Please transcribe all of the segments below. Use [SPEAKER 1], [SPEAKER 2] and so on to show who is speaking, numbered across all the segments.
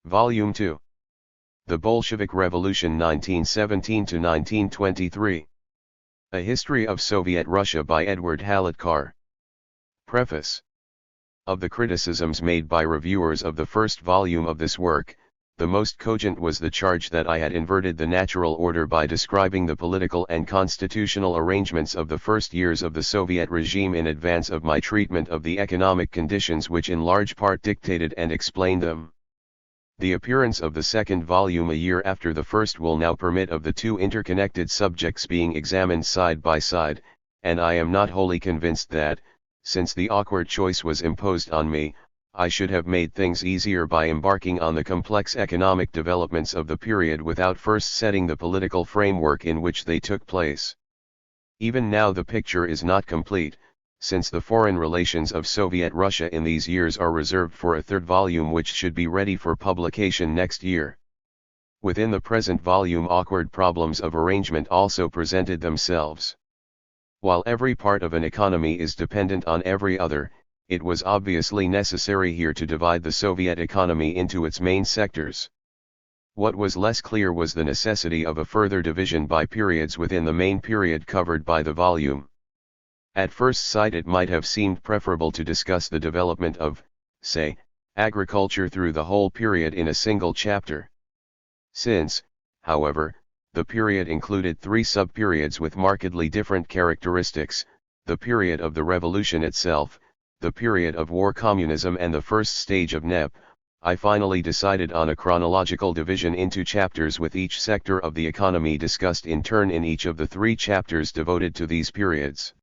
[SPEAKER 1] Volume 2. The Bolshevik Revolution 1917 to 1923. A History of Soviet Russia by Edward Hallett Carr. Preface. Of the criticisms made by reviewers of the first volume of this work, the most cogent was the charge that I had inverted the natural order by describing the political and constitutional arrangements of the first years of the Soviet regime in advance of my treatment of the economic conditions which in large part dictated and explained them. The appearance of the second volume a year after the first will now permit of the two interconnected subjects being examined side by side, and I am not wholly convinced that, since the awkward choice was imposed on me, I should have made things easier by embarking on the complex economic developments of the period without first setting the political framework in which they took place. Even now the picture is not complete, since the foreign relations of Soviet Russia in these years are reserved for a third volume which should be ready for publication next year. Within the present volume awkward problems of arrangement also presented themselves. While every part of an economy is dependent on every other, it was obviously necessary here to divide the Soviet economy into its main sectors. What was less clear was the necessity of a further division by periods within the main period covered by the volume. At first sight it might have seemed preferable to discuss the development of, say, agriculture through the whole period in a single chapter. Since, however, the period included three sub-periods with markedly different characteristics, the period of the revolution itself, the period of war communism and the first stage of NEP, I finally decided on a chronological division into chapters with each sector of the economy discussed in turn in each of the three chapters devoted to these periods.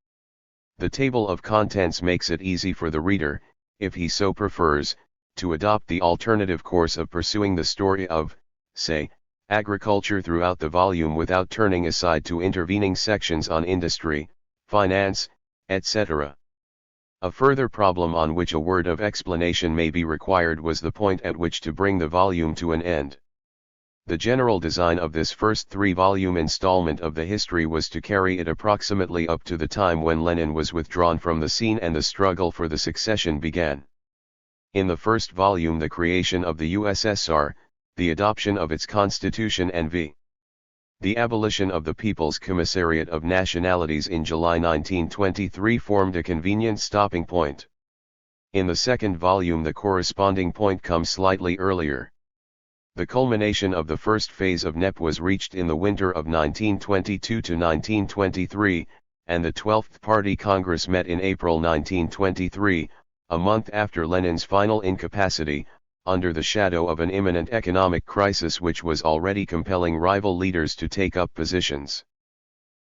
[SPEAKER 1] The table of contents makes it easy for the reader, if he so prefers, to adopt the alternative course of pursuing the story of, say, agriculture throughout the volume without turning aside to intervening sections on industry, finance, etc. A further problem on which a word of explanation may be required was the point at which to bring the volume to an end. The general design of this first three-volume installment of the history was to carry it approximately up to the time when Lenin was withdrawn from the scene and the struggle for the succession began. In the first volume the creation of the USSR, the adoption of its constitution and the abolition of the People's Commissariat of Nationalities in July 1923 formed a convenient stopping point. In the second volume the corresponding point comes slightly earlier. The culmination of the first phase of NEP was reached in the winter of 1922 to 1923, and the 12th Party Congress met in April 1923, a month after Lenin's final incapacity, under the shadow of an imminent economic crisis which was already compelling rival leaders to take up positions.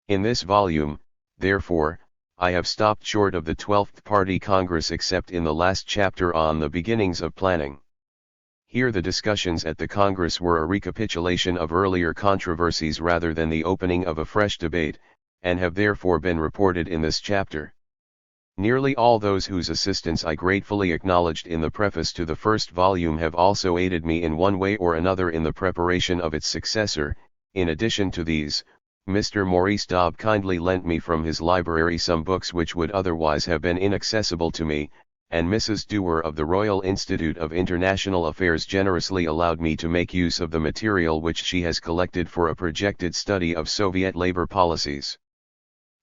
[SPEAKER 1] In this volume, therefore, I have stopped short of the 12th Party Congress except in the last chapter on the beginnings of planning. Here the discussions at the Congress were a recapitulation of earlier controversies rather than the opening of a fresh debate, and have therefore been reported in this chapter. Nearly all those whose assistance I gratefully acknowledged in the preface to the first volume have also aided me in one way or another in the preparation of its successor. In addition to these, Mr. Maurice Dobb kindly lent me from his library some books which would otherwise have been inaccessible to me, and Mrs. Dewar of the Royal Institute of International Affairs generously allowed me to make use of the material which she has collected for a projected study of Soviet labor policies.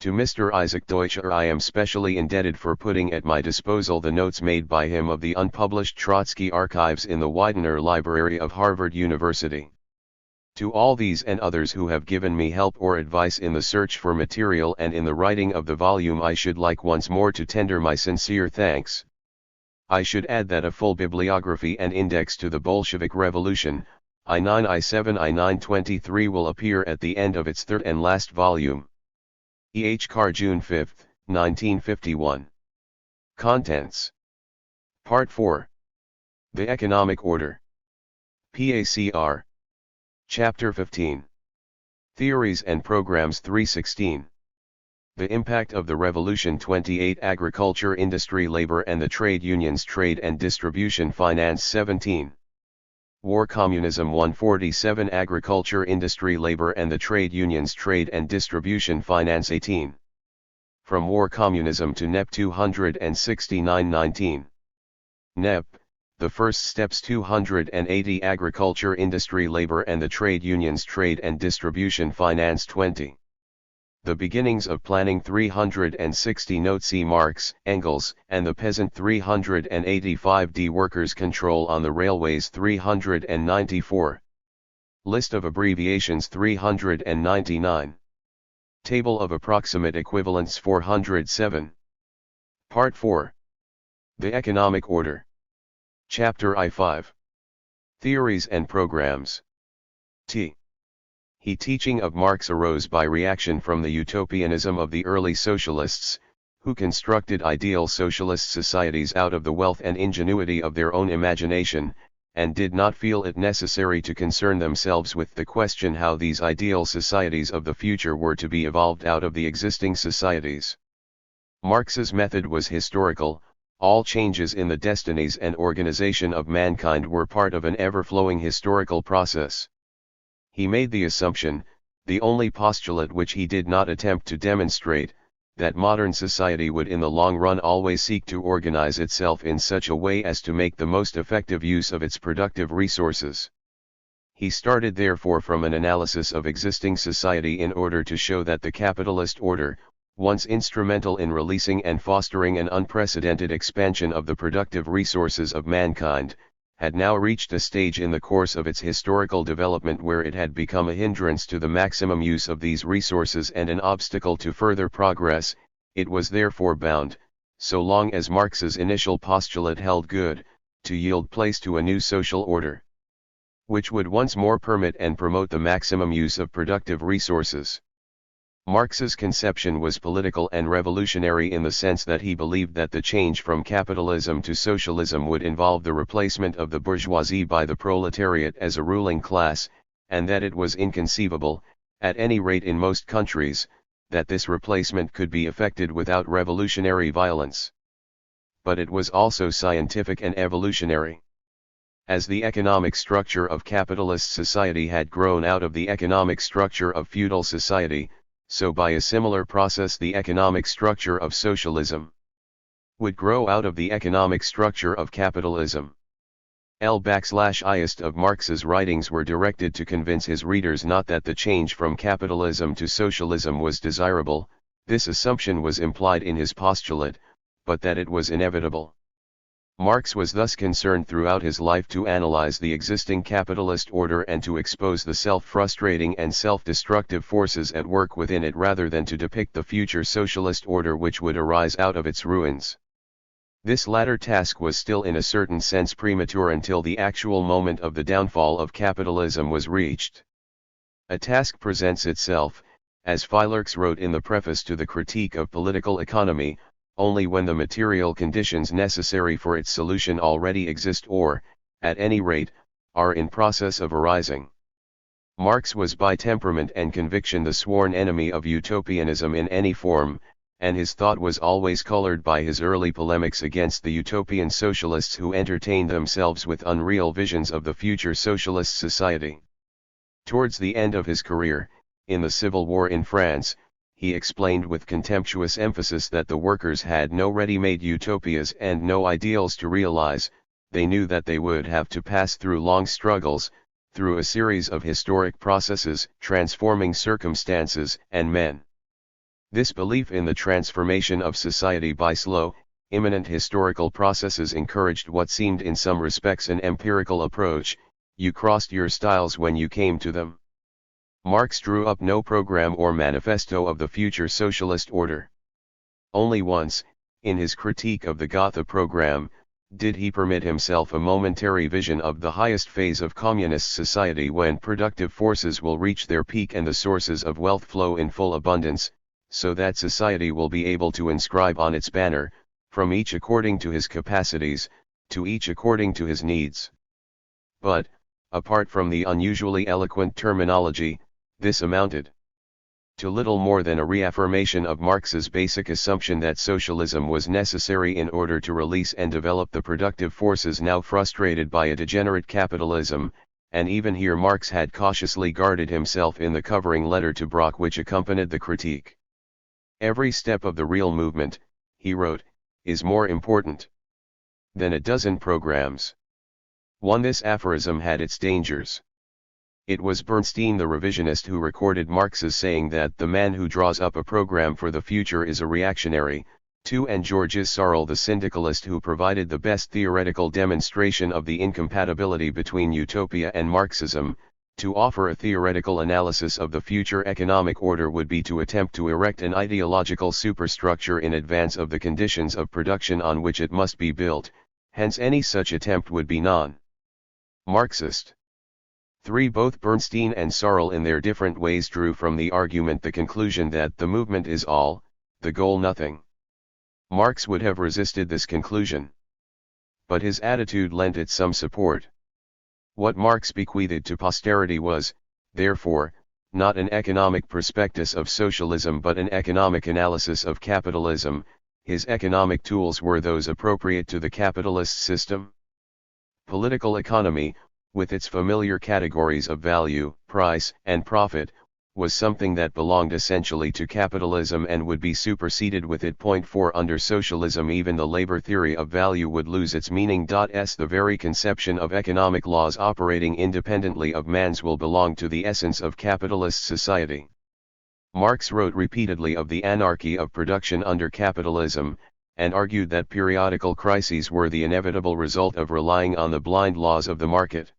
[SPEAKER 1] To Mr. Isaac Deutscher I am specially indebted for putting at my disposal the notes made by him of the unpublished Trotsky archives in the Widener Library of Harvard University. To all these and others who have given me help or advice in the search for material and in the writing of the volume I should like once more to tender my sincere thanks. I should add that a full bibliography and index to the Bolshevik Revolution, I-9 I-7 I-9 23 will appear at the end of its third and last volume. E. H. Carr, June 5, 1951. Contents. Part 4. The Economic Order. PACR. Chapter 15. Theories and Programs 316. The Impact of the Revolution 28 Agriculture, Industry, Labor and the Trade Unions, Trade and Distribution, Finance 17. War Communism 147, Agriculture, Industry, Labor and the Trade Unions, Trade and Distribution, Finance 18. From War Communism to NEP 269 19. NEP, The first steps 280 Agriculture Industry Labor and the Trade Unions Trade and Distribution Finance 20. The beginnings of planning 360 Note C Marx, Engels, and the Peasant 385 D Workers' Control on the Railways 394. List of abbreviations 399. Table of Approximate Equivalents 407. Part 4. The Economic Order. Chapter I-5. Theories and Programs. T. He teaching of Marx arose by reaction from the utopianism of the early socialists, who constructed ideal socialist societies out of the wealth and ingenuity of their own imagination, and did not feel it necessary to concern themselves with the question how these ideal societies of the future were to be evolved out of the existing societies. Marx's method was historical. All changes in the destinies and organization of mankind were part of an ever-flowing historical process. He made the assumption, the only postulate which he did not attempt to demonstrate, that modern society would in the long run always seek to organize itself in such a way as to make the most effective use of its productive resources. He started therefore from an analysis of existing society in order to show that the capitalist order, once instrumental in releasing and fostering an unprecedented expansion of the productive resources of mankind, had now reached a stage in the course of its historical development where it had become a hindrance to the maximum use of these resources and an obstacle to further progress. It was therefore bound, so long as Marx's initial postulate held good, to yield place to a new social order, which would once more permit and promote the maximum use of productive resources. Marx's conception was political and revolutionary in the sense that he believed that the change from capitalism to socialism would involve the replacement of the bourgeoisie by the proletariat as a ruling class, and that it was inconceivable, at any rate in most countries, that this replacement could be effected without revolutionary violence. But it was also scientific and evolutionary. As the economic structure of capitalist society had grown out of the economic structure of feudal society, so by a similar process the economic structure of socialism would grow out of the economic structure of capitalism. L/ist of Marx's writings were directed to convince his readers not that the change from capitalism to socialism was desirable, this assumption was implied in his postulate, but that it was inevitable. Marx was thus concerned throughout his life to analyze the existing capitalist order and to expose the self-frustrating and self-destructive forces at work within it rather than to depict the future socialist order which would arise out of its ruins. This latter task was still in a certain sense premature until the actual moment of the downfall of capitalism was reached. A task presents itself, as Phylarchus wrote in the preface to the Critique of Political Economy, only when the material conditions necessary for its solution already exist or, at any rate, are in process of arising. Marx was by temperament and conviction the sworn enemy of utopianism in any form, and his thought was always colored by his early polemics against the utopian socialists who entertained themselves with unreal visions of the future socialist society. Towards the end of his career, in the Civil War in France, he explained with contemptuous emphasis that the workers had no ready-made utopias and no ideals to realize. They knew that they would have to pass through long struggles, through a series of historic processes, transforming circumstances and men. This belief in the transformation of society by slow, imminent historical processes encouraged what seemed in some respects an empirical approach. You crossed your styles when you came to them. Marx drew up no program or manifesto of the future socialist order. Only once, in his critique of the Gotha program, did he permit himself a momentary vision of the highest phase of communist society when productive forces will reach their peak and the sources of wealth flow in full abundance, so that society will be able to inscribe on its banner, from each according to his capacities, to each according to his needs. But, apart from the unusually eloquent terminology, this amounted to little more than a reaffirmation of Marx's basic assumption that socialism was necessary in order to release and develop the productive forces now frustrated by a degenerate capitalism, and even here Marx had cautiously guarded himself in the covering letter to Brock which accompanied the critique. Every step of the real movement, he wrote, is more important than a dozen programs. 1. This aphorism had its dangers. It was Bernstein the revisionist who recorded Marx's saying that the man who draws up a program for the future is a reactionary. 2. And Georges Sorel the syndicalist who provided the best theoretical demonstration of the incompatibility between utopia and Marxism. To offer a theoretical analysis of the future economic order would be to attempt to erect an ideological superstructure in advance of the conditions of production on which it must be built, hence any such attempt would be non-Marxist. 3. Both Bernstein and Sorel in their different ways drew from the argument the conclusion that the movement is all, the goal nothing. Marx would have resisted this conclusion. But his attitude lent it some support. What Marx bequeathed to posterity was, therefore, not an economic prospectus of socialism but an economic analysis of capitalism. His economic tools were those appropriate to the capitalist system. Political economy, with its familiar categories of value, price, and profit, was something that belonged essentially to capitalism and would be superseded with it. 4. Under socialism even the labor theory of value would lose its meaning. The very conception of economic laws operating independently of man's will belong to the essence of capitalist society. Marx wrote repeatedly of the anarchy of production under capitalism, and argued that periodical crises were the inevitable result of relying on the blind laws of the market.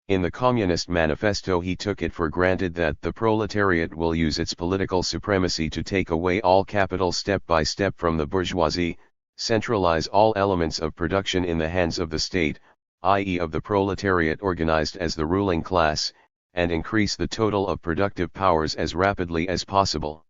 [SPEAKER 1] In the Communist Manifesto he took it for granted that the proletariat will use its political supremacy to take away all capital step by step from the bourgeoisie, centralize all elements of production in the hands of the state, i.e. of the proletariat organized as the ruling class, and increase the total of productive powers as rapidly as possible.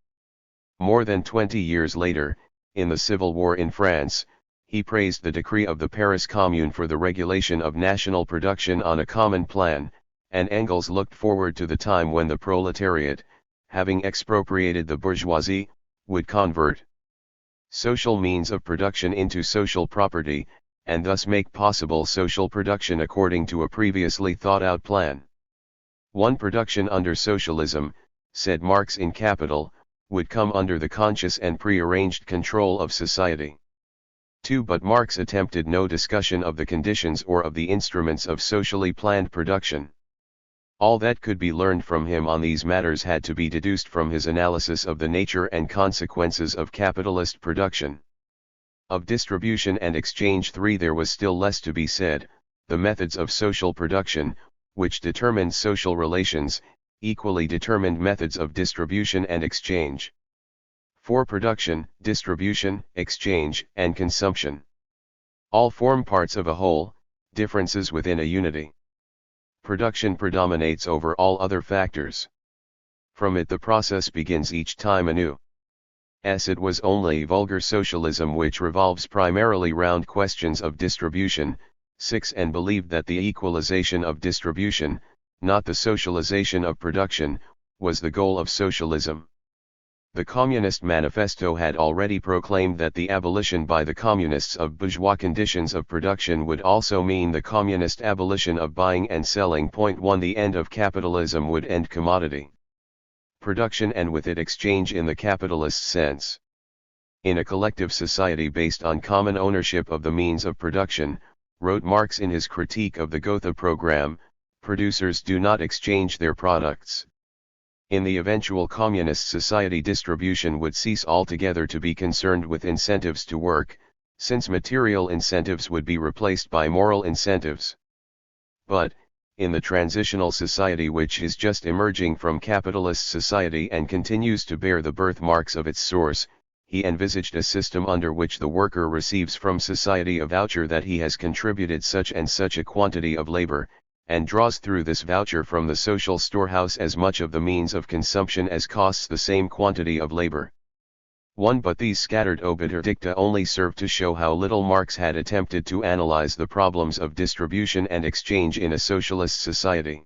[SPEAKER 1] More than 20 years later, in the Civil War in France, he praised the decree of the Paris Commune for the regulation of national production on a common plan, and Engels looked forward to the time when the proletariat, having expropriated the bourgeoisie, would convert social means of production into social property, and thus make possible social production according to a previously thought-out plan. 1. Production under socialism, said Marx in Capital, would come under the conscious and prearranged control of society. 2. But Marx attempted no discussion of the conditions or of the instruments of socially planned production. All that could be learned from him on these matters had to be deduced from his analysis of the nature and consequences of capitalist production. Of distribution and exchange. 3. There was still less to be said. The methods of social production, which determined social relations, equally determined methods of distribution and exchange. 4. Production, distribution, exchange, and consumption. All form parts of a whole, differences within a unity. Production predominates over all other factors. From it the process begins each time anew. It was only vulgar socialism which revolves primarily round questions of distribution. 6. And believed that the equalization of distribution, not the socialization of production, was the goal of socialism. The Communist Manifesto had already proclaimed that the abolition by the communists of bourgeois conditions of production would also mean the communist abolition of buying and selling. 1. The end of capitalism would end commodity production and with it exchange in the capitalist sense. In a collective society based on common ownership of the means of production, wrote Marx in his critique of the Gotha program, producers do not exchange their products. In the eventual communist society distribution would cease altogether to be concerned with incentives to work, since material incentives would be replaced by moral incentives. But, in the transitional society which is just emerging from capitalist society and continues to bear the birthmarks of its source, he envisaged a system under which the worker receives from society a voucher that he has contributed such and such a quantity of labor, and draws through this voucher from the social storehouse as much of the means of consumption as costs the same quantity of labor. 1. But these scattered obiter dicta only serve to show how little Marx had attempted to analyze the problems of distribution and exchange in a socialist society.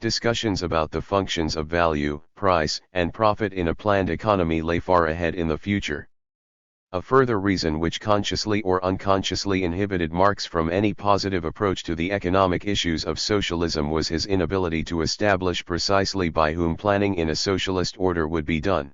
[SPEAKER 1] Discussions about the functions of value, price, and profit in a planned economy lay far ahead in the future. A further reason which consciously or unconsciously inhibited Marx from any positive approach to the economic issues of socialism was his inability to establish precisely by whom planning in a socialist order would be done.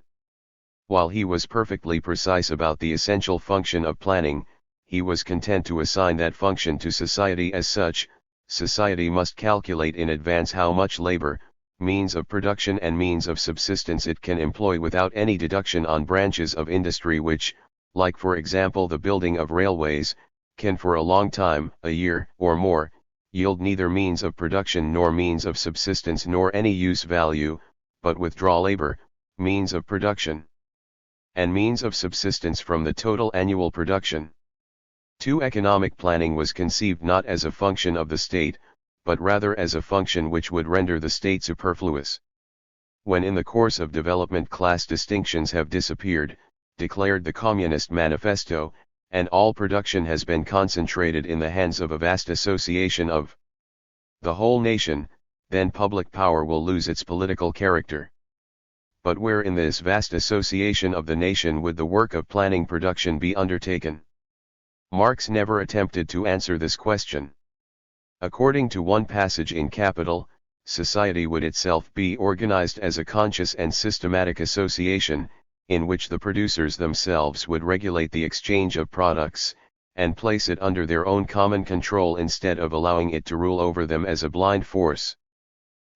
[SPEAKER 1] While he was perfectly precise about the essential function of planning, he was content to assign that function to society as such, society must calculate in advance how much labor, means of production and means of subsistence it can employ without any deduction on branches of industry which, like for example the building of railways, can for a long time, a year or more, yield neither means of production nor means of subsistence nor any use value, but withdraw labor, means of production, and means of subsistence from the total annual production. 2. Economic planning was conceived not as a function of the state, but rather as a function which would render the state superfluous. When in the course of development class distinctions have disappeared, declared the Communist Manifesto, and all production has been concentrated in the hands of a vast association of the whole nation, then public power will lose its political character. But where in this vast association of the nation would the work of planning production be undertaken? Marx never attempted to answer this question. According to one passage in Capital, society would itself be organized as a conscious and systematic association, in which the producers themselves would regulate the exchange of products, and place it under their own common control instead of allowing it to rule over them as a blind force.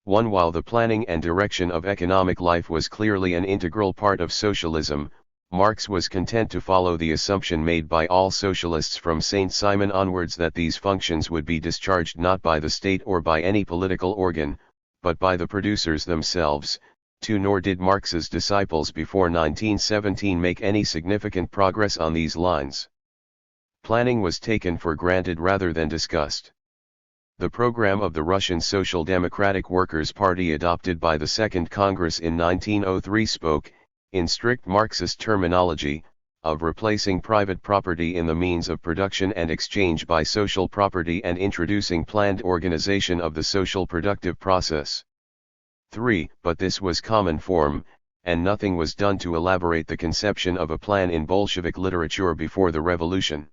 [SPEAKER 1] While the planning and direction of economic life was clearly an integral part of socialism, Marx was content to follow the assumption made by all socialists from Saint Simon onwards that these functions would be discharged not by the state or by any political organ, but by the producers themselves, too. Nor did Marx's disciples before 1917 make any significant progress on these lines. Planning was taken for granted rather than discussed. The program of the Russian Social Democratic Workers' Party adopted by the Second Congress in 1903 spoke, in strict Marxist terminology, of replacing private property in the means of production and exchange by social property and introducing planned organization of the social productive process. 3. But this was common form, and nothing was done to elaborate the conception of a plan in Bolshevik literature before the revolution.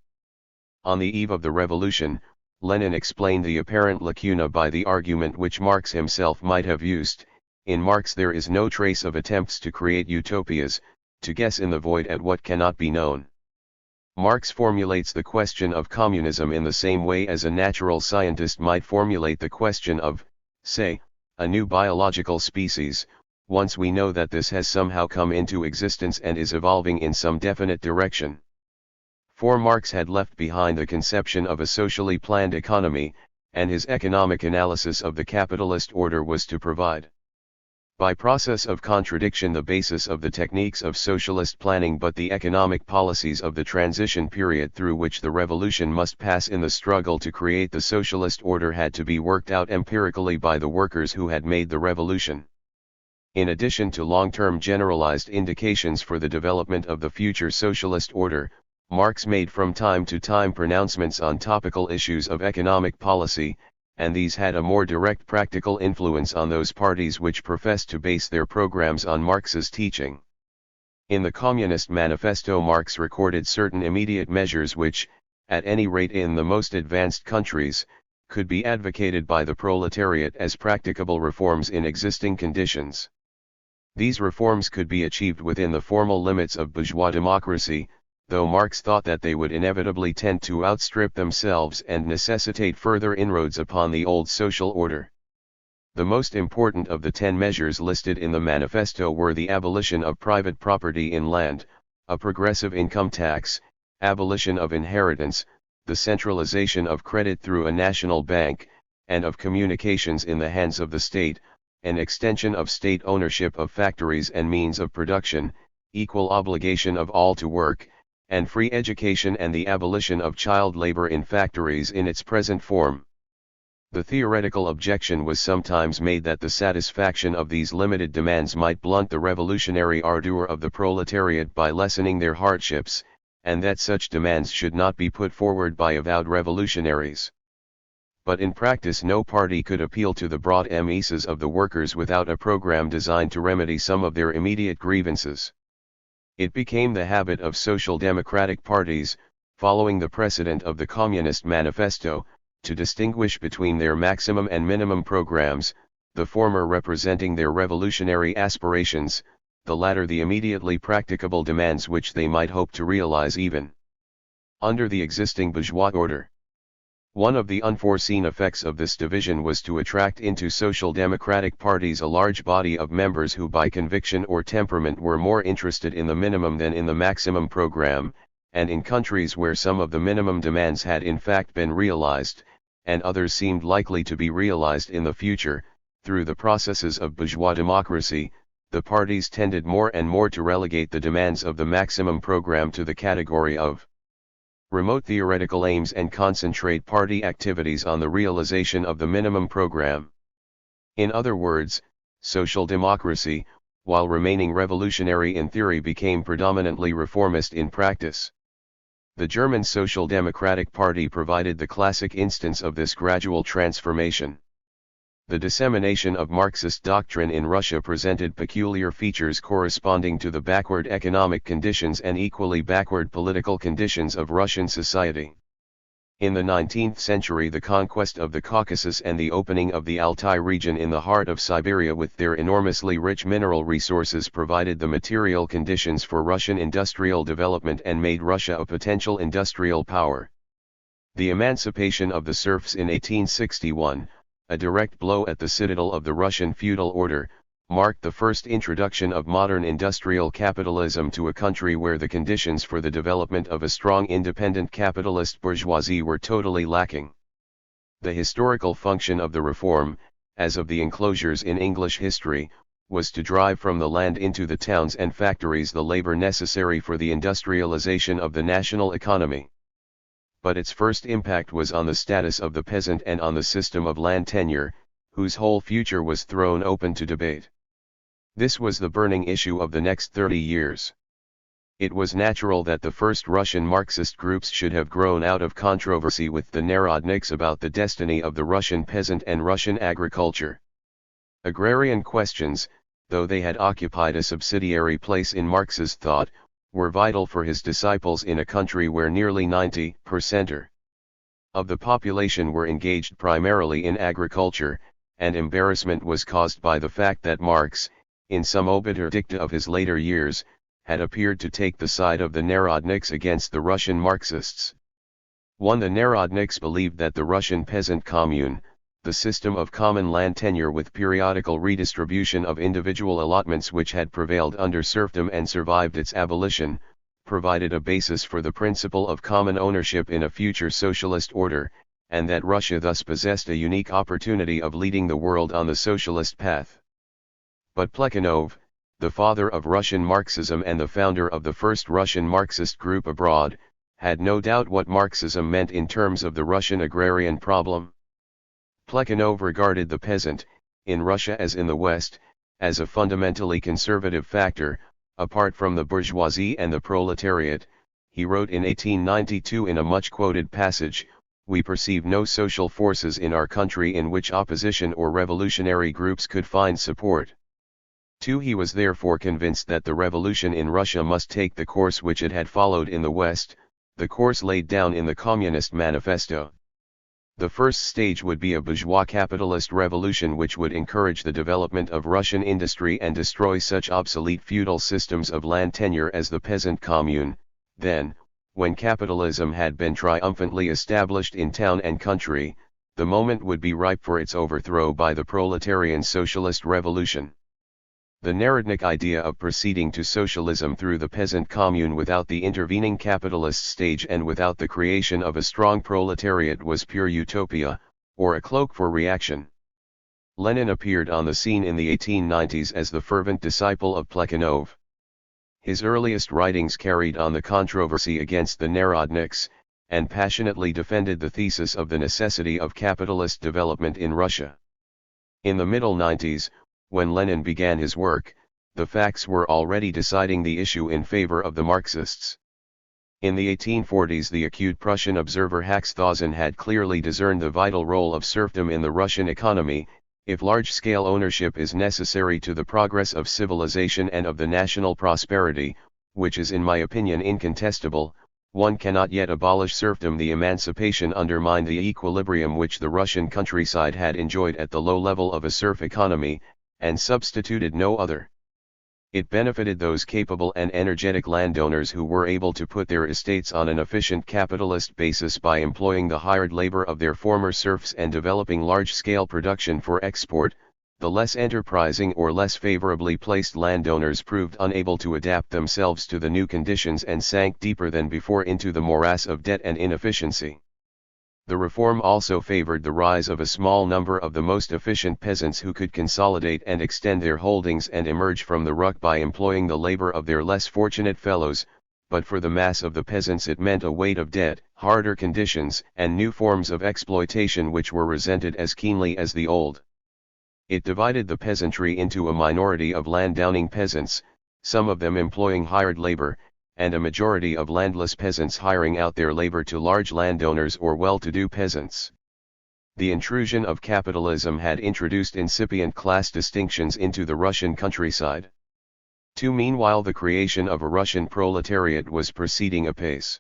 [SPEAKER 1] On the eve of the revolution, Lenin explained the apparent lacuna by the argument which Marx himself might have used: in Marx there is no trace of attempts to create utopias, to guess in the void at what cannot be known. Marx formulates the question of communism in the same way as a natural scientist might formulate the question of, say, a new biological species, once we know that this has somehow come into existence and is evolving in some definite direction. For Marx had left behind the conception of a socially planned economy, and his economic analysis of the capitalist order was to provide, by process of contradiction, the basis of the techniques of socialist planning, but the economic policies of the transition period through which the revolution must pass in the struggle to create the socialist order had to be worked out empirically by the workers who had made the revolution. In addition to long-term generalized indications for the development of the future socialist order, Marx made from time to time pronouncements on topical issues of economic policy, and these had a more direct practical influence on those parties which professed to base their programs on Marx's teaching. In the Communist Manifesto, Marx recorded certain immediate measures which, at any rate in the most advanced countries, could be advocated by the proletariat as practicable reforms in existing conditions. These reforms could be achieved within the formal limits of bourgeois democracy, though Marx thought that they would inevitably tend to outstrip themselves and necessitate further inroads upon the old social order. The most important of the 10 measures listed in the manifesto were the abolition of private property in land, a progressive income tax, abolition of inheritance, the centralization of credit through a national bank, and of communications in the hands of the state, an extension of state ownership of factories and means of production, equal obligation of all to work, and free education, and the abolition of child labor in factories in its present form. The theoretical objection was sometimes made that the satisfaction of these limited demands might blunt the revolutionary ardor of the proletariat by lessening their hardships, and that such demands should not be put forward by avowed revolutionaries. But in practice no party could appeal to the broad masses of the workers without a program designed to remedy some of their immediate grievances. It became the habit of social democratic parties, following the precedent of the Communist Manifesto, to distinguish between their maximum and minimum programs, the former representing their revolutionary aspirations, the latter the immediately practicable demands which they might hope to realize even under the existing bourgeois order. One of the unforeseen effects of this division was to attract into social democratic parties a large body of members who by conviction or temperament were more interested in the minimum than in the maximum program, and in countries where some of the minimum demands had in fact been realized, and others seemed likely to be realized in the future, through the processes of bourgeois democracy, the parties tended more and more to relegate the demands of the maximum program to the category of remote theoretical aims and concentrate party activities on the realization of the minimum program. In other words, social democracy, while remaining revolutionary in theory, became predominantly reformist in practice. The German Social Democratic Party provided the classic instance of this gradual transformation. The dissemination of Marxist doctrine in Russia presented peculiar features corresponding to the backward economic conditions and equally backward political conditions of Russian society. In the 19th century, the conquest of the Caucasus and the opening of the Altai region in the heart of Siberia with their enormously rich mineral resources provided the material conditions for Russian industrial development and made Russia a potential industrial power. The emancipation of the serfs in 1861, a direct blow at the citadel of the Russian feudal order, marked the first introduction of modern industrial capitalism to a country where the conditions for the development of a strong independent capitalist bourgeoisie were totally lacking. The historical function of the reform, as of the enclosures in English history, was to drive from the land into the towns and factories the labor necessary for the industrialization of the national economy. But its first impact was on the status of the peasant and on the system of land tenure, whose whole future was thrown open to debate. This was the burning issue of the next 30 years. It was natural that the first Russian Marxist groups should have grown out of controversy with the Narodniks about the destiny of the Russian peasant and Russian agriculture. Agrarian questions, though they had occupied a subsidiary place in Marx's thought, were vital for his disciples in a country where nearly 90% of the population were engaged primarily in agriculture, and embarrassment was caused by the fact that Marx, in some obiter dicta of his later years, had appeared to take the side of the Narodniks against the Russian Marxists. 1. The Narodniks believed that the Russian peasant commune, the system of common land tenure with periodical redistribution of individual allotments which had prevailed under serfdom and survived its abolition, provided a basis for the principle of common ownership in a future socialist order, and that Russia thus possessed a unique opportunity of leading the world on the socialist path. But Plekhanov, the father of Russian Marxism and the founder of the first Russian Marxist group abroad, had no doubt what Marxism meant in terms of the Russian agrarian problem. Plekhanov regarded the peasant, in Russia as in the West, as a fundamentally conservative factor, apart from the bourgeoisie and the proletariat. He wrote in 1892 in a much-quoted passage, "We perceive no social forces in our country in which opposition or revolutionary groups could find support." 2. He was therefore convinced that the revolution in Russia must take the course which it had followed in the West, the course laid down in the Communist Manifesto. The first stage would be a bourgeois capitalist revolution which would encourage the development of Russian industry and destroy such obsolete feudal systems of land tenure as the peasant commune. Then, when capitalism had been triumphantly established in town and country, the moment would be ripe for its overthrow by the proletarian socialist revolution. The Narodnik idea of proceeding to socialism through the peasant commune without the intervening capitalist stage and without the creation of a strong proletariat was pure utopia, or a cloak for reaction. Lenin appeared on the scene in the 1890s as the fervent disciple of Plekhanov. His earliest writings carried on the controversy against the Narodniks, and passionately defended the thesis of the necessity of capitalist development in Russia. In the middle 90s, when Lenin began his work, the facts were already deciding the issue in favor of the Marxists. In the 1840s, the acute Prussian observer Haxthausen had clearly discerned the vital role of serfdom in the Russian economy. If large-scale ownership is necessary to the progress of civilization and of the national prosperity, which is in my opinion incontestable, one cannot yet abolish serfdom. The emancipation undermined the equilibrium which the Russian countryside had enjoyed at the low level of a serf economy, and substituted no other. It benefited those capable and energetic landowners who were able to put their estates on an efficient capitalist basis by employing the hired labor of their former serfs and developing large-scale production for export. The less enterprising or less favorably placed landowners proved unable to adapt themselves to the new conditions and sank deeper than before into the morass of debt and inefficiency. The reform also favored the rise of a small number of the most efficient peasants who could consolidate and extend their holdings and emerge from the ruck by employing the labor of their less fortunate fellows, but for the mass of the peasants it meant a weight of debt, harder conditions, and new forms of exploitation which were resented as keenly as the old. It divided the peasantry into a minority of land-owning peasants, some of them employing hired labor, and a majority of landless peasants hiring out their labor to large landowners or well-to-do peasants. The intrusion of capitalism had introduced incipient class distinctions into the Russian countryside. Meanwhile the creation of a Russian proletariat was proceeding apace.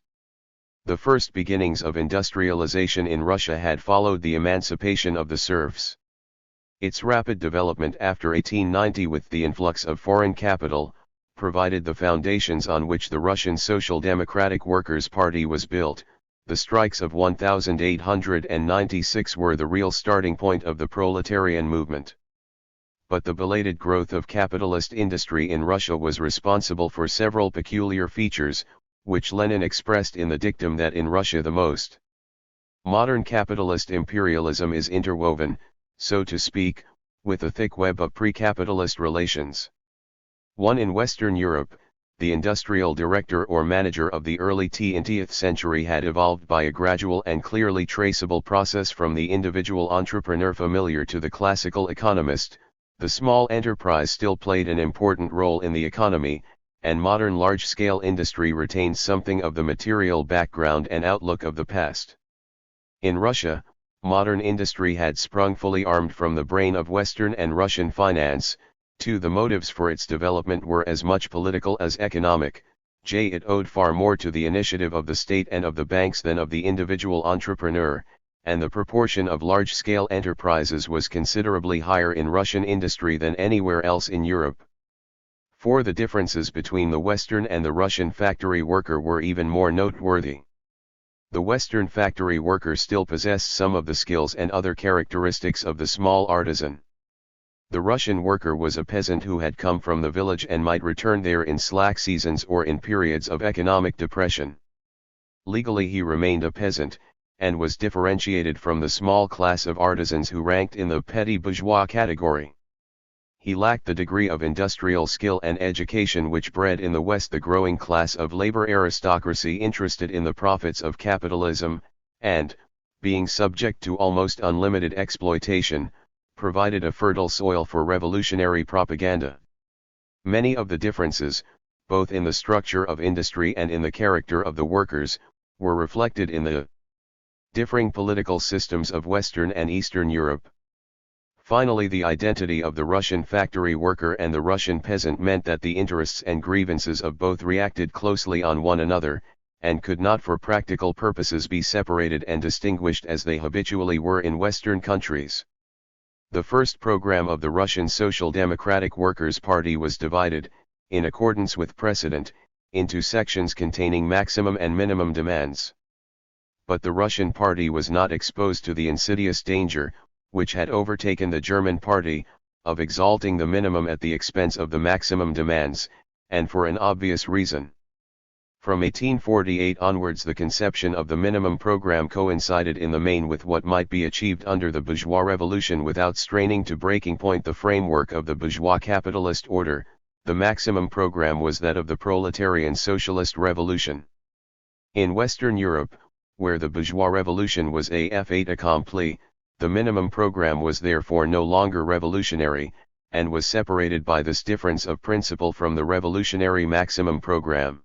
[SPEAKER 1] The first beginnings of industrialization in Russia had followed the emancipation of the serfs. Its rapid development after 1890 with the influx of foreign capital, provided the foundations on which the Russian Social Democratic Workers' Party was built. The strikes of 1896 were the real starting point of the proletarian movement. But the belated growth of capitalist industry in Russia was responsible for several peculiar features, which Lenin expressed in the dictum that in Russia the most modern capitalist imperialism is interwoven, so to speak, with a thick web of pre-capitalist relations. 1. In Western Europe, the industrial director or manager of the early 20th century had evolved by a gradual and clearly traceable process from the individual entrepreneur familiar to the classical economist. The small enterprise still played an important role in the economy, and modern large-scale industry retained something of the material background and outlook of the past. In Russia, modern industry had sprung fully armed from the brain of Western and Russian finance. 2. The motives for its development were as much political as economic. It owed far more to the initiative of the state and of the banks than of the individual entrepreneur, and the proportion of large-scale enterprises was considerably higher in Russian industry than anywhere else in Europe. 4. The differences between the Western and the Russian factory worker were even more noteworthy. The Western factory worker still possessed some of the skills and other characteristics of the small artisan. The Russian worker was a peasant who had come from the village and might return there in slack seasons or in periods of economic depression. Legally he remained a peasant, and was differentiated from the small class of artisans who ranked in the petty bourgeois category. He lacked the degree of industrial skill and education which bred in the West the growing class of labor aristocracy interested in the profits of capitalism, and, being subject to almost unlimited exploitation, provided a fertile soil for revolutionary propaganda. Many of the differences, both in the structure of industry and in the character of the workers, were reflected in the differing political systems of Western and Eastern Europe. Finally, the identity of the Russian factory worker and the Russian peasant meant that the interests and grievances of both reacted closely on one another, and could not for practical purposes be separated and distinguished as they habitually were in Western countries. The first program of the Russian Social Democratic Workers' Party was divided, in accordance with precedent, into sections containing maximum and minimum demands. But the Russian party was not exposed to the insidious danger, which had overtaken the German party, of exalting the minimum at the expense of the maximum demands, and for an obvious reason. From 1848 onwards the conception of the minimum program coincided in the main with what might be achieved under the bourgeois revolution without straining to breaking point the framework of the bourgeois capitalist order. The maximum program was that of the proletarian socialist revolution. In Western Europe, where the bourgeois revolution was a fait accompli, the minimum program was therefore no longer revolutionary, and was separated by this difference of principle from the revolutionary maximum program.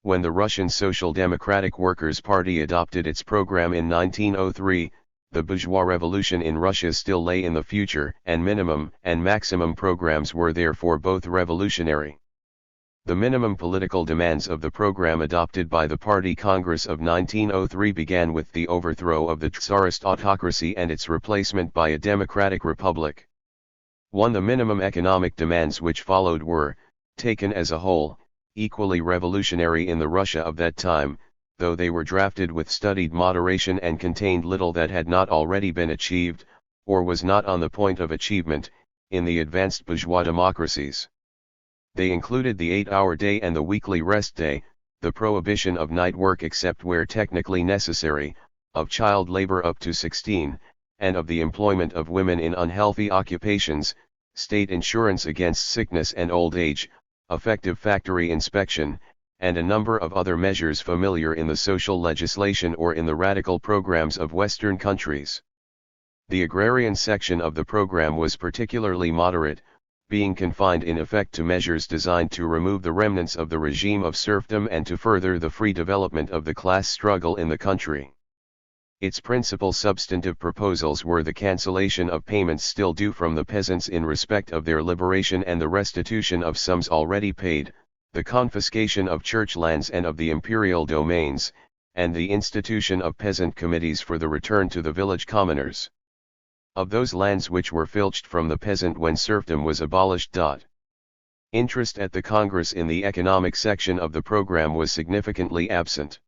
[SPEAKER 1] When the Russian Social Democratic Workers' Party adopted its program in 1903, the bourgeois revolution in Russia still lay in the future, and minimum and maximum programs were therefore both revolutionary. The minimum political demands of the program adopted by the Party Congress of 1903 began with the overthrow of the Tsarist autocracy and its replacement by a democratic republic. 1. The minimum economic demands which followed were, taken as a whole, equally revolutionary in the Russia of that time, though they were drafted with studied moderation and contained little that had not already been achieved, or was not on the point of achievement, in the advanced bourgeois democracies. They included the 8-hour day and the weekly rest day, the prohibition of night work except where technically necessary, of child labor up to 16, and of the employment of women in unhealthy occupations, state insurance against sickness and old age, effective factory inspection, and a number of other measures familiar in the social legislation or in the radical programs of Western countries. The agrarian section of the program was particularly moderate, being confined in effect to measures designed to remove the remnants of the regime of serfdom and to further the free development of the class struggle in the country. Its principal substantive proposals were the cancellation of payments still due from the peasants in respect of their liberation and the restitution of sums already paid, the confiscation of church lands and of the imperial domains, and the institution of peasant committees for the return to the village commoners of those lands which were filched from the peasant when serfdom was abolished. Interest at the Congress in the economic section of the program was significantly absent.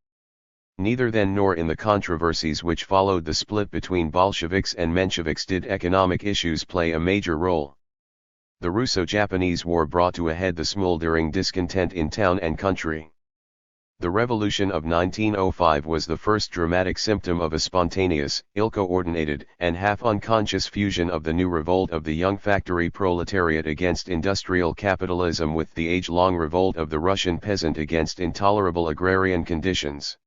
[SPEAKER 1] Neither then nor in the controversies which followed the split between Bolsheviks and Mensheviks did economic issues play a major role. The Russo-Japanese War brought to a head the smoldering discontent in town and country. The Revolution of 1905 was the first dramatic symptom of a spontaneous, ill-coordinated, and half-unconscious fusion of the new revolt of the young factory proletariat against industrial capitalism with the age-long revolt of the Russian peasant against intolerable agrarian conditions.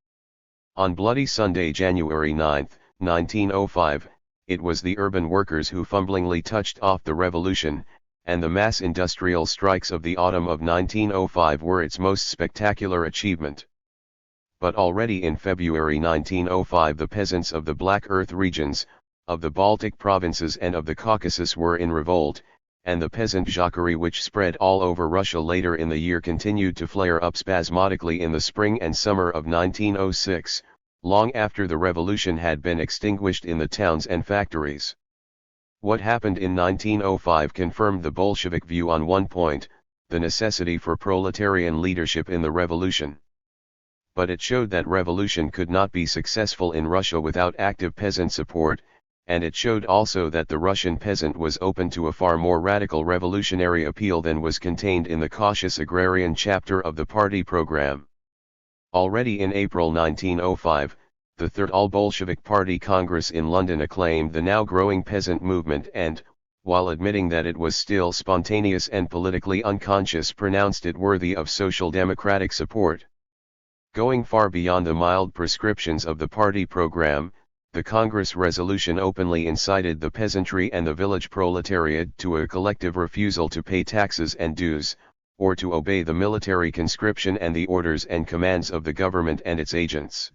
[SPEAKER 1] On Bloody Sunday, January 9, 1905, it was the urban workers who fumblingly touched off the revolution, and the mass industrial strikes of the autumn of 1905 were its most spectacular achievement. But already in February 1905 the peasants of the Black Earth regions, of the Baltic provinces and of the Caucasus were in revolt, and the peasant jacquerie which spread all over Russia later in the year continued to flare up spasmodically in the spring and summer of 1906, long after the revolution had been extinguished in the towns and factories. What happened in 1905 confirmed the Bolshevik view on one point, the necessity for proletarian leadership in the revolution. But it showed that revolution could not be successful in Russia without active peasant support, and it showed also that the Russian peasant was open to a far more radical revolutionary appeal than was contained in the cautious agrarian chapter of the party program. Already in April 1905, the Third All-Bolshevik Party Congress in London acclaimed the now growing peasant movement and, while admitting that it was still spontaneous and politically unconscious, pronounced it worthy of social democratic support. Going far beyond the mild prescriptions of the party program, the Congress resolution openly incited the peasantry and the village proletariat to a collective refusal to pay taxes and dues, or to obey the military conscription and the orders and commands of the government and its agents.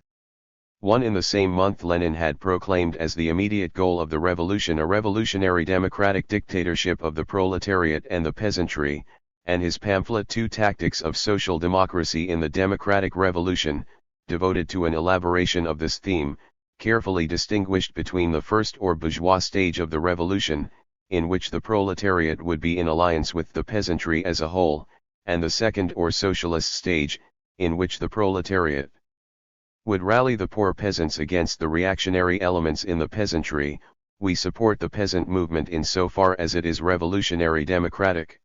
[SPEAKER 1] In the same month Lenin had proclaimed as the immediate goal of the revolution a revolutionary democratic dictatorship of the proletariat and the peasantry, and his pamphlet Two Tactics of Social Democracy in the Democratic Revolution, devoted to an elaboration of this theme, carefully distinguished between the first or bourgeois stage of the revolution, in which the proletariat would be in alliance with the peasantry as a whole, and the second or socialist stage, in which the proletariat would rally the poor peasants against the reactionary elements in the peasantry. We support the peasant movement in so far as it is revolutionary democratic.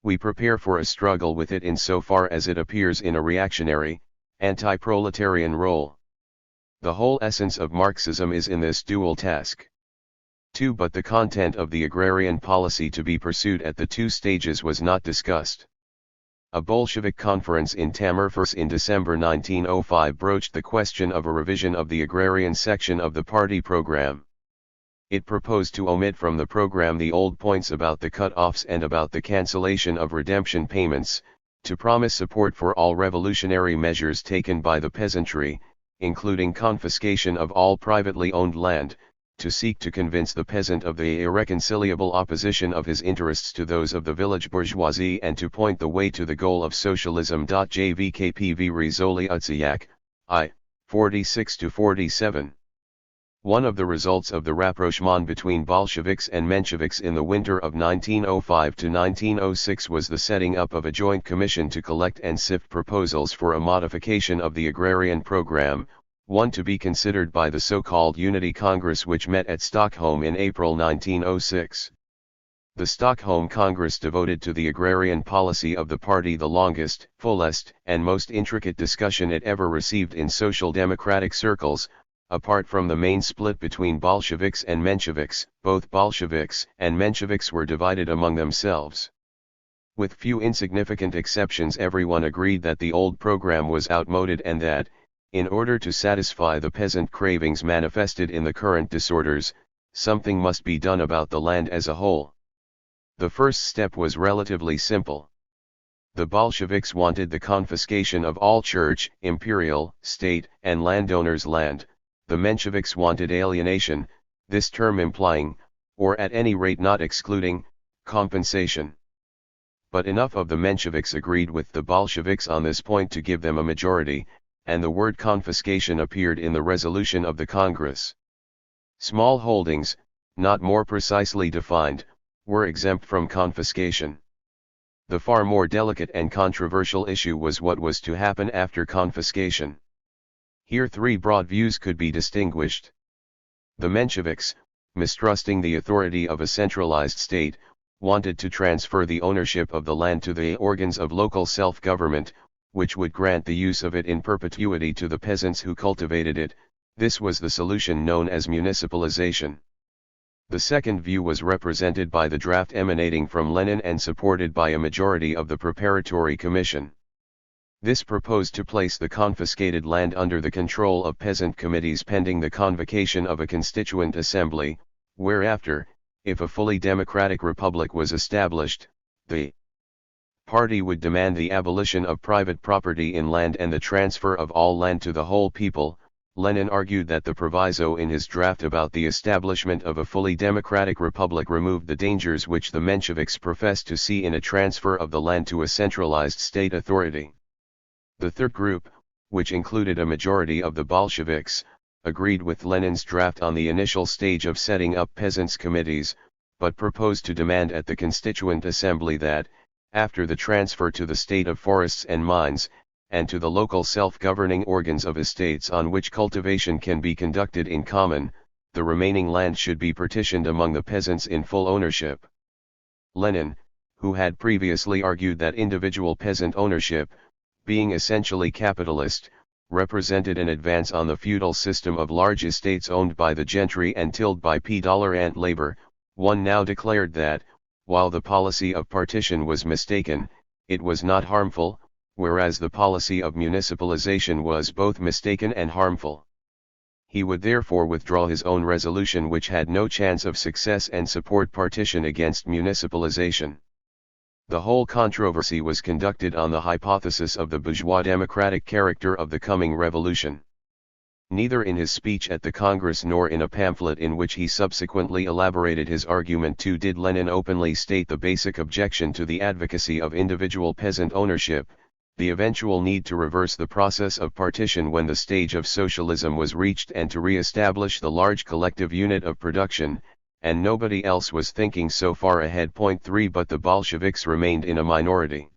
[SPEAKER 1] We prepare for a struggle with it in so far as it appears in a reactionary, anti-proletarian role. The whole essence of Marxism is in this dual task. 2. But the content of the agrarian policy to be pursued at the two stages was not discussed. A Bolshevik conference in Tammerfors in December 1905 broached the question of a revision of the agrarian section of the party program. It proposed to omit from the program the old points about the cut-offs and about the cancellation of redemption payments, to promise support for all revolutionary measures taken by the peasantry, including confiscation of all privately owned land, to seek to convince the peasant of the irreconcilable opposition of his interests to those of the village bourgeoisie and to point the way to the goal of socialism. JVKPV Rizoli Utsayak, I. 46-47. One of the results of the rapprochement between Bolsheviks and Mensheviks in the winter of 1905 to 1906 was the setting up of a joint commission to collect and sift proposals for a modification of the agrarian program, one to be considered by the so-called Unity Congress which met at Stockholm in April 1906. The Stockholm Congress devoted to the agrarian policy of the party the longest, fullest, and most intricate discussion it ever received in social democratic circles. Apart from the main split between Bolsheviks and Mensheviks, both Bolsheviks and Mensheviks were divided among themselves. With few insignificant exceptions, everyone agreed that the old program was outmoded and that, in order to satisfy the peasant cravings manifested in the current disorders, something must be done about the land as a whole. The first step was relatively simple. The Bolsheviks wanted the confiscation of all church, imperial, state, and landowners' land. The Mensheviks wanted alienation, this term implying, or at any rate not excluding, compensation. But enough of the Mensheviks agreed with the Bolsheviks on this point to give them a majority, and the word confiscation appeared in the resolution of the Congress. Small holdings, not more precisely defined, were exempt from confiscation. The far more delicate and controversial issue was what was to happen after confiscation. Here three broad views could be distinguished. The Mensheviks, mistrusting the authority of a centralized state, wanted to transfer the ownership of the land to the organs of local self-government, which would grant the use of it in perpetuity to the peasants who cultivated it. This was the solution known as municipalization. The second view was represented by the draft emanating from Lenin and supported by a majority of the Preparatory Commission. This proposed to place the confiscated land under the control of peasant committees pending the convocation of a constituent assembly, whereafter, if a fully democratic republic was established, the party would demand the abolition of private property in land and the transfer of all land to the whole people. Lenin argued that the proviso in his draft about the establishment of a fully democratic republic removed the dangers which the Mensheviks professed to see in a transfer of the land to a centralized state authority. The third group, which included a majority of the Bolsheviks, agreed with Lenin's draft on the initial stage of setting up peasants' committees, but proposed to demand at the Constituent Assembly that, after the transfer to the state of forests and mines, and to the local self-governing organs of estates on which cultivation can be conducted in common, the remaining land should be partitioned among the peasants in full ownership. Lenin, who had previously argued that individual peasant ownership, being essentially capitalist, represented an advance on the feudal system of large estates owned by the gentry and tilled by peasant labor, one now declared that, while the policy of partition was mistaken, it was not harmful, whereas the policy of municipalization was both mistaken and harmful. He would therefore withdraw his own resolution which had no chance of success and support partition against municipalization. The whole controversy was conducted on the hypothesis of the bourgeois democratic character of the coming revolution. Neither in his speech at the Congress nor in a pamphlet in which he subsequently elaborated his argument too did Lenin openly state the basic objection to the advocacy of individual peasant ownership, the eventual need to reverse the process of partition when the stage of socialism was reached and to re-establish the large collective unit of production, and nobody else was thinking so far ahead. 3 But the Bolsheviks remained in a minority.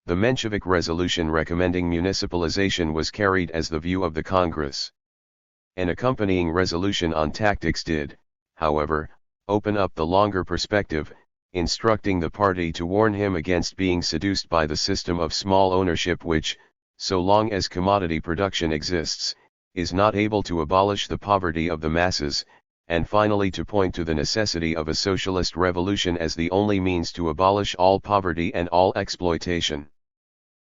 [SPEAKER 1] The Menshevik resolution recommending municipalization was carried as the view of the Congress. An accompanying resolution on tactics did, however, open up the longer perspective, instructing the party to warn him against being seduced by the system of small ownership which, so long as commodity production exists, is not able to abolish the poverty of the masses, and finally to point to the necessity of a socialist revolution as the only means to abolish all poverty and all exploitation.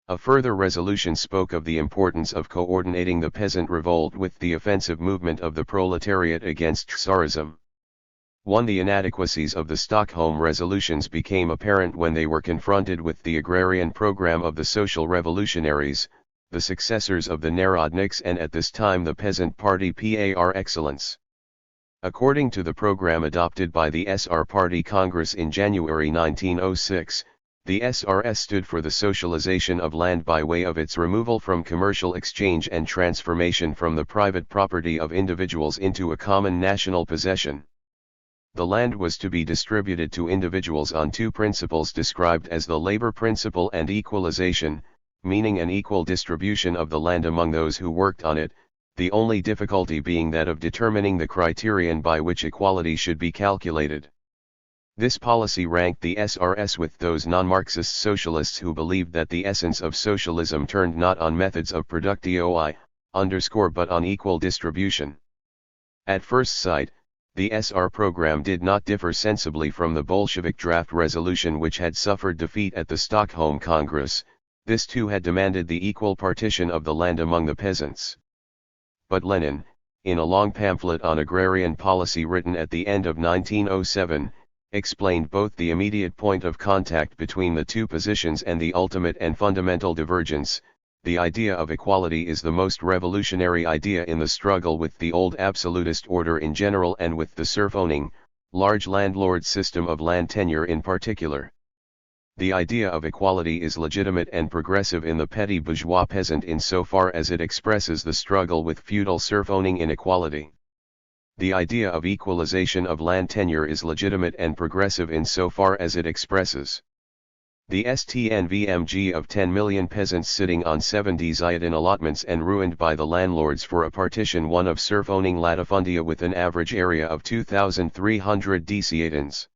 [SPEAKER 1] A further resolution spoke of the importance of coordinating the peasant revolt with the offensive movement of the proletariat against Tsarism. The inadequacies of the Stockholm resolutions became apparent when they were confronted with the agrarian program of the social revolutionaries, the successors of the Narodniks and at this time the peasant party par excellence. According to the program adopted by the SR Party Congress in January 1906, The SRS stood for the socialization of land by way of its removal from commercial exchange and transformation from the private property of individuals into a common national possession. The land was to be distributed to individuals on two principles described as the labor principle and equalization, meaning an equal distribution of the land among those who worked on it, the only difficulty being that of determining the criterion by which equality should be calculated. This policy ranked the SRS with those non-Marxist socialists who believed that the essence of socialism turned not on methods of productio but on equal distribution. At first sight, the SR program did not differ sensibly from the Bolshevik draft resolution which had suffered defeat at the Stockholm Congress. This too had demanded the equal partition of the land among the peasants. But Lenin, in a long pamphlet on agrarian policy written at the end of 1907, explained both the immediate point of contact between the two positions and the ultimate and fundamental divergence. The idea of equality is the most revolutionary idea in the struggle with the old absolutist order in general and with the serf-owning, large landlord system of land tenure in particular. The idea of equality is legitimate and progressive in the petty bourgeois peasant insofar as it expresses the struggle with feudal serf-owning inequality. The idea of equalization of land tenure is legitimate and progressive insofar as it expresses the STNVMG of 10 million peasants sitting on 70 Zayatan allotments and ruined by the landlords for a partition one of serf-owning latifundia with an average area of 2,300 deciatans.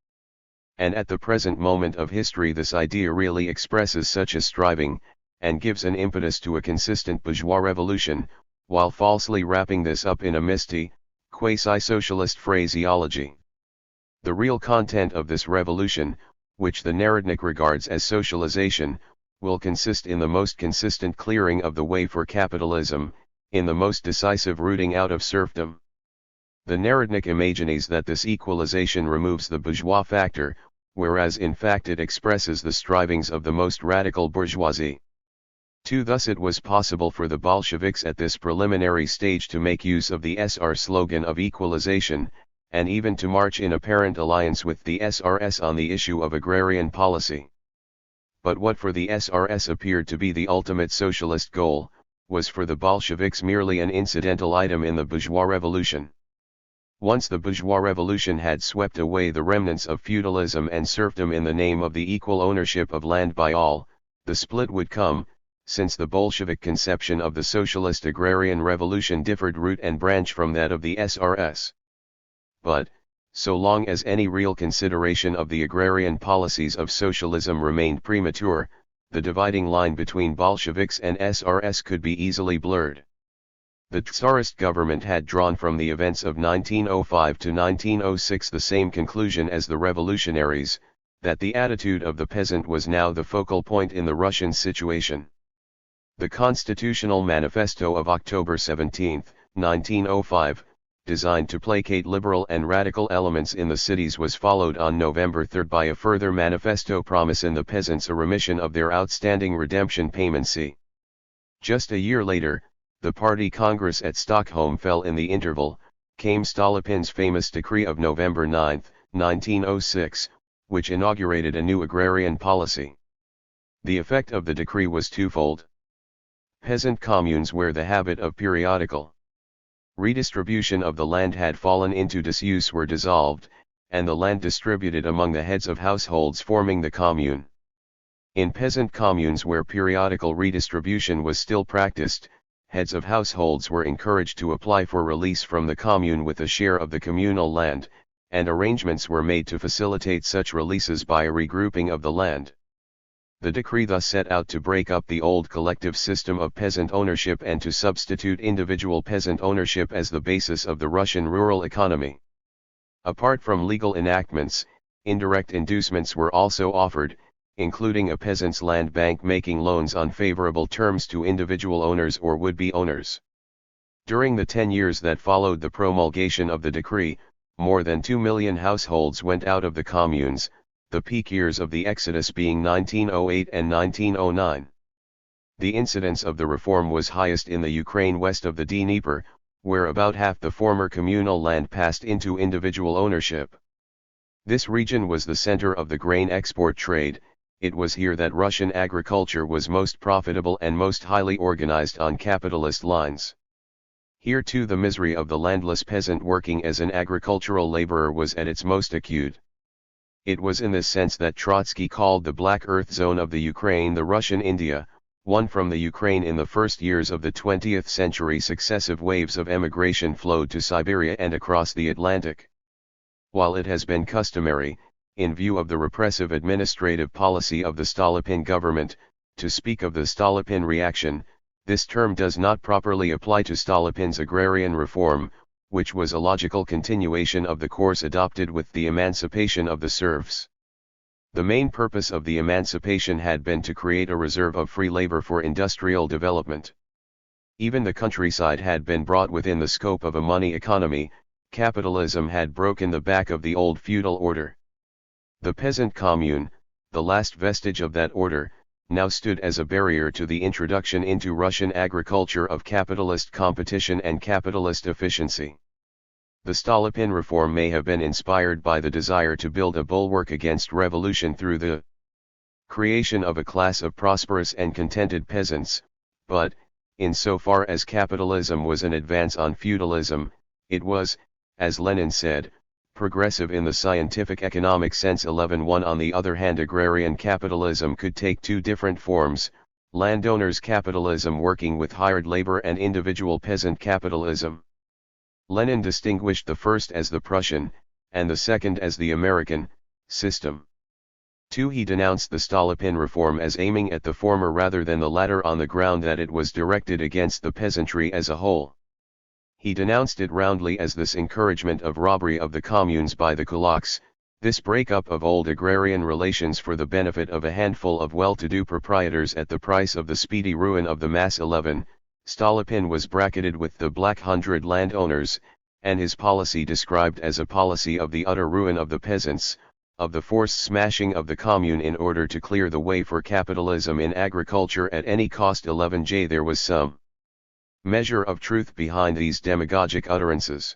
[SPEAKER 1] And at the present moment of history this idea really expresses such a striving, and gives an impetus to a consistent bourgeois revolution, while falsely wrapping this up in a misty, quasi-socialist phraseology. The real content of this revolution, which the Narodnik regards as socialization, will consist in the most consistent clearing of the way for capitalism, in the most decisive rooting out of serfdom. The Narodnik imagines that this equalization removes the bourgeois factor, whereas in fact it expresses the strivings of the most radical bourgeoisie. Thus it was possible for the Bolsheviks at this preliminary stage to make use of the SR slogan of equalization, and even to march in apparent alliance with the SRS on the issue of agrarian policy. But what for the SRS appeared to be the ultimate socialist goal, was for the Bolsheviks merely an incidental item in the bourgeois revolution. Once the bourgeois revolution had swept away the remnants of feudalism and serfdom in the name of the equal ownership of land by all, the split would come, since the Bolshevik conception of the socialist agrarian revolution differed root and branch from that of the SRS. But, so long as any real consideration of the agrarian policies of socialism remained premature, the dividing line between Bolsheviks and SRS could be easily blurred. The Tsarist government had drawn from the events of 1905 to 1906 the same conclusion as the revolutionaries, that the attitude of the peasant was now the focal point in the Russian situation. The Constitutional Manifesto of October 17, 1905, designed to placate liberal and radical elements in the cities was followed on November 3 by a further manifesto promising the peasants a remission of their outstanding redemption payments. Just a year later, the party congress at Stockholm fell. In the interval, came Stolypin's famous decree of November 9, 1906, which inaugurated a new agrarian policy. The effect of the decree was twofold. Peasant communes where the habit of periodical redistribution of the land had fallen into disuse were dissolved, and the land distributed among the heads of households forming the commune. In peasant communes where periodical redistribution was still practiced, heads of households were encouraged to apply for release from the commune with a share of the communal land, and arrangements were made to facilitate such releases by a regrouping of the land. The decree thus set out to break up the old collective system of peasant ownership and to substitute individual peasant ownership as the basis of the Russian rural economy. Apart from legal enactments, indirect inducements were also offered, including a peasant's land bank making loans on favorable terms to individual owners or would-be owners. During the 10 years that followed the promulgation of the decree, more than 2 million households went out of the communes, the peak years of the exodus being 1908 and 1909. The incidence of the reform was highest in the Ukraine west of the Dnieper, where about half the former communal land passed into individual ownership. This region was the center of the grain export trade, it was here that Russian agriculture was most profitable and most highly organized on capitalist lines. Here too the misery of the landless peasant working as an agricultural laborer was at its most acute. It was in this sense that Trotsky called the Black Earth Zone of the Ukraine the Russian India. One from the Ukraine in the first years of the 20th century successive waves of emigration flowed to Siberia and across the Atlantic. While it has been customary, in view of the repressive administrative policy of the Stolypin government, to speak of the Stolypin reaction, this term does not properly apply to Stolypin's agrarian reform, which was a logical continuation of the course adopted with the emancipation of the serfs. The main purpose of the emancipation had been to create a reserve of free labor for industrial development. Even the countryside had been brought within the scope of a money economy. Capitalism had broken the back of the old feudal order. The peasant commune, the last vestige of that order, now stood as a barrier to the introduction into Russian agriculture of capitalist competition and capitalist efficiency. The Stolypin reform may have been inspired by the desire to build a bulwark against revolution through the creation of a class of prosperous and contented peasants, but, insofar as capitalism was an advance on feudalism, it was, as Lenin said, progressive in the scientific economic sense. 11.1 On the other hand, agrarian capitalism could take two different forms: landowners' capitalism working with hired labor and individual peasant capitalism. Lenin distinguished the first as the Prussian, and the second as the American, system. 2. He denounced the Stolypin reform as aiming at the former rather than the latter on the ground that it was directed against the peasantry as a whole. He denounced it roundly as this encouragement of robbery of the communes by the kulaks, this breakup of old agrarian relations for the benefit of a handful of well-to-do proprietors at the price of the speedy ruin of the mass. 11. Stolypin was bracketed with the Black Hundred landowners, and his policy described as a policy of the utter ruin of the peasants, of the forced smashing of the commune in order to clear the way for capitalism in agriculture at any cost. 11J There was some measure of truth behind these demagogic utterances.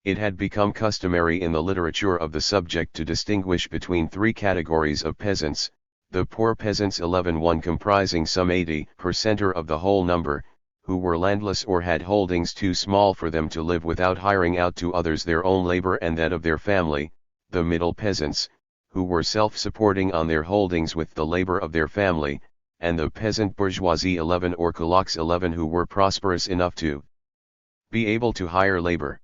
[SPEAKER 1] It had become customary in the literature of the subject to distinguish between three categories of peasants: the poor peasants 11.1 comprising some 80% of the whole number, who were landless or had holdings too small for them to live without hiring out to others their own labor and that of their family; the middle peasants, who were self-supporting on their holdings with the labor of their family; and the peasant bourgeoisie 11 or kulaks 11 who were prosperous enough to be able to hire labor.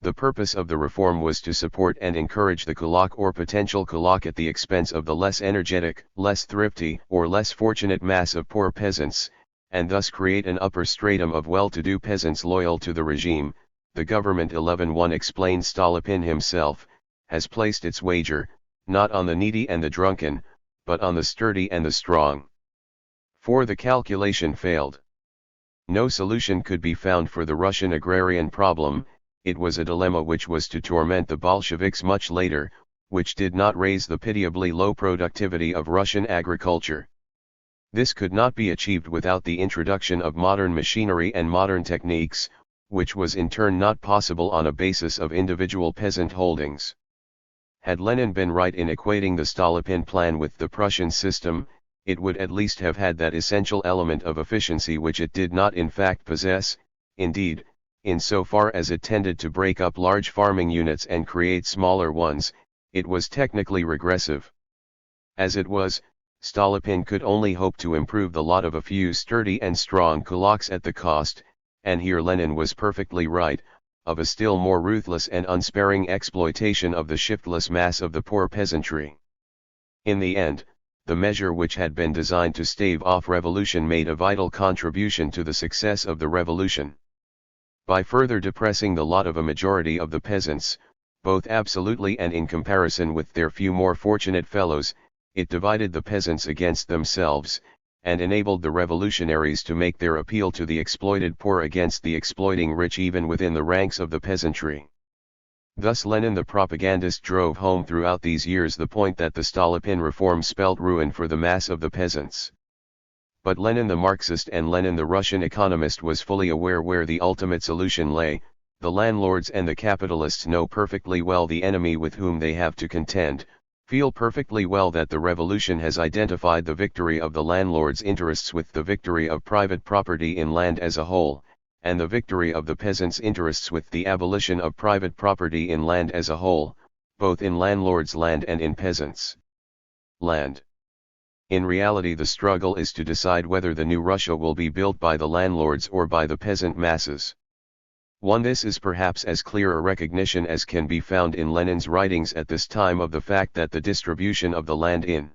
[SPEAKER 1] The purpose of the reform was to support and encourage the kulak or potential kulak at the expense of the less energetic, less thrifty, or less fortunate mass of poor peasants, and thus create an upper stratum of well-to-do peasants loyal to the regime. The government 11.1 explained Stolypin himself, has placed its wager, not on the needy and the drunken, but on the sturdy and the strong. For the calculation failed. No solution could be found for the Russian agrarian problem. It was a dilemma which was to torment the Bolsheviks much later, which did not raise the pitiably low productivity of Russian agriculture. This could not be achieved without the introduction of modern machinery and modern techniques, which was in turn not possible on a basis of individual peasant holdings. Had Lenin been right in equating the Stolypin plan with the Prussian system, it would at least have had that essential element of efficiency which it did not in fact possess. Indeed, insofar as it tended to break up large farming units and create smaller ones, it was technically regressive. As it was, Stolypin could only hope to improve the lot of a few sturdy and strong kulaks at the cost, and here Lenin was perfectly right, of a still more ruthless and unsparing exploitation of the shiftless mass of the poor peasantry. In the end, the measure which had been designed to stave off revolution made a vital contribution to the success of the revolution. By further depressing the lot of a majority of the peasants, both absolutely and in comparison with their few more fortunate fellows, it divided the peasants against themselves, and enabled the revolutionaries to make their appeal to the exploited poor against the exploiting rich even within the ranks of the peasantry. Thus Lenin the propagandist drove home throughout these years the point that the Stolypin reform spelt ruin for the mass of the peasants. But Lenin the Marxist and Lenin the Russian economist was fully aware where the ultimate solution lay. The landlords and the capitalists know perfectly well the enemy with whom they have to contend, feel perfectly well that the revolution has identified the victory of the landlord's interests with the victory of private property in land as a whole, and the victory of the peasant's interests with the abolition of private property in land as a whole, both in landlord's land and in peasants' land. In reality, the struggle is to decide whether the new Russia will be built by the landlords or by the peasant masses. This is perhaps as clear a recognition as can be found in Lenin's writings at this time of the fact that the distribution of the land in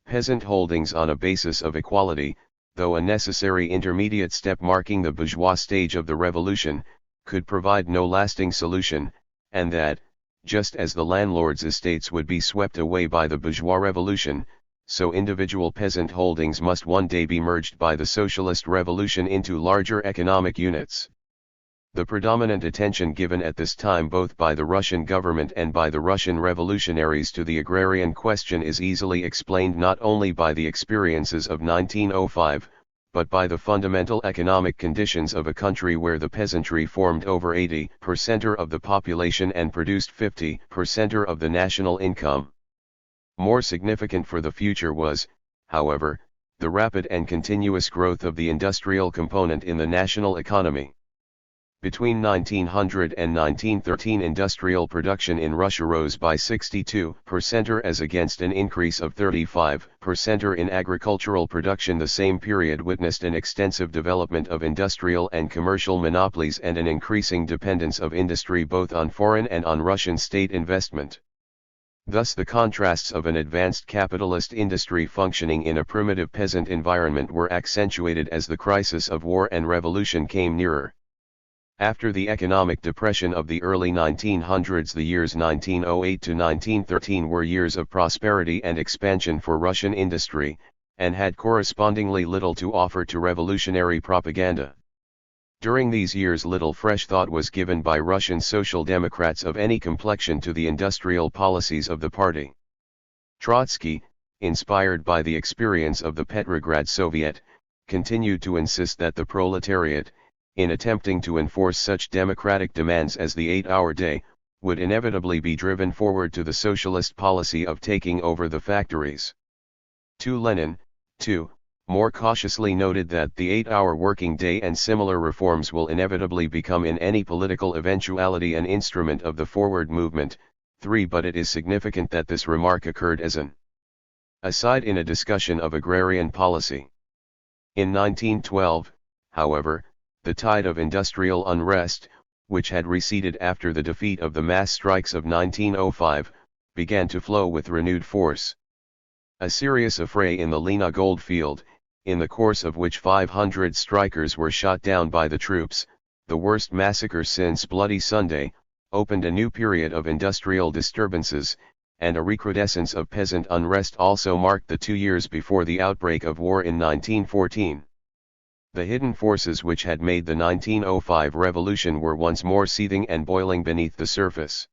[SPEAKER 1] peasant holdings on a basis of equality, though a necessary intermediate step marking the bourgeois stage of the revolution, could provide no lasting solution, and that, just as the landlord's estates would be swept away by the bourgeois revolution, so individual peasant holdings must one day be merged by the socialist revolution into larger economic units. The predominant attention given at this time both by the Russian government and by the Russian revolutionaries to the agrarian question is easily explained not only by the experiences of 1905, but by the fundamental economic conditions of a country where the peasantry formed over 80% of the population and produced 50% of the national income. More significant for the future was, however, the rapid and continuous growth of the industrial component in the national economy. Between 1900 and 1913, industrial production in Russia rose by 62% as against an increase of 35% in agricultural production. The same period witnessed an extensive development of industrial and commercial monopolies and an increasing dependence of industry both on foreign and on Russian state investment. Thus the contrasts of an advanced capitalist industry functioning in a primitive peasant environment were accentuated as the crisis of war and revolution came nearer. After the economic depression of the early 1900s, the years 1908 to 1913 were years of prosperity and expansion for Russian industry, and had correspondingly little to offer to revolutionary propaganda. During these years little fresh thought was given by Russian Social Democrats of any complexion to the industrial policies of the party. Trotsky, inspired by the experience of the Petrograd Soviet, continued to insist that the proletariat, in attempting to enforce such democratic demands as the 8-hour day, would inevitably be driven forward to the socialist policy of taking over the factories. Lenin, too, more cautiously noted that the 8-hour working day and similar reforms will inevitably become in any political eventuality an instrument of the forward movement. But it is significant that this remark occurred as an aside in a discussion of agrarian policy. In 1912, however, the tide of industrial unrest, which had receded after the defeat of the mass strikes of 1905, began to flow with renewed force. A serious affray in the Lena goldfield, in the course of which 500 strikers were shot down by the troops, the worst massacre since Bloody Sunday, opened a new period of industrial disturbances, and a recrudescence of peasant unrest also marked the 2 years before the outbreak of war in 1914. The hidden forces which had made the 1905 revolution were once more seething and boiling beneath the surface.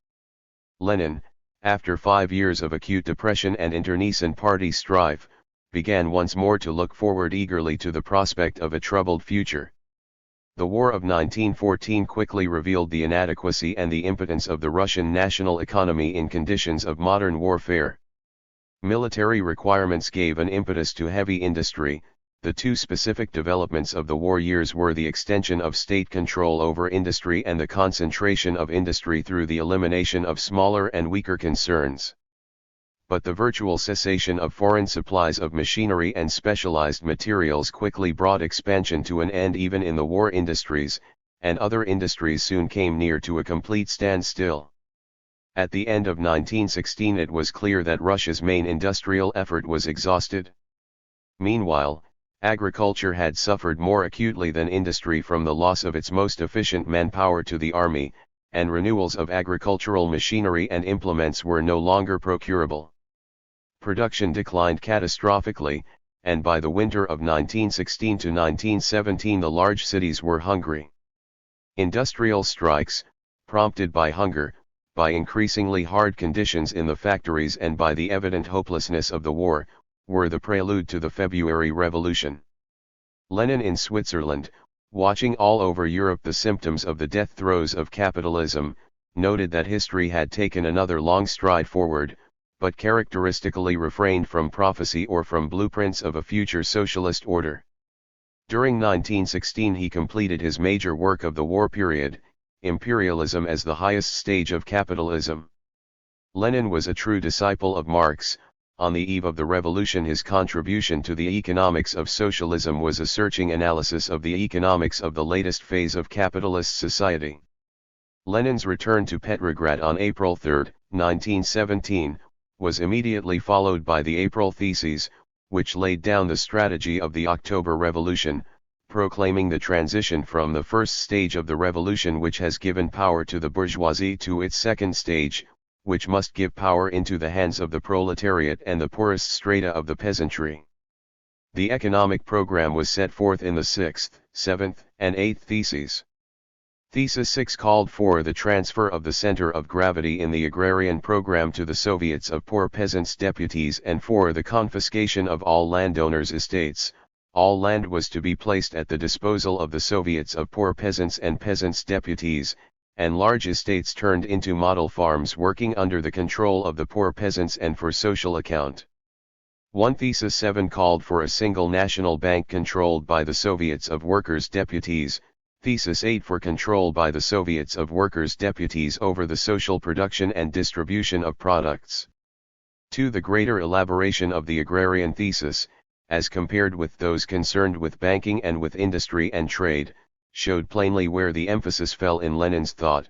[SPEAKER 1] Lenin, after 5 years of acute depression and internecine party strife, began once more to look forward eagerly to the prospect of a troubled future. The war of 1914 quickly revealed the inadequacy and the impotence of the Russian national economy in conditions of modern warfare. Military requirements gave an impetus to heavy industry. The two specific developments of the war years were the extension of state control over industry and the concentration of industry through the elimination of smaller and weaker concerns. But the virtual cessation of foreign supplies of machinery and specialized materials quickly brought expansion to an end even in the war industries, and other industries soon came near to a complete standstill. At the end of 1916 it was clear that Russia's main industrial effort was exhausted. Meanwhile, agriculture had suffered more acutely than industry from the loss of its most efficient manpower to the army, and renewals of agricultural machinery and implements were no longer procurable. Production declined catastrophically, and by the winter of 1916 to 1917 the large cities were hungry. Industrial strikes, prompted by hunger, by increasingly hard conditions in the factories and by the evident hopelessness of the war, were the prelude to the February Revolution. Lenin in Switzerland, watching all over Europe the symptoms of the death throes of capitalism, noted that history had taken another long stride forward, but characteristically refrained from prophecy or from blueprints of a future socialist order. During 1916 he completed his major work of the war period, Imperialism as the Highest Stage of Capitalism. Lenin was a true disciple of Marx. On the eve of the revolution his contribution to the economics of socialism was a searching analysis of the economics of the latest phase of capitalist society. Lenin's return to Petrograd on April 3, 1917, was immediately followed by the April Theses, which laid down the strategy of the October Revolution, proclaiming the transition from the first stage of the revolution which has given power to the bourgeoisie to its second stage, which must give power into the hands of the proletariat and the poorest strata of the peasantry. The economic program was set forth in the 6th, 7th, and 8th Theses. Thesis 6 called for the transfer of the center of gravity in the agrarian program to the Soviets of Poor Peasants' Deputies and for the confiscation of all landowners' estates. All land was to be placed at the disposal of the Soviets of Poor Peasants and Peasants' Deputies, and large estates turned into model farms working under the control of the poor peasants and for social account. 1 Thesis 7 called for a single national bank controlled by the Soviets of Workers' Deputies, Thesis 8 for control by the Soviets of Workers' Deputies over the social production and distribution of products. 2 The greater elaboration of the agrarian thesis, as compared with those concerned with banking and with industry and trade, showed plainly where the emphasis fell in Lenin's thought.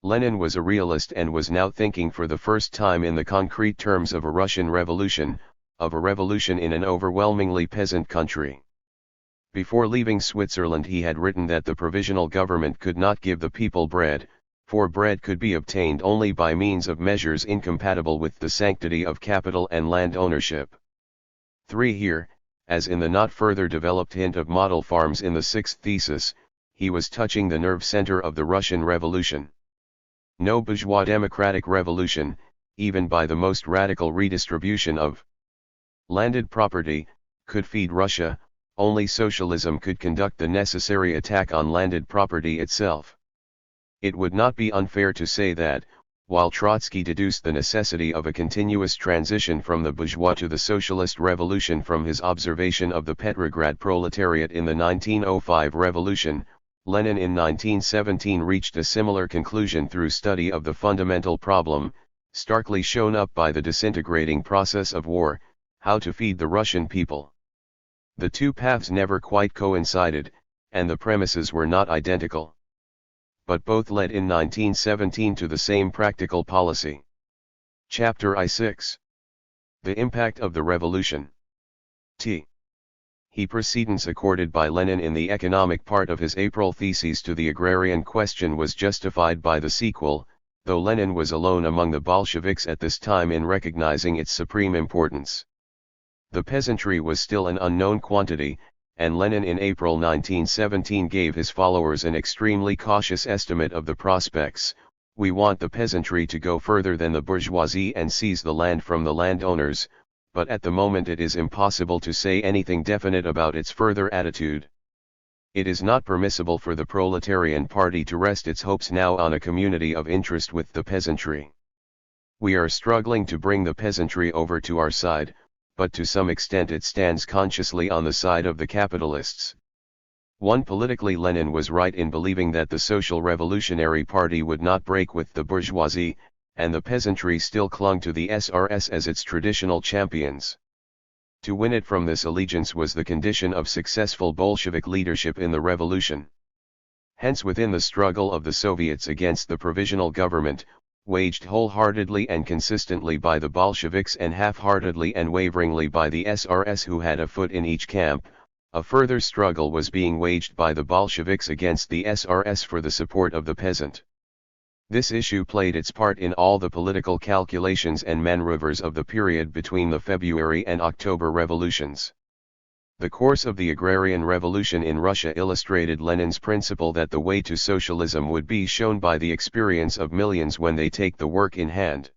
[SPEAKER 1] Lenin was a realist and was now thinking for the first time in the concrete terms of a Russian revolution, of a revolution in an overwhelmingly peasant country. Before leaving Switzerland he had written that the provisional government could not give the people bread, for bread could be obtained only by means of measures incompatible with the sanctity of capital and land ownership. 3 Here, as in the not further developed hint of model farms in the 6th Thesis, he was touching the nerve center of the Russian Revolution. No bourgeois democratic revolution, even by the most radical redistribution of landed property, could feed Russia. Only socialism could conduct the necessary attack on landed property itself. It would not be unfair to say that, while Trotsky deduced the necessity of a continuous transition from the bourgeois to the socialist revolution from his observation of the Petrograd proletariat in the 1905 revolution, Lenin in 1917 reached a similar conclusion through study of the fundamental problem, starkly shown up by the disintegrating process of war, how to feed the Russian people. The two paths never quite coincided, and the premises were not identical. But both led in 1917 to the same practical policy. Chapter I6. The Impact of the Revolution. He precedence accorded by Lenin in the economic part of his April Theses to the agrarian question was justified by the sequel, though Lenin was alone among the Bolsheviks at this time in recognizing its supreme importance. The peasantry was still an unknown quantity, and Lenin in April 1917 gave his followers an extremely cautious estimate of the prospects. We want the peasantry to go further than the bourgeoisie and seize the land from the landowners, but at the moment it is impossible to say anything definite about its further attitude. It is not permissible for the proletarian party to rest its hopes now on a community of interest with the peasantry. We are struggling to bring the peasantry over to our side, but to some extent it stands consciously on the side of the capitalists. Politically Lenin was right in believing that the Social Revolutionary Party would not break with the bourgeoisie, and the peasantry still clung to the SRS as its traditional champions. To win it from this allegiance was the condition of successful Bolshevik leadership in the revolution. Hence within the struggle of the Soviets against the provisional government, waged wholeheartedly and consistently by the Bolsheviks and half-heartedly and waveringly by the SRS who had a foot in each camp, a further struggle was being waged by the Bolsheviks against the SRS for the support of the peasant. This issue played its part in all the political calculations and maneuvers of the period between the February and October revolutions. The course of the agrarian revolution in Russia illustrated Lenin's principle that the way to socialism would be shown by the experience of millions when they take the work in hand.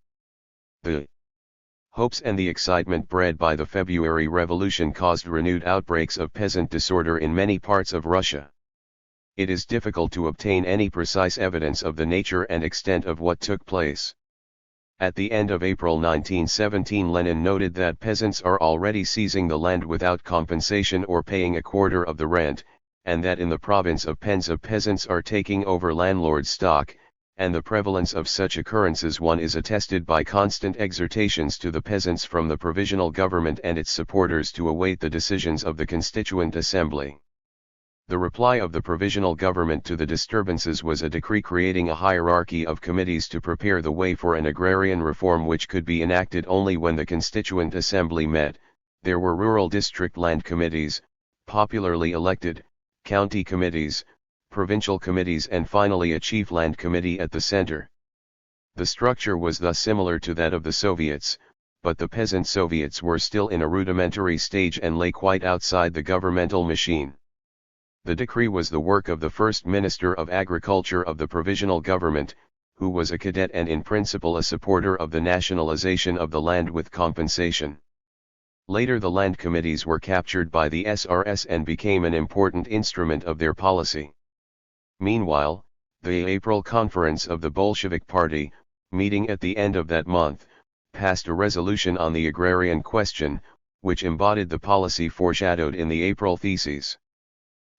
[SPEAKER 1] The hopes and the excitement bred by the February Revolution caused renewed outbreaks of peasant disorder in many parts of Russia. It is difficult to obtain any precise evidence of the nature and extent of what took place. At the end of April 1917, Lenin noted that peasants are already seizing the land without compensation or paying a quarter of the rent, and that in the province of Penza peasants are taking over landlord's stock, and the prevalence of such occurrences one is attested by constant exhortations to the peasants from the provisional government and its supporters to await the decisions of the Constituent Assembly. The reply of the provisional government to the disturbances was a decree creating a hierarchy of committees to prepare the way for an agrarian reform which could be enacted only when the Constituent Assembly met. There were rural district land committees, popularly elected, county committees, provincial committees, and finally a chief land committee at the center. The structure was thus similar to that of the Soviets, but the peasant Soviets were still in a rudimentary stage and lay quite outside the governmental machine. The decree was the work of the first Minister of Agriculture of the Provisional Government, who was a cadet and in principle a supporter of the nationalization of the land with compensation. Later the land committees were captured by the SRS and became an important instrument of their policy. Meanwhile, the April conference of the Bolshevik Party, meeting at the end of that month, passed a resolution on the agrarian question, which embodied the policy foreshadowed in the April theses.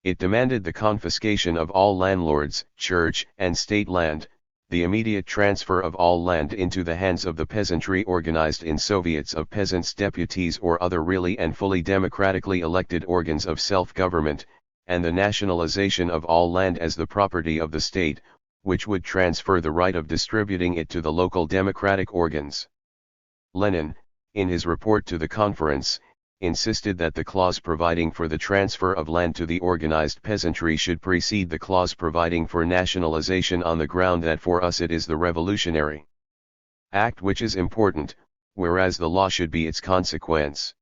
[SPEAKER 1] It demanded the confiscation of all landlords, church and state land, the immediate transfer of all land into the hands of the peasantry organized in Soviets of peasants' deputies or other really and fully democratically elected organs of self-government, and the nationalization of all land as the property of the state, which would transfer the right of distributing it to the local democratic organs. Lenin, in his report to the conference, insisted that the clause providing for the transfer of land to the organized peasantry should precede the clause providing for nationalization on the ground that for us it is the revolutionary act which is important, whereas the law should be its consequence.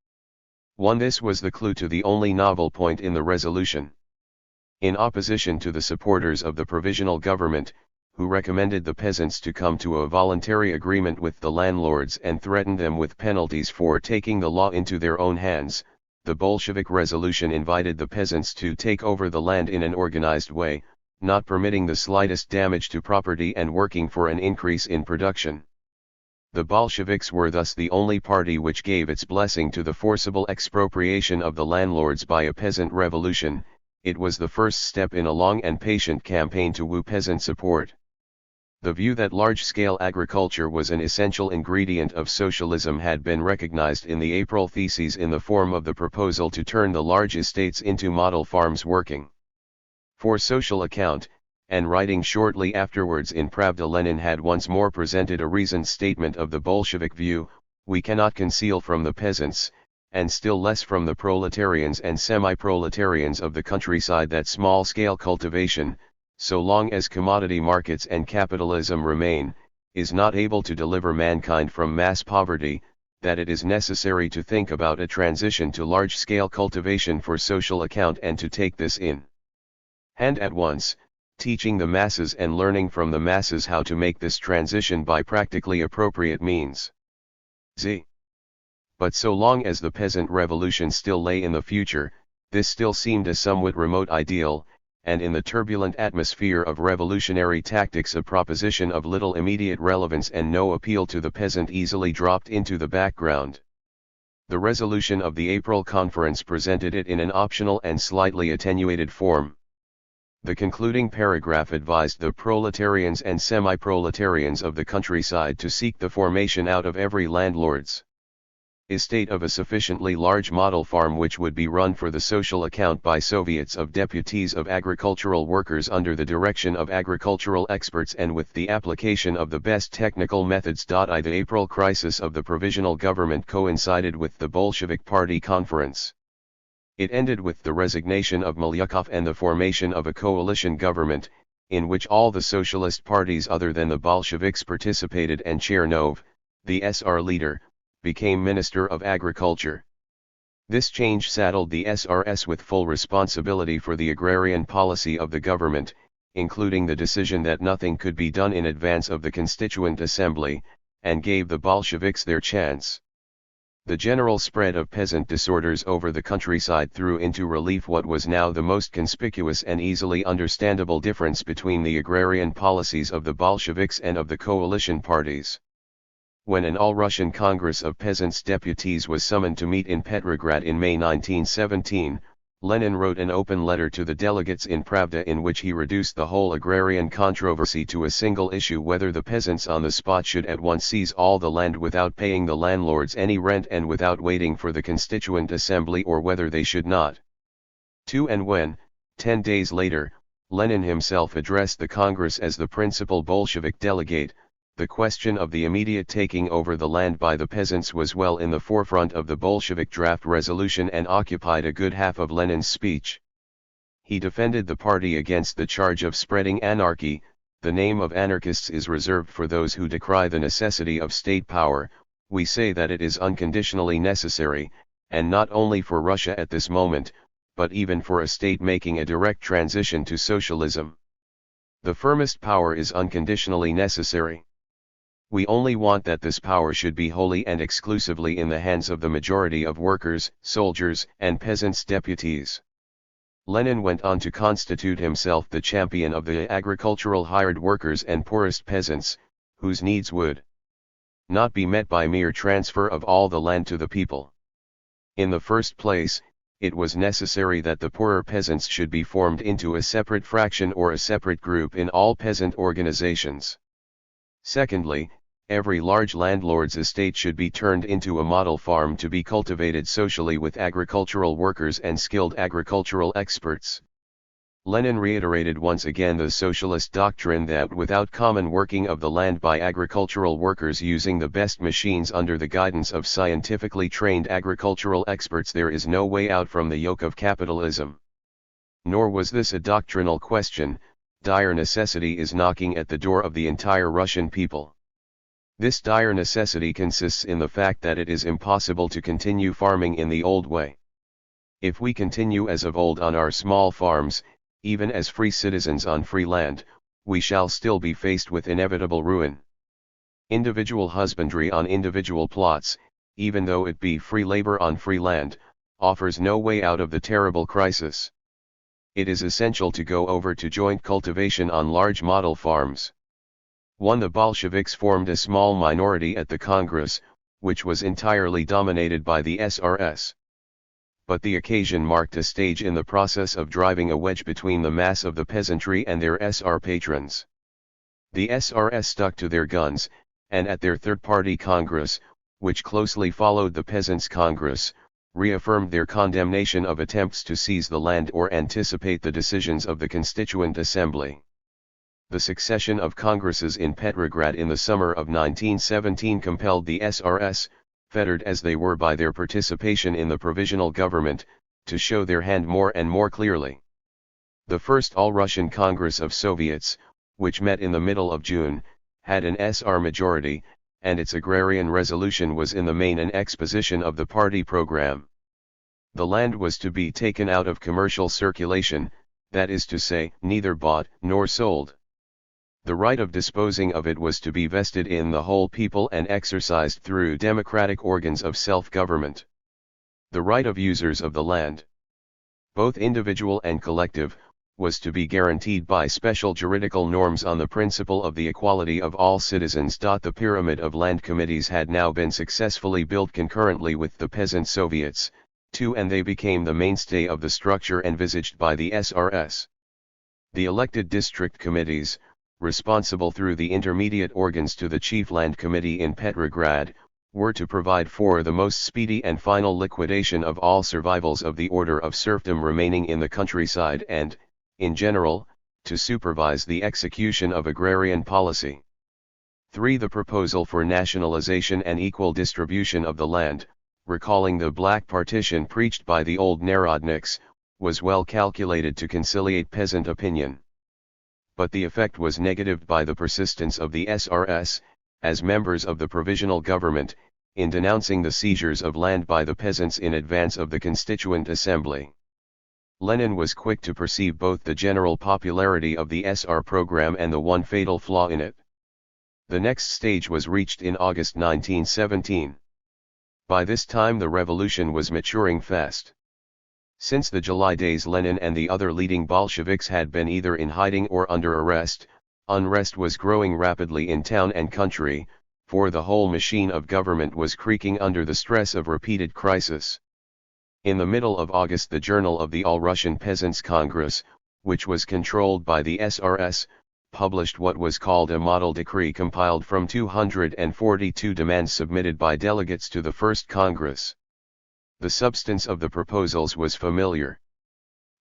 [SPEAKER 1] This was the clue to the only novel point in the resolution. In opposition to the supporters of the provisional government, who recommended the peasants to come to a voluntary agreement with the landlords and threatened them with penalties for taking the law into their own hands, the Bolshevik resolution invited the peasants to take over the land in an organized way, not permitting the slightest damage to property and working for an increase in production. The Bolsheviks were thus the only party which gave its blessing to the forcible expropriation of the landlords by a peasant revolution. It was the first step in a long and patient campaign to woo peasant support. The view that large-scale agriculture was an essential ingredient of socialism had been recognized in the April theses in the form of the proposal to turn the large estates into model farms working for social account, and writing shortly afterwards in Pravda, Lenin had once more presented a reasoned statement of the Bolshevik view: we cannot conceal from the peasants, and still less from the proletarians and semi-proletarians of the countryside, that small-scale cultivation, so long as commodity markets and capitalism remain, is not able to deliver mankind from mass poverty, that it is necessary to think about a transition to large-scale cultivation for social account and to take this in hand at once, teaching the masses and learning from the masses how to make this transition by practically appropriate means. But so long as the peasant revolution still lay in the future, this still seemed a somewhat remote ideal, and in the turbulent atmosphere of revolutionary tactics a proposition of little immediate relevance and no appeal to the peasant easily dropped into the background. The resolution of the April conference presented it in an optional and slightly attenuated form. The concluding paragraph advised the proletarians and semi-proletarians of the countryside to seek the formation out of every landlord's estate of a sufficiently large model farm which would be run for the social account by Soviets of deputies of agricultural workers under the direction of agricultural experts and with the application of the best technical methods. The April crisis of the provisional government coincided with the Bolshevik Party conference. It ended with the resignation of Milyukov and the formation of a coalition government, in which all the socialist parties other than the Bolsheviks participated, and Chernov, the SR leader, became Minister of Agriculture. This change saddled the SRS with full responsibility for the agrarian policy of the government, including the decision that nothing could be done in advance of the Constituent Assembly, and gave the Bolsheviks their chance. The general spread of peasant disorders over the countryside threw into relief what was now the most conspicuous and easily understandable difference between the agrarian policies of the Bolsheviks and of the coalition parties. When an all-Russian Congress of Peasants' Deputies was summoned to meet in Petrograd in May 1917, Lenin wrote an open letter to the delegates in Pravda in which he reduced the whole agrarian controversy to a single issue: whether the peasants on the spot should at once seize all the land without paying the landlords any rent and without waiting for the Constituent Assembly, or whether they should not. And when, 10 days later, Lenin himself addressed the Congress as the principal Bolshevik delegate, the question of the immediate taking over the land by the peasants was well in the forefront of the Bolshevik draft resolution and occupied a good half of Lenin's speech. He defended the party against the charge of spreading anarchy. The name of anarchists is reserved for those who decry the necessity of state power. We say that it is unconditionally necessary, and not only for Russia at this moment, but even for a state making a direct transition to socialism. The firmest power is unconditionally necessary. We only want that this power should be wholly and exclusively in the hands of the majority of workers, soldiers, and peasants' deputies. Lenin went on to constitute himself the champion of the agricultural hired workers and poorest peasants, whose needs would not be met by mere transfer of all the land to the people. In the first place, it was necessary that the poorer peasants should be formed into a separate fraction or a separate group in all peasant organizations. Secondly, every large landlord's estate should be turned into a model farm to be cultivated socially with agricultural workers and skilled agricultural experts. Lenin reiterated once again the socialist doctrine that without common working of the land by agricultural workers using the best machines under the guidance of scientifically trained agricultural experts, there is no way out from the yoke of capitalism. Nor was this a doctrinal question. Dire necessity is knocking at the door of the entire Russian people. This dire necessity consists in the fact that it is impossible to continue farming in the old way. If we continue as of old on our small farms, even as free citizens on free land, we shall still be faced with inevitable ruin. Individual husbandry on individual plots, even though it be free labor on free land, offers no way out of the terrible crisis. It is essential to go over to joint cultivation on large model farms. The Bolsheviks formed a small minority at the Congress, which was entirely dominated by the SRS. But the occasion marked a stage in the process of driving a wedge between the mass of the peasantry and their SR patrons. The SRS stuck to their guns, and at their third-party Congress, which closely followed the Peasants' Congress, reaffirmed their condemnation of attempts to seize the land or anticipate the decisions of the Constituent Assembly. The succession of Congresses in Petrograd in the summer of 1917 compelled the SRS, fettered as they were by their participation in the Provisional Government, to show their hand more and more clearly. The first All-Russian Congress of Soviets, which met in the middle of June, had an SR majority, and its agrarian resolution was in the main an exposition of the party program. The land was to be taken out of commercial circulation, that is to say, neither bought nor sold. The right of disposing of it was to be vested in the whole people and exercised through democratic organs of self-government. The right of users of the land, both individual and collective, was to be guaranteed by special juridical norms on the principle of the equality of all citizens. The pyramid of land committees had now been successfully built concurrently with the peasant Soviets, and they became the mainstay of the structure envisaged by the SRS. The elected district committees, responsible through the intermediate organs to the Chief Land Committee in Petrograd, were to provide for the most speedy and final liquidation of all survivals of the order of serfdom remaining in the countryside and, in general, to supervise the execution of agrarian policy. 3. The proposal for nationalization and equal distribution of the land, recalling the black partition preached by the old Narodniks, was well calculated to conciliate peasant opinion. But the effect was negatived by the persistence of the SRS, as members of the Provisional Government, in denouncing the seizures of land by the peasants in advance of the Constituent Assembly. Lenin was quick to perceive both the general popularity of the SR program and the one fatal flaw in it. The next stage was reached in August 1917. By this time the revolution was maturing fast. Since the July days, Lenin and the other leading Bolsheviks had been either in hiding or under arrest. Unrest was growing rapidly in town and country, for the whole machine of government was creaking under the stress of repeated crisis. In the middle of August, the Journal of the All-Russian Peasants' Congress, which was controlled by the SRS, published what was called a model decree compiled from 242 demands submitted by delegates to the First Congress. The substance of the proposals was familiar.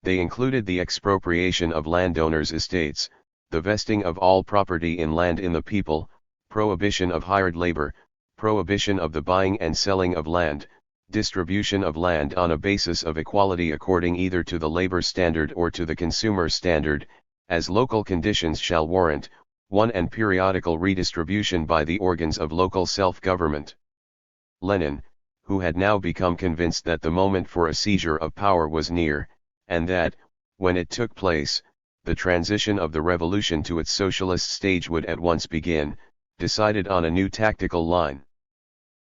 [SPEAKER 1] They included the expropriation of landowners' estates, the vesting of all property in land in the people, prohibition of hired labor, prohibition of the buying and selling of land, distribution of land on a basis of equality according either to the labor standard or to the consumer standard, as local conditions shall warrant, and periodical redistribution by the organs of local self-government. Lenin, who had now become convinced that the moment for a seizure of power was near, and that, when it took place, the transition of the revolution to its socialist stage would at once begin, decided on a new tactical line.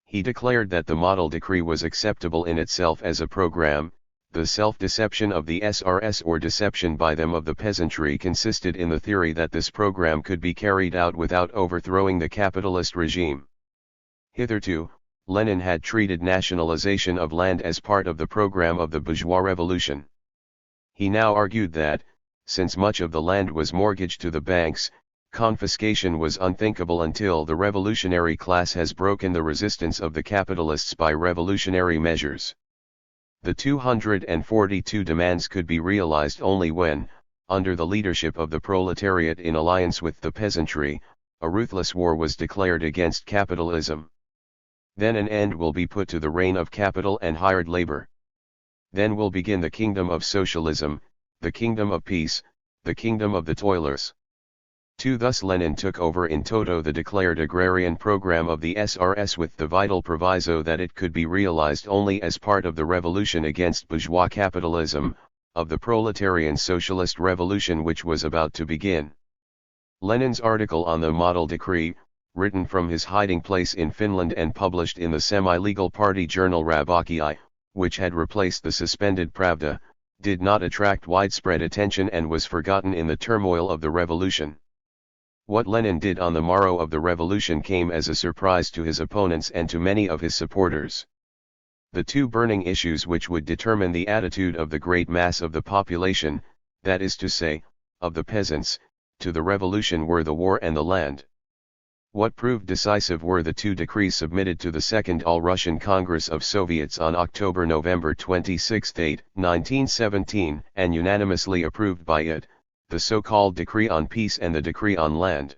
[SPEAKER 1] He declared that the model decree was acceptable in itself as a program. The self-deception of the SRS or deception by them of the peasantry consisted in the theory that this program could be carried out without overthrowing the capitalist regime. Hitherto, Lenin had treated nationalization of land as part of the program of the bourgeois revolution. He now argued that, since much of the land was mortgaged to the banks, confiscation was unthinkable until the revolutionary class has broken the resistance of the capitalists by revolutionary measures. The 242 demands could be realized only when, under the leadership of the proletariat in alliance with the peasantry, a ruthless war was declared against capitalism. Then an end will be put to the reign of capital and hired labor. Then will begin the kingdom of socialism, the kingdom of peace, the kingdom of the toilers. Thus Lenin took over in toto the declared agrarian program of the SRS with the vital proviso that it could be realized only as part of the revolution against bourgeois capitalism, of the proletarian socialist revolution which was about to begin. Lenin's article on the model decree, written from his hiding place in Finland and published in the semi-legal party journal Rabotchi, which had replaced the suspended Pravda, did not attract widespread attention and was forgotten in the turmoil of the revolution. What Lenin did on the morrow of the revolution came as a surprise to his opponents and to many of his supporters. The two burning issues which would determine the attitude of the great mass of the population, that is to say, of the peasants, to the revolution were the war and the land. What proved decisive were the two decrees submitted to the Second All-Russian Congress of Soviets on October-November 26, 1917, and unanimously approved by it, the so-called Decree on Peace and the Decree on Land.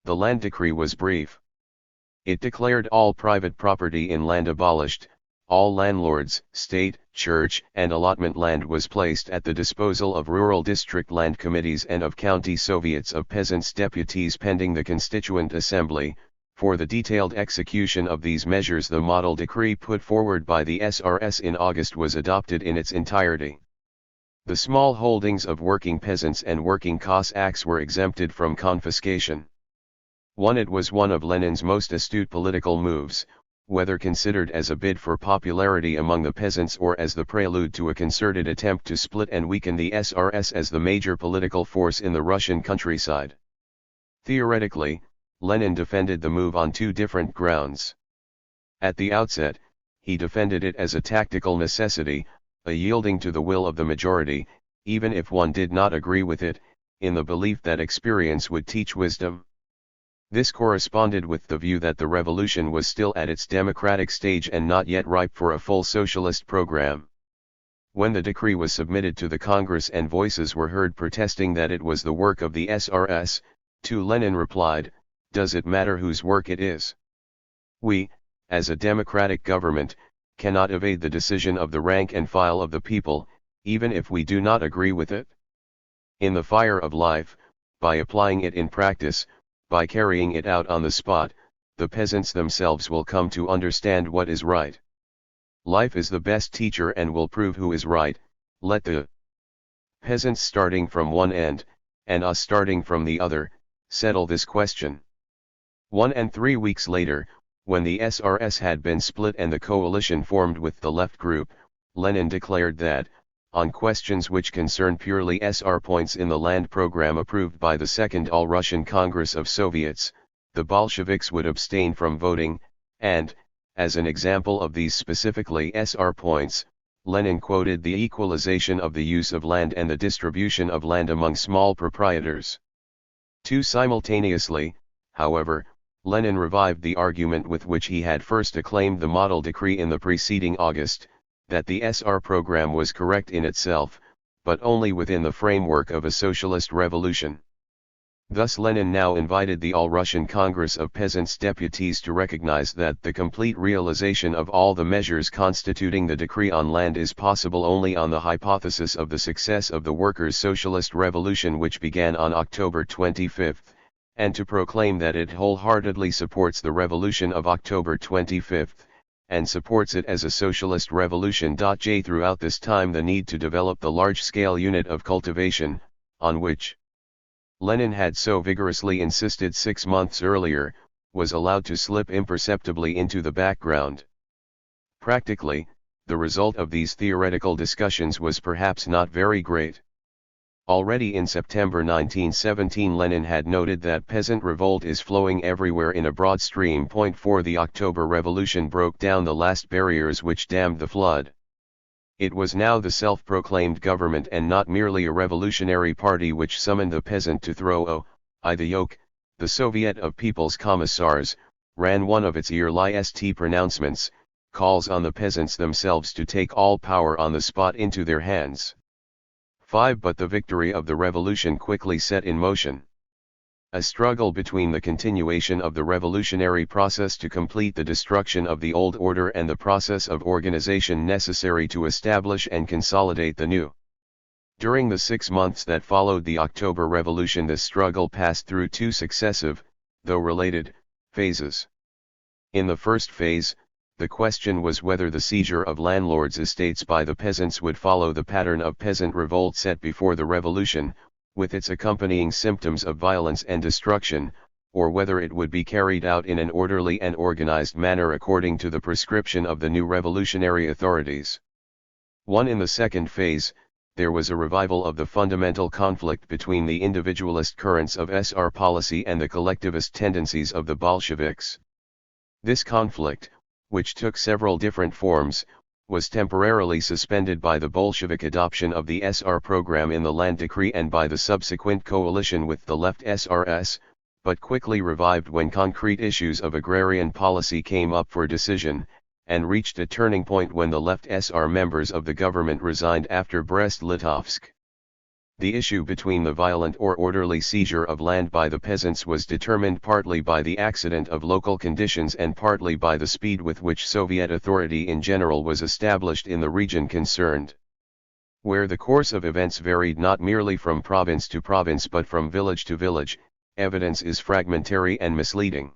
[SPEAKER 1] The Land Decree was brief. It declared all private property in land abolished, all landlords, state, church, and allotment land was placed at the disposal of rural district land committees and of county soviets of peasants' deputies pending the Constituent Assembly. For the detailed execution of these measures, the model decree put forward by the SRS in August was adopted in its entirety. The small holdings of working peasants and working Cossacks were exempted from confiscation. It was one of Lenin's most astute political moves, whether considered as a bid for popularity among the peasants or as the prelude to a concerted attempt to split and weaken the SRS as the major political force in the Russian countryside. Theoretically, Lenin defended the move on two different grounds. At the outset, he defended it as a tactical necessity, a yielding to the will of the majority, even if one did not agree with it, in the belief that experience would teach wisdom. This corresponded with the view that the revolution was still at its democratic stage and not yet ripe for a full socialist program. When the decree was submitted to the Congress and voices were heard protesting that it was the work of the SRS, Lenin replied, "Does it matter whose work it is? We, as a democratic government, cannot evade the decision of the rank and file of the people, even if we do not agree with it. In the fire of life, by applying it in practice, by carrying it out on the spot, the peasants themselves will come to understand what is right. Life is the best teacher and will prove who is right. Let the peasants starting from one end, and us starting from the other, settle this question." 3 weeks later, when the SRS had been split and the coalition formed with the left group, Lenin declared that, on questions which concern purely SR points in the land program approved by the Second All-Russian Congress of Soviets, the Bolsheviks would abstain from voting, and, as an example of these specifically SR points, Lenin quoted the equalization of the use of land and the distribution of land among small proprietors. Simultaneously, however, Lenin revived the argument with which he had first acclaimed the model decree in the preceding August, that the SR program was correct in itself, but only within the framework of a socialist revolution. Thus Lenin now invited the All-Russian Congress of Peasants' Deputies to recognize that the complete realization of all the measures constituting the decree on land is possible only on the hypothesis of the success of the workers' socialist revolution which began on October 25, and to proclaim that it wholeheartedly supports the revolution of October 25, and supports it as a socialist revolution. Throughout this time the need to develop the large-scale unit of cultivation, on which Lenin had so vigorously insisted 6 months earlier, was allowed to slip imperceptibly into the background. Practically, the result of these theoretical discussions was perhaps not very great. Already in September 1917 Lenin had noted that peasant revolt is flowing everywhere in a broad stream. 4 The October Revolution broke down the last barriers which dammed the flood. It was now the self-proclaimed government and not merely a revolutionary party which summoned the peasant to throw the yoke. The Soviet of People's Commissars, ran one of its yearly pronouncements, calls on the peasants themselves to take all power on the spot into their hands. 5 But the victory of the revolution quickly set in motion a struggle between the continuation of the revolutionary process to complete the destruction of the old order and the process of organization necessary to establish and consolidate the new. During the 6 months that followed the October Revolution, this struggle passed through 2 successive, though related, phases. In the first phase, the question was whether the seizure of landlords' estates by the peasants would follow the pattern of peasant revolt set before the revolution, with its accompanying symptoms of violence and destruction, or whether it would be carried out in an orderly and organized manner according to the prescription of the new revolutionary authorities. In the second phase, there was a revival of the fundamental conflict between the individualist currents of SR policy and the collectivist tendencies of the Bolsheviks. This conflict, which took several different forms, was temporarily suspended by the Bolshevik adoption of the SR program in the Land Decree and by the subsequent coalition with the left SRS, but quickly revived when concrete issues of agrarian policy came up for decision, and reached a turning point when the left SR members of the government resigned after Brest-Litovsk. The issue between the violent or orderly seizure of land by the peasants was determined partly by the accident of local conditions and partly by the speed with which Soviet authority in general was established in the region concerned. Where the course of events varied not merely from province to province but from village to village, evidence is fragmentary and misleading.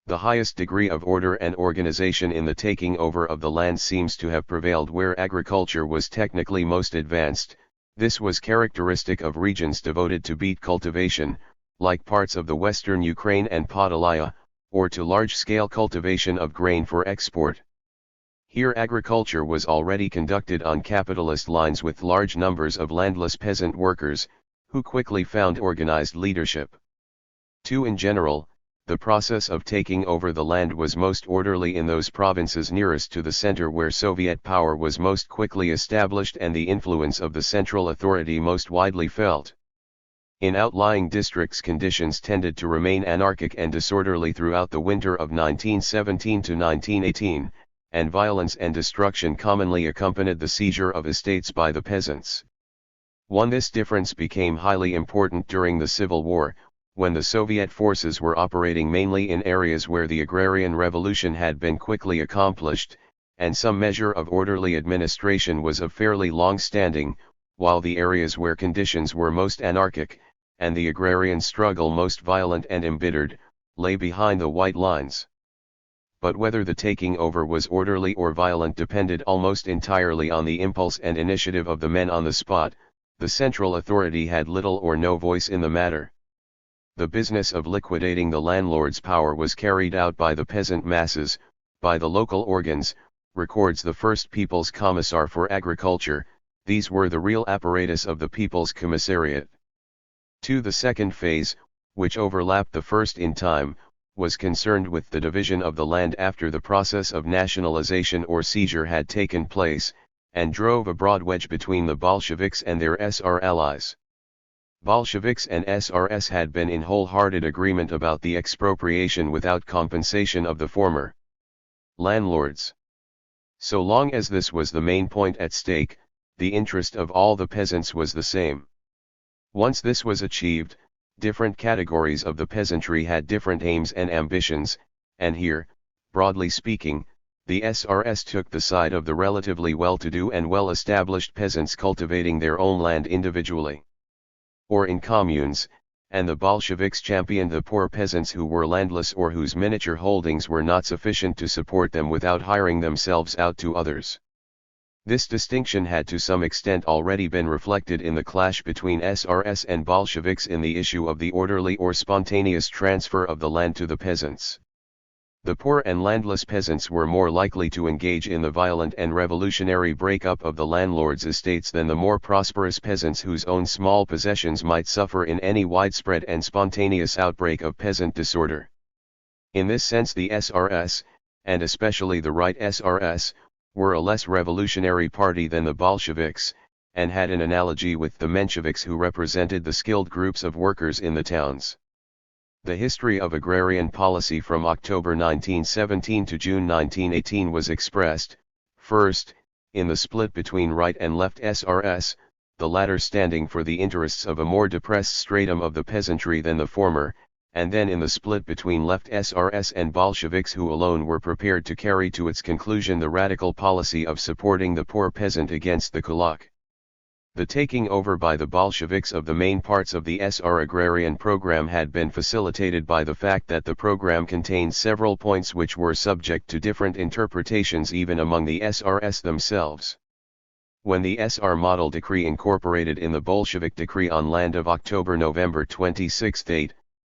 [SPEAKER 1] The highest degree of order and organization in the taking over of the land seems to have prevailed where agriculture was technically most advanced. This was characteristic of regions devoted to beet cultivation, like parts of the western Ukraine and Podolya, or to large-scale cultivation of grain for export. Here agriculture was already conducted on capitalist lines with large numbers of landless peasant workers, who quickly found organized leadership. In general, the process of taking over the land was most orderly in those provinces nearest to the center where Soviet power was most quickly established and the influence of the central authority most widely felt. In outlying districts conditions tended to remain anarchic and disorderly throughout the winter of 1917 to 1918, and violence and destruction commonly accompanied the seizure of estates by the peasants. This difference became highly important during the Civil War, when the Soviet forces were operating mainly in areas where the agrarian revolution had been quickly accomplished, and some measure of orderly administration was of fairly long standing, while the areas where conditions were most anarchic, and the agrarian struggle most violent and embittered, lay behind the white lines. But whether the taking over was orderly or violent depended almost entirely on the impulse and initiative of the men on the spot. The central authority had little or no voice in the matter. The business of liquidating the landlord's power was carried out by the peasant masses, by the local organs, records the first People's Commissar for Agriculture. These were the real apparatus of the People's Commissariat. The second phase, which overlapped the first in time, was concerned with the division of the land after the process of nationalization or seizure had taken place, and drove a broad wedge between the Bolsheviks and their SR allies. Bolsheviks and SRS had been in wholehearted agreement about the expropriation without compensation of the former landlords. So long as this was the main point at stake, the interest of all the peasants was the same. Once this was achieved, different categories of the peasantry had different aims and ambitions, and here, broadly speaking, the SRS took the side of the relatively well-to-do and well-established peasants cultivating their own land individually or in communes, and the Bolsheviks championed the poor peasants who were landless or whose miniature holdings were not sufficient to support them without hiring themselves out to others. This distinction had to some extent already been reflected in the clash between SRS and Bolsheviks in the issue of the orderly or spontaneous transfer of the land to the peasants. The poor and landless peasants were more likely to engage in the violent and revolutionary breakup of the landlords' estates than the more prosperous peasants whose own small possessions might suffer in any widespread and spontaneous outbreak of peasant disorder. In this sense the SRS, and especially the Right SRS, were a less revolutionary party than the Bolsheviks, and had an analogy with the Mensheviks who represented the skilled groups of workers in the towns. The history of agrarian policy from October 1917 to June 1918 was expressed, first, in the split between right and left SRS, the latter standing for the interests of a more depressed stratum of the peasantry than the former, and then in the split between left SRS and Bolsheviks who alone were prepared to carry to its conclusion the radical policy of supporting the poor peasant against the kulak. The taking over by the Bolsheviks of the main parts of the SR agrarian program had been facilitated by the fact that the program contained several points which were subject to different interpretations even among the SRS themselves. When the SR Model Decree incorporated in the Bolshevik Decree on Land of October-November 26,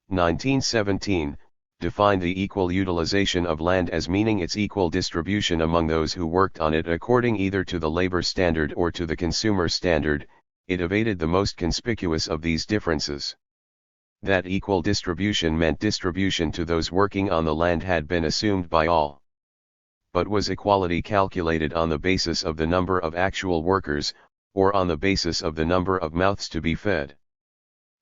[SPEAKER 1] 1917, defined the equal utilization of land as meaning its equal distribution among those who worked on it according either to the labor standard or to the consumer standard, it evaded the most conspicuous of these differences. That equal distribution meant distribution to those working on the land had been assumed by all. But was equality calculated on the basis of the number of actual workers, or on the basis of the number of mouths to be fed?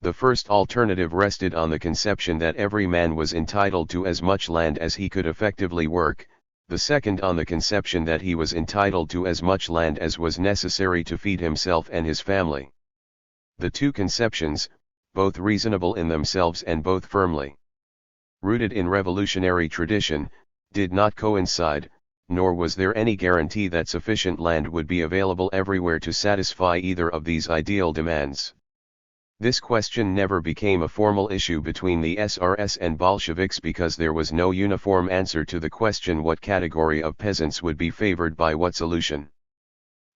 [SPEAKER 1] The first alternative rested on the conception that every man was entitled to as much land as he could effectively work, the second on the conception that he was entitled to as much land as was necessary to feed himself and his family. The two conceptions, both reasonable in themselves and both firmly rooted in revolutionary tradition, did not coincide, nor was there any guarantee that sufficient land would be available everywhere to satisfy either of these ideal demands. This question never became a formal issue between the SRS and Bolsheviks because there was no uniform answer to the question what category of peasants would be favored by what solution.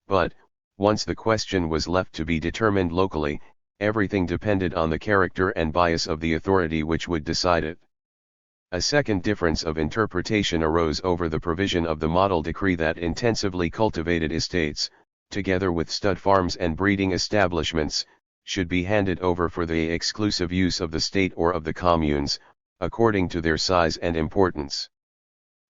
[SPEAKER 1] But, once the question was left to be determined locally, everything depended on the character and bias of the authority which would decide it. A second difference of interpretation arose over the provision of the model decree that intensively cultivated estates, together with stud farms and breeding establishments, should be handed over for the exclusive use of the state or of the communes, according to their size and importance.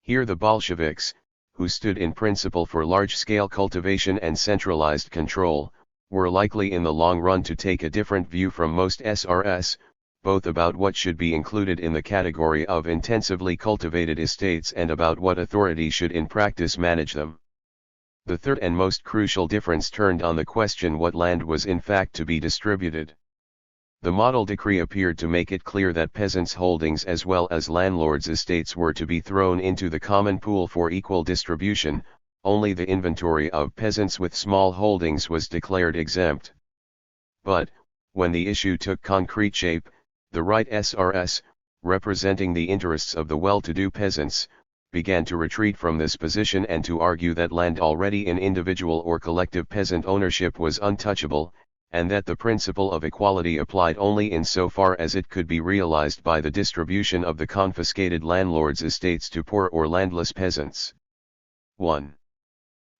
[SPEAKER 1] Here the Bolsheviks, who stood in principle for large-scale cultivation and centralized control, were likely in the long run to take a different view from most SRS, both about what should be included in the category of intensively cultivated estates and about what authority should in practice manage them. The third and most crucial difference turned on the question what land was in fact to be distributed. The model decree appeared to make it clear that peasants' holdings as well as landlords' estates were to be thrown into the common pool for equal distribution, only the inventory of peasants with small holdings was declared exempt. But, when the issue took concrete shape, the Right SRS, representing the interests of the well-to-do peasants, began to retreat from this position and to argue that land already in individual or collective peasant ownership was untouchable, and that the principle of equality applied only in so far as it could be realized by the distribution of the confiscated landlords' estates to poor or landless peasants. 1.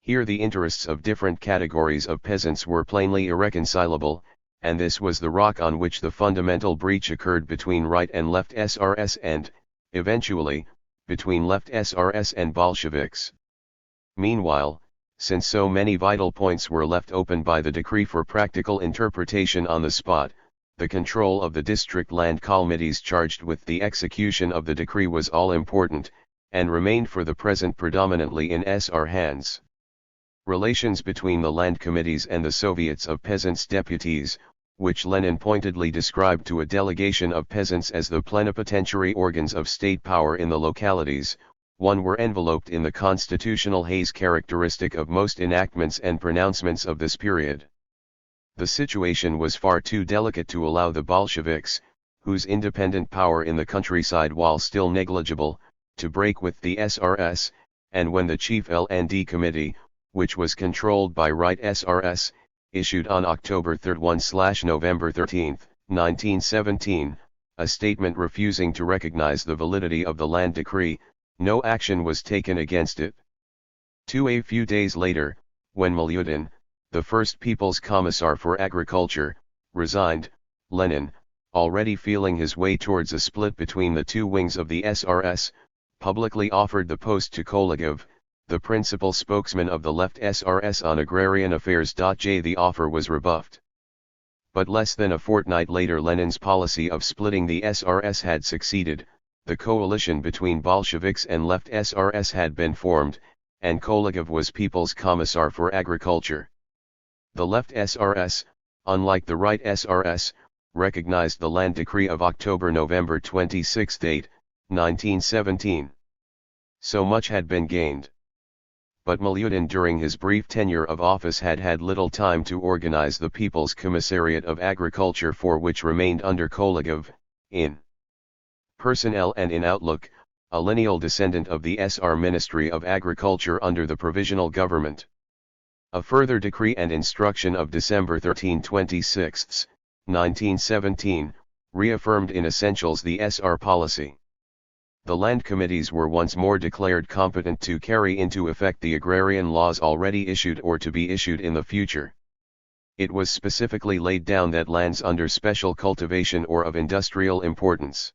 [SPEAKER 1] Here the interests of different categories of peasants were plainly irreconcilable, and this was the rock on which the fundamental breach occurred between right and left SRS and, eventually, between left SRS and Bolsheviks. Meanwhile, since so many vital points were left open by the decree for practical interpretation on the spot, the control of the district land committees charged with the execution of the decree was all important, and remained for the present predominantly in SR hands. Relations between the land committees and the Soviets of Peasants' Deputies, which Lenin pointedly described to a delegation of peasants as the plenipotentiary organs of state power in the localities, were enveloped in the constitutional haze characteristic of most enactments and pronouncements of this period. The situation was far too delicate to allow the Bolsheviks, whose independent power in the countryside while still negligible, to break with the SRS, and when the chief L&D committee, which was controlled by right SRS, issued on October 3 November 13, 1917, a statement refusing to recognize the validity of the land decree, no action was taken against it. A few days later, when Milyutin, the first People's Commissar for Agriculture, resigned, Lenin, already feeling his way towards a split between the two wings of the SRS, publicly offered the post to Kolegov, the principal spokesman of the left SRS on agrarian affairs. The offer was rebuffed. But less than a fortnight later Lenin's policy of splitting the SRS had succeeded, the coalition between Bolsheviks and left SRS had been formed, and Kolegov was People's Commissar for Agriculture. The left SRS, unlike the right SRS, recognized the land decree of October-November 26, 1917. So much had been gained. But Milyutin during his brief tenure of office had had little time to organize the People's Commissariat of Agriculture, for which remained under Kolegov, in personnel and in outlook, a lineal descendant of the SR Ministry of Agriculture under the Provisional Government. A further decree and instruction of December 13/26, 1917, reaffirmed in essentials the SR policy. The land committees were once more declared competent to carry into effect the agrarian laws already issued or to be issued in the future. It was specifically laid down that lands under special cultivation or of industrial importance,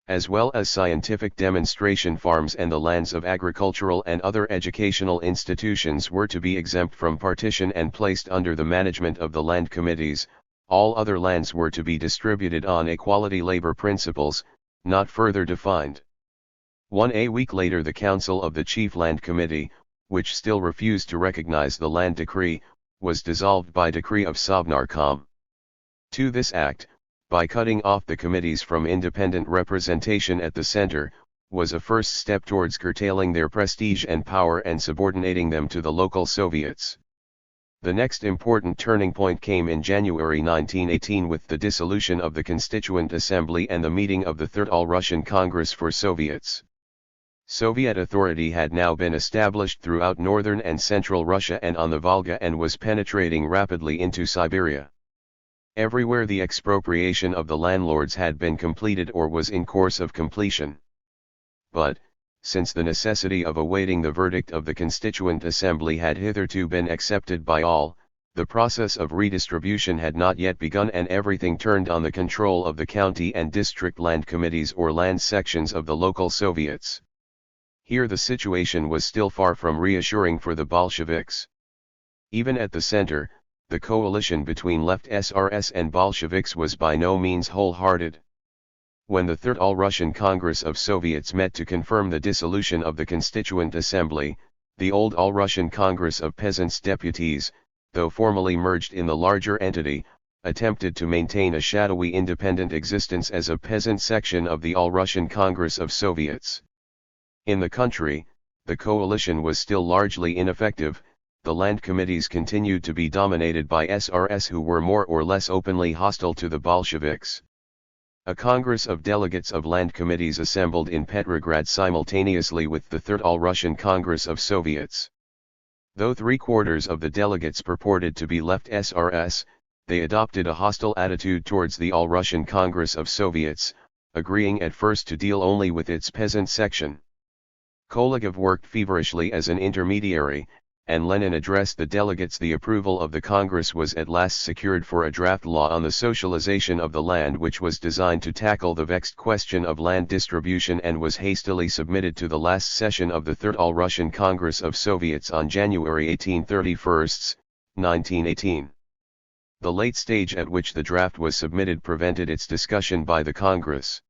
[SPEAKER 1] as well as scientific demonstration farms and the lands of agricultural and other educational institutions, were to be exempt from partition and placed under the management of the land committees. All other lands were to be distributed on equality labor principles, not further defined. A week later the Council of the Chief Land Committee, which still refused to recognize the land decree, was dissolved by decree of Sovnarkom. This act, by cutting off the committees from independent representation at the center, was a first step towards curtailing their prestige and power and subordinating them to the local Soviets. The next important turning point came in January 1918 with the dissolution of the Constituent Assembly and the meeting of the Third All-Russian Congress for Soviets. Soviet authority had now been established throughout northern and central Russia and on the Volga, and was penetrating rapidly into Siberia. Everywhere the expropriation of the landlords had been completed or was in course of completion. But, since the necessity of awaiting the verdict of the Constituent Assembly had hitherto been accepted by all, the process of redistribution had not yet begun, and everything turned on the control of the county and district land committees or land sections of the local Soviets. Here the situation was still far from reassuring for the Bolsheviks. Even at the center, the coalition between left SRS and Bolsheviks was by no means wholehearted. When the Third All-Russian Congress of Soviets met to confirm the dissolution of the Constituent Assembly, the old All-Russian Congress of Peasants' Deputies, though formally merged in the larger entity, attempted to maintain a shadowy independent existence as a peasant section of the All-Russian Congress of Soviets. In the country, the coalition was still largely ineffective. The land committees continued to be dominated by SRS, who were more or less openly hostile to the Bolsheviks. A congress of delegates of land committees assembled in Petrograd simultaneously with the Third All-Russian Congress of Soviets. Though 3/4 of the delegates purported to be left SRS, they adopted a hostile attitude towards the All-Russian Congress of Soviets, agreeing at first to deal only with its peasant section. Kolegov worked feverishly as an intermediary, and Lenin addressed the delegates. The approval of the Congress was at last secured for a draft law on the socialization of the land, which was designed to tackle the vexed question of land distribution, and was hastily submitted to the last session of the Third All-Russian Congress of Soviets on January 31, 1918. The late stage at which the draft was submitted prevented its discussion by the Congress.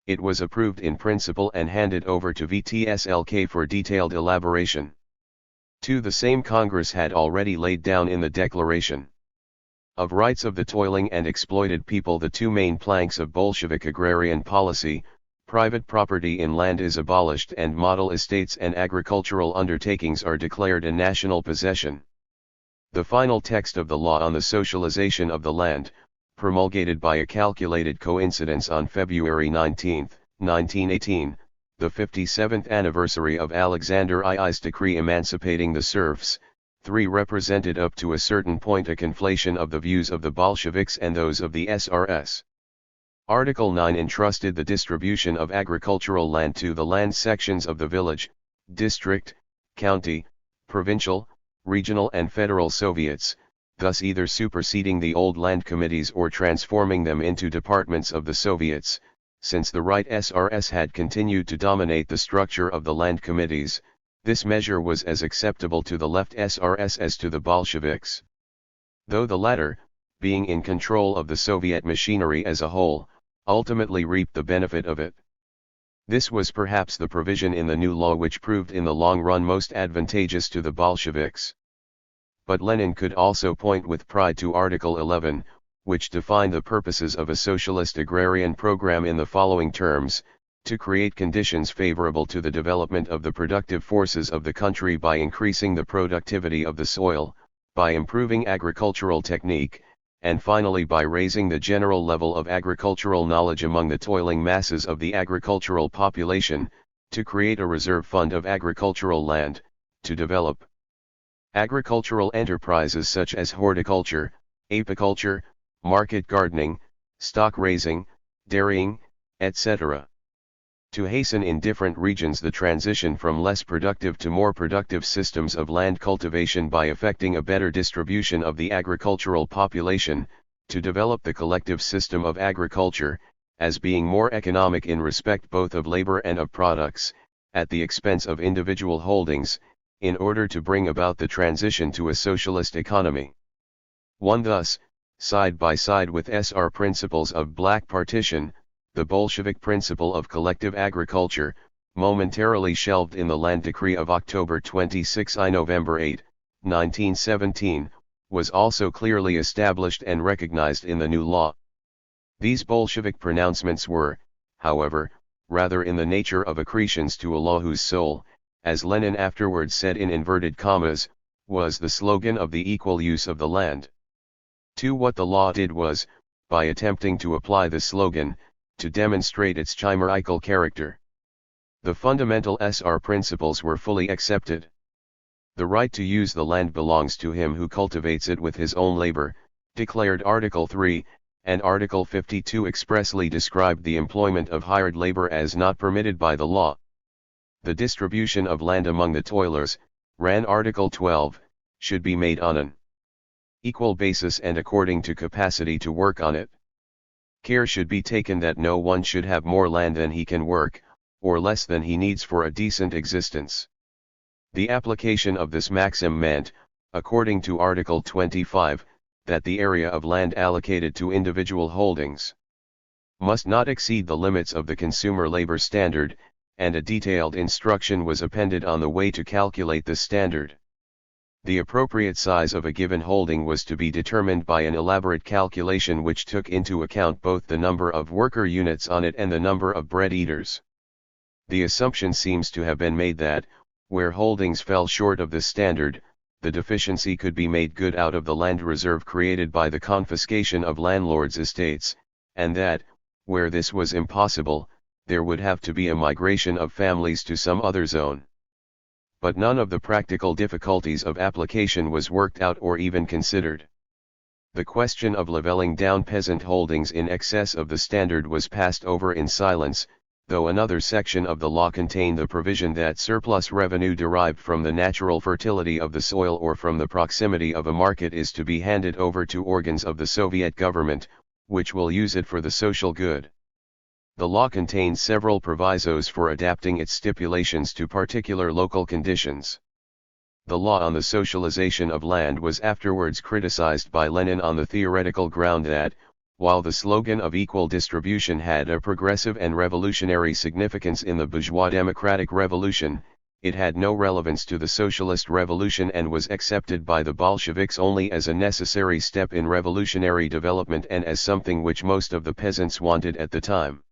[SPEAKER 1] It was approved in principle and handed over to VTSLK for detailed elaboration. The same Congress had already laid down in the Declaration of Rights of the Toiling and Exploited People the two main planks of Bolshevik agrarian policy: private property in land is abolished and model estates and agricultural undertakings are declared a national possession. The final text of the law on the socialization of the land, promulgated by a calculated coincidence on February 19, 1918, the 57th anniversary of Alexander II's decree emancipating the serfs, represented up to a certain point a conflation of the views of the Bolsheviks and those of the SRS. Article 9 entrusted the distribution of agricultural land to the land sections of the village, district, county, provincial, regional and federal Soviets, thus either superseding the old land committees or transforming them into departments of the Soviets. Since the right SRS had continued to dominate the structure of the land committees, this measure was as acceptable to the left SRS as to the Bolsheviks. Though the latter, being in control of the Soviet machinery as a whole, ultimately reaped the benefit of it. This was perhaps the provision in the new law which proved in the long run most advantageous to the Bolsheviks. But Lenin could also point with pride to Article 11, which defined the purposes of a socialist agrarian program in the following terms: to create conditions favorable to the development of the productive forces of the country by increasing the productivity of the soil, by improving agricultural technique, and finally by raising the general level of agricultural knowledge among the toiling masses of the agricultural population, to create a reserve fund of agricultural land, to develop agricultural enterprises such as horticulture, apiculture, market gardening, stock raising, dairying, etc. To hasten in different regions the transition from less productive to more productive systems of land cultivation by effecting a better distribution of the agricultural population, to develop the collective system of agriculture, as being more economic in respect both of labor and of products, at the expense of individual holdings, in order to bring about the transition to a socialist economy. Thus, side by side with SR principles of black partition, the Bolshevik principle of collective agriculture, momentarily shelved in the Land Decree of October 26 I November 8, 1917, was also clearly established and recognized in the new law. These Bolshevik pronouncements were, however, rather in the nature of accretions to a law whose soul, as Lenin afterwards said in inverted commas, was the slogan of the equal use of the land. What the law did was, by attempting to apply the slogan, to demonstrate its chimerical character. The fundamental SR principles were fully accepted. The right to use the land belongs to him who cultivates it with his own labor, declared Article 3, and Article 52 expressly described the employment of hired labor as not permitted by the law. The distribution of land among the toilers, ran Article 12, should be made on an equal basis and according to capacity to work on it. Care should be taken that no one should have more land than he can work, or less than he needs for a decent existence. The application of this maxim meant, according to Article 25, that the area of land allocated to individual holdings must not exceed the limits of the consumer labor standard, and a detailed instruction was appended on the way to calculate this standard. The appropriate size of a given holding was to be determined by an elaborate calculation which took into account both the number of worker units on it and the number of bread eaters. The assumption seems to have been made that, where holdings fell short of this standard, the deficiency could be made good out of the land reserve created by the confiscation of landlords' estates, and that, where this was impossible, there would have to be a migration of families to some other zone. But none of the practical difficulties of application was worked out or even considered. The question of leveling down peasant holdings in excess of the standard was passed over in silence, though another section of the law contained the provision that surplus revenue derived from the natural fertility of the soil or from the proximity of a market is to be handed over to organs of the Soviet government, which will use it for the social good. The law contains several provisos for adapting its stipulations to particular local conditions. The law on the socialization of land was afterwards criticized by Lenin on the theoretical ground that, while the slogan of equal distribution had a progressive and revolutionary significance in the bourgeois democratic revolution, it had no relevance to the socialist revolution and was accepted by the Bolsheviks only as a necessary step in revolutionary development and as something which most of the peasants wanted at the time.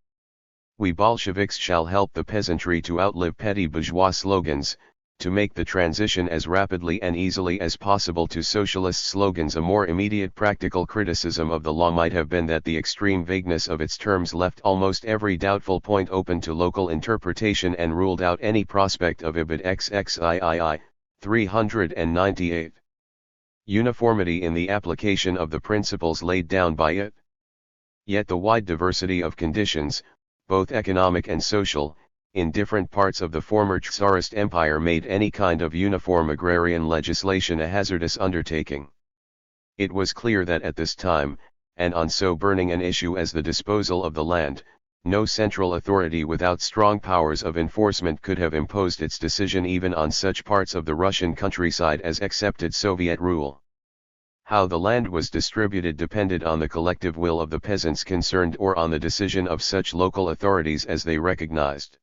[SPEAKER 1] We Bolsheviks shall help the peasantry to outlive petty bourgeois slogans, to make the transition as rapidly and easily as possible to socialist slogans. A more immediate practical criticism of the law might have been that the extreme vagueness of its terms left almost every doubtful point open to local interpretation and ruled out any prospect of ibid XXIII, 398. Uniformity in the application of the principles laid down by it. Yet the wide diversity of conditions, both economic and social, in different parts of the former Tsarist Empire made any kind of uniform agrarian legislation a hazardous undertaking. It was clear that at this time, and on so burning an issue as the disposal of the land, no central authority without strong powers of enforcement could have imposed its decision even on such parts of the Russian countryside as accepted Soviet rule. How the land was distributed depended on the collective will of the peasants concerned or on the decision of such local authorities as they recognized.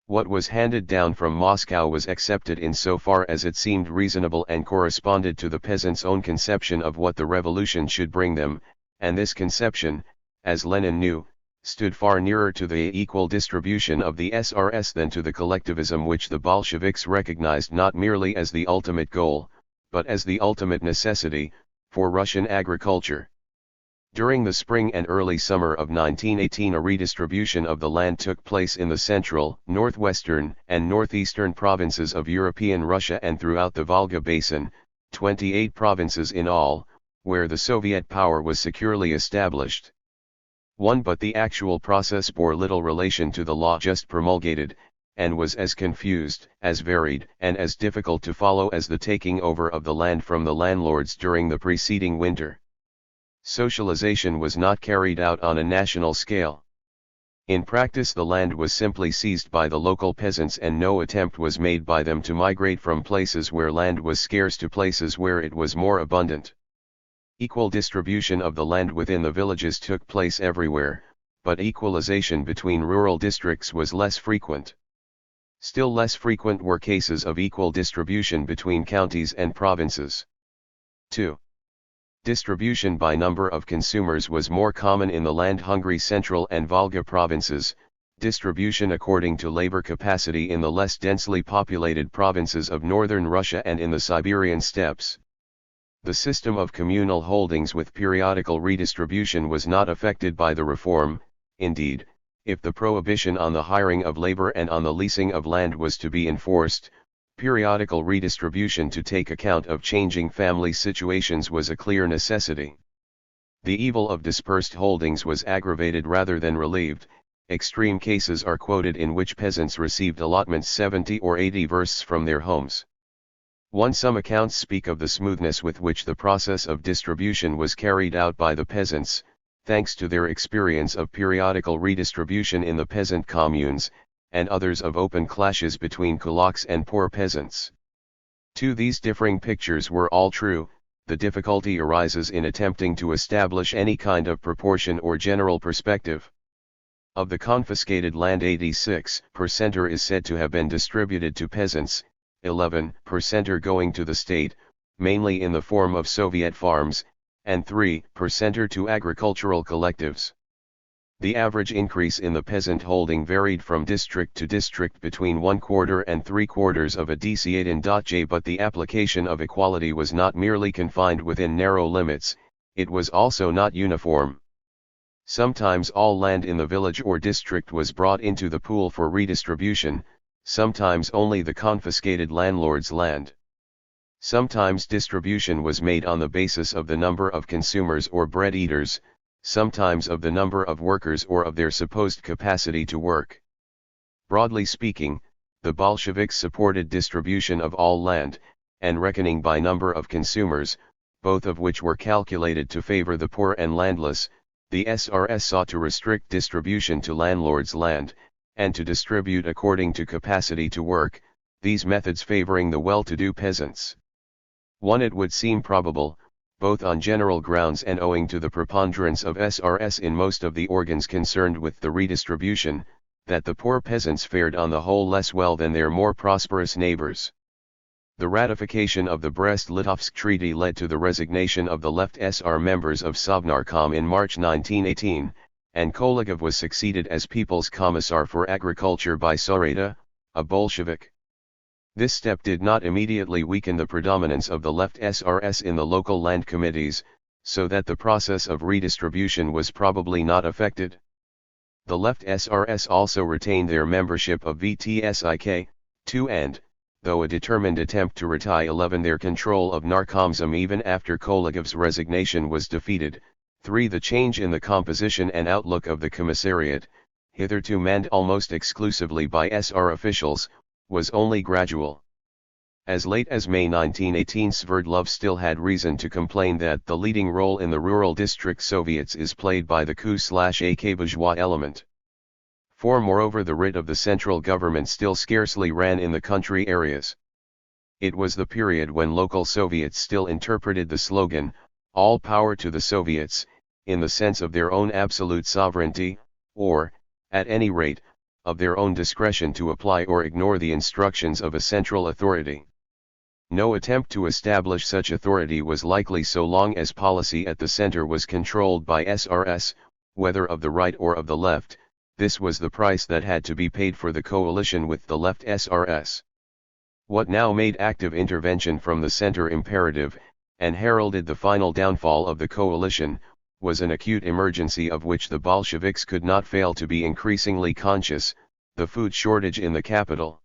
[SPEAKER 1] What was handed down from Moscow was accepted in so far as it seemed reasonable and corresponded to the peasants' own conception of what the revolution should bring them, and this conception, as Lenin knew, stood far nearer to the equal distribution of the SRS than to the collectivism which the Bolsheviks recognized not merely as the ultimate goal, but as the ultimate necessity, for Russian agriculture. During the spring and early summer of 1918 a redistribution of the land took place in the central, northwestern, and northeastern provinces of European Russia and throughout the Volga Basin, 28 provinces in all, where the Soviet power was securely established. But the actual process bore little relation to the law just promulgated, and was as confused, as varied, and as difficult to follow as the taking over of the land from the landlords during the preceding winter. Socialization was not carried out on a national scale. In practice the land was simply seized by the local peasants and no attempt was made by them to migrate from places where land was scarce to places where it was more abundant. Equal distribution of the land within the villages took place everywhere, but equalization between rural districts was less frequent. Still less frequent were cases of equal distribution between counties and provinces. 2. Distribution by number of consumers was more common in the land-hungry Central and Volga provinces, distribution according to labor capacity in the less densely populated provinces of northern Russia and in the Siberian steppes. The system of communal holdings with periodical redistribution was not affected by the reform. Indeed, if the prohibition on the hiring of labor and on the leasing of land was to be enforced, periodical redistribution to take account of changing family situations was a clear necessity. The evil of dispersed holdings was aggravated rather than relieved. Extreme cases are quoted in which peasants received allotments 70 or 80 versts from their homes. Some accounts speak of the smoothness with which the process of distribution was carried out by the peasants, thanks to their experience of periodical redistribution in the peasant communes, and others of open clashes between kulaks and poor peasants. These differing pictures were all true. The difficulty arises in attempting to establish any kind of proportion or general perspective. Of the confiscated land 86% is said to have been distributed to peasants, 11% going to the state, mainly in the form of Soviet farms, and 3% to agricultural collectives. The average increase in the peasant holding varied from district to district between 1/4 and 3/4 of a dc8 but the application of equality was not merely confined within narrow limits, it was also not uniform. Sometimes all land in the village or district was brought into the pool for redistribution, sometimes only the confiscated landlord's land. Sometimes distribution was made on the basis of the number of consumers or bread eaters, sometimes of the number of workers or of their supposed capacity to work. Broadly speaking, the Bolsheviks supported distribution of all land, and reckoning by number of consumers, both of which were calculated to favor the poor and landless. The SRS sought to restrict distribution to landlords' land, and to distribute according to capacity to work, these methods favoring the well-to-do peasants. One, it would seem probable, both on general grounds and owing to the preponderance of SRS in most of the organs concerned with the redistribution, that the poor peasants fared on the whole less well than their more prosperous neighbors. The ratification of the Brest-Litovsk Treaty led to the resignation of the Left SR members of Sovnarkom in March 1918, and Kolegov was succeeded as People's Commissar for Agriculture by Soreta, a Bolshevik. This step did not immediately weaken the predominance of the Left SRS in the local land committees, so that the process of redistribution was probably not affected. The Left SRS also retained their membership of VTSIK, 2 and, though a determined attempt to retire their control of Narkomzem even after Kolegov's resignation was defeated. 3. The change in the composition and outlook of the commissariat, hitherto manned almost exclusively by SR officials, was only gradual. As late as May 1918, Sverdlov still had reason to complain that the leading role in the rural district Soviets is played by the coup/AK bourgeois element. 4. Moreover, the writ of the central government still scarcely ran in the country areas. It was the period when local Soviets still interpreted the slogan, "All power to the Soviets," in the sense of their own absolute sovereignty, or, at any rate, of their own discretion to apply or ignore the instructions of a central authority. No attempt to establish such authority was likely so long as policy at the center was controlled by SRS, whether of the right or of the left. This was the price that had to be paid for the coalition with the Left SRS. What now made active intervention from the center imperative, and heralded the final downfall of the coalition, was an acute emergency of which the Bolsheviks could not fail to be increasingly conscious: the food shortage in the capital.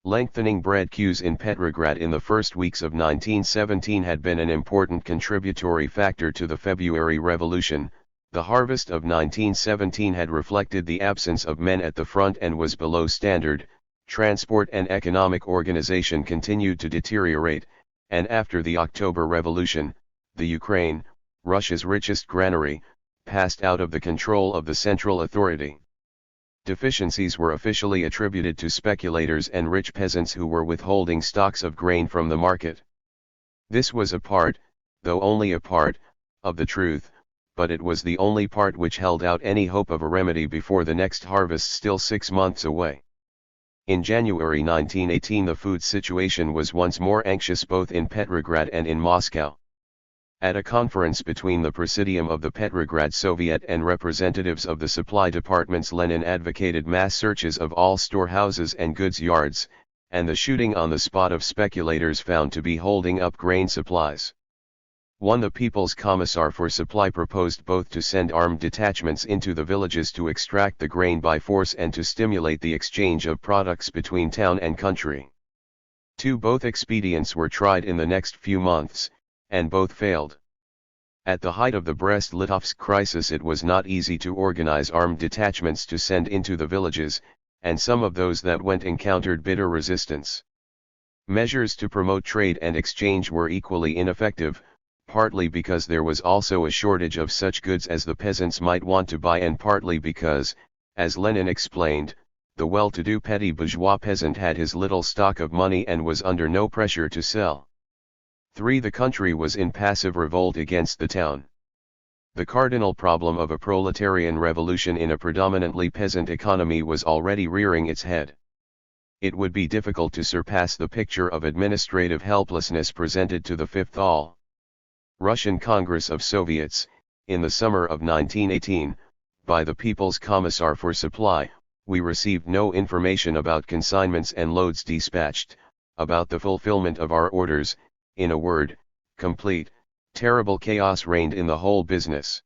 [SPEAKER 1] Lengthening bread queues in Petrograd in the first weeks of 1917 had been an important contributory factor to the February Revolution. The harvest of 1917 had reflected the absence of men at the front and was below standard. Transport and economic organization continued to deteriorate, and after the October Revolution, the Ukraine, Russia's richest granary, passed out of the control of the central authority. Deficiencies were officially attributed to speculators and rich peasants who were withholding stocks of grain from the market. This was a part, though only a part, of the truth, but it was the only part which held out any hope of a remedy before the next harvest, still 6 months away. In January 1918 the food situation was once more anxious both in Petrograd and in Moscow. At a conference between the Presidium of the Petrograd Soviet and representatives of the supply departments, Lenin advocated mass searches of all storehouses and goods yards, and the shooting on the spot of speculators found to be holding up grain supplies. 1. The People's Commissar for Supply proposed both to send armed detachments into the villages to extract the grain by force and to stimulate the exchange of products between town and country. 2. Both expedients were tried in the next few months, and both failed. At the height of the Brest-Litovsk crisis it was not easy to organize armed detachments to send into the villages, and some of those that went encountered bitter resistance. Measures to promote trade and exchange were equally ineffective, partly because there was also a shortage of such goods as the peasants might want to buy, and partly because, as Lenin explained, the well-to-do petty bourgeois peasant had his little stock of money and was under no pressure to sell. 3. The country was in passive revolt against the town. The cardinal problem of a proletarian revolution in a predominantly peasant economy was already rearing its head. It would be difficult to surpass the picture of administrative helplessness presented to the Fifth All-Russian Congress of Soviets, in the summer of 1918, by the People's Commissar for Supply. We received no information about consignments and loads dispatched, about the fulfillment of our orders. In a word, complete, terrible chaos reigned in the whole business.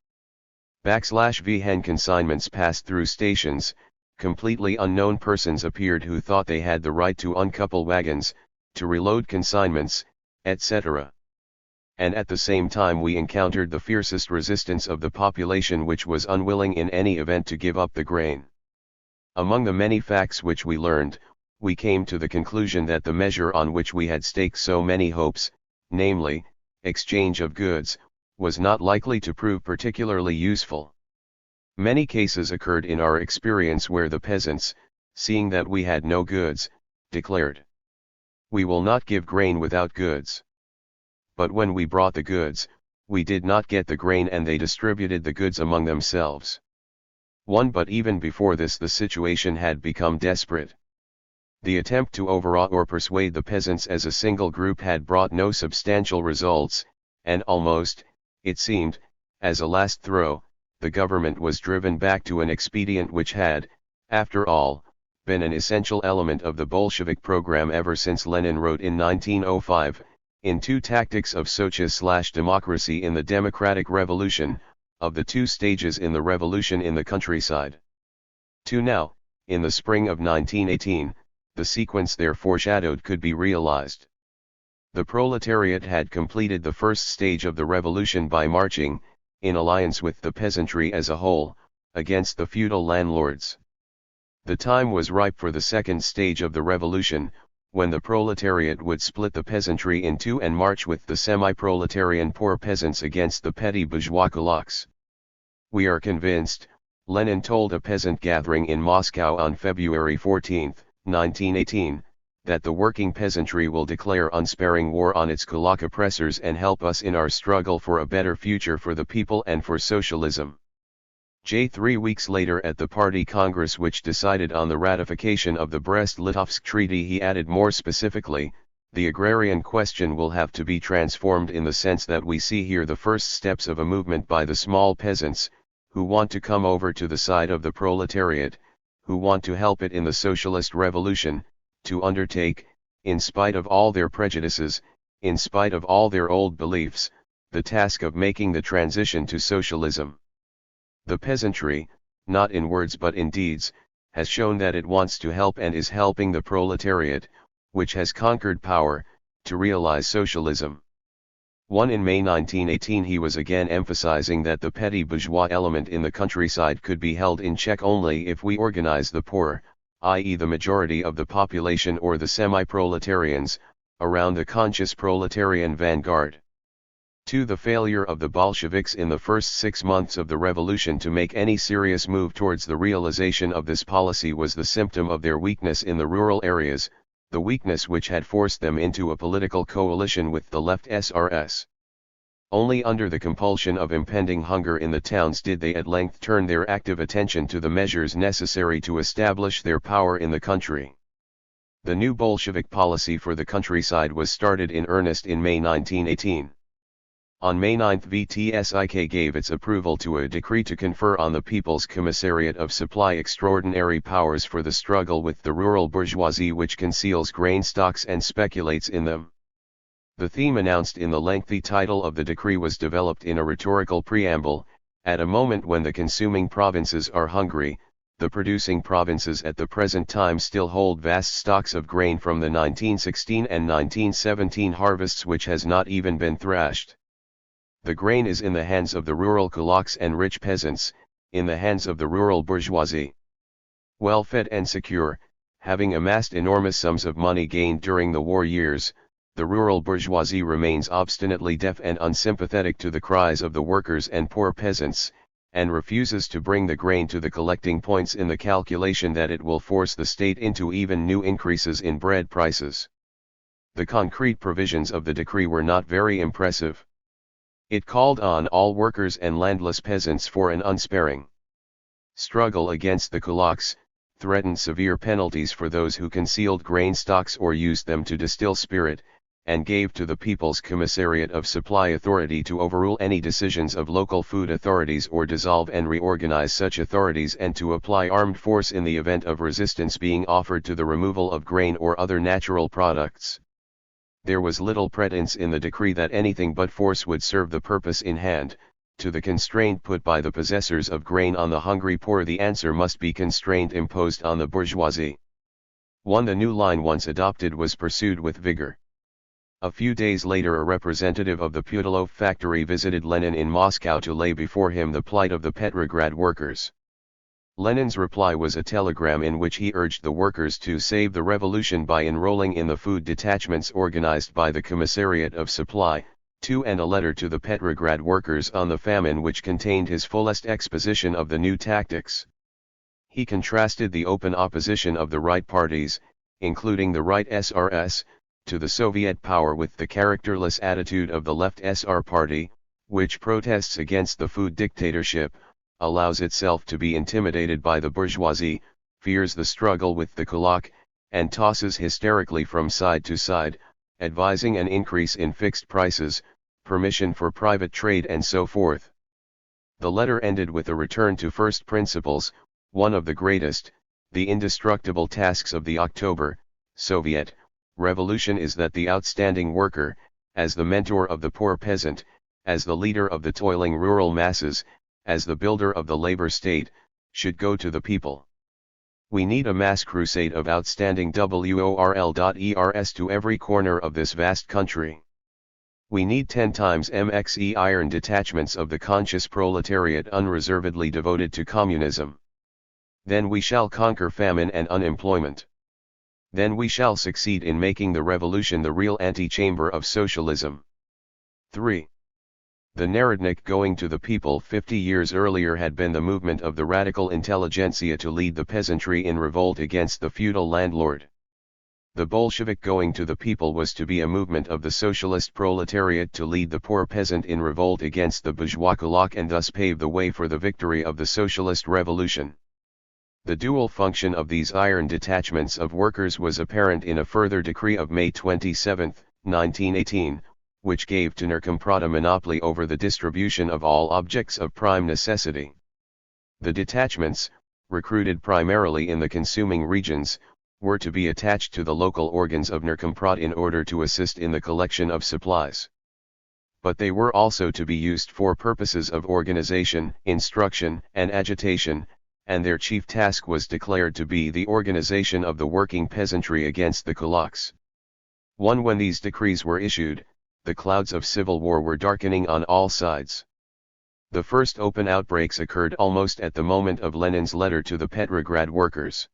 [SPEAKER 1] /Vhen consignments passed through stations, completely unknown persons appeared who thought they had the right to uncouple wagons, to reload consignments, etc. And at the same time we encountered the fiercest resistance of the population, which was unwilling in any event to give up the grain. Among the many facts which we learned, we came to the conclusion that the measure on which we had staked so many hopes, namely, exchange of goods, was not likely to prove particularly useful. Many cases occurred in our experience where the peasants, seeing that we had no goods, declared, "We will not give grain without goods." But when we brought the goods, we did not get the grain and they distributed the goods among themselves. But even before this the situation had become desperate. The attempt to overawe or persuade the peasants as a single group had brought no substantial results, and almost, it seemed, as a last throw, the government was driven back to an expedient which had, after all, been an essential element of the Bolshevik program ever since Lenin wrote in 1905, in Two Tactics of Socialism/Democracy in the Democratic Revolution, of the two stages in the revolution in the countryside. Now, in the spring of 1918, the sequence there foreshadowed could be realized. The proletariat had completed the first stage of the revolution by marching, in alliance with the peasantry as a whole, against the feudal landlords. The time was ripe for the second stage of the revolution, when the proletariat would split the peasantry in two and march with the semi-proletarian poor peasants against the petty bourgeois kulaks. "We are convinced," Lenin told a peasant gathering in Moscow on February 14, 1918, "that the working peasantry will declare unsparing war on its kulak oppressors and help us in our struggle for a better future for the people and for socialism." 3 weeks later at the party congress which decided on the ratification of the Brest-Litovsk Treaty he added more specifically, "The agrarian question will have to be transformed in the sense that we see here the first steps of a movement by the small peasants, who want to come over to the side of the proletariat, who want to help it in the socialist revolution, to undertake, in spite of all their prejudices, in spite of all their old beliefs, the task of making the transition to socialism. The peasantry, not in words but in deeds, has shown that it wants to help and is helping the proletariat, which has conquered power, to realize socialism." In May 1918 he was again emphasizing that the petty bourgeois element in the countryside could be held in check only if we organize the poor, i.e. the majority of the population or the semi-proletarians, around the conscious proletarian vanguard. The failure of the Bolsheviks in the first 6 months of the revolution to make any serious move towards the realization of this policy was the symptom of their weakness in the rural areas, the weakness which had forced them into a political coalition with the left SRS. Only under the compulsion of impending hunger in the towns did they at length turn their active attention to the measures necessary to establish their power in the country. The new Bolshevik policy for the countryside was started in earnest in May 1918. On May 9 VTSIK gave its approval to a decree to confer on the People's Commissariat of Supply extraordinary powers for the struggle with the rural bourgeoisie which conceals grain stocks and speculates in them. The theme announced in the lengthy title of the decree was developed in a rhetorical preamble, at a moment when the consuming provinces are hungry, the producing provinces at the present time still hold vast stocks of grain from the 1916 and 1917 harvests which has not even been thrashed. The grain is in the hands of the rural kulaks and rich peasants, in the hands of the rural bourgeoisie. Well fed and secure, having amassed enormous sums of money gained during the war years, the rural bourgeoisie remains obstinately deaf and unsympathetic to the cries of the workers and poor peasants, and refuses to bring the grain to the collecting points in the calculation that it will force the state into even new increases in bread prices. The concrete provisions of the decree were not very impressive. It called on all workers and landless peasants for an unsparing struggle against the kulaks, threatened severe penalties for those who concealed grain stocks or used them to distill spirit, and gave to the People's Commissariat of Supply authority to overrule any decisions of local food authorities or dissolve and reorganize such authorities and to apply armed force in the event of resistance being offered to the removal of grain or other natural products. There was little pretense in the decree that anything but force would serve the purpose in hand. To the constraint put by the possessors of grain on the hungry poor the answer must be constraint imposed on the bourgeoisie. The new line once adopted was pursued with vigor. A few days later a representative of the Putilov factory visited Lenin in Moscow to lay before him the plight of the Petrograd workers. Lenin's reply was a telegram in which he urged the workers to save the revolution by enrolling in the food detachments organized by the Commissariat of Supply, and a letter to the Petrograd workers on the famine which contained his fullest exposition of the new tactics. He contrasted the open opposition of the right parties, including the right SRS, to the Soviet power with the characterless attitude of the left SR party, which protests against the food dictatorship, allows itself to be intimidated by the bourgeoisie, fears the struggle with the kulak, and tosses hysterically from side to side, advising an increase in fixed prices, permission for private trade and so forth. The letter ended with a return to first principles, one of the greatest, the indestructible tasks of the October, Soviet, revolution is that the outstanding worker, as the mentor of the poor peasant, as the leader of the toiling rural masses, as the builder of the labor state, should go to the people. We need a mass crusade of outstanding WORL.ERS to every corner of this vast country. We need 10 times MXE iron detachments of the conscious proletariat unreservedly devoted to communism. Then we shall conquer famine and unemployment. Then we shall succeed in making the revolution the real antechamber of socialism. 3. The Narodnik going to the people 50 years earlier had been the movement of the radical intelligentsia to lead the peasantry in revolt against the feudal landlord. The Bolshevik going to the people was to be a movement of the socialist proletariat to lead the poor peasant in revolt against the bourgeois kulak and thus pave the way for the victory of the socialist revolution. The dual function of these iron detachments of workers was apparent in a further decree of May 27, 1918, which gave to Nerkomprod a monopoly over the distribution of all objects of prime necessity. The detachments, recruited primarily in the consuming regions, were to be attached to the local organs of Nerkomprod in order to assist in the collection of supplies. But they were also to be used for purposes of organization, instruction, and agitation, and their chief task was declared to be the organization of the working peasantry against the kulaks. When these decrees were issued, the clouds of civil war were darkening on all sides. The first open outbreaks occurred almost at the moment of Lenin's letter to the Petrograd workers.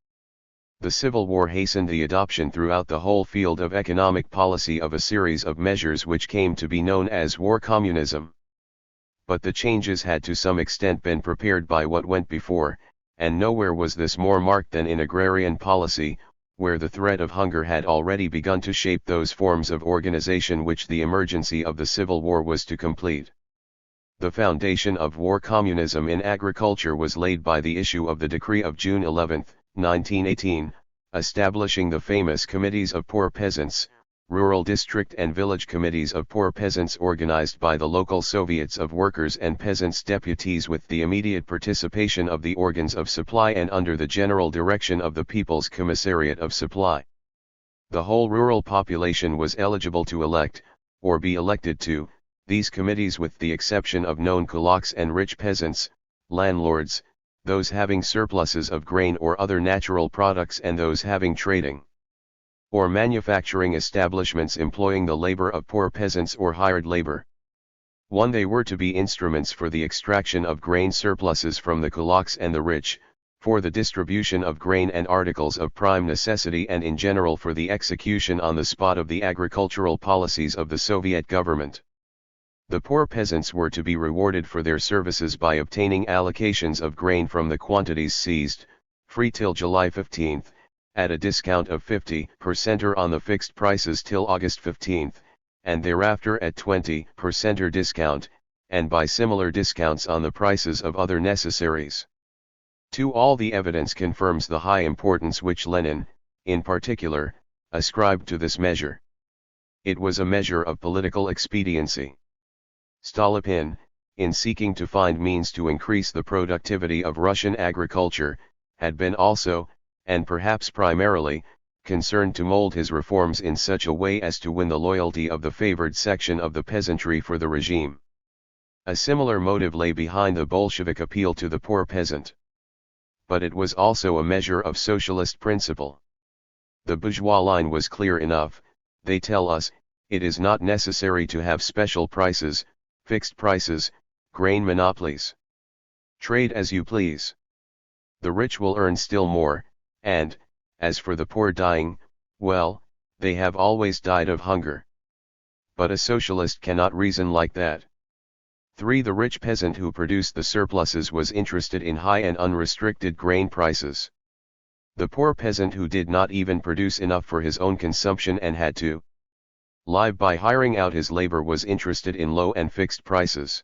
[SPEAKER 1] The civil war hastened the adoption throughout the whole field of economic policy of a series of measures which came to be known as war communism. But the changes had to some extent been prepared by what went before, and nowhere was this more marked than in agrarian policy, where the threat of hunger had already begun to shape those forms of organization which the emergency of the Civil War was to complete. The foundation of war communism in agriculture was laid by the issue of the decree of June 11, 1918, establishing the famous committees of poor peasants, rural district and village committees of poor peasants organized by the local Soviets of workers and peasants deputies with the immediate participation of the organs of supply and under the general direction of the People's Commissariat of Supply. The whole rural population was eligible to elect, or be elected to, these committees with the exception of known kulaks and rich peasants, landlords, those having surpluses of grain or other natural products and those having trading or manufacturing establishments employing the labor of poor peasants or hired labor. They were to be instruments for the extraction of grain surpluses from the kulaks and the rich, for the distribution of grain and articles of prime necessity and in general for the execution on the spot of the agricultural policies of the Soviet government. The poor peasants were to be rewarded for their services by obtaining allocations of grain from the quantities seized, free till July 15, at a discount of 50% or on the fixed prices till August 15, and thereafter at 20% or discount, and by similar discounts on the prices of other necessaries. All the evidence confirms the high importance which Lenin, in particular, ascribed to this measure. It was a measure of political expediency. Stolypin, in seeking to find means to increase the productivity of Russian agriculture, had been also, and perhaps primarily, concerned to mold his reforms in such a way as to win the loyalty of the favored section of the peasantry for the regime. A similar motive lay behind the Bolshevik appeal to the poor peasant. But it was also a measure of socialist principle. The bourgeois line was clear enough, they tell us, it is not necessary to have special prices, fixed prices, grain monopolies. Trade as you please. the rich will earn still more, and, as for the poor dying, well, they have always died of hunger. But a socialist cannot reason like that. 3. The rich peasant who produced the surpluses was interested in high and unrestricted grain prices. The poor peasant who did not even produce enough for his own consumption and had to live by hiring out his labor was interested in low and fixed prices.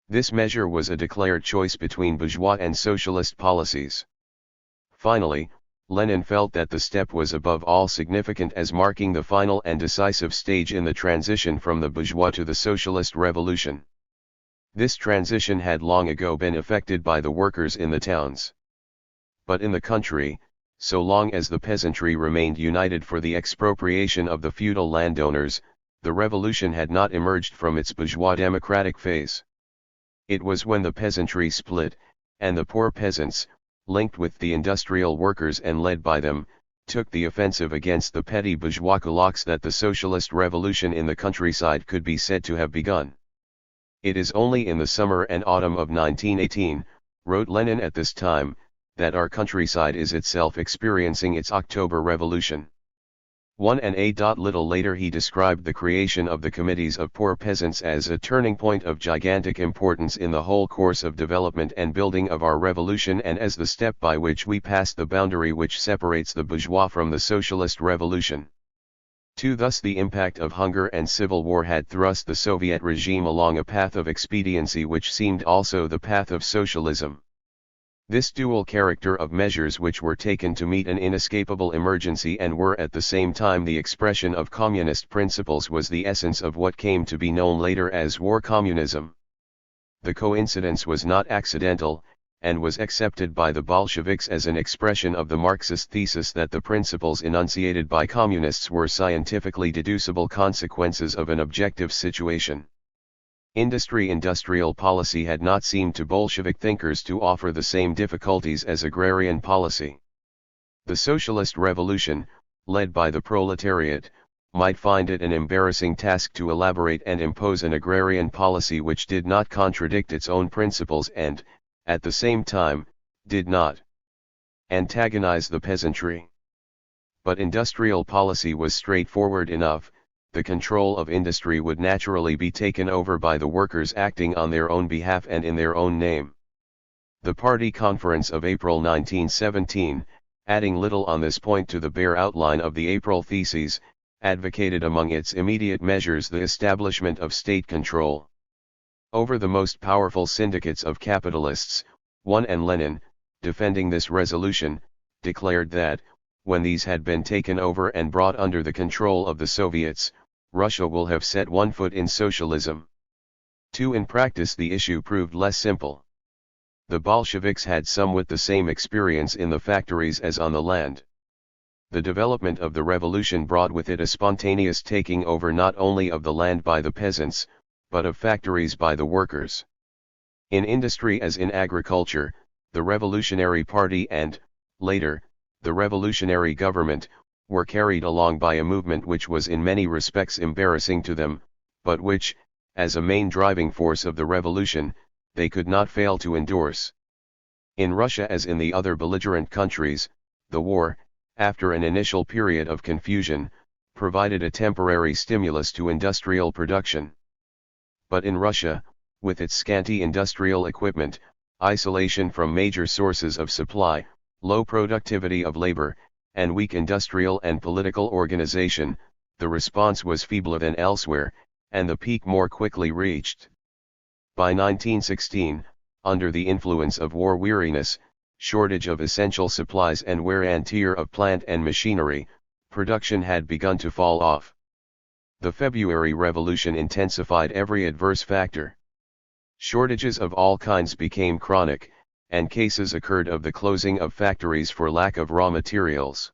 [SPEAKER 1] This measure was a declared choice between bourgeois and socialist policies. Finally, Lenin felt that the step was above all significant as marking the final and decisive stage in the transition from the bourgeois to the socialist revolution. This transition had long ago been effected by the workers in the towns. But in the country, so long as the peasantry remained united for the expropriation of the feudal landowners, the revolution had not emerged from its bourgeois democratic phase. It was when the peasantry split, and the poor peasants, linked with the industrial workers and led by them, took the offensive against the petty bourgeois kulaks that the socialist revolution in the countryside could be said to have begun. It is only in the summer and autumn of 1918, wrote Lenin at this time, that our countryside is itself experiencing its October Revolution. 1 and a little later he described the creation of the committees of poor peasants as a turning point of gigantic importance in the whole course of development and building of our revolution and as the step by which we passed the boundary which separates the bourgeois from the socialist revolution. 2. Thus the impact of hunger and civil war had thrust the Soviet regime along a path of expediency which seemed also the path of socialism. This dual character of measures which were taken to meet an inescapable emergency and were at the same time the expression of communist principles was the essence of what came to be known later as war communism. The coincidence was not accidental, and was accepted by the Bolsheviks as an expression of the Marxist thesis that the principles enunciated by communists were scientifically deducible consequences of an objective situation. Industrial policy had not seemed to Bolshevik thinkers to offer the same difficulties as agrarian policy. The socialist revolution, led by the proletariat, might find it an embarrassing task to elaborate and impose an agrarian policy which did not contradict its own principles and, at the same time, did not antagonize the peasantry. But industrial policy was straightforward enough. The control of industry would naturally be taken over by the workers acting on their own behalf and in their own name. The Party Conference of April 1917, adding little on this point to the bare outline of the April Theses, advocated among its immediate measures the establishment of state control over the most powerful syndicates of capitalists. 1 and Lenin, defending this resolution, declared that, when these had been taken over and brought under the control of the Soviets, Russia will have set one foot in socialism. 2. In practice the issue proved less simple. The Bolsheviks had somewhat the same experience in the factories as on the land. The development of the revolution brought with it a spontaneous taking over not only of the land by the peasants, but of factories by the workers. In industry as in agriculture, the Revolutionary Party and, later, the revolutionary government, were carried along by a movement which was in many respects embarrassing to them, but which, as a main driving force of the revolution, they could not fail to endorse. In Russia as in the other belligerent countries, the war, after an initial period of confusion, provided a temporary stimulus to industrial production. But in Russia, with its scanty industrial equipment, isolation from major sources of supply, low productivity of labor, and weak industrial and political organization, the response was feebler than elsewhere, and the peak more quickly reached. By 1916, under the influence of war weariness, shortage of essential supplies and wear and tear of plant and machinery, production had begun to fall off. The February Revolution intensified every adverse factor. Shortages of all kinds became chronic, and cases occurred of the closing of factories for lack of raw materials.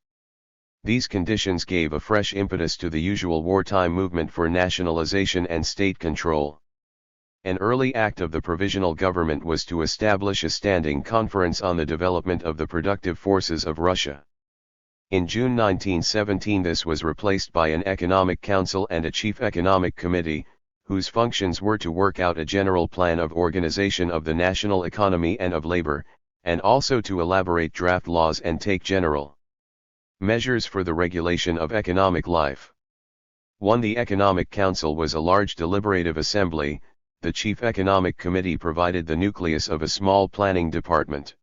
[SPEAKER 1] These conditions gave a fresh impetus to the usual wartime movement for nationalization and state control. An early act of the provisional government was to establish a standing conference on the development of the productive forces of Russia. In June 1917 this was replaced by an economic council and a chief economic committee, whose functions were to work out a general plan of organization of the national economy and of labor, and also to elaborate draft laws and take general measures for the regulation of economic life. 1. The Economic Council was a large deliberative assembly. The Chief Economic Committee provided the nucleus of a small planning department.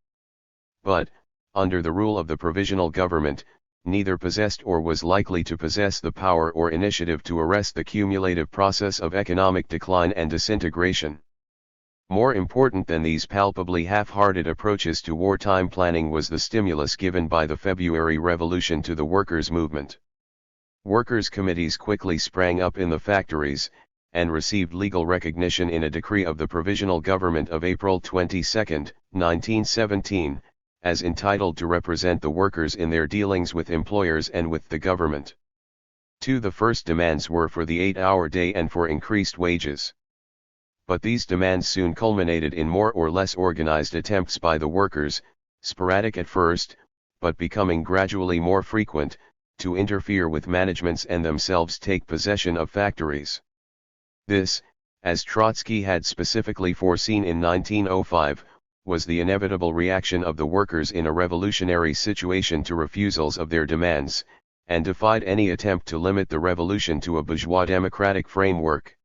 [SPEAKER 1] But, under the rule of the provisional government, neither possessed or was likely to possess the power or initiative to arrest the cumulative process of economic decline and disintegration. More important than these palpably half-hearted approaches to wartime planning was the stimulus given by the February Revolution to the workers' movement. Workers' committees quickly sprang up in the factories, and received legal recognition in a decree of the Provisional Government of April 22, 1917, as entitled to represent the workers in their dealings with employers and with the government. 2. The first demands were for the 8-hour day and for increased wages. But these demands soon culminated in more or less organized attempts by the workers, sporadic at first, but becoming gradually more frequent, to interfere with managements and themselves take possession of factories. This, as Trotsky had specifically foreseen in 1905, was the inevitable reaction of the workers in a revolutionary situation to refusals of their demands, and defied any attempt to limit the revolution to a bourgeois democratic framework.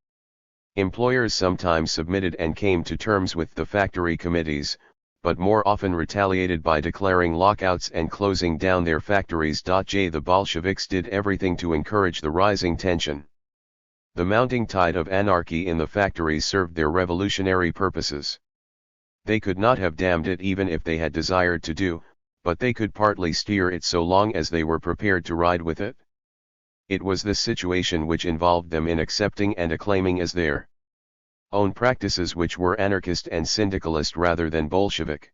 [SPEAKER 1] Employers sometimes submitted and came to terms with the factory committees, but more often retaliated by declaring lockouts and closing down their factories. The Bolsheviks did everything to encourage the rising tension. The mounting tide of anarchy in the factories served their revolutionary purposes. They could not have dammed it even if they had desired to do, but they could partly steer it so long as they were prepared to ride with it. It was this situation which involved them in accepting and acclaiming as their own practices which were anarchist and syndicalist rather than Bolshevik.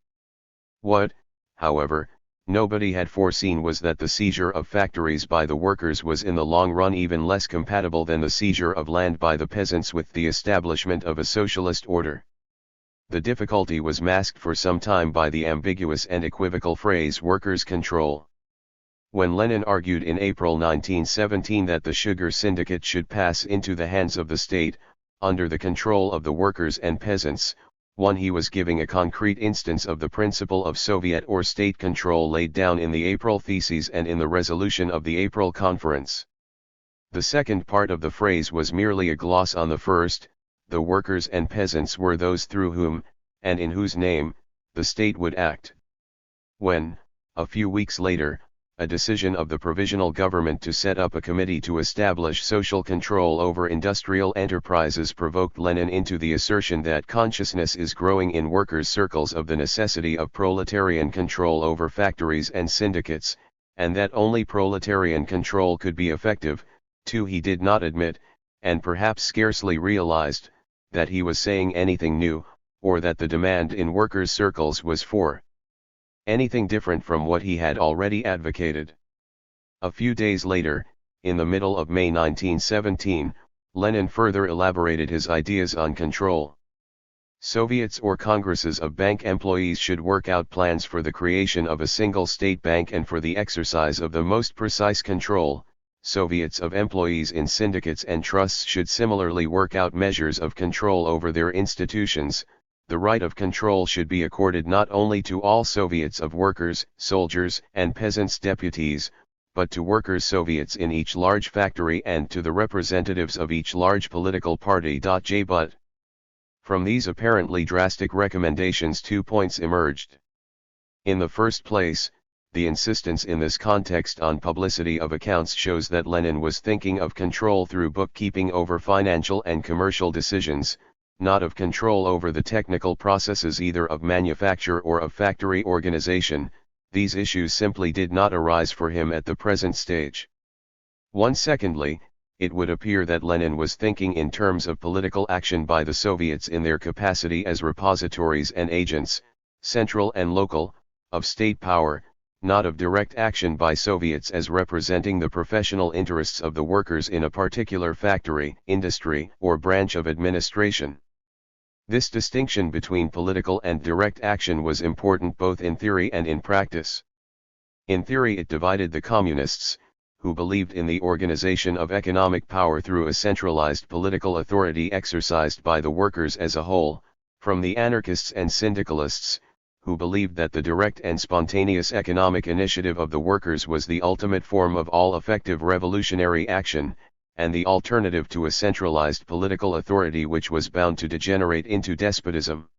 [SPEAKER 1] What, however, nobody had foreseen was that the seizure of factories by the workers was in the long run even less compatible than the seizure of land by the peasants with the establishment of a socialist order. The difficulty was masked for some time by the ambiguous and equivocal phrase workers' control. When Lenin argued in April 1917 that the sugar syndicate should pass into the hands of the state, under the control of the workers and peasants, he was giving a concrete instance of the principle of Soviet or state control laid down in the April Theses and in the resolution of the April Conference. The second part of the phrase was merely a gloss on the first. The workers and peasants were those through whom, and in whose name, the state would act. When, a few weeks later, a decision of the provisional government to set up a committee to establish social control over industrial enterprises provoked Lenin into the assertion that consciousness is growing in workers' circles of the necessity of proletarian control over factories and syndicates, and that only proletarian control could be effective. 2. He did not admit, and perhaps scarcely realized, that he was saying anything new, or that the demand in workers' circles was for anything different from what he had already advocated. A few days later, in the middle of May 1917, Lenin further elaborated his ideas on control. Soviets or congresses of bank employees should work out plans for the creation of a single state bank and for the exercise of the most precise control. Soviets of employees in syndicates and trusts should similarly work out measures of control over their institutions. The right of control should be accorded not only to all Soviets of workers, soldiers, and peasants deputies, but to workers' Soviets in each large factory and to the representatives of each large political party. But from these apparently drastic recommendations 2 points emerged. In the first place, the insistence in this context on publicity of accounts shows that Lenin was thinking of control through bookkeeping over financial and commercial decisions, not of control over the technical processes either of manufacture or of factory organization. These issues simply did not arise for him at the present stage. Secondly, it would appear that Lenin was thinking in terms of political action by the Soviets in their capacity as repositories and agents, central and local, of state power, not of direct action by Soviets as representing the professional interests of the workers in a particular factory, industry, or branch of administration. This distinction between political and direct action was important both in theory and in practice. In theory it divided the communists, who believed in the organization of economic power through a centralized political authority exercised by the workers as a whole, from the anarchists and syndicalists, who believed that the direct and spontaneous economic initiative of the workers was the ultimate form of all effective revolutionary action, and the alternative to a centralized political authority which was bound to degenerate into despotism.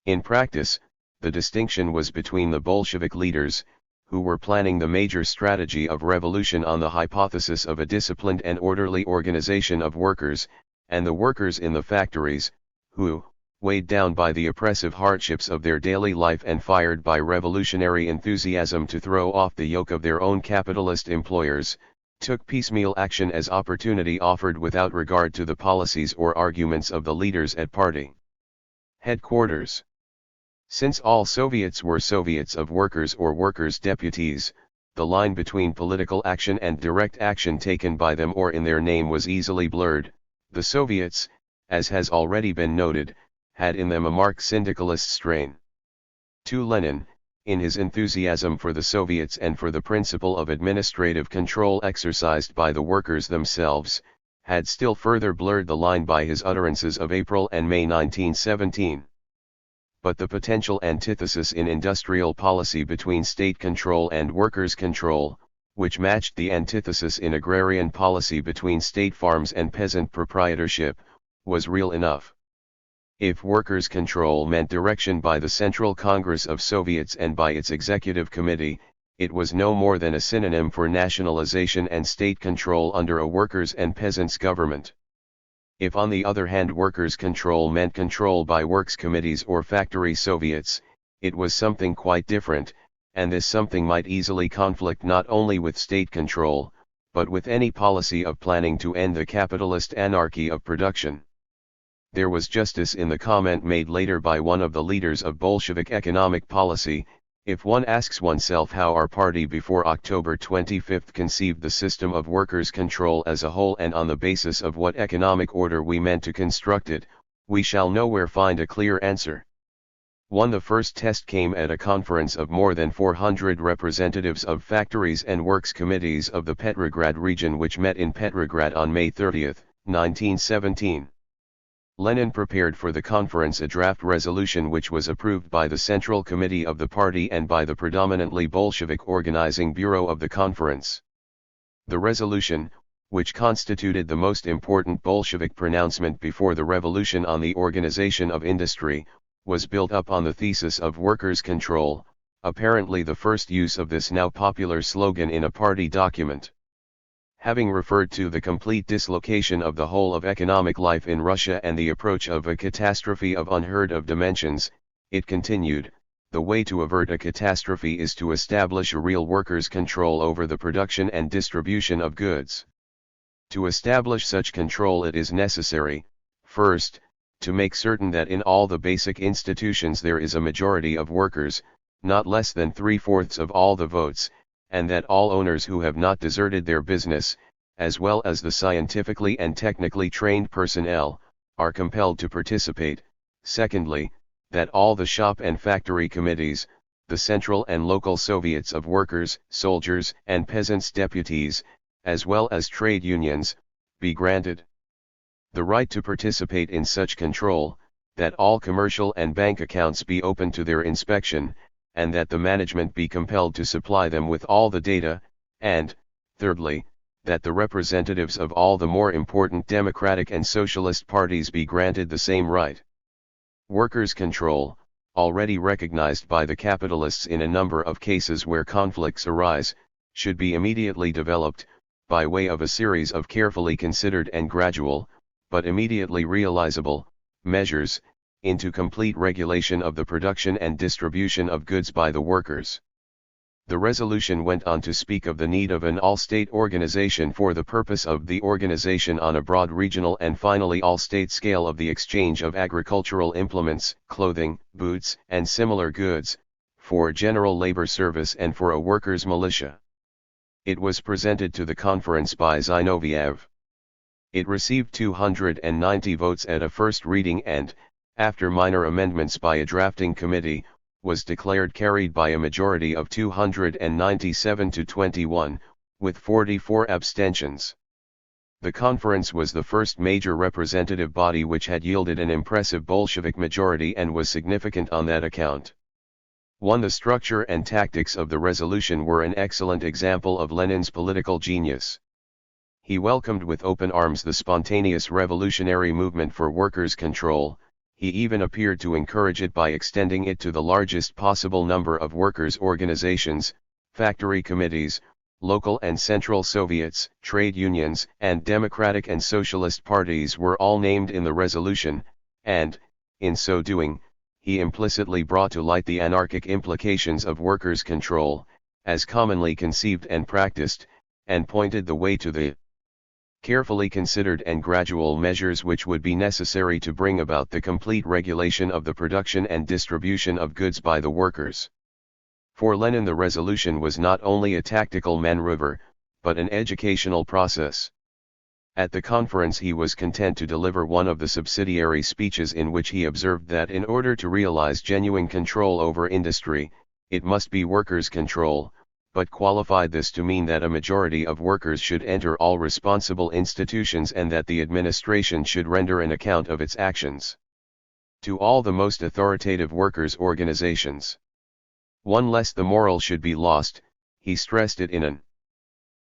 [SPEAKER 1] In practice, the distinction was between the Bolshevik leaders, who were planning the major strategy of revolution on the hypothesis of a disciplined and orderly organization of workers, and the workers in the factories, who, weighed down by the oppressive hardships of their daily life and fired by revolutionary enthusiasm to throw off the yoke of their own capitalist employers, took piecemeal action as opportunity offered without regard to the policies or arguments of the leaders at party headquarters. Since all Soviets were Soviets of workers or workers' deputies, the line between political action and direct action taken by them or in their name was easily blurred. The Soviets, as has already been noted, had in them a marked syndicalist strain. To Lenin, in his enthusiasm for the Soviets and for the principle of administrative control exercised by the workers themselves, had still further blurred the line by his utterances of April and May 1917. But the potential antithesis in industrial policy between state control and workers' control, which matched the antithesis in agrarian policy between state farms and peasant proprietorship, was real enough. If workers' control meant direction by the Central Congress of Soviets and by its Executive Committee, it was no more than a synonym for nationalization and state control under a workers' and peasants' government. If on the other hand workers' control meant control by works committees or factory Soviets, it was something quite different, and this something might easily conflict not only with state control, but with any policy of planning to end the capitalist anarchy of production. There was justice in the comment made later by one of the leaders of Bolshevik economic policy: if one asks oneself how our party before October 25 conceived the system of workers' control as a whole and on the basis of what economic order we meant to construct it, we shall nowhere find a clear answer. The first test came at a conference of more than 400 representatives of factories and works committees of the Petrograd region which met in Petrograd on May 30, 1917. Lenin prepared for the conference a draft resolution which was approved by the Central Committee of the party and by the predominantly Bolshevik organizing bureau of the conference. The resolution, which constituted the most important Bolshevik pronouncement before the revolution on the organization of industry, was built up on the thesis of workers' control, apparently the first use of this now popular slogan in a party document. Having referred to the complete dislocation of the whole of economic life in Russia and the approach of a catastrophe of unheard of dimensions, it continued, the way to avert a catastrophe is to establish a real workers' control over the production and distribution of goods. To establish such control it is necessary, first, to make certain that in all the basic institutions there is a majority of workers, not less than 3/4 of all the votes, and that all owners who have not deserted their business, as well as the scientifically and technically trained personnel, are compelled to participate. Secondly, that all the shop and factory committees, the central and local Soviets of workers, soldiers, and peasants' deputies, as well as trade unions, be granted the right to participate in such control, that all commercial and bank accounts be open to their inspection, and that the management be compelled to supply them with all the data, and, thirdly, that the representatives of all the more important democratic and socialist parties be granted the same right. Workers' control, already recognized by the capitalists in a number of cases where conflicts arise, should be immediately developed, by way of a series of carefully considered and gradual, but immediately realizable, measures, into complete regulation of the production and distribution of goods by the workers. The resolution went on to speak of the need of an all-state organization for the purpose of the organization on a broad regional and finally all-state scale of the exchange of agricultural implements, clothing, boots, and similar goods, for general labor service and for a workers' militia. It was presented to the conference by Zinoviev. It received 290 votes at a first reading and, after minor amendments by a drafting committee, was declared carried by a majority of 297 to 21, with 44 abstentions. The conference was the first major representative body which had yielded an impressive Bolshevik majority and was significant on that account. 1. The structure and tactics of the resolution were an excellent example of Lenin's political genius. He welcomed with open arms the spontaneous revolutionary movement for workers' control. He even appeared to encourage it by extending it to the largest possible number of workers' organizations, factory committees, local and central Soviets, trade unions, and democratic and socialist parties were all named in the resolution, and, in so doing, he implicitly brought to light the anarchic implications of workers' control, as commonly conceived and practiced, and pointed the way to the carefully considered and gradual measures which would be necessary to bring about the complete regulation of the production and distribution of goods by the workers. For Lenin, the resolution was not only a tactical maneuver, but an educational process. At the conference he was content to deliver one of the subsidiary speeches in which he observed that in order to realize genuine control over industry, it must be workers' control, but qualified this to mean that a majority of workers should enter all responsible institutions and that the administration should render an account of its actions to all the most authoritative workers' organizations. 1. Lest the moral should be lost, he stressed it in an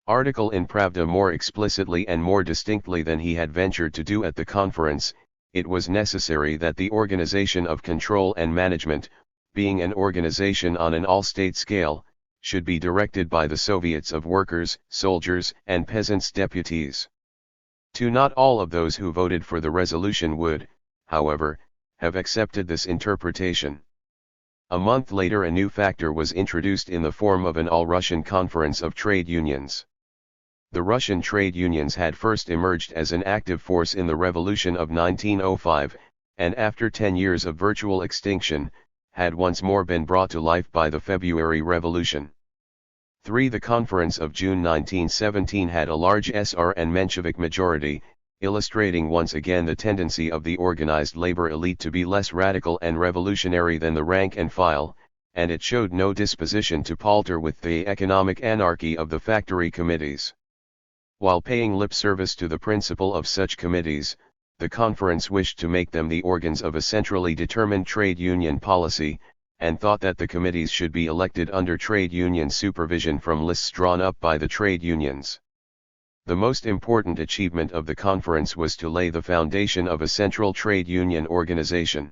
[SPEAKER 1] article in Pravda more explicitly and more distinctly than he had ventured to do at the conference. It was necessary that the organization of control and management, being an organization on an all-state scale, should be directed by the Soviets of workers, soldiers, and peasants' deputies. 2. Not all of those who voted for the resolution would, however, have accepted this interpretation. A month later a new factor was introduced in the form of an all-Russian conference of trade unions. The Russian trade unions had first emerged as an active force in the Revolution of 1905, and after 10 years of virtual extinction, had once more been brought to life by the February Revolution. 3. The conference of June 1917 had a large SR and Menshevik majority, illustrating once again the tendency of the organized labor elite to be less radical and revolutionary than the rank and file, and it showed no disposition to palter with the economic anarchy of the factory committees. While paying lip service to the principle of such committees, the conference wished to make them the organs of a centrally determined trade union policy, and thought that the committees should be elected under trade union supervision from lists drawn up by the trade unions. The most important achievement of the conference was to lay the foundation of a central trade union organization.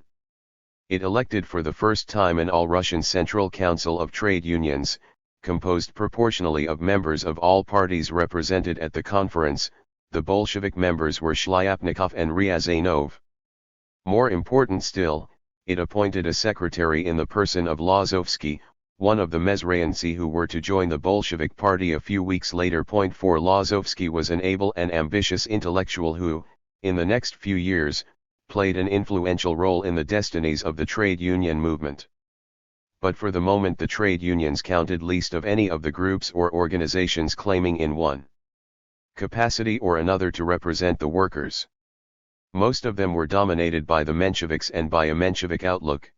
[SPEAKER 1] It elected for the first time an all-Russian Central Council of Trade Unions, composed proportionally of members of all parties represented at the conference. The Bolshevik members were Shlyapnikov and Ryazanov. More important still, it appointed a secretary in the person of Lazovsky, one of the Mezrayancy who were to join the Bolshevik party a few weeks later. 4. Lazovsky was an able and ambitious intellectual who, in the next few years, played an influential role in the destinies of the trade union movement. But for the moment the trade unions counted least of any of the groups or organizations claiming in one capacity or another to represent the workers. Most of them were dominated by the Mensheviks and by a Menshevik outlook.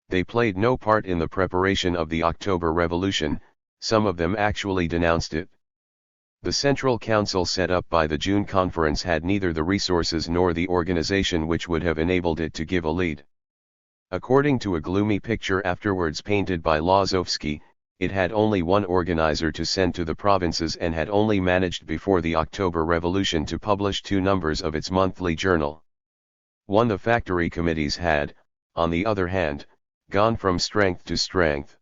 [SPEAKER 1] They played no part in the preparation of the October Revolution, some of them actually denounced it. The Central Council set up by the June Conference had neither the resources nor the organization which would have enabled it to give a lead. According to a gloomy picture afterwards painted by Lazovsky, it had only one organizer to send to the provinces and had only managed before the October Revolution to publish 2 numbers of its monthly journal. 1. The factory committees had, on the other hand, gone from strength to strength.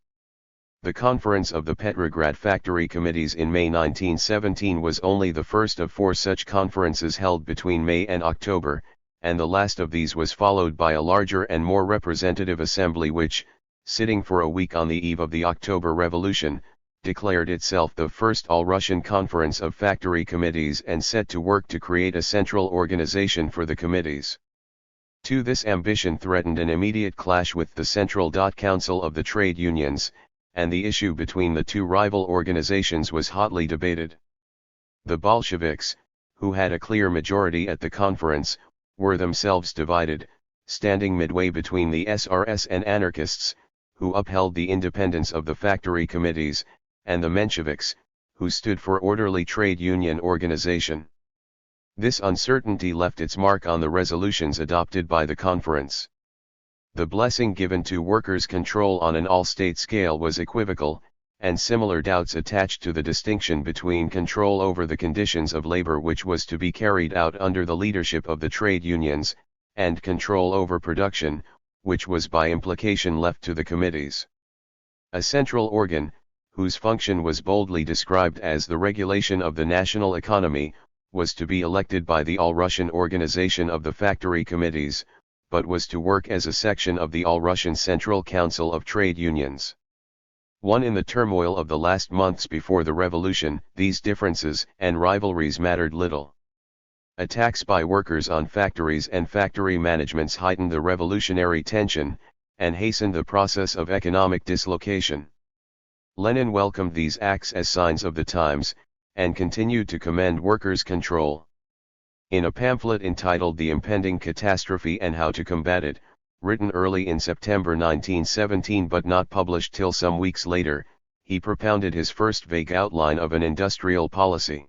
[SPEAKER 1] The conference of the Petrograd factory committees in May 1917 was only the first of 4 such conferences held between May and October, and the last of these was followed by a larger and more representative assembly which, sitting for a week on the eve of the October Revolution, declared itself the first all-Russian conference of factory committees and set to work to create a central organization for the committees. 2. This ambition threatened an immediate clash with the Central Council of the Trade Unions, and the issue between the 2 rival organizations was hotly debated. The Bolsheviks, who had a clear majority at the conference, were themselves divided, standing midway between the SRS and anarchists, who upheld the independence of the factory committees, and the Mensheviks, who stood for orderly trade union organization. This uncertainty left its mark on the resolutions adopted by the conference. The blessing given to workers' control on an all-state scale was equivocal, and similar doubts attached to the distinction between control over the conditions of labor which was to be carried out under the leadership of the trade unions, and control over production, which was by implication left to the committees. A central organ, whose function was boldly described as the regulation of the national economy, was to be elected by the All-Russian organization of the factory committees, but was to work as a section of the All-Russian Central Council of Trade Unions. In the turmoil of the last months before the revolution, these differences and rivalries mattered little. Attacks by workers on factories and factory managements heightened the revolutionary tension, and hastened the process of economic dislocation. Lenin welcomed these acts as signs of the times, and continued to commend workers' control. In a pamphlet entitled The Impending Catastrophe and How to Combat It, written early in September 1917 but not published till some weeks later, he propounded his first vague outline of an industrial policy.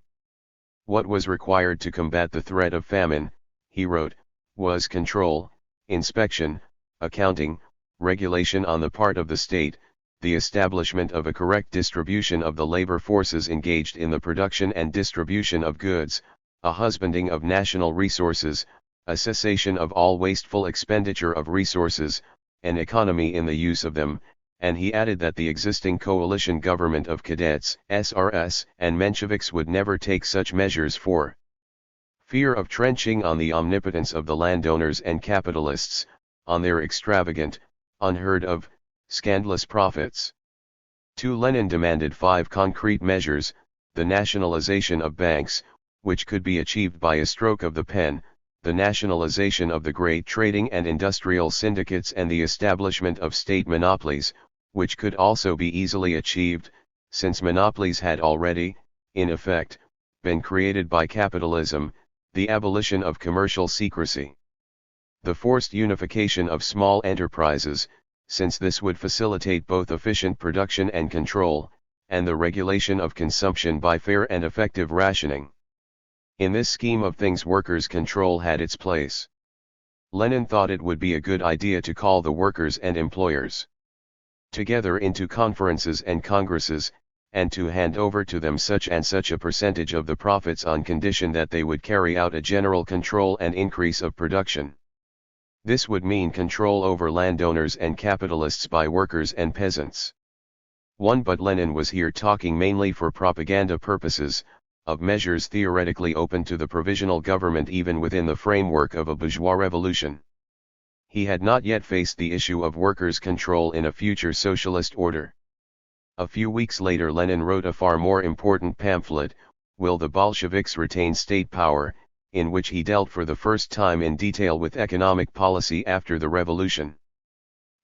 [SPEAKER 1] What was required to combat the threat of famine, he wrote, was control, inspection, accounting, regulation on the part of the state, the establishment of a correct distribution of the labor forces engaged in the production and distribution of goods, a husbanding of national resources, a cessation of all wasteful expenditure of resources, an economy in the use of them, and he added that the existing coalition government of cadets, SRS, and Mensheviks would never take such measures for fear of trenching on the omnipotence of the landowners and capitalists, on their extravagant, unheard of, scandalous profits. Lenin demanded 5 concrete measures: the nationalization of banks, which could be achieved by a stroke of the pen, the nationalization of the great trading and industrial syndicates, and the establishment of state monopolies, which could also be easily achieved, since monopolies had already, in effect, been created by capitalism, the abolition of commercial secrecy. The forced unification of small enterprises, since this would facilitate both efficient production and control, and the regulation of consumption by fair and effective rationing. In this scheme of things workers' control had its place. Lenin thought it would be a good idea to call the workers and employers together into conferences and congresses, and to hand over to them such and such a percentage of the profits on condition that they would carry out a general control and increase of production. This would mean control over landowners and capitalists by workers and peasants. But Lenin was here talking mainly for propaganda purposes, of measures theoretically open to the provisional government even within the framework of a bourgeois revolution. He had not yet faced the issue of workers' control in a future socialist order. A few weeks later Lenin wrote a far more important pamphlet, Will the Bolsheviks Retain State Power?, in which he dealt for the first time in detail with economic policy after the revolution.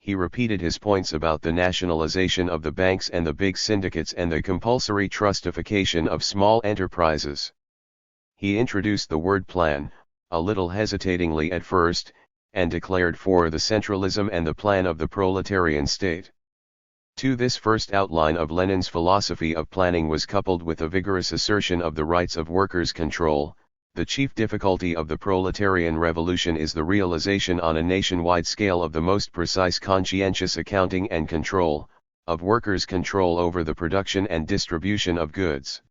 [SPEAKER 1] He repeated his points about the nationalization of the banks and the big syndicates and the compulsory trustification of small enterprises. He introduced the word plan, a little hesitatingly at first, and declared for the centralism and the plan of the proletarian state. To this first outline of Lenin's philosophy of planning was coupled with a vigorous assertion of the rights of workers' control. The chief difficulty of the proletarian revolution is the realization on a nationwide scale of the most precise conscientious accounting and control, of workers' control over the production and distribution of goods.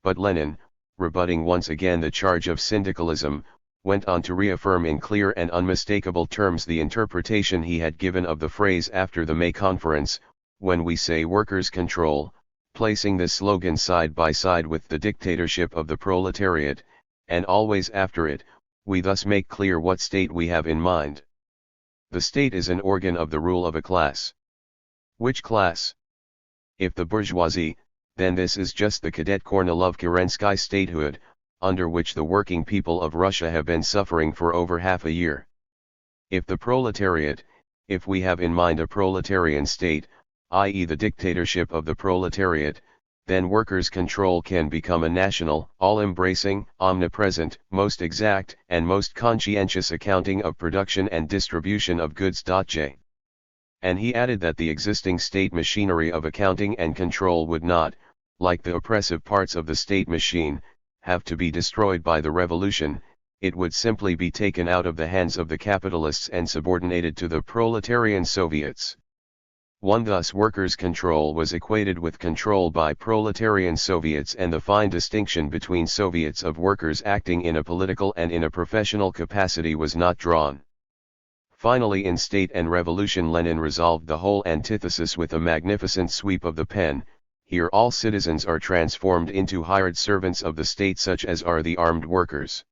[SPEAKER 1] But Lenin, rebutting once again the charge of syndicalism, went on to reaffirm in clear and unmistakable terms the interpretation he had given of the phrase after the May Conference, when we say workers' control, placing this slogan side by side with the dictatorship of the proletariat, and always after it, we thus make clear what state we have in mind. The state is an organ of the rule of a class. Which class? If the bourgeoisie, then this is just the Cadet Kornilov-Kerensky statehood, under which the working people of Russia have been suffering for over half a year. If the proletariat, if we have in mind a proletarian state, i.e. the dictatorship of the proletariat, then workers' control can become a national, all-embracing, omnipresent, most exact, and most conscientious accounting of production and distribution of goods. And he added that the existing state machinery of accounting and control would not, like the oppressive parts of the state machine, have to be destroyed by the revolution, it would simply be taken out of the hands of the capitalists and subordinated to the proletarian Soviets. Thus workers' control was equated with control by proletarian Soviets, and the fine distinction between Soviets of workers acting in a political and in a professional capacity was not drawn. Finally, in State and Revolution, Lenin resolved the whole antithesis with a magnificent sweep of the pen. Here all citizens are transformed into hired servants of the state, such as are the armed workers.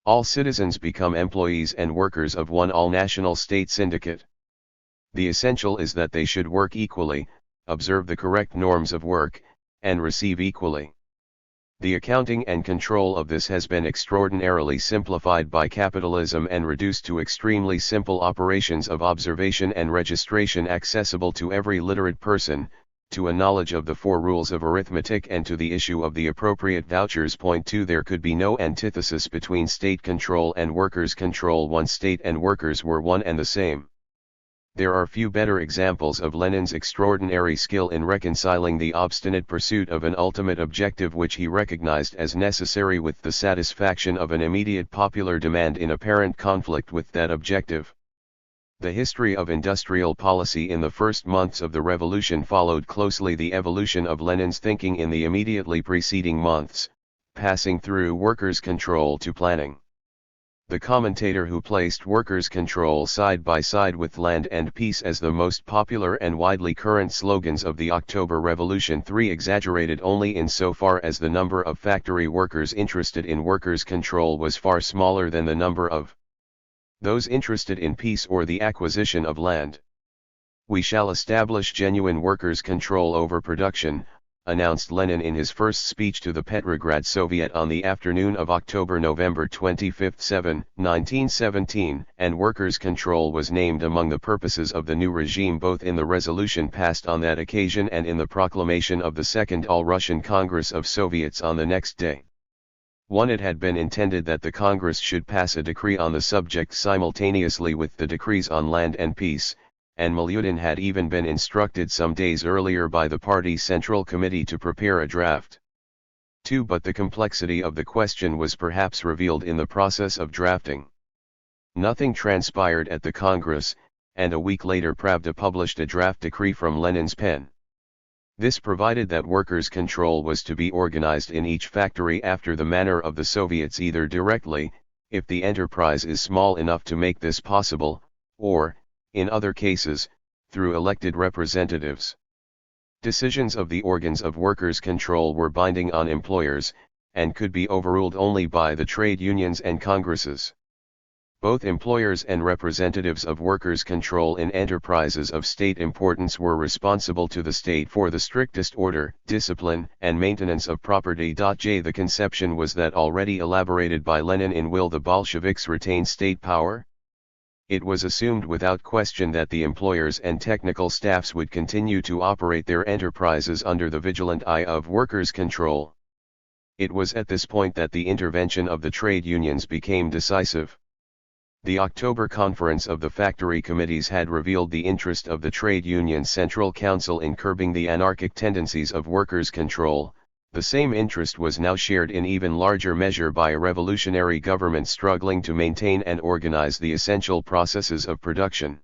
[SPEAKER 1] All citizens become employees and workers of one all-national state syndicate. The essential is that they should work equally, observe the correct norms of work, and receive equally. The accounting and control of this has been extraordinarily simplified by capitalism and reduced to extremely simple operations of observation and registration accessible to every literate person, to a knowledge of the 4 rules of arithmetic, and to the issue of the appropriate vouchers. Point 2. There could be no antithesis between state control and workers' control once state and workers were one and the same. There are few better examples of Lenin's extraordinary skill in reconciling the obstinate pursuit of an ultimate objective which he recognized as necessary with the satisfaction of an immediate popular demand in apparent conflict with that objective. The history of industrial policy in the first months of the revolution followed closely the evolution of Lenin's thinking in the immediately preceding months, passing through workers' control to planning. The commentator who placed workers' control side by side with land and peace as the most popular and widely current slogans of the October Revolution exaggerated only in so far as the number of factory workers interested in workers' control was far smaller than the number of those interested in peace or the acquisition of land. "We shall establish genuine workers' control over production," announced Lenin in his first speech to the Petrograd Soviet on the afternoon of October-November 25, 1917, and workers' control was named among the purposes of the new regime both in the resolution passed on that occasion and in the proclamation of the Second All-Russian Congress of Soviets on the next day. It had been intended that the Congress should pass a decree on the subject simultaneously with the decrees on land and peace, and Milyutin had even been instructed some days earlier by the party Central Committee to prepare a draft. 2. But the complexity of the question was perhaps revealed in the process of drafting. Nothing transpired at the Congress, and a week later Pravda published a draft decree from Lenin's pen. This provided that workers' control was to be organized in each factory after the manner of the Soviets, either directly, if the enterprise is small enough to make this possible, or, in other cases, through elected representatives. Decisions of the organs of workers' control were binding on employers, and could be overruled only by the trade unions and congresses. Both employers and representatives of workers' control in enterprises of state importance were responsible to the state for the strictest order, discipline, and maintenance of property. The conception was that already elaborated by Lenin in Will the Bolsheviks Retain State Power? It was assumed without question that the employers and technical staffs would continue to operate their enterprises under the vigilant eye of workers' control. It was at this point that the intervention of the trade unions became decisive. The October conference of the factory committees had revealed the interest of the Trade Union Central Council in curbing the anarchic tendencies of workers' control. The same interest was now shared in even larger measure by a revolutionary government struggling to maintain and organize the essential processes of production.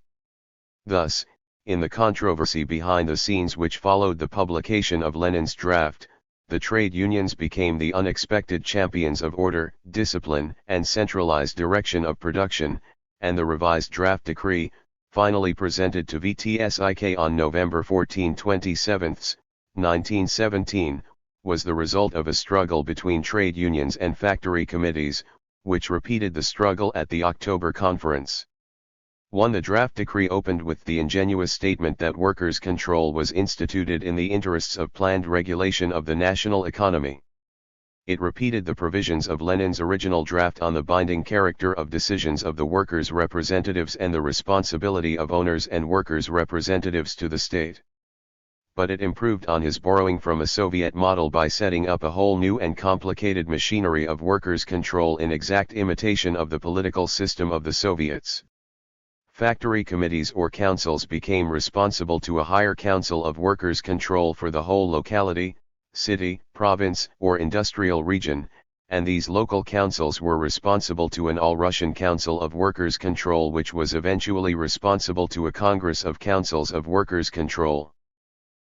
[SPEAKER 1] Thus, in the controversy behind the scenes which followed the publication of Lenin's draft, the trade unions became the unexpected champions of order, discipline, and centralized direction of production, and the revised draft decree, finally presented to VTSIK on November 14, 1917, was the result of a struggle between trade unions and factory committees, which repeated the struggle at the October conference. The draft decree opened with the ingenuous statement that workers' control was instituted in the interests of planned regulation of the national economy. It repeated the provisions of Lenin's original draft on the binding character of decisions of the workers' representatives and the responsibility of owners and workers' representatives to the state. But it improved on his borrowing from a Soviet model by setting up a whole new and complicated machinery of workers' control in exact imitation of the political system of the Soviets. Factory committees or councils became responsible to a higher council of workers' control for the whole locality, city, province, or industrial region, and these local councils were responsible to an all-Russian Council of Workers' Control, which was eventually responsible to a Congress of Councils of Workers' Control.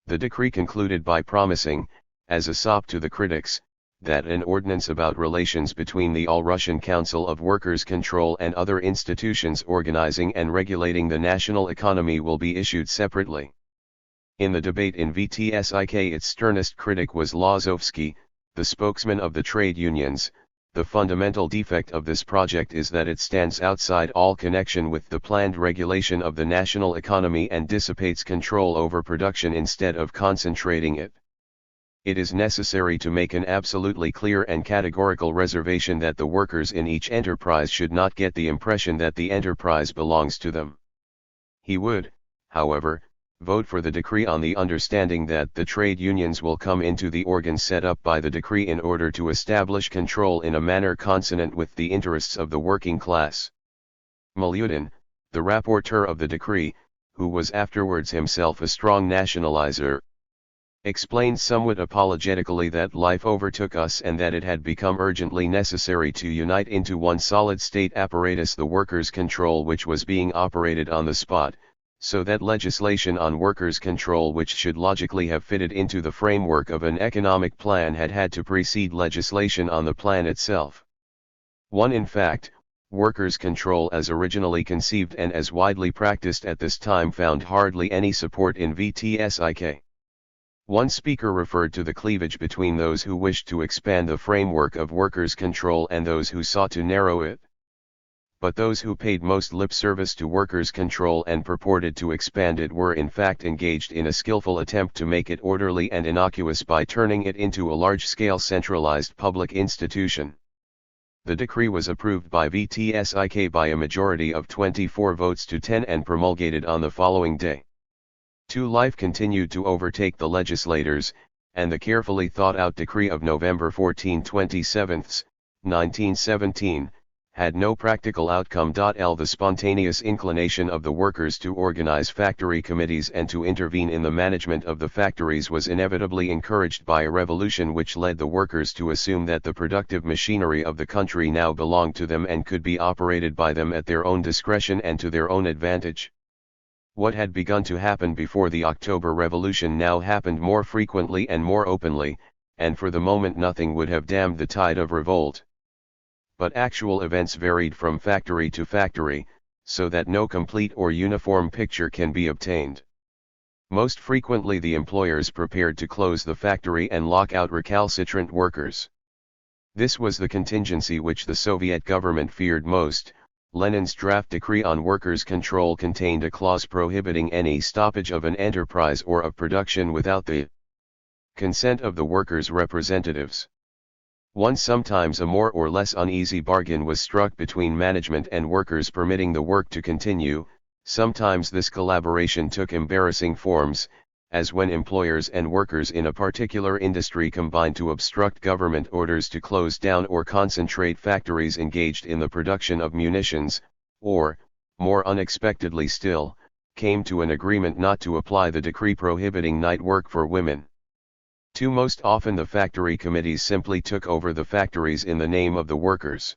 [SPEAKER 1] The decree concluded by promising, as a sop to the critics, that an ordinance about relations between the All-Russian Council of Workers' Control and other institutions organizing and regulating the national economy will be issued separately. In the debate in VTSIK, its sternest critic was Lozovsky, the spokesman of the trade unions. The fundamental defect of this project is that it stands outside all connection with the planned regulation of the national economy and dissipates control over production instead of concentrating it. It is necessary to make an absolutely clear and categorical reservation that the workers in each enterprise should not get the impression that the enterprise belongs to them. He would, however, vote for the decree on the understanding that the trade unions will come into the organs set up by the decree in order to establish control in a manner consonant with the interests of the working class. Milyutin, the rapporteur of the decree, who was afterwards himself a strong nationalizer, explained somewhat apologetically that life overtook us and that it had become urgently necessary to unite into one solid state apparatus the workers' control which was being operated on the spot, so that legislation on workers' control which should logically have fitted into the framework of an economic plan had to precede legislation on the plan itself. In fact, workers' control as originally conceived and as widely practiced at this time found hardly any support in VTSIK. One speaker referred to the cleavage between those who wished to expand the framework of workers' control and those who sought to narrow it. But those who paid most lip service to workers' control and purported to expand it were in fact engaged in a skillful attempt to make it orderly and innocuous by turning it into a large-scale centralized public institution. The decree was approved by VTSIK by a majority of 24 votes to 10 and promulgated on the following day. Life continued to overtake the legislators, and the carefully thought-out decree of November 14, 1917, had no practical outcome. The spontaneous inclination of the workers to organize factory committees and to intervene in the management of the factories was inevitably encouraged by a revolution which led the workers to assume that the productive machinery of the country now belonged to them and could be operated by them at their own discretion and to their own advantage. What had begun to happen before the October Revolution now happened more frequently and more openly, and for the moment nothing would have dammed the tide of revolt. But actual events varied from factory to factory, so that no complete or uniform picture can be obtained. Most frequently the employers prepared to close the factory and lock out recalcitrant workers. This was the contingency which the Soviet government feared most. Lenin's draft decree on workers' control contained a clause prohibiting any stoppage of an enterprise or of production without the consent of the workers' representatives. Sometimes a more or less uneasy bargain was struck between management and workers permitting the work to continue. Sometimes this collaboration took embarrassing forms, as when employers and workers in a particular industry combined to obstruct government orders to close down or concentrate factories engaged in the production of munitions, or, more unexpectedly still, came to an agreement not to apply the decree prohibiting night work for women. Most often the factory committees simply took over the factories in the name of the workers.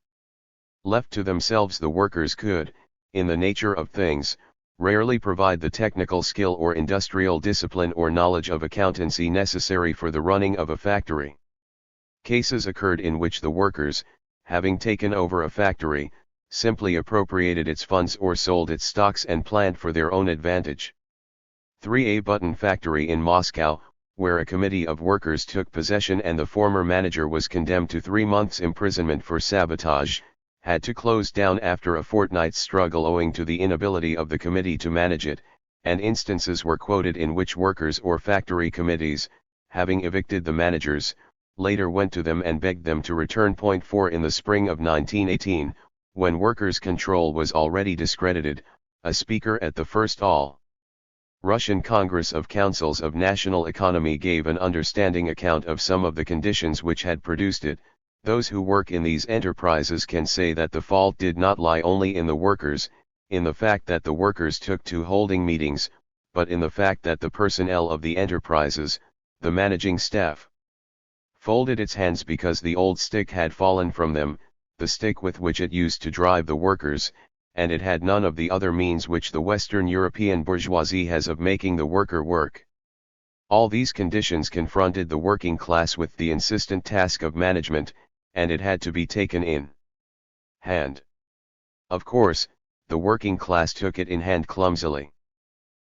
[SPEAKER 1] Left to themselves, the workers could, in the nature of things, rarely provide the technical skill or industrial discipline or knowledge of accountancy necessary for the running of a factory. Cases occurred in which the workers, having taken over a factory, simply appropriated its funds or sold its stocks and planned for their own advantage. 3A Button Factory in Moscow, where a committee of workers took possession and the former manager was condemned to 3 months' imprisonment for sabotage, had to close down after a fortnight's struggle owing to the inability of the committee to manage it, and instances were quoted in which workers or factory committees, having evicted the managers, later went to them and begged them to return. 4 In the spring of 1918, when workers' control was already discredited, a speaker at the first All-Russian Congress of Councils of National Economy gave an understanding account of some of the conditions which had produced it. Those who work in these enterprises can say that the fault did not lie only in the workers, in the fact that the workers took to holding meetings, but in the fact that the personnel of the enterprises, the managing staff, folded its hands because the old stick had fallen from them, the stick with which it used to drive the workers, and it had none of the other means which the Western European bourgeoisie has of making the worker work. All these conditions confronted the working class with the insistent task of management, and it had to be taken in hand. Of course, the working class took it in hand clumsily.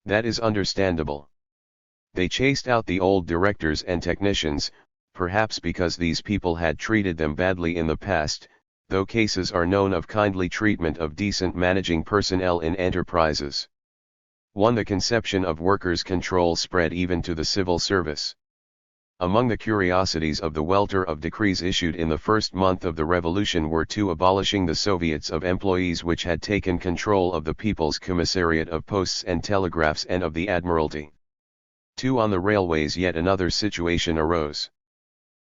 [SPEAKER 1] That is understandable. They chased out the old directors and technicians, perhaps because these people had treated them badly in the past, though cases are known of kindly treatment of decent managing personnel in enterprises. 1. The conception of workers' control spread even to the civil service. Among the curiosities of the welter of decrees issued in the first month of the revolution were 2. Abolishing the Soviets of employees which had taken control of the People's Commissariat of Posts and Telegraphs and of the Admiralty. 2. On the railways yet another situation arose.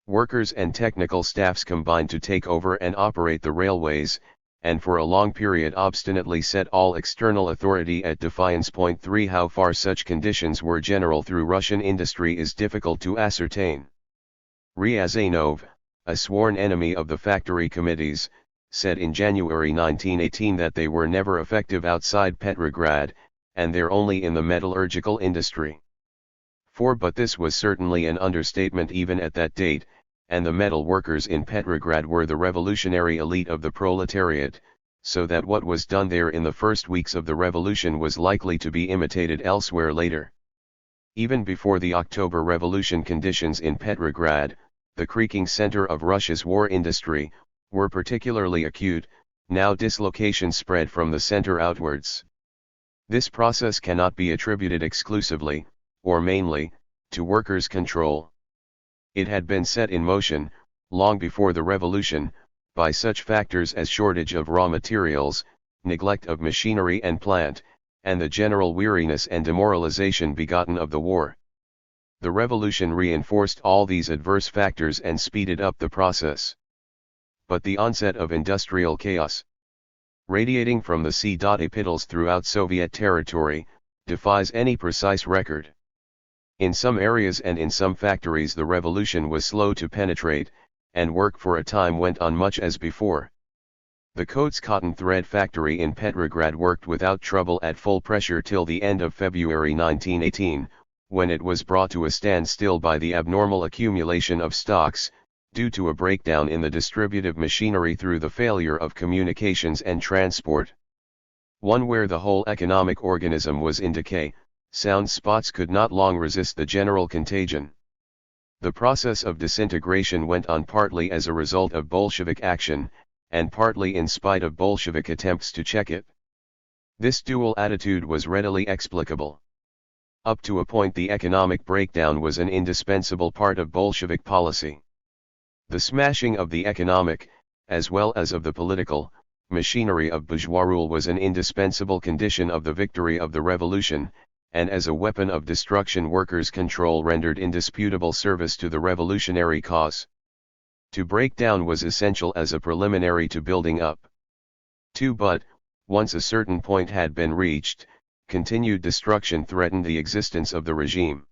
[SPEAKER 1] Workers and technical staffs combined to take over and operate the railways, and for a long period obstinately set all external authority at defiance. 3. How far such conditions were general through Russian industry is difficult to ascertain. Ryazanov, a sworn enemy of the factory committees, said in January 1918 that they were never effective outside Petrograd, and they're only in the metallurgical industry. 4. But this was certainly an understatement even at that date, and the metal workers in Petrograd were the revolutionary elite of the proletariat, so that what was done there in the first weeks of the revolution was likely to be imitated elsewhere later. Even before the October Revolution, conditions in Petrograd, the creaking center of Russia's war industry, were particularly acute. Now dislocation spread from the center outwards. This process cannot be attributed exclusively, or mainly, to workers' control. It had been set in motion, long before the revolution, by such factors as shortage of raw materials, neglect of machinery and plant, and the general weariness and demoralization begotten of the war. The revolution reinforced all these adverse factors and speeded up the process. But the onset of industrial chaos, radiating from the sea epitels throughout Soviet territory, defies any precise record. In some areas and in some factories the revolution was slow to penetrate, and work for a time went on much as before. The Coats cotton thread factory in Petrograd worked without trouble at full pressure till the end of February 1918, when it was brought to a standstill by the abnormal accumulation of stocks, due to a breakdown in the distributive machinery through the failure of communications and transport. One where the whole economic organism was in decay, sound spots could not long resist the general contagion. The process of disintegration went on partly as a result of Bolshevik action, and partly in spite of Bolshevik attempts to check it. This dual attitude was readily explicable. Up to a point the economic breakdown was an indispensable part of Bolshevik policy. The smashing of the economic, as well as of the political, machinery of bourgeois rule was an indispensable condition of the victory of the revolution, and as a weapon of destruction workers' control rendered indisputable service to the revolutionary cause. To break down was essential as a preliminary to building up. 2. But, once a certain point had been reached, continued destruction threatened the existence of the regime.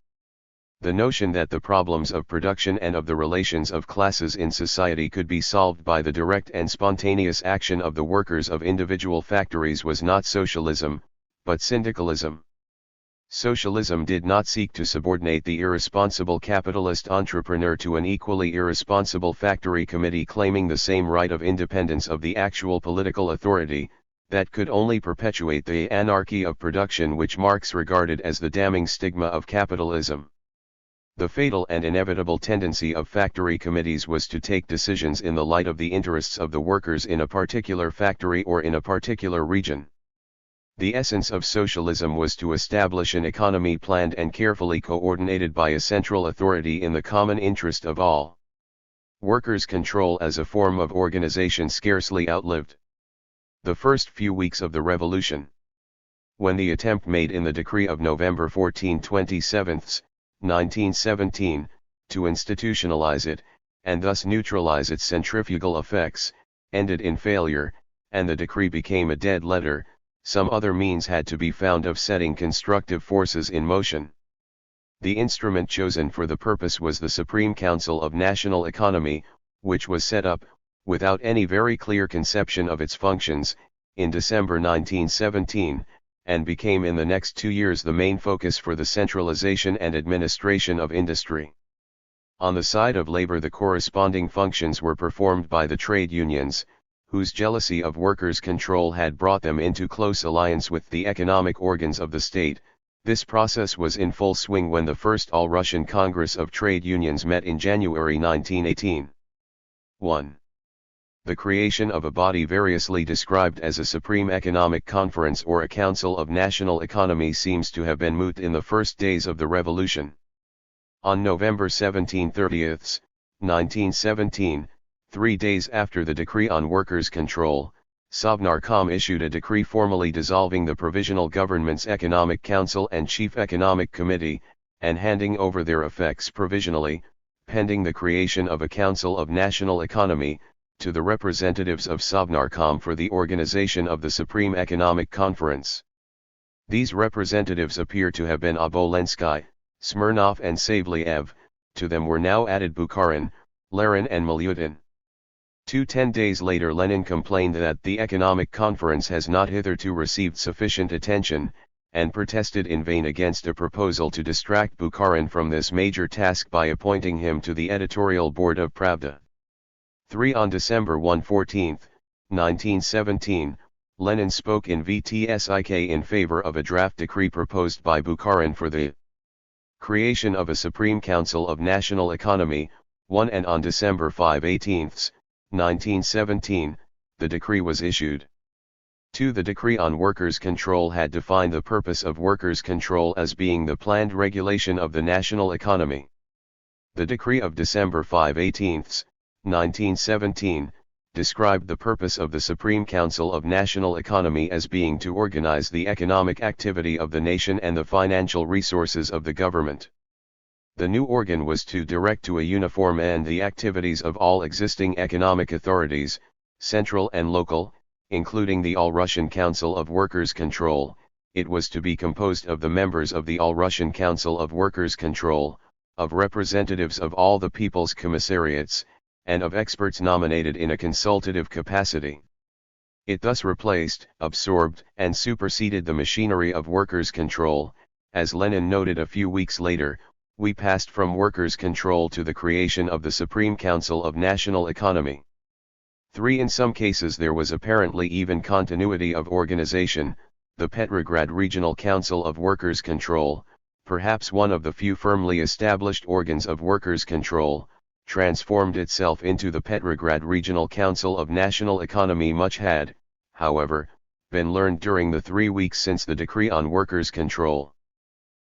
[SPEAKER 1] The notion that the problems of production and of the relations of classes in society could be solved by the direct and spontaneous action of the workers of individual factories was not socialism, but syndicalism. Socialism did not seek to subordinate the irresponsible capitalist entrepreneur to an equally irresponsible factory committee claiming the same right of independence of the actual political authority, that could only perpetuate the anarchy of production which Marx regarded as the damning stigma of capitalism. The fatal and inevitable tendency of factory committees was to take decisions in the light of the interests of the workers in a particular factory or in a particular region. The essence of socialism was to establish an economy planned and carefully coordinated by a central authority in the common interest of all. Workers' control as a form of organization scarcely outlived the first few weeks of the revolution. When the attempt made in the decree of November 14/27, 1917, to institutionalize it, and thus neutralize its centrifugal effects, ended in failure, and the decree became a dead letter, some other means had to be found of setting constructive forces in motion. The instrument chosen for the purpose was the Supreme Council of National Economy, which was set up, without any very clear conception of its functions, in December 1917, and became in the next 2 years the main focus for the centralization and administration of industry. On the side of labor, the corresponding functions were performed by the trade unions, whose jealousy of workers' control had brought them into close alliance with the economic organs of the state. This process was in full swing when the first All-Russian Congress of Trade Unions met in January 1918. 1. The creation of a body variously described as a Supreme Economic Conference or a Council of National Economy seems to have been moot in the first days of the revolution. On November 17, 1917, 3 days after the decree on workers' control, Sovnarkom issued a decree formally dissolving the Provisional Government's Economic Council and Chief Economic Committee, and handing over their effects provisionally, pending the creation of a Council of National Economy, to the representatives of Sovnarkom for the organization of the Supreme Economic Conference. These representatives appear to have been Obolensky, Smirnov and Savliev. To them were now added Bukharin, Lenin and Milyutin. 10 days later Lenin complained that the Economic Conference has not hitherto received sufficient attention, and protested in vain against a proposal to distract Bukharin from this major task by appointing him to the editorial board of Pravda. 3. On December 14, 1917, Lenin spoke in VTSIK in favor of a draft decree proposed by Bukharin for the creation of a Supreme Council of National Economy. 1. And on December 18, 1917, the decree was issued. 2. The decree on workers' control had defined the purpose of workers' control as being the planned regulation of the national economy. The decree of December 18, 1917, described the purpose of the Supreme Council of National Economy as being to organize the economic activity of the nation and the financial resources of the government. The new organ was to direct to a uniform end the activities of all existing economic authorities, central and local, including the All-Russian Council of Workers' Control. It was to be composed of the members of the All-Russian Council of Workers' Control, of representatives of all the people's commissariats, and of experts nominated in a consultative capacity. It thus replaced, absorbed, and superseded the machinery of workers' control. As Lenin noted a few weeks later, we passed from workers' control to the creation of the Supreme Council of National Economy. 3. In some cases there was apparently even continuity of organization. The Petrograd Regional Council of Workers' Control, perhaps one of the few firmly established organs of workers' control, transformed itself into the Petrograd Regional Council of National Economy. Much had, however, been learned during the 3 weeks since the decree on workers' control.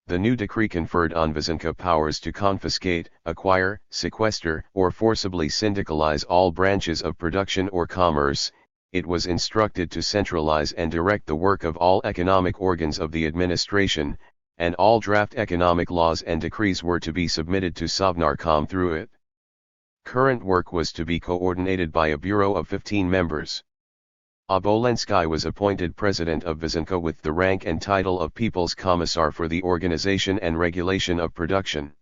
[SPEAKER 1] The new decree conferred on Vysenko powers to confiscate, acquire, sequester, or forcibly syndicalize all branches of production or commerce. It was instructed to centralize and direct the work of all economic organs of the administration, and all draft economic laws and decrees were to be submitted to Sovnarkom through it. Current work was to be coordinated by a bureau of 15 members. Obolensky was appointed president of Vysenko with the rank and title of People's Commissar for the organization and regulation of production.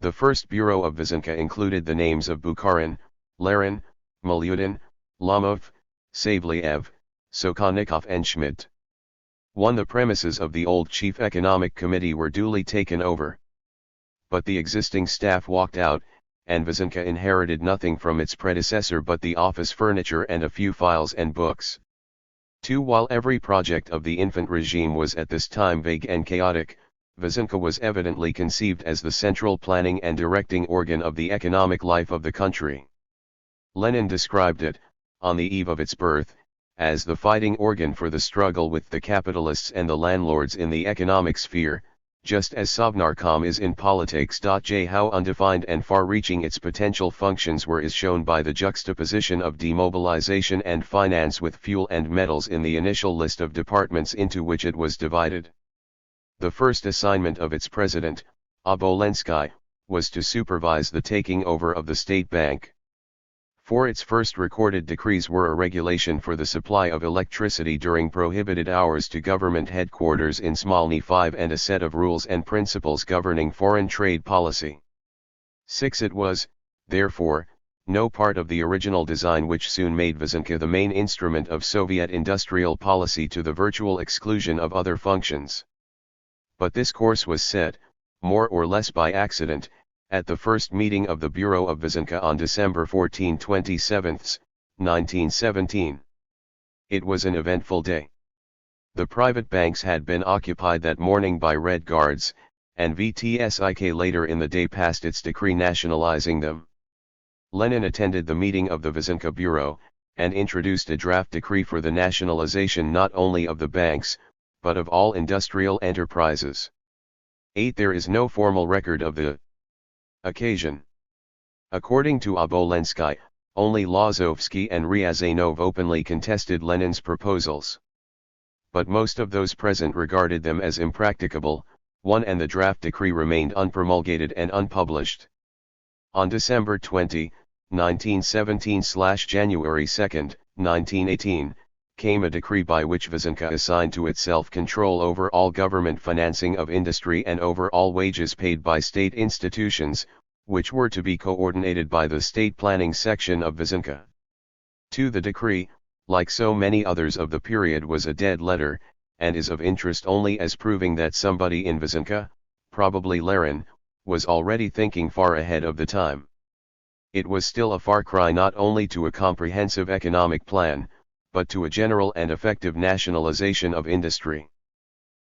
[SPEAKER 1] The first bureau of Vysenko included the names of Bukharin, Lenin, Milyutin, Lomov, Savliev, Sokolnikov and Schmidt. 1. The premises of the old Chief Economic Committee were duly taken over. But the existing staff walked out, and Vysenko inherited nothing from its predecessor but the office furniture and a few files and books. 2. While every project of the infant regime was at this time vague and chaotic, Vysenko was evidently conceived as the central planning and directing organ of the economic life of the country. Lenin described it, on the eve of its birth, as the fighting organ for the struggle with the capitalists and the landlords in the economic sphere, just as Sovnarkom is in politics. How undefined and far-reaching its potential functions were is shown by the juxtaposition of demobilization and finance with fuel and metals in the initial list of departments into which it was divided. The first assignment of its president, Obolensky, was to supervise the taking over of the State Bank. For its first recorded decrees were a regulation for the supply of electricity during prohibited hours to government headquarters in Smolny 5 and a set of rules and principles governing foreign trade policy. 6. It was, therefore, no part of the original design which soon made Vysenka the main instrument of Soviet industrial policy to the virtual exclusion of other functions. But this course was set, more or less by accident, at the first meeting of the Bureau of Vysenka on December 14, 1917. It was an eventful day. The private banks had been occupied that morning by Red Guards, and VTSIK later in the day passed its decree nationalizing them. Lenin attended the meeting of the Vysenka Bureau, and introduced a draft decree for the nationalization not only of the banks, but of all industrial enterprises. 8. There is no formal record of the occasion. According to Obolensky, only Lazovsky and Ryazanov openly contested Lenin's proposals. But most of those present regarded them as impracticable, and the draft decree remained unpromulgated and unpublished. On December 20, 1917/January 2, 1918, came a decree by which Vysenka assigned to itself control over all government financing of industry and over all wages paid by state institutions, which were to be coordinated by the state planning section of Vysenka. 2. The decree, like so many others of the period, was a dead letter, and is of interest only as proving that somebody in Vysenka, probably Lenin, was already thinking far ahead of the time. It was still a far cry not only to a comprehensive economic plan, but to a general and effective nationalization of industry.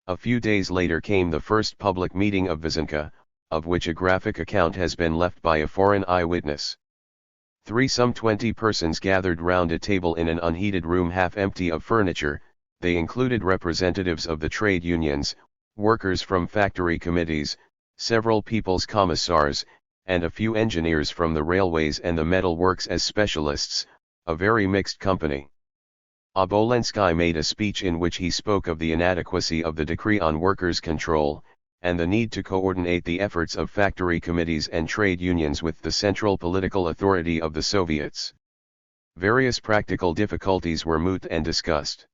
[SPEAKER 1] A few days later came the first public meeting of Vysenka, of which a graphic account has been left by a foreign eyewitness. 3. Some 20 persons gathered round a table in an unheated room half empty of furniture. They included representatives of the trade unions, workers from factory committees, several people's commissars, and a few engineers from the railways and the metal works as specialists, a very mixed company. Obolensky made a speech in which he spoke of the inadequacy of the decree on workers' control, and the need to coordinate the efforts of factory committees and trade unions with the central political authority of the Soviets. Various practical difficulties were mooted and discussed.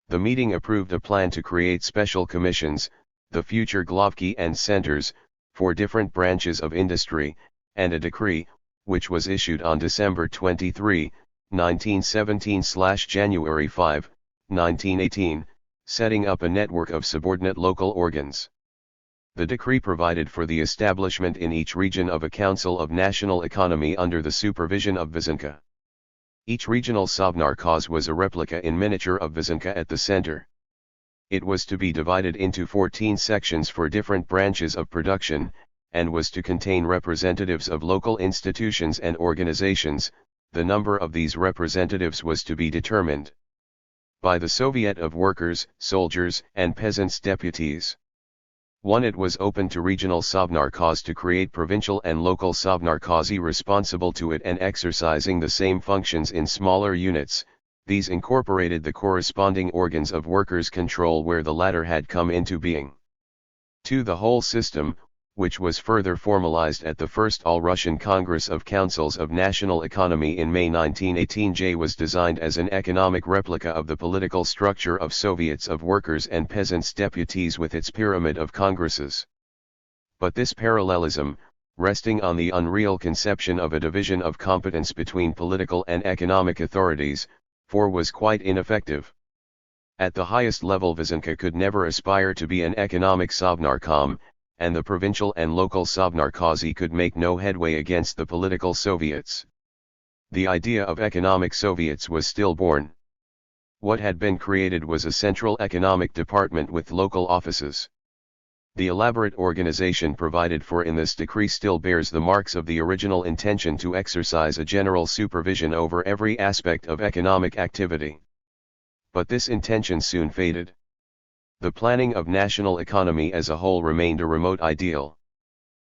[SPEAKER 1] The meeting approved a plan to create special commissions, the future Glavki and centers, for different branches of industry, and a decree, which was issued on December 23, 1917/January 5, 1918, setting up a network of subordinate local organs. The decree provided for the establishment in each region of a Council of National Economy under the supervision of Vysenka. Each regional Sovnarkhoz was a replica in miniature of Vysenka at the center. It was to be divided into 14 sections for different branches of production, and was to contain representatives of local institutions and organizations. The number of these representatives was to be determined by the Soviet of Workers, Soldiers, and Peasants' Deputies. 1. It was open to regional Sovnarkhoz to create provincial and local Sovnarkhozy responsible to it and exercising the same functions in smaller units. These incorporated the corresponding organs of workers' control where the latter had come into being. 2. The whole system, which was further formalized at the First All-Russian Congress of Councils of National Economy in May 1918, was designed as an economic replica of the political structure of Soviets of Workers and Peasants' Deputies with its pyramid of congresses. But this parallelism, resting on the unreal conception of a division of competence between political and economic authorities, was quite ineffective. At the highest level Vysenka could never aspire to be an economic Sovnarkom, and the provincial and local Sovnarkhozy could make no headway against the political Soviets. The idea of economic Soviets was stillborn. What had been created was a central economic department with local offices. The elaborate organization provided for in this decree still bears the marks of the original intention to exercise a general supervision over every aspect of economic activity. But this intention soon faded. The planning of national economy as a whole remained a remote ideal.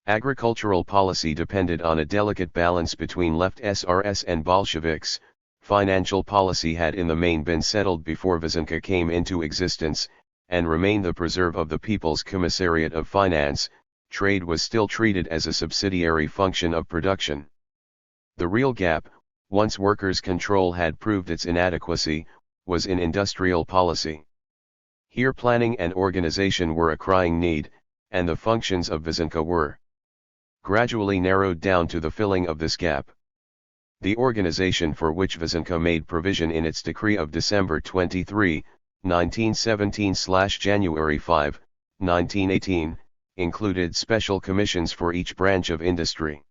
[SPEAKER 1] Agricultural policy depended on a delicate balance between left SRS and Bolsheviks. Financial policy had in the main been settled before Vysenka came into existence, and remained the preserve of the People's Commissariat of Finance. Trade was still treated as a subsidiary function of production. The real gap, once workers' control had proved its inadequacy, was in industrial policy. Here planning and organization were a crying need, and the functions of Vysenka were gradually narrowed down to the filling of this gap. The organization for which Vysenka made provision in its decree of December 23, 1917/January 5, 1918, included special commissions for each branch of industry.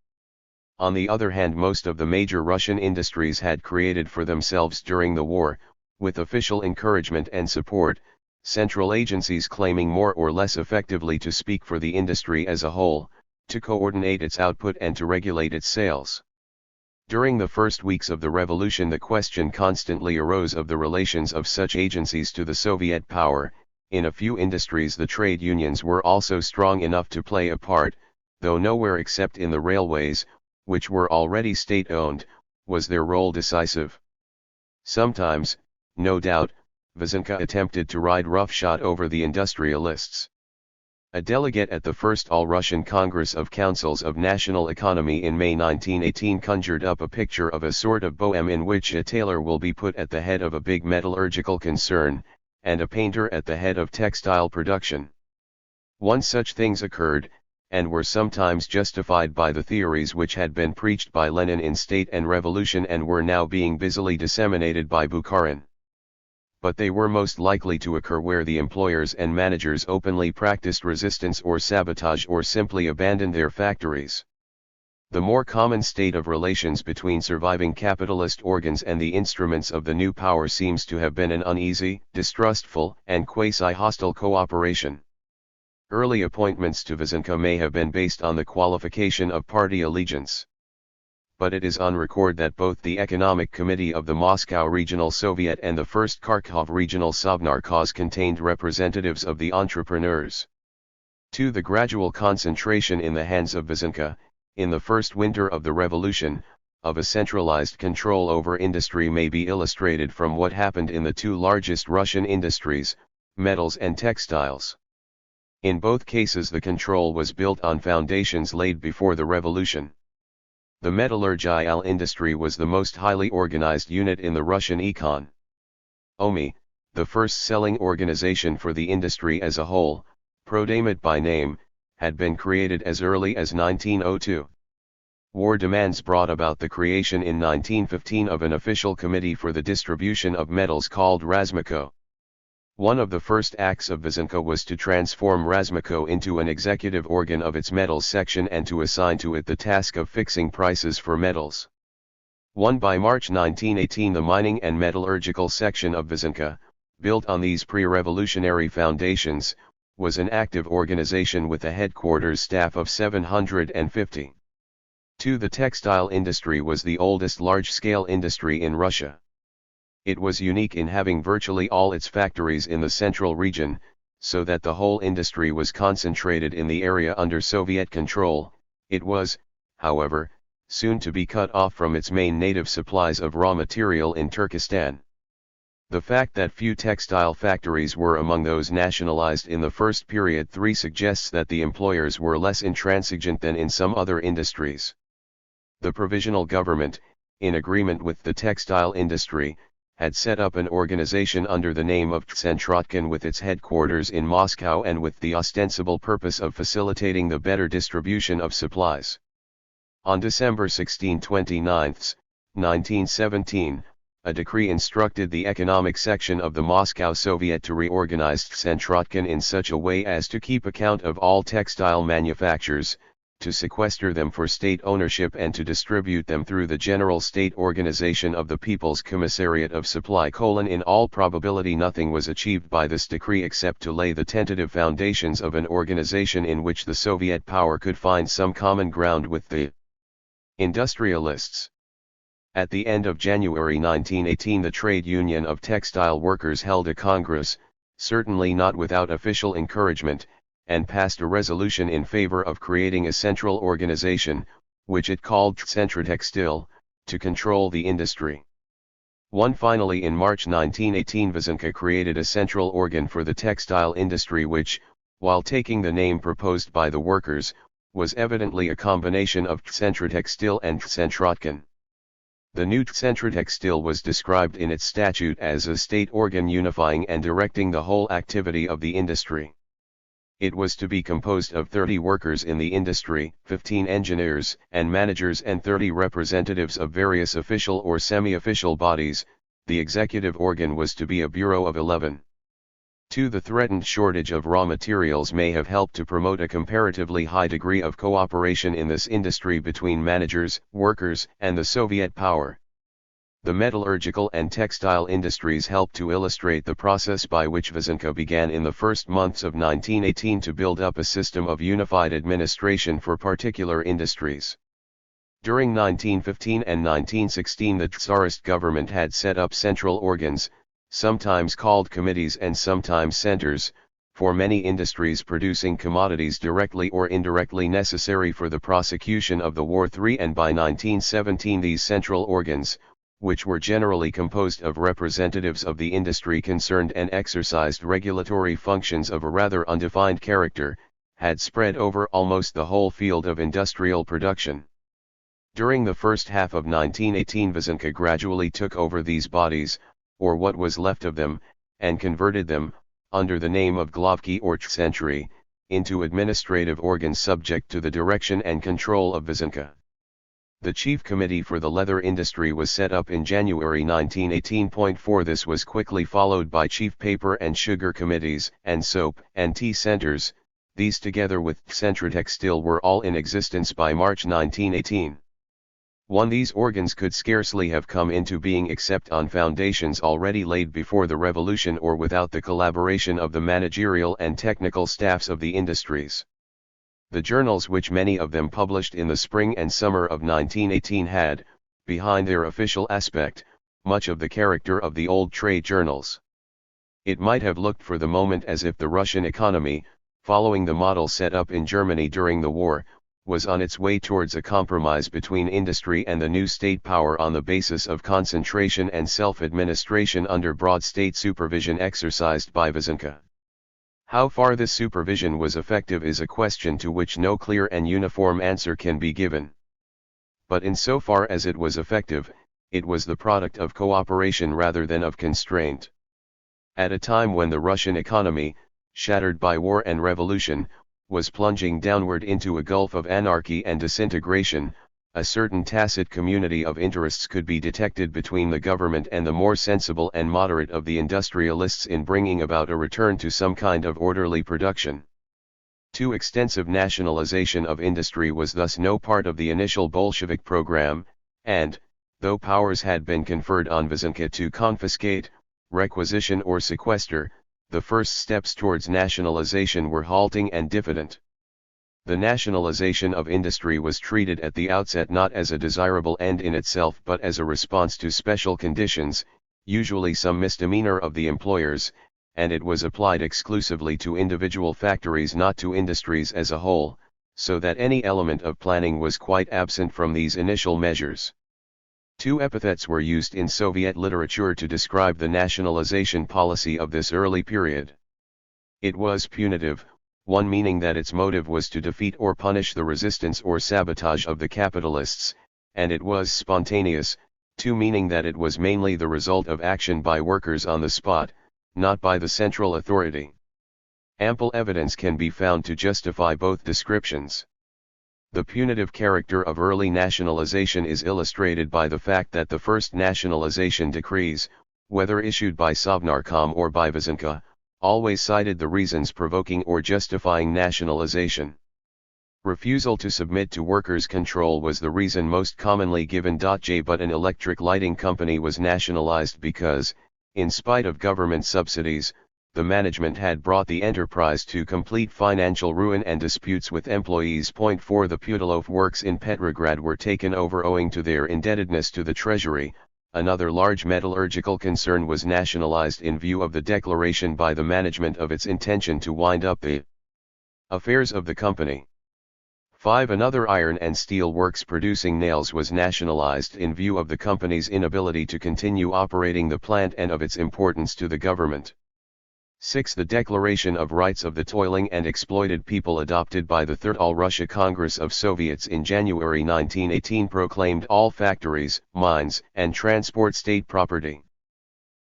[SPEAKER 1] On the other hand, most of the major Russian industries had created for themselves during the war, with official encouragement and support, central agencies claiming more or less effectively to speak for the industry as a whole, to coordinate its output and to regulate its sales. During the first weeks of the revolution, the question constantly arose of the relations of such agencies to the Soviet power. In a few industries the trade unions were also strong enough to play a part, though nowhere except in the railways, which were already state-owned, was their role decisive. Sometimes, no doubt, Vysenka attempted to ride roughshod over the industrialists. A delegate at the First All-Russian Congress of Councils of National Economy in May 1918 conjured up a picture of a sort of bohème in which a tailor will be put at the head of a big metallurgical concern, and a painter at the head of textile production. Once such things occurred, and were sometimes justified by the theories which had been preached by Lenin in State and Revolution and were now being busily disseminated by Bukharin. But they were most likely to occur where the employers and managers openly practiced resistance or sabotage or simply abandoned their factories. The more common state of relations between surviving capitalist organs and the instruments of the new power seems to have been an uneasy, distrustful, and quasi-hostile cooperation. Early appointments to Vysenka may have been based on the qualification of party allegiance. But it is on record that both the Economic Committee of the Moscow Regional Soviet and the First Kharkov Regional Sovnarkhoz contained representatives of the entrepreneurs. To the gradual concentration in the hands of Vysenka, in the first winter of the revolution, of a centralized control over industry may be illustrated from what happened in the two largest Russian industries, metals and textiles. In both cases the control was built on foundations laid before the revolution. The metallurgical industry was the most highly organized unit in the Russian economy, the first selling organization for the industry as a whole, Prodamit by name, had been created as early as 1902. War demands brought about the creation in 1915 of an official committee for the distribution of metals called Razmiko. One of the first acts of Vysenka was to transform Razmiko into an executive organ of its metals section and to assign to it the task of fixing prices for metals. By March 1918 the mining and metallurgical section of Vysenka, built on these pre-revolutionary foundations, was an active organization with a headquarters staff of 750. The textile industry was the oldest large-scale industry in Russia. It was unique in having virtually all its factories in the central region, so that the whole industry was concentrated in the area under Soviet control. It was, however, soon to be cut off from its main native supplies of raw material in Turkestan. The fact that few textile factories were among those nationalized in the first period 3 suggests that the employers were less intransigent than in some other industries. The provisional government, in agreement with the textile industry, had set up an organization under the name of Tsentrotkin with its headquarters in Moscow and with the ostensible purpose of facilitating the better distribution of supplies. On December 16, 1917, a decree instructed the economic section of the Moscow Soviet to reorganize Tsentrotkin in such a way as to keep account of all textile manufactures, to sequester them for state ownership and to distribute them through the general state organization of the People's Commissariat of Supply. In all probability nothing was achieved by this decree except to lay the tentative foundations of an organization in which the Soviet power could find some common ground with the industrialists. At the end of January 1918 the Trade Union of Textile Workers held a congress, certainly not without official encouragement, and passed a resolution in favor of creating a central organization, which it called Centrotextile, to control the industry. Finally in March 1918 Vysenka created a central organ for the textile industry which, while taking the name proposed by the workers, was evidently a combination of Centrotextile and Tsentrotkin. The new Centrotextile was described in its statute as a state organ unifying and directing the whole activity of the industry. It was to be composed of 30 workers in the industry, 15 engineers and managers and 30 representatives of various official or semi-official bodies. The executive organ was to be a bureau of 11. 2. The threatened shortage of raw materials may have helped to promote a comparatively high degree of cooperation in this industry between managers, workers, and the Soviet power. The metallurgical and textile industries helped to illustrate the process by which Vysenka began in the first months of 1918 to build up a system of unified administration for particular industries. During 1915 and 1916 the Tsarist government had set up central organs, sometimes called committees and sometimes centers, for many industries producing commodities directly or indirectly necessary for the prosecution of the war. 3. And by 1917 these central organs, which were generally composed of representatives of the industry concerned and exercised regulatory functions of a rather undefined character, had spread over almost the whole field of industrial production. During the first half of 1918 Vysenka gradually took over these bodies, or what was left of them, and converted them, under the name of Glavki or Century, into administrative organs subject to the direction and control of Vysenka. The chief committee for the leather industry was set up in January 1918. This was quickly followed by chief paper and sugar committees, and soap and tea centers. These together with Centrotextile were all in existence by March 1918. 1. These organs could scarcely have come into being except on foundations already laid before the revolution or without the collaboration of the managerial and technical staffs of the industries. The journals, which many of them published in the spring and summer of 1918, had, behind their official aspect, much of the character of the old trade journals. It might have looked for the moment as if the Russian economy, following the model set up in Germany during the war, was on its way towards a compromise between industry and the new state power on the basis of concentration and self-administration under broad state supervision exercised by Vysenka. How far this supervision was effective is a question to which no clear and uniform answer can be given. But insofar as it was effective, it was the product of cooperation rather than of constraint. At a time when the Russian economy, shattered by war and revolution, was plunging downward into a gulf of anarchy and disintegration, a certain tacit community of interests could be detected between the government and the more sensible and moderate of the industrialists in bringing about a return to some kind of orderly production. 2. Extensive nationalization of industry was thus no part of the initial Bolshevik program, and, though powers had been conferred on Vysenka to confiscate, requisition or sequester, the first steps towards nationalization were halting and diffident. The nationalization of industry was treated at the outset not as a desirable end in itself but as a response to special conditions, usually some misdemeanor of the employers, and it was applied exclusively to individual factories, not to industries as a whole, so that any element of planning was quite absent from these initial measures. 2 epithets were used in Soviet literature to describe the nationalization policy of this early period. It was punitive, 1 meaning that its motive was to defeat or punish the resistance or sabotage of the capitalists, and it was spontaneous, 2 meaning that it was mainly the result of action by workers on the spot, not by the central authority. Ample evidence can be found to justify both descriptions. The punitive character of early nationalization is illustrated by the fact that the first nationalization decrees, whether issued by Sovnarkom or by Vysenka, always cited the reasons provoking or justifying nationalization. Refusal to submit to workers' control was the reason most commonly given. But an electric lighting company was nationalized because, in spite of government subsidies, the management had brought the enterprise to complete financial ruin and disputes with employees. 4 The Putilov works in Petrograd were taken over owing to their indebtedness to the treasury. Another large metallurgical concern was nationalized in view of the declaration by the management of its intention to wind up the affairs of the company. 5 Another iron and steel works producing nails was nationalized in view of the company's inability to continue operating the plant and of its importance to the government. 6. The Declaration of Rights of the Toiling and Exploited People adopted by the Third All-Russia Congress of Soviets in January 1918 proclaimed all factories, mines, and transport state property.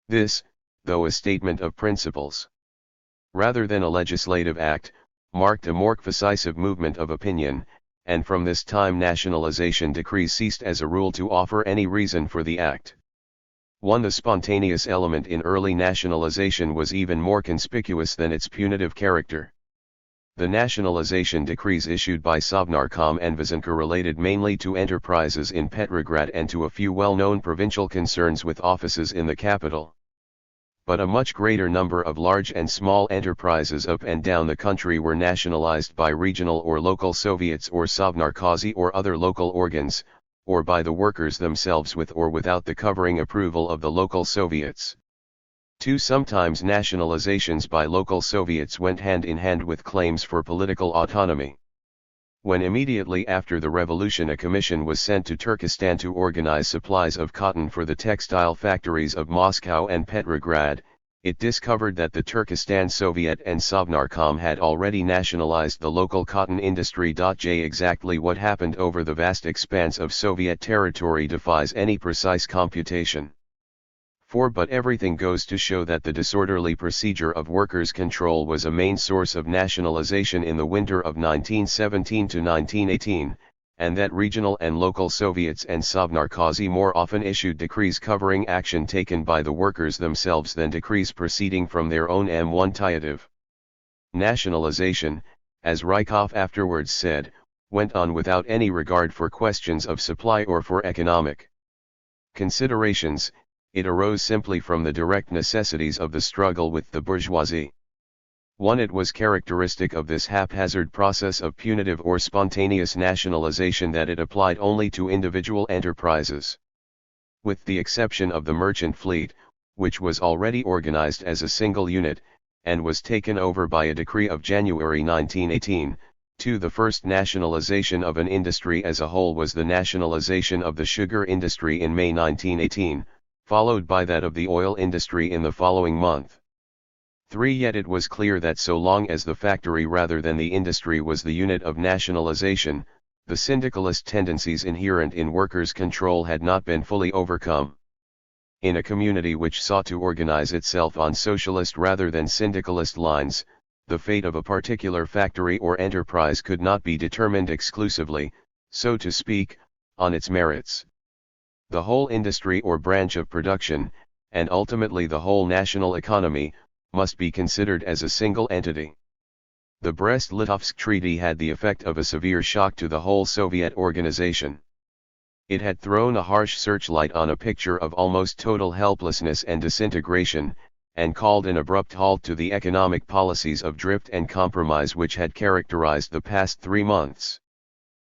[SPEAKER 1] This, though a statement of principles, rather than a legislative act, marked a more decisive movement of opinion, and from this time nationalization decrees ceased as a rule to offer any reason for the act. 1. The spontaneous element in early nationalization was even more conspicuous than its punitive character. The nationalization decrees issued by Sovnarkom and Vysenko related mainly to enterprises in Petrograd and to a few well-known provincial concerns with offices in the capital. But a much greater number of large and small enterprises up and down the country were nationalized by regional or local Soviets or Sovnarkozy or other local organs, or by the workers themselves with or without the covering approval of the local Soviets. 2. Sometimes nationalizations by local Soviets went hand in hand with claims for political autonomy. When immediately after the revolution a commission was sent to Turkestan to organize supplies of cotton for the textile factories of Moscow and Petrograd, it discovered that the Turkestan Soviet and Sovnarkom had already nationalized the local cotton industry. Exactly what happened over the vast expanse of Soviet territory defies any precise computation. 4. But everything goes to show that the disorderly procedure of workers' control was a main source of nationalization in the winter of 1917 to 1918, and that regional and local Soviets and Sovnarkozy more often issued decrees covering action taken by the workers themselves than decrees proceeding from their own initiative. Nationalization, as Rykov afterwards said, went on without any regard for questions of supply or for economic considerations. It arose simply from the direct necessities of the struggle with the bourgeoisie. 1. It was characteristic of this haphazard process of punitive or spontaneous nationalization that it applied only to individual enterprises. With the exception of the merchant fleet, which was already organized as a single unit, and was taken over by a decree of January 1918, 2. The first nationalization of an industry as a whole was the nationalization of the sugar industry in May 1918, followed by that of the oil industry in the following month. 3. Yet it was clear that so long as the factory rather than the industry was the unit of nationalization, the syndicalist tendencies inherent in workers' control had not been fully overcome. In a community which sought to organize itself on socialist rather than syndicalist lines, the fate of a particular factory or enterprise could not be determined exclusively, so to speak, on its merits. The whole industry or branch of production, and ultimately the whole national economy, must be considered as a single entity. The Brest-Litovsk Treaty had the effect of a severe shock to the whole Soviet organization. It had thrown a harsh searchlight on a picture of almost total helplessness and disintegration, and called an abrupt halt to the economic policies of drift and compromise which had characterized the past 3 months.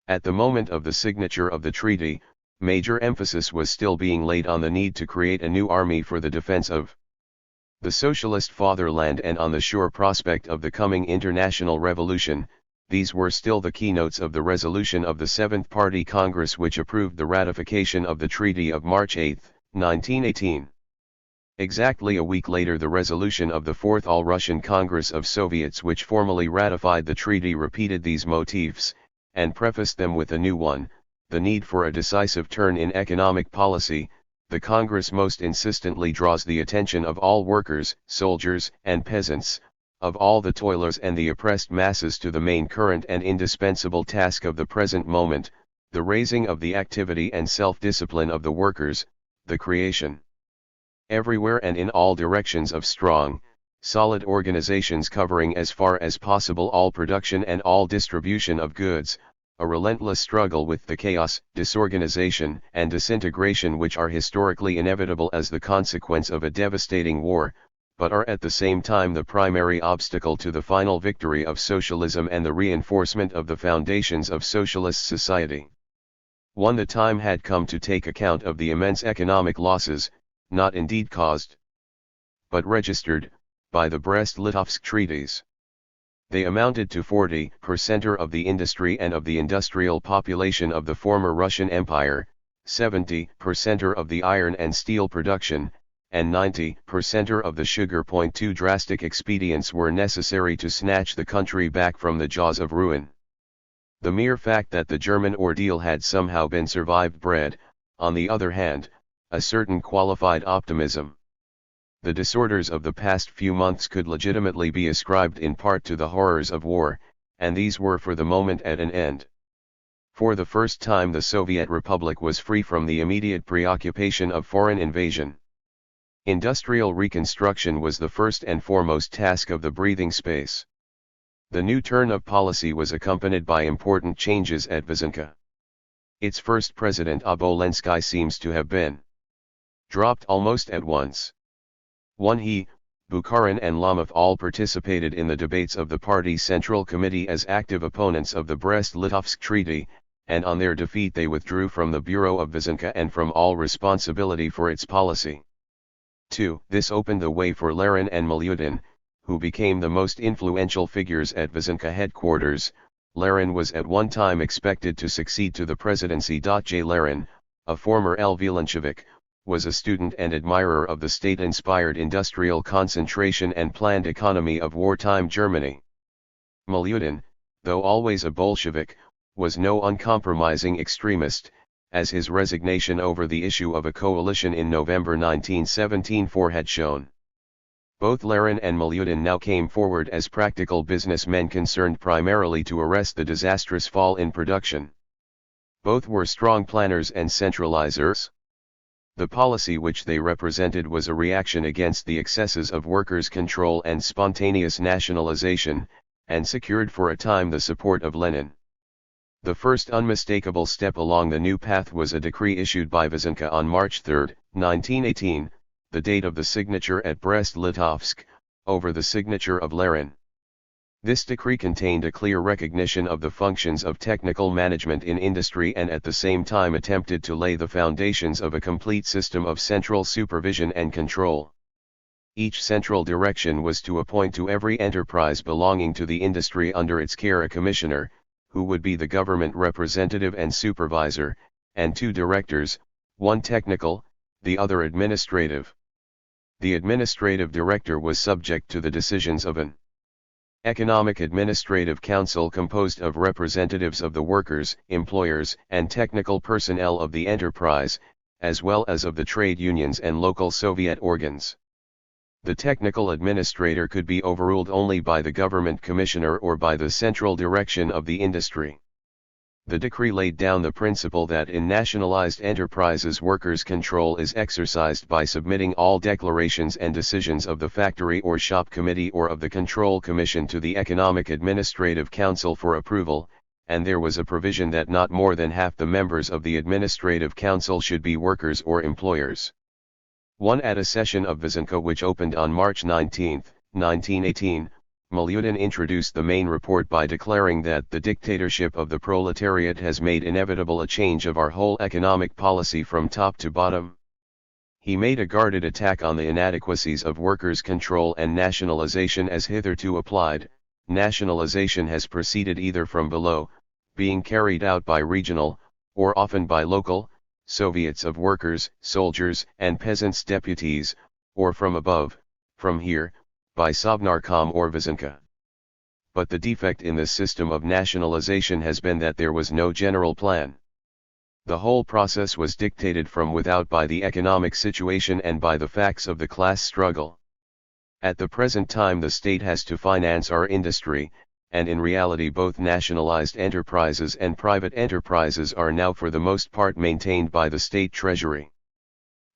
[SPEAKER 1] At the moment of the signature of the treaty, major emphasis was still being laid on the need to create a new army for the defense of the socialist fatherland and on the sure prospect of the coming international revolution. These were still the keynotes of the resolution of the Seventh Party Congress which approved the ratification of the Treaty of March 8, 1918. Exactly a week later the resolution of the Fourth All-Russian Congress of Soviets which formally ratified the treaty repeated these motifs, and prefaced them with a new one, the need for a decisive turn in economic policy. The Congress most insistently draws the attention of all workers, soldiers, and peasants, of all the toilers and the oppressed masses to the main current and indispensable task of the present moment, the raising of the activity and self-discipline of the workers, the creation everywhere and in all directions of strong, solid organizations covering as far as possible all production and all distribution of goods, a relentless struggle with the chaos, disorganization, and disintegration which are historically inevitable as the consequence of a devastating war, but are at the same time the primary obstacle to the final victory of socialism and the reinforcement of the foundations of socialist society. 1. The time had come to take account of the immense economic losses, not indeed caused, but registered, by the Brest-Litovsk treaties. They amounted to 40% of the industry and of the industrial population of the former Russian Empire, 70% of the iron and steel production, and 90% of the sugar. 2 Drastic expedients were necessary to snatch the country back from the jaws of ruin. The mere fact that the German ordeal had somehow been survived bred, on the other hand, a certain qualified optimism. The disorders of the past few months could legitimately be ascribed in part to the horrors of war, and these were for the moment at an end. For the first time the Soviet Republic was free from the immediate preoccupation of foreign invasion. Industrial reconstruction was the first and foremost task of the breathing space. The new turn of policy was accompanied by important changes at Vyazhinka. Its first president Obolensky seems to have been dropped almost at once. He, Bukharin and Lomov all participated in the debates of the party's Central Committee as active opponents of the Brest-Litovsk Treaty, and on their defeat they withdrew from the Bureau of Vyazhinka and from all responsibility for its policy. 2. This opened the way for Lerin and Milyutin, who became the most influential figures at Vyazhinka headquarters. Lerin was at one time expected to succeed to the presidency. J. Lerin, a former Bolshevik, was a student and admirer of the state-inspired industrial concentration and planned economy of wartime Germany. Milyutin, though always a Bolshevik, was no uncompromising extremist, as his resignation over the issue of a coalition in November 1917 had shown. Both Lerin and Milyutin now came forward as practical businessmen concerned primarily to arrest the disastrous fall in production. Both were strong planners and centralizers. The policy which they represented was a reaction against the excesses of workers' control and spontaneous nationalization, and secured for a time the support of Lenin. The first unmistakable step along the new path was a decree issued by Vyazhinka on March 3, 1918, the date of the signature at Brest-Litovsk, over the signature of Lerin. This decree contained a clear recognition of the functions of technical management in industry and at the same time attempted to lay the foundations of a complete system of central supervision and control. Each central direction was to appoint to every enterprise belonging to the industry under its care a commissioner, who would be the government representative and supervisor, and 2 directors, one technical, the other administrative. The administrative director was subject to the decisions of an Economic Administrative Council composed of representatives of the workers, employers, and technical personnel of the enterprise, as well as of the trade unions and local Soviet organs. The technical administrator could be overruled only by the government commissioner or by the central direction of the industry. The decree laid down the principle that in nationalized enterprises workers' control is exercised by submitting all declarations and decisions of the factory or shop committee or of the control commission to the Economic Administrative Council for approval, and there was a provision that not more than half the members of the Administrative Council should be workers or employers. At a session of Vyazhinka which opened on March 19, 1918, Milyutin introduced the main report by declaring that the dictatorship of the proletariat has made inevitable a change of our whole economic policy from top to bottom. He made a guarded attack on the inadequacies of workers' control and nationalization as hitherto applied. Nationalization has proceeded either from below, being carried out by regional, or often by local, Soviets of workers, soldiers, and peasants' deputies, or from above, from here, by Sovnarkom or Vyazhinka. But the defect in this system of nationalization has been that there was no general plan. The whole process was dictated from without by the economic situation and by the facts of the class struggle. At the present time the state has to finance our industry, and in reality both nationalized enterprises and private enterprises are now for the most part maintained by the state treasury.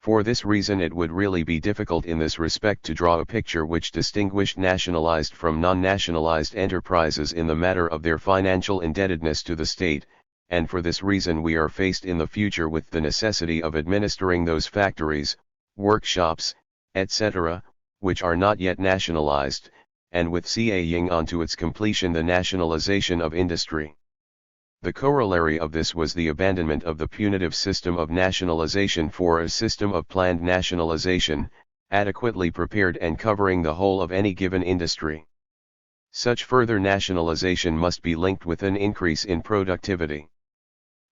[SPEAKER 1] For this reason it would really be difficult in this respect to draw a picture which distinguished nationalized from non-nationalized enterprises in the matter of their financial indebtedness to the state, and for this reason we are faced in the future with the necessity of administering those factories, workshops, etc., which are not yet nationalized, and with seeing on to its completion the nationalization of industry. The corollary of this was the abandonment of the punitive system of nationalization for a system of planned nationalization, adequately prepared and covering the whole of any given industry. Such further nationalization must be linked with an increase in productivity.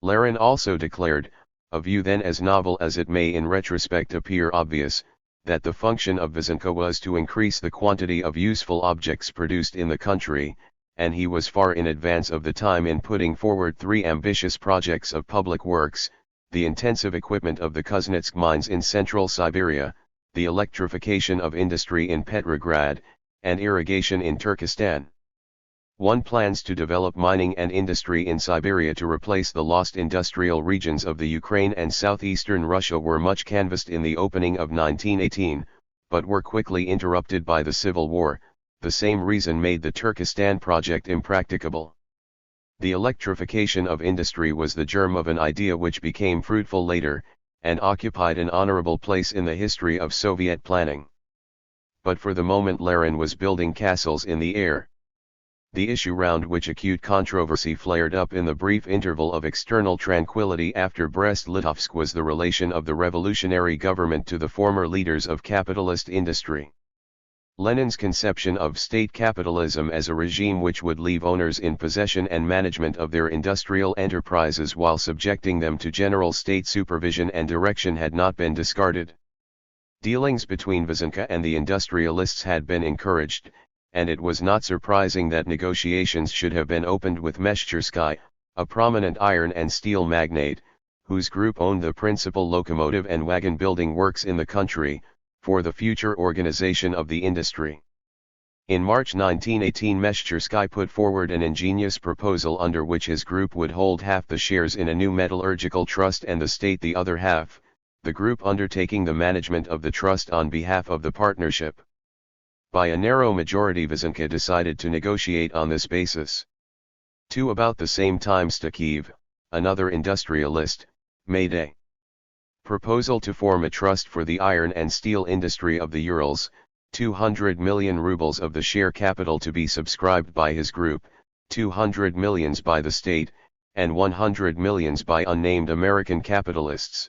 [SPEAKER 1] Lerin also declared, a view then as novel as it may in retrospect appear obvious, that the function of Vysenka was to increase the quantity of useful objects produced in the country, and he was far in advance of the time in putting forward 3 ambitious projects of public works: the intensive equipment of the Kuznetsk mines in central Siberia, the electrification of industry in Petrograd, and irrigation in Turkestan. One plans to develop mining and industry in Siberia to replace the lost industrial regions of the Ukraine and southeastern Russia were much canvassed in the opening of 1918, but were quickly interrupted by the Civil War. The same reason made the Turkestan project impracticable. The electrification of industry was the germ of an idea which became fruitful later, and occupied an honorable place in the history of Soviet planning. But for the moment Lenin was building castles in the air. The issue round which acute controversy flared up in the brief interval of external tranquility after Brest-Litovsk was the relation of the revolutionary government to the former leaders of capitalist industry. Lenin's conception of state capitalism as a regime which would leave owners in possession and management of their industrial enterprises while subjecting them to general state supervision and direction had not been discarded. Dealings between Vysenka and the industrialists had been encouraged, and it was not surprising that negotiations should have been opened with Meshchersky, a prominent iron and steel magnate, whose group owned the principal locomotive and wagon building works in the country, for the future organization of the industry. In March 1918 Meshchersky put forward an ingenious proposal under which his group would hold half the shares in a new metallurgical trust and the state the other half, the group undertaking the management of the trust on behalf of the partnership. By a narrow majority Vysenka decided to negotiate on this basis. About the same time Stakiev, another industrialist, made a proposal to form a trust for the iron and steel industry of the Urals, 200 million rubles of the share capital to be subscribed by his group, 200 millions by the state, and 100 millions by unnamed American capitalists.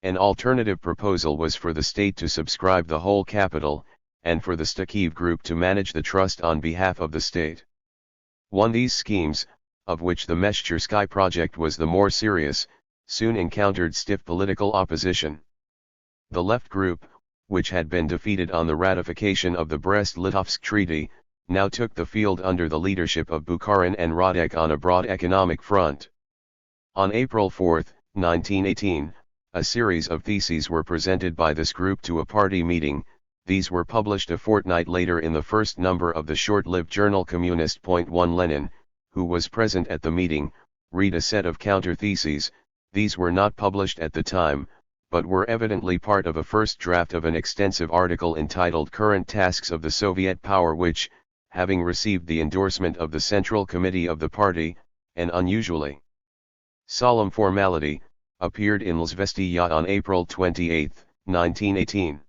[SPEAKER 1] An alternative proposal was for the state to subscribe the whole capital, and for the Stakiev group to manage the trust on behalf of the state. These schemes, of which the Meshchersky project was the more serious, soon encountered stiff political opposition. The left group, which had been defeated on the ratification of the Brest-Litovsk Treaty, now took the field under the leadership of Bukharin and Radek on a broad economic front. On April 4, 1918, a series of theses were presented by this group to a party meeting. These were published a fortnight later in the first number of the short-lived journal Communist. 1 Lenin, who was present at the meeting, read a set of counter-theses. These were not published at the time, but were evidently part of a first draft of an extensive article entitled Current Tasks of the Soviet Power which, having received the endorsement of the Central Committee of the party, an unusually solemn formality, appeared in L'Izvestiya on April 28, 1918.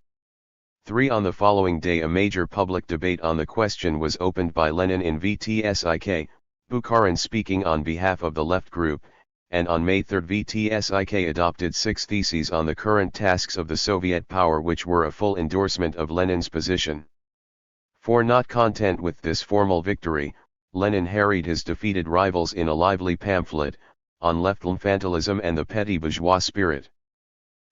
[SPEAKER 1] On the following day a major public debate on the question was opened by Lenin in VTSIK, Bukharin speaking on behalf of the left group, and on May 3 VTSIK adopted 6 theses on the current tasks of the Soviet power which were a full endorsement of Lenin's position. Not content with this formal victory, Lenin harried his defeated rivals in a lively pamphlet, on left infantilism and the petty bourgeois spirit,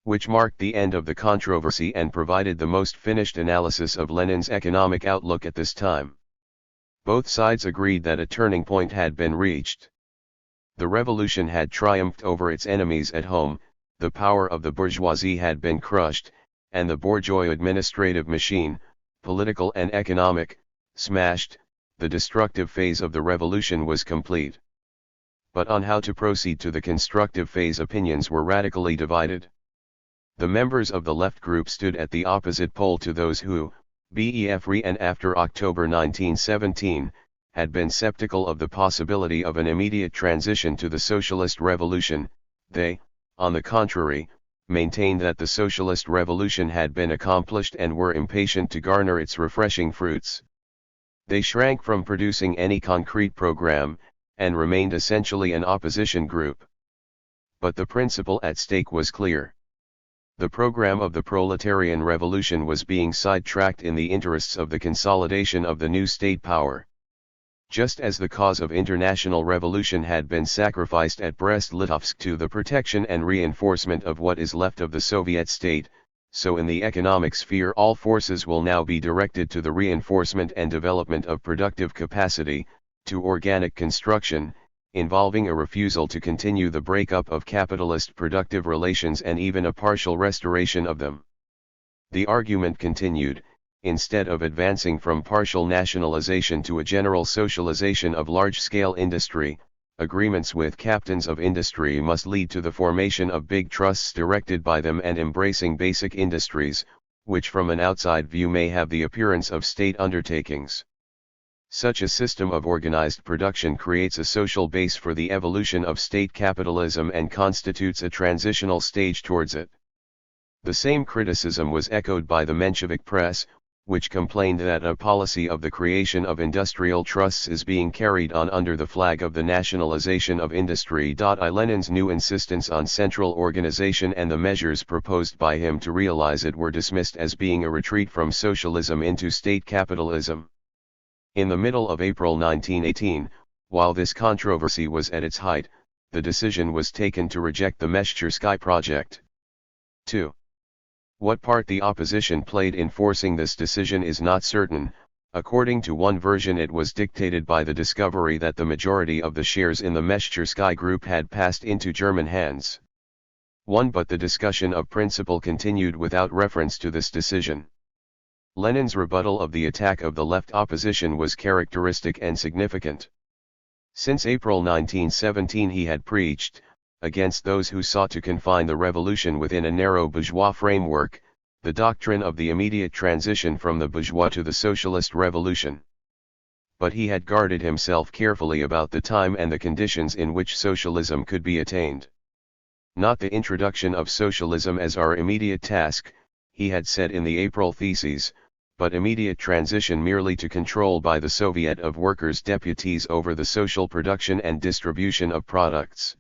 [SPEAKER 1] which marked the end of the controversy and provided the most finished analysis of Lenin's economic outlook at this time. Both sides agreed that a turning point had been reached. The revolution had triumphed over its enemies at home, the power of the bourgeoisie had been crushed, and the bourgeois administrative machine, political and economic, smashed. The destructive phase of the revolution was complete. But on how to proceed to the constructive phase opinions were radically divided. The members of the left group stood at the opposite pole to those who, before and after October 1917, had been skeptical of the possibility of an immediate transition to the socialist revolution. They, on the contrary, maintained that the socialist revolution had been accomplished and were impatient to garner its refreshing fruits. They shrank from producing any concrete program, and remained essentially an opposition group. But the principle at stake was clear. The program of the proletarian revolution was being sidetracked in the interests of the consolidation of the new state power. Just as the cause of international revolution had been sacrificed at Brest-Litovsk to the protection and reinforcement of what is left of the Soviet state, so in the economic sphere all forces will now be directed to the reinforcement and development of productive capacity, to organic construction, involving a refusal to continue the breakup of capitalist productive relations and even a partial restoration of them. The argument continued, instead of advancing from partial nationalization to a general socialization of large-scale industry, agreements with captains of industry must lead to the formation of big trusts directed by them and embracing basic industries, which from an outside view may have the appearance of state undertakings. Such a system of organized production creates a social base for the evolution of state capitalism and constitutes a transitional stage towards it. The same criticism was echoed by the Menshevik press, which complained that a policy of the creation of industrial trusts is being carried on under the flag of the nationalization of industry. Lenin's new insistence on central organization and the measures proposed by him to realize it were dismissed as being a retreat from socialism into state capitalism. In the middle of April 1918, while this controversy was at its height, the decision was taken to reject the Meshchersky project. 2. What part the opposition played in forcing this decision is not certain. According to one version, it was dictated by the discovery that the majority of the shares in the Meshchersky group had passed into German hands. But the discussion of principle continued without reference to this decision. Lenin's rebuttal of the attack of the left opposition was characteristic and significant. Since April 1917 he had preached, against those who sought to confine the revolution within a narrow bourgeois framework, the doctrine of the immediate transition from the bourgeois to the socialist revolution. But he had guarded himself carefully about the time and the conditions in which socialism could be attained. Not the introduction of socialism as our immediate task, he had said in the April theses, but immediate transition merely to control by the Soviet of Workers' deputies over the social production and distribution of products.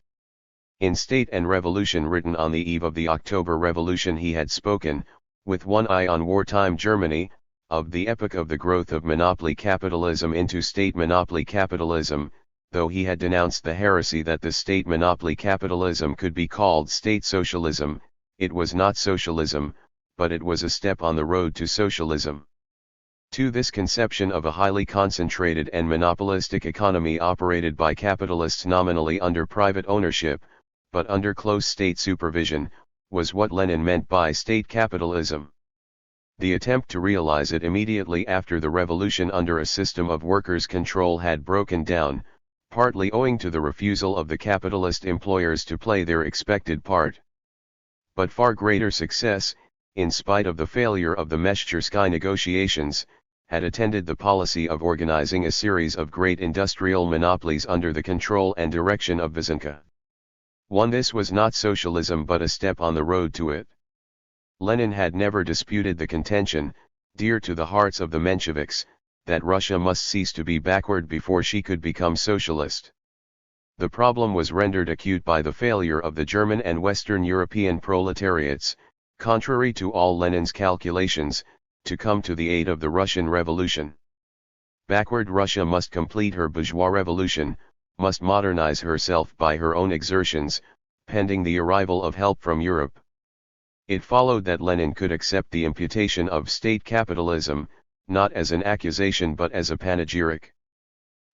[SPEAKER 1] In State and Revolution, written on the eve of the October Revolution, he had spoken, with one eye on wartime Germany, of the epoch of the growth of monopoly capitalism into state monopoly capitalism, though he had denounced the heresy that the state monopoly capitalism could be called state socialism. It was not socialism, but it was a step on the road to socialism. To this conception of a highly concentrated and monopolistic economy operated by capitalists nominally under private ownership, but under close state supervision, was what Lenin meant by state capitalism. The attempt to realize it immediately after the revolution under a system of workers' control had broken down, partly owing to the refusal of the capitalist employers to play their expected part. But far greater success, in spite of the failure of the Meshchersky negotiations, had attended the policy of organizing a series of great industrial monopolies under the control and direction of Vysenka. This was not socialism but a step on the road to it. Lenin had never disputed the contention, dear to the hearts of the Mensheviks, that Russia must cease to be backward before she could become socialist. The problem was rendered acute by the failure of the German and Western European proletariats, contrary to all Lenin's calculations, to come to the aid of the Russian Revolution. Backward Russia must complete her bourgeois revolution, must modernize herself by her own exertions, pending the arrival of help from Europe. It followed that Lenin could accept the imputation of state capitalism, not as an accusation but as a panegyric.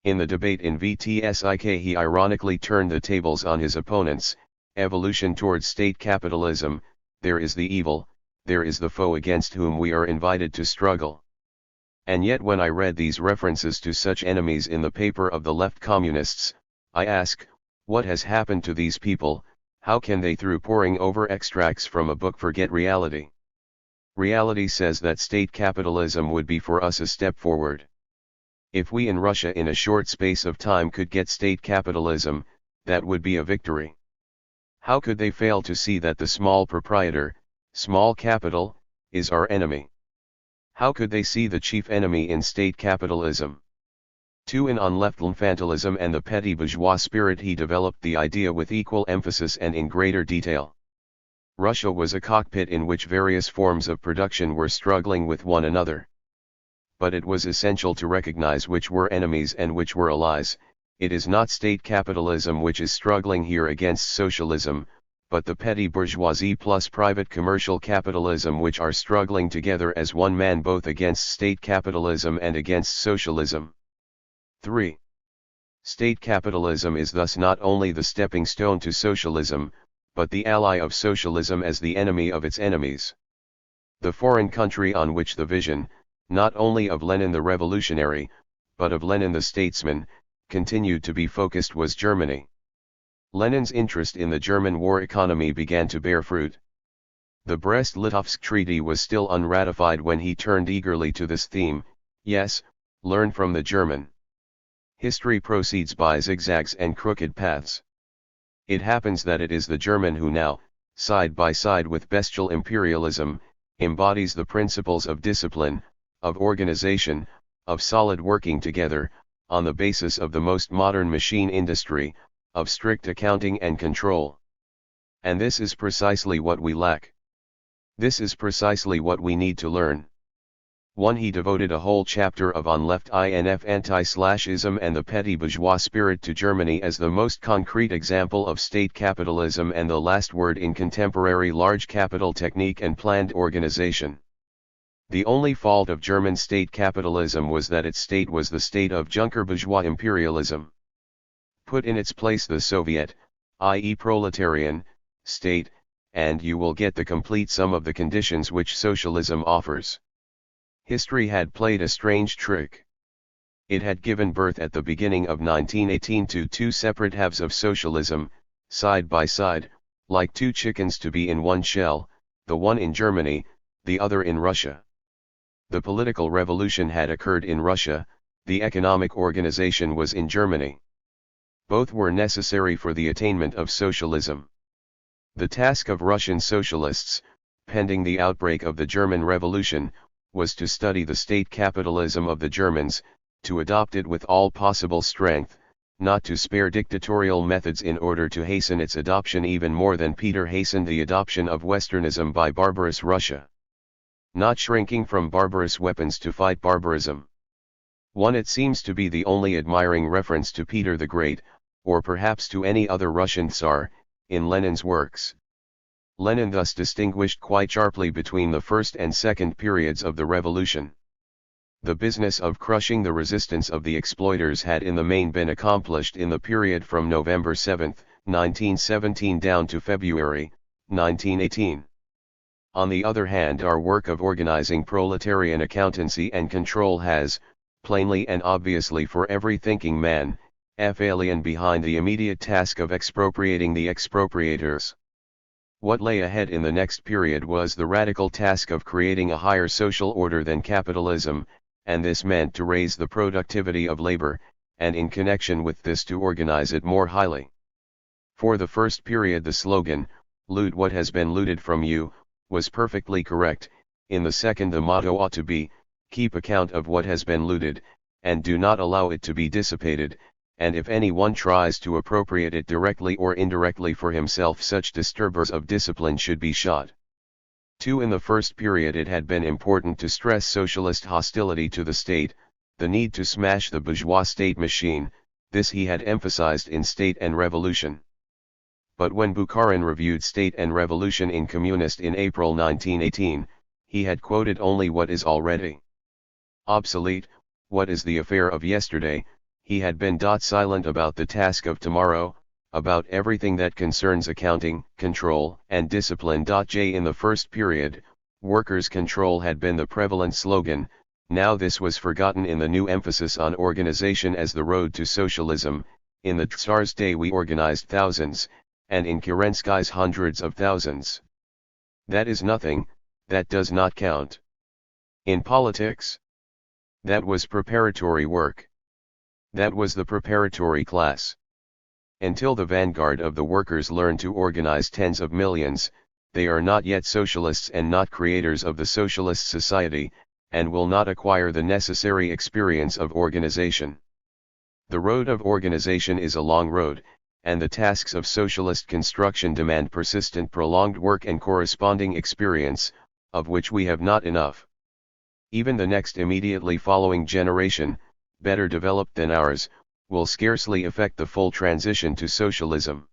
[SPEAKER 1] In the debate in VTSIK he ironically turned the tables on his opponents: evolution towards state capitalism, there is the evil, there is the foe against whom we are invited to struggle. And yet when I read these references to such enemies in the paper of the left communists, I ask, what has happened to these people? How can they, through poring over extracts from a book, forget reality? Reality says that state capitalism would be for us a step forward. If we in Russia in a short space of time could get state capitalism, that would be a victory. How could they fail to see that the small proprietor, small capital, is our enemy? How could they see the chief enemy in state capitalism? On left infantilism and the petty bourgeois spirit he developed the idea with equal emphasis and in greater detail. Russia was a cockpit in which various forms of production were struggling with one another. But it was essential to recognize which were enemies and which were allies. It is not state capitalism which is struggling here against socialism, but the petty bourgeoisie plus private commercial capitalism, which are struggling together as one man both against state capitalism and against socialism. 3. State capitalism is thus not only the stepping stone to socialism, but the ally of socialism as the enemy of its enemies. The foreign country on which the vision, not only of Lenin the revolutionary, but of Lenin the statesman, continued to be focused was Germany. Lenin's interest in the German war economy began to bear fruit. The Brest-Litovsk Treaty was still unratified when he turned eagerly to this theme: yes, learn from the German. History proceeds by zigzags and crooked paths. It happens that it is the German who now, side by side with bestial imperialism, embodies the principles of discipline, of organization, of solid working together, on the basis of the most modern machine industry, of strict accounting and control. And this is precisely what we lack. This is precisely what we need to learn. 1. He devoted a whole chapter of on left-INF anti-slashism and the petty bourgeois spirit to Germany as the most concrete example of state capitalism and the last word in contemporary large capital technique and planned organization. The only fault of German state capitalism was that its state was the state of Junker bourgeois imperialism. Put in its place the Soviet, i.e. proletarian, state, and you will get the complete sum of the conditions which socialism offers. History had played a strange trick. It had given birth at the beginning of 1918 to two separate halves of socialism, side by side, like two chickens to be in one shell, the one in Germany, the other in Russia. The political revolution had occurred in Russia, the economic organization was in Germany. Both were necessary for the attainment of socialism. The task of Russian socialists, pending the outbreak of the German Revolution, was to study the state capitalism of the Germans, to adopt it with all possible strength, not to spare dictatorial methods in order to hasten its adoption even more than Peter hastened the adoption of Westernism by barbarous Russia. Not shrinking from barbarous weapons to fight barbarism. 1. It seems to be the only admiring reference to Peter the Great, or perhaps to any other Russian Tsar, in Lenin's works. Lenin thus distinguished quite sharply between the first and second periods of the revolution. The business of crushing the resistance of the exploiters had in the main been accomplished in the period from November 7, 1917 down to February, 1918. On the other hand, our work of organizing proletarian accountancy and control has, plainly and obviously for every thinking man, alien behind the immediate task of expropriating the expropriators. What lay ahead in the next period was the radical task of creating a higher social order than capitalism, and this meant to raise the productivity of labor, and in connection with this to organize it more highly. For the first period the slogan, "Loot what has been looted from you," was perfectly correct. In the second the motto ought to be, "Keep account of what has been looted, and do not allow it to be dissipated, and if any one tries to appropriate it directly or indirectly for himself, such disturbers of discipline should be shot." 2. In the first period it had been important to stress socialist hostility to the state, the need to smash the bourgeois state machine. This he had emphasized in State and Revolution. But when Bukharin reviewed State and Revolution in Communist in April 1918, he had quoted only what is already obsolete, what is the affair of yesterday. He had been silent about the task of tomorrow, about everything that concerns accounting, control, and discipline. In the first period, workers' control had been the prevalent slogan. Now this was forgotten in the new emphasis on organization as the road to socialism. In the Tsar's day we organized thousands, and in Kerensky's hundreds of thousands. That is nothing, that does not count. In politics, that was preparatory work. That was the preparatory class. Until the vanguard of the workers learn to organize tens of millions, they are not yet socialists and not creators of the socialist society, and will not acquire the necessary experience of organization. The road of organization is a long road, and the tasks of socialist construction demand persistent prolonged work and corresponding experience, of which we have not enough. Even the next immediately following generation, better developed than ours, will scarcely effect the full transition to socialism.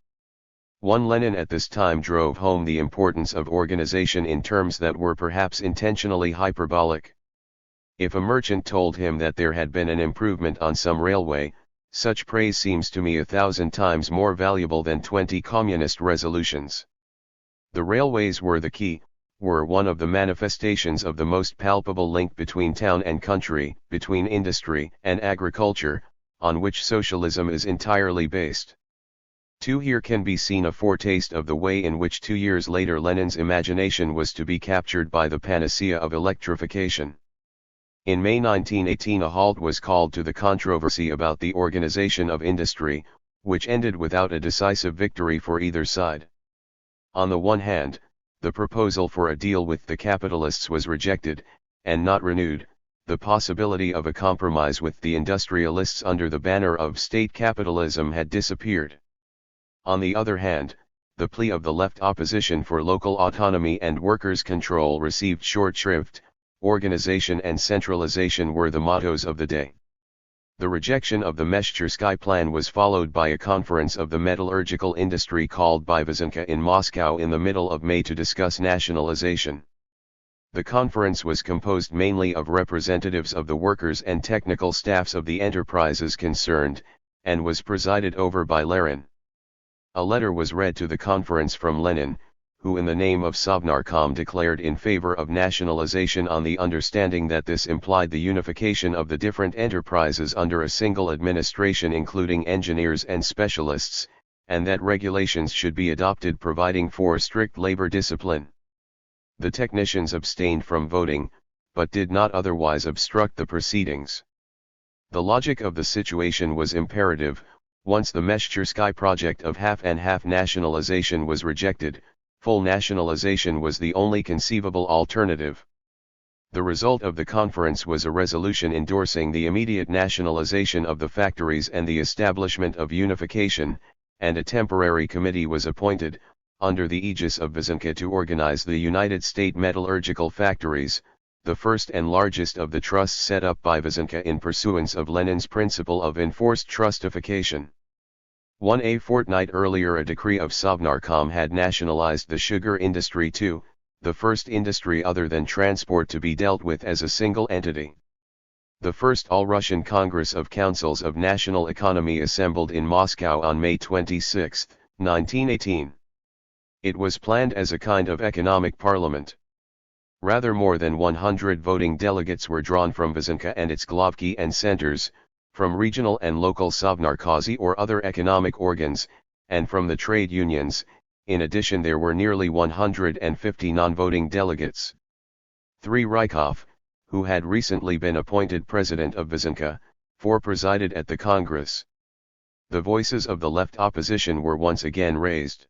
[SPEAKER 1] Lenin at this time drove home the importance of organization in terms that were perhaps intentionally hyperbolic. If a merchant told him that there had been an improvement on some railway, such praise seems to me 1,000 times more valuable than 20 communist resolutions. The railways were the key, were one of the manifestations of the most palpable link between town and country, between industry and agriculture, on which socialism is entirely based. Here can be seen a foretaste of the way in which 2 years later Lenin's imagination was to be captured by the panacea of electrification. In May 1918 a halt was called to the controversy about the organization of industry, which ended without a decisive victory for either side. On the one hand, the proposal for a deal with the capitalists was rejected, and not renewed. The possibility of a compromise with the industrialists under the banner of state capitalism had disappeared. On the other hand, the plea of the left opposition for local autonomy and workers' control received short shrift. Organization and centralization were the mottos of the day. The rejection of the Meshchersky plan was followed by a conference of the metallurgical industry called by Vysenka in Moscow in the middle of May to discuss nationalization. The conference was composed mainly of representatives of the workers and technical staffs of the enterprises concerned, and was presided over by Lenin. A letter was read to the conference from Lenin, who in the name of Sovnarkom declared in favor of nationalization on the understanding that this implied the unification of the different enterprises under a single administration including engineers and specialists, and that regulations should be adopted providing for strict labor discipline. The technicians abstained from voting, but did not otherwise obstruct the proceedings. The logic of the situation was imperative. Once the Meshchersky project of half-and-half nationalization was rejected, full nationalization was the only conceivable alternative. The result of the conference was a resolution endorsing the immediate nationalization of the factories and the establishment of unification, and a temporary committee was appointed, under the aegis of Vysenka, to organize the United States metallurgical factories, the first and largest of the trusts set up by Vysenka in pursuance of Lenin's principle of enforced trustification. A fortnight earlier a decree of Sovnarkom had nationalized the sugar industry too, the first industry other than transport to be dealt with as a single entity. The first All-Russian Congress of Councils of National Economy assembled in Moscow on May 26, 1918. It was planned as a kind of economic parliament. Rather more than 100 voting delegates were drawn from Vysenka and its Glavki and centers, from regional and local Sovnarkozy or other economic organs, and from the trade unions. In addition there were nearly 150 non-voting delegates. Rykov, who had recently been appointed president of Vysenka, presided at the Congress. The voices of the left opposition were once again raised.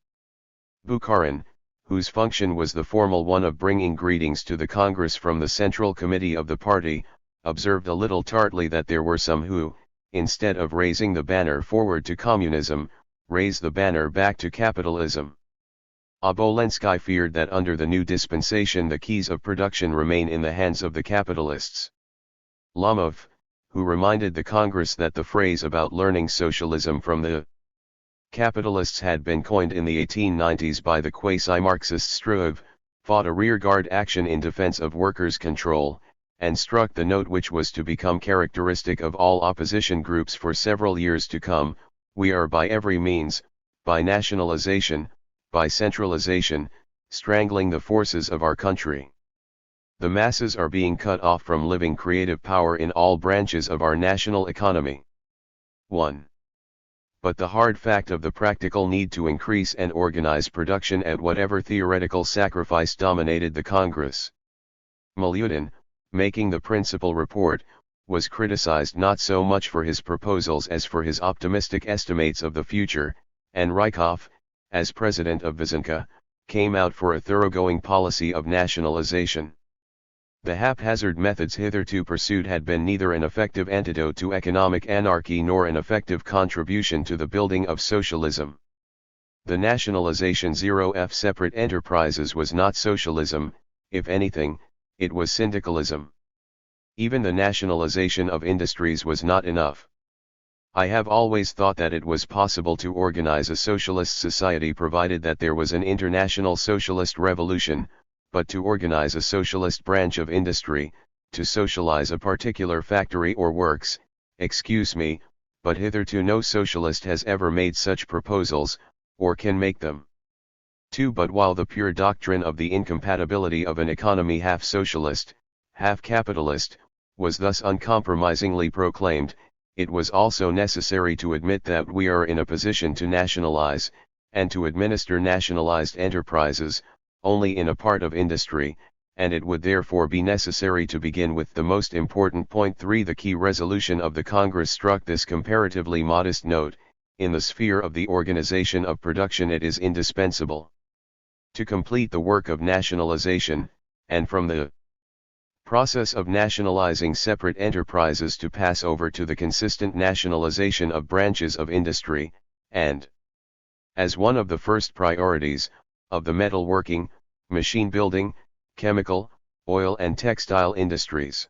[SPEAKER 1] Bukharin, whose function was the formal one of bringing greetings to the Congress from the Central Committee of the party, observed a little tartly that there were some who, instead of raising the banner forward to communism, raised the banner back to capitalism. Obolensky feared that under the new dispensation the keys of production remain in the hands of the capitalists. Lomov, who reminded the Congress that the phrase about learning socialism from the capitalists had been coined in the 1890s by the quasi-Marxist Struve, fought a rearguard action in defense of workers' control, and struck the note which was to become characteristic of all opposition groups for several years to come: we are by every means, by nationalization, by centralization, strangling the forces of our country. The masses are being cut off from living creative power in all branches of our national economy. 1. But the hard fact of the practical need to increase and organize production at whatever theoretical sacrifice dominated the Congress. Milyutin, making the principal report, was criticized not so much for his proposals as for his optimistic estimates of the future, and Rykov, as president of Vysenka, came out for a thoroughgoing policy of nationalization. The haphazard methods hitherto pursued had been neither an effective antidote to economic anarchy nor an effective contribution to the building of socialism. The nationalization of separate enterprises was not socialism; if anything, it was syndicalism. Even the nationalization of industries was not enough. I have always thought that it was possible to organize a socialist society provided that there was an international socialist revolution, but to organize a socialist branch of industry, to socialize a particular factory or works, excuse me, but hitherto no socialist has ever made such proposals, or can make them. 2. But while the pure doctrine of the incompatibility of an economy half socialist, half capitalist, was thus uncompromisingly proclaimed, it was also necessary to admit that we are in a position to nationalize, and to administer nationalized enterprises, only in a part of industry, and it would therefore be necessary to begin with the most important point. 3. The key resolution of the Congress struck this comparatively modest note: in the sphere of the organization of production it is indispensable to complete the work of nationalization, and from the process of nationalizing separate enterprises to pass over to the consistent nationalization of branches of industry, and, as one of the first priorities, of the metalworking, machine building, chemical, oil and textile industries.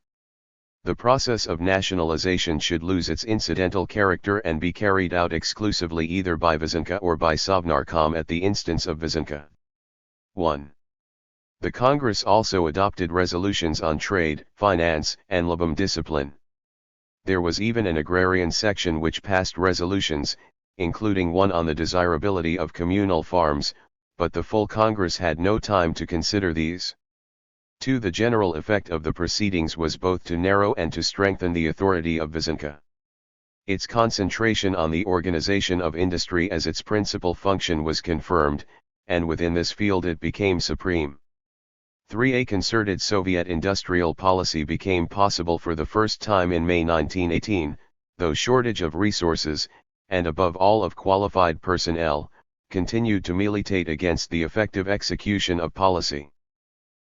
[SPEAKER 1] The process of nationalization should lose its incidental character and be carried out exclusively either by Vysenka or by Sovnarkom at the instance of Vysenka. 1. The Congress also adopted resolutions on trade, finance, and labor discipline. There was even an agrarian section which passed resolutions, including one on the desirability of communal farms, but the full Congress had no time to consider these. 2. The general effect of the proceedings was both to narrow and to strengthen the authority of Vysenka. Its concentration on the organization of industry as its principal function was confirmed, and within this field it became supreme. 3. A concerted Soviet industrial policy became possible for the first time in May 1918, though shortage of resources, and above all of qualified personnel, continued to militate against the effective execution of policy.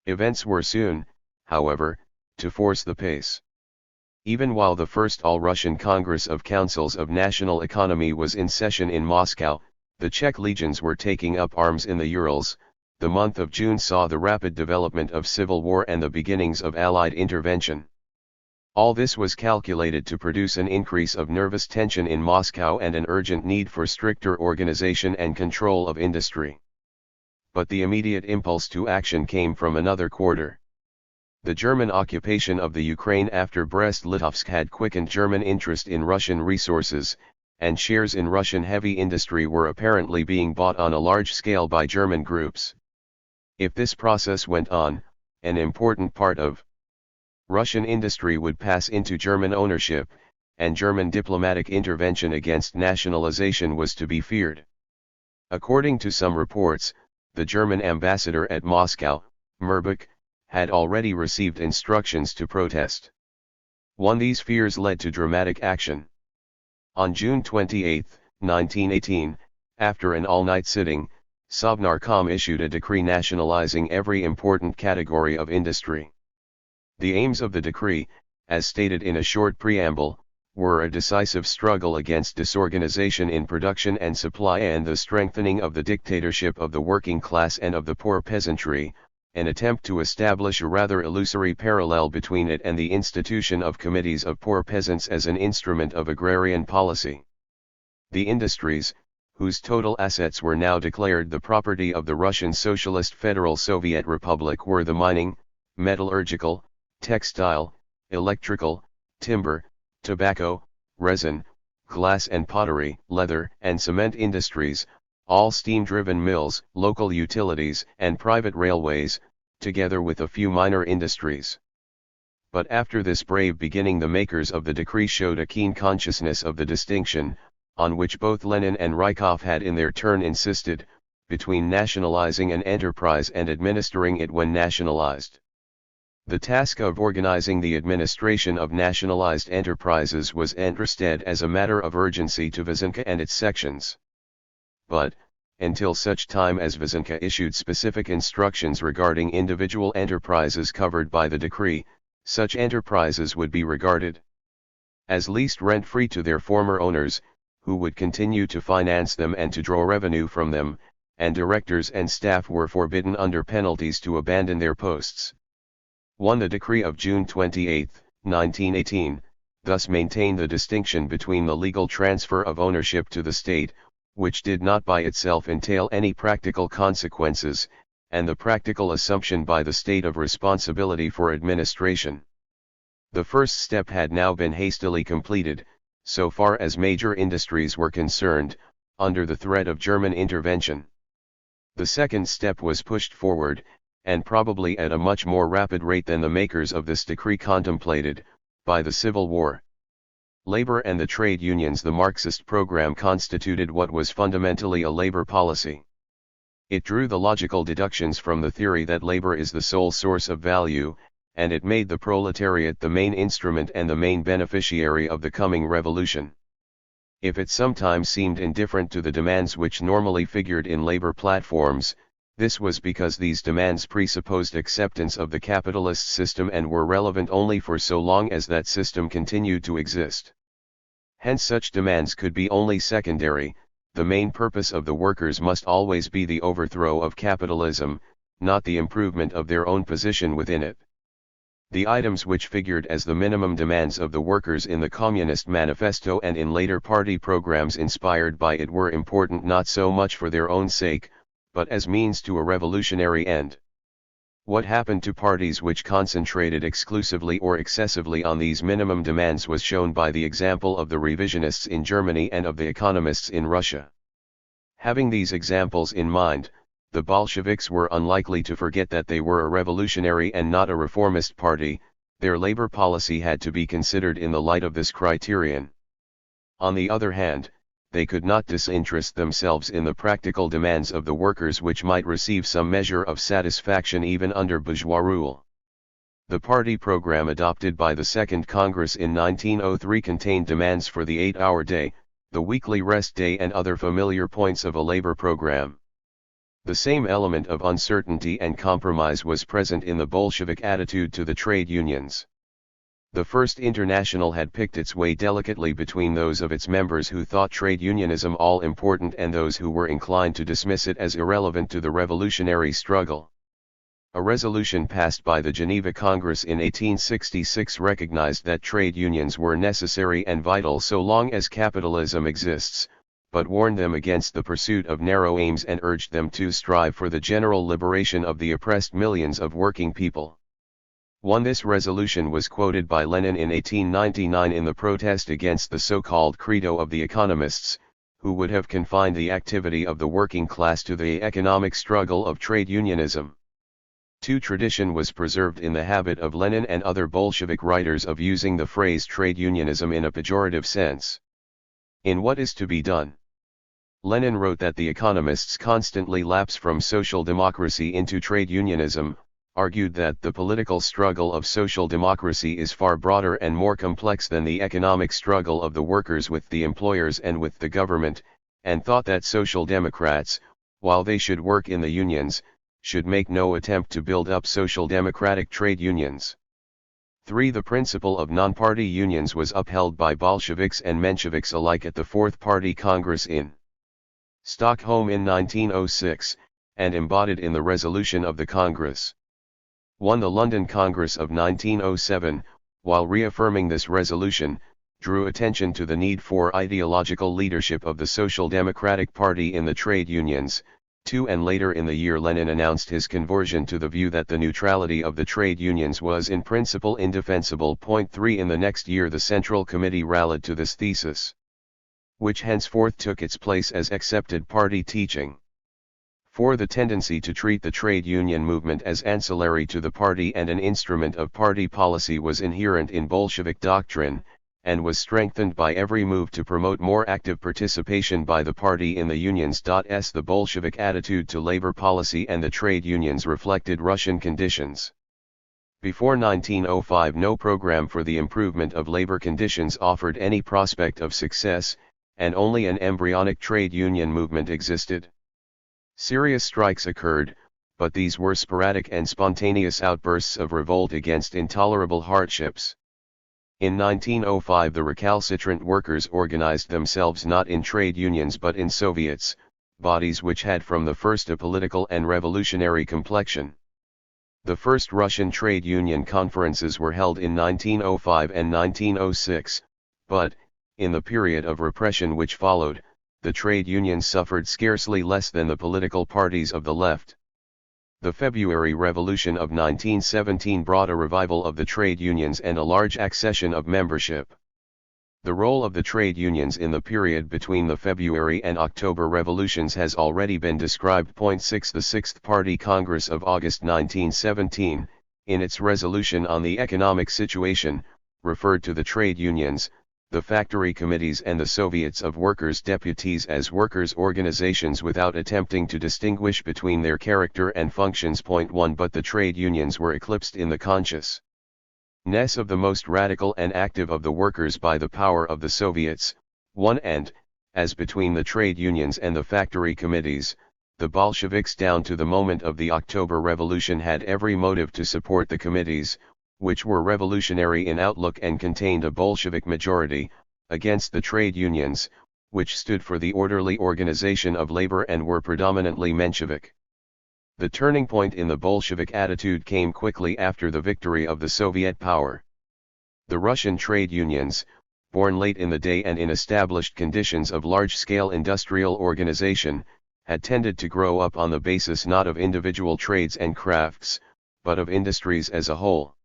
[SPEAKER 1] Events were soon, however, to force the pace. Even while the First All-Russian Congress of Councils of National Economy was in session in Moscow, the Czech legions were taking up arms in the Urals. The month of June saw the rapid development of civil war and the beginnings of Allied intervention. All this was calculated to produce an increase of nervous tension in Moscow and an urgent need for stricter organization and control of industry. But the immediate impulse to action came from another quarter. The German occupation of the Ukraine after Brest-Litovsk had quickened German interest in Russian resources, and shares in Russian heavy industry were apparently being bought on a large scale by German groups. If this process went on, an important part of Russian industry would pass into German ownership, and German diplomatic intervention against nationalization was to be feared. According to some reports, the German ambassador at Moscow, Merbach, had already received instructions to protest. 1. These fears led to dramatic action. On June 28, 1918, after an all-night sitting, Sovnarkom issued a decree nationalizing every important category of industry. The aims of the decree, as stated in a short preamble, were a decisive struggle against disorganization in production and supply and the strengthening of the dictatorship of the working class and of the poor peasantry, an attempt to establish a rather illusory parallel between it and the institution of committees of poor peasants as an instrument of agrarian policy. The industries, whose total assets were now declared the property of the Russian Socialist Federal Soviet Republic, were the mining, metallurgical, textile, electrical, timber, tobacco, resin, glass and pottery, leather and cement industries, all steam-driven mills, local utilities and private railways, together with a few minor industries. But after this brave beginning the makers of the decree showed a keen consciousness of the distinction, on which both Lenin and Rykov had in their turn insisted, between nationalizing an enterprise and administering it when nationalized. The task of organizing the administration of nationalized enterprises was entrusted as a matter of urgency to Vysenka and its sections. But, until such time as Vysenka issued specific instructions regarding individual enterprises covered by the decree, such enterprises would be regarded as leased rent-free to their former owners, who would continue to finance them and to draw revenue from them, and directors and staff were forbidden under penalties to abandon their posts. 1. The decree of June 28, 1918, thus maintain the distinction between the legal transfer of ownership to the state, which did not by itself entail any practical consequences, and the practical assumption by the state of responsibility for administration. The first step had now been hastily completed, so far as major industries were concerned, under the threat of German intervention. The second step was pushed forward, and probably at a much more rapid rate than the makers of this decree contemplated, by the Civil War. Labor and the trade unions. The Marxist program constituted what was fundamentally a labor policy. It drew the logical deductions from the theory that labor is the sole source of value, and it made the proletariat the main instrument and the main beneficiary of the coming revolution. If it sometimes seemed indifferent to the demands which normally figured in labor platforms, this was because these demands presupposed acceptance of the capitalist system and were relevant only for so long as that system continued to exist. Hence such demands could be only secondary. The main purpose of the workers must always be the overthrow of capitalism, not the improvement of their own position within it. The items which figured as the minimum demands of the workers in the Communist Manifesto and in later party programs inspired by it were important not so much for their own sake, but as means to a revolutionary end. What happened to parties which concentrated exclusively or excessively on these minimum demands was shown by the example of the revisionists in Germany and of the economists in Russia. Having these examples in mind, the Bolsheviks were unlikely to forget that they were a revolutionary and not a reformist party. Their labor policy had to be considered in the light of this criterion. On the other hand, they could not disinterest themselves in the practical demands of the workers which might receive some measure of satisfaction even under bourgeois rule. The party program adopted by the Second Congress in 1903 contained demands for the 8-hour day, the weekly rest day and other familiar points of a labor program. The same element of uncertainty and compromise was present in the Bolshevik attitude to the trade unions. The First International had picked its way delicately between those of its members who thought trade unionism all important and those who were inclined to dismiss it as irrelevant to the revolutionary struggle. A resolution passed by the Geneva Congress in 1866 recognized that trade unions were necessary and vital so long as capitalism exists, but warned them against the pursuit of narrow aims and urged them to strive for the general liberation of the oppressed millions of working people. This resolution was quoted by Lenin in 1899 in the protest against the so-called credo of the economists, who would have confined the activity of the working class to the economic struggle of trade unionism. Tradition was preserved in the habit of Lenin and other Bolshevik writers of using the phrase trade unionism in a pejorative sense. In What is to be Done? Lenin wrote that the economists constantly lapse from social democracy into trade unionism, argued that the political struggle of social democracy is far broader and more complex than the economic struggle of the workers with the employers and with the government, and thought that social democrats, while they should work in the unions, should make no attempt to build up social democratic trade unions. The principle of non-party unions was upheld by Bolsheviks and Mensheviks alike at the Fourth Party Congress in Stockholm in 1906, and embodied in the resolution of the Congress. The London Congress of 1907, while reaffirming this resolution, drew attention to the need for ideological leadership of the Social Democratic Party in the trade unions. And later in the year Lenin announced his conversion to the view that the neutrality of the trade unions was in principle indefensible. 3 In the next year the Central Committee rallied to this thesis, which henceforth took its place as accepted party teaching. The tendency to treat the trade union movement as ancillary to the party and an instrument of party policy was inherent in Bolshevik doctrine, and was strengthened by every move to promote more active participation by the party in the unions. The Bolshevik attitude to labor policy and the trade unions reflected Russian conditions. Before 1905 no program for the improvement of labor conditions offered any prospect of success, and only an embryonic trade union movement existed. Serious strikes occurred, but these were sporadic and spontaneous outbursts of revolt against intolerable hardships. In 1905 the recalcitrant workers organized themselves not in trade unions but in Soviets, bodies which had from the first a political and revolutionary complexion. The first Russian trade union conferences were held in 1905 and 1906, but, in the period of repression which followed, the trade unions suffered scarcely less than the political parties of the left. The February Revolution of 1917 brought a revival of the trade unions and a large accession of membership. The role of the trade unions in the period between the February and October revolutions has already been described. 6. The Sixth Party Congress of August 1917, in its resolution on the economic situation, referred to the trade unions, the factory committees and the Soviets of Workers' Deputies as workers' organizations without attempting to distinguish between their character and functions. 1. But the trade unions were eclipsed in the consciousness of the most radical and active of the workers by the power of the Soviets. 1. And, as between the trade unions and the factory committees, the Bolsheviks down to the moment of the October Revolution had every motive to support the committees, which were revolutionary in outlook and contained a Bolshevik majority, against the trade unions, which stood for the orderly organization of labor and were predominantly Menshevik. The turning point in the Bolshevik attitude came quickly after the victory of the Soviet power. The Russian trade unions, born late in the day and in established conditions of large-scale industrial organization, had tended to grow up on the basis not of individual trades and crafts, but of industries as a whole.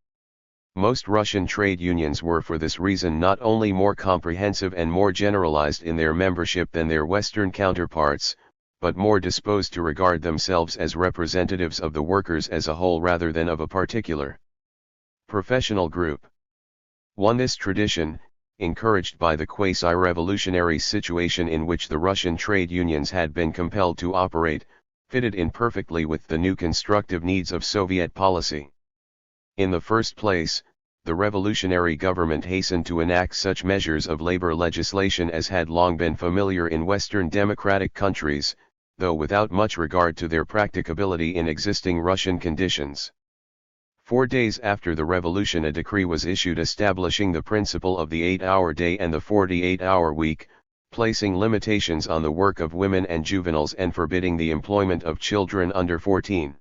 [SPEAKER 1] Most Russian trade unions were for this reason not only more comprehensive and more generalized in their membership than their Western counterparts, but more disposed to regard themselves as representatives of the workers as a whole rather than of a particular professional group. 1. This tradition, encouraged by the quasi-revolutionary situation in which the Russian trade unions had been compelled to operate, fitted in perfectly with the new constructive needs of Soviet policy. In the first place, the revolutionary government hastened to enact such measures of labor legislation as had long been familiar in Western democratic countries, though without much regard to their practicability in existing Russian conditions. 4 days after the revolution a decree was issued establishing the principle of the 8-hour day and the 48-hour week, placing limitations on the work of women and juveniles and forbidding the employment of children under 14.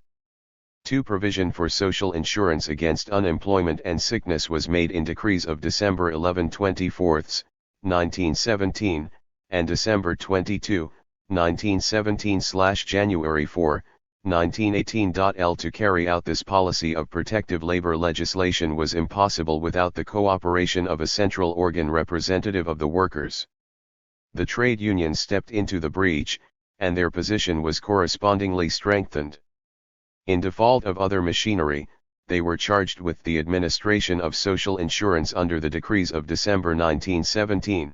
[SPEAKER 1] 2. Provision for social insurance against unemployment and sickness was made in decrees of December 11/24, 1917, and December 22, 1917/January 4, 1918. To carry out this policy of protective labor legislation was impossible without the cooperation of a central organ representative of the workers. The trade unions stepped into the breach, and their position was correspondingly strengthened. In default of other machinery, they were charged with the administration of social insurance under the decrees of December 1917.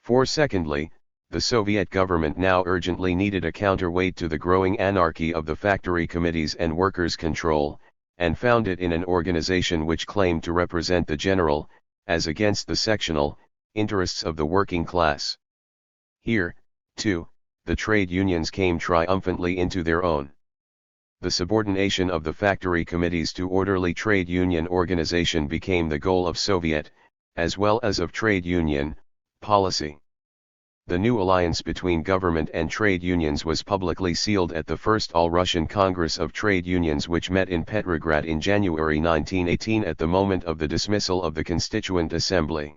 [SPEAKER 1] 4. Secondly, the Soviet government now urgently needed a counterweight to the growing anarchy of the factory committees and workers' control, and found it in an organization which claimed to represent the general, as against the sectional, interests of the working class. Here, too, the trade unions came triumphantly into their own. The subordination of the factory committees to orderly trade union organization became the goal of Soviet, as well as of trade union, policy. The new alliance between government and trade unions was publicly sealed at the First All-Russian Congress of Trade Unions which met in Petrograd in January 1918 at the moment of the dismissal of the Constituent Assembly.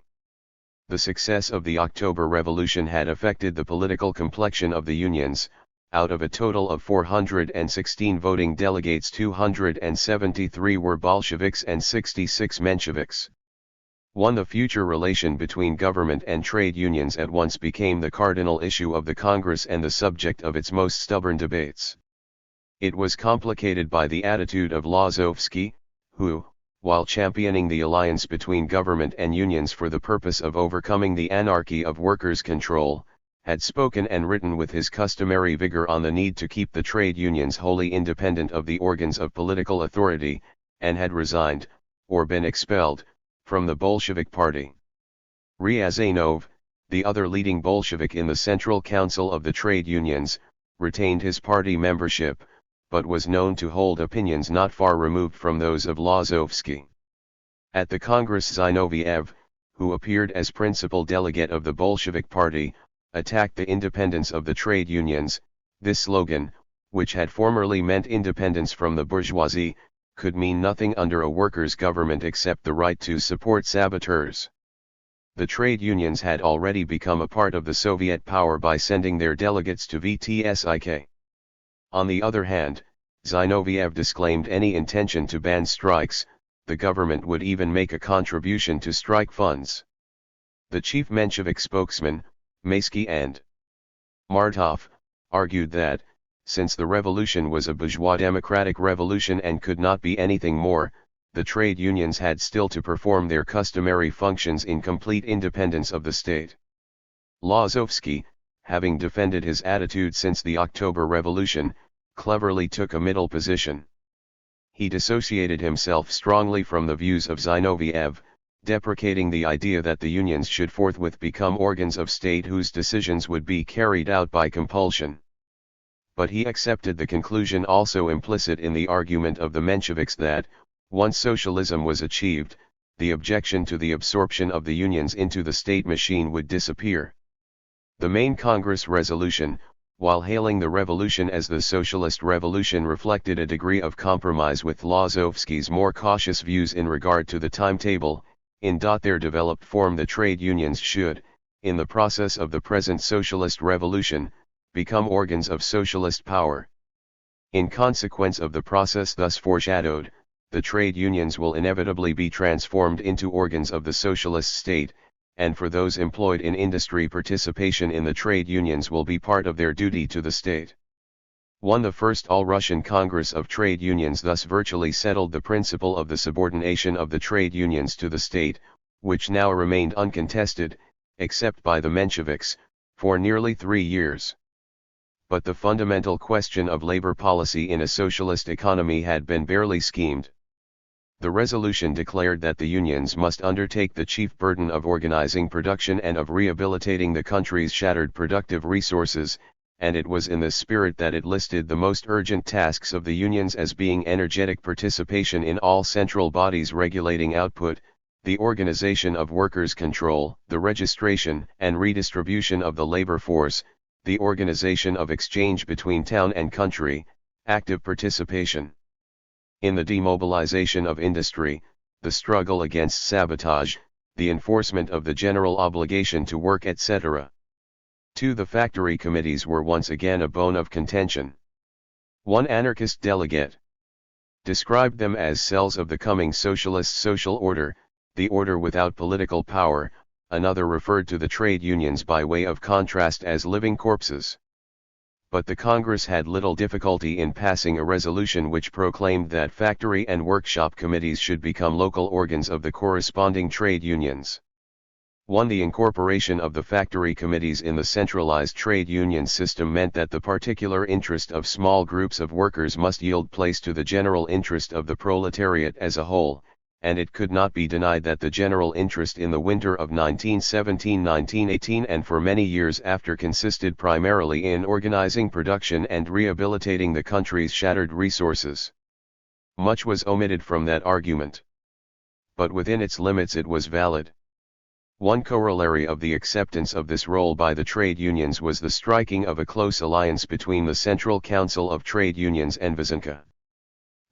[SPEAKER 1] The success of the October Revolution had affected the political complexion of the unions. Out of a total of 416 voting delegates 273 were Bolsheviks and 66 Mensheviks. 1. The future relation between government and trade unions at once became the cardinal issue of the Congress and the subject of its most stubborn debates. It was complicated by the attitude of Lozovsky, who, while championing the alliance between government and unions for the purpose of overcoming the anarchy of workers' control, had spoken and written with his customary vigor on the need to keep the trade unions wholly independent of the organs of political authority, and had resigned, or been expelled, from the Bolshevik Party. Ryazanov, the other leading Bolshevik in the Central Council of the Trade Unions, retained his party membership, but was known to hold opinions not far removed from those of Lozovsky. At the Congress Zinoviev, who appeared as principal delegate of the Bolshevik Party, attacked the independence of the trade unions. This slogan, which had formerly meant independence from the bourgeoisie, could mean nothing under a workers' government except the right to support saboteurs. The trade unions had already become a part of the Soviet power by sending their delegates to VTSIK. On the other hand, Zinoviev disclaimed any intention to ban strikes. The government would even make a contribution to strike funds. The chief Menshevik spokesman, Maysky and Martov, argued that, since the revolution was a bourgeois democratic revolution and could not be anything more, the trade unions had still to perform their customary functions in complete independence of the state. Lazovsky, having defended his attitude since the October Revolution, cleverly took a middle position. He dissociated himself strongly from the views of Zinoviev, deprecating the idea that the unions should forthwith become organs of state whose decisions would be carried out by compulsion. But he accepted the conclusion also implicit in the argument of the Mensheviks that, once socialism was achieved, the objection to the absorption of the unions into the state machine would disappear. The main Congress resolution, while hailing the revolution as the socialist revolution, reflected a degree of compromise with Lazovsky's more cautious views in regard to the timetable. In their developed form, the trade unions should, in the process of the present socialist revolution, become organs of socialist power. In consequence of the process thus foreshadowed, the trade unions will inevitably be transformed into organs of the socialist state, and for those employed in industry, participation in the trade unions will be part of their duty to the state. The first All-Russian Congress of Trade Unions thus virtually settled the principle of the subordination of the trade unions to the state, which now remained uncontested, except by the Mensheviks, for nearly 3 years. But the fundamental question of labor policy in a socialist economy had been barely schemed. The resolution declared that the unions must undertake the chief burden of organizing production and of rehabilitating the country's shattered productive resources, and it was in this spirit that it listed the most urgent tasks of the unions as being energetic participation in all central bodies regulating output, the organization of workers' control, the registration and redistribution of the labor force, the organization of exchange between town and country, active participation in the demobilization of industry, the struggle against sabotage, the enforcement of the general obligation to work, etc. 2. The factory committees were once again a bone of contention. One anarchist delegate described them as cells of the coming socialist social order, the order without political power. Another referred to the trade unions by way of contrast as living corpses. But the Congress had little difficulty in passing a resolution which proclaimed that factory and workshop committees should become local organs of the corresponding trade unions. 1. The incorporation of the factory committees in the centralized trade union system meant that the particular interest of small groups of workers must yield place to the general interest of the proletariat as a whole, and it could not be denied that the general interest in the winter of 1917-1918 and for many years after consisted primarily in organizing production and rehabilitating the country's shattered resources. Much was omitted from that argument. But within its limits it was valid. One corollary of the acceptance of this role by the trade unions was the striking of a close alliance between the Central Council of Trade Unions and Vysenka.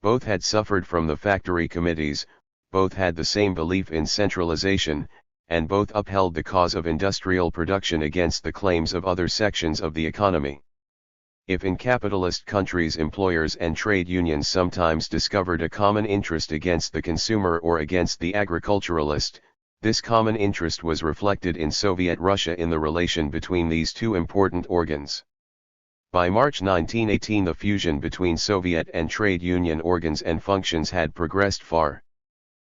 [SPEAKER 1] Both had suffered from the factory committees, both had the same belief in centralization, and both upheld the cause of industrial production against the claims of other sections of the economy. If in capitalist countries employers and trade unions sometimes discovered a common interest against the consumer or against the agriculturalist, this common interest was reflected in Soviet Russia in the relation between these two important organs. By March 1918 the fusion between Soviet and trade union organs and functions had progressed far.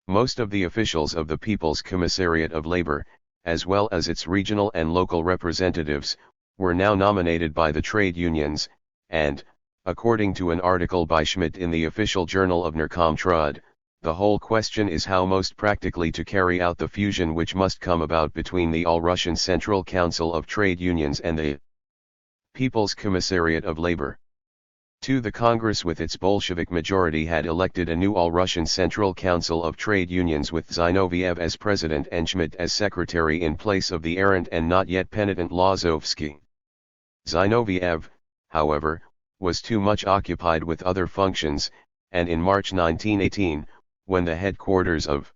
[SPEAKER 1] Most of the officials of the People's Commissariat of Labor, as well as its regional and local representatives, were now nominated by the trade unions, and, according to an article by Schmidt in the official journal of Narkomtrud, the whole question is how most practically to carry out the fusion which must come about between the All-Russian Central Council of Trade Unions and the People's Commissariat of Labor. 2. The Congress with its Bolshevik majority had elected a new All-Russian Central Council of Trade Unions with Zinoviev as president and Schmidt as secretary in place of the errant and not yet penitent Lazovsky. Zinoviev, however, was too much occupied with other functions, and in March 1918, when the headquarters of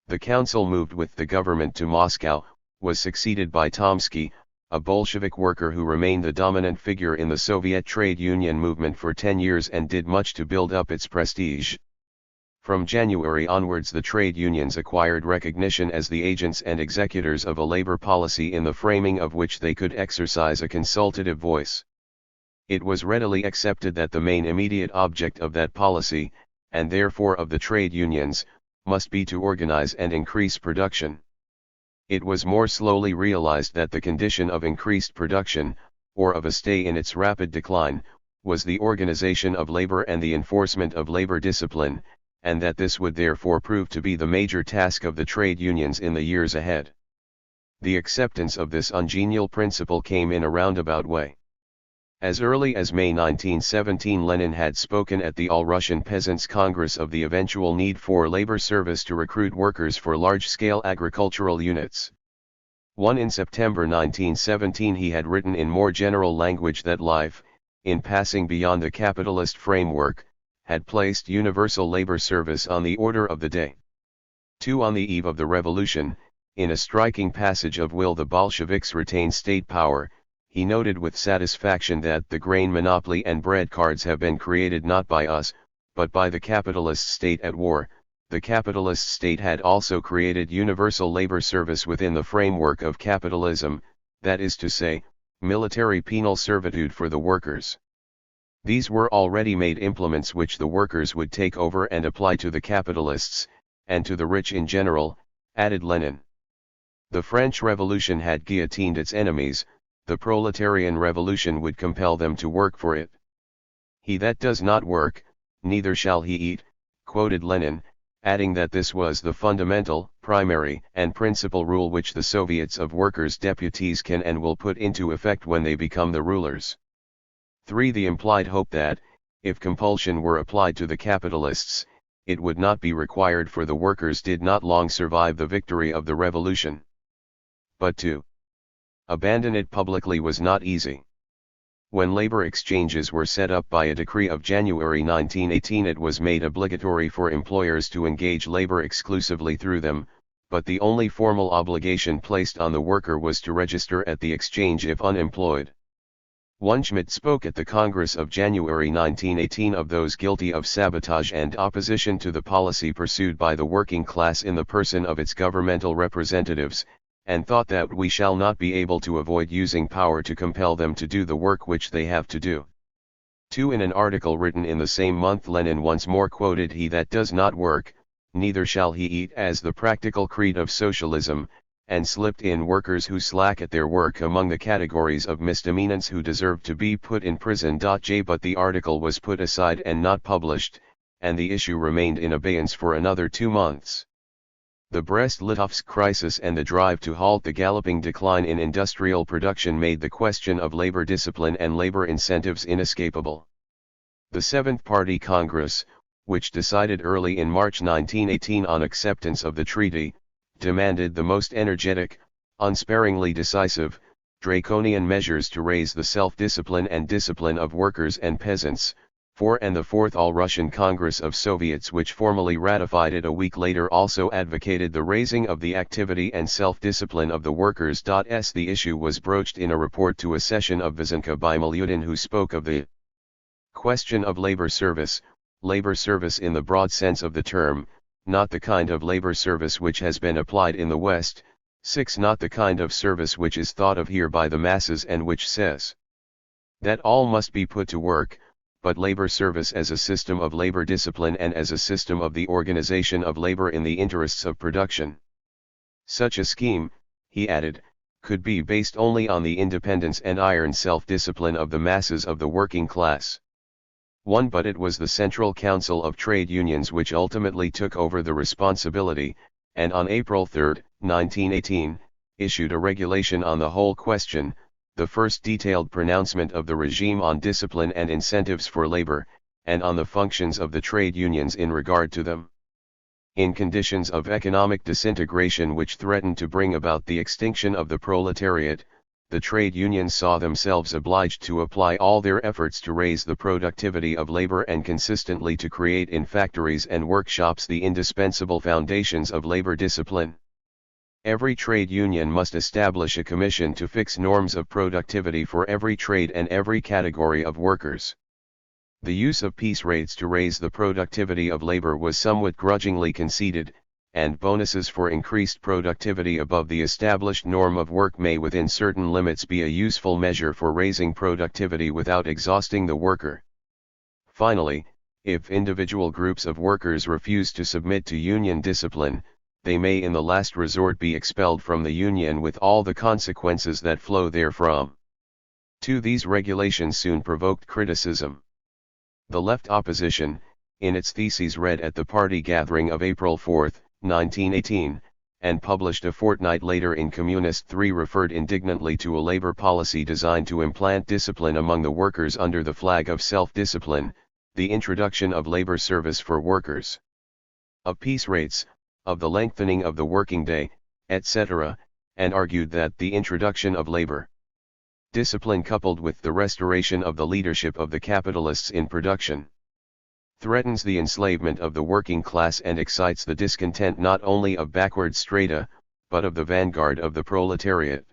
[SPEAKER 1] the council moved with the government to Moscow, was succeeded by Tomsky, a Bolshevik worker who remained the dominant figure in the Soviet trade union movement for 10 years and did much to build up its prestige. From January onwards, the trade unions acquired recognition as the agents and executors of a labor policy in the framing of which they could exercise a consultative voice. It was readily accepted that the main immediate object of that policy, and therefore of the trade unions, must be to organize and increase production. It was more slowly realized that the condition of increased production, or of a stay in its rapid decline, was the organization of labor and the enforcement of labor discipline, and that this would therefore prove to be the major task of the trade unions in the years ahead. The acceptance of this ungenial principle came in a roundabout way. As early as May 1917, Lenin had spoken at the All-Russian Peasants' Congress of the eventual need for labor service to recruit workers for large-scale agricultural units. In September 1917 he had written in more general language that life, in passing beyond the capitalist framework, had placed universal labor service on the order of the day. On the eve of the revolution, in a striking passage of Will the Bolsheviks Retain State Power, he noted with satisfaction that the grain monopoly and bread cards have been created not by us, but by the capitalist state at war. The capitalist state had also created universal labor service within the framework of capitalism, that is to say, military penal servitude for the workers. These were already made implements which the workers would take over and apply to the capitalists, and to the rich in general, added Lenin. The French Revolution had guillotined its enemies, the proletarian revolution would compel them to work for it. He that does not work, neither shall he eat, quoted Lenin, adding that this was the fundamental, primary, and principal rule which the Soviets of workers' deputies can and will put into effect when they become the rulers. The implied hope that, if compulsion were applied to the capitalists, it would not be required for the workers did not long survive the victory of the revolution. But to abandon it publicly was not easy. When labor exchanges were set up by a decree of January 1918, it was made obligatory for employers to engage labor exclusively through them, but the only formal obligation placed on the worker was to register at the exchange if unemployed. Schmidt spoke at the Congress of January 1918 of those guilty of sabotage and opposition to the policy pursued by the working class in the person of its governmental representatives, and thought that we shall not be able to avoid using power to compel them to do the work which they have to do. In an article written in the same month, Lenin once more quoted "He that does not work, neither shall he eat" as the practical creed of socialism, and slipped in workers who slack at their work among the categories of misdemeanants who deserve to be put in prison. But the article was put aside and not published, and the issue remained in abeyance for another 2 months. The Brest-Litovsk crisis and the drive to halt the galloping decline in industrial production made the question of labor discipline and labor incentives inescapable. The Seventh Party Congress, which decided early in March 1918 on acceptance of the treaty, demanded the most energetic, unsparingly decisive, draconian measures to raise the self-discipline and discipline of workers and peasants. And the Fourth All-Russian Congress of Soviets, which formally ratified it a week later, also advocated the raising of the activity and self-discipline of the workers. The issue was broached in a report to a session of Vysenka by Milyutin, who spoke of the question of labor service in the broad sense of the term, not the kind of labor service which has been applied in the West, not the kind of service which is thought of here by the masses and which says that all must be put to work, but labor service as a system of labor discipline and as a system of the organization of labor in the interests of production. Such a scheme, he added, could be based only on the independence and iron self-discipline of the masses of the working class. But it was the Central Council of Trade Unions which ultimately took over the responsibility, and on April 3, 1918, issued a regulation on the whole question, the first detailed pronouncement of the regime on discipline and incentives for labor, and on the functions of the trade unions in regard to them. In conditions of economic disintegration which threatened to bring about the extinction of the proletariat, the trade unions saw themselves obliged to apply all their efforts to raise the productivity of labor and consistently to create in factories and workshops the indispensable foundations of labor discipline. Every trade union must establish a commission to fix norms of productivity for every trade and every category of workers. The use of piece rates to raise the productivity of labor was somewhat grudgingly conceded, and bonuses for increased productivity above the established norm of work may within certain limits be a useful measure for raising productivity without exhausting the worker. Finally, if individual groups of workers refuse to submit to union discipline, they may in the last resort be expelled from the union with all the consequences that flow therefrom. These regulations soon provoked criticism. The left opposition, in its theses read at the party gathering of April 4, 1918, and published a fortnight later in Communist 3, referred indignantly to a labor policy designed to implant discipline among the workers under the flag of self-discipline, the introduction of labor service for workers, of piece rates, of the lengthening of the working day, etc., and argued that the introduction of labor discipline coupled with the restoration of the leadership of the capitalists in production threatens the enslavement of the working class and excites the discontent not only of backward strata, but of the vanguard of the proletariat.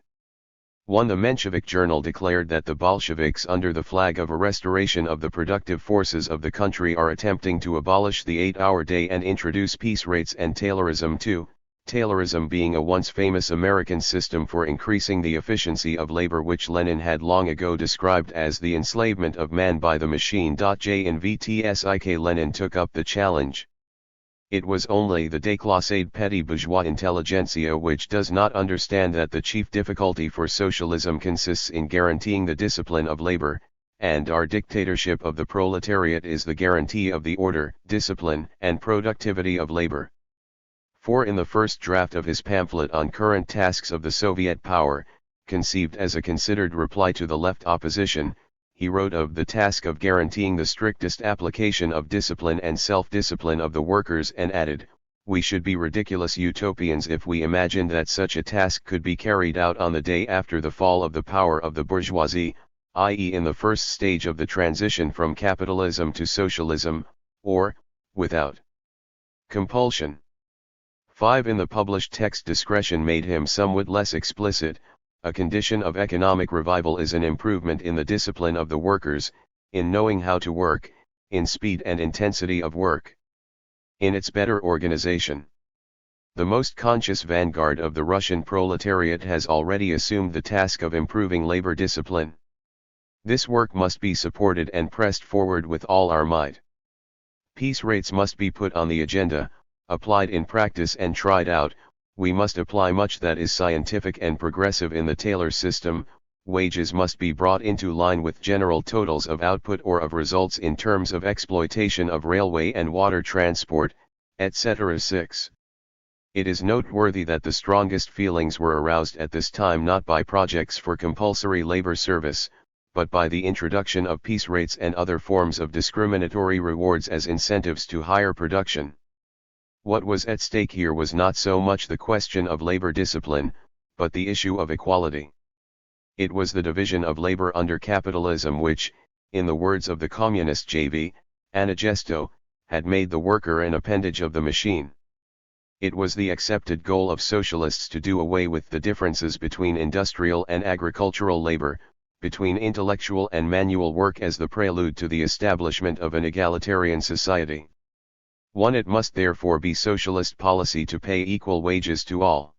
[SPEAKER 1] The Menshevik journal declared that the Bolsheviks under the flag of a restoration of the productive forces of the country are attempting to abolish the 8-hour day and introduce piece rates and Taylorism too, Taylorism being a once famous American system for increasing the efficiency of labor which Lenin had long ago described as the enslavement of man by the machine. JNVTSIK Lenin took up the challenge. It was only the déclassé petty bourgeois intelligentsia which does not understand that the chief difficulty for socialism consists in guaranteeing the discipline of labor, and our dictatorship of the proletariat is the guarantee of the order, discipline, and productivity of labor. For in the first draft of his pamphlet on current tasks of the Soviet power, conceived as a considered reply to the left opposition, he wrote of the task of guaranteeing the strictest application of discipline and self-discipline of the workers and added, "We should be ridiculous utopians if we imagined that such a task could be carried out on the day after the fall of the power of the bourgeoisie, i.e. in the first stage of the transition from capitalism to socialism, or, without compulsion." 5. In the published text discretion made him somewhat less explicit. A condition of economic revival is an improvement in the discipline of the workers, in knowing how to work, in speed and intensity of work, in its better organization. The most conscious vanguard of the Russian proletariat has already assumed the task of improving labor discipline. This work must be supported and pressed forward with all our might. Piece rates must be put on the agenda, applied in practice and tried out. We must apply much that is scientific and progressive in the Taylor system. Wages must be brought into line with general totals of output or of results in terms of exploitation of railway and water transport, etc. 6. It is noteworthy that the strongest feelings were aroused at this time not by projects for compulsory labor service, but by the introduction of piece rates and other forms of discriminatory rewards as incentives to higher production. What was at stake here was not so much the question of labor discipline, but the issue of equality. It was the division of labor under capitalism which, in the words of the communist J.V. Anagesto, had made the worker an appendage of the machine. It was the accepted goal of socialists to do away with the differences between industrial and agricultural labor, between intellectual and manual work as the prelude to the establishment of an egalitarian society. It must therefore be socialist policy to pay equal wages to all.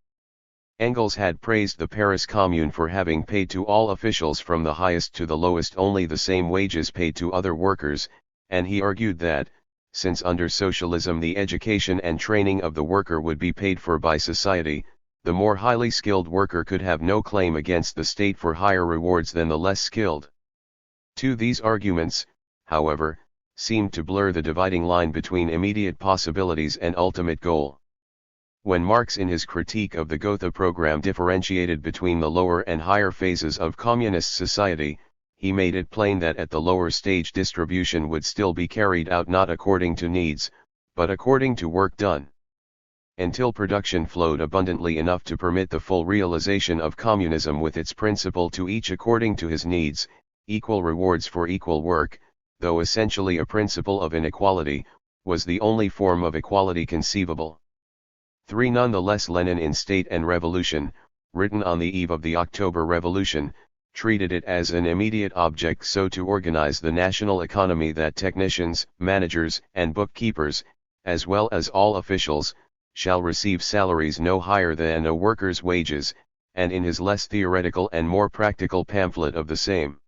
[SPEAKER 1] Engels had praised the Paris Commune for having paid to all officials from the highest to the lowest only the same wages paid to other workers, and he argued that, since under socialism the education and training of the worker would be paid for by society, the more highly skilled worker could have no claim against the state for higher rewards than the less skilled. These arguments, however, seemed to blur the dividing line between immediate possibilities and ultimate goal. When Marx in his critique of the Gotha program differentiated between the lower and higher phases of communist society, he made it plain that at the lower stage distribution would still be carried out not according to needs, but according to work done. until production flowed abundantly enough to permit the full realization of communism with its principle to each according to his needs, equal rewards for equal work, though essentially a principle of inequality, was the only form of equality conceivable. 3. Nonetheless, Lenin in State and Revolution, written on the eve of the October Revolution, treated it as an immediate object so to organize the national economy that technicians, managers, and bookkeepers, as well as all officials, shall receive salaries no higher than a worker's wages, and in his less theoretical and more practical pamphlet of the same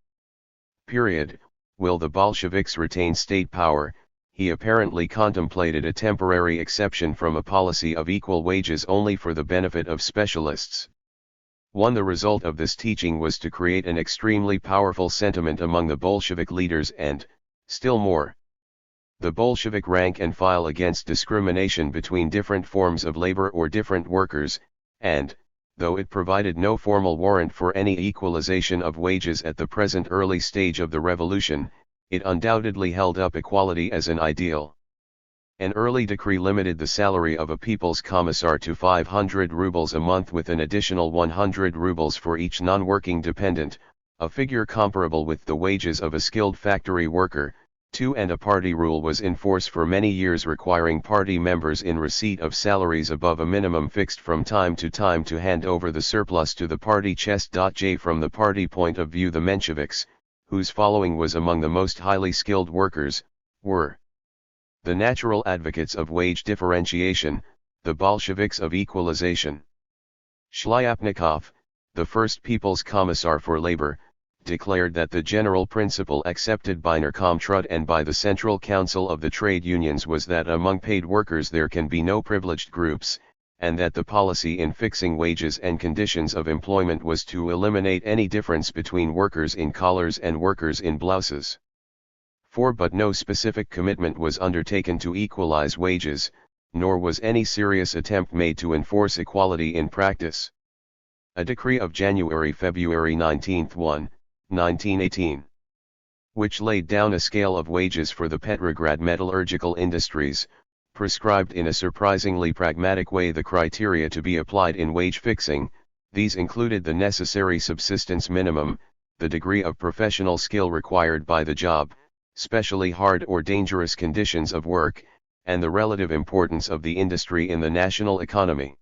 [SPEAKER 1] period, Will the Bolsheviks retain state power? He apparently contemplated a temporary exception from a policy of equal wages only for the benefit of specialists. 1. The result of this teaching was to create an extremely powerful sentiment among the Bolshevik leaders and, still more, the Bolshevik rank and file against discrimination between different forms of labor or different workers, and, though it provided no formal warrant for any equalization of wages at the present early stage of the revolution, it undoubtedly held up equality as an ideal. An early decree limited the salary of a people's commissar to 500 rubles a month with an additional 100 rubles for each non-working dependent, a figure comparable with the wages of a skilled factory worker. 2. And a party rule was in force for many years requiring party members in receipt of salaries above a minimum fixed from time to hand over the surplus to the party chest. J. From the party point of view, the Mensheviks, whose following was among the most highly skilled workers, were the natural advocates of wage differentiation, the Bolsheviks of equalization. Shlyapnikov, the first People's Commissar for Labor, declared that the general principle accepted by Narkomtrud and by the Central Council of the Trade Unions was that among paid workers there can be no privileged groups, and that the policy in fixing wages and conditions of employment was to eliminate any difference between workers in collars and workers in blouses. 4. But no specific commitment was undertaken to equalize wages, nor was any serious attempt made to enforce equality in practice. A decree of January-February 19, 1918, which laid down a scale of wages for the Petrograd metallurgical industries, prescribed in a surprisingly pragmatic way the criteria to be applied in wage fixing. These included the necessary subsistence minimum, the degree of professional skill required by the job, specially hard or dangerous conditions of work, and the relative importance of the industry in the national economy.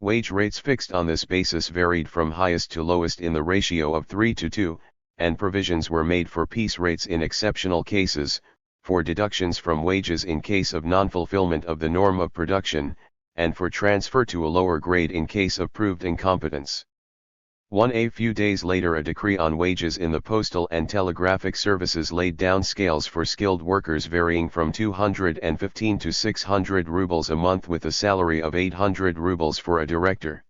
[SPEAKER 1] Wage rates fixed on this basis varied from highest to lowest in the ratio of 3:2, and provisions were made for piece rates in exceptional cases, for deductions from wages in case of non-fulfillment of the norm of production, and for transfer to a lower grade in case of proved incompetence. A few days later, a decree on wages in the postal and telegraphic services laid down scales for skilled workers varying from 215 to 600 rubles a month with a salary of 800 rubles for a director.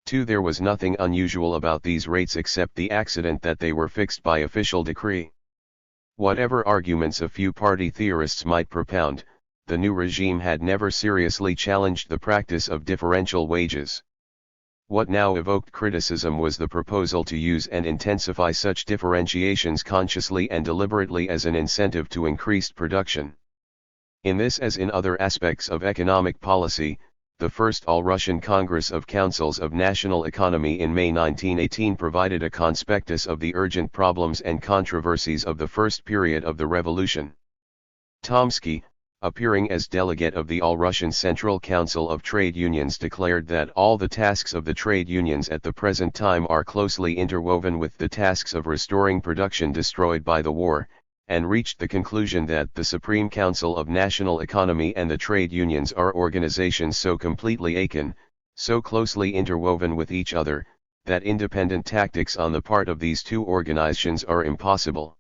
[SPEAKER 1] 2. There was nothing unusual about these rates except the accident that they were fixed by official decree. Whatever arguments a few party theorists might propound, the new regime had never seriously challenged the practice of differential wages. What now evoked criticism was the proposal to use and intensify such differentiations consciously and deliberately as an incentive to increased production. In this as in other aspects of economic policy, the First All-Russian Congress of Councils of National Economy in May 1918 provided a conspectus of the urgent problems and controversies of the first period of the revolution. Tomsky, appearing as delegate of the All-Russian Central Council of Trade Unions, declared that all the tasks of the trade unions at the present time are closely interwoven with the tasks of restoring production destroyed by the war, and reached the conclusion that the Supreme Council of National Economy and the trade unions are organizations so completely akin, so closely interwoven with each other, that independent tactics on the part of these two organizations are impossible.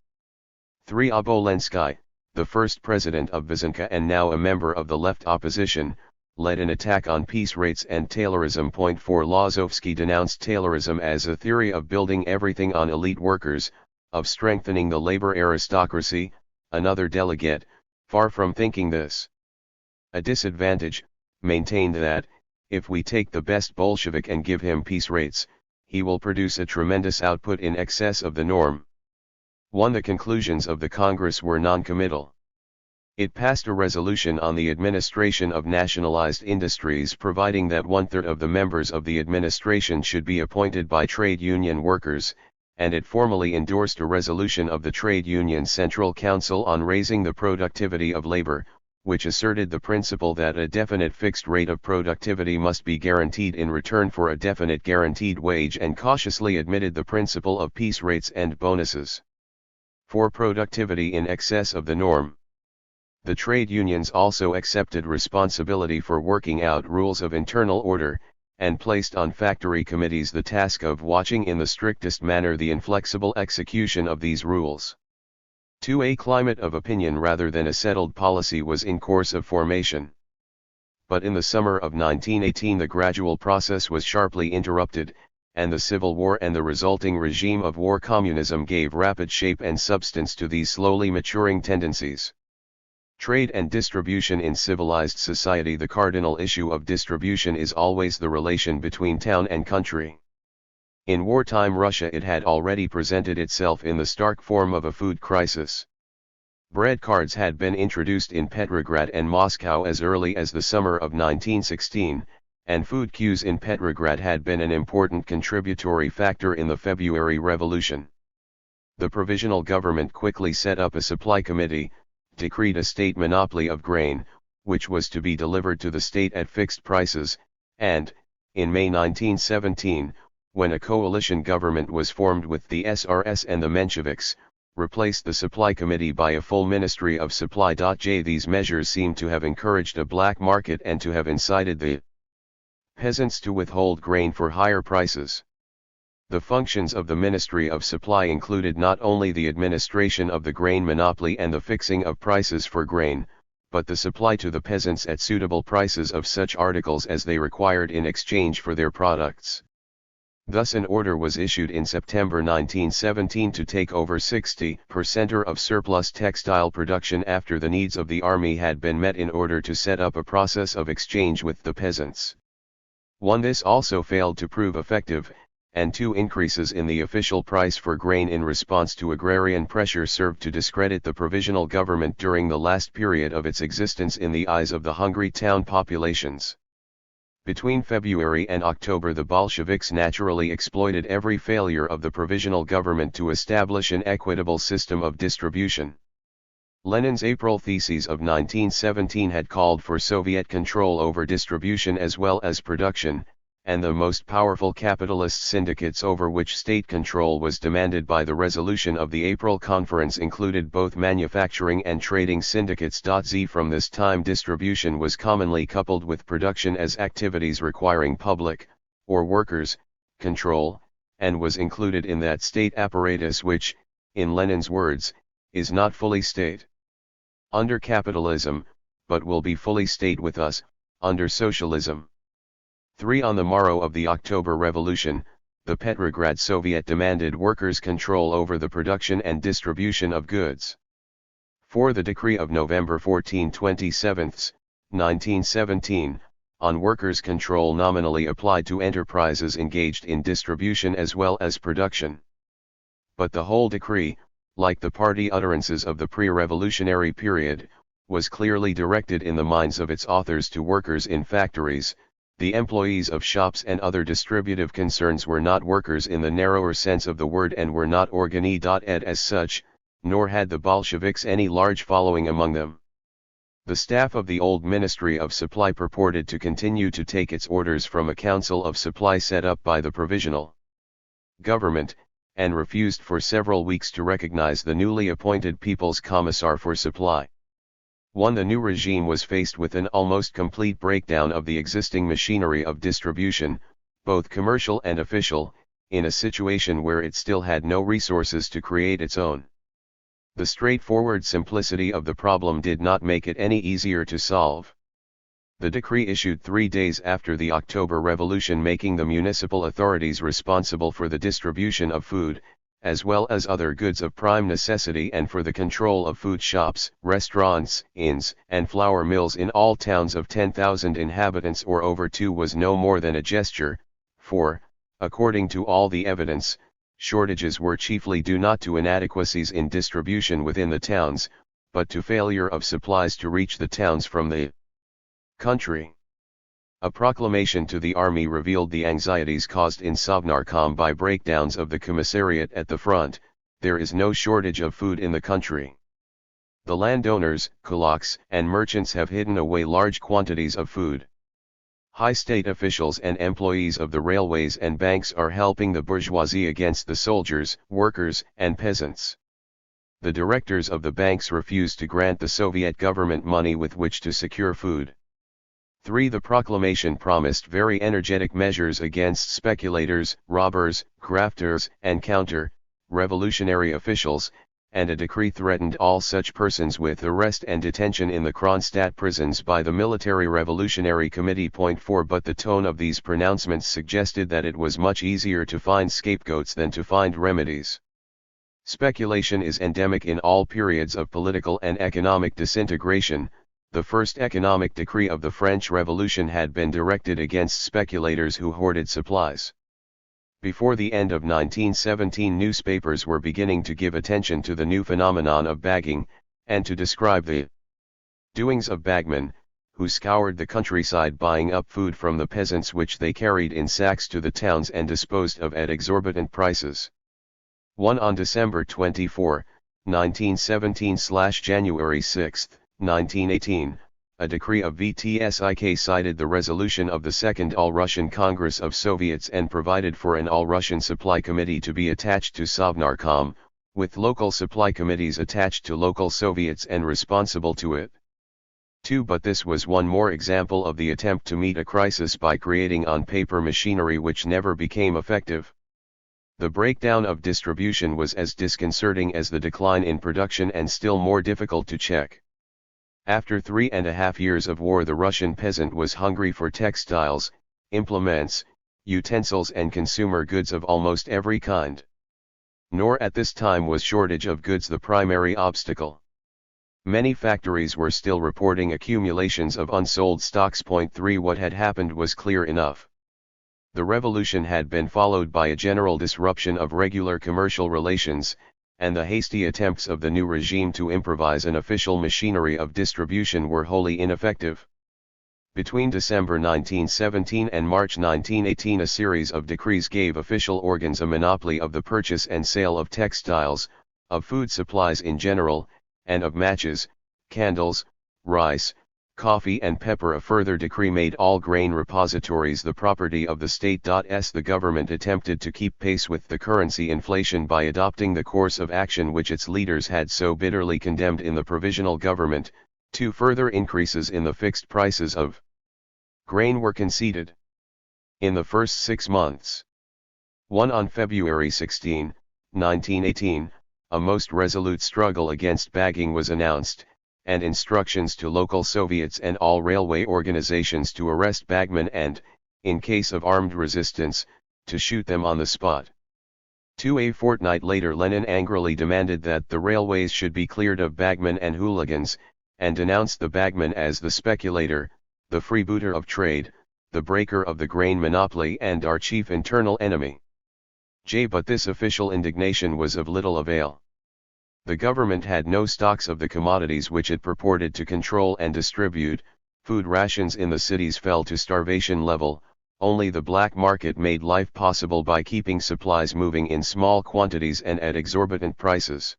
[SPEAKER 1] 3. Obolensky, the first president of Vyzhenka and now a member of the left opposition, led an attack on piece rates and Taylorism. 4. Lazovsky denounced Taylorism as a theory of building everything on elite workers, of strengthening the labor aristocracy. Another delegate, far from thinking this a disadvantage, maintained that, if we take the best Bolshevik and give him piece rates, he will produce a tremendous output in excess of the norm. 1. The conclusions of the Congress were non-committal. It passed a resolution on the administration of nationalized industries providing that 1/3 of the members of the administration should be appointed by trade union workers, and it formally endorsed a resolution of the Trade Union Central Council on raising the productivity of labor, which asserted the principle that a definite fixed rate of productivity must be guaranteed in return for a definite guaranteed wage, and cautiously admitted the principle of piece rates and bonuses for productivity in excess of the norm. The trade unions also accepted responsibility for working out rules of internal order, and placed on factory committees the task of watching in the strictest manner the inflexible execution of these rules. A climate of opinion rather than a settled policy was in course of formation. But in the summer of 1918 the gradual process was sharply interrupted, and the Civil War and the resulting regime of war communism gave rapid shape and substance to these slowly maturing tendencies. Trade and distribution in civilized society. The cardinal issue of distribution is always the relation between town and country. In wartime Russia it had already presented itself in the stark form of a food crisis. Bread cards had been introduced in Petrograd and Moscow as early as the summer of 1916, and food queues in Petrograd had been an important contributory factor in the February Revolution. The provisional government quickly set up a supply committee, decreed a state monopoly of grain, which was to be delivered to the state at fixed prices, and, in May 1917, when a coalition government was formed with the SRS and the Mensheviks, replaced the supply committee by a full Ministry of Supply. These measures seem to have encouraged a black market and to have incited the peasants to withhold grain for higher prices. The functions of the Ministry of Supply included not only the administration of the grain monopoly and the fixing of prices for grain, but the supply to the peasants at suitable prices of such articles as they required in exchange for their products. Thus an order was issued in September 1917 to take over 60% of surplus textile production after the needs of the army had been met in order to set up a process of exchange with the peasants. This also failed to prove effective, and 2 increases in the official price for grain in response to agrarian pressure served to discredit the provisional government during the last period of its existence in the eyes of the hungry town populations. Between February and October the Bolsheviks naturally exploited every failure of the provisional government to establish an equitable system of distribution. Lenin's April theses of 1917 had called for Soviet control over distribution as well as production, and the most powerful capitalist syndicates over which state control was demanded by the resolution of the April conference included both manufacturing and trading syndicates. From this time distribution was commonly coupled with production as activities requiring public, or workers, control, and was included in that state apparatus which, in Lenin's words, is not fully state under capitalism, but will be fully state with us, under socialism. On the morrow of the October Revolution, the Petrograd Soviet demanded workers' control over the production and distribution of goods. The decree of November 14/27, 1917, on workers' control nominally applied to enterprises engaged in distribution as well as production. But the whole decree, like the party utterances of the pre-revolutionary period, was clearly directed in the minds of its authors to workers in factories. The employees of shops and other distributive concerns were not workers in the narrower sense of the word and were not organi et as such, nor had the Bolsheviks any large following among them. The staff of the old Ministry of Supply purported to continue to take its orders from a council of supply set up by the provisional government, and refused for several weeks to recognize the newly appointed People's Commissar for Supply. The new regime was faced with an almost complete breakdown of the existing machinery of distribution, both commercial and official, in a situation where it still had no resources to create its own. The straightforward simplicity of the problem did not make it any easier to solve. The decree issued 3 days after the October Revolution making the municipal authorities responsible for the distribution of food, as well as other goods of prime necessity and for the control of food shops, restaurants, inns, and flour mills in all towns of 10,000 inhabitants or over was no more than a gesture, for, according to all the evidence, shortages were chiefly due not to inadequacies in distribution within the towns, but to failure of supplies to reach the towns from the country. A proclamation to the army revealed the anxieties caused in Savnarkam by breakdowns of the commissariat at the front. There is no shortage of food in the country. The landowners, kulaks, and merchants have hidden away large quantities of food. High state officials and employees of the railways and banks are helping the bourgeoisie against the soldiers, workers, and peasants. The directors of the banks refuse to grant the Soviet government money with which to secure food. 3. The proclamation promised very energetic measures against speculators, robbers, grafters, and counter-revolutionary officials, and a decree threatened all such persons with arrest and detention in the Kronstadt prisons by the Military Revolutionary Committee. 4. But the tone of these pronouncements suggested that it was much easier to find scapegoats than to find remedies. Speculation is endemic in all periods of political and economic disintegration. The first economic decree of the French Revolution had been directed against speculators who hoarded supplies. Before the end of 1917, newspapers were beginning to give attention to the new phenomenon of bagging, and to describe the doings of bagmen, who scoured the countryside buying up food from the peasants which they carried in sacks to the towns and disposed of at exorbitant prices. 1. On December 24, 1917/January 6, 1918, a decree of VTSIK cited the resolution of the Second All-Russian Congress of Soviets and provided for an All-Russian Supply Committee to be attached to Savnarkam, with local supply committees attached to local Soviets and responsible to it. 2. But this was one more example of the attempt to meet a crisis by creating on paper machinery which never became effective. The breakdown of distribution was as disconcerting as the decline in production and still more difficult to check. After 3.5 years of war, the Russian peasant was hungry for textiles, implements, utensils and consumer goods of almost every kind. Nor at this time was shortage of goods the primary obstacle. Many factories were still reporting accumulations of unsold stocks. 3. What had happened was clear enough. The revolution had been followed by a general disruption of regular commercial relations, and the hasty attempts of the new regime to improvise an official machinery of distribution were wholly ineffective. Between December 1917 and March 1918, a series of decrees gave official organs a monopoly of the purchase and sale of textiles, of food supplies in general, and of matches, candles, rice, coffee and pepper. A further decree made all grain repositories the property of the state. The government attempted to keep pace with the currency inflation by adopting the course of action which its leaders had so bitterly condemned in the provisional government. 2. Further increases in the fixed prices of grain were conceded in the first 6 months. 1. On February 16, 1918, a most resolute struggle against bagging was announced, and instructions to local Soviets and all railway organizations to arrest bagmen and, in case of armed resistance, to shoot them on the spot. 2. A fortnight later, Lenin angrily demanded that the railways should be cleared of bagmen and hooligans, and denounced the bagman as the speculator, the freebooter of trade, the breaker of the grain monopoly and our chief internal enemy. But this official indignation was of little avail. The government had no stocks of the commodities which it purported to control and distribute. Food rations in the cities fell to starvation level. Only the black market made life possible by keeping supplies moving in small quantities and at exorbitant prices.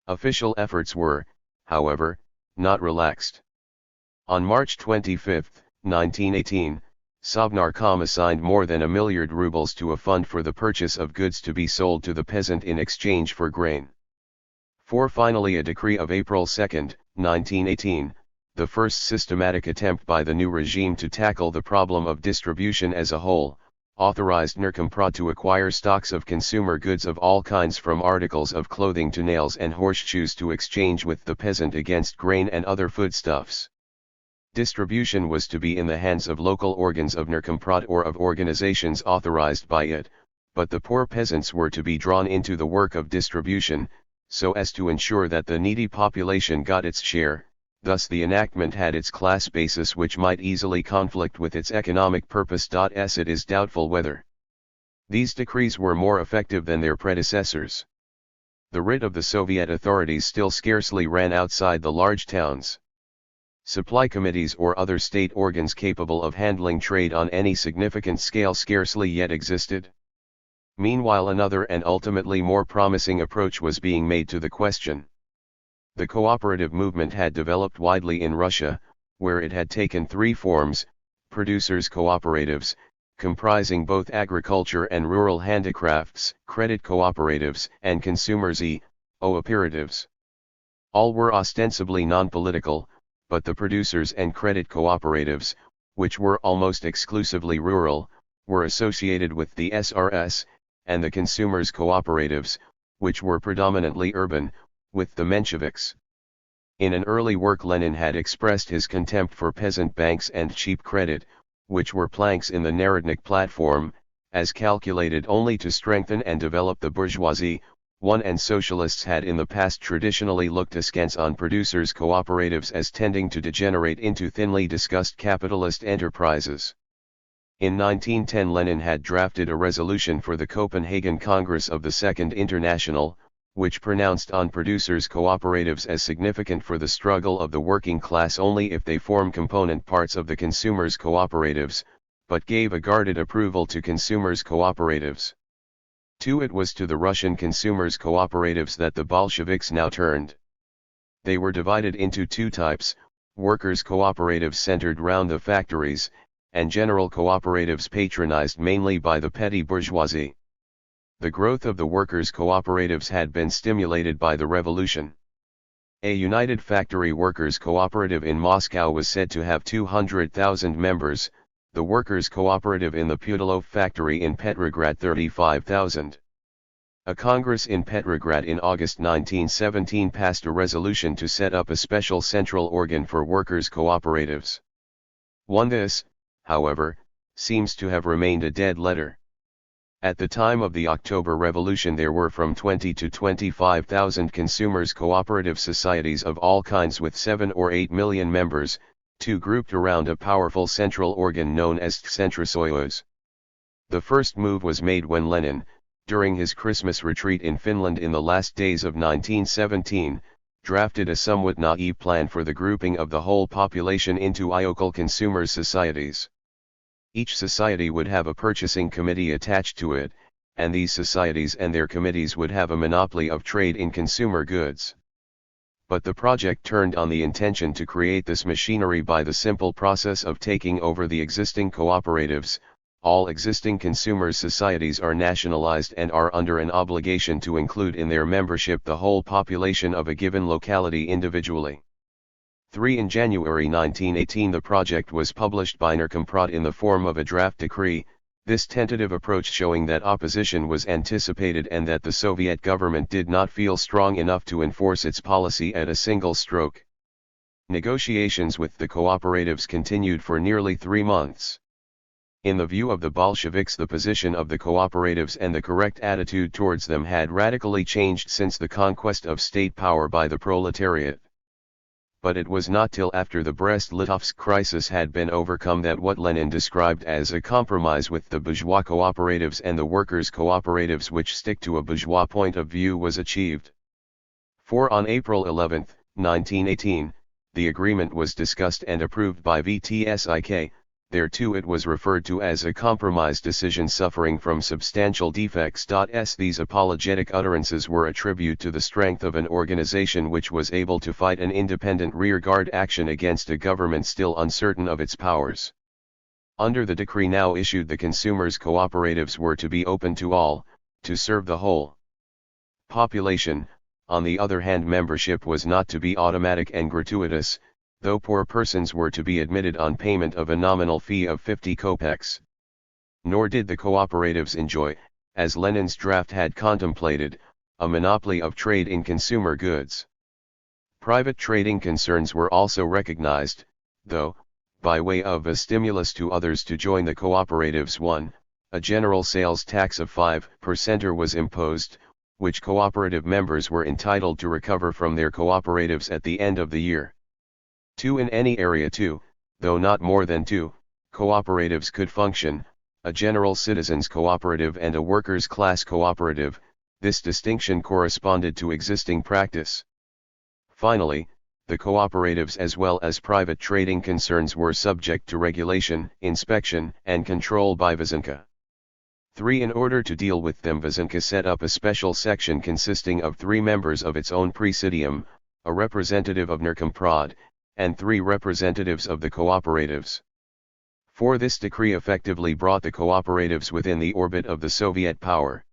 [SPEAKER 1] Official efforts were, however, not relaxed. On March 25, 1918, Savnarkam assigned more than 1 milliard rubles to a fund for the purchase of goods to be sold to the peasant in exchange for grain. 4. Finally, a decree of April 2, 1918, the first systematic attempt by the new regime to tackle the problem of distribution as a whole, authorized Narkomprod to acquire stocks of consumer goods of all kinds, from articles of clothing to nails and horseshoes, to exchange with the peasant against grain and other foodstuffs. Distribution was to be in the hands of local organs of Narkomprod or of organizations authorized by it, but the poor peasants were to be drawn into the work of distribution, so as to ensure that the needy population got its share. Thus the enactment had its class basis, which might easily conflict with its economic purpose. It is doubtful whether these decrees were more effective than their predecessors. The writ of the Soviet authorities still scarcely ran outside the large towns. Supply committees or other state organs capable of handling trade on any significant scale scarcely yet existed. Meanwhile, another and ultimately more promising approach was being made to the question. The cooperative movement had developed widely in Russia, where it had taken three forms: producers' cooperatives, comprising both agriculture and rural handicrafts, credit cooperatives, and consumers' cooperatives. All were ostensibly non-political, but the producers and credit cooperatives, which were almost exclusively rural, were associated with the SRS, and the consumers' cooperatives, which were predominantly urban, with the Mensheviks. In an early work, Lenin had expressed his contempt for peasant banks and cheap credit, which were planks in the Narodnik platform, as calculated only to strengthen and develop the bourgeoisie. And socialists had in the past traditionally looked askance on producers' cooperatives as tending to degenerate into thinly discussed capitalist enterprises. In 1910, Lenin had drafted a resolution for the Copenhagen Congress of the Second International, which pronounced on producers' cooperatives as significant for the struggle of the working class only if they form component parts of the consumers' cooperatives, but gave a guarded approval to consumers' cooperatives. It was to the Russian consumers' cooperatives that the Bolsheviks now turned. They were divided into two types: workers' cooperatives centered round the factories, and general cooperatives patronized mainly by the petty bourgeoisie. The growth of the workers' cooperatives had been stimulated by the revolution. A United Factory Workers' Cooperative in Moscow was said to have 200,000 members, the workers' cooperative in the Putilov factory in Petrograd 35,000. A Congress in Petrograd in August 1917 passed a resolution to set up a special central organ for workers' cooperatives. This, however, seems to have remained a dead letter. At the time of the October Revolution there were from 20 to 25,000 consumers' cooperative societies of all kinds with 7 or 8 million members, grouped around a powerful central organ known as Tsentrosoyuz. The first move was made when Lenin, during his Christmas retreat in Finland in the last days of 1917, drafted a somewhat naive plan for the grouping of the whole population into local consumers' societies. Each society would have a purchasing committee attached to it, and these societies and their committees would have a monopoly of trade in consumer goods. But the project turned on the intention to create this machinery by the simple process of taking over the existing cooperatives. All existing consumer societies are nationalized and are under an obligation to include in their membership the whole population of a given locality individually. In January 1918 the project was published by Narkomprod in the form of a draft decree, this tentative approach showing that opposition was anticipated and that the Soviet government did not feel strong enough to enforce its policy at a single stroke. Negotiations with the cooperatives continued for nearly 3 months. In the view of the Bolsheviks, the position of the cooperatives and the correct attitude towards them had radically changed since the conquest of state power by the proletariat. But it was not till after the Brest-Litovsk crisis had been overcome that what Lenin described as a compromise with the bourgeois cooperatives and the workers' cooperatives which stick to a bourgeois point of view was achieved. On April 11, 1918, the agreement was discussed and approved by VTSIK. There too it was referred to as a compromise decision suffering from substantial defects. These apologetic utterances were a tribute to the strength of an organization which was able to fight an independent rearguard action against a government still uncertain of its powers. Under the decree now issued, the consumers' cooperatives were to be open to all, to serve the whole population. On the other hand, membership was not to be automatic and gratuitous, though poor persons were to be admitted on payment of a nominal fee of 50 kopecks. Nor did the cooperatives enjoy, as Lenin's draft had contemplated, a monopoly of trade in consumer goods. Private trading concerns were also recognized, though, by way of a stimulus to others to join the cooperatives, a general sales tax of 5% was imposed, which cooperative members were entitled to recover from their cooperatives at the end of the year. In any area though not more than 2, cooperatives could function, a general citizens cooperative and a workers' class cooperative. This distinction corresponded to existing practice. Finally, the cooperatives as well as private trading concerns were subject to regulation, inspection, and control by Vysenka. 3. In order to deal with them, Vysenka set up a special section consisting of 3 members of its own presidium, a representative of Nerkomprod, and 3 representatives of the cooperatives. 4. This decree effectively brought the cooperatives within the orbit of the Soviet power.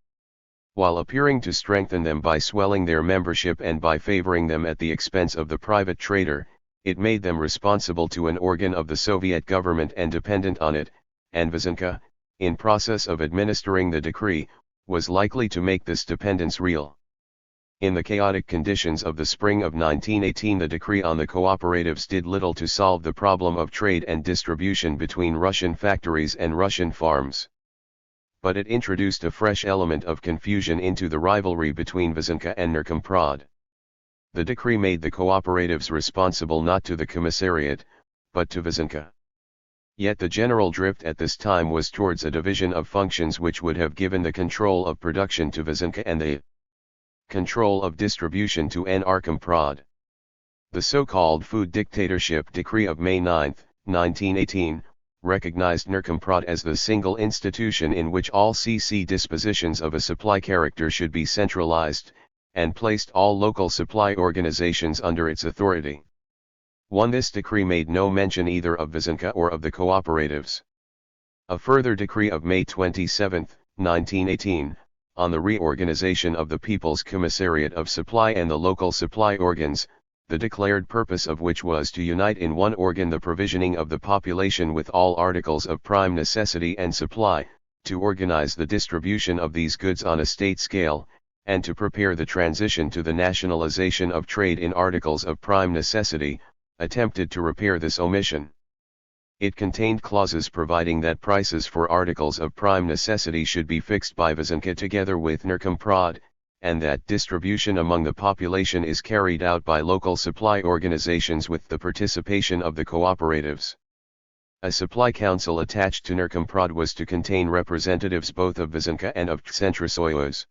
[SPEAKER 1] While appearing to strengthen them by swelling their membership and by favoring them at the expense of the private trader, it made them responsible to an organ of the Soviet government and dependent on it, and Vysenka, in process of administering the decree, was likely to make this dependence real. In the chaotic conditions of the spring of 1918, the decree on the cooperatives did little to solve the problem of trade and distribution between Russian factories and Russian farms. But it introduced a fresh element of confusion into the rivalry between Vysenka and Nerkomprod. The decree made the cooperatives responsible not to the commissariat, but to Vysenka. Yet the general drift at this time was towards a division of functions which would have given the control of production to Vysenka and the control of distribution to Nerkomprod. The so-called Food Dictatorship Decree of May 9, 1918, recognized Nerkomprod as the single institution in which all CC dispositions of a supply character should be centralized, and placed all local supply organizations under its authority. 1. This decree made no mention either of Vysenka or of the cooperatives. A further decree of May 27, 1918, on the reorganization of the People's Commissariat of Supply and the local supply organs, the declared purpose of which was to unite in one organ the provisioning of the population with all articles of prime necessity and supply, to organize the distribution of these goods on a state scale, and to prepare the transition to the nationalization of trade in articles of prime necessity, attempted to repair this omission. It contained clauses providing that prices for articles of prime necessity should be fixed by Vysenka together with Nerkomprod, and that distribution among the population is carried out by local supply organizations with the participation of the cooperatives. A supply council attached to Nerkomprod was to contain representatives both of Vysenka and of Centrosoyuz.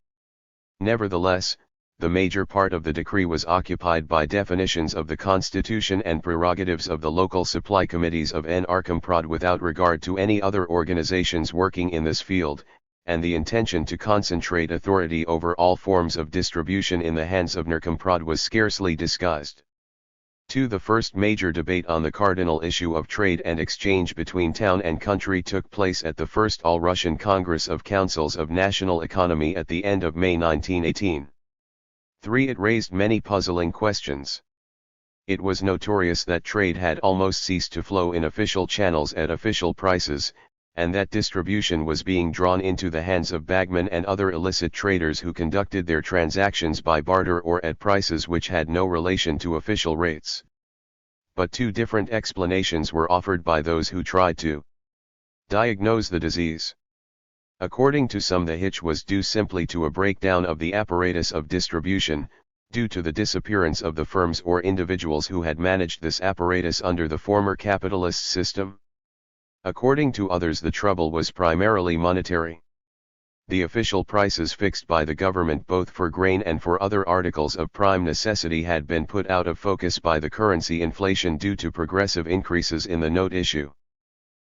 [SPEAKER 1] Nevertheless, the major part of the decree was occupied by definitions of the constitution and prerogatives of the local supply committees of Nerkomprod without regard to any other organizations working in this field, and the intention to concentrate authority over all forms of distribution in the hands of Nerkomprod was scarcely discussed. 2. The first major debate on the cardinal issue of trade and exchange between town and country took place at the First All-Russian Congress of Councils of National Economy at the end of May 1918. 3. It raised many puzzling questions. It was notorious that trade had almost ceased to flow in official channels at official prices, and that distribution was being drawn into the hands of bagmen and other illicit traders who conducted their transactions by barter or at prices which had no relation to official rates. But 2 different explanations were offered by those who tried to diagnose the disease. According to some, the hitch was due simply to a breakdown of the apparatus of distribution, due to the disappearance of the firms or individuals who had managed this apparatus under the former capitalist system. According to others, the trouble was primarily monetary. The official prices fixed by the government both for grain and for other articles of prime necessity had been put out of focus by the currency inflation due to progressive increases in the note issue.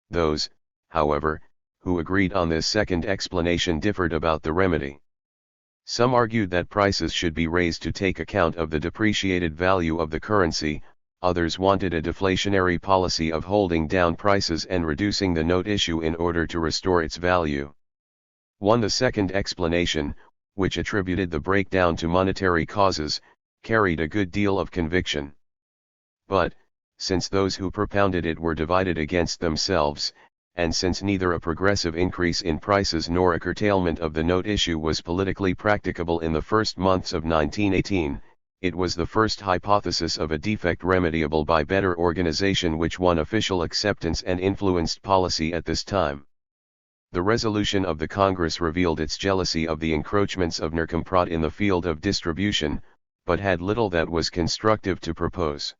[SPEAKER 1] Those, however, who agreed on this second explanation differed about the remedy. Some argued that prices should be raised to take account of the depreciated value of the currency. Others wanted a deflationary policy of holding down prices and reducing the note issue in order to restore its value. 1. The second explanation, which attributed the breakdown to monetary causes, carried a good deal of conviction. But, since those who propounded it were divided against themselves, and since neither a progressive increase in prices nor a curtailment of the note issue was politically practicable in the first months of 1918, it was the first hypothesis of a defect remediable by better organization which won official acceptance and influenced policy at this time. The resolution of the Congress revealed its jealousy of the encroachments of Nerkomprod in the field of distribution, but had little that was constructive to propose.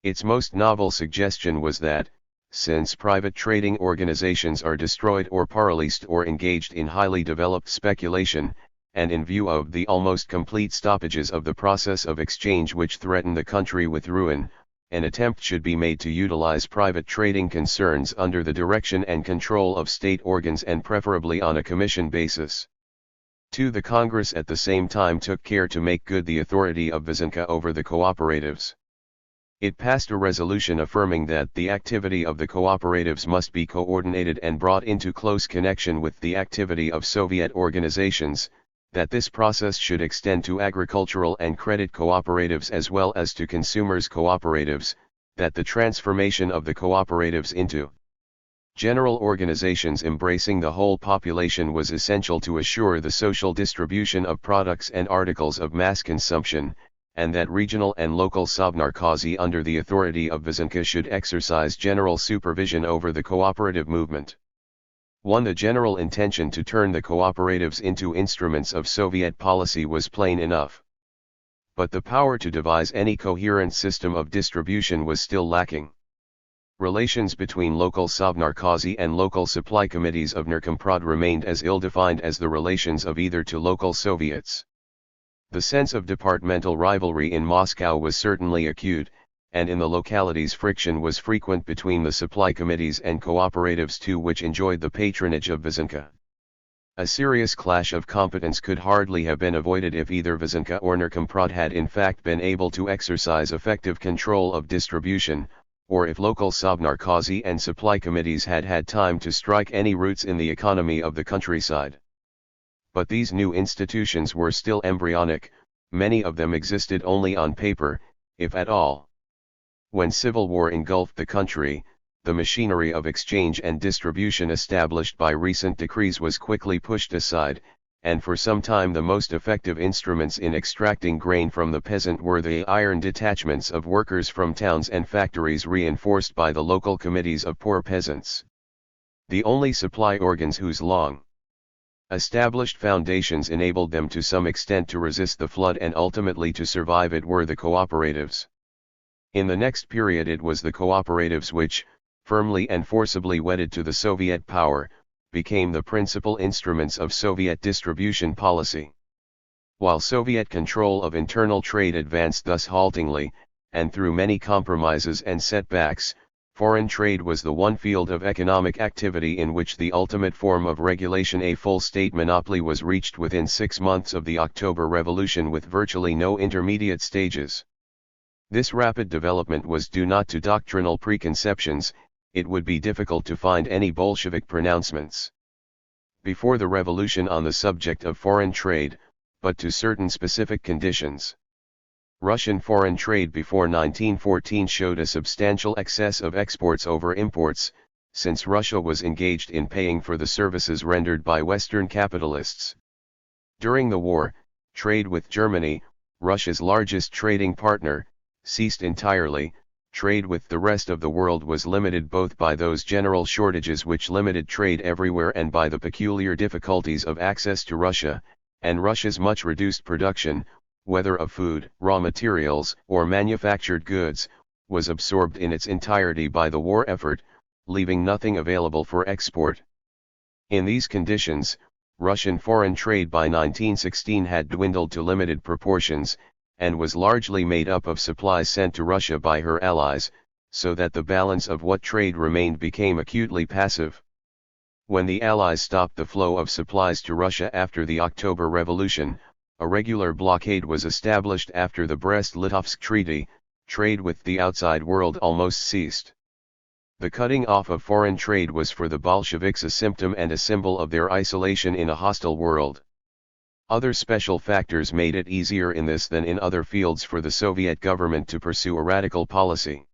[SPEAKER 1] Its most novel suggestion was that, since private trading organizations are destroyed or paralysed or engaged in highly developed speculation, and in view of the almost complete stoppages of the process of exchange which threaten the country with ruin, an attempt should be made to utilize private trading concerns under the direction and control of state organs and preferably on a commission basis. 2. The Congress at the same time took care to make good the authority of Vysenka over the cooperatives. It passed a resolution affirming that the activity of the cooperatives must be coordinated and brought into close connection with the activity of Soviet organizations, that this process should extend to agricultural and credit cooperatives as well as to consumers' cooperatives, that the transformation of the cooperatives into general organizations embracing the whole population was essential to assure the social distribution of products and articles of mass consumption, and that regional and local Sovnarkozy under the authority of Vysenka should exercise general supervision over the cooperative movement. 1. The general intention to turn the cooperatives into instruments of Soviet policy was plain enough. But the power to devise any coherent system of distribution was still lacking. Relations between local Sovnarkozy and local supply committees of Nerkomprod remained as ill-defined as the relations of either to local Soviets. The sense of departmental rivalry in Moscow was certainly acute, and in the localities friction was frequent between the supply committees and cooperatives too, which enjoyed the patronage of Vysenka. A serious clash of competence could hardly have been avoided if either Vysenka or Nerkomprod had in fact been able to exercise effective control of distribution, or if local Sovnarkozy and supply committees had had time to strike any roots in the economy of the countryside. But these new institutions were still embryonic, many of them existed only on paper, if at all. When civil war engulfed the country, the machinery of exchange and distribution established by recent decrees was quickly pushed aside, and for some time the most effective instruments in extracting grain from the peasant were the iron detachments of workers from towns and factories reinforced by the local committees of poor peasants. The only supply organs whose long established foundations enabled them to some extent to resist the flood and ultimately to survive it were the cooperatives. In the next period it was the cooperatives which, firmly and forcibly wedded to the Soviet power, became the principal instruments of Soviet distribution policy. While Soviet control of internal trade advanced thus haltingly, and through many compromises and setbacks, foreign trade was the one field of economic activity in which the ultimate form of regulation, a full state monopoly, was reached within 6 months of the October Revolution with virtually no intermediate stages. This rapid development was due not to doctrinal preconceptions. It would be difficult to find any Bolshevik pronouncements before the revolution on the subject of foreign trade, but to certain specific conditions. Russian foreign trade before 1914 showed a substantial excess of exports over imports, since Russia was engaged in paying for the services rendered by Western capitalists. During the war, trade with Germany, Russia's largest trading partner, ceased entirely. Trade with the rest of the world was limited both by those general shortages which limited trade everywhere and by the peculiar difficulties of access to Russia, and Russia's much reduced production, whether of food, raw materials, or manufactured goods, was absorbed in its entirety by the war effort, leaving nothing available for export. In these conditions, Russian foreign trade by 1916 had dwindled to limited proportions, and was largely made up of supplies sent to Russia by her allies, so that the balance of what trade remained became acutely passive. When the Allies stopped the flow of supplies to Russia after the October Revolution, a regular blockade was established after the Brest-Litovsk Treaty. Trade with the outside world almost ceased. The cutting off of foreign trade was for the Bolsheviks a symptom and a symbol of their isolation in a hostile world. Other special factors made it easier in this than in other fields for the Soviet government to pursue a radical policy.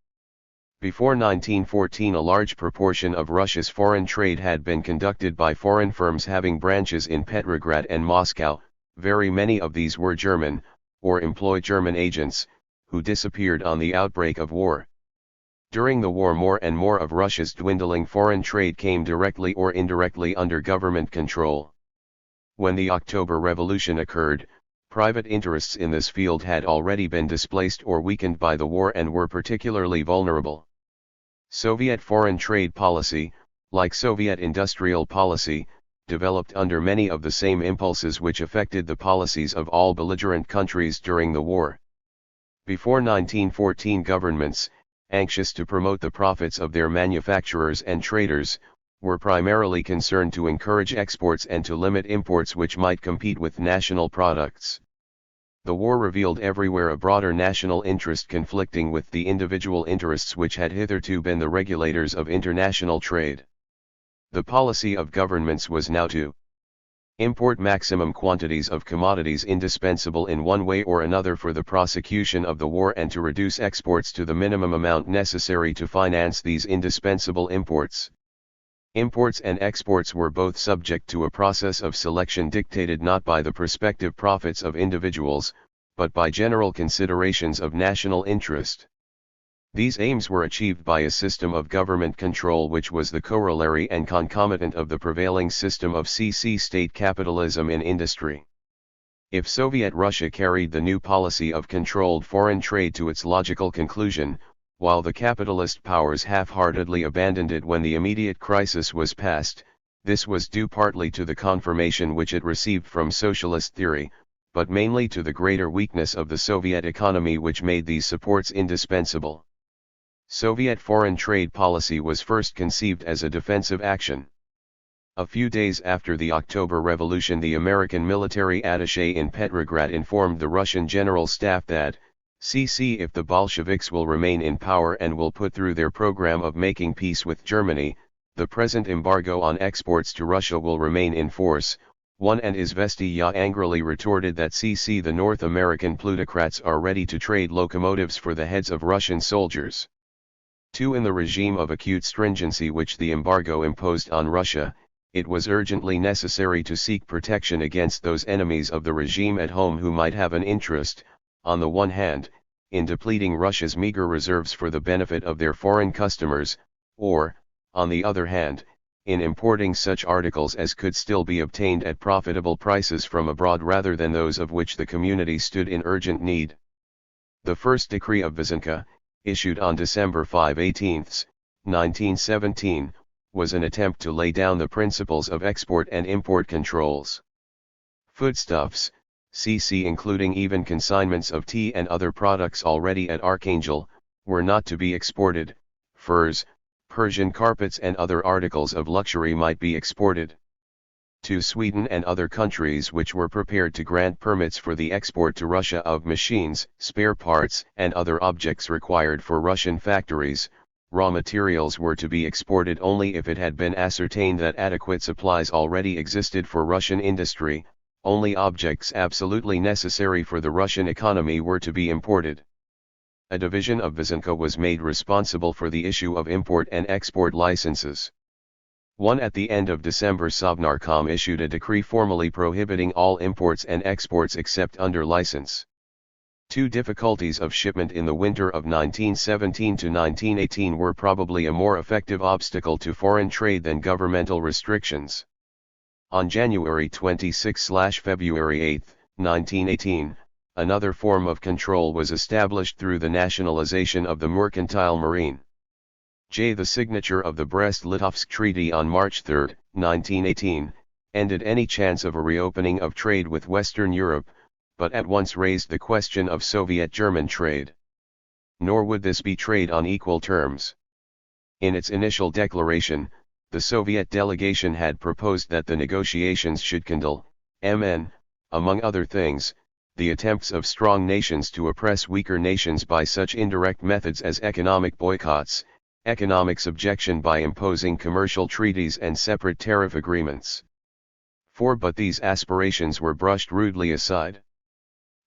[SPEAKER 1] Before 1914 a large proportion of Russia's foreign trade had been conducted by foreign firms having branches in Petrograd and Moscow. Very many of these were German, or employed German agents, who disappeared on the outbreak of war. During the war more and more of Russia's dwindling foreign trade came directly or indirectly under government control. When the October Revolution occurred, private interests in this field had already been displaced or weakened by the war and were particularly vulnerable. Soviet foreign trade policy, like Soviet industrial policy, developed under many of the same impulses which affected the policies of all belligerent countries during the war. Before 1914, governments, anxious to promote the profits of their manufacturers and traders, were primarily concerned to encourage exports and to limit imports which might compete with national products. The war revealed everywhere a broader national interest conflicting with the individual interests which had hitherto been the regulators of international trade. The policy of governments was now to import maximum quantities of commodities indispensable in one way or another for the prosecution of the war and to reduce exports to the minimum amount necessary to finance these indispensable imports. Imports and exports were both subject to a process of selection dictated not by the prospective profits of individuals, but by general considerations of national interest. These aims were achieved by a system of government control which was the corollary and concomitant of the prevailing system of CC state capitalism in industry. If Soviet Russia carried the new policy of controlled foreign trade to its logical conclusion, while the capitalist powers half-heartedly abandoned it when the immediate crisis was past, this was due partly to the confirmation which it received from socialist theory, but mainly to the greater weakness of the Soviet economy which made these supports indispensable. Soviet foreign trade policy was first conceived as a defensive action. A few days after the October Revolution, the American military attaché in Petrograd informed the Russian General Staff that, "See if the Bolsheviks will remain in power and will put through their program of making peace with Germany, the present embargo on exports to Russia will remain in force." One and Izvestia angrily retorted that the North American plutocrats are ready to trade locomotives for the heads of Russian soldiers. 2. In the regime of acute stringency which the embargo imposed on Russia, it was urgently necessary to seek protection against those enemies of the regime at home who might have an interest, on the one hand, in depleting Russia's meager reserves for the benefit of their foreign customers, or, on the other hand, in importing such articles as could still be obtained at profitable prices from abroad rather than those of which the community stood in urgent need. The first decree of Vysenka, issued on December 5, 1917, was an attempt to lay down the principles of export and import controls. Foodstuffs, including even consignments of tea and other products already at Archangel, were not to be exported. Furs, Persian carpets and other articles of luxury might be exported to Sweden and other countries which were prepared to grant permits for the export to Russia of machines, spare parts and other objects required for Russian factories. Raw materials were to be exported only if it had been ascertained that adequate supplies already existed for Russian industry. Only objects absolutely necessary for the Russian economy were to be imported. A division of Vysenka was made responsible for the issue of import and export licenses. 1. At the end of December, Sovnarkom issued a decree formally prohibiting all imports and exports except under license. 2. Difficulties of shipment in the winter of 1917 to 1918 were probably a more effective obstacle to foreign trade than governmental restrictions. On January 26/February 8, 1918, another form of control was established through the nationalization of the mercantile marine. The signature of the Brest-Litovsk Treaty on March 3, 1918, ended any chance of a reopening of trade with Western Europe, but at once raised the question of Soviet-German trade. Nor would this be trade on equal terms. In its initial declaration, the Soviet delegation had proposed that the negotiations should condole, among other things, the attempts of strong nations to oppress weaker nations by such indirect methods as economic boycotts, economic subjection by imposing commercial treaties and separate tariff agreements. 4. But these aspirations were brushed rudely aside.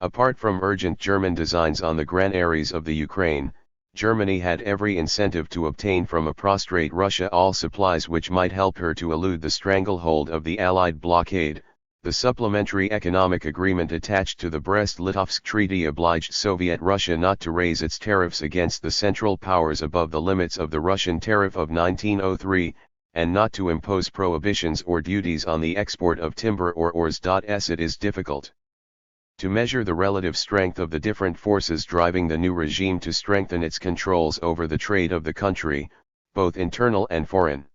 [SPEAKER 1] Apart from urgent German designs on the granaries of the Ukraine, Germany had every incentive to obtain from a prostrate Russia all supplies which might help her to elude the stranglehold of the Allied blockade. The supplementary economic agreement attached to the Brest-Litovsk Treaty obliged Soviet Russia not to raise its tariffs against the Central Powers above the limits of the Russian tariff of 1903, and not to impose prohibitions or duties on the export of timber or ores. It is difficult to measure the relative strength of the different forces driving the new regime to strengthen its controls over the trade of the country, both internal and foreign.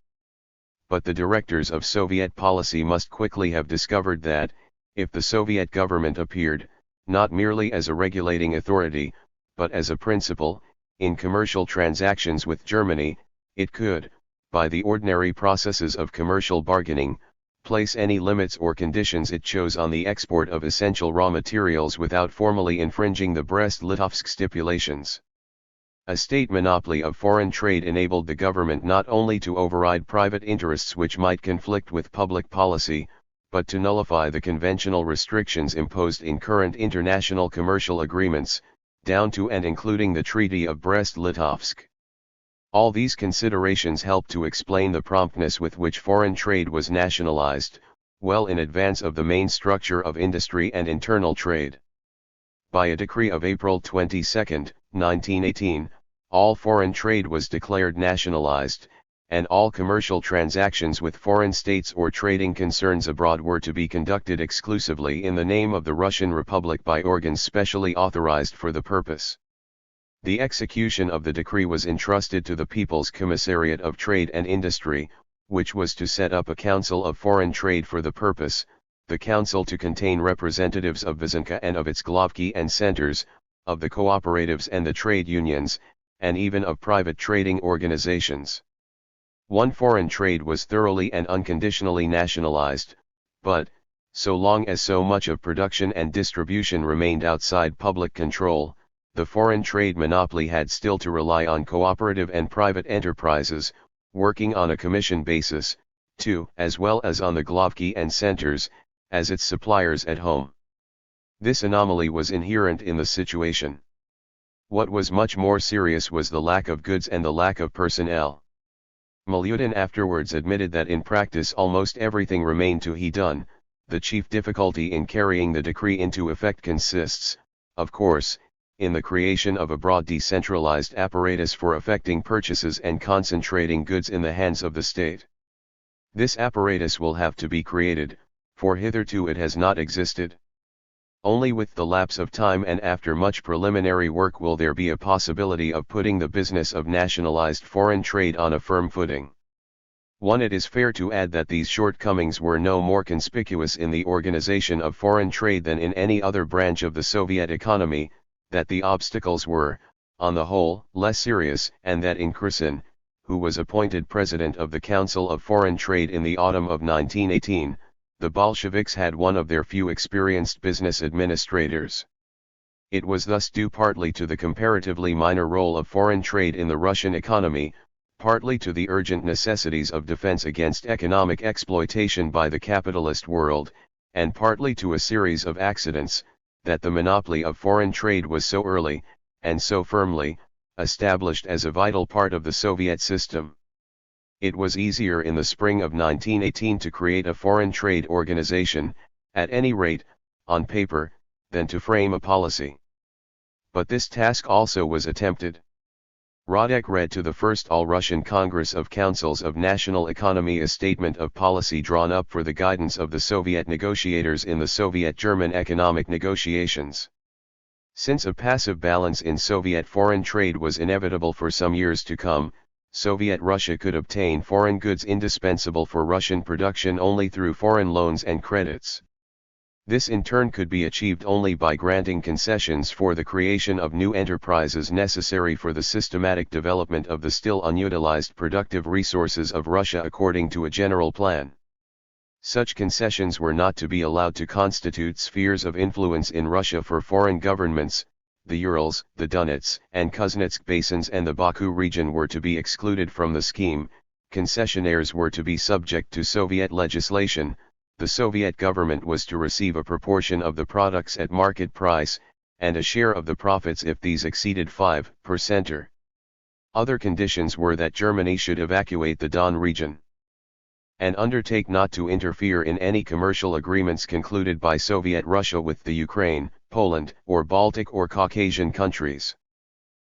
[SPEAKER 1] but the directors of Soviet policy must quickly have discovered that, if the Soviet government appeared, not merely as a regulating authority, but as a principal, in commercial transactions with Germany, it could, by the ordinary processes of commercial bargaining, place any limits or conditions it chose on the export of essential raw materials without formally infringing the Brest-Litovsk stipulations. A state monopoly of foreign trade enabled the government not only to override private interests which might conflict with public policy, but to nullify the conventional restrictions imposed in current international commercial agreements, down to and including the Treaty of Brest-Litovsk. All these considerations help to explain the promptness with which foreign trade was nationalized, well in advance of the main structure of industry and internal trade. By a decree of April 22, 1918, all foreign trade was declared nationalized, and all commercial transactions with foreign states or trading concerns abroad were to be conducted exclusively in the name of the Russian Republic by organs specially authorized for the purpose. The execution of the decree was entrusted to the People's Commissariat of Trade and Industry, which was to set up a Council of Foreign Trade for the purpose, the council to contain representatives of Vyazovka and of its Glavki and centers, of the cooperatives and the trade unions, and even of private trading organizations. One foreign trade was thoroughly and unconditionally nationalized, but, so long as so much of production and distribution remained outside public control, the foreign trade monopoly had still to rely on cooperative and private enterprises, working on a commission basis, too, as well as on the Glavki and centers, as its suppliers at home. This anomaly was inherent in the situation. What was much more serious was the lack of goods and the lack of personnel. Milyutin afterwards admitted that in practice almost everything remained to be done. The chief difficulty in carrying the decree into effect consists, of course, in the creation of a broad decentralized apparatus for effecting purchases and concentrating goods in the hands of the state. This apparatus will have to be created, for hitherto it has not existed. Only with the lapse of time and after much preliminary work will there be a possibility of putting the business of nationalized foreign trade on a firm footing. It is fair to add that these shortcomings were no more conspicuous in the organization of foreign trade than in any other branch of the Soviet economy, that the obstacles were, on the whole, less serious, and that in Kherson, who was appointed president of the Council of Foreign Trade in the autumn of 1918, the Bolsheviks had one of their few experienced business administrators. It was thus due partly to the comparatively minor role of foreign trade in the Russian economy, partly to the urgent necessities of defense against economic exploitation by the capitalist world, and partly to a series of accidents, that the monopoly of foreign trade was so early, and so firmly, established as a vital part of the Soviet system. It was easier in the spring of 1918 to create a foreign trade organization, at any rate, on paper, than to frame a policy. But this task also was attempted. Radek read to the First All-Russian Congress of Councils of National Economy a statement of policy drawn up for the guidance of the Soviet negotiators in the Soviet-German economic negotiations. Since a passive balance in Soviet foreign trade was inevitable for some years to come, Soviet Russia could obtain foreign goods indispensable for Russian production only through foreign loans and credits. This in turn could be achieved only by granting concessions for the creation of new enterprises necessary for the systematic development of the still unutilized productive resources of Russia according to a general plan. Such concessions were not to be allowed to constitute spheres of influence in Russia for foreign governments. The Urals, the Donetsk and Kuznetsk basins and the Baku region were to be excluded from the scheme. Concessionaires were to be subject to Soviet legislation. The Soviet government was to receive a proportion of the products at market price, and a share of the profits if these exceeded 5%. Other conditions were that Germany should evacuate the Don region, and undertake not to interfere in any commercial agreements concluded by Soviet Russia with the Ukraine, Poland, or Baltic or Caucasian countries.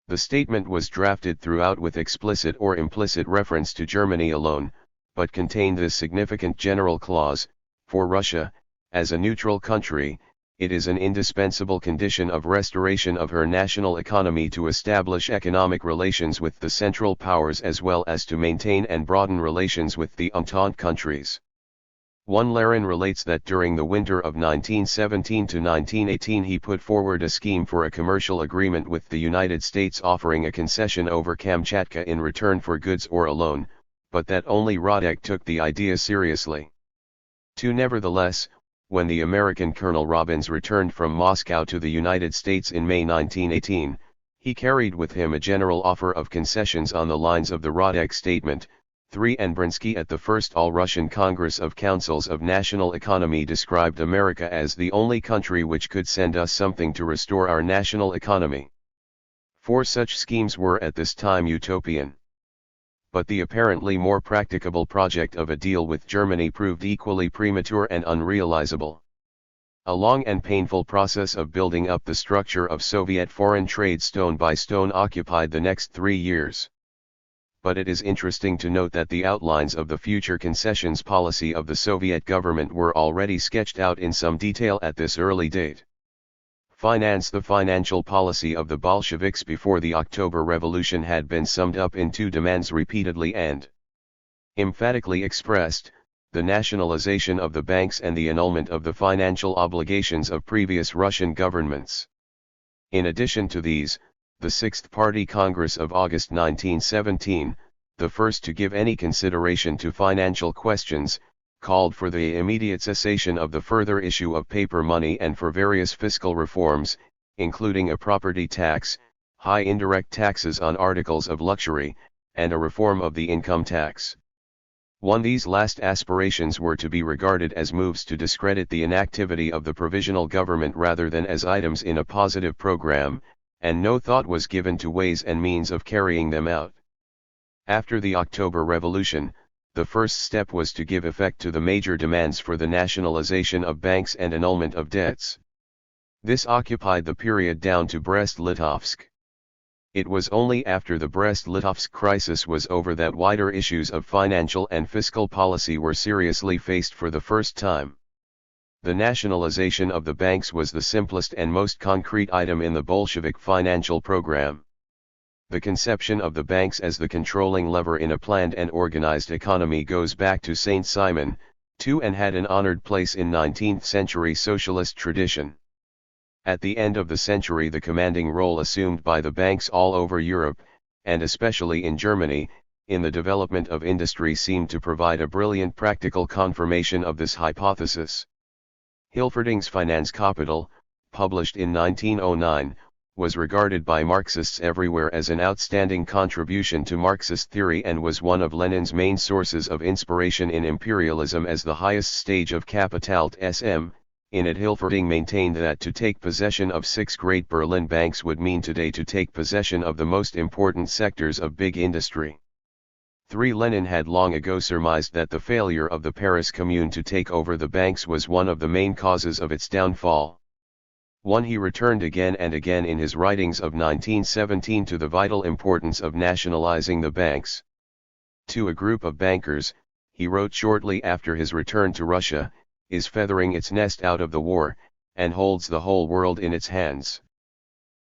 [SPEAKER 1] The statement was drafted throughout with explicit or implicit reference to Germany alone, but contained this significant general clause: for Russia, as a neutral country, it is an indispensable condition of restoration of her national economy to establish economic relations with the Central Powers as well as to maintain and broaden relations with the Entente countries. One Larin relates that during the winter of 1917 to 1918 he put forward a scheme for a commercial agreement with the United States offering a concession over Kamchatka in return for goods or a loan, but that only Radek took the idea seriously. Nevertheless, when the American Colonel Robbins returned from Moscow to the United States in May 1918, he carried with him a general offer of concessions on the lines of the Radek Statement. 3 and Brinsky at the First All-Russian Congress of Councils of National Economy described America as the only country which could send us something to restore our national economy. 4 such schemes were at this time utopian. But the apparently more practicable project of a deal with Germany proved equally premature and unrealizable. A long and painful process of building up the structure of Soviet foreign trade stone by stone occupied the next 3 years. But it is interesting to note that the outlines of the future concessions policy of the Soviet government were already sketched out in some detail at this early date. The financial policy of the Bolsheviks before the October Revolution had been summed up in 2 demands repeatedly and emphatically expressed: the nationalization of the banks and the annulment of the financial obligations of previous Russian governments. In addition to these, the Sixth Party Congress of August 1917, the first to give any consideration to financial questions, called for the immediate cessation of the further issue of paper money and for various fiscal reforms, including a property tax, high indirect taxes on articles of luxury, and a reform of the income tax. These last aspirations were to be regarded as moves to discredit the inactivity of the provisional government rather than as items in a positive program, and no thought was given to ways and means of carrying them out. After the October Revolution, the first step was to give effect to the major demands for the nationalization of banks and annulment of debts. This occupied the period down to Brest-Litovsk. It was only after the Brest-Litovsk crisis was over that wider issues of financial and fiscal policy were seriously faced for the first time. The nationalization of the banks was the simplest and most concrete item in the Bolshevik financial program. The conception of the banks as the controlling lever in a planned and organized economy goes back to Saint Simon, too, and had an honored place in 19th-century socialist tradition. At the end of the century, the commanding role assumed by the banks all over Europe, and especially in Germany, in the development of industry seemed to provide a brilliant practical confirmation of this hypothesis. Hilferding's Finanzkapital, published in 1909, was regarded by Marxists everywhere as an outstanding contribution to Marxist theory and was one of Lenin's main sources of inspiration in imperialism as the highest stage of Kapitalism. In it, Hilferding maintained that to take possession of 6 great Berlin banks would mean today to take possession of the most important sectors of big industry. 3. Lenin had long ago surmised that the failure of the Paris Commune to take over the banks was one of the main causes of its downfall. He returned again and again in his writings of 1917 to the vital importance of nationalizing the banks. To a group of bankers, he wrote shortly after his return to Russia, is feathering its nest out of the war, and holds the whole world in its hands.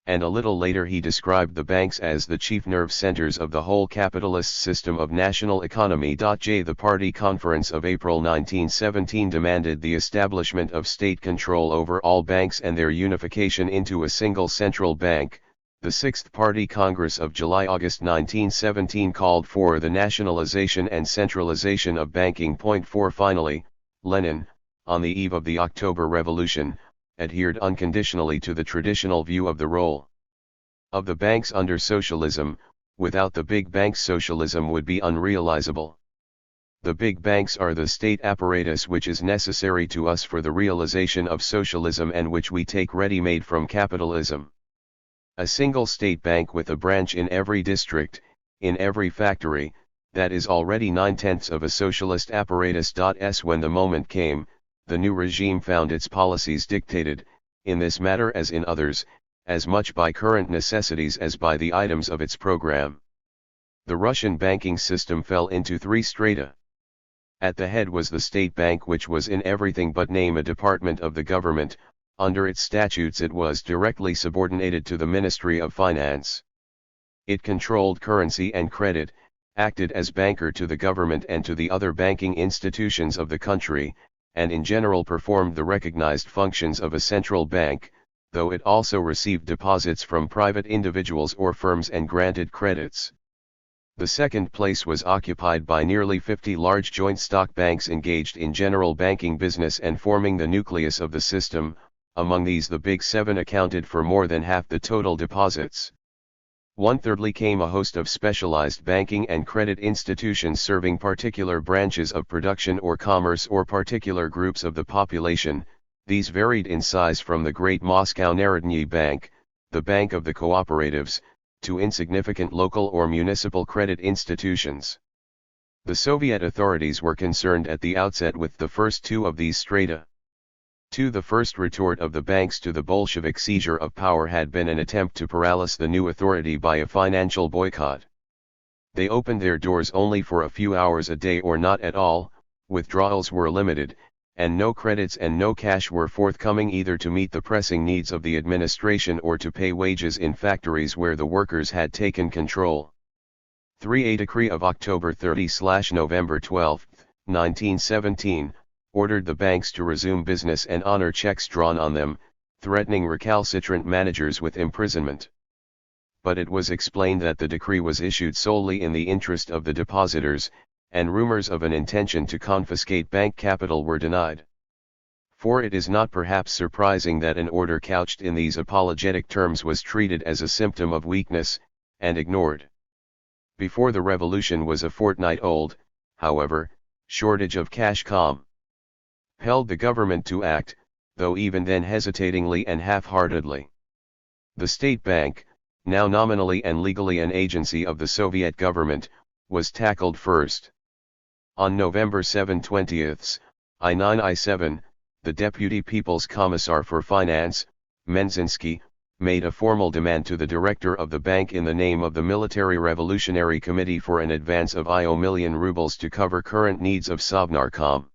[SPEAKER 1] And a little later he described the banks as the chief nerve centers of the whole capitalist system of national economy. The Party Conference of April 1917 demanded the establishment of state control over all banks and their unification into a single central bank. The Sixth Party Congress of July-August 1917 called for the nationalization and centralization of banking. 4. Finally, Lenin, on the eve of the October Revolution, adhered unconditionally to the traditional view of the role of the banks under socialism. Without the big banks, socialism would be unrealizable. The big banks are the state apparatus which is necessary to us for the realization of socialism and which we take ready-made from capitalism. A single state bank with a branch in every district, in every factory, that is already 9/10 of a socialist apparatus. When the moment came, the new regime found its policies dictated, in this matter as in others, as much by current necessities as by the items of its program. The Russian banking system fell into 3 strata. At the head was the state bank, which was in everything but name a department of the government, Under its statutes it was directly subordinated to the Ministry of Finance. It controlled currency and credit, acted as banker to the government and to the other banking institutions of the country, and in general performed the recognized functions of a central bank, though it also received deposits from private individuals or firms and granted credits. The second place was occupied by nearly 50 large joint stock banks engaged in general banking business and forming the nucleus of the system. Among these the Big Seven accounted for more than half the total deposits. Thirdly came a host of specialized banking and credit institutions serving particular branches of production or commerce or particular groups of the population. These varied in size from the great Moscow Narodny Bank, the Bank of the Cooperatives, to insignificant local or municipal credit institutions. The Soviet authorities were concerned at the outset with the first two of these strata. The first retort of the banks to the Bolshevik seizure of power had been an attempt to paralyze the new authority by a financial boycott. They opened their doors only for a few hours a day or not at all, withdrawals were limited, and no credits and no cash were forthcoming either to meet the pressing needs of the administration or to pay wages in factories where the workers had taken control. A decree of October 30/November 12, 1917, ordered the banks to resume business and honor checks drawn on them, threatening recalcitrant managers with imprisonment. But it was explained that the decree was issued solely in the interest of the depositors, and rumors of an intention to confiscate bank capital were denied. For it is not perhaps surprising that an order couched in these apologetic terms was treated as a symptom of weakness, and ignored. Before the revolution was a fortnight old, however, shortage of cash compelled the government to act, though even then hesitatingly and half-heartedly. The State Bank, now nominally and legally an agency of the Soviet government, was tackled first. On November 7, 20th, I9-I7, the Deputy People's Commissar for Finance, Menzinsky, made a formal demand to the director of the bank in the name of the Military Revolutionary Committee for an advance of I million rubles to cover current needs of Sovnarkom.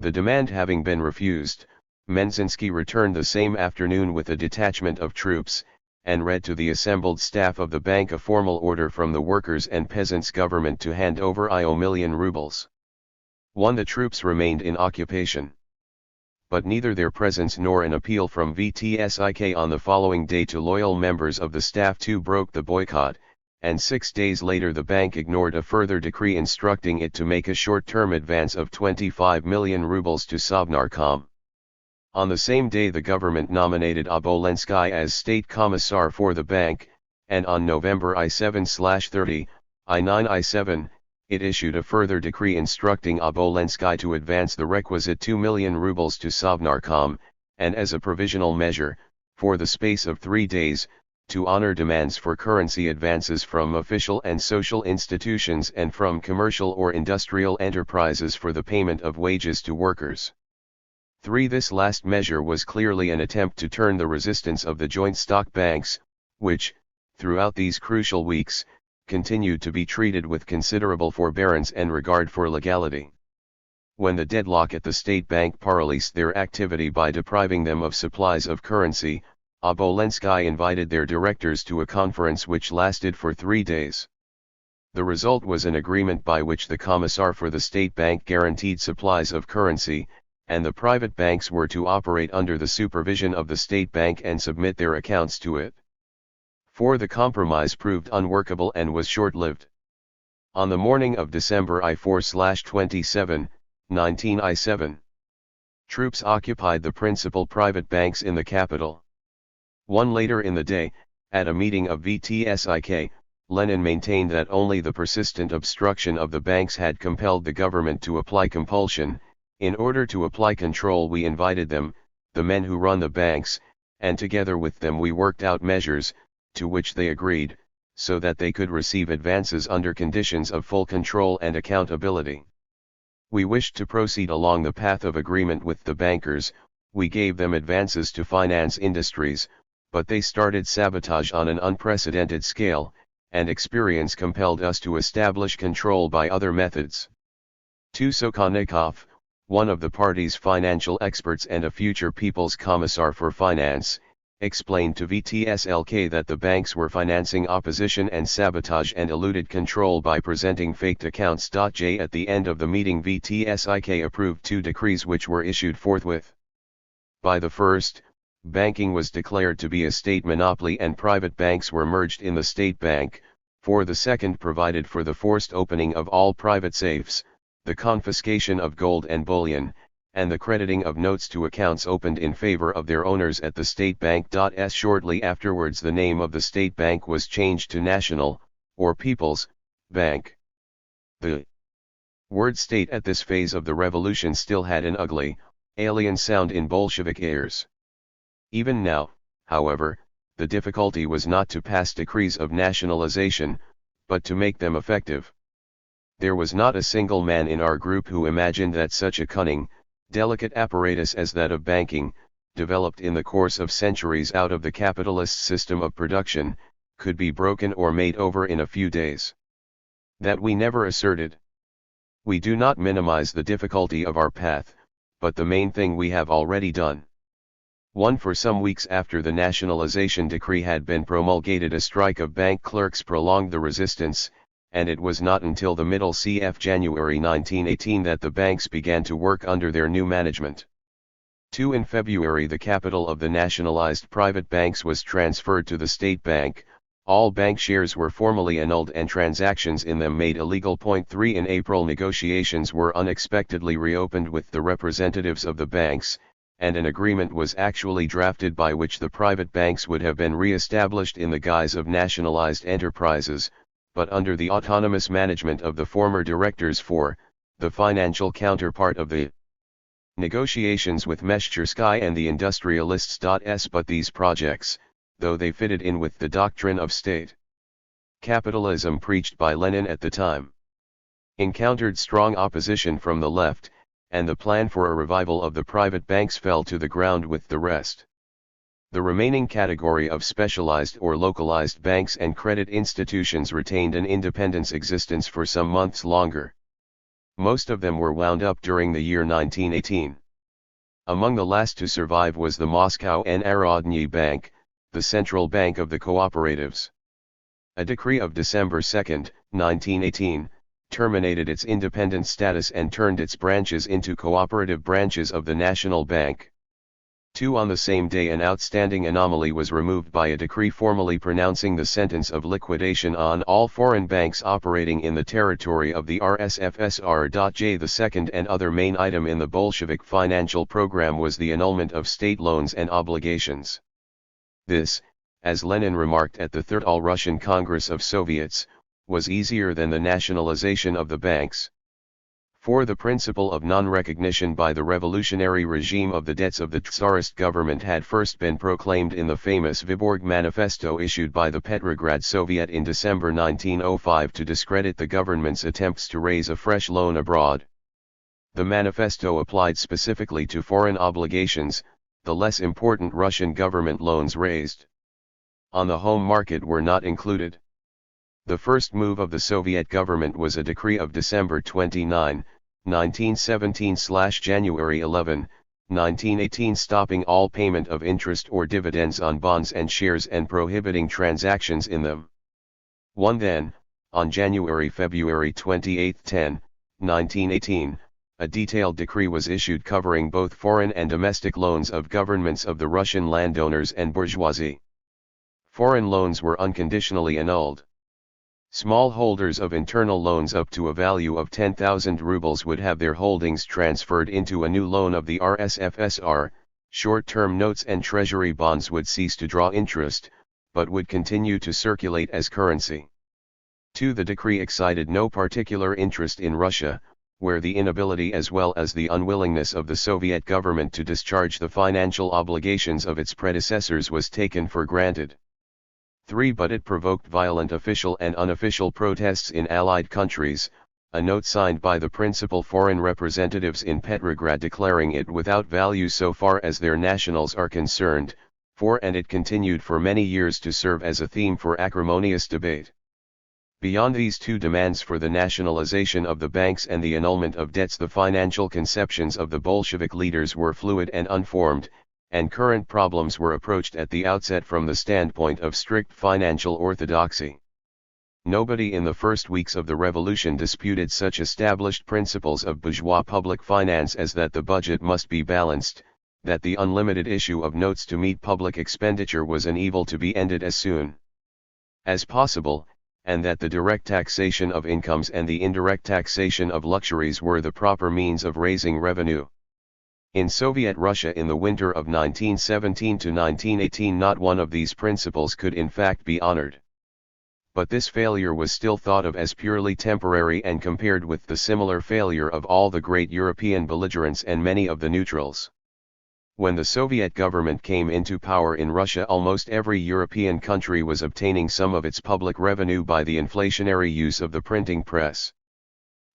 [SPEAKER 1] The demand having been refused, Menzinsky returned the same afternoon with a detachment of troops, and read to the assembled staff of the bank a formal order from the workers' and peasants' government to hand over I million rubles. The troops remained in occupation. But neither their presence nor an appeal from VTSIK on the following day to loyal members of the staff broke the boycott, and 6 days later the bank ignored a further decree instructing it to make a short-term advance of 25 million rubles to Sovnarkom. On the same day the government nominated Obolensky as State Commissar for the bank, and on November I7/30, I9-I7, it issued a further decree instructing Obolensky to advance the requisite 2 million rubles to Sovnarkom, and as a provisional measure, for the space of 3 days, to honor demands for currency advances from official and social institutions and from commercial or industrial enterprises for the payment of wages to workers. This last measure was clearly an attempt to turn the resistance of the joint stock banks, which, throughout these crucial weeks, continued to be treated with considerable forbearance and regard for legality. When the deadlock at the State Bank paralyzed their activity by depriving them of supplies of currency, Obolensky invited their directors to a conference which lasted for 3 days. The result was an agreement by which the Commissar for the State Bank guaranteed supplies of currency, and the private banks were to operate under the supervision of the State Bank and submit their accounts to it. The compromise proved unworkable and was short-lived. On the morning of December I4/27, 19I7, troops occupied the principal private banks in the capital. Later in the day, at a meeting of VTSIK, Lenin maintained that only the persistent obstruction of the banks had compelled the government to apply compulsion. In order to apply control we invited them, the men who run the banks, and together with them we worked out measures, to which they agreed, so that they could receive advances under conditions of full control and accountability. We wished to proceed along the path of agreement with the bankers, we gave them advances to finance industries, but they started sabotage on an unprecedented scale, and experience compelled us to establish control by other methods. Sokolnikov, one of the party's financial experts and a future People's Commissar for Finance, explained to VTSLK that the banks were financing opposition and sabotage and eluded control by presenting faked accounts. At the end of the meeting, VTSIK approved 2 decrees which were issued forthwith. By the first, banking was declared to be a state monopoly and private banks were merged in the state bank, for the second provided for the forced opening of all private safes, the confiscation of gold and bullion, and the crediting of notes to accounts opened in favor of their owners at the state bank. Shortly afterwards the name of the state bank was changed to National, or People's, Bank. The word state at this phase of the revolution still had an ugly, alien sound in Bolshevik ears. Even now, however, the difficulty was not to pass decrees of nationalization, but to make them effective. There was not a single man in our group who imagined that such a cunning, delicate apparatus as that of banking, developed in the course of centuries out of the capitalist system of production, could be broken or made over in a few days. That we never asserted. We do not minimize the difficulty of our path, but the main thing we have already done. 1. For some weeks after the nationalization decree had been promulgated, a strike of bank clerks prolonged the resistance, and it was not until the middle of January 1918 that the banks began to work under their new management. 2. In February the capital of the nationalized private banks was transferred to the state bank, all bank shares were formally annulled and transactions in them made illegal. 3. In April negotiations were unexpectedly reopened with the representatives of the banks, and an agreement was actually drafted by which the private banks would have been re-established in the guise of nationalized enterprises, but under the autonomous management of the former directors. 4. The financial counterpart of the negotiations with Meshchersky and the industrialists. But these projects, though they fitted in with the doctrine of state capitalism preached by Lenin at the time, encountered strong opposition from the left, and the plan for a revival of the private banks fell to the ground with the rest. The remaining category of specialized or localized banks and credit institutions retained an independent existence for some months longer. Most of them were wound up during the year 1918. Among the last to survive was the Moscow Narodny Bank, the central bank of the cooperatives. A decree of December 2, 1918, terminated its independent status and turned its branches into cooperative branches of the National Bank. 2. On the same day an outstanding anomaly was removed by a decree formally pronouncing the sentence of liquidation on all foreign banks operating in the territory of the RSFSR. The second and other main item in the Bolshevik financial program was the annulment of state loans and obligations. This, as Lenin remarked at the Third All-Russian Congress of Soviets, was easier than the nationalization of the banks. 4. The principle of non-recognition by the revolutionary regime of the debts of the Tsarist government had first been proclaimed in the famous Vyborg Manifesto issued by the Petrograd Soviet in December 1905 to discredit the government's attempts to raise a fresh loan abroad. The manifesto applied specifically to foreign obligations, the less important Russian government loans raised on the home market were not included. The first move of the Soviet government was a decree of December 29, 1917/January 11, 1918 stopping all payment of interest or dividends on bonds and shares and prohibiting transactions in them. 1. Then, on February 28, 1918, a detailed decree was issued covering both foreign and domestic loans of governments of the Russian landowners and bourgeoisie. Foreign loans were unconditionally annulled. Small holders of internal loans up to a value of 10,000 rubles would have their holdings transferred into a new loan of the RSFSR, short-term notes and treasury bonds would cease to draw interest, but would continue to circulate as currency. 2. The decree excited no particular interest in Russia, where the inability as well as the unwillingness of the Soviet government to discharge the financial obligations of its predecessors was taken for granted. 3. But it provoked violent official and unofficial protests in Allied countries, a note signed by the principal foreign representatives in Petrograd declaring it without value so far as their nationals are concerned. 4. And it continued for many years to serve as a theme for acrimonious debate. Beyond these two demands for the nationalization of the banks and the annulment of debts, the financial conceptions of the Bolshevik leaders were fluid and unformed, and current problems were approached at the outset from the standpoint of strict financial orthodoxy. Nobody in the first weeks of the revolution disputed such established principles of bourgeois public finance as that the budget must be balanced, that the unlimited issue of notes to meet public expenditure was an evil to be ended as soon as possible, and that the direct taxation of incomes and the indirect taxation of luxuries were the proper means of raising revenue. In Soviet Russia in the winter of 1917 to 1918, not one of these principles could in fact be honored. But this failure was still thought of as purely temporary and compared with the similar failure of all the great European belligerents and many of the neutrals. When the Soviet government came into power in Russia, almost every European country was obtaining some of its public revenue by the inflationary use of the printing press.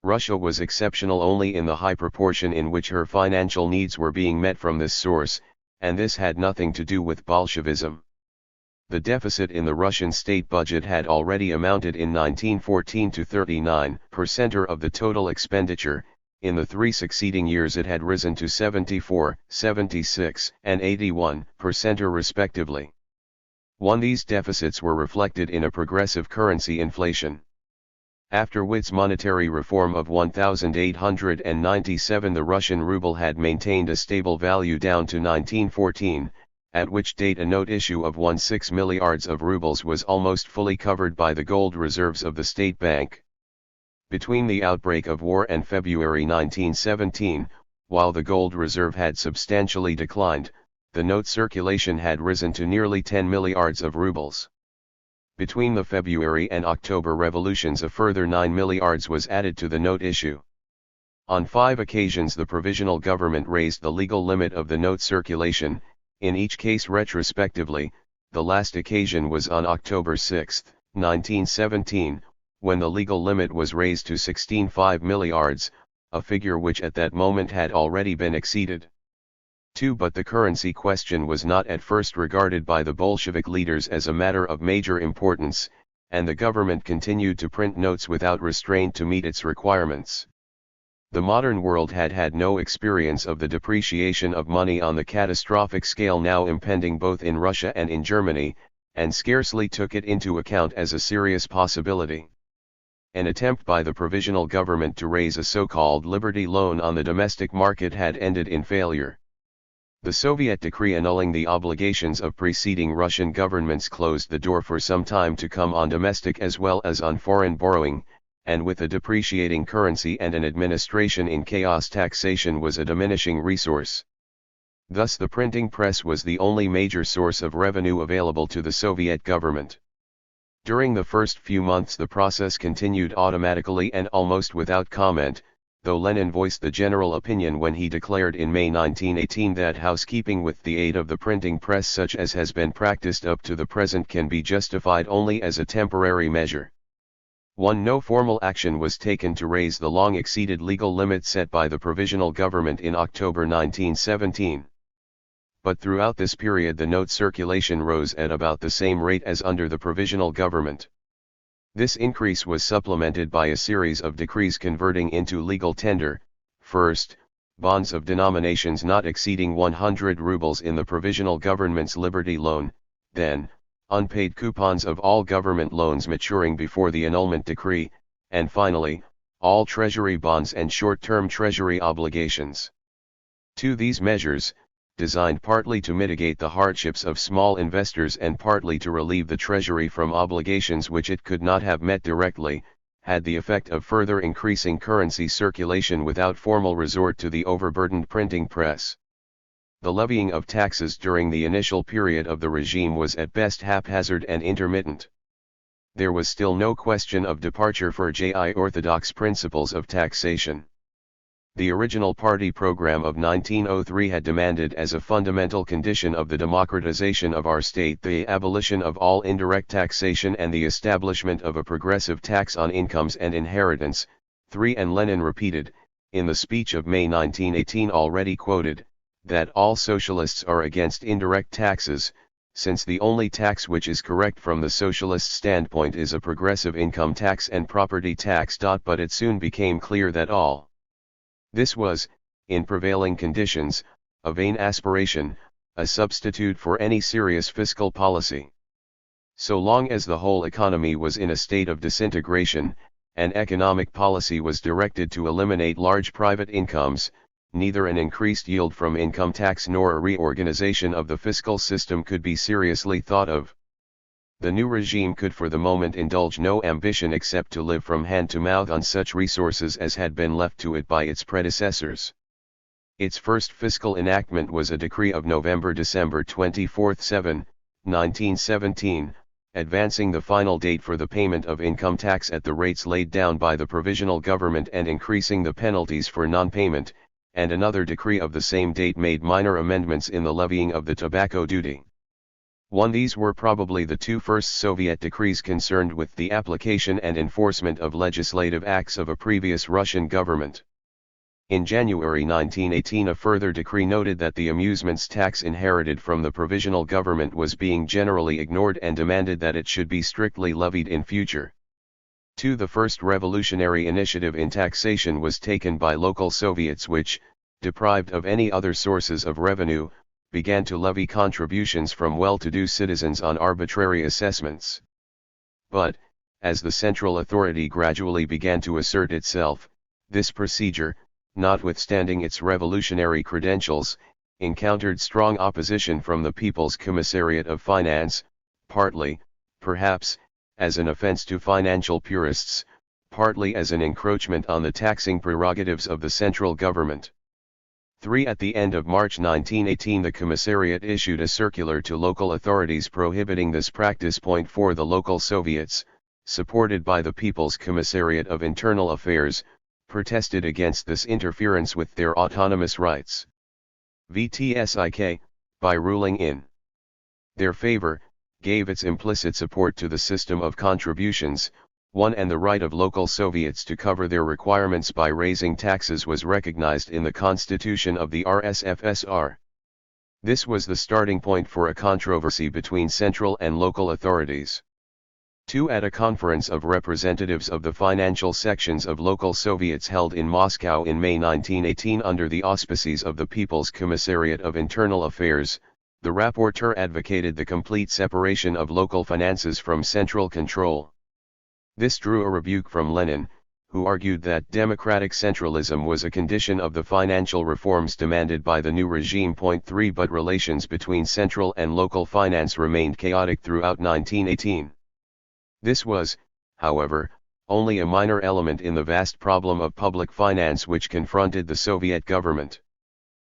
[SPEAKER 1] Russia was exceptional only in the high proportion in which her financial needs were being met from this source, and this had nothing to do with Bolshevism. The deficit in the Russian state budget had already amounted in 1914 to 39% of the total expenditure. In the three succeeding years it had risen to 74, 76, and 81% respectively. These deficits were reflected in a progressive currency inflation. After Witt's monetary reform of 1897, the Russian ruble had maintained a stable value down to 1914, at which date a note issue of 16 milliards of rubles was almost fully covered by the gold reserves of the state bank. Between the outbreak of war and February 1917, while the gold reserve had substantially declined, the note circulation had risen to nearly 10 milliards of rubles. Between the February and October revolutions a further 9 milliards was added to the note issue. On 5 occasions the provisional government raised the legal limit of the note circulation, in each case retrospectively. The last occasion was on October 6, 1917, when the legal limit was raised to 16.5 milliards, a figure which at that moment had already been exceeded. 2. But the currency question was not at first regarded by the Bolshevik leaders as a matter of major importance, and the government continued to print notes without restraint to meet its requirements. The modern world had had no experience of the depreciation of money on the catastrophic scale now impending both in Russia and in Germany, and scarcely took it into account as a serious possibility. An attempt by the provisional government to raise a so-called liberty loan on the domestic market had ended in failure. The Soviet decree annulling the obligations of preceding Russian governments closed the door for some time to come on domestic as well as on foreign borrowing, and with a depreciating currency and an administration in chaos, taxation was a diminishing resource. Thus the printing press was the only major source of revenue available to the Soviet government. During the first few months the process continued automatically and almost without comment, though Lenin voiced the general opinion when he declared in May 1918 that housekeeping with the aid of the printing press such as has been practiced up to the present can be justified only as a temporary measure. No formal action was taken to raise the long exceeded legal limit set by the provisional government in October 1917. But throughout this period the note circulation rose at about the same rate as under the provisional government. This increase was supplemented by a series of decrees converting into legal tender, first, bonds of denominations not exceeding 100 rubles in the provisional government's liberty loan, then, unpaid coupons of all government loans maturing before the annulment decree, and finally, all treasury bonds and short-term treasury obligations. These measures, designed partly to mitigate the hardships of small investors and partly to relieve the Treasury from obligations which it could not have met directly, had the effect of further increasing currency circulation without formal resort to the overburdened printing press. The levying of taxes during the initial period of the regime was at best haphazard and intermittent. There was still no question of departure for orthodox principles of taxation. The original party program of 1903 had demanded as a fundamental condition of the democratization of our state the abolition of all indirect taxation and the establishment of a progressive tax on incomes and inheritance. 3. And Lenin repeated, in the speech of May 1918 already quoted, that all socialists are against indirect taxes, since the only tax which is correct from the socialist standpoint is a progressive income tax and property tax. But it soon became clear that all this was, in prevailing conditions, a vain aspiration, a substitute for any serious fiscal policy. So long as the whole economy was in a state of disintegration, and economic policy was directed to eliminate large private incomes, neither an increased yield from income tax nor a reorganization of the fiscal system could be seriously thought of. The new regime could for the moment indulge no ambition except to live from hand to mouth on such resources as had been left to it by its predecessors. Its first fiscal enactment was a decree of November-December 24, 1917, advancing the final date for the payment of income tax at the rates laid down by the provisional government and increasing the penalties for non-payment, and another decree of the same date made minor amendments in the levying of the tobacco duty. These were probably the two first Soviet decrees concerned with the application and enforcement of legislative acts of a previous Russian government. In January 1918 a further decree noted that the amusements tax inherited from the provisional government was being generally ignored and demanded that it should be strictly levied in future. The first revolutionary initiative in taxation was taken by local Soviets which, deprived of any other sources of revenue, began to levy contributions from well-to-do citizens on arbitrary assessments. But, as the central authority gradually began to assert itself, this procedure, notwithstanding its revolutionary credentials, encountered strong opposition from the People's Commissariat of Finance, partly, perhaps, as an offense to financial purists, partly as an encroachment on the taxing prerogatives of the central government. At the end of March 1918 the Commissariat issued a circular to local authorities prohibiting this practice. 4 The local Soviets, supported by the People's Commissariat of Internal Affairs, protested against this interference with their autonomous rights. VTSIK, by ruling in their favor, gave its implicit support to the system of contributions, and the right of local Soviets to cover their requirements by raising taxes was recognized in the Constitution of the RSFSR. This was the starting point for a controversy between central and local authorities. At a conference of representatives of the financial sections of local Soviets held in Moscow in May 1918 under the auspices of the People's Commissariat of Internal Affairs, the rapporteur advocated the complete separation of local finances from central control. This drew a rebuke from Lenin, who argued that democratic centralism was a condition of the financial reforms demanded by the new regime. 3 But relations between central and local finance remained chaotic throughout 1918. This was, however, only a minor element in the vast problem of public finance which confronted the Soviet government.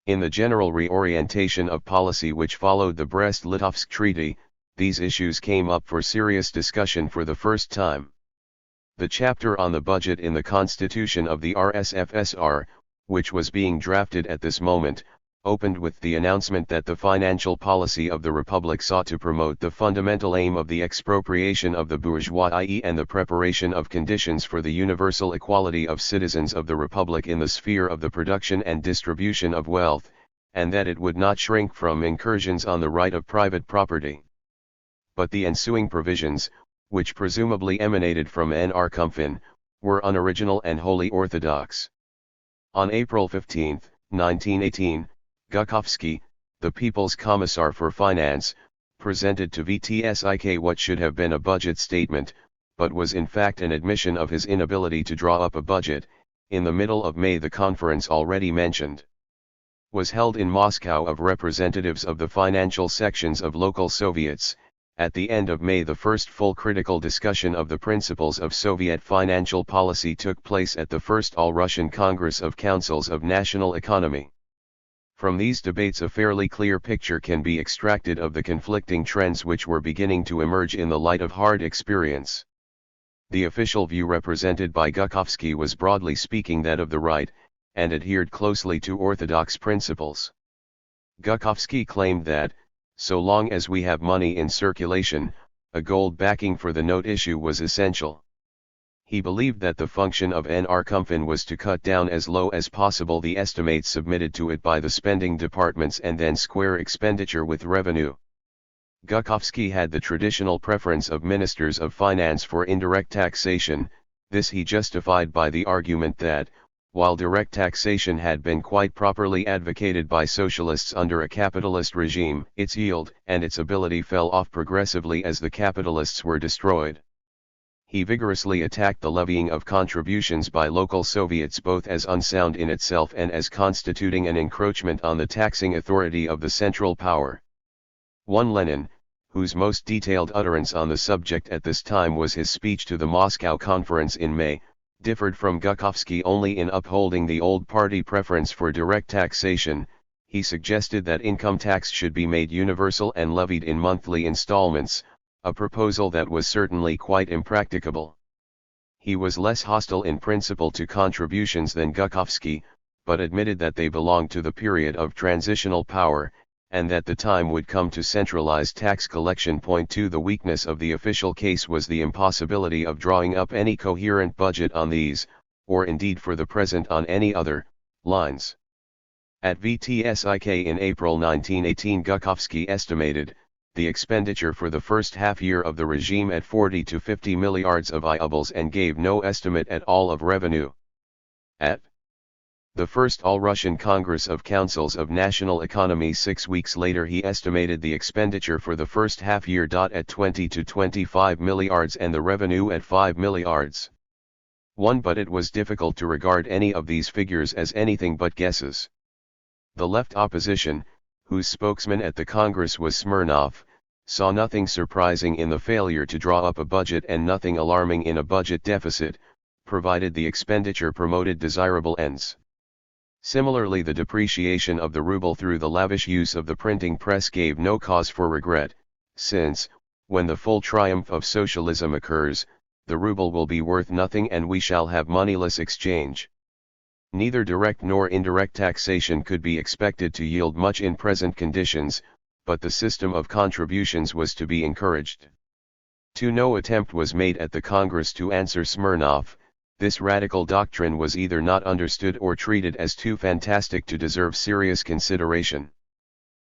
[SPEAKER 1] In the general reorientation of policy which followed the Brest-Litovsk Treaty, these issues came up for serious discussion for the first time. The chapter on the budget in the Constitution of the RSFSR, which was being drafted at this moment, opened with the announcement that the financial policy of the Republic sought to promote the fundamental aim of the expropriation of the bourgeoisie and the preparation of conditions for the universal equality of citizens of the Republic in the sphere of the production and distribution of wealth, and that it would not shrink from incursions on the right of private property. But the ensuing provisions, which presumably emanated from Narkomfin, were unoriginal and wholly orthodox. On April 15, 1918, Gukhovsky, the People's Commissar for Finance, presented to VTSIK what should have been a budget statement, but was in fact an admission of his inability to draw up a budget. In the middle of May the conference already mentioned was held in Moscow of representatives of the financial sections of local Soviets. At the end of May the first full critical discussion of the principles of Soviet financial policy took place at the first All-Russian Congress of Councils of National Economy. From these debates a fairly clear picture can be extracted of the conflicting trends which were beginning to emerge in the light of hard experience. The official view represented by Gukhovsky was broadly speaking that of the right, and adhered closely to orthodox principles. Gukhovsky claimed that, so long as we have money in circulation, a gold backing for the note issue was essential. He believed that the function of Narkomfin was to cut down as low as possible the estimates submitted to it by the spending departments and then square expenditure with revenue. Gukhovsky had the traditional preference of ministers of finance for indirect taxation. This he justified by the argument that, while direct taxation had been quite properly advocated by socialists under a capitalist regime, its yield and its ability fell off progressively as the capitalists were destroyed. He vigorously attacked the levying of contributions by local Soviets both as unsound in itself and as constituting an encroachment on the taxing authority of the central power. Lenin, whose most detailed utterance on the subject at this time was his speech to the Moscow Conference in May, differed from Gukhovsky only in upholding the old party preference for direct taxation. He suggested that income tax should be made universal and levied in monthly installments, a proposal that was certainly quite impracticable. He was less hostile in principle to contributions than Gukhovsky, but admitted that they belonged to the period of transitional power, and that the time would come to centralize tax collection. 2 The weakness of the official case was the impossibility of drawing up any coherent budget on these, or indeed for the present on any other, lines. At VTSIK in April 1918 Gukhovsky estimated the expenditure for the first half year of the regime at 40 to 50 milliards of rubles and gave no estimate at all of revenue. At the first All-Russian Congress of Councils of National Economy 6 weeks later he estimated the expenditure for the first half year at 20 to 25 milliards and the revenue at 5 milliards. But it was difficult to regard any of these figures as anything but guesses. The left opposition, whose spokesman at the Congress was Smirnov, saw nothing surprising in the failure to draw up a budget and nothing alarming in a budget deficit, provided the expenditure promoted desirable ends. Similarly, the depreciation of the ruble through the lavish use of the printing press gave no cause for regret, since, when the full triumph of socialism occurs, the ruble will be worth nothing and we shall have moneyless exchange. Neither direct nor indirect taxation could be expected to yield much in present conditions, but the system of contributions was to be encouraged. No attempt was made at the Congress to answer Smirnov. This radical doctrine was either not understood or treated as too fantastic to deserve serious consideration.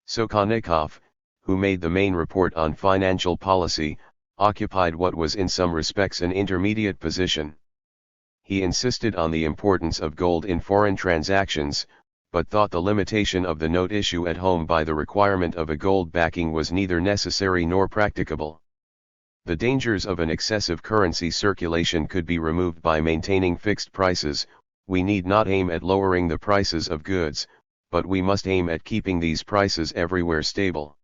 [SPEAKER 1] Sokhonikov, who made the main report on financial policy, occupied what was in some respects an intermediate position. He insisted on the importance of gold in foreign transactions, but thought the limitation of the note issue at home by the requirement of a gold backing was neither necessary nor practicable. The dangers of an excessive currency circulation could be removed by maintaining fixed prices. We need not aim at lowering the prices of goods, but we must aim at keeping these prices everywhere stable.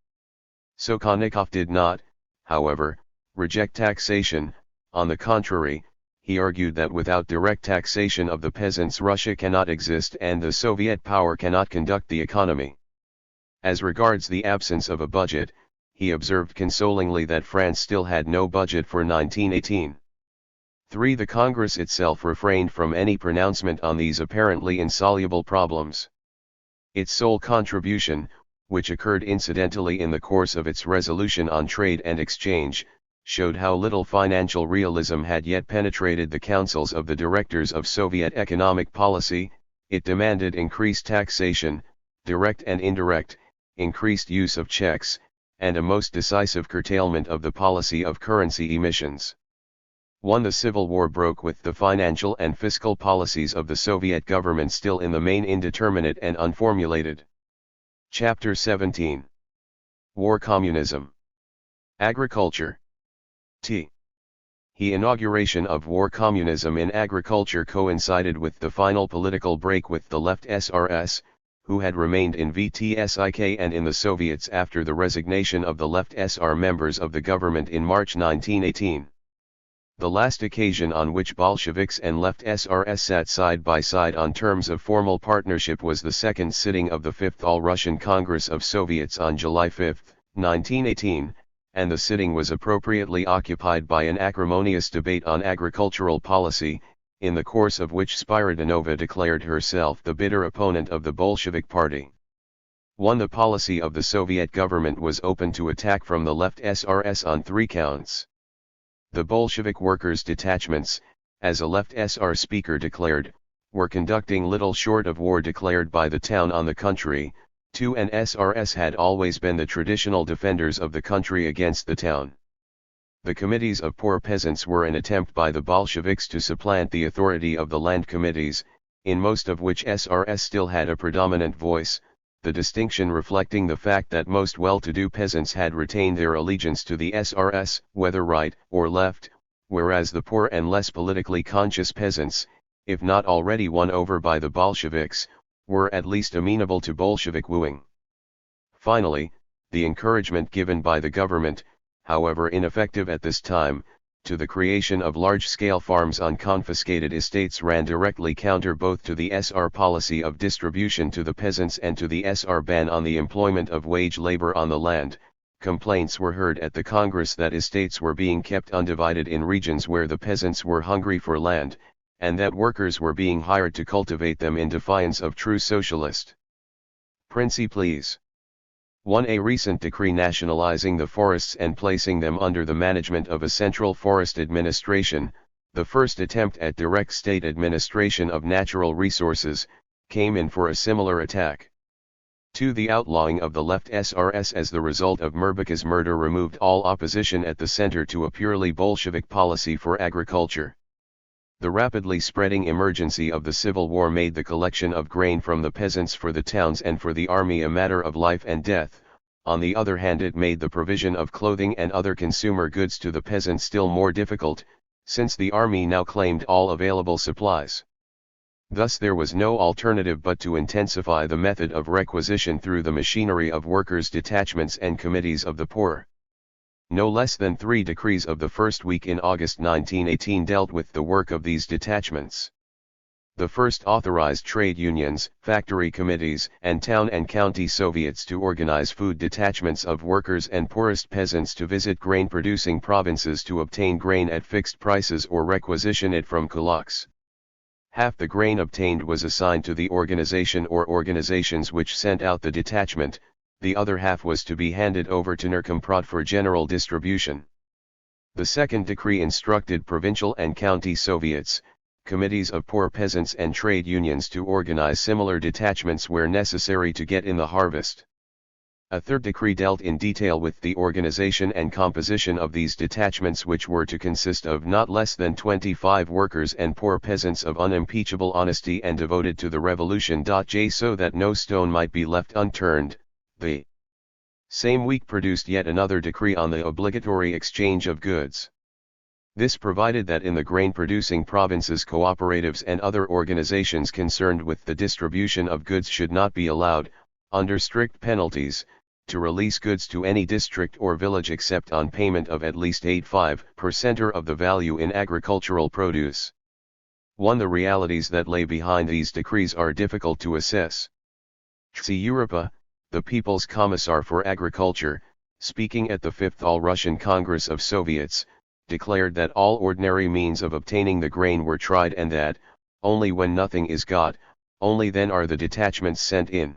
[SPEAKER 1] Sokhonikov did not, however, reject taxation. On the contrary, he argued that without direct taxation of the peasants Russia cannot exist and the Soviet power cannot conduct the economy. As regards the absence of a budget, he observed consolingly that France still had no budget for 1918. The Congress itself refrained from any pronouncement on these apparently insoluble problems. Its sole contribution, which occurred incidentally in the course of its resolution on trade and exchange, showed how little financial realism had yet penetrated the councils of the directors of Soviet economic policy. It demanded increased taxation, direct and indirect, increased use of checks, and a most decisive curtailment of the policy of currency emissions. The Civil War broke with the financial and fiscal policies of the Soviet government still in the main indeterminate and unformulated. Chapter 17. War Communism. Agriculture. The inauguration of war communism in agriculture coincided with the final political break with the left SRS, who had remained in VTSIK and in the Soviets after the resignation of the left SR members of the government in March 1918. The last occasion on which Bolsheviks and left SRS sat side by side on terms of formal partnership was the second sitting of the Fifth All-Russian Congress of Soviets on July 5, 1918, and the sitting was appropriately occupied by an acrimonious debate on agricultural policy, in the course of which Spiridonova declared herself the bitter opponent of the Bolshevik party. The policy of the Soviet government was open to attack from the left SRS on 3 counts. The Bolshevik workers' detachments, as a left SR speaker declared, were conducting little short of war declared by the town on the country, 2. And SRS had always been the traditional defenders of the country against the town. The committees of poor peasants were an attempt by the Bolsheviks to supplant the authority of the land committees, in most of which SRS still had a predominant voice, the distinction reflecting the fact that most well-to-do peasants had retained their allegiance to the SRS, whether right or left, whereas the poor and less politically conscious peasants, if not already won over by the Bolsheviks, were at least amenable to Bolshevik wooing. Finally, the encouragement given by the government, however ineffective at this time, to the creation of large-scale farms on confiscated estates ran directly counter both to the SR policy of distribution to the peasants and to the SR ban on the employment of wage labor on the land. Complaints were heard at the Congress that estates were being kept undivided in regions where the peasants were hungry for land, and that workers were being hired to cultivate them in defiance of true socialist principles. 1. A recent decree nationalizing the forests and placing them under the management of a central forest administration, the first attempt at direct state administration of natural resources, came in for a similar attack. 2. The outlawing of the left SRS as the result of Mirbaka's murder removed all opposition at the center to a purely Bolshevik policy for agriculture. The rapidly spreading emergency of the Civil War made the collection of grain from the peasants for the towns and for the army a matter of life and death. On the other hand, it made the provision of clothing and other consumer goods to the peasants still more difficult, since the army now claimed all available supplies. Thus there was no alternative but to intensify the method of requisition through the machinery of workers' detachments and committees of the poor. No less than 3 decrees of the first week in August 1918 dealt with the work of these detachments. The first authorized trade unions, factory committees, and town and county soviets to organize food detachments of workers and poorest peasants to visit grain-producing provinces to obtain grain at fixed prices or requisition it from kulaks. Half the grain obtained was assigned to the organization or organizations which sent out the detachment, the other half was to be handed over to Narkomprod for general distribution. The second decree instructed provincial and county soviets, committees of poor peasants and trade unions to organize similar detachments where necessary to get in the harvest. A third decree dealt in detail with the organization and composition of these detachments, which were to consist of not less than 25 workers and poor peasants of unimpeachable honesty and devoted to the revolution. So that no stone might be left unturned. The same week produced yet another decree on the obligatory exchange of goods. This provided that in the grain-producing provinces cooperatives and other organizations concerned with the distribution of goods should not be allowed, under strict penalties, to release goods to any district or village except on payment of at least 85% of the value in agricultural produce. 1. The realities that lay behind these decrees are difficult to assess. See Europa, the People's Commissar for Agriculture, speaking at the 5th All-Russian Congress of Soviets, declared that all ordinary means of obtaining the grain were tried and that, only when nothing is got, only then are the detachments sent in.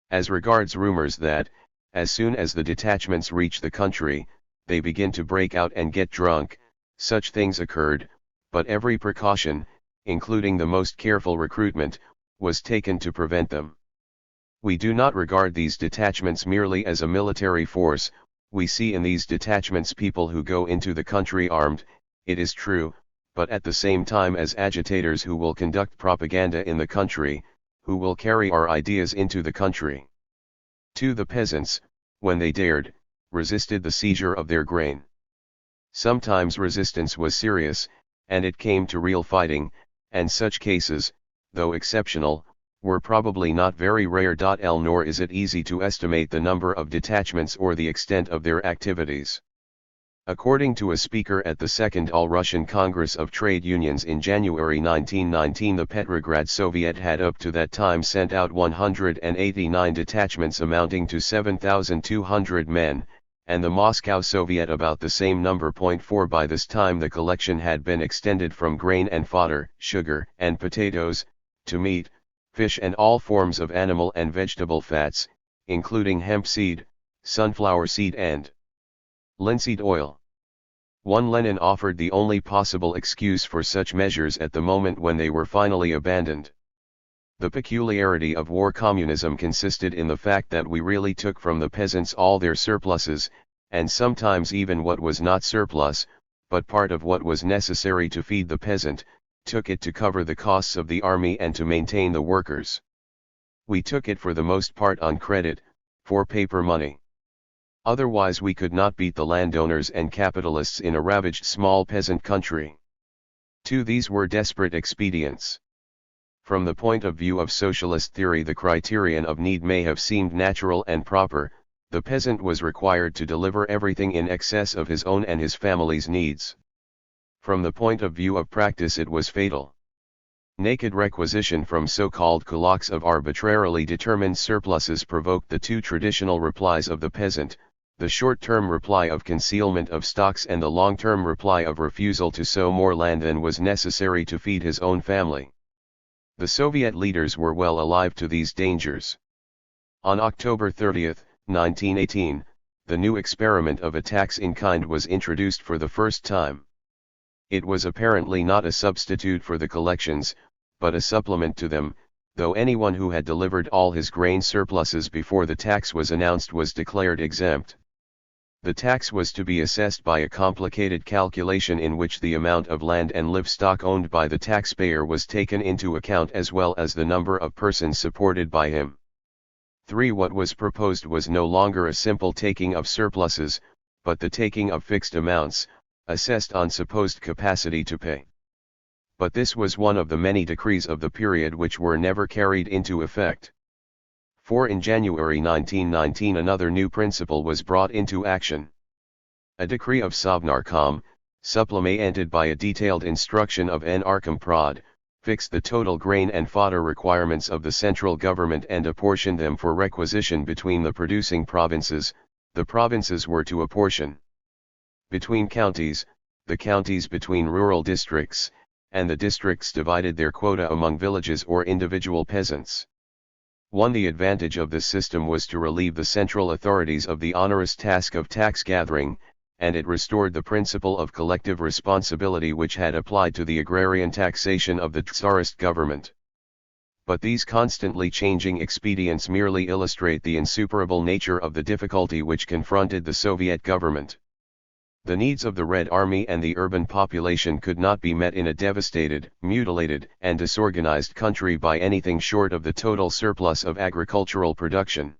[SPEAKER 1] As regards rumors that, as soon as the detachments reach the country, they begin to break out and get drunk, such things occurred, but every precaution, including the most careful recruitment, was taken to prevent them. We do not regard these detachments merely as a military force. We see in these detachments people who go into the country armed, it is true, but at the same time as agitators who will conduct propaganda in the country, who will carry our ideas into the country. 2. The peasants, when they dared, resisted the seizure of their grain. Sometimes resistance was serious, and it came to real fighting, and such cases, though exceptional, were probably not very rare. Nor is it easy to estimate the number of detachments or the extent of their activities. According to a speaker at the Second All-Russian Congress of Trade Unions in January 1919, the Petrograd Soviet had up to that time sent out 189 detachments amounting to 7,200 men, and the Moscow Soviet about the same number. 4. By this time the collection had been extended from grain and fodder, sugar and potatoes, to meat, fish and all forms of animal and vegetable fats, including hemp seed, sunflower seed and linseed oil. 1. Lenin offered the only possible excuse for such measures at the moment when they were finally abandoned. The peculiarity of war communism consisted in the fact that we really took from the peasants all their surpluses, and sometimes even what was not surplus, but part of what was necessary to feed the peasant, took it to cover the costs of the army and to maintain the workers. We took it for the most part on credit, for paper money. Otherwise we could not beat the landowners and capitalists in a ravaged small peasant country. 2. These were desperate expedients. From the point of view of socialist theory, the criterion of need may have seemed natural and proper. The peasant was required to deliver everything in excess of his own and his family's needs. From the point of view of practice, it was fatal. Naked requisition from so-called kulaks of arbitrarily determined surpluses provoked the two traditional replies of the peasant, the short-term reply of concealment of stocks and the long-term reply of refusal to sow more land than was necessary to feed his own family. The Soviet leaders were well alive to these dangers. On October 30, 1918, the new experiment of a tax in kind was introduced for the first time. It was apparently not a substitute for the collections, but a supplement to them, though anyone who had delivered all his grain surpluses before the tax was announced was declared exempt. The tax was to be assessed by a complicated calculation in which the amount of land and livestock owned by the taxpayer was taken into account, as well as the number of persons supported by him. 3. What was proposed was no longer a simple taking of surpluses, but the taking of fixed amounts, assessed on supposed capacity to pay. But this was one of the many decrees of the period which were never carried into effect. 4. In January 1919 another new principle was brought into action. A decree of Sovnarkom, supplemented by a detailed instruction of Narkomprod, fixed the total grain and fodder requirements of the central government and apportioned them for requisition between the producing provinces. The provinces were to apportion between counties, the counties between rural districts, and the districts divided their quota among villages or individual peasants. 1. The advantage of this system was to relieve the central authorities of the onerous task of tax gathering, and it restored the principle of collective responsibility which had applied to the agrarian taxation of the Tsarist government. But these constantly changing expedients merely illustrate the insuperable nature of the difficulty which confronted the Soviet government. The needs of the Red Army and the urban population could not be met in a devastated, mutilated, and disorganized country by anything short of the total surplus of agricultural production.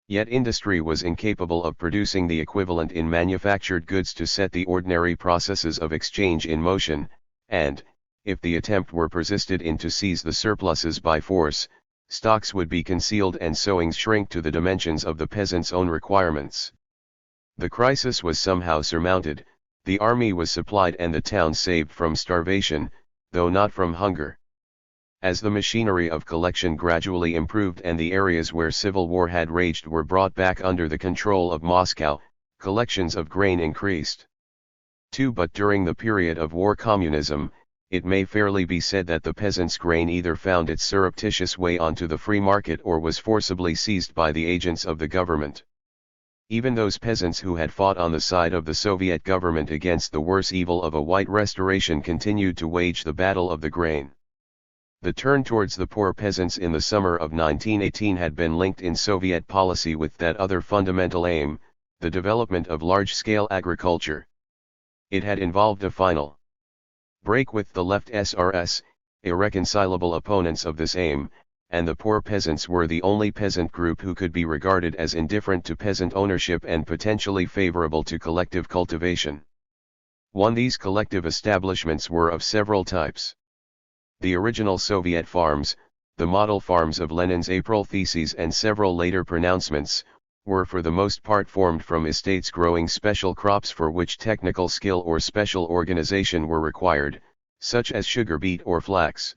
[SPEAKER 1] Yet industry was incapable of producing the equivalent in manufactured goods to set the ordinary processes of exchange in motion, and, if the attempt were persisted in to seize the surpluses by force, stocks would be concealed and sowings shrink to the dimensions of the peasant's own requirements. The crisis was somehow surmounted, the army was supplied and the towns saved from starvation, though not from hunger. As the machinery of collection gradually improved and the areas where civil war had raged were brought back under the control of Moscow, collections of grain increased. 2. But during the period of war communism, it may fairly be said that the peasants' grain either found its surreptitious way onto the free market or was forcibly seized by the agents of the government. Even those peasants who had fought on the side of the Soviet government against the worse evil of a white restoration continued to wage the battle of the grain. The turn towards the poor peasants in the summer of 1918 had been linked in Soviet policy with that other fundamental aim, the development of large-scale agriculture. It had involved a final break with the left SRS, irreconcilable opponents of this aim, and the poor peasants were the only peasant group who could be regarded as indifferent to peasant ownership and potentially favorable to collective cultivation. 1. These collective establishments were of several types. The original Soviet farms, the model farms of Lenin's April theses and several later pronouncements, were for the most part formed from estates growing special crops for which technical skill or special organization were required, such as sugar beet or flax.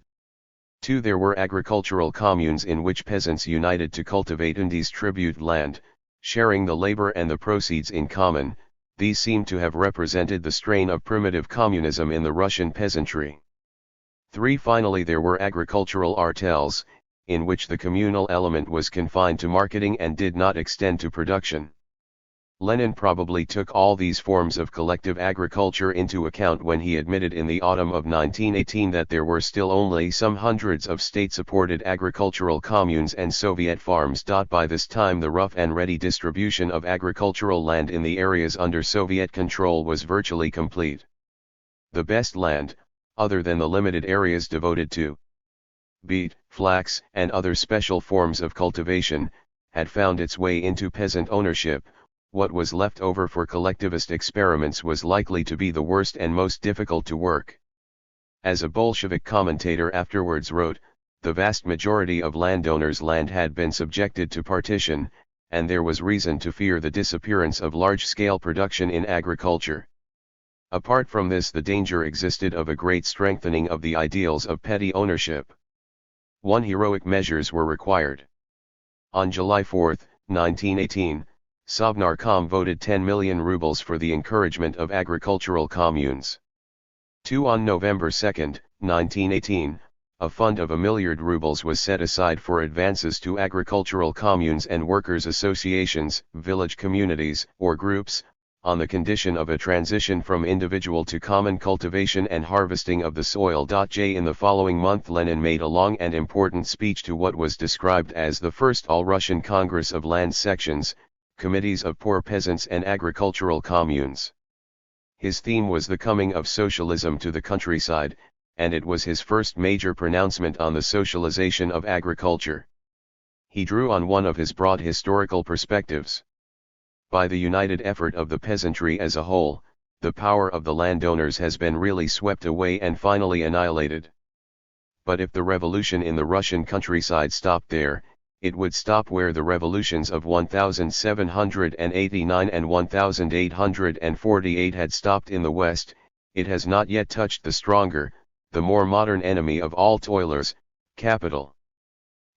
[SPEAKER 1] 2. There were agricultural communes in which peasants united to cultivate and distribute land, sharing the labor and the proceeds in common. These seem to have represented the strain of primitive communism in the Russian peasantry. 3. Finally, there were agricultural artels, in which the communal element was confined to marketing and did not extend to production. Lenin probably took all these forms of collective agriculture into account when he admitted in the autumn of 1918 that there were still only some hundreds of state-supported agricultural communes and Soviet farms. By this time the rough and ready distribution of agricultural land in the areas under Soviet control was virtually complete. The best land, other than the limited areas devoted to beet, flax, and other special forms of cultivation, had found its way into peasant ownership. What was left over for collectivist experiments was likely to be the worst and most difficult to work. As a Bolshevik commentator afterwards wrote, the vast majority of landowners' land had been subjected to partition, and there was reason to fear the disappearance of large-scale production in agriculture. Apart from this, the danger existed of a great strengthening of the ideals of petty ownership. Heroic measures were required. On July 4, 1918, Sovnarkom voted 10 million rubles for the encouragement of agricultural communes. On November 2, 1918, a fund of 1 milliard rubles was set aside for advances to agricultural communes and workers' associations, village communities, or groups, on the condition of a transition from individual to common cultivation and harvesting of the soil. In the following month Lenin made a long and important speech to what was described as the First All-Russian Congress of Land Sections, Committees of Poor Peasants and Agricultural Communes. His theme was the coming of socialism to the countryside, and it was his first major pronouncement on the socialization of agriculture. He drew on one of his broad historical perspectives. By the united effort of the peasantry as a whole, the power of the landowners has been really swept away and finally annihilated. But if the revolution in the Russian countryside stopped there, it would stop where the revolutions of 1789 and 1848 had stopped in the West. It has not yet touched the stronger, the more modern enemy of all toilers, capital.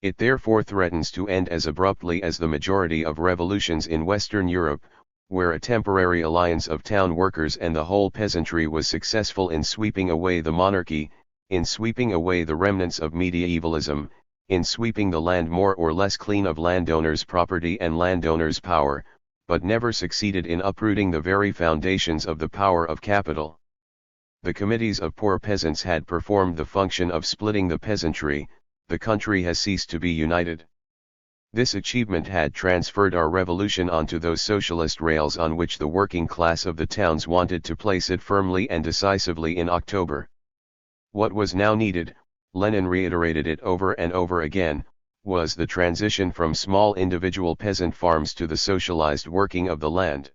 [SPEAKER 1] It therefore threatens to end as abruptly as the majority of revolutions in Western Europe, where a temporary alliance of town workers and the whole peasantry was successful in sweeping away the monarchy, in sweeping away the remnants of medievalism, in sweeping the land more or less clean of landowners' property and landowners' power, but never succeeded in uprooting the very foundations of the power of capital. The committees of poor peasants had performed the function of splitting the peasantry. The country has ceased to be united. This achievement had transferred our revolution onto those socialist rails on which the working class of the towns wanted to place it firmly and decisively in October. What was now needed, Lenin reiterated it over and over again, was the transition from small individual peasant farms to the socialized working of the land.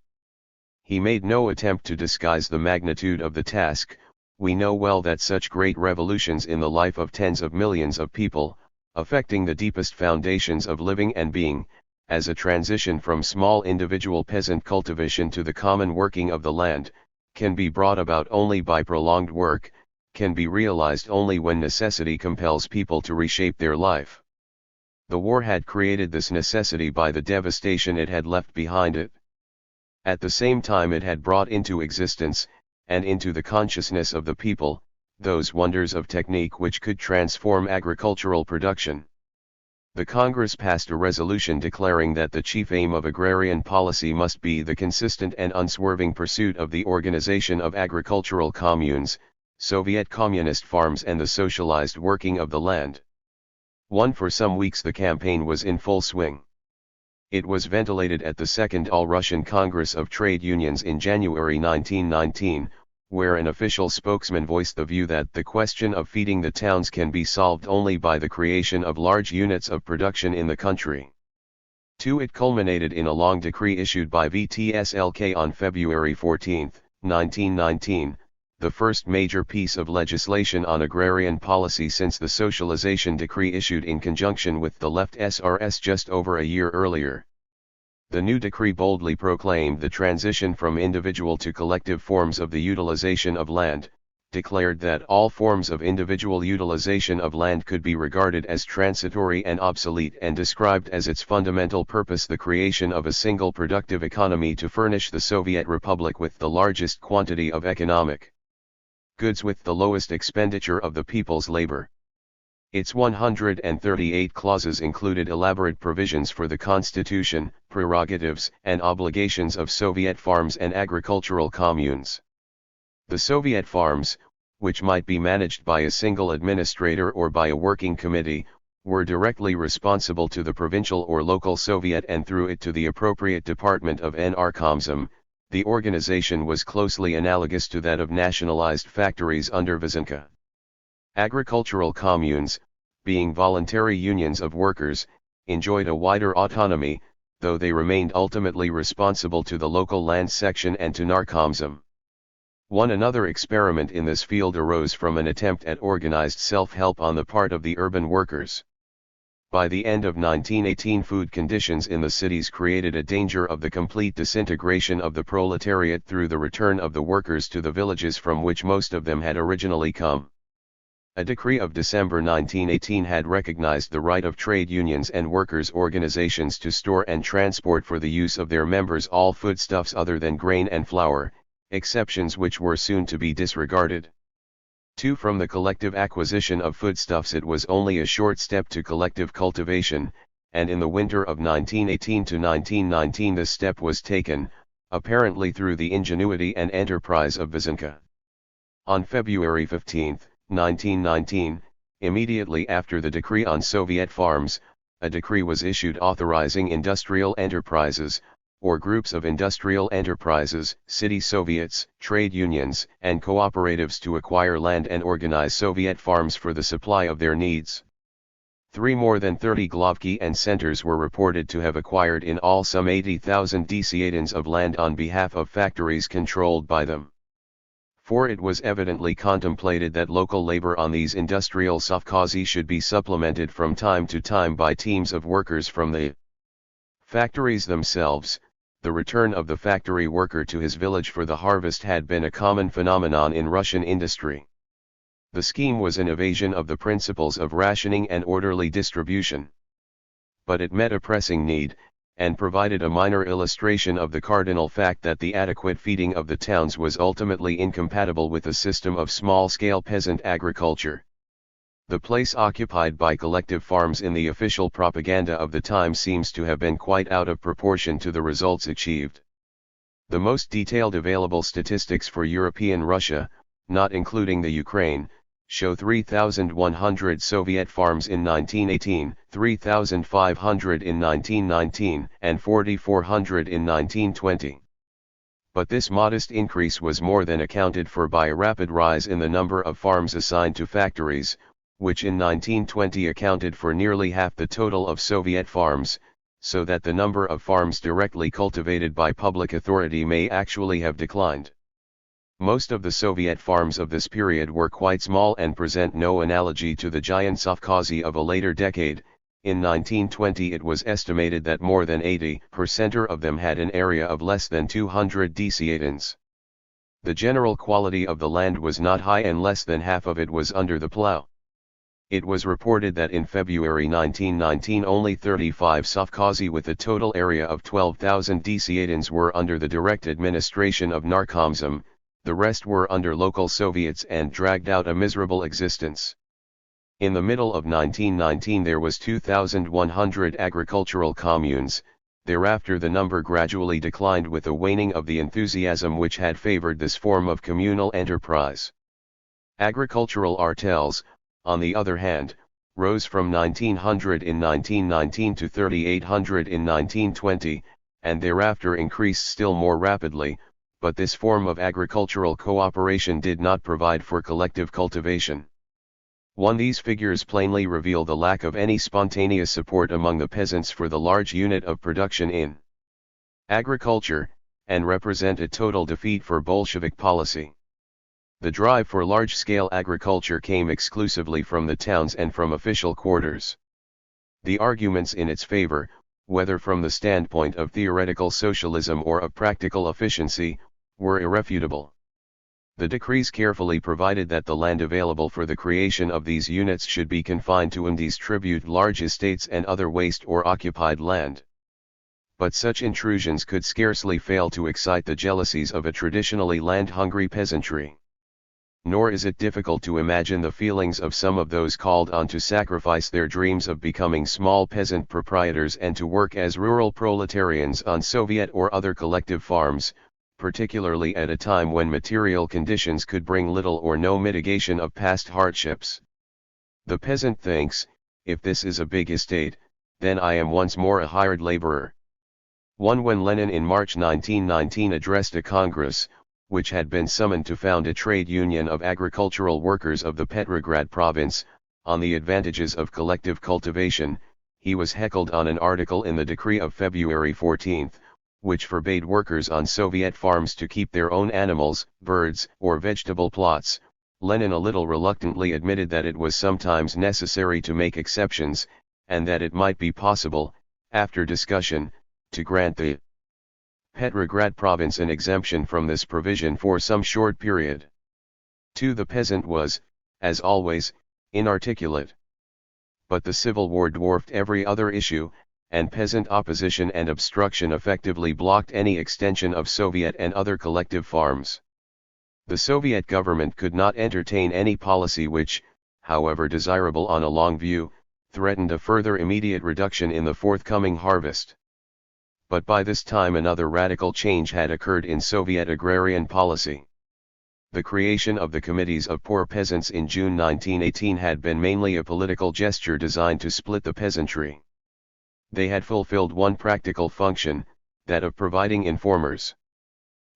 [SPEAKER 1] He made no attempt to disguise the magnitude of the task. We know well that such great revolutions in the life of tens of millions of people, affecting the deepest foundations of living and being, as a transition from small individual peasant cultivation to the common working of the land, can be brought about only by prolonged work, can be realized only when necessity compels people to reshape their life. The war had created this necessity by the devastation it had left behind it. At the same time it had brought into existence, and into the consciousness of the people, those wonders of technique which could transform agricultural production. The Congress passed a resolution declaring that the chief aim of agrarian policy must be the consistent and unswerving pursuit of the organization of agricultural communes, Soviet communist farms and the socialized working of the land. For some weeks the campaign was in full swing. It was ventilated at the Second All-Russian Congress of Trade Unions in January 1919, where an official spokesman voiced the view that the question of feeding the towns can be solved only by the creation of large units of production in the country. It culminated in a long decree issued by VTSLK on February 14, 1919, the first major piece of legislation on agrarian policy since the socialization decree issued in conjunction with the left SRS just over a year earlier. The new decree boldly proclaimed the transition from individual to collective forms of the utilization of land, declared that all forms of individual utilization of land could be regarded as transitory and obsolete, and described as its fundamental purpose the creation of a single productive economy to furnish the Soviet Republic with the largest quantity of economic goods with the lowest expenditure of the people's labor. Its 138 clauses included elaborate provisions for the constitution, prerogatives, and obligations of Soviet farms and agricultural communes. The Soviet farms, which might be managed by a single administrator or by a working committee, were directly responsible to the provincial or local Soviet and through it to the appropriate department of Narkomzem. The organization was closely analogous to that of nationalized factories under Vysenka. Agricultural communes, being voluntary unions of workers, enjoyed a wider autonomy, though they remained ultimately responsible to the local land section and to Narkomzem. Another experiment in this field arose from an attempt at organized self-help on the part of the urban workers. By the end of 1918, food conditions in the cities created a danger of the complete disintegration of the proletariat through the return of the workers to the villages from which most of them had originally come. A decree of December 1918 had recognized the right of trade unions and workers' organizations to store and transport for the use of their members all foodstuffs other than grain and flour, exceptions which were soon to be disregarded. 2. From the collective acquisition of foodstuffs it was only a short step to collective cultivation, and in the winter of 1918 to 1919 this step was taken, apparently through the ingenuity and enterprise of Vysenka. On February 15, 1919, immediately after the decree on Soviet farms, a decree was issued authorizing industrial enterprises, or groups of industrial enterprises, city Soviets, trade unions, and cooperatives to acquire land and organize Soviet farms for the supply of their needs. 3. More than 30 glavki and centers were reported to have acquired in all some 80,000 desiatins of land on behalf of factories controlled by them. 4. It was evidently contemplated that local labor on these industrial sovkhozy should be supplemented from time to time by teams of workers from the factories themselves. The return of the factory worker to his village for the harvest had been a common phenomenon in Russian industry. The scheme was an evasion of the principles of rationing and orderly distribution. But it met a pressing need, and provided a minor illustration of the cardinal fact that the adequate feeding of the towns was ultimately incompatible with a system of small-scale peasant agriculture. The place occupied by collective farms in the official propaganda of the time seems to have been quite out of proportion to the results achieved. The most detailed available statistics for European Russia, not including the Ukraine, show 3,100 Soviet farms in 1918, 3,500 in 1919, and 4,400 in 1920. But this modest increase was more than accounted for by a rapid rise in the number of farms assigned to factories, which in 1920 accounted for nearly half the total of Soviet farms, so that the number of farms directly cultivated by public authority may actually have declined. Most of the Soviet farms of this period were quite small and present no analogy to the giant sovkhozy of a later decade. In 1920 it was estimated that more than 80% of them had an area of less than 200 desiatins. The general quality of the land was not high and less than half of it was under the plough. It was reported that in February 1919 only 35 sovkhozy with a total area of 12,000 desiatins were under the direct administration of Narkomzem, the rest were under local Soviets and dragged out a miserable existence. In the middle of 1919 there was 2,100 agricultural communes. Thereafter the number gradually declined with a waning of the enthusiasm which had favored this form of communal enterprise. Agricultural artels, on the other hand, rose from 1,900 in 1919 to 3,800 in 1920, and thereafter increased still more rapidly, but this form of agricultural cooperation did not provide for collective cultivation. These figures plainly reveal the lack of any spontaneous support among the peasants for the large unit of production in agriculture, and represent a total defeat for Bolshevik policy. The drive for large-scale agriculture came exclusively from the towns and from official quarters. The arguments in its favor, whether from the standpoint of theoretical socialism or of practical efficiency, were irrefutable. The decrees carefully provided that the land available for the creation of these units should be confined to undistributed large estates and other waste or occupied land. But such intrusions could scarcely fail to excite the jealousies of a traditionally land-hungry peasantry. Nor is it difficult to imagine the feelings of some of those called on to sacrifice their dreams of becoming small peasant proprietors and to work as rural proletarians on Soviet or other collective farms, particularly at a time when material conditions could bring little or no mitigation of past hardships. The peasant thinks, if this is a big estate, then I am once more a hired laborer. When Lenin in March 1919 addressed a Congress, which had been summoned to found a trade union of agricultural workers of the Petrograd province, on the advantages of collective cultivation, he was heckled on an article in the decree of February 14, which forbade workers on Soviet farms to keep their own animals, birds, or vegetable plots. Lenin a little reluctantly admitted that it was sometimes necessary to make exceptions, and that it might be possible, after discussion, to grant the Petrograd province an exemption from this provision for some short period. The peasant was, as always, inarticulate. But the Civil War dwarfed every other issue, and peasant opposition and obstruction effectively blocked any extension of Soviet and other collective farms. The Soviet government could not entertain any policy which, however desirable on a long view, threatened a further immediate reduction in the forthcoming harvest. But by this time another radical change had occurred in Soviet agrarian policy. The creation of the Committees of Poor Peasants in June 1918 had been mainly a political gesture designed to split the peasantry. They had fulfilled one practical function, that of providing informers.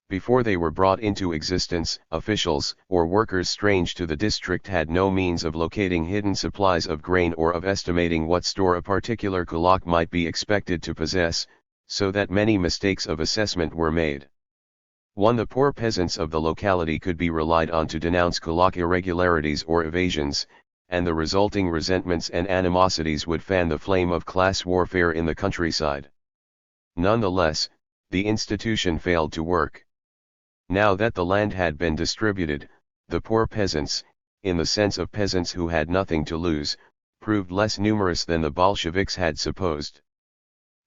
[SPEAKER 1] Before they were brought into existence, officials or workers strange to the district had no means of locating hidden supplies of grain or of estimating what store a particular kulak might be expected to possess, so that many mistakes of assessment were made. The poor peasants of the locality could be relied on to denounce kulak irregularities or evasions, and the resulting resentments and animosities would fan the flame of class warfare in the countryside. Nonetheless, the institution failed to work. Now that the land had been distributed, the poor peasants, in the sense of peasants who had nothing to lose, proved less numerous than the Bolsheviks had supposed.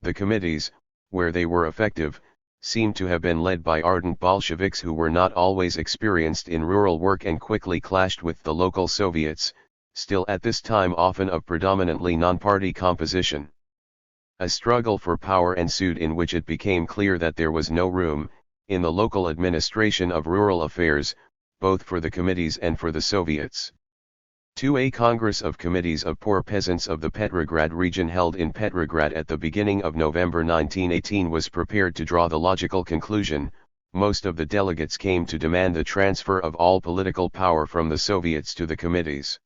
[SPEAKER 1] The committees, where they were effective, seemed to have been led by ardent Bolsheviks who were not always experienced in rural work and quickly clashed with the local Soviets, still at this time often of predominantly non-party composition. A struggle for power ensued in which it became clear that there was no room, in the local administration of rural affairs, both for the committees and for the Soviets. A Congress of Committees of Poor Peasants of the Petrograd region held in Petrograd at the beginning of November 1918 was prepared to draw the logical conclusion. Most of the delegates came to demand the transfer of all political power from the Soviets to the committees.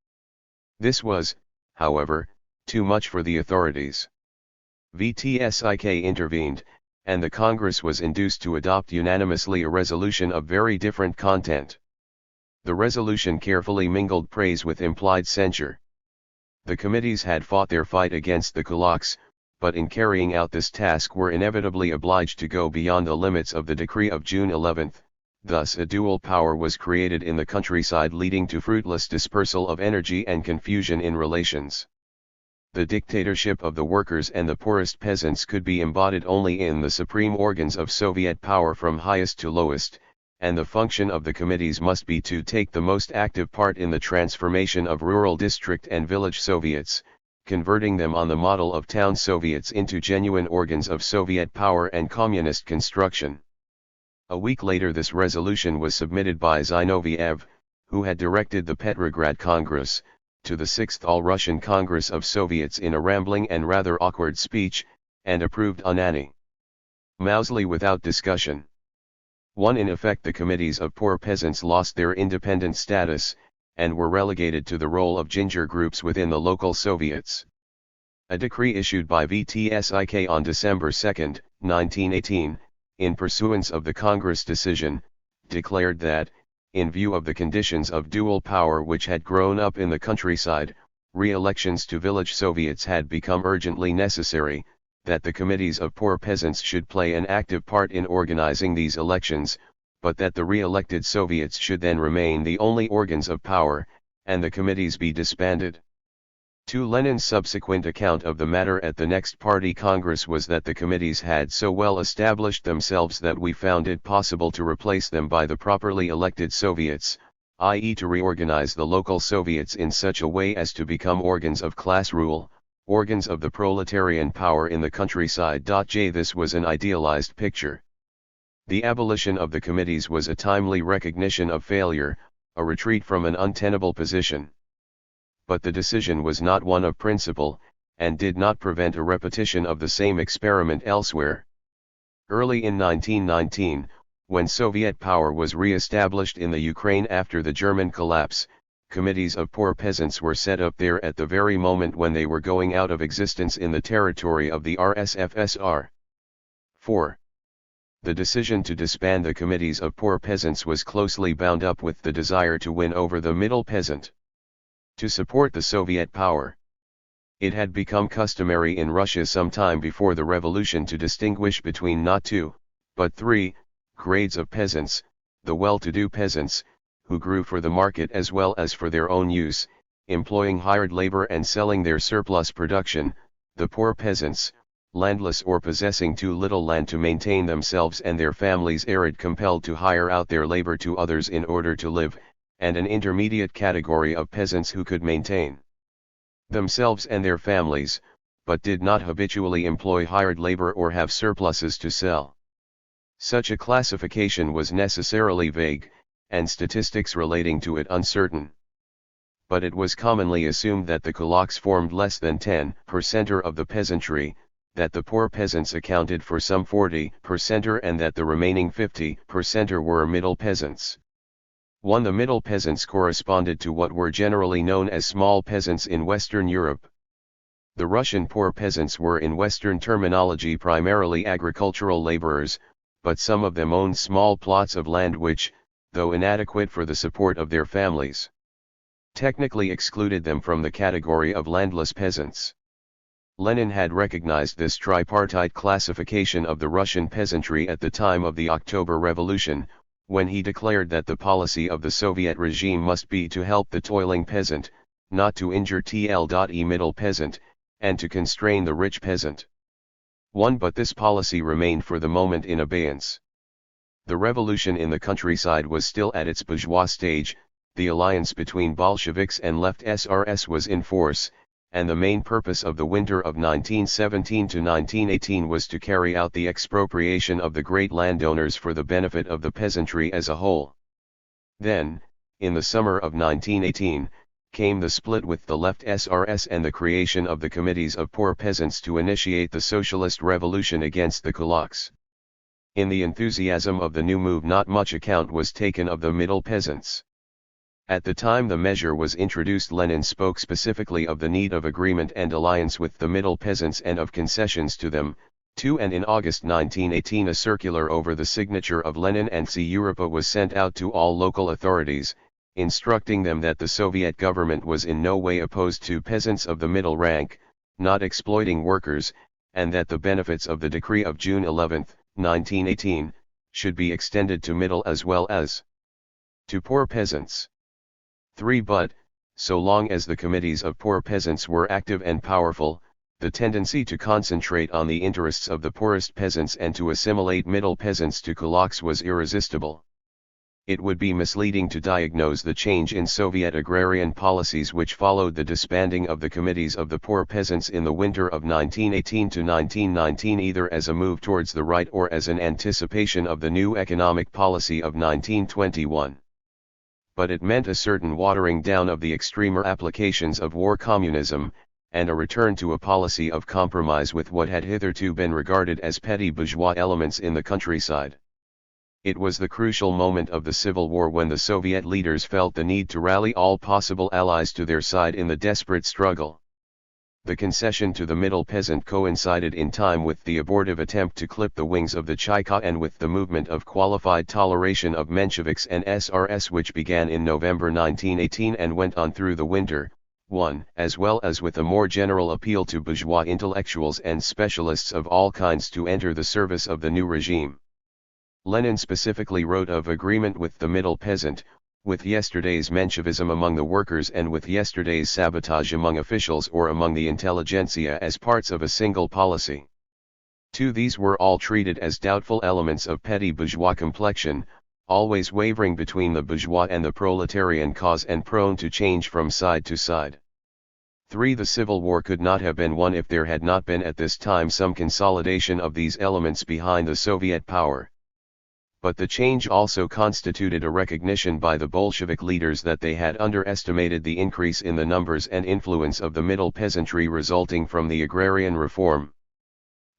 [SPEAKER 1] This was, however, too much for the authorities. VTSIK intervened, and the Congress was induced to adopt unanimously a resolution of very different content. The resolution carefully mingled praise with implied censure. The committees had fought their fight against the kulaks, but in carrying out this task were inevitably obliged to go beyond the limits of the decree of June 11, thus a dual power was created in the countryside leading to fruitless dispersal of energy and confusion in relations. The dictatorship of the workers and the poorest peasants could be embodied only in the supreme organs of Soviet power from highest to lowest, and the function of the committees must be to take the most active part in the transformation of rural district and village Soviets, converting them on the model of town Soviets into genuine organs of Soviet power and communist construction. A week later this resolution was submitted by Zinoviev, who had directed the Petrograd Congress, to the 6th All-Russian Congress of Soviets in a rambling and rather awkward speech, and approved unanimously without discussion. In effect the committees of poor peasants lost their independent status, and were relegated to the role of ginger groups within the local Soviets. A decree issued by VTSIK on December 2, 1918, in pursuance of the Congress decision, declared that, in view of the conditions of dual power which had grown up in the countryside, re-elections to village Soviets had become urgently necessary, that the committees of poor peasants should play an active part in organizing these elections, but that the re-elected Soviets should then remain the only organs of power, and the committees be disbanded. Lenin's subsequent account of the matter at the next party congress was that the committees had so well established themselves that we found it possible to replace them by the properly elected Soviets, i.e. to reorganize the local Soviets in such a way as to become organs of class rule, organs of the proletarian power in the countryside. This was an idealized picture. The abolition of the committees was a timely recognition of failure, a retreat from an untenable position. But the decision was not one of principle, and did not prevent a repetition of the same experiment elsewhere. Early in 1919, when Soviet power was re-established in the Ukraine after the German collapse, committees of poor peasants were set up there at the very moment when they were going out of existence in the territory of the RSFSR. 4. The decision to disband the committees of poor peasants was closely bound up with the desire to win over the middle peasant, to support the Soviet power. It had become customary in Russia some time before the revolution to distinguish between not two, but three, grades of peasants: the well-to-do peasants, who grew for the market as well as for their own use, employing hired labor and selling their surplus production; the poor peasants, landless or possessing too little land to maintain themselves and their families, compelled to hire out their labor to others in order to live; and an intermediate category of peasants who could maintain themselves and their families, but did not habitually employ hired labor or have surpluses to sell. Such a classification was necessarily vague, and statistics relating to it uncertain. But it was commonly assumed that the kulaks formed less than 10% of the peasantry, that the poor peasants accounted for some 40%, and that the remaining 50% were middle peasants. 1. The middle peasants corresponded to what were generally known as small peasants in Western Europe. The Russian poor peasants were in Western terminology primarily agricultural laborers, but some of them owned small plots of land which, though inadequate for the support of their families, technically excluded them from the category of landless peasants. Lenin had recognized this tripartite classification of the Russian peasantry at the time of the October Revolution, when he declared that the policy of the Soviet regime must be to help the toiling peasant, not to injure the middle peasant, and to constrain the rich peasant. 1. But this policy remained for the moment in abeyance. The revolution in the countryside was still at its bourgeois stage, the alliance between Bolsheviks and left SRS was in force, and the main purpose of the winter of 1917 to 1918 was to carry out the expropriation of the great landowners for the benefit of the peasantry as a whole. Then, in the summer of 1918, came the split with the left SRS and the creation of the committees of poor peasants to initiate the socialist revolution against the kulaks. In the enthusiasm of the new move, not much account was taken of the middle peasants. At the time the measure was introduced, Lenin spoke specifically of the need of agreement and alliance with the middle peasants and of concessions to them, too, and in August 1918 a circular over the signature of Lenin and C. Europa was sent out to all local authorities, instructing them that the Soviet government was in no way opposed to peasants of the middle rank, not exploiting workers, and that the benefits of the decree of June 11, 1918, should be extended to middle as well as to poor peasants. 3. But, so long as the committees of poor peasants were active and powerful, the tendency to concentrate on the interests of the poorest peasants and to assimilate middle peasants to kulaks was irresistible. It would be misleading to diagnose the change in Soviet agrarian policies which followed the disbanding of the committees of the poor peasants in the winter of 1918 to 1919 either as a move towards the right or as an anticipation of the new economic policy of 1921. But it meant a certain watering down of the extremer applications of war communism, and a return to a policy of compromise with what had hitherto been regarded as petty bourgeois elements in the countryside. It was the crucial moment of the Civil War when the Soviet leaders felt the need to rally all possible allies to their side in the desperate struggle. The concession to the middle peasant coincided in time with the abortive attempt to clip the wings of the Cheka and with the movement of qualified toleration of Mensheviks and SRS which began in November 1918 and went on through the winter, as well as with a more general appeal to bourgeois intellectuals and specialists of all kinds to enter the service of the new regime. Lenin specifically wrote of agreement with the middle peasant, with yesterday's Menshevism among the workers and with yesterday's sabotage among officials or among the intelligentsia as parts of a single policy. 2. These were all treated as doubtful elements of petty bourgeois complexion, always wavering between the bourgeois and the proletarian cause and prone to change from side to side. 3. The Civil War could not have been won if there had not been at this time some consolidation of these elements behind the Soviet power. But the change also constituted a recognition by the Bolshevik leaders that they had underestimated the increase in the numbers and influence of the middle peasantry resulting from the agrarian reform.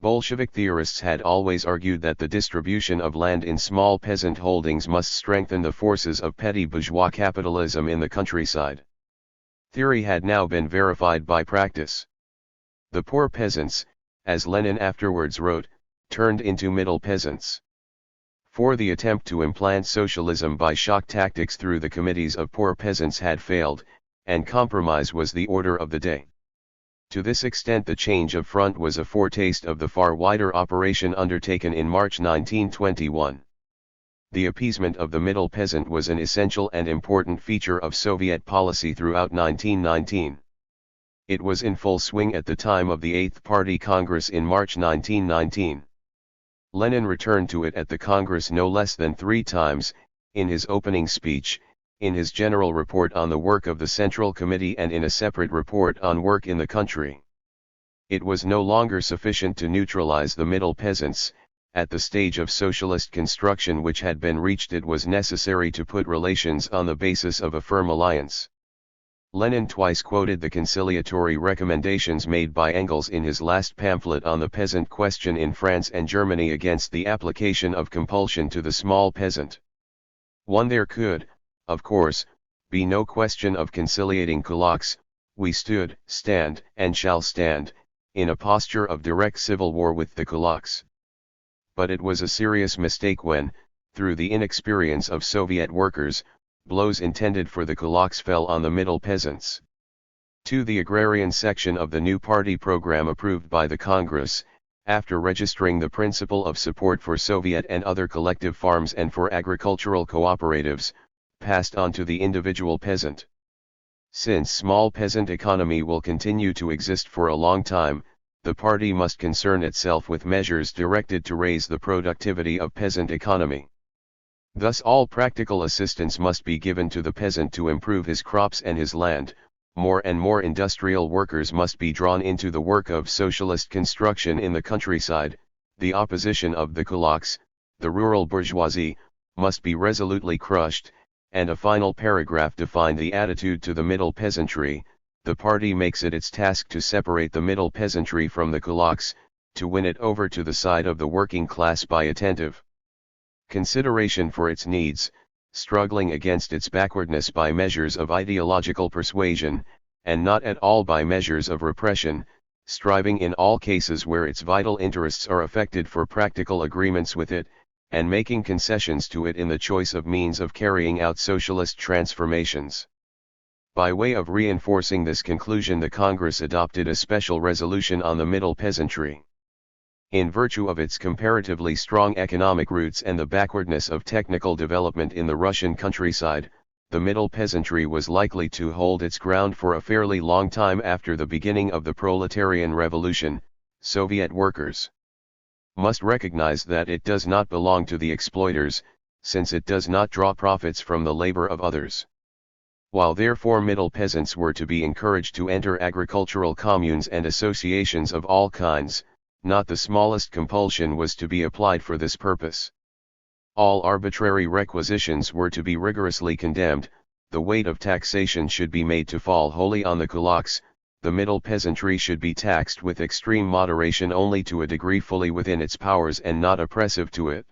[SPEAKER 1] Bolshevik theorists had always argued that the distribution of land in small peasant holdings must strengthen the forces of petty bourgeois capitalism in the countryside. Theory had now been verified by practice. The poor peasants, as Lenin afterwards wrote, turned into middle peasants. 4. The attempt to implant socialism by shock tactics through the committees of poor peasants had failed, and compromise was the order of the day. To this extent the change of front was a foretaste of the far wider operation undertaken in March 1921. The appeasement of the middle peasant was an essential and important feature of Soviet policy throughout 1919. It was in full swing at the time of the Eighth Party Congress in March 1919. Lenin returned to it at the Congress no less than 3 times, in his opening speech, in his general report on the work of the Central Committee and in a separate report on work in the country. It was no longer sufficient to neutralize the middle peasants. At the stage of socialist construction which had been reached, it was necessary to put relations on the basis of a firm alliance. Lenin twice quoted the conciliatory recommendations made by Engels in his last pamphlet on the peasant question in France and Germany against the application of compulsion to the small peasant. 1. There could, of course, be no question of conciliating kulaks. We stood, stand, and shall stand, in a posture of direct civil war with the kulaks. But it was a serious mistake when, through the inexperience of Soviet workers, blows intended for the kulaks fell on the middle peasants. 2. The agrarian section of the new party program approved by the Congress, after registering the principle of support for Soviet and other collective farms and for agricultural cooperatives, passed on to the individual peasant. Since small peasant economy will continue to exist for a long time, the party must concern itself with measures directed to raise the productivity of peasant economy. Thus all practical assistance must be given to the peasant to improve his crops and his land. More and more industrial workers must be drawn into the work of socialist construction in the countryside. The opposition of the kulaks, the rural bourgeoisie, must be resolutely crushed, and a final paragraph defined the attitude to the middle peasantry. The party makes it its task to separate the middle peasantry from the kulaks, to win it over to the side of the working class by attentive consideration for its needs, struggling against its backwardness by measures of ideological persuasion, and not at all by measures of repression, striving in all cases where its vital interests are affected for practical agreements with it, and making concessions to it in the choice of means of carrying out socialist transformations. By way of reinforcing this conclusion, the Congress adopted a special resolution on the middle peasantry. In virtue of its comparatively strong economic roots and the backwardness of technical development in the Russian countryside, the middle peasantry was likely to hold its ground for a fairly long time after the beginning of the proletarian revolution. Soviet workers must recognize that it does not belong to the exploiters, since it does not draw profits from the labor of others. While therefore middle peasants were to be encouraged to enter agricultural communes and associations of all kinds, not the smallest compulsion was to be applied for this purpose. All arbitrary requisitions were to be rigorously condemned. The weight of taxation should be made to fall wholly on the kulaks. The middle peasantry should be taxed with extreme moderation only to a degree fully within its powers and not oppressive to it.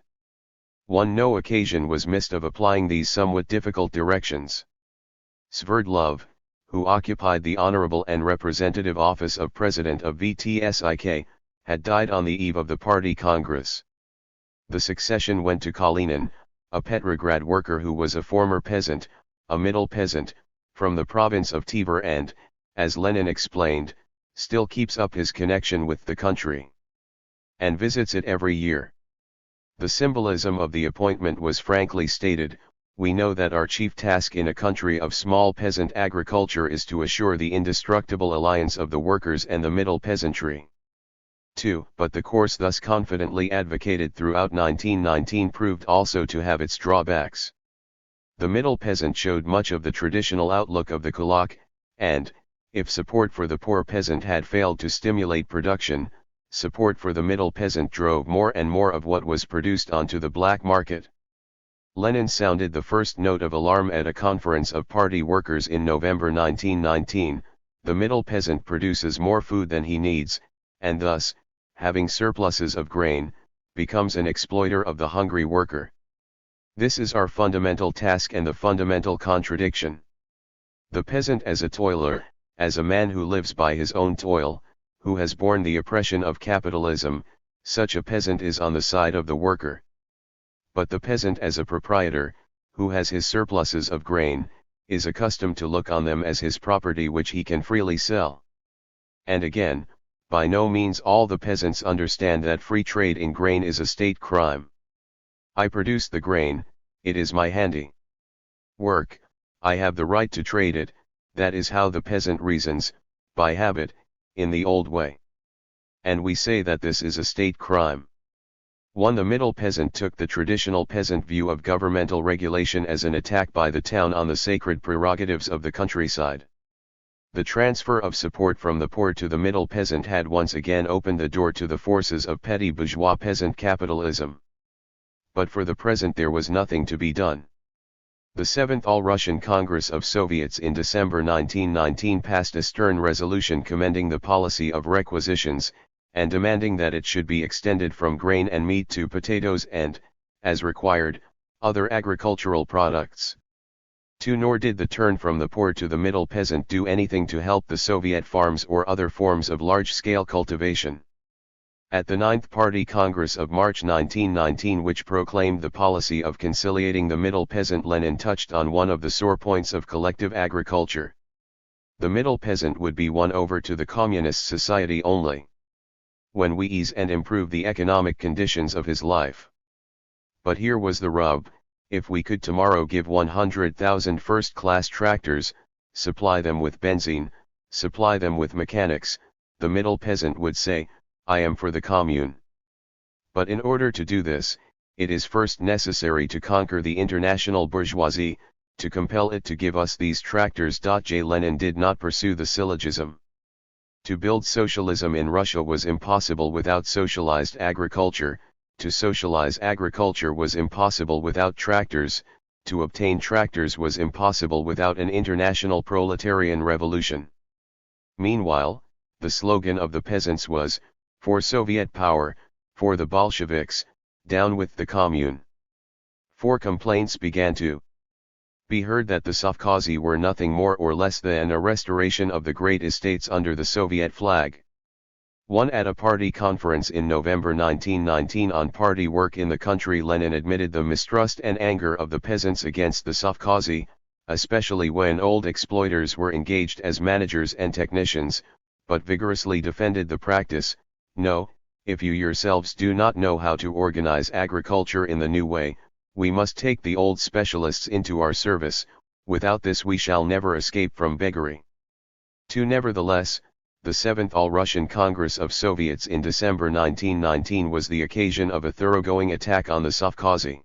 [SPEAKER 1] 1. No occasion was missed of applying these somewhat difficult directions. Sverdlov, who occupied the honorable and representative office of President of VTSIK, had died on the eve of the party congress. The succession went to Kalinin, a Petrograd worker who was a former peasant, a middle peasant, from the province of Tver and, as Lenin explained, still keeps up his connection with the country, and visits it every year. The symbolism of the appointment was frankly stated. We know that our chief task in a country of small peasant agriculture is to assure the indestructible alliance of the workers and the middle peasantry. 2. But the course thus confidently advocated throughout 1919 proved also to have its drawbacks. The middle peasant showed much of the traditional outlook of the kulak, and, if support for the poor peasant had failed to stimulate production, support for the middle peasant drove more and more of what was produced onto the black market. Lenin sounded the first note of alarm at a conference of party workers in November 1919, the middle peasant produces more food than he needs, and thus, having surpluses of grain, becomes an exploiter of the hungry worker. This is our fundamental task and the fundamental contradiction. The peasant as a toiler, as a man who lives by his own toil, who has borne the oppression of capitalism, such a peasant is on the side of the worker. But the peasant as a proprietor, who has his surpluses of grain, is accustomed to look on them as his property which he can freely sell. And again, by no means all the peasants understand that free trade in grain is a state crime. I produce the grain, it is my handy work, I have the right to trade it, that is how the peasant reasons, by habit, in the old way. And we say that this is a state crime. 1. The middle peasant took the traditional peasant view of governmental regulation as an attack by the town on the sacred prerogatives of the countryside. The transfer of support from the poor to the middle peasant had once again opened the door to the forces of petty bourgeois peasant capitalism. But for the present there was nothing to be done. The 7th All-Russian Congress of Soviets in December 1919 passed a stern resolution commending the policy of requisitions, and demanding that it should be extended from grain and meat to potatoes and, as required, other agricultural products. 2. Nor did the turn from the poor to the middle peasant do anything to help the Soviet farms or other forms of large-scale cultivation. At the 9th Party Congress of March 1919, which proclaimed the policy of conciliating the middle peasant, Lenin touched on one of the sore points of collective agriculture. The middle peasant would be won over to the communist society only when we ease and improve the economic conditions of his life. But here was the rub: if we could tomorrow give 100,000 first-class tractors, supply them with benzene, supply them with mechanics, the middle peasant would say, I am for the commune. But in order to do this, it is first necessary to conquer the international bourgeoisie, to compel it to give us these tractors. J. Lenin did not pursue the syllogism. To build socialism in Russia was impossible without socialized agriculture, to socialize agriculture was impossible without tractors, to obtain tractors was impossible without an international proletarian revolution. Meanwhile, the slogan of the peasants was, for Soviet power, for the Bolsheviks, down with the commune. 4. Complaints began to be heard that the Sovkhazi were nothing more or less than a restoration of the great estates under the Soviet flag. 1. At a party conference in November 1919 on party work in the country, Lenin admitted the mistrust and anger of the peasants against the Sovkhazi, especially when old exploiters were engaged as managers and technicians, but vigorously defended the practice. No, if you yourselves do not know how to organize agriculture in the new way, we must take the old specialists into our service, without this we shall never escape from beggary. 2. Nevertheless, the 7th All-Russian Congress of Soviets in December 1919 was the occasion of a thoroughgoing attack on the Sovkhazi.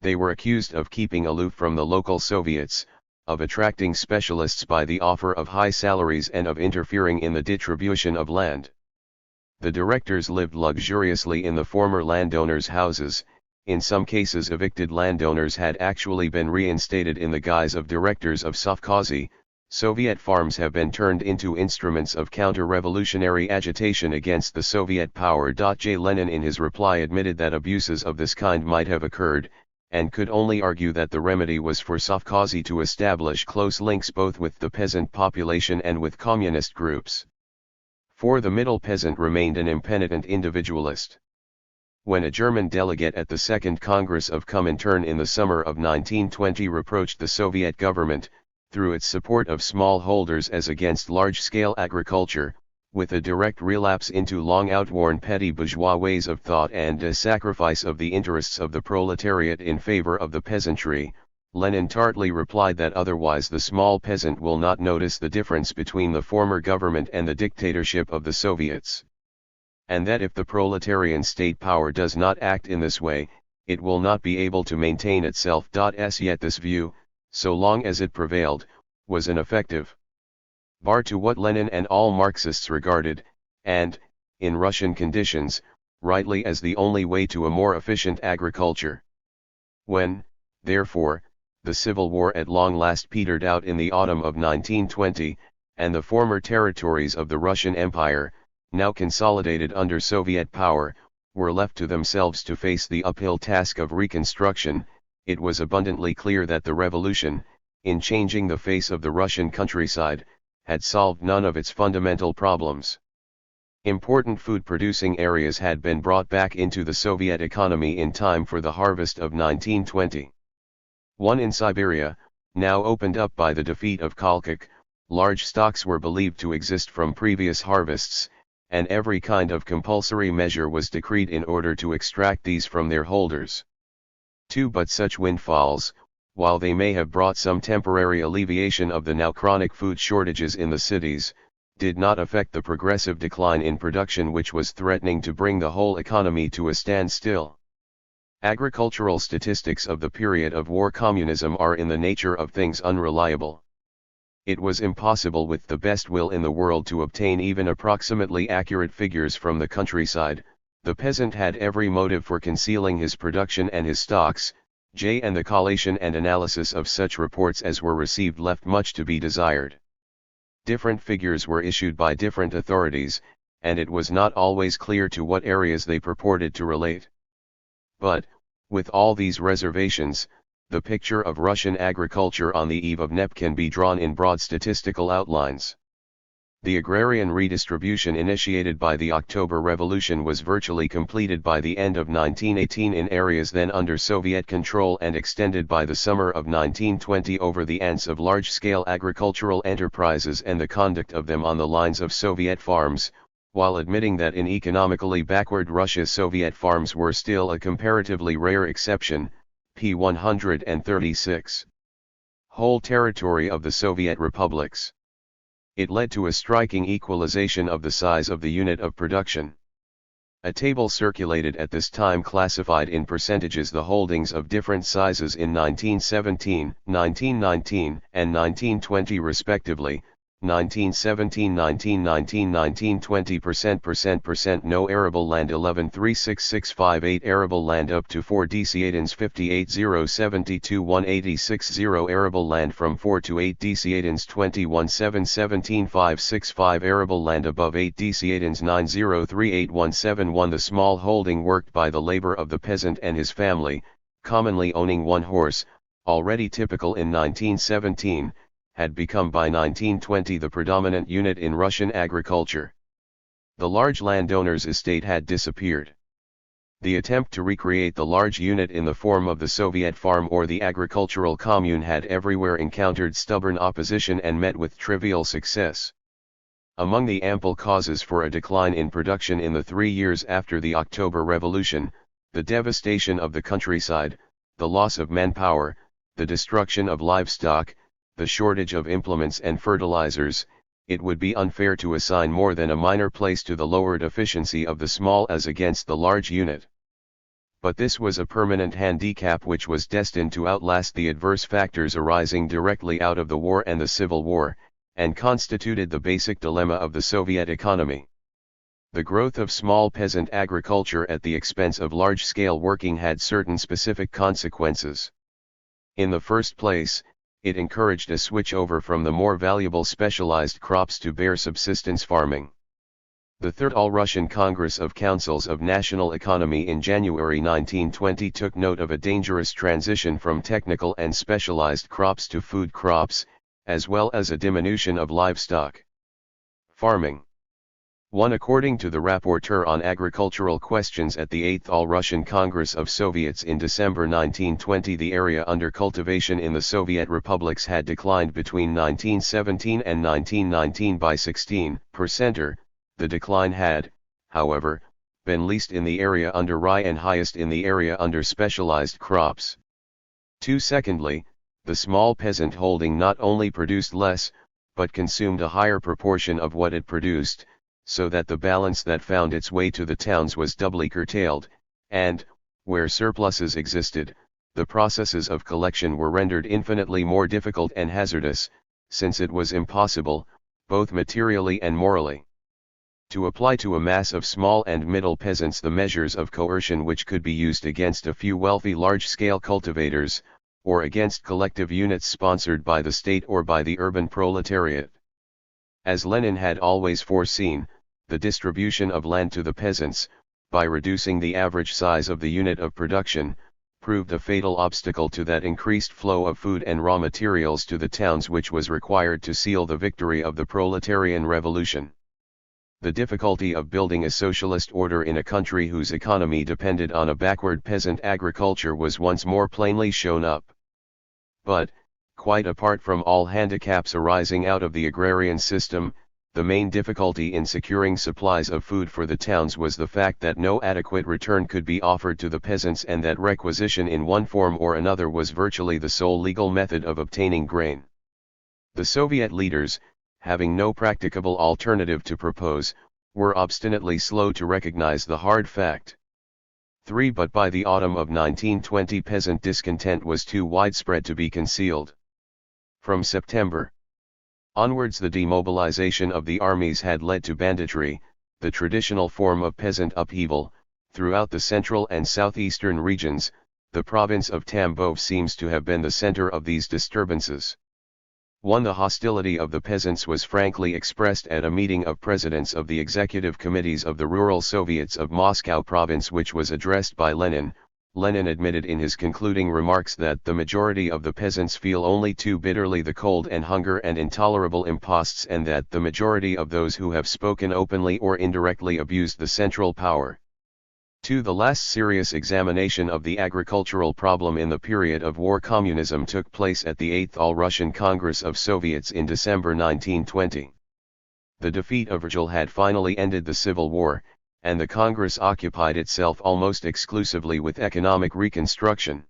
[SPEAKER 1] They were accused of keeping aloof from the local Soviets, of attracting specialists by the offer of high salaries, and of interfering in the distribution of land. The directors lived luxuriously in the former landowners' houses. In some cases evicted landowners had actually been reinstated in the guise of directors of Sovkhazi. Soviet farms have been turned into instruments of counter-revolutionary agitation against the Soviet power. J. Lenin in his reply admitted that abuses of this kind might have occurred, and could only argue that the remedy was for Sovkhazi to establish close links both with the peasant population and with communist groups. 4. The middle peasant remained an impenitent individualist. When a German delegate at the Second Congress of Comintern in the summer of 1920 reproached the Soviet government, through its support of smallholders as against large-scale agriculture, with a direct relapse into long outworn petty bourgeois ways of thought and a sacrifice of the interests of the proletariat in favor of the peasantry, Lenin tartly replied that otherwise the small peasant will not notice the difference between the former government and the dictatorship of the Soviets. and that if the proletarian state power does not act in this way, it will not be able to maintain itself. As yet this view, so long as it prevailed, was ineffective. Bar to what Lenin and all Marxists regarded, and, in Russian conditions, rightly as the only way to a more efficient agriculture. When, therefore, the civil war at long last petered out in the autumn of 1920, and the former territories of the Russian Empire, now consolidated under Soviet power, were left to themselves to face the uphill task of reconstruction, it was abundantly clear that the revolution, in changing the face of the Russian countryside, had solved none of its fundamental problems. Important food-producing areas had been brought back into the Soviet economy in time for the harvest of 1920. One in Siberia, now opened up by the defeat of Kolchak, large stocks were believed to exist from previous harvests, and every kind of compulsory measure was decreed in order to extract these from their holders. 2. But such windfalls, while they may have brought some temporary alleviation of the now chronic food shortages in the cities, did not affect the progressive decline in production which was threatening to bring the whole economy to a standstill. Agricultural statistics of the period of war communism are in the nature of things unreliable. It was impossible with the best will in the world to obtain even approximately accurate figures from the countryside. The peasant had every motive for concealing his production and his stocks, and the collation and analysis of such reports as were received left much to be desired. Different figures were issued by different authorities, and it was not always clear to what areas they purported to relate. But, with all these reservations, the picture of Russian agriculture on the eve of NEP can be drawn in broad statistical outlines. The agrarian redistribution initiated by the October Revolution was virtually completed by the end of 1918 in areas then under Soviet control and extended by the summer of 1920 over the ants of large-scale agricultural enterprises and the conduct of them on the lines of Soviet farms, while admitting that in economically backward Russia Soviet farms were still a comparatively rare exception, p. 136. Whole territory of the Soviet republics. It led to a striking equalization of the size of the unit of production. A table circulated at this time classified in percentages the holdings of different sizes in 1917, 1919, and 1920 respectively. 1917, 1919, 1920%, no arable land 11,36658 arable land up to 4 deciatins 58,072 186 arable land from 4 to 8 deciatins 21,717,565 arable land above 8 deciatins 9038,171. The small holding worked by the labor of the peasant and his family, commonly owning one horse, already typical in 1917, had become by 1920 the predominant unit in Russian agriculture. The large landowner's estate had disappeared. The attempt to recreate the large unit in the form of the Soviet farm or the agricultural commune had everywhere encountered stubborn opposition and met with trivial success. Among the ample causes for a decline in production in the 3 years after the October Revolution, the devastation of the countryside, the loss of manpower, the destruction of livestock, the shortage of implements and fertilizers, it would be unfair to assign more than a minor place to the lowered efficiency of the small as against the large unit. But this was a permanent handicap which was destined to outlast the adverse factors arising directly out of the war and the Civil War, and constituted the basic dilemma of the Soviet economy. The growth of small peasant agriculture at the expense of large-scale working had certain specific consequences. In the first place, it encouraged a switch over from the more valuable specialized crops to bare subsistence farming. The Third All-Russian Congress of Councils of National Economy in January 1920 took note of a dangerous transition from technical and specialized crops to food crops, as well as a diminution of livestock farming. 1. According to the Rapporteur on Agricultural Questions at the 8th All-Russian Congress of Soviets in December 1920, the area under cultivation in the Soviet republics had declined between 1917 and 1919 by 16%. The decline had, however, been least in the area under rye and highest in the area under specialized crops. 2. Secondly, the small peasant holding not only produced less, but consumed a higher proportion of what it produced, so that the balance that found its way to the towns was doubly curtailed, and, where surpluses existed, the processes of collection were rendered infinitely more difficult and hazardous, since it was impossible, both materially and morally, to apply to a mass of small and middle peasants the measures of coercion which could be used against a few wealthy large-scale cultivators, or against collective units sponsored by the state or by the urban proletariat. As Lenin had always foreseen, the distribution of land to the peasants, by reducing the average size of the unit of production, proved a fatal obstacle to that increased flow of food and raw materials to the towns which was required to seal the victory of the proletarian revolution. The difficulty of building a socialist order in a country whose economy depended on a backward peasant agriculture was once more plainly shown up. But, quite apart from all handicaps arising out of the agrarian system, the main difficulty in securing supplies of food for the towns was the fact that no adequate return could be offered to the peasants and that requisition in one form or another was virtually the sole legal method of obtaining grain. The Soviet leaders, having no practicable alternative to propose, were obstinately slow to recognize the hard fact. But by the autumn of 1920 peasant discontent was too widespread to be concealed. From September onwards the demobilization of the armies had led to banditry, the traditional form of peasant upheaval, throughout the central and southeastern regions. The province of Tambov seems to have been the center of these disturbances. The hostility of the peasants was frankly expressed at a meeting of presidents of the executive committees of the rural Soviets of Moscow province which was addressed by Lenin. Lenin admitted in his concluding remarks that the majority of the peasants feel only too bitterly the cold and hunger and intolerable imposts, and that the majority of those who have spoken openly or indirectly abused the central power. The last serious examination of the agricultural problem in the period of war communism took place at the 8th All-Russian Congress of Soviets in December 1920. The defeat of Virgil had finally ended the Civil War, and the Congress occupied itself almost exclusively with economic reconstruction.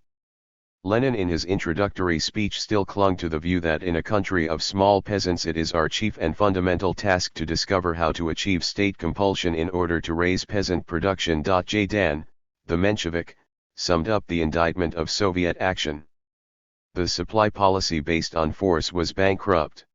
[SPEAKER 1] Lenin in his introductory speech still clung to the view that in a country of small peasants it is our chief and fundamental task to discover how to achieve state compulsion in order to raise peasant production. Zhdan, the Menshevik, summed up the indictment of Soviet action. The supply policy based on force was bankrupt.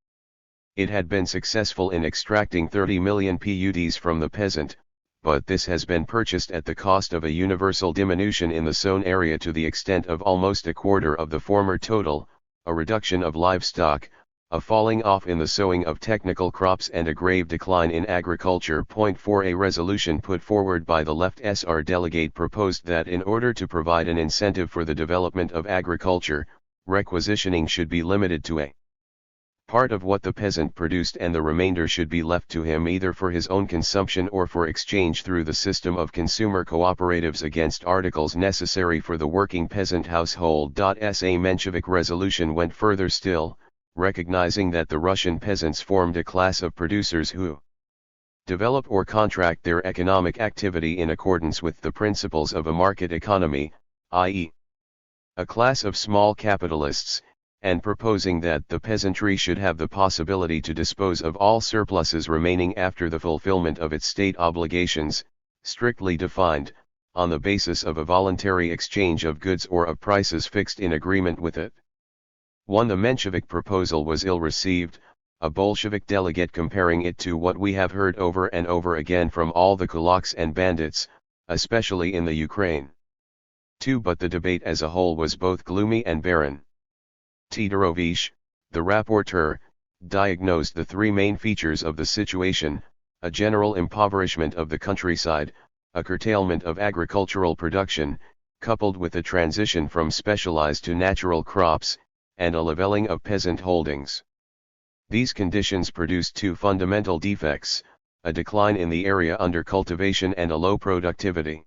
[SPEAKER 1] It had been successful in extracting 30 million PUDs from the peasant, but this has been purchased at the cost of a universal diminution in the sown area to the extent of almost a quarter of the former total, a reduction of livestock, a falling off in the sowing of technical crops and a grave decline in agriculture. 4. A resolution put forward by the Left SR delegate proposed that in order to provide an incentive for the development of agriculture, requisitioning should be limited to a part of what the peasant produced and the remainder should be left to him either for his own consumption or for exchange through the system of consumer cooperatives against articles necessary for the working peasant household. A Menshevik resolution went further still, recognizing that the Russian peasants formed a class of producers who develop or contract their economic activity in accordance with the principles of a market economy, i.e., a class of small capitalists, and proposing that the peasantry should have the possibility to dispose of all surpluses remaining after the fulfillment of its state obligations, strictly defined, on the basis of a voluntary exchange of goods or of prices fixed in agreement with it. The Menshevik proposal was ill-received, a Bolshevik delegate comparing it to what we have heard over and over again from all the kulaks and bandits, especially in the Ukraine. But the debate as a whole was both gloomy and barren. Todorović, the rapporteur, diagnosed the three main features of the situation: a general impoverishment of the countryside, a curtailment of agricultural production, coupled with a transition from specialized to natural crops, and a leveling of peasant holdings. These conditions produced two fundamental defects: a decline in the area under cultivation and a low productivity.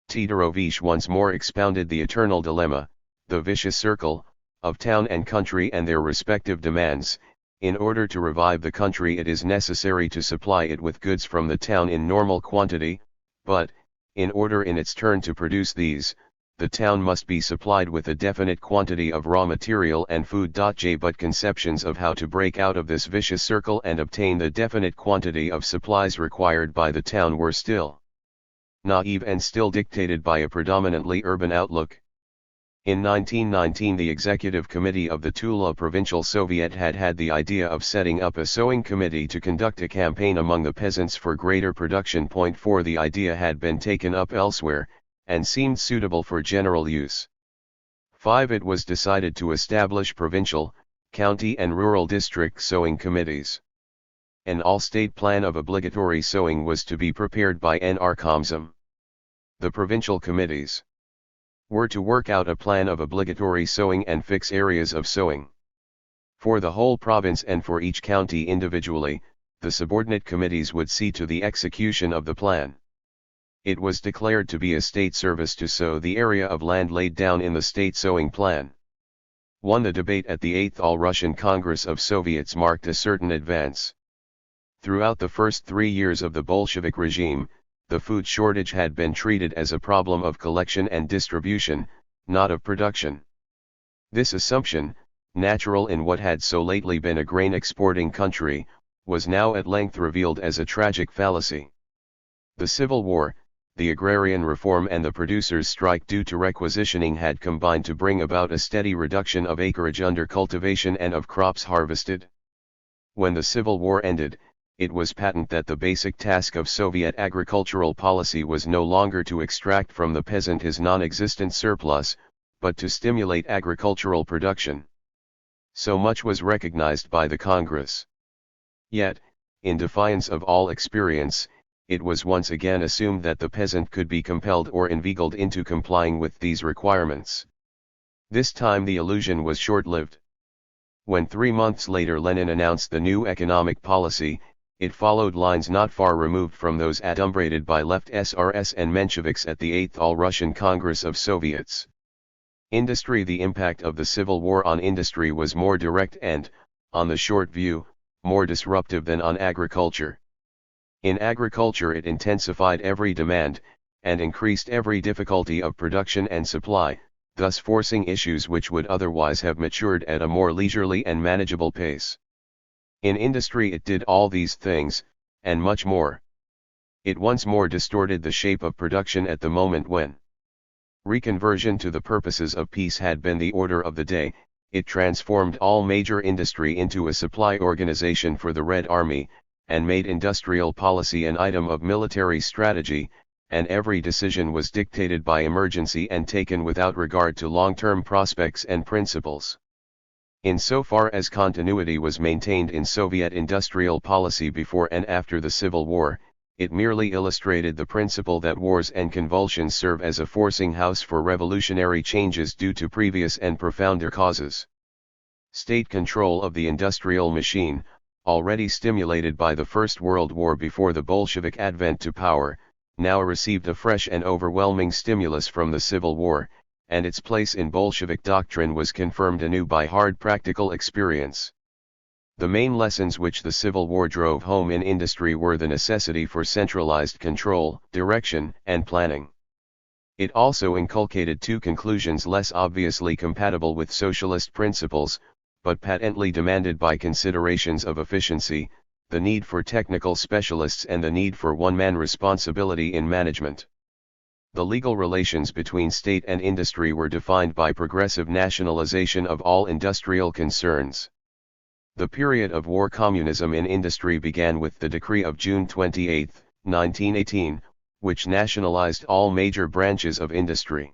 [SPEAKER 1] Todorović once more expounded the eternal dilemma, the vicious circle, of town and country and their respective demands. In order to revive the country it is necessary to supply it with goods from the town in normal quantity, but, in order in its turn to produce these, the town must be supplied with a definite quantity of raw material and food. But conceptions of how to break out of this vicious circle and obtain the definite quantity of supplies required by the town were still naive and still dictated by a predominantly urban outlook. In 1919 the Executive Committee of the Tula Provincial Soviet had the idea of setting up a sowing committee to conduct a campaign among the peasants for greater production. 4 The idea had been taken up elsewhere, and seemed suitable for general use. 5 It was decided to establish provincial, county and rural district sowing committees. An all-state plan of obligatory sowing was to be prepared by NRCOMSOM. The provincial committees were to work out a plan of obligatory sowing and fix areas of sowing. For the whole province and for each county individually, the subordinate committees would see to the execution of the plan. It was declared to be a state service to sow the area of land laid down in the state sowing plan. 1 The debate at the 8th All-Russian Congress of Soviets marked a certain advance. Throughout the first 3 years of the Bolshevik regime, the food shortage had been treated as a problem of collection and distribution, not of production. This assumption, natural in what had so lately been a grain-exporting country, was now at length revealed as a tragic fallacy. The Civil War, the agrarian reform and the producers' strike due to requisitioning had combined to bring about a steady reduction of acreage under cultivation and of crops harvested. When the Civil War ended, it was patent that the basic task of Soviet agricultural policy was no longer to extract from the peasant his non-existent surplus, but to stimulate agricultural production. So much was recognized by the Congress. Yet, in defiance of all experience, it was once again assumed that the peasant could be compelled or inveigled into complying with these requirements. This time the illusion was short-lived. When 3 months later Lenin announced the new economic policy, it followed lines not far removed from those adumbrated by left SRS and Mensheviks at the 8th All-Russian Congress of Soviets. Industry. The impact of the Civil War on industry was more direct and, on the short view, more disruptive than on agriculture. In agriculture it intensified every demand, and increased every difficulty of production and supply, thus forcing issues which would otherwise have matured at a more leisurely and manageable pace. In industry it did all these things, and much more. It once more distorted the shape of production at the moment when reconversion to the purposes of peace had been the order of the day. It transformed all major industry into a supply organization for the Red Army, and made industrial policy an item of military strategy, and every decision was dictated by emergency and taken without regard to long-term prospects and principles. Insofar as continuity was maintained in Soviet industrial policy before and after the Civil War, it merely illustrated the principle that wars and convulsions serve as a forcing house for revolutionary changes due to previous and profounder causes. State control of the industrial machine, already stimulated by the First World War before the Bolshevik advent to power, now received a fresh and overwhelming stimulus from the Civil War, and its place in Bolshevik doctrine was confirmed anew by hard practical experience. The main lessons which the Civil War drove home in industry were the necessity for centralized control, direction, and planning. It also inculcated 2 conclusions less obviously compatible with socialist principles, but patently demanded by considerations of efficiency: the need for technical specialists and the need for one-man responsibility in management. The legal relations between state and industry were defined by progressive nationalization of all industrial concerns. The period of war communism in industry began with the decree of June 28, 1918, which nationalized all major branches of industry.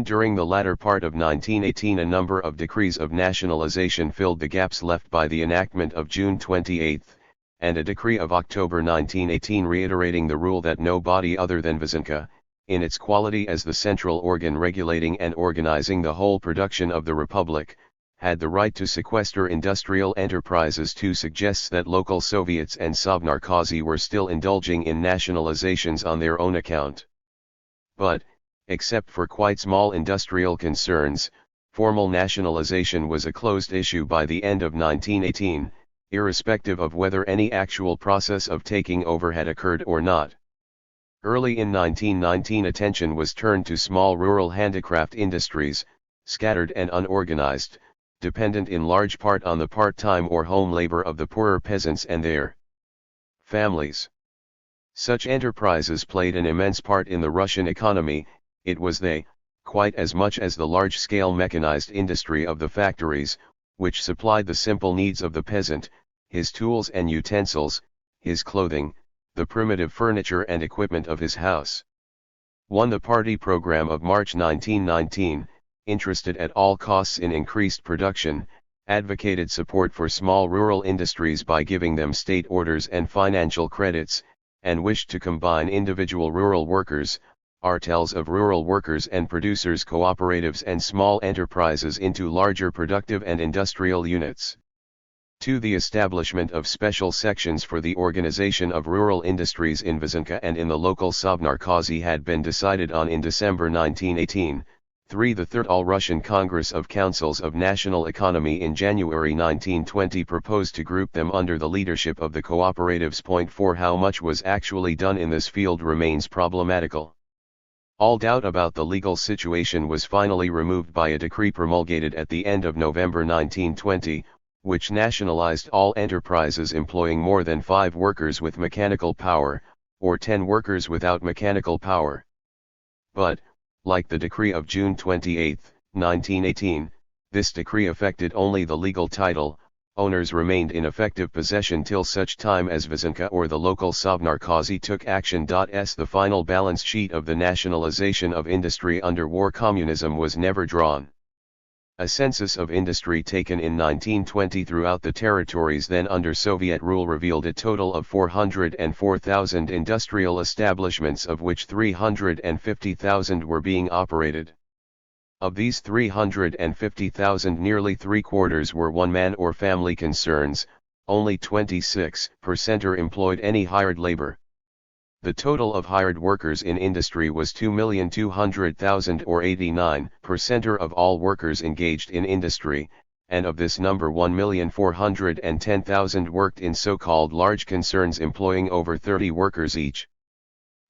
[SPEAKER 1] During the latter part of 1918 a number of decrees of nationalization filled the gaps left by the enactment of June 28, and a decree of October 1918 reiterating the rule that no body other than Vysenka, in its quality as the central organ regulating and organizing the whole production of the Republic, had the right to sequester industrial enterprises. 2 suggests that local Soviets and Sovnarkozy were still indulging in nationalizations on their own account. But, except for quite small industrial concerns, formal nationalization was a closed issue by the end of 1918, irrespective of whether any actual process of taking over had occurred or not. Early in 1919 attention was turned to small rural handicraft industries, scattered and unorganized, dependent in large part on the part-time or home labor of the poorer peasants and their families. Such enterprises played an immense part in the Russian economy. It was they, quite as much as the large-scale mechanized industry of the factories, which supplied the simple needs of the peasant, his tools and utensils, his clothing, the primitive furniture and equipment of his house. 1. The Party Program of March 1919, interested at all costs in increased production, advocated support for small rural industries by giving them state orders and financial credits, and wished to combine individual rural workers, artels of rural workers and producers, cooperatives and small enterprises into larger productive and industrial units. 2. The establishment of special sections for the organization of rural industries in Vyazovka and in the local Sovnarkazi had been decided on in December 1918. 3. The Third All-Russian Congress of Councils of National Economy in January 1920 proposed to group them under the leadership of the cooperatives. 4. How much was actually done in this field remains problematical. All doubt about the legal situation was finally removed by a decree promulgated at the end of November 1920, which nationalized all enterprises employing more than 5 workers with mechanical power, or 10 workers without mechanical power. But, like the decree of June 28, 1918, this decree affected only the legal title. Owners remained in effective possession till such time as Vyazovka or the local Sovnarkazi took action. The final balance sheet of the nationalization of industry under war communism was never drawn. A census of industry taken in 1920 throughout the territories then under Soviet rule revealed a total of 404,000 industrial establishments, of which 350,000 were being operated. Of these 350,000, nearly three-quarters were one-man or family concerns. Only 26% employed any hired labor. The total of hired workers in industry was 2,200,000, or 89% of all workers engaged in industry, and of this number 1,410,000 worked in so-called large concerns employing over 30 workers each.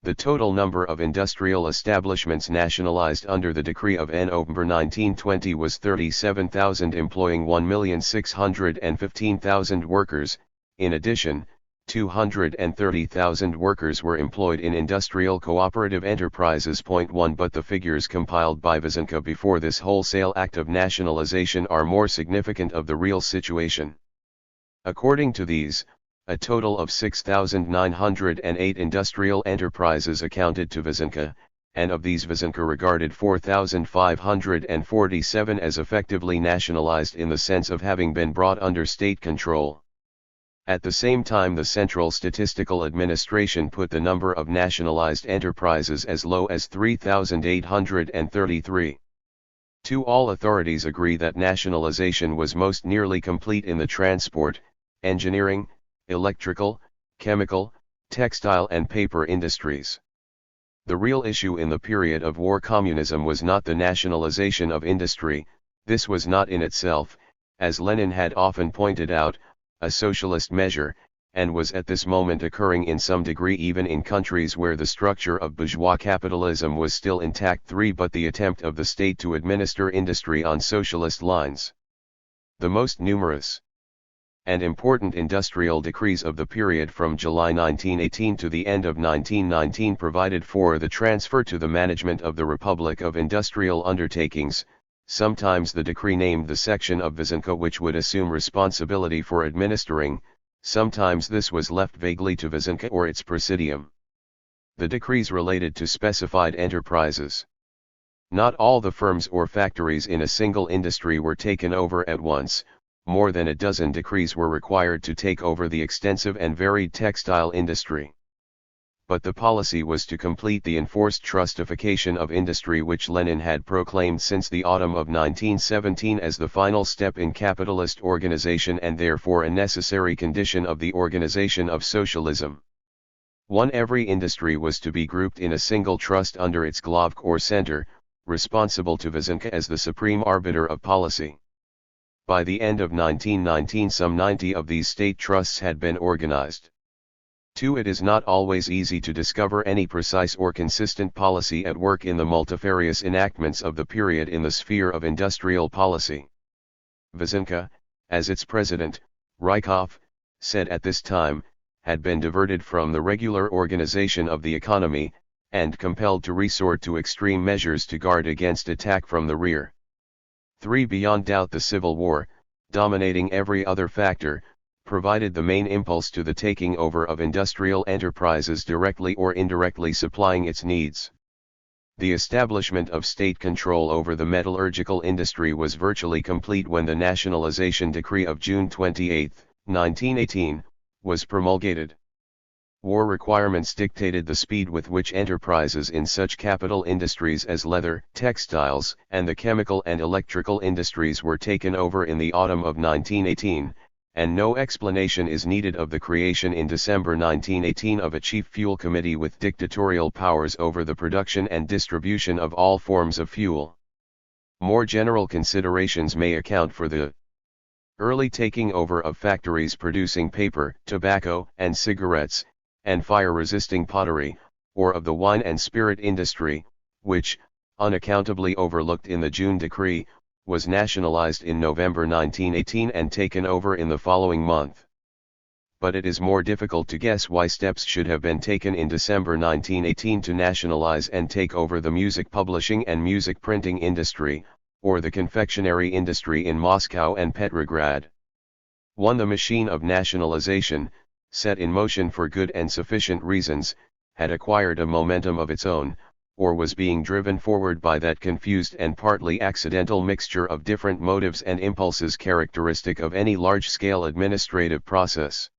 [SPEAKER 1] The total number of industrial establishments nationalized under the decree of November 1920 was 37,000, employing 1,615,000 workers. In addition, 230,000 workers were employed in industrial cooperative enterprises. 1. But the figures compiled by Vyazovka before this wholesale act of nationalization are more significant of the real situation. According to these, a total of 6,908 industrial enterprises accounted to Vyazovka, and of these Vyazovka regarded 4,547 as effectively nationalized in the sense of having been brought under state control. At the same time, the Central Statistical Administration put the number of nationalized enterprises as low as 3,833. 2. All authorities agree that nationalization was most nearly complete in the transport, engineering, electrical, chemical, textile and paper industries. The real issue in the period of war communism was not the nationalization of industry. This was not in itself, as Lenin had often pointed out, a socialist measure, and was at this moment occurring in some degree even in countries where the structure of bourgeois capitalism was still intact. 3. But the attempt of the state to administer industry on socialist lines. The most numerous and important industrial decrees of the period from July 1918 to the end of 1919 provided for the transfer to the management of the Republic of Industrial Undertakings. Sometimes the decree named the section of Vyazovka which would assume responsibility for administering, sometimes this was left vaguely to Vyazovka or its presidium. The decrees related to specified enterprises. Not all the firms or factories in a single industry were taken over at once. More than a dozen decrees were required to take over the extensive and varied textile industry. But the policy was to complete the enforced trustification of industry which Lenin had proclaimed since the autumn of 1917 as the final step in capitalist organization and therefore a necessary condition of the organization of socialism. 1. Every industry was to be grouped in a single trust under its Glavk or center, responsible to Vyazovka as the supreme arbiter of policy. By the end of 1919 some 90 of these state trusts had been organized. 2. It is not always easy to discover any precise or consistent policy at work in the multifarious enactments of the period in the sphere of industrial policy. Wyszynka, as its president, Rykov, said at this time, had been diverted from the regular organization of the economy, and compelled to resort to extreme measures to guard against attack from the rear. 3. Beyond doubt the Civil War, dominating every other factor, provided the main impulse to the taking over of industrial enterprises directly or indirectly supplying its needs. The establishment of state control over the metallurgical industry was virtually complete when the Nationalization Decree of June 28, 1918, was promulgated. War requirements dictated the speed with which enterprises in such capital industries as leather, textiles, and the chemical and electrical industries were taken over in the autumn of 1918, and no explanation is needed of the creation in December 1918 of a chief fuel committee with dictatorial powers over the production and distribution of all forms of fuel. More general considerations may account for the early taking over of factories producing paper, tobacco, and cigarettes, and fire-resisting pottery, or of the wine and spirit industry, which, unaccountably overlooked in the June Decree, was nationalized in November 1918 and taken over in the following month. But it is more difficult to guess why steps should have been taken in December 1918 to nationalize and take over the music publishing and music printing industry, or the confectionery industry in Moscow and Petrograd. 1. The machine of nationalization, set in motion for good and sufficient reasons, had acquired a momentum of its own, or was being driven forward by that confused and partly accidental mixture of different motives and impulses characteristic of any large-scale administrative process.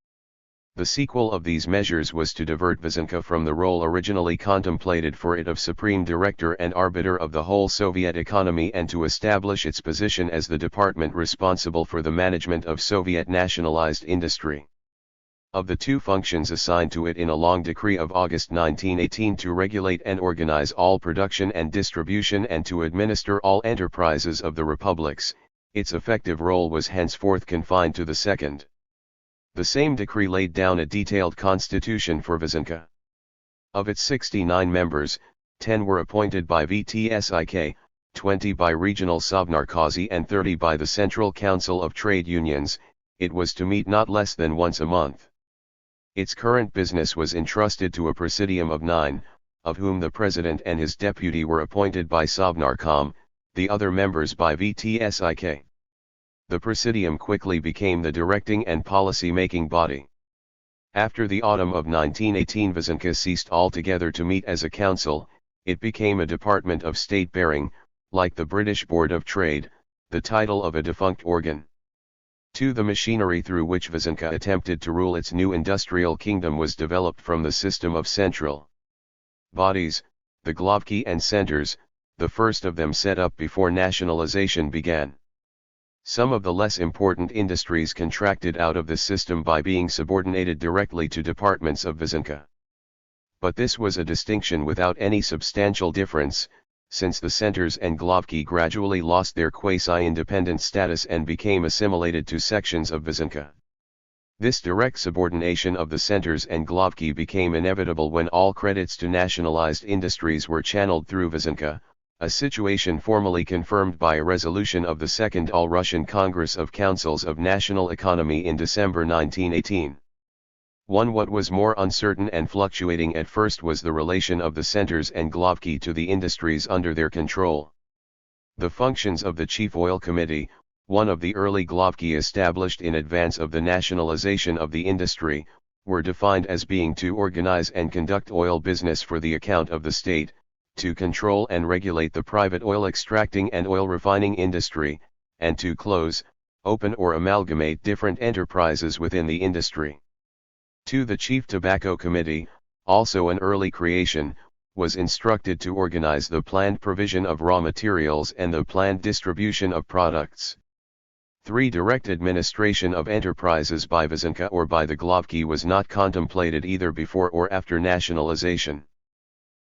[SPEAKER 1] The sequel of these measures was to divert Wyszynka from the role originally contemplated for it of supreme director and arbiter of the whole Soviet economy and to establish its position as the department responsible for the management of Soviet nationalized industry. Of the two functions assigned to it in a long decree of August 1918 to regulate and organize all production and distribution and to administer all enterprises of the republics, its effective role was henceforth confined to the second. The same decree laid down a detailed constitution for Wyszynka. Of its 69 members, 10 were appointed by VTSIK, 20 by regional Sovnarkozy and 30 by the Central Council of Trade Unions. It was to meet not less than once a month. Its current business was entrusted to a presidium of 9, of whom the president and his deputy were appointed by Sovnarkom, the other members by VTSIK. The presidium quickly became the directing and policy-making body. After the autumn of 1918 Wyszynka ceased altogether to meet as a council, it became a department of state bearing, like the British Board of Trade, the title of a defunct organ. 2. The machinery through which Wyszynka attempted to rule its new industrial kingdom was developed from the system of central bodies, the Glavki and centers, the first of them set up before nationalization began. Some of the less important industries contracted out of the system by being subordinated directly to departments of Wyszynka. But this was a distinction without any substantial difference, since the centers and Glavki gradually lost their quasi-independent status and became assimilated to sections of Wyszynka. This direct subordination of the centers and Glavki became inevitable when all credits to nationalized industries were channeled through Wyszynka, a situation formally confirmed by a resolution of the Second All-Russian Congress of Councils of National Economy in December 1918. 1. What was more uncertain and fluctuating at first was the relation of the centers and Glavki to the industries under their control. The functions of the Chief Oil Committee, one of the early Glavki established in advance of the nationalization of the industry, were defined as being to organize and conduct oil business for the account of the state, to control and regulate the private oil extracting and oil refining industry, and to close, open or amalgamate different enterprises within the industry. 2. The Chief Tobacco Committee, also an early creation, was instructed to organize the planned provision of raw materials and the planned distribution of products. 3. Direct administration of enterprises by Wyszynka or by the Glavki was not contemplated either before or after nationalization.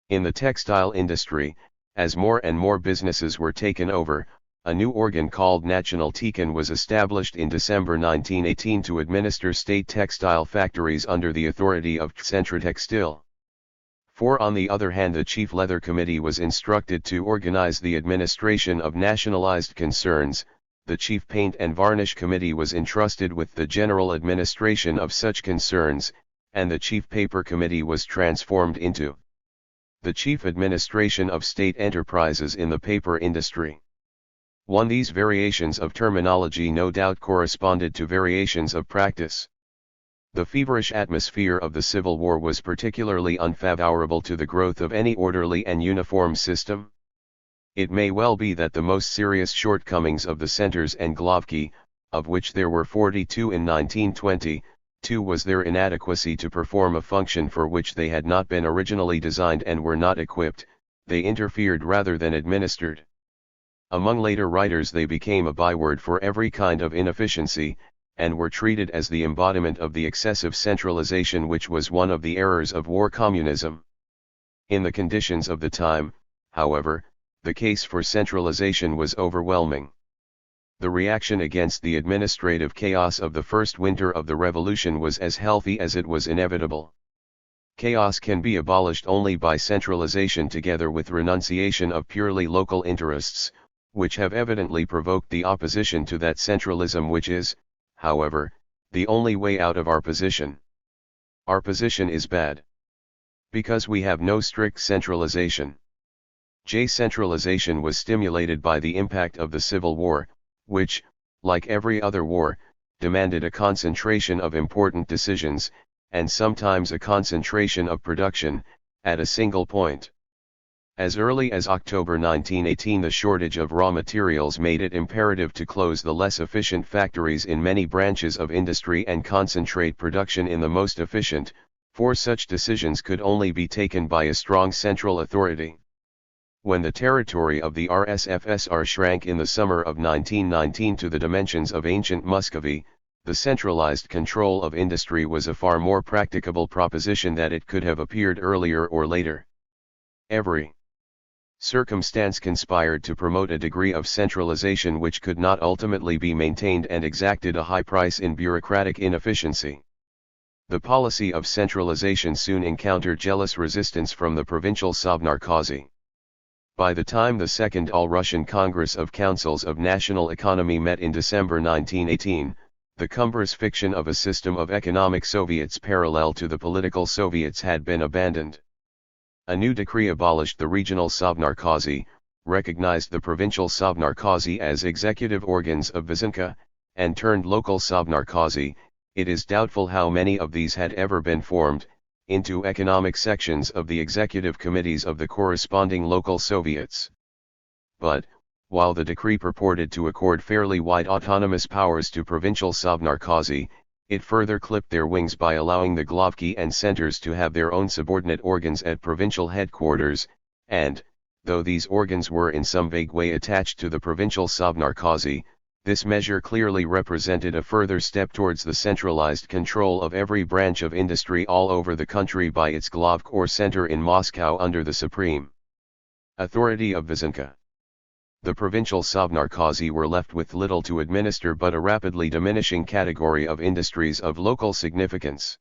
[SPEAKER 1] In the textile industry, as more and more businesses were taken over, A new organ called National Tikhon was established in December 1918 to administer state textile factories under the authority of Centrotextile. On the other hand, the Chief Leather Committee was instructed to organize the administration of nationalized concerns. The Chief Paint and Varnish Committee was entrusted with the general administration of such concerns, and the Chief Paper Committee was transformed into the Chief Administration of State Enterprises in the paper industry. These variations of terminology no doubt corresponded to variations of practice. The feverish atmosphere of the Civil War was particularly unfavorable to the growth of any orderly and uniform system. It may well be that the most serious shortcomings of the centers and Glavki, of which there were 42 in 1920, was their inadequacy to perform a function for which they had not been originally designed and were not equipped. They interfered rather than administered. Among later writers they became a byword for every kind of inefficiency, and were treated as the embodiment of the excessive centralization which was one of the errors of war communism. In the conditions of the time, however, the case for centralization was overwhelming. The reaction against the administrative chaos of the first winter of the revolution was as healthy as it was inevitable. Chaos can be abolished only by centralization together with renunciation of purely local interests, which have evidently provoked the opposition to that centralism which is, however, the only way out of our position. Our position is bad because we have no strict centralization. Centralization was stimulated by the impact of the Civil War, which, like every other war, demanded a concentration of important decisions, and sometimes a concentration of production, at a single point. As early as October 1918 the shortage of raw materials made it imperative to close the less efficient factories in many branches of industry and concentrate production in the most efficient, for such decisions could only be taken by a strong central authority. When the territory of the RSFSR shrank in the summer of 1919 to the dimensions of ancient Muscovy, the centralized control of industry was a far more practicable proposition than it could have appeared earlier or later. Every circumstance conspired to promote a degree of centralization which could not ultimately be maintained and exacted a high price in bureaucratic inefficiency. The policy of centralization soon encountered jealous resistance from the provincial Sovnarkozy. By the time the Second All-Russian Congress of Councils of National Economy met in December 1918, the cumbrous fiction of a system of economic Soviets parallel to the political Soviets had been abandoned. A new decree abolished the regional Sovnarkozy, recognized the provincial Sovnarkozy as executive organs of Vyzhinka, and turned local Sovnarkozy, it is doubtful how many of these had ever been formed, into economic sections of the executive committees of the corresponding local Soviets. But, while the decree purported to accord fairly wide autonomous powers to provincial Sovnarkozy, it further clipped their wings by allowing the Glavki and centers to have their own subordinate organs at provincial headquarters, and, though these organs were in some vague way attached to the provincial Sovnarkozy, this measure clearly represented a further step towards the centralized control of every branch of industry all over the country by its Glavk or center in Moscow under the supreme authority of Vyzhinka. The provincial Sovnarkozy were left with little to administer but a rapidly diminishing category of industries of local significance.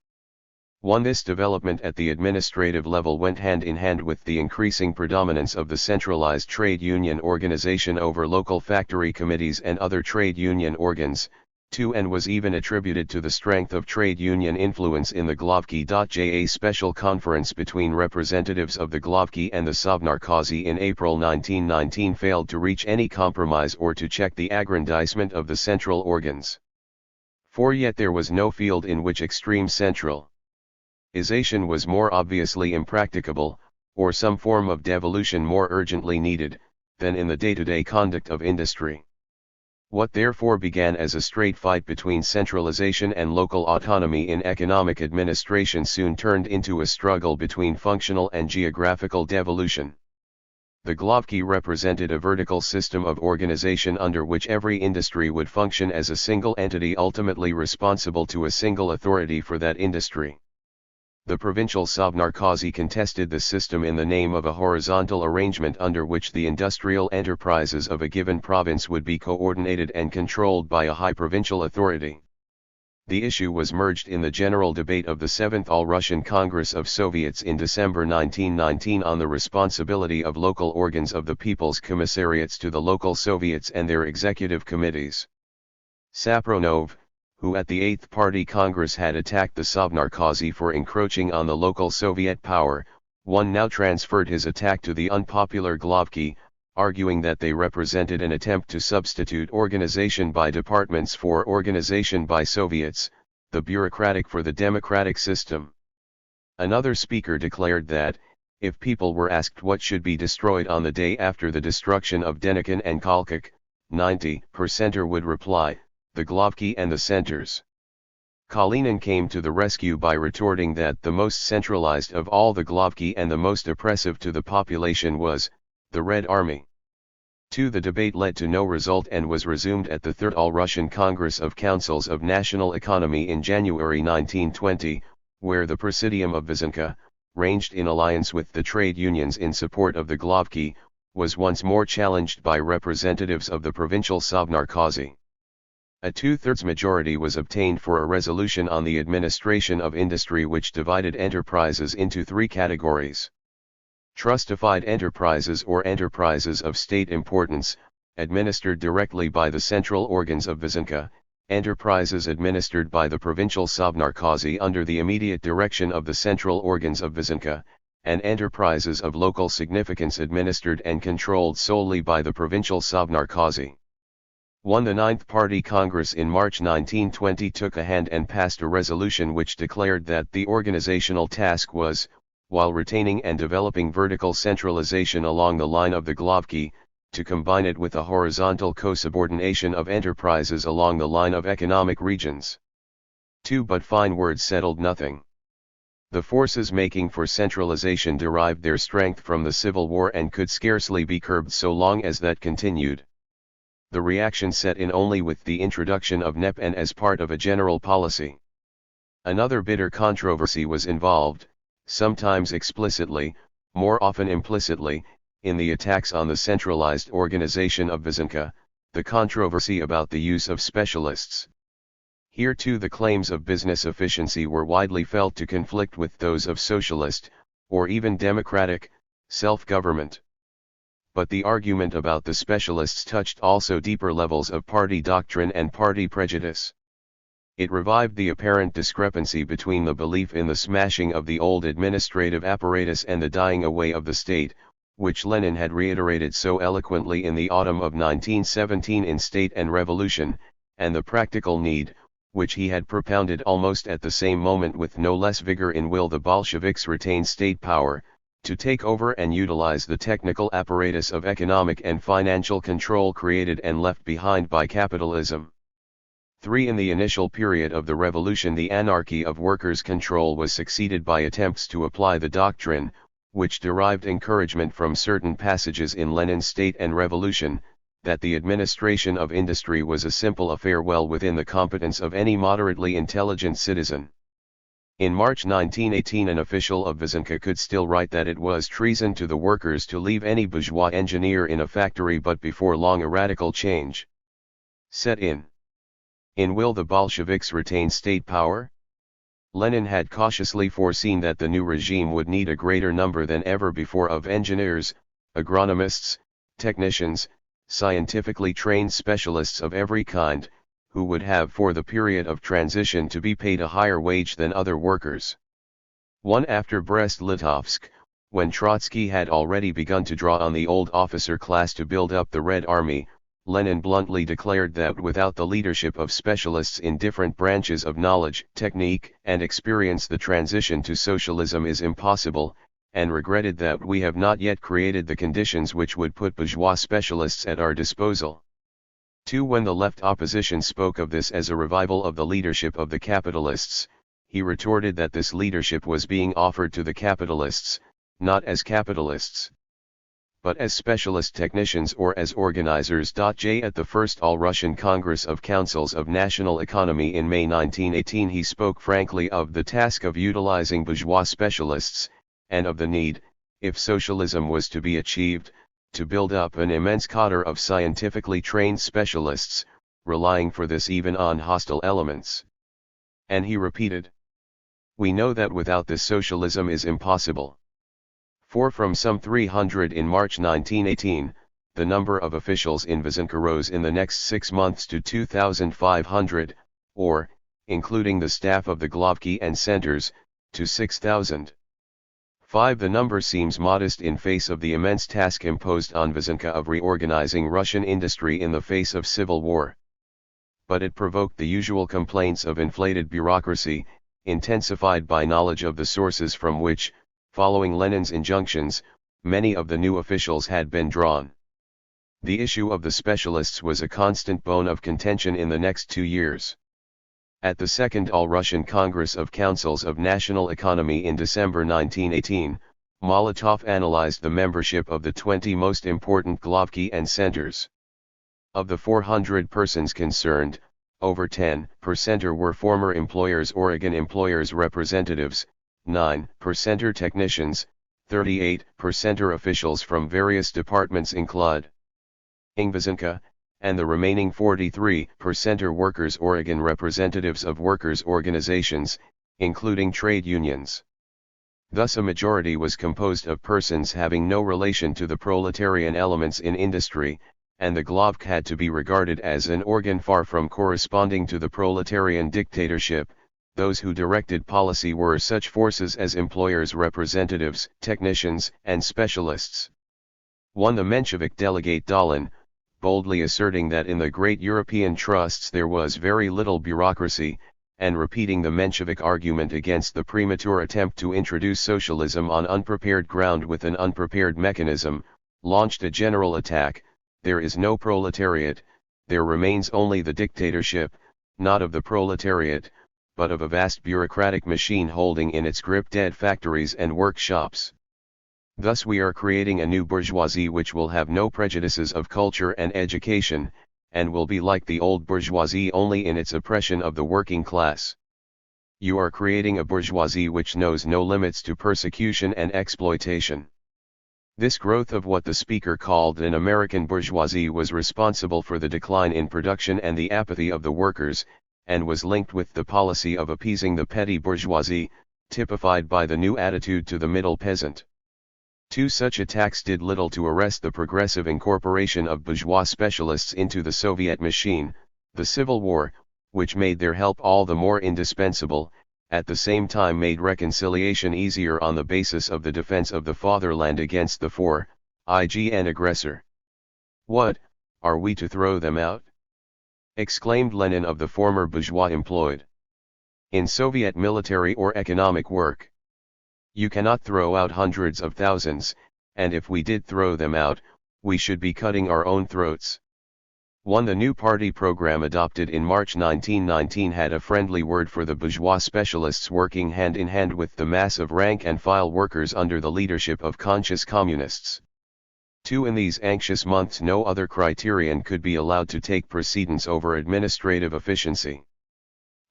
[SPEAKER 1] This development at the administrative level went hand in hand with the increasing predominance of the centralized trade union organization over local factory committees and other trade union organs, and was even attributed to the strength of trade union influence in the Glavki. A special conference between representatives of the Glavki and the Sovnarkozy in April 1919 failed to reach any compromise or to check the aggrandizement of the central organs. Yet there was no field in which extreme centralization was more obviously impracticable, or some form of devolution more urgently needed, than in the day-to-day conduct of industry. What therefore began as a straight fight between centralization and local autonomy in economic administration soon turned into a struggle between functional and geographical devolution. The Glavki represented a vertical system of organization under which every industry would function as a single entity ultimately responsible to a single authority for that industry. The provincial Sovnarkozy contested the system in the name of a horizontal arrangement under which the industrial enterprises of a given province would be coordinated and controlled by a high provincial authority. The issue was merged in the general debate of the 7th All-Russian Congress of Soviets in December 1919 on the responsibility of local organs of the People's Commissariats to the local Soviets and their executive committees. Sapronov, who at the 8th Party Congress had attacked the Sovnarkozy for encroaching on the local Soviet power, now transferred his attack to the unpopular Glavki, arguing that they represented an attempt to substitute organization by departments for organization by Soviets, the bureaucratic for the democratic system. Another speaker declared that, if people were asked what should be destroyed on the day after the destruction of Denikin and Kalkak, 90% would reply, the Glavki and the centers. Kalinin came to the rescue by retorting that the most centralized of all the Glavki and the most oppressive to the population was the Red Army. The debate led to no result and was resumed at the Third All-Russian Congress of Councils of National Economy in January 1920, where the Presidium of Vyzhinka, ranged in alliance with the trade unions in support of the Glavki, was once more challenged by representatives of the provincial Sovnarkozy. A two-thirds majority was obtained for a resolution on the administration of industry which divided enterprises into three categories. Trustified enterprises or enterprises of state importance, administered directly by the central organs of Vyzhinka, enterprises administered by the provincial Sovnarkozy under the immediate direction of the central organs of Vyzhinka, and enterprises of local significance administered and controlled solely by the provincial Sovnarkozy. The 9th Party Congress in March 1920 took a hand and passed a resolution which declared that the organizational task was, while retaining and developing vertical centralization along the line of the Glavki, to combine it with a horizontal co-subordination of enterprises along the line of economic regions. But fine words settled nothing. The forces making for centralization derived their strength from the Civil War and could scarcely be curbed so long as that continued. The reaction set in only with the introduction of NEP and as part of a general policy. Another bitter controversy was involved, sometimes explicitly, more often implicitly, in the attacks on the centralized organization of Vyzhinka, the controversy about the use of specialists. Here too the claims of business efficiency were widely felt to conflict with those of socialist, or even democratic, self-government. But the argument about the specialists touched also deeper levels of party doctrine and party prejudice. It revived the apparent discrepancy between the belief in the smashing of the old administrative apparatus and the dying away of the state, which Lenin had reiterated so eloquently in the autumn of 1917 in State and Revolution, and the practical need, which he had propounded almost at the same moment with no less vigor in Will the Bolsheviks retain state power, to take over and utilize the technical apparatus of economic and financial control created and left behind by capitalism. In the initial period of the revolution the anarchy of workers' control was succeeded by attempts to apply the doctrine, which derived encouragement from certain passages in Lenin's State and Revolution, that the administration of industry was a simple affair well within the competence of any moderately intelligent citizen. In March 1918 an official of Vyzhinka could still write that it was treason to the workers to leave any bourgeois engineer in a factory, but before long a radical change set in. Will the Bolsheviks retain state power? Lenin had cautiously foreseen that the new regime would need a greater number than ever before of engineers, agronomists, technicians, scientifically trained specialists of every kind, who would have for the period of transition to be paid a higher wage than other workers. After Brest-Litovsk, when Trotsky had already begun to draw on the old officer class to build up the Red Army, Lenin bluntly declared that without the leadership of specialists in different branches of knowledge, technique, and experience the transition to socialism is impossible, and regretted that we have not yet created the conditions which would put bourgeois specialists at our disposal. When the left opposition spoke of this as a revival of the leadership of the capitalists, he retorted that this leadership was being offered to the capitalists, not as capitalists. but as specialist technicians or as organizers. J. At the first All-Russian Congress of Councils of National Economy in May 1918 he spoke frankly of the task of utilizing bourgeois specialists, and of the need, if socialism was to be achieved, to build up an immense cadre of scientifically trained specialists, relying for this even on hostile elements. And he repeated, "We know that without this socialism is impossible." For from some 300 in March 1918, the number of officials in Vyazovka rose in the next 6 months to 2,500, or, including the staff of the Glavki and centers, to 6,000. 5. The number seems modest in face of the immense task imposed on Vyazovka of reorganizing Russian industry in the face of civil war. But it provoked the usual complaints of inflated bureaucracy, intensified by knowledge of the sources from which, following Lenin's injunctions, many of the new officials had been drawn. The issue of the specialists was a constant bone of contention in the next 2 years. At the Second All-Russian Congress of Councils of National Economy in December 1918, Molotov analyzed the membership of the 20 most important Glavki and centers. Of the 400 persons concerned, over 10% were former employers, Oregon employers representatives, 9% technicians, 38% officials from various departments including Vyazovka, and the remaining 43% workers, Oregon representatives of workers' organizations, including trade unions. Thus a majority was composed of persons having no relation to the proletarian elements in industry, and the Glavk had to be regarded as an organ far from corresponding to the proletarian dictatorship. Those who directed policy were such forces as employers' representatives, technicians, and specialists. 1. The Menshevik delegate Dalin, boldly asserting that in the great European trusts there was very little bureaucracy, and repeating the Menshevik argument against the premature attempt to introduce socialism on unprepared ground with an unprepared mechanism, launched a general attack. There is no proletariat, there remains only the dictatorship, not of the proletariat, but of a vast bureaucratic machine holding in its grip dead factories and workshops. Thus we are creating a new bourgeoisie which will have no prejudices of culture and education, and will be like the old bourgeoisie only in its oppression of the working class. You are creating a bourgeoisie which knows no limits to persecution and exploitation. This growth of what the speaker called an American bourgeoisie was responsible for the decline in production and the apathy of the workers, and was linked with the policy of appeasing the petty bourgeoisie, typified by the new attitude to the middle peasant. 2. Such attacks did little to arrest the progressive incorporation of bourgeois specialists into the Soviet machine. The Civil War, which made their help all the more indispensable, at the same time made reconciliation easier on the basis of the defense of the fatherland against the foreign aggressor. What, are we to throw them out? Exclaimed Lenin of the former bourgeois employed in Soviet military or economic work. You cannot throw out hundreds of thousands, and if we did throw them out, we should be cutting our own throats. 1. The new party program adopted in March 1919 had a friendly word for the bourgeois specialists working hand in hand with the mass of rank-and-file workers under the leadership of conscious communists. 2. In these anxious months no other criterion could be allowed to take precedence over administrative efficiency.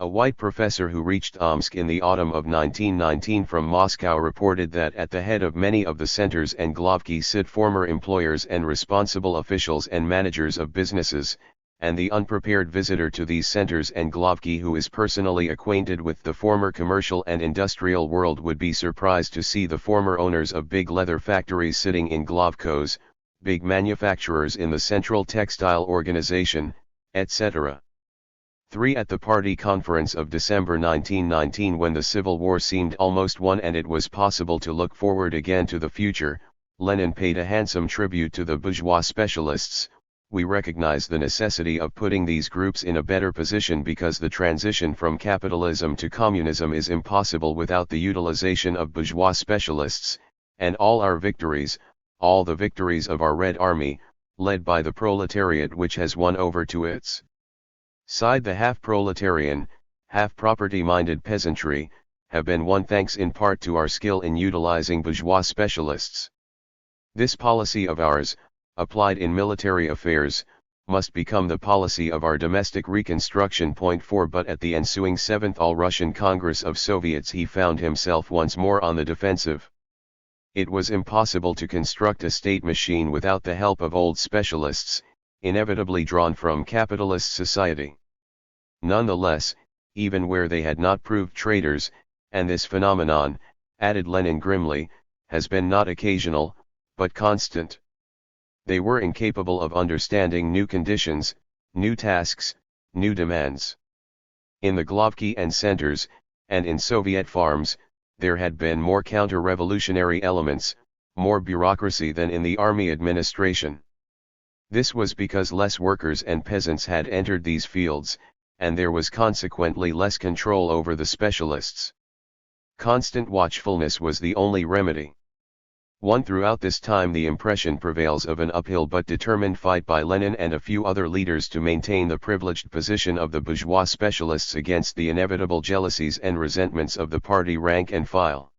[SPEAKER 1] A white professor who reached Omsk in the autumn of 1919 from Moscow reported that at the head of many of the centers and Glavki sit former employers and responsible officials and managers of businesses, and the unprepared visitor to these centers and Glavki who is personally acquainted with the former commercial and industrial world would be surprised to see the former owners of big leather factories sitting in Glavkos, big manufacturers in the Central Textile Organization, etc. 3. At the party conference of December 1919, when the Civil War seemed almost won and it was possible to look forward again to the future, Lenin paid a handsome tribute to the bourgeois specialists. We recognize the necessity of putting these groups in a better position because the transition from capitalism to communism is impossible without the utilization of bourgeois specialists, and all our victories, all the victories of our Red Army, led by the proletariat which has won over to its side the half-proletarian, half-property-minded peasantry, have been won thanks in part to our skill in utilizing bourgeois specialists. This policy of ours, applied in military affairs, must become the policy of our domestic reconstruction. Point 4. But at the ensuing 7th All-Russian Congress of Soviets he found himself once more on the defensive. It was impossible to construct a state machine without the help of old specialists, inevitably drawn from capitalist society. Nonetheless, even where they had not proved traitors, and this phenomenon, added Lenin grimly, has been not occasional, but constant. They were incapable of understanding new conditions, new tasks, new demands. In the Glavki and centers, and in Soviet farms, there had been more counter-revolutionary elements, more bureaucracy than in the army administration. This was because less workers and peasants had entered these fields, and there was consequently less control over the specialists. Constant watchfulness was the only remedy. Throughout this time the impression prevails of an uphill but determined fight by Lenin and a few other leaders to maintain the privileged position of the bourgeois specialists against the inevitable jealousies and resentments of the party rank and file.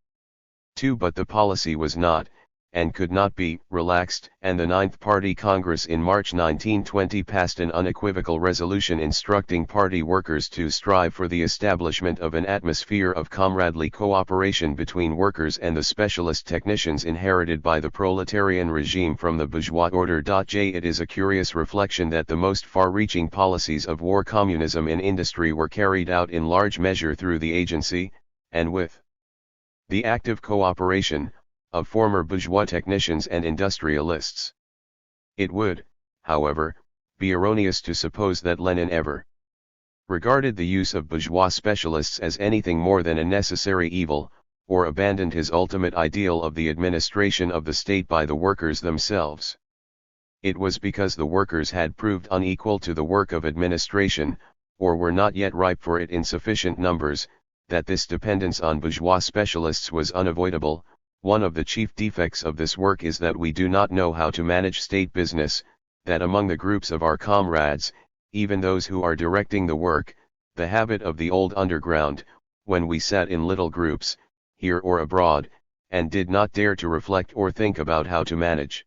[SPEAKER 1] 2. But the policy was not, and could not be, relaxed, and the 9th Party Congress in March 1920 passed an unequivocal resolution instructing party workers to strive for the establishment of an atmosphere of comradely cooperation between workers and the specialist technicians inherited by the proletarian regime from the bourgeois order. It is a curious reflection that the most far-reaching policies of war communism in industry were carried out in large measure through the agency, and with the active cooperation, of former bourgeois technicians and industrialists. It would, however, be erroneous to suppose that Lenin ever regarded the use of bourgeois specialists as anything more than a necessary evil, or abandoned his ultimate ideal of the administration of the state by the workers themselves. It was because the workers had proved unequal to the work of administration, or were not yet ripe for it in sufficient numbers, that this dependence on bourgeois specialists was unavoidable. One of the chief defects of this work is that we do not know how to manage state business, that among the groups of our comrades, even those who are directing the work, the habit of the old underground, when we sat in little groups, here or abroad, and did not dare to reflect or think about how to manage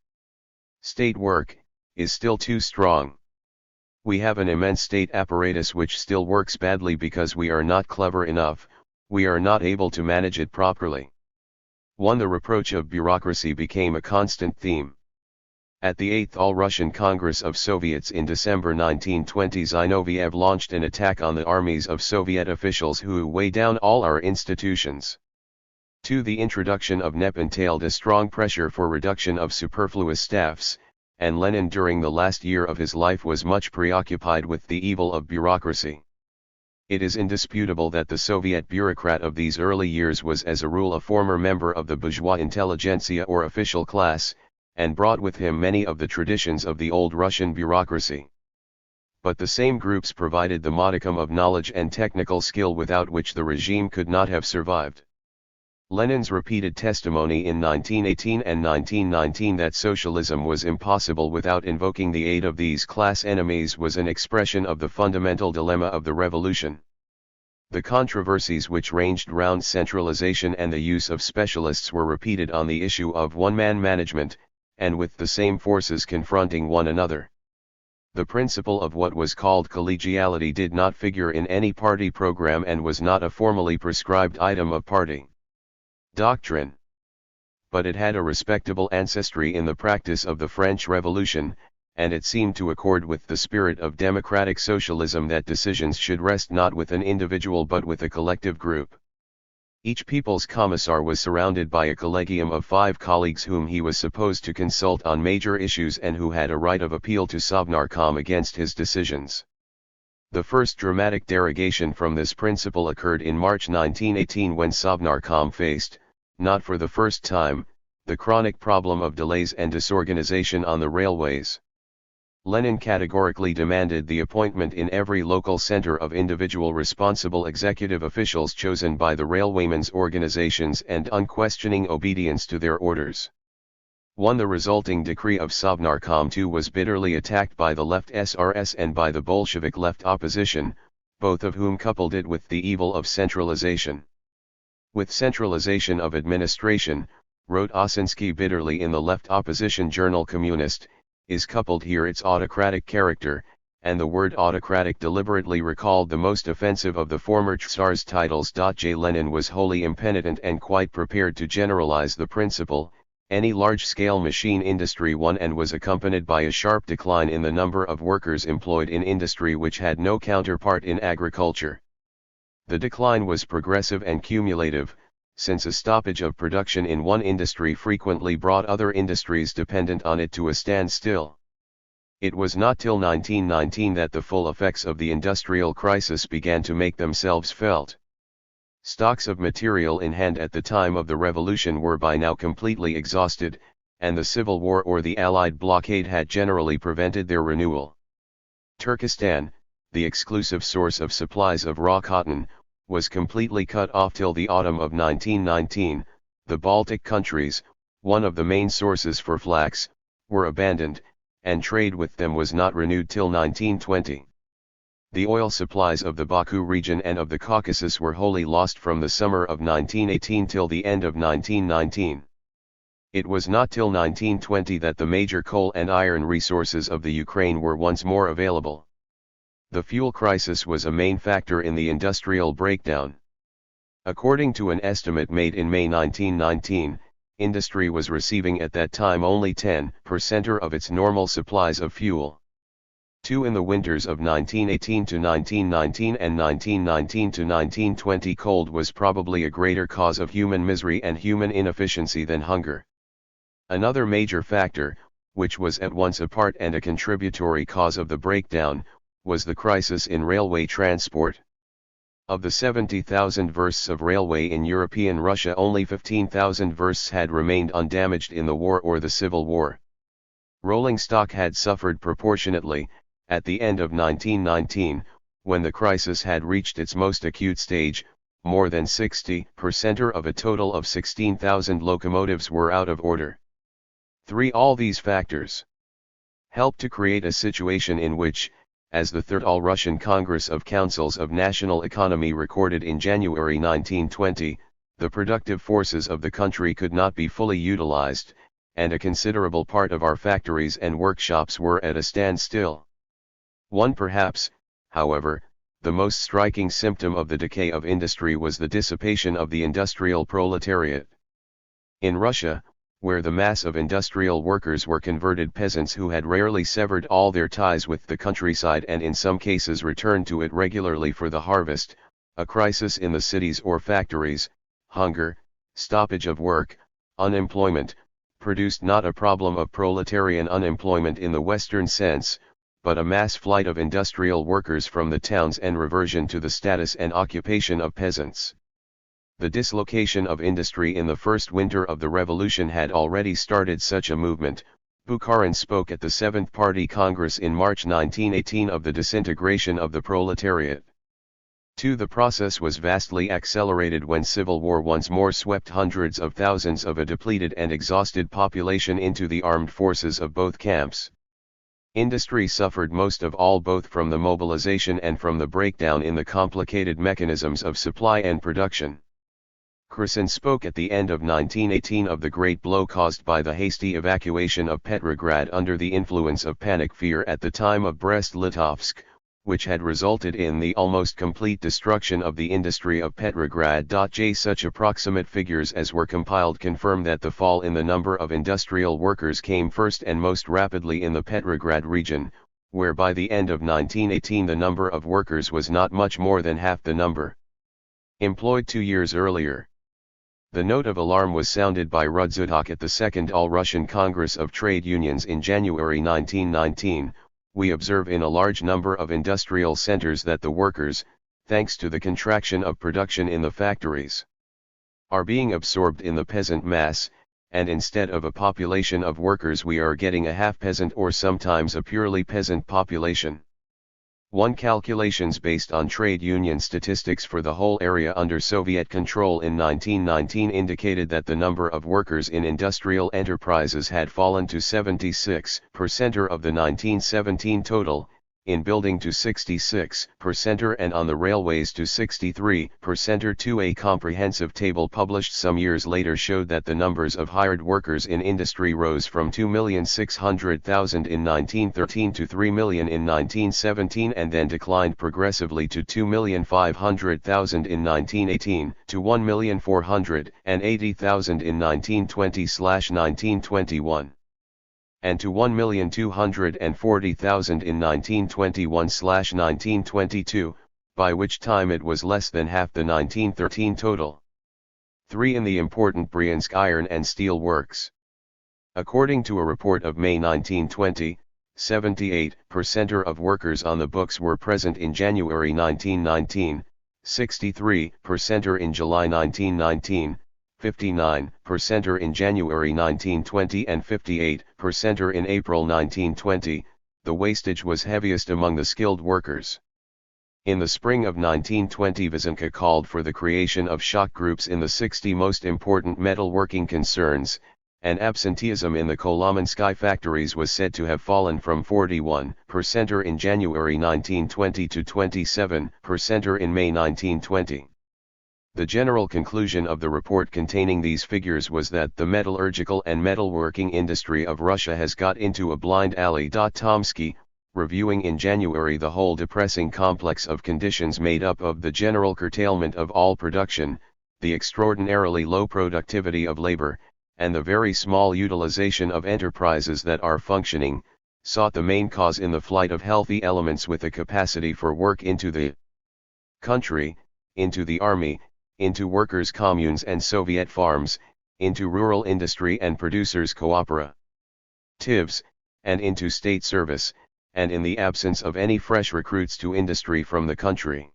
[SPEAKER 1] state work, is still too strong. We have an immense state apparatus which still works badly because we are not clever enough, we are not able to manage it properly. The reproach of bureaucracy became a constant theme. At the 8th All-Russian Congress of Soviets in December 1920, Zinoviev launched an attack on the armies of Soviet officials who weigh down all our institutions. 2. The introduction of NEP entailed a strong pressure for reduction of superfluous staffs, and Lenin during the last year of his life was much preoccupied with the evil of bureaucracy. It is indisputable that the Soviet bureaucrat of these early years was as a rule a former member of the bourgeois intelligentsia or official class, and brought with him many of the traditions of the old Russian bureaucracy. But the same groups provided the modicum of knowledge and technical skill without which the regime could not have survived. Lenin's repeated testimony in 1918 and 1919 that socialism was impossible without invoking the aid of these class enemies was an expression of the fundamental dilemma of the revolution. The controversies which ranged round centralization and the use of specialists were repeated on the issue of one-man management, and with the same forces confronting one another. The principle of what was called collegiality did not figure in any party program and was not a formally prescribed item of party doctrine. But it had a respectable ancestry in the practice of the French Revolution, and it seemed to accord with the spirit of democratic socialism that decisions should rest not with an individual but with a collective group. Each people's commissar was surrounded by a collegium of 5 colleagues whom he was supposed to consult on major issues and who had a right of appeal to Sovnarkom against his decisions. The first dramatic derogation from this principle occurred in March 1918 when Sovnarkom faced, not for the first time, the chronic problem of delays and disorganization on the railways. Lenin categorically demanded the appointment in every local center of individual responsible executive officials chosen by the railwaymen's organizations and unquestioning obedience to their orders. The resulting decree of Sovnarkom II was bitterly attacked by the left SRS and by the Bolshevik left opposition, both of whom coupled it with the evil of centralization. With centralization of administration, wrote Osinski bitterly in the left opposition journal Communist, is coupled here its autocratic character, and the word autocratic deliberately recalled the most offensive of the former Tsar's titles. J. Lenin was wholly impenitent and quite prepared to generalize the principle, any large-scale machine industry won, and was accompanied by a sharp decline in the number of workers employed in industry which had no counterpart in agriculture. The decline was progressive and cumulative, since a stoppage of production in one industry frequently brought other industries dependent on it to a standstill. It was not till 1919 that the full effects of the industrial crisis began to make themselves felt. Stocks of material in hand at the time of the revolution were by now completely exhausted, and the Civil War or the Allied blockade had generally prevented their renewal. Turkestan, the exclusive source of supplies of raw cotton, was completely cut off till the autumn of 1919, the Baltic countries, one of the main sources for flax, were abandoned, and trade with them was not renewed till 1920. The oil supplies of the Baku region and of the Caucasus were wholly lost from the summer of 1918 till the end of 1919. It was not till 1920 that the major coal and iron resources of the Ukraine were once more available. The fuel crisis was a main factor in the industrial breakdown. According to an estimate made in May 1919, industry was receiving at that time only 10% of its normal supplies of fuel. In the winters of 1918 to 1919 and 1919 to 1920, cold was probably a greater cause of human misery and human inefficiency than hunger. Another major factor, which was at once a part and a contributory cause of the breakdown, was the crisis in railway transport. Of the 70,000 versts of railway in European Russia, only 15,000 versts had remained undamaged in the war or the Civil War. Rolling stock had suffered proportionately. At the end of 1919, when the crisis had reached its most acute stage, more than 60% of a total of 16,000 locomotives were out of order. All these factors helped to create a situation in which, as the Third All-Russian Congress of Councils of National Economy recorded in January 1920, the productive forces of the country could not be fully utilized, and a considerable part of our factories and workshops were at a standstill. Perhaps, however, the most striking symptom of the decay of industry was the dissipation of the industrial proletariat. In Russia, where the mass of industrial workers were converted peasants who had rarely severed all their ties with the countryside and in some cases returned to it regularly for the harvest, a crisis in the cities or factories, hunger, stoppage of work, unemployment, produced not a problem of proletarian unemployment in the Western sense, but a mass flight of industrial workers from the towns and reversion to the status and occupation of peasants. The dislocation of industry in the first winter of the revolution had already started such a movement. Bukharin spoke at the Seventh Party Congress in March 1918 of the disintegration of the proletariat. The process was vastly accelerated when civil war once more swept hundreds of thousands of a depleted and exhausted population into the armed forces of both camps. Industry suffered most of all, both from the mobilization and from the breakdown in the complicated mechanisms of supply and production. Kherson spoke at the end of 1918 of the great blow caused by the hasty evacuation of Petrograd under the influence of panic fear at the time of Brest-Litovsk, which had resulted in the almost complete destruction of the industry of Petrograd. Such approximate figures as were compiled confirm that the fall in the number of industrial workers came first and most rapidly in the Petrograd region, where by the end of 1918 the number of workers was not much more than half the number employed 2 years earlier. The note of alarm was sounded by Rudzutak at the Second All-Russian Congress of Trade Unions in January 1919. We observe in a large number of industrial centers that the workers, thanks to the contraction of production in the factories, are being absorbed in the peasant mass, and instead of a population of workers we are getting a half-peasant or sometimes a purely peasant population. Calculations based on trade union statistics for the whole area under Soviet control in 1919 indicated that the number of workers in industrial enterprises had fallen to 76% of the 1917 total, in building to 66% and on the railways to 63%. A comprehensive table published some years later showed that the numbers of hired workers in industry rose from 2,600,000 in 1913 to 3 million in 1917 and then declined progressively to 2,500,000 in 1918, to 1,480,000 in 1920/1921. And to 1,240,000 in 1921/1922, by which time it was less than half the 1913 total. 3. In the important Bryansk iron and steel works. According to a report of May 1920, 78% of workers on the books were present in January 1919, 63% in July 1919, 59% in January 1920 and 58% in April 1920, the wastage was heaviest among the skilled workers. In the spring of 1920 Vysenka called for the creation of shock groups in the 60 most important metalworking concerns, and absenteeism in the Kolomensky factories was said to have fallen from 41% in January 1920 to 27% in May 1920. The general conclusion of the report containing these figures was that the metallurgical and metalworking industry of Russia has got into a blind alley. Tomsky, reviewing in January the whole depressing complex of conditions made up of the general curtailment of all production, the extraordinarily low productivity of labor, and the very small utilization of enterprises that are functioning, sought the main cause in the flight of healthy elements with a capacity for work into the country, into the army, into workers' communes and Soviet farms, into rural industry and producers' cooperatives, and into state service, and in the absence of any fresh recruits to industry from the country.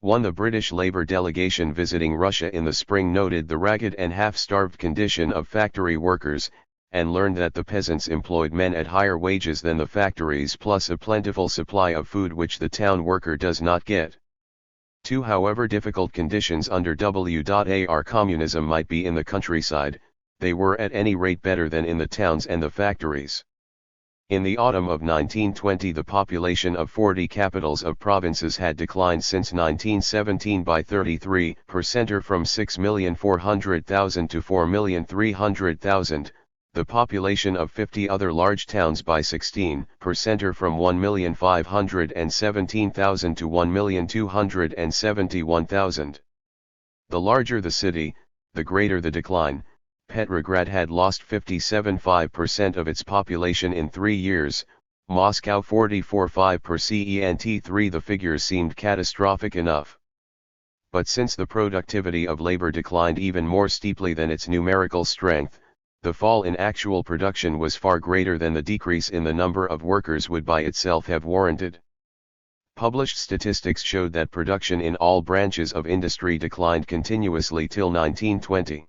[SPEAKER 1] 1. The British Labour delegation visiting Russia in the spring noted the ragged and half-starved condition of factory workers, and learned that the peasants employed men at higher wages than the factories plus a plentiful supply of food which the town worker does not get. 2. However difficult conditions under war communism might be in the countryside, they were at any rate better than in the towns and the factories. In the autumn of 1920 the population of 40 capitals of provinces had declined since 1917 by 33% from 6,400,000 to 4,300,000, the population of 50 other large towns by 16% from 1,517,000 to 1,271,000. The larger the city, the greater the decline. Petrograd had lost 57.5% of its population in 3 years, Moscow 44.5%. 3. The figures seemed catastrophic enough. But since the productivity of labor declined even more steeply than its numerical strength, the fall in actual production was far greater than the decrease in the number of workers would by itself have warranted. Published statistics showed that production in all branches of industry declined continuously till 1920.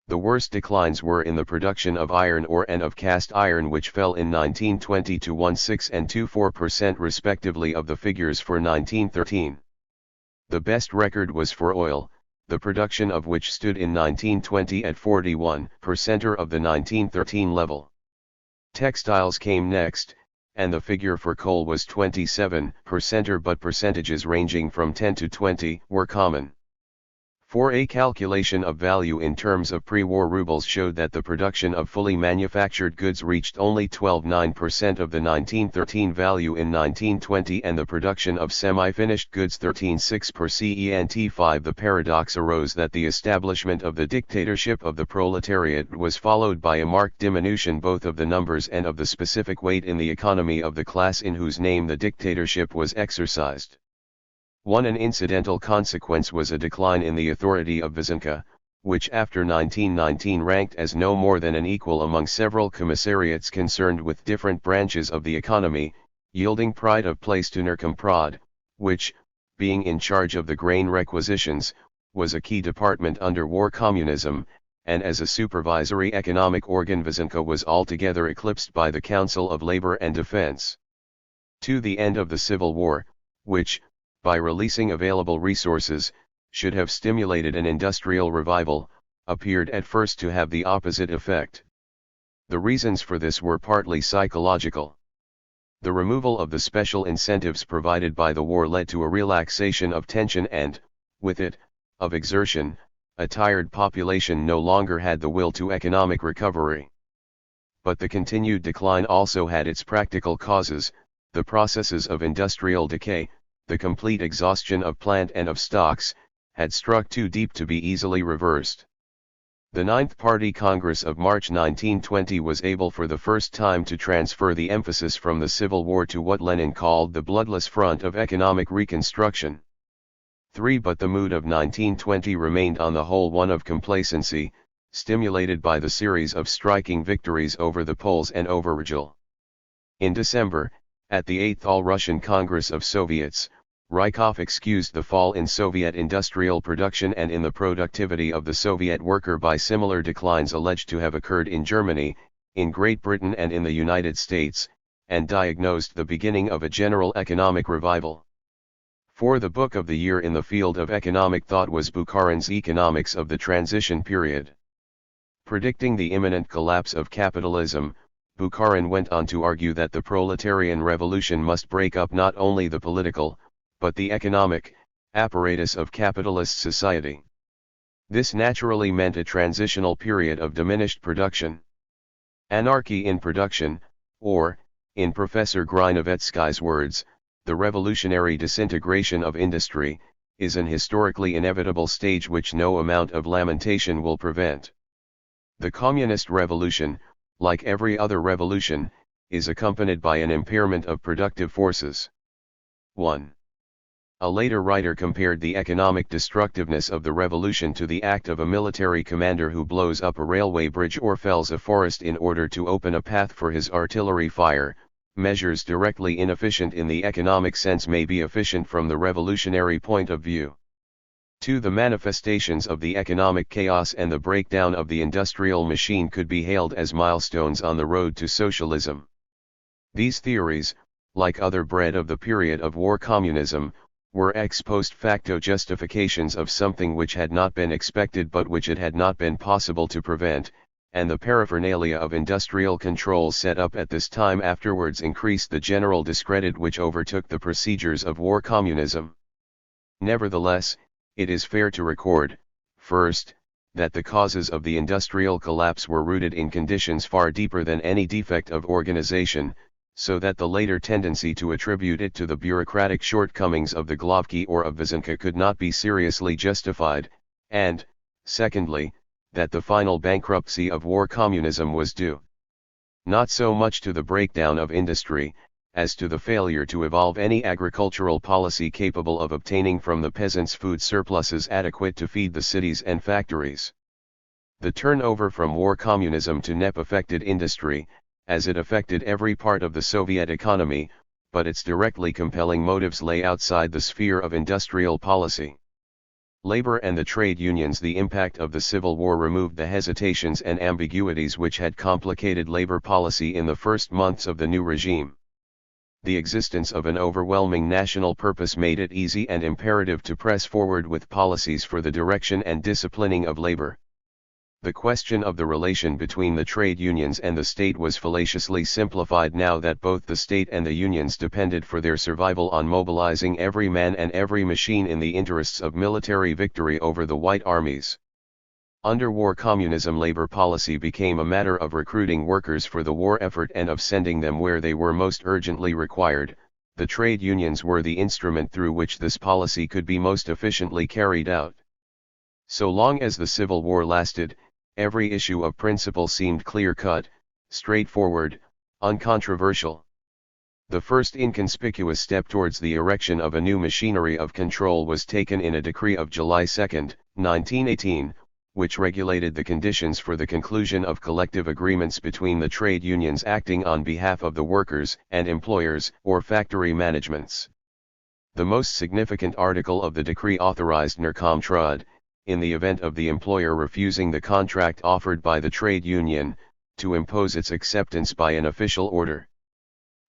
[SPEAKER 1] The worst declines were in the production of iron ore and of cast iron, which fell in 1920 to 16% and 24% respectively of the figures for 1913. The best record was for oil, the production of which stood in 1920 at 41% of the 1913 level. Textiles came next, and the figure for coal was 27%, but percentages ranging from 10 to 20 were common. For a calculation of value in terms of pre-war rubles showed that the production of fully manufactured goods reached only 12.9% of the 1913 value in 1920 and the production of semi-finished goods 13.6%. 5. The paradox arose that the establishment of the dictatorship of the proletariat was followed by a marked diminution both of the numbers and of the specific weight in the economy of the class in whose name the dictatorship was exercised. 1. An incidental consequence was a decline in the authority of Vysenka, which after 1919 ranked as no more than an equal among several commissariats concerned with different branches of the economy, yielding pride of place to Narkomprod, which, being in charge of the grain requisitions, was a key department under war communism, and as a supervisory economic organ Vysenka was altogether eclipsed by the Council of Labor and Defense. 2. The end of the Civil War, which, by releasing available resources, should have stimulated an industrial revival, appeared at first to have the opposite effect. The reasons for this were partly psychological. The removal of the special incentives provided by the war led to a relaxation of tension and, with it, of exertion. A tired population no longer had the will to economic recovery. But the continued decline also had its practical causes. The processes of industrial decay, the complete exhaustion of plant and of stocks, had struck too deep to be easily reversed. The Ninth Party Congress of March 1920 was able for the first time to transfer the emphasis from the Civil War to what Lenin called the bloodless front of economic reconstruction. But the mood of 1920 remained on the whole one of complacency, stimulated by the series of striking victories over the Poles and over Rajul. In December, at the 8th All-Russian Congress of Soviets, Rykov excused the fall in Soviet industrial production and in the productivity of the Soviet worker by similar declines alleged to have occurred in Germany, in Great Britain and in the United States, and diagnosed the beginning of a general economic revival. For the book of the year in the field of economic thought was Bukharin's Economics of the Transition Period. Predicting the imminent collapse of capitalism, Bukharin went on to argue that the proletarian revolution must break up not only the political, but the economic, apparatus of capitalist society. This naturally meant a transitional period of diminished production. Anarchy in production, or, in Professor Grinovetskiy's words, the revolutionary disintegration of industry, is an historically inevitable stage which no amount of lamentation will prevent. The communist revolution, like every other revolution, is accompanied by an impairment of productive forces. 1. A later writer compared the economic destructiveness of the revolution to the act of a military commander who blows up a railway bridge or fells a forest in order to open a path for his artillery fire. Measures directly inefficient in the economic sense may be efficient from the revolutionary point of view. 2. The manifestations of the economic chaos and the breakdown of the industrial machine could be hailed as milestones on the road to socialism. These theories, like other bred of the period of war communism, were ex post facto justifications of something which had not been expected but which it had not been possible to prevent, and the paraphernalia of industrial control set up at this time afterwards increased the general discredit which overtook the procedures of war communism. Nevertheless, it is fair to record, first, that the causes of the industrial collapse were rooted in conditions far deeper than any defect of organization, so that the later tendency to attribute it to the bureaucratic shortcomings of the Glavki or of Vysenka could not be seriously justified, and, secondly, that the final bankruptcy of war communism was due not so much to the breakdown of industry, as to the failure to evolve any agricultural policy capable of obtaining from the peasants food surpluses adequate to feed the cities and factories. The turnover from war communism to NEP affected industry, as it affected every part of the Soviet economy, but its directly compelling motives lay outside the sphere of industrial policy. Labor and the trade unions. The impact of the Civil War removed the hesitations and ambiguities which had complicated labor policy in the first months of the new regime. The existence of an overwhelming national purpose made it easy and imperative to press forward with policies for the direction and disciplining of labor. The question of the relation between the trade unions and the state was fallaciously simplified now that both the state and the unions depended for their survival on mobilizing every man and every machine in the interests of military victory over the White Armies. Under war communism, labor policy became a matter of recruiting workers for the war effort and of sending them where they were most urgently required. The trade unions were the instrument through which this policy could be most efficiently carried out. So long as the Civil War lasted, every issue of principle seemed clear-cut, straightforward, uncontroversial. The first inconspicuous step towards the erection of a new machinery of control was taken in a decree of July 2, 1918, which regulated the conditions for the conclusion of collective agreements between the trade unions acting on behalf of the workers and employers or factory managements. The most significant article of the decree authorized Narkomtrud, in the event of the employer refusing the contract offered by the trade union, to impose its acceptance by an official order.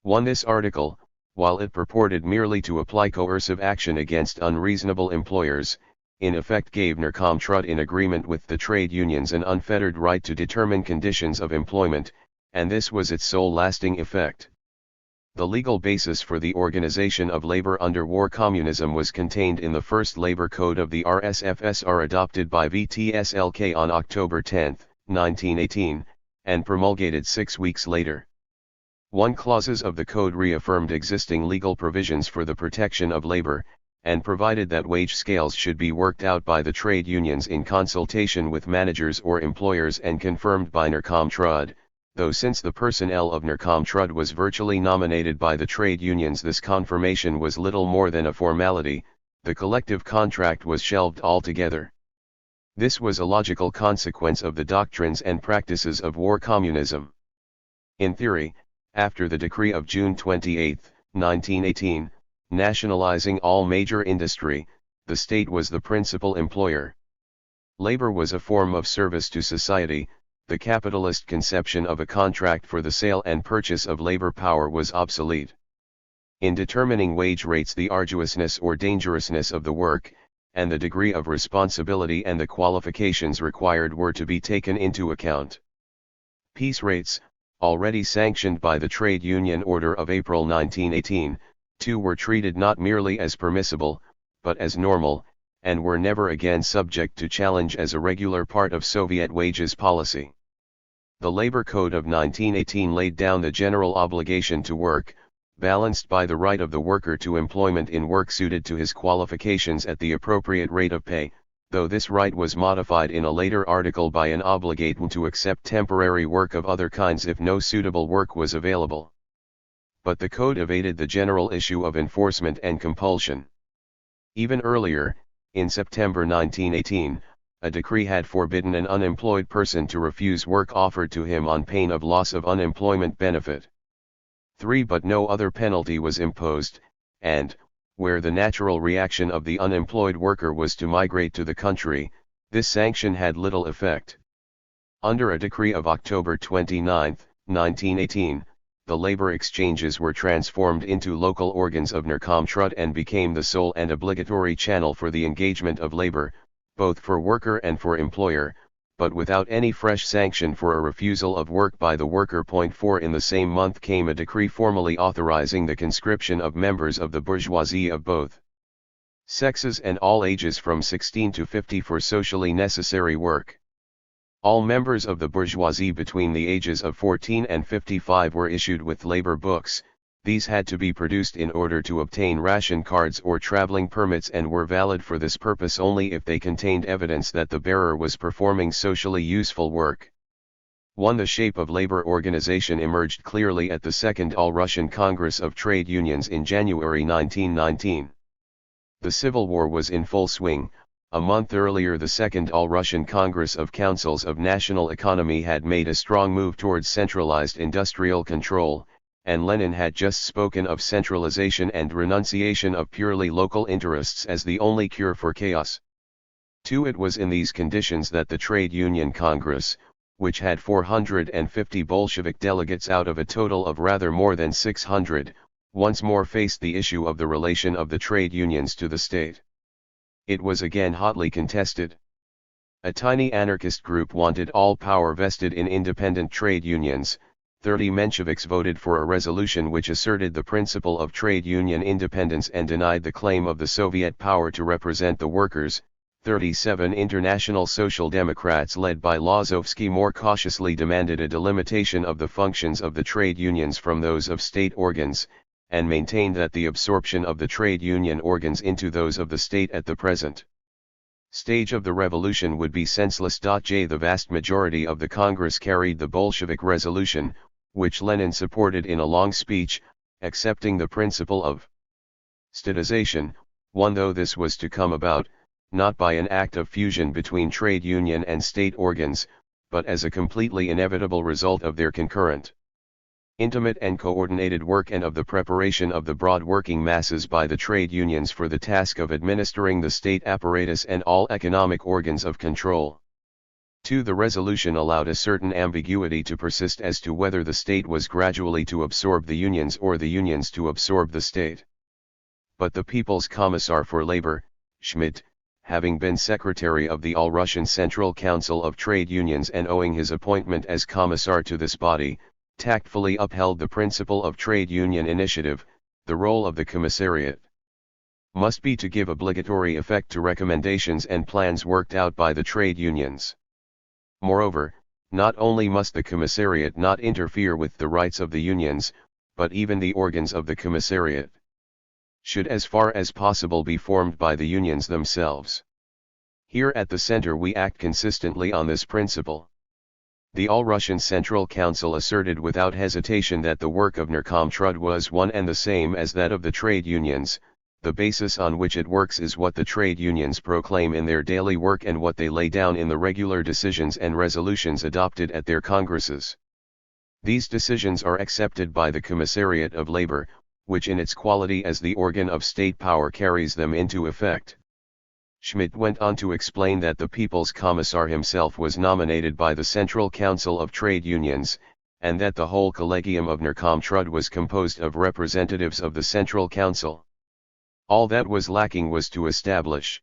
[SPEAKER 1] This article, while it purported merely to apply coercive action against unreasonable employers, in effect gave Narkomtrud, in agreement with the trade unions, an unfettered right to determine conditions of employment, and this was its sole lasting effect. The legal basis for the organization of labor under war communism was contained in the first labor code of the RSFSR adopted by VTSLK on October 10, 1918, and promulgated 6 weeks later. One clauses of the code reaffirmed existing legal provisions for the protection of labor, and provided that wage scales should be worked out by the trade unions in consultation with managers or employers and confirmed by NRCOM-TRUD. Though since the personnel of NRCOM-TRUD was virtually nominated by the trade unions, this confirmation was little more than a formality. The collective contract was shelved altogether. This was a logical consequence of the doctrines and practices of war communism. In theory, after the decree of June 28, 1918, nationalizing all major industry, the state was the principal employer. Labor was a form of service to society. The capitalist conception of a contract for the sale and purchase of labor power was obsolete. In determining wage rates, the arduousness or dangerousness of the work, and the degree of responsibility and the qualifications required were to be taken into account. Piece rates, already sanctioned by the Trade Union Order of April 1918, too were treated not merely as permissible, but as normal, and were never again subject to challenge as a regular part of Soviet wages policy. The Labor Code of 1918 laid down the general obligation to work, balanced by the right of the worker to employment in work suited to his qualifications at the appropriate rate of pay, though this right was modified in a later article by an obligation to accept temporary work of other kinds if no suitable work was available. But the code evaded the general issue of enforcement and compulsion. Even earlier, in September 1918, a decree had forbidden an unemployed person to refuse work offered to him on pain of loss of unemployment benefit. 3. But no other penalty was imposed, and, where the natural reaction of the unemployed worker was to migrate to the country, this sanction had little effect. Under a decree of October 29, 1918, the labor exchanges were transformed into local organs of NRCOM-TRUD and became the sole and obligatory channel for the engagement of labor, both for worker and for employer, but without any fresh sanction for a refusal of work by the worker. 4. In the same month came a decree formally authorizing the conscription of members of the bourgeoisie of both sexes and all ages from 16 to 50 for socially necessary work. All members of the bourgeoisie between the ages of 14 and 55 were issued with labor books. These had to be produced in order to obtain ration cards or traveling permits and were valid for this purpose only if they contained evidence that the bearer was performing socially useful work. 1. The shape of labor organization emerged clearly at the Second All-Russian Congress of Trade Unions in January 1919. The Civil War was in full swing. A month earlier, the Second All-Russian Congress of Councils of National Economy had made a strong move towards centralized industrial control, and Lenin had just spoken of centralization and renunciation of purely local interests as the only cure for chaos. 2. It was in these conditions that the Trade Union Congress, which had 450 Bolshevik delegates out of a total of rather more than 600, once more faced the issue of the relation of the trade unions to the state. It was again hotly contested. A tiny anarchist group wanted all power vested in independent trade unions. 30 Mensheviks voted for a resolution which asserted the principle of trade union independence and denied the claim of the Soviet power to represent the workers. 37 International Social Democrats led by Lozovsky more cautiously demanded a delimitation of the functions of the trade unions from those of state organs, and maintained that the absorption of the trade union organs into those of the state at the present stage of the revolution would be senseless. The vast majority of the Congress carried the Bolshevik resolution, which Lenin supported in a long speech, accepting the principle of statization. 1. Though this was to come about, not by an act of fusion between trade union and state organs, but as a completely inevitable result of their concurrent, intimate and coordinated work and of the preparation of the broad working masses by the trade unions for the task of administering the state apparatus and all economic organs of control. 2. The resolution allowed a certain ambiguity to persist as to whether the state was gradually to absorb the unions or the unions to absorb the state. But the People's Commissar for Labor, Schmidt, having been secretary of the All-Russian Central Council of Trade Unions and owing his appointment as commissar to this body, tactfully upheld the principle of trade union initiative. The role of the commissariat must be to give obligatory effect to recommendations and plans worked out by the trade unions. Moreover, not only must the commissariat not interfere with the rights of the unions, but even the organs of the commissariat should as far as possible be formed by the unions themselves. Here at the center we act consistently on this principle. The All-Russian Central Council asserted without hesitation that the work of Narkomtrud was one and the same as that of the trade unions. The basis on which it works is what the trade unions proclaim in their daily work and what they lay down in the regular decisions and resolutions adopted at their congresses. These decisions are accepted by the Commissariat of Labor, which in its quality as the organ of state power carries them into effect. Schmidt went on to explain that the People's Commissar himself was nominated by the Central Council of Trade Unions, and that the whole collegium of Narkomtrud was composed of representatives of the Central Council. All that was lacking was to establish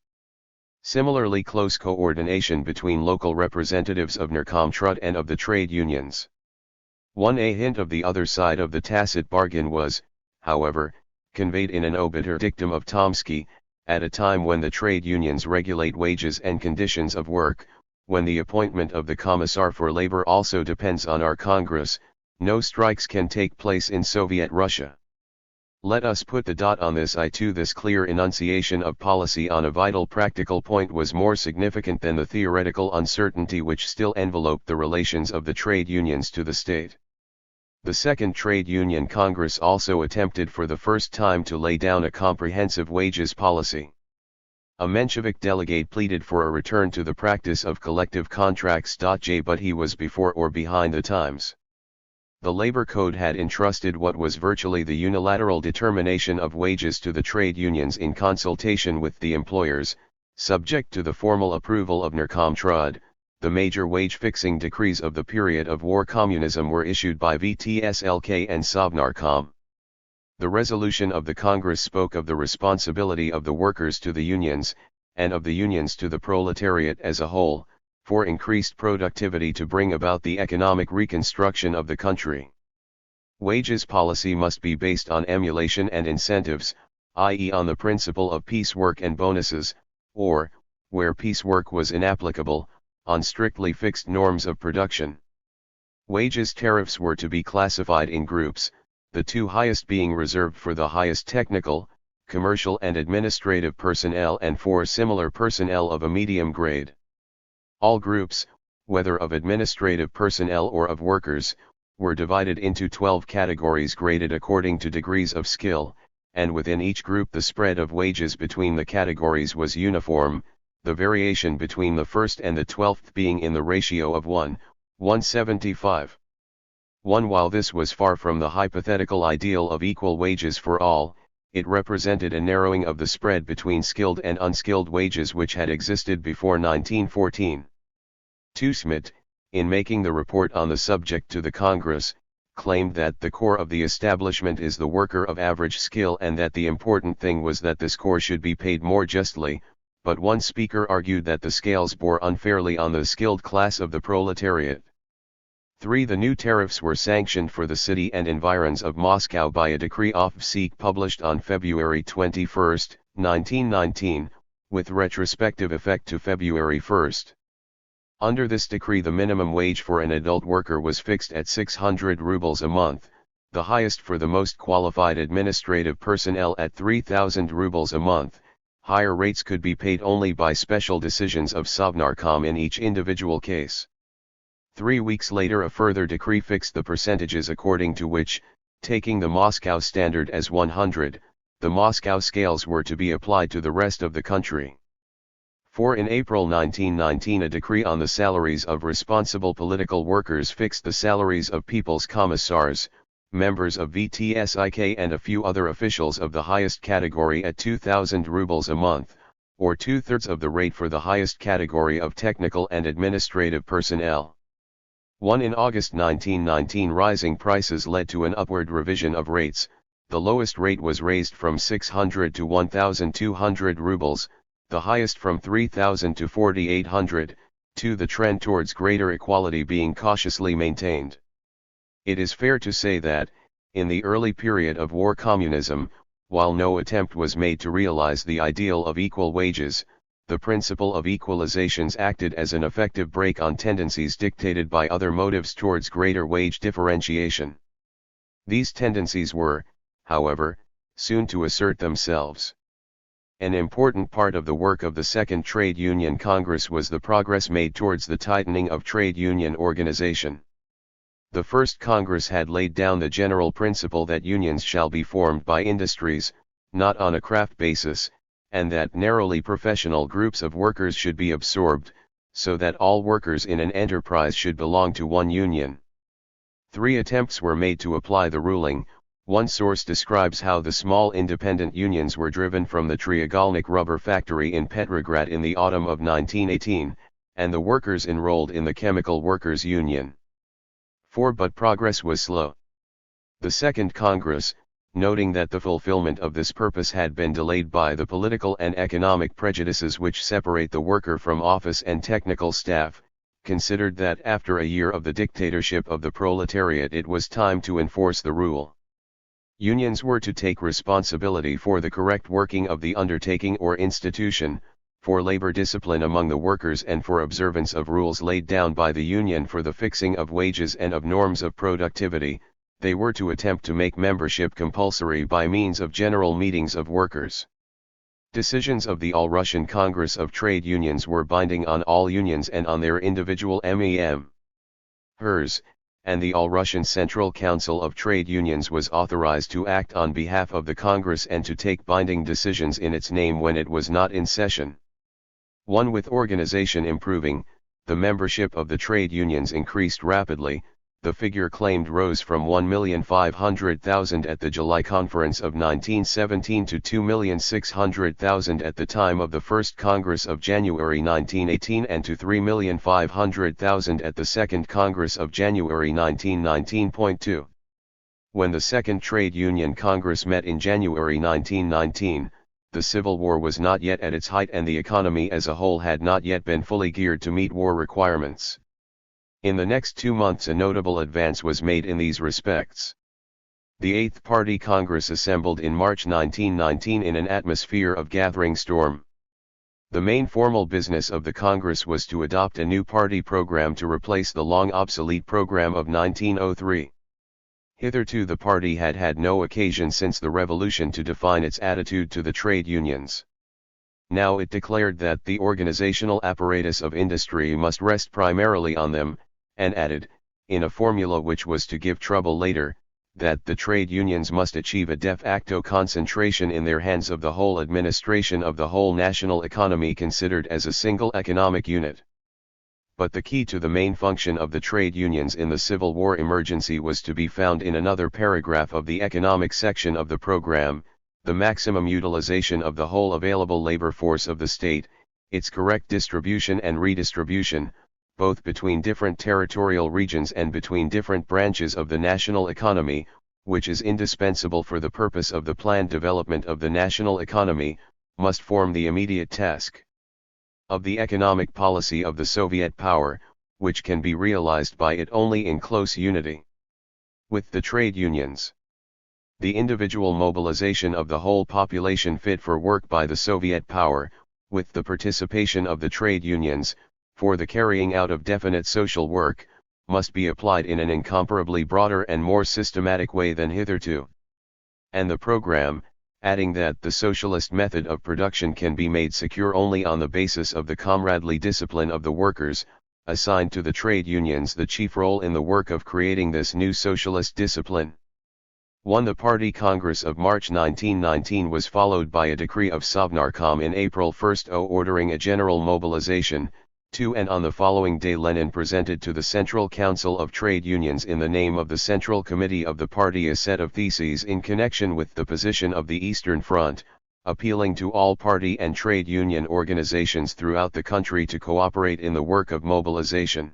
[SPEAKER 1] similarly close coordination between local representatives of Narkomtrud and of the trade unions. A hint of the other side of the tacit bargain was, however, conveyed in an obiter dictum of Tomsky, at a time when the trade unions regulate wages and conditions of work, when the appointment of the Commissar for Labor also depends on our Congress, no strikes can take place in Soviet Russia. Let us put the dot on this I. This clear enunciation of policy on a vital practical point was more significant than the theoretical uncertainty which still enveloped the relations of the trade unions to the state. The Second Trade Union Congress also attempted for the first time to lay down a comprehensive wages policy. A Menshevik delegate pleaded for a return to the practice of collective contracts. But he was before or behind the times. The Labor Code had entrusted what was virtually the unilateral determination of wages to the trade unions in consultation with the employers, subject to the formal approval of Narkomtrud. The major wage-fixing decrees of the period of war communism were issued by VTSLK and Sovnarkom. The resolution of the Congress spoke of the responsibility of the workers to the unions, and of the unions to the proletariat as a whole, for increased productivity to bring about the economic reconstruction of the country. Wages policy must be based on emulation and incentives, i.e. on the principle of piecework and bonuses, or, where piecework was inapplicable, on strictly fixed norms of production. Wages tariffs were to be classified in groups, the two highest being reserved for the highest technical, commercial and administrative personnel and for similar personnel of a medium grade. All groups, whether of administrative personnel or of workers, were divided into 12 categories graded according to degrees of skill, and within each group the spread of wages between the categories was uniform, the variation between the first and the 12th being in the ratio of 1:175. While this was far from the hypothetical ideal of equal wages for all, it represented a narrowing of the spread between skilled and unskilled wages which had existed before 1914. Schmidt, in making the report on the subject to the Congress, claimed that the core of the establishment is the worker of average skill and that the important thing was that this core should be paid more justly, but one speaker argued that the scales bore unfairly on the skilled class of the proletariat. 3. The new tariffs were sanctioned for the city and environs of Moscow by a decree of Seek published on February 21, 1919, with retrospective effect to February 1. Under this decree the minimum wage for an adult worker was fixed at 600 rubles a month, the highest for the most qualified administrative personnel at 3,000 rubles a month. Higher rates could be paid only by special decisions of Sovnarkom in each individual case. 3 weeks later a further decree fixed the percentages according to which, taking the Moscow standard as 100, the Moscow scales were to be applied to the rest of the country. 4. In April 1919 a decree on the salaries of responsible political workers fixed the salaries of People's Commissars, members of VTSIK and a few other officials of the highest category at 2,000 rubles a month, or 2/3 of the rate for the highest category of technical and administrative personnel. In August 1919 rising prices led to an upward revision of rates. The lowest rate was raised from 600 to 1,200 rubles, the highest from 3,000 to 4,800, the trend towards greater equality being cautiously maintained. It is fair to say that, in the early period of war communism, while no attempt was made to realize the ideal of equal wages, the principle of equalizations acted as an effective brake on tendencies dictated by other motives towards greater wage differentiation. These tendencies were, however, soon to assert themselves. An important part of the work of the Second Trade Union Congress was the progress made towards the tightening of trade union organization. The First Congress had laid down the general principle that unions shall be formed by industries, not on a craft basis, and that narrowly professional groups of workers should be absorbed, so that all workers in an enterprise should belong to one union. 3 attempts were made to apply the ruling. One source describes how the small independent unions were driven from the Treigolnik rubber factory in Petrograd in the autumn of 1918, and the workers enrolled in the Chemical Workers Union. 4. But progress was slow. The Second Congress, noting that the fulfillment of this purpose had been delayed by the political and economic prejudices which separate the worker from office and technical staff, considered that after a year of the dictatorship of the proletariat it was time to enforce the rule. Unions were to take responsibility for the correct working of the undertaking or institution, for labor discipline among the workers and for observance of rules laid down by the union for the fixing of wages and of norms of productivity. They were to attempt to make membership compulsory by means of general meetings of workers. Decisions of the All-Russian Congress of Trade Unions were binding on all unions and on their individual MEMs, and the All-Russian Central Council of Trade Unions was authorized to act on behalf of the Congress and to take binding decisions in its name when it was not in session. 1. With organization improving, the membership of the trade unions increased rapidly. The figure claimed rose from 1,500,000 at the July Conference of 1917 to 2,600,000 at the time of the First Congress of January 1918 and to 3,500,000 at the Second Congress of January 1919.2. When the Second Trade Union Congress met in January 1919, the Civil War was not yet at its height and the economy as a whole had not yet been fully geared to meet war requirements. In the next 2 months a notable advance was made in these respects. The Eighth Party Congress assembled in March 1919 in an atmosphere of gathering storm. The main formal business of the Congress was to adopt a new party program to replace the long obsolete program of 1903. Hitherto the party had had no occasion since the revolution to define its attitude to the trade unions. Now it declared that the organizational apparatus of industry must rest primarily on them, and added, in a formula which was to give trouble later, that the trade unions must achieve a de facto concentration in their hands of the whole administration of the whole national economy considered as a single economic unit. But the key to the main function of the trade unions in the Civil War emergency was to be found in another paragraph of the economic section of the program: the maximum utilization of the whole available labor force of the state, its correct distribution and redistribution, both between different territorial regions and between different branches of the national economy, which is indispensable for the purpose of the planned development of the national economy, must form the immediate task of the economic policy of the Soviet power, which can be realized by it only in close unity with the trade unions. The individual mobilization of the whole population fit for work by the Soviet power, with the participation of the trade unions, for the carrying out of definite social work, must be applied in an incomparably broader and more systematic way than hitherto. And the program, adding that the socialist method of production can be made secure only on the basis of the comradely discipline of the workers, assigned to the trade unions the chief role in the work of creating this new socialist discipline. 1. The Party Congress of March 1919 was followed by a decree of Sovnarkom in April 1 ordering a general mobilization. 2. And on the following day Lenin presented to the Central Council of Trade Unions in the name of the Central Committee of the party a set of theses in connection with the position of the Eastern Front, appealing to all party and trade union organizations throughout the country to cooperate in the work of mobilization.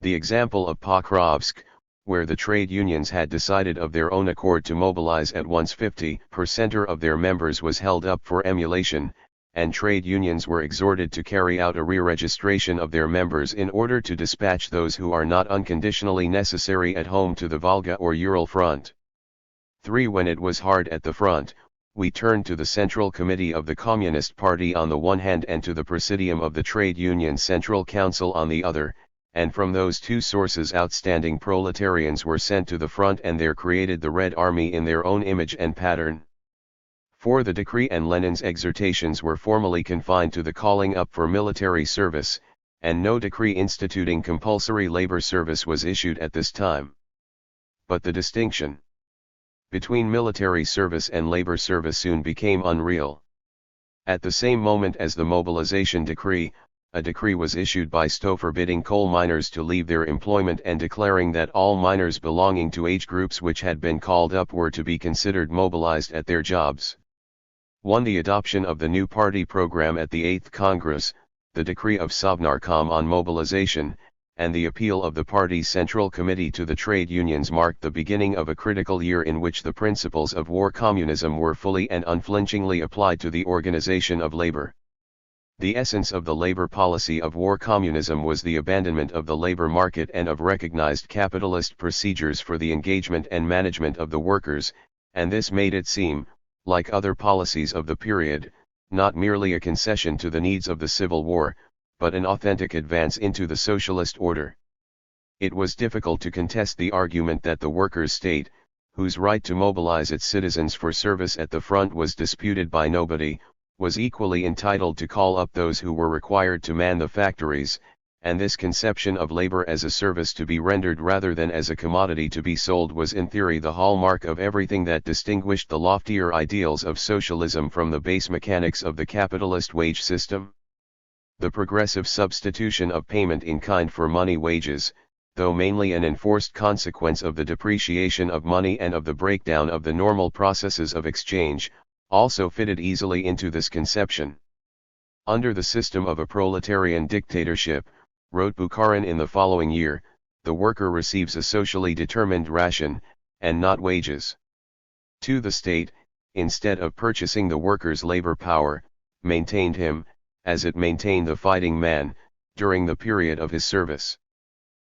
[SPEAKER 1] The example of Pokrovsk, where the trade unions had decided of their own accord to mobilize at once 50% of their members, was held up for emulation, and trade unions were exhorted to carry out a re-registration of their members in order to dispatch those who are not unconditionally necessary at home to the Volga or Ural front. 3. When it was hard at the front, we turned to the Central Committee of the Communist Party on the one hand and to the Presidium of the Trade Union Central Council on the other, and from those two sources outstanding proletarians were sent to the front and there created the Red Army in their own image and pattern. 4. The decree and Lenin's exhortations were formally confined to the calling up for military service, and no decree instituting compulsory labor service was issued at this time. But the distinction between military service and labor service soon became unreal. At the same moment as the mobilization decree, a decree was issued by Stowe forbidding coal miners to leave their employment and declaring that all miners belonging to age groups which had been called up were to be considered mobilized at their jobs. 1. The adoption of the new party program at the 8th Congress, the decree of Sovnarkom on mobilization, and the appeal of the party's Central Committee to the trade unions marked the beginning of a critical year in which the principles of war communism were fully and unflinchingly applied to the organization of labor. The essence of the labor policy of war communism was the abandonment of the labor market and of recognized capitalist procedures for the engagement and management of the workers, and this made it seem, like other policies of the period, not merely a concession to the needs of the Civil War, but an authentic advance into the socialist order. It was difficult to contest the argument that the workers' state, whose right to mobilize its citizens for service at the front was disputed by nobody, was equally entitled to call up those who were required to man the factories, and this conception of labor as a service to be rendered rather than as a commodity to be sold was in theory the hallmark of everything that distinguished the loftier ideals of socialism from the base mechanics of the capitalist wage system. The progressive substitution of payment in kind for money wages, though mainly an enforced consequence of the depreciation of money and of the breakdown of the normal processes of exchange, also fitted easily into this conception. Under the system of a proletarian dictatorship, wrote Bukharin in the following year, the worker receives a socially determined ration, and not wages. 2. The state, instead of purchasing the worker's labor power, maintained him, as it maintained the fighting man, during the period of his service.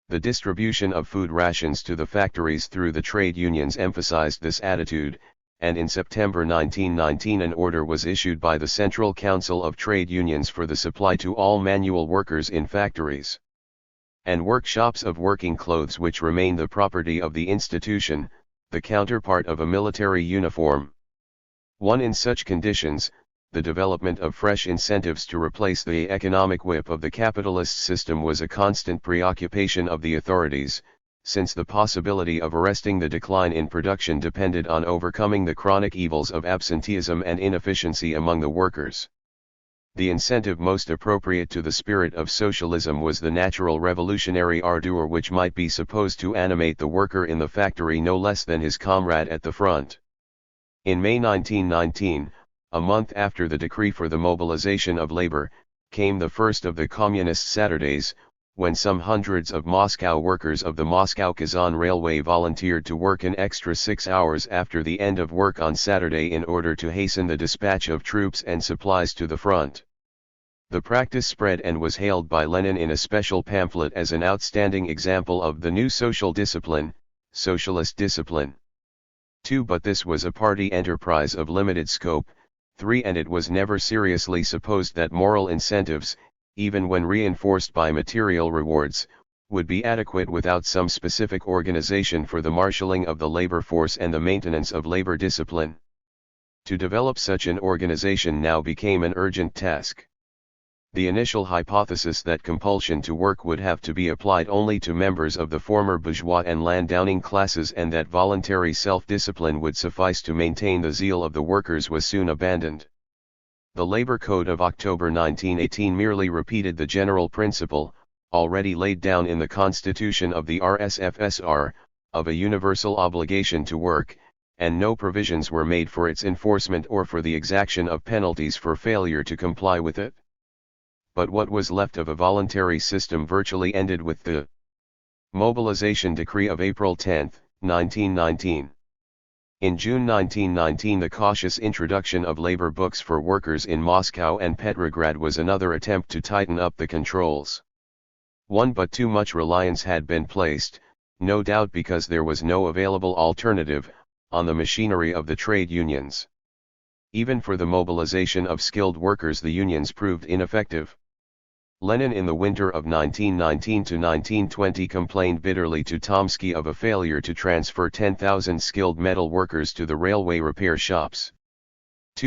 [SPEAKER 1] The distribution of food rations to the factories through the trade unions emphasized this attitude, and in September 1919 an order was issued by the Central Council of Trade Unions for the supply to all manual workers in factories and workshops of working clothes which remain the property of the institution, the counterpart of a military uniform. 1. In such conditions, the development of fresh incentives to replace the economic whip of the capitalist system was a constant preoccupation of the authorities, since the possibility of arresting the decline in production depended on overcoming the chronic evils of absenteeism and inefficiency among the workers. The incentive most appropriate to the spirit of socialism was the natural revolutionary ardor which might be supposed to animate the worker in the factory no less than his comrade at the front. In May 1919, a month after the decree for the mobilization of labor, came the first of the Communist Saturdays, when some hundreds of Moscow workers of the Moscow-Kazan Railway volunteered to work an extra 6 hours after the end of work on Saturday in order to hasten the dispatch of troops and supplies to the front. The practice spread and was hailed by Lenin in a special pamphlet as an outstanding example of the new social discipline, socialist discipline. 2. But this was a party enterprise of limited scope. 3. And it was never seriously supposed that moral incentives, even when reinforced by material rewards, would be adequate without some specific organization for the marshalling of the labor force and the maintenance of labor discipline. To develop such an organization now became an urgent task. The initial hypothesis that compulsion to work would have to be applied only to members of the former bourgeois and landowning classes and that voluntary self-discipline would suffice to maintain the zeal of the workers was soon abandoned. The Labor Code of October 1918 merely repeated the general principle, already laid down in the Constitution of the RSFSR, of a universal obligation to work, and no provisions were made for its enforcement or for the exaction of penalties for failure to comply with it. But what was left of a voluntary system virtually ended with the Mobilization Decree of April 10, 1919. In June 1919, the cautious introduction of labor books for workers in Moscow and Petrograd was another attempt to tighten up the controls. But too much reliance had been placed, no doubt because there was no available alternative, on the machinery of the trade unions. Even for the mobilization of skilled workers, the unions proved ineffective. Lenin in the winter of 1919 to 1920 complained bitterly to Tomsky of a failure to transfer 10,000 skilled metal workers to the railway repair shops.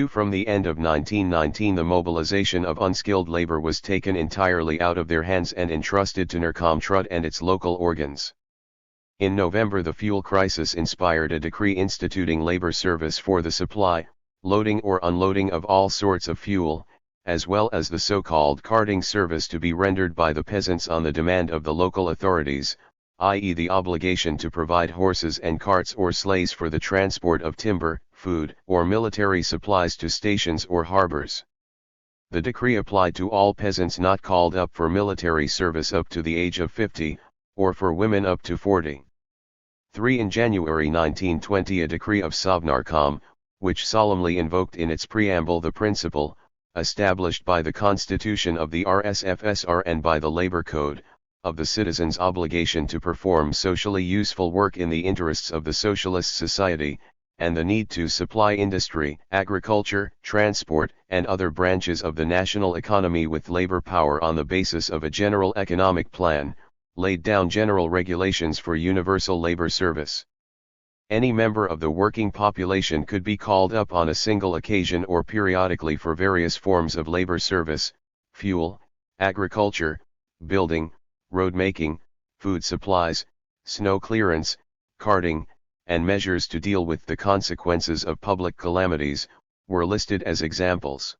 [SPEAKER 1] From the end of 1919, the mobilization of unskilled labor was taken entirely out of their hands and entrusted to Narkomtrud and its local organs. In November, the fuel crisis inspired a decree instituting labor service for the supply, loading or unloading of all sorts of fuel, as well as the so-called carting service to be rendered by the peasants on the demand of the local authorities, i.e. the obligation to provide horses and carts or sleighs for the transport of timber, food, or military supplies to stations or harbors. The decree applied to all peasants not called up for military service up to the age of 50, or for women up to 40. In January 1920, a decree of Sovnarkom, which solemnly invoked in its preamble the principle, established by the Constitution of the RSFSR and by the Labor Code, of the citizens' obligation to perform socially useful work in the interests of the socialist society, and the need to supply industry, agriculture, transport, and other branches of the national economy with labor power on the basis of a general economic plan, laid down general regulations for universal labor service. Any member of the working population could be called up on a single occasion or periodically for various forms of labor service: fuel, agriculture, building, road making, food supplies, snow clearance, carting, and measures to deal with the consequences of public calamities, were listed as examples.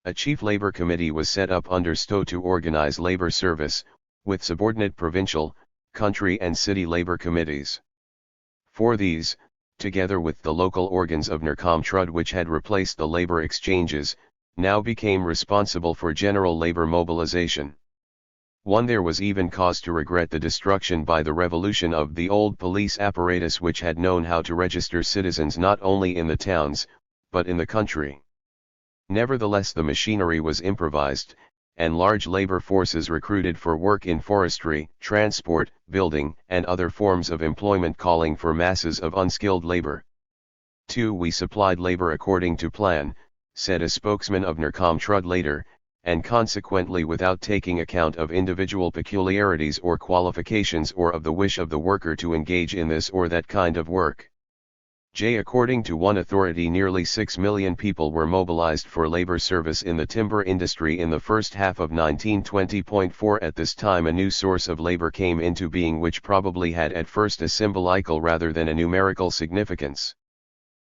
[SPEAKER 1] A chief labor committee was set up under Sto to organize labor service, with subordinate provincial, country and city labor committees. For these, together with the local organs of Narkomtrud which had replaced the labor exchanges, now became responsible for general labor mobilization. There was even cause to regret the destruction by the revolution of the old police apparatus which had known how to register citizens not only in the towns, but in the country. Nevertheless, the machinery was improvised, and large labor forces recruited for work in forestry, transport, building, and other forms of employment, calling for masses of unskilled labor. We supplied labor according to plan, said a spokesman of Narkomtrud later, and consequently without taking account of individual peculiarities or qualifications or of the wish of the worker to engage in this or that kind of work. According to one authority, nearly 6 million people were mobilized for labor service in the timber industry in the first half of 1920. At this time, a new source of labor came into being which probably had at first a symbolical rather than a numerical significance.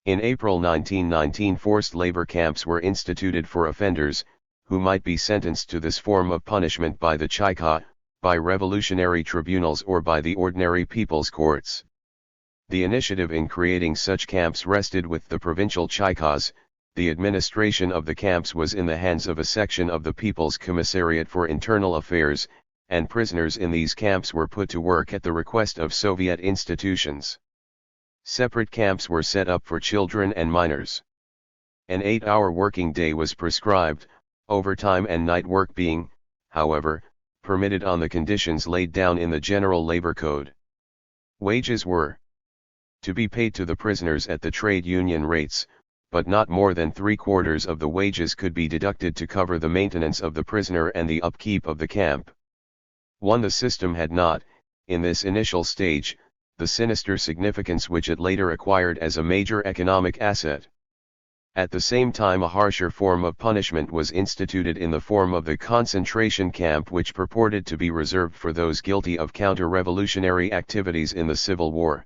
[SPEAKER 1] In April 1919, forced labor camps were instituted for offenders, who might be sentenced to this form of punishment by the Chayka, by revolutionary tribunals or by the ordinary people's courts. The initiative in creating such camps rested with the provincial Chaykas. The administration of the camps was in the hands of a section of the People's Commissariat for Internal Affairs, and prisoners in these camps were put to work at the request of Soviet institutions. Separate camps were set up for children and minors. An 8-hour working day was prescribed, overtime and night work being, however, permitted on the conditions laid down in the General Labor Code. Wages were to be paid to the prisoners at the trade union rates, but not more than 3/4 of the wages could be deducted to cover the maintenance of the prisoner and the upkeep of the camp. The system had not, in this initial stage, the sinister significance which it later acquired as a major economic asset. At the same time, a harsher form of punishment was instituted in the form of the concentration camp, which purported to be reserved for those guilty of counter-revolutionary activities in the Civil War.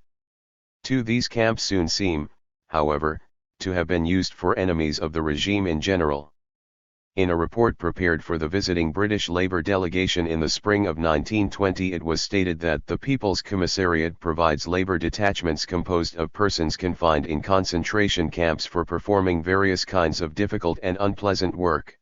[SPEAKER 1] These camps soon seem, however, to have been used for enemies of the regime in general. In a report prepared for the visiting British Labour delegation in the spring of 1920, it was stated that the People's Commissariat provides labour detachments composed of persons confined in concentration camps for performing various kinds of difficult and unpleasant work.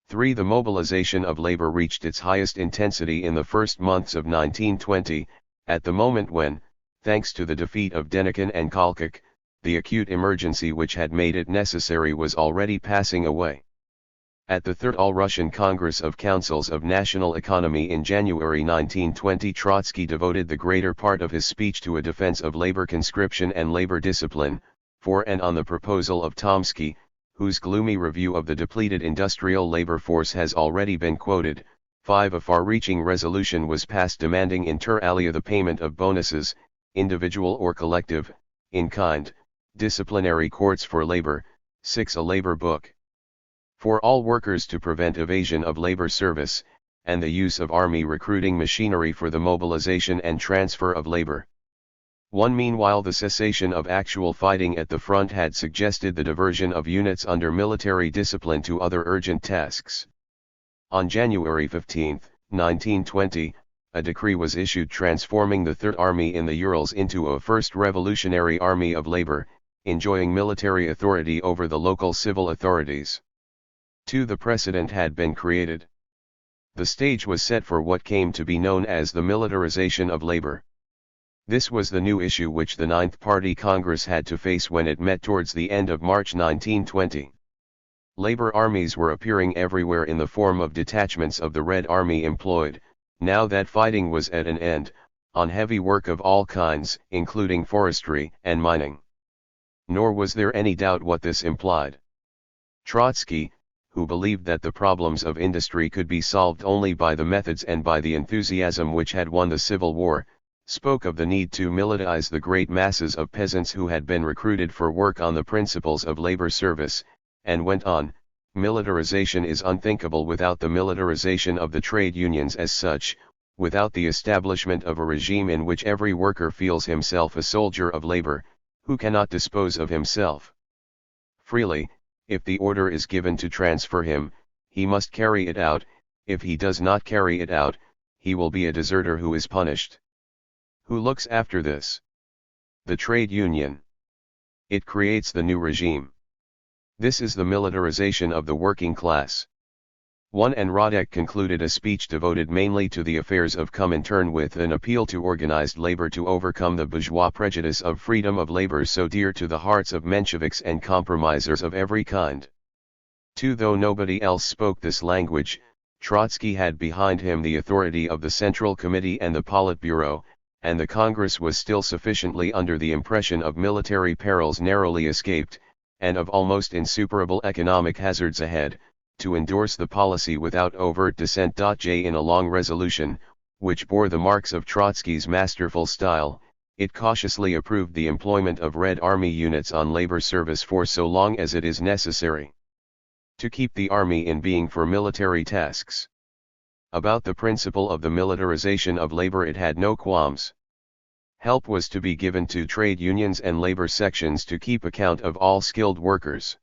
[SPEAKER 1] The mobilization of labour reached its highest intensity in the first months of 1920, at the moment when, thanks to the defeat of Denikin and Kalkak, the acute emergency which had made it necessary was already passing away. At the Third All-Russian Congress of Councils of National Economy in January 1920, Trotsky devoted the greater part of his speech to a defense of labor conscription and labor discipline, for and on the proposal of Tomsky, whose gloomy review of the depleted industrial labor force has already been quoted. 5. A far-reaching resolution was passed demanding inter alia the payment of bonuses, individual or collective, in kind, disciplinary courts for labor. 6. A labor book for all workers to prevent evasion of labor service, and the use of army recruiting machinery for the mobilization and transfer of labor. 1. Meanwhile, the cessation of actual fighting at the front had suggested the diversion of units under military discipline to other urgent tasks. On January 15, 1920, a decree was issued transforming the Third Army in the Urals into a First Revolutionary Army of Labor, enjoying military authority over the local civil authorities. 2. The precedent had been created. The stage was set for what came to be known as the militarization of labor. This was the new issue which the Ninth Party Congress had to face when it met towards the end of March 1920. Labor armies were appearing everywhere in the form of detachments of the Red Army employed, now that fighting was at an end, on heavy work of all kinds, including forestry and mining. Nor was there any doubt what this implied. Trotsky, who believed that the problems of industry could be solved only by the methods and by the enthusiasm which had won the Civil War, spoke of the need to militarize the great masses of peasants who had been recruited for work on the principles of labor service, and went on, militarization is unthinkable without the militarization of the trade unions as such, without the establishment of a regime in which every worker feels himself a soldier of labor, who cannot dispose of himself freely. If the order is given to transfer him, he must carry it out. If he does not carry it out, he will be a deserter who is punished. Who looks after this? The trade union. It creates the new regime. This is the militarization of the working class. 1. And Radek concluded a speech devoted mainly to the affairs of Comintern with an appeal to organized labor to overcome the bourgeois prejudice of freedom of labor so dear to the hearts of Mensheviks and compromisers of every kind. 2. Though nobody else spoke this language, Trotsky had behind him the authority of the Central Committee and the Politburo, and the Congress was still sufficiently under the impression of military perils narrowly escaped, and of almost insuperable economic hazards ahead, to endorse the policy without overt dissent. In a long resolution, which bore the marks of Trotsky's masterful style, it cautiously approved the employment of Red Army units on labor service for so long as it is necessary to keep the army in being for military tasks. About the principle of the militarization of labor it had no qualms. Help was to be given to trade unions and labor sections to keep account of all skilled workers,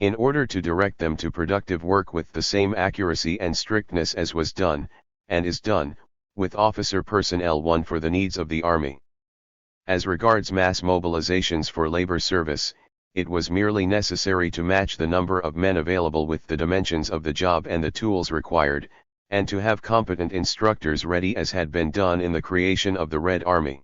[SPEAKER 1] in order to direct them to productive work with the same accuracy and strictness as was done, and is done, with officer personnel. 1. For the needs of the army. As regards mass mobilizations for labor service, it was merely necessary to match the number of men available with the dimensions of the job and the tools required, and to have competent instructors ready as had been done in the creation of the Red Army.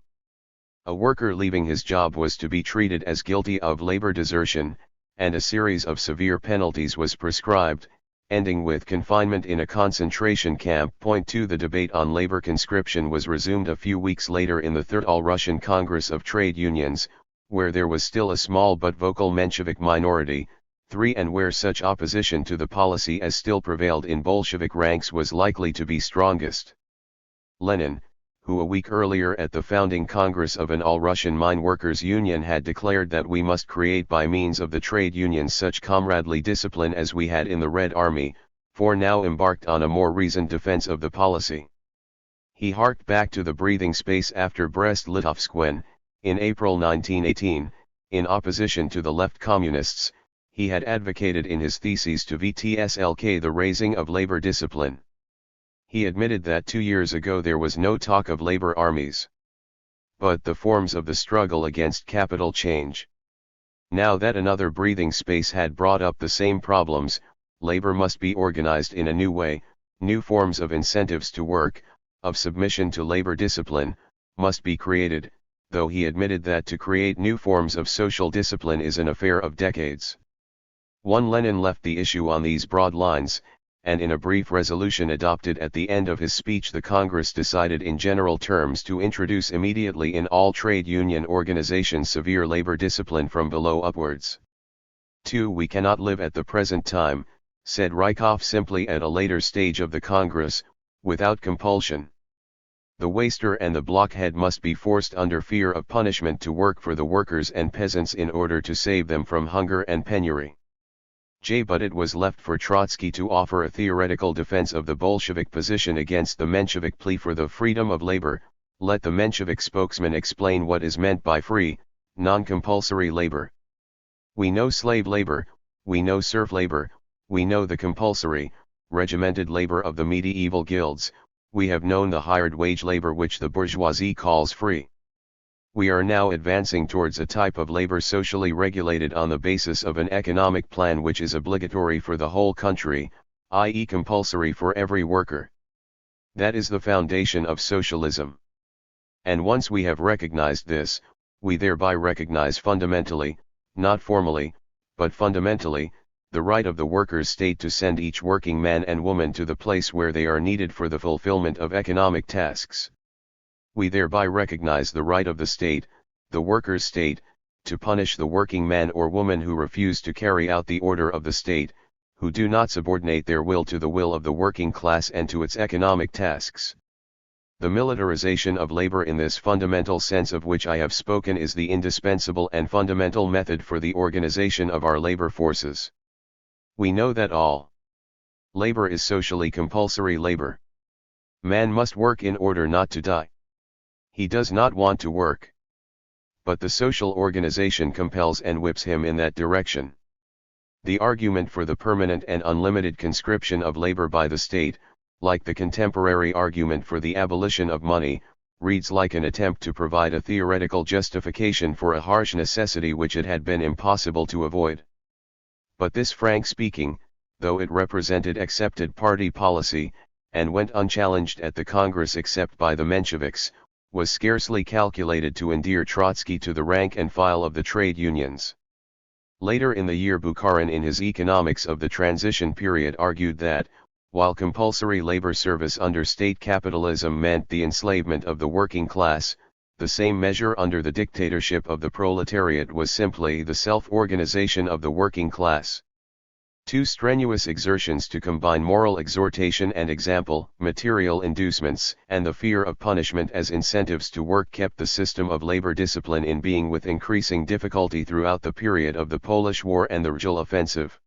[SPEAKER 1] A worker leaving his job was to be treated as guilty of labor desertion, and a series of severe penalties was prescribed, ending with confinement in a concentration camp. 2. The debate on labor conscription was resumed a few weeks later in the Third All-Russian Congress of Trade Unions, where there was still a small but vocal Menshevik minority. 3. And where such opposition to the policy as still prevailed in Bolshevik ranks was likely to be strongest. Lenin, who a week earlier at the founding Congress of an All-Russian Mine Workers Union had declared that we must create by means of the trade unions such comradely discipline as we had in the Red Army, for now embarked on a more reasoned defense of the policy. He harked back to the breathing space after Brest-Litovsk when, in April 1918, in opposition to the left communists, he had advocated in his theses to VTSLK the raising of labor discipline. He admitted that 2 years ago there was no talk of labor armies, but the forms of the struggle against capital change. Now that another breathing space had brought up the same problems, labor must be organized in a new way. New forms of incentives to work, of submission to labor discipline, must be created. though he admitted that to create new forms of social discipline is an affair of decades. Lenin left the issue on these broad lines, and in a brief resolution adopted at the end of his speech the Congress decided in general terms to introduce immediately in all trade union organizations severe labor discipline from below upwards. 2. We cannot live at the present time, said Rykov simply at a later stage of the Congress, without compulsion. The waster and the blockhead must be forced under fear of punishment to work for the workers and peasants in order to save them from hunger and penury. But it was left for Trotsky to offer a theoretical defense of the Bolshevik position against the Menshevik plea for the freedom of labor. Let the Menshevik spokesman explain what is meant by free, non-compulsory labor. We know slave labor, we know serf labor, we know the compulsory, regimented labor of the medieval guilds, we have known the hired wage labor which the bourgeoisie calls free. We are now advancing towards a type of labor socially regulated on the basis of an economic plan which is obligatory for the whole country, i.e. compulsory for every worker. That is the foundation of socialism. And once we have recognized this, we thereby recognize fundamentally, not formally, but fundamentally, the right of the workers' state to send each working man and woman to the place where they are needed for the fulfillment of economic tasks. We thereby recognize the right of the state, the workers' state, to punish the working man or woman who refuse to carry out the order of the state, who do not subordinate their will to the will of the working class and to its economic tasks. The militarization of labor in this fundamental sense of which I have spoken is the indispensable and fundamental method for the organization of our labor forces. We know that all labor is socially compulsory labor. Man must work in order not to die. He does not want to work. But the social organization compels and whips him in that direction. The argument for the permanent and unlimited conscription of labor by the state, like the contemporary argument for the abolition of money, reads like an attempt to provide a theoretical justification for a harsh necessity which it had been impossible to avoid. But this, frank speaking, though it represented accepted party policy, and went unchallenged at the Congress except by the Mensheviks, was scarcely calculated to endear Trotsky to the rank and file of the trade unions. Later in the year Bukharin in his Economics of the Transition Period argued that, while compulsory labor service under state capitalism meant the enslavement of the working class, the same measure under the dictatorship of the proletariat was simply the self-organization of the working class. Two strenuous exertions to combine moral exhortation and example, material inducements, and the fear of punishment as incentives to work kept the system of labor discipline in being with increasing difficulty throughout the period of the Polish War and the Rjul offensive.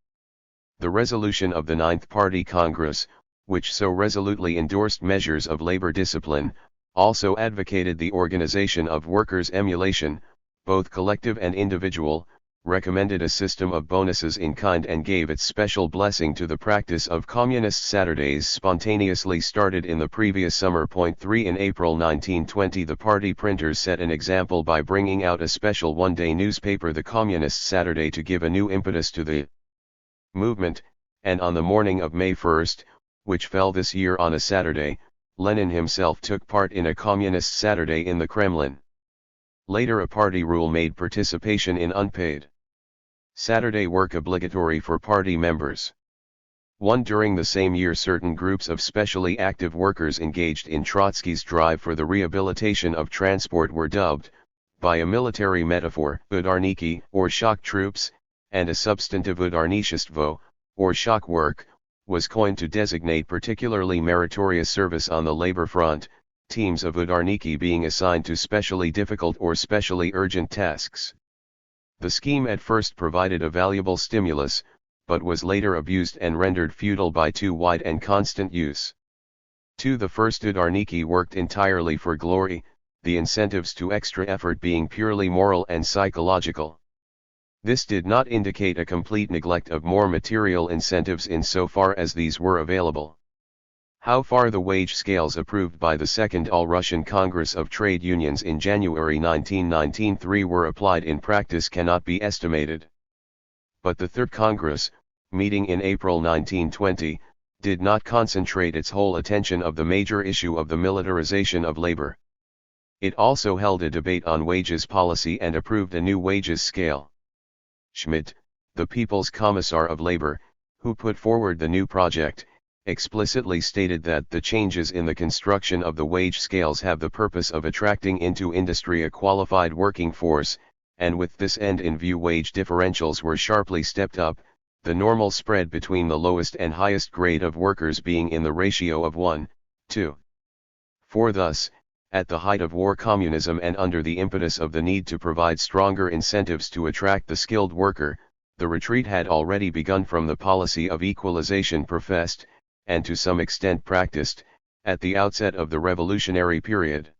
[SPEAKER 1] The resolution of the Ninth Party Congress, which so resolutely endorsed measures of labor discipline, also advocated the organization of workers' emulation, both collective and individual, recommended a system of bonuses in kind and gave its special blessing to the practice of Communist Saturdays spontaneously started in the previous summer. 3 In April 1920 the party printers set an example by bringing out a special one-day newspaper, the Communist Saturday, to give a new impetus to the movement, and on the morning of May 1, which fell this year on a Saturday, Lenin himself took part in a Communist Saturday in the Kremlin. Later a party rule made participation in unpaid Saturday work obligatory for party members. During the same year certain groups of specially active workers engaged in Trotsky's drive for the rehabilitation of transport were dubbed, by a military metaphor, udarniki, or shock troops, and a substantive udarnictvo, or shock work, was coined to designate particularly meritorious service on the labor front, teams of udarniki being assigned to specially difficult or specially urgent tasks. The scheme at first provided a valuable stimulus, but was later abused and rendered futile by too wide and constant use. The first udarniki worked entirely for glory, the incentives to extra effort being purely moral and psychological. This did not indicate a complete neglect of more material incentives in so far as these were available. How far the wage scales approved by the Second All-Russian Congress of Trade Unions in January 1919 were applied in practice cannot be estimated. But the Third Congress, meeting in April 1920, did not concentrate its whole attention of the major issue of the militarization of labor. It also held a debate on wages policy and approved a new wages scale. Schmidt, the People's Commissar of Labor, who put forward the new project, explicitly stated that the changes in the construction of the wage scales have the purpose of attracting into industry a qualified working force, and with this end in view wage differentials were sharply stepped up, the normal spread between the lowest and highest grade of workers being in the ratio of 1:2. For thus, at the height of war communism and under the impetus of the need to provide stronger incentives to attract the skilled worker, the retreat had already begun from the policy of equalization professed, and to some extent practiced, at the outset of the revolutionary period.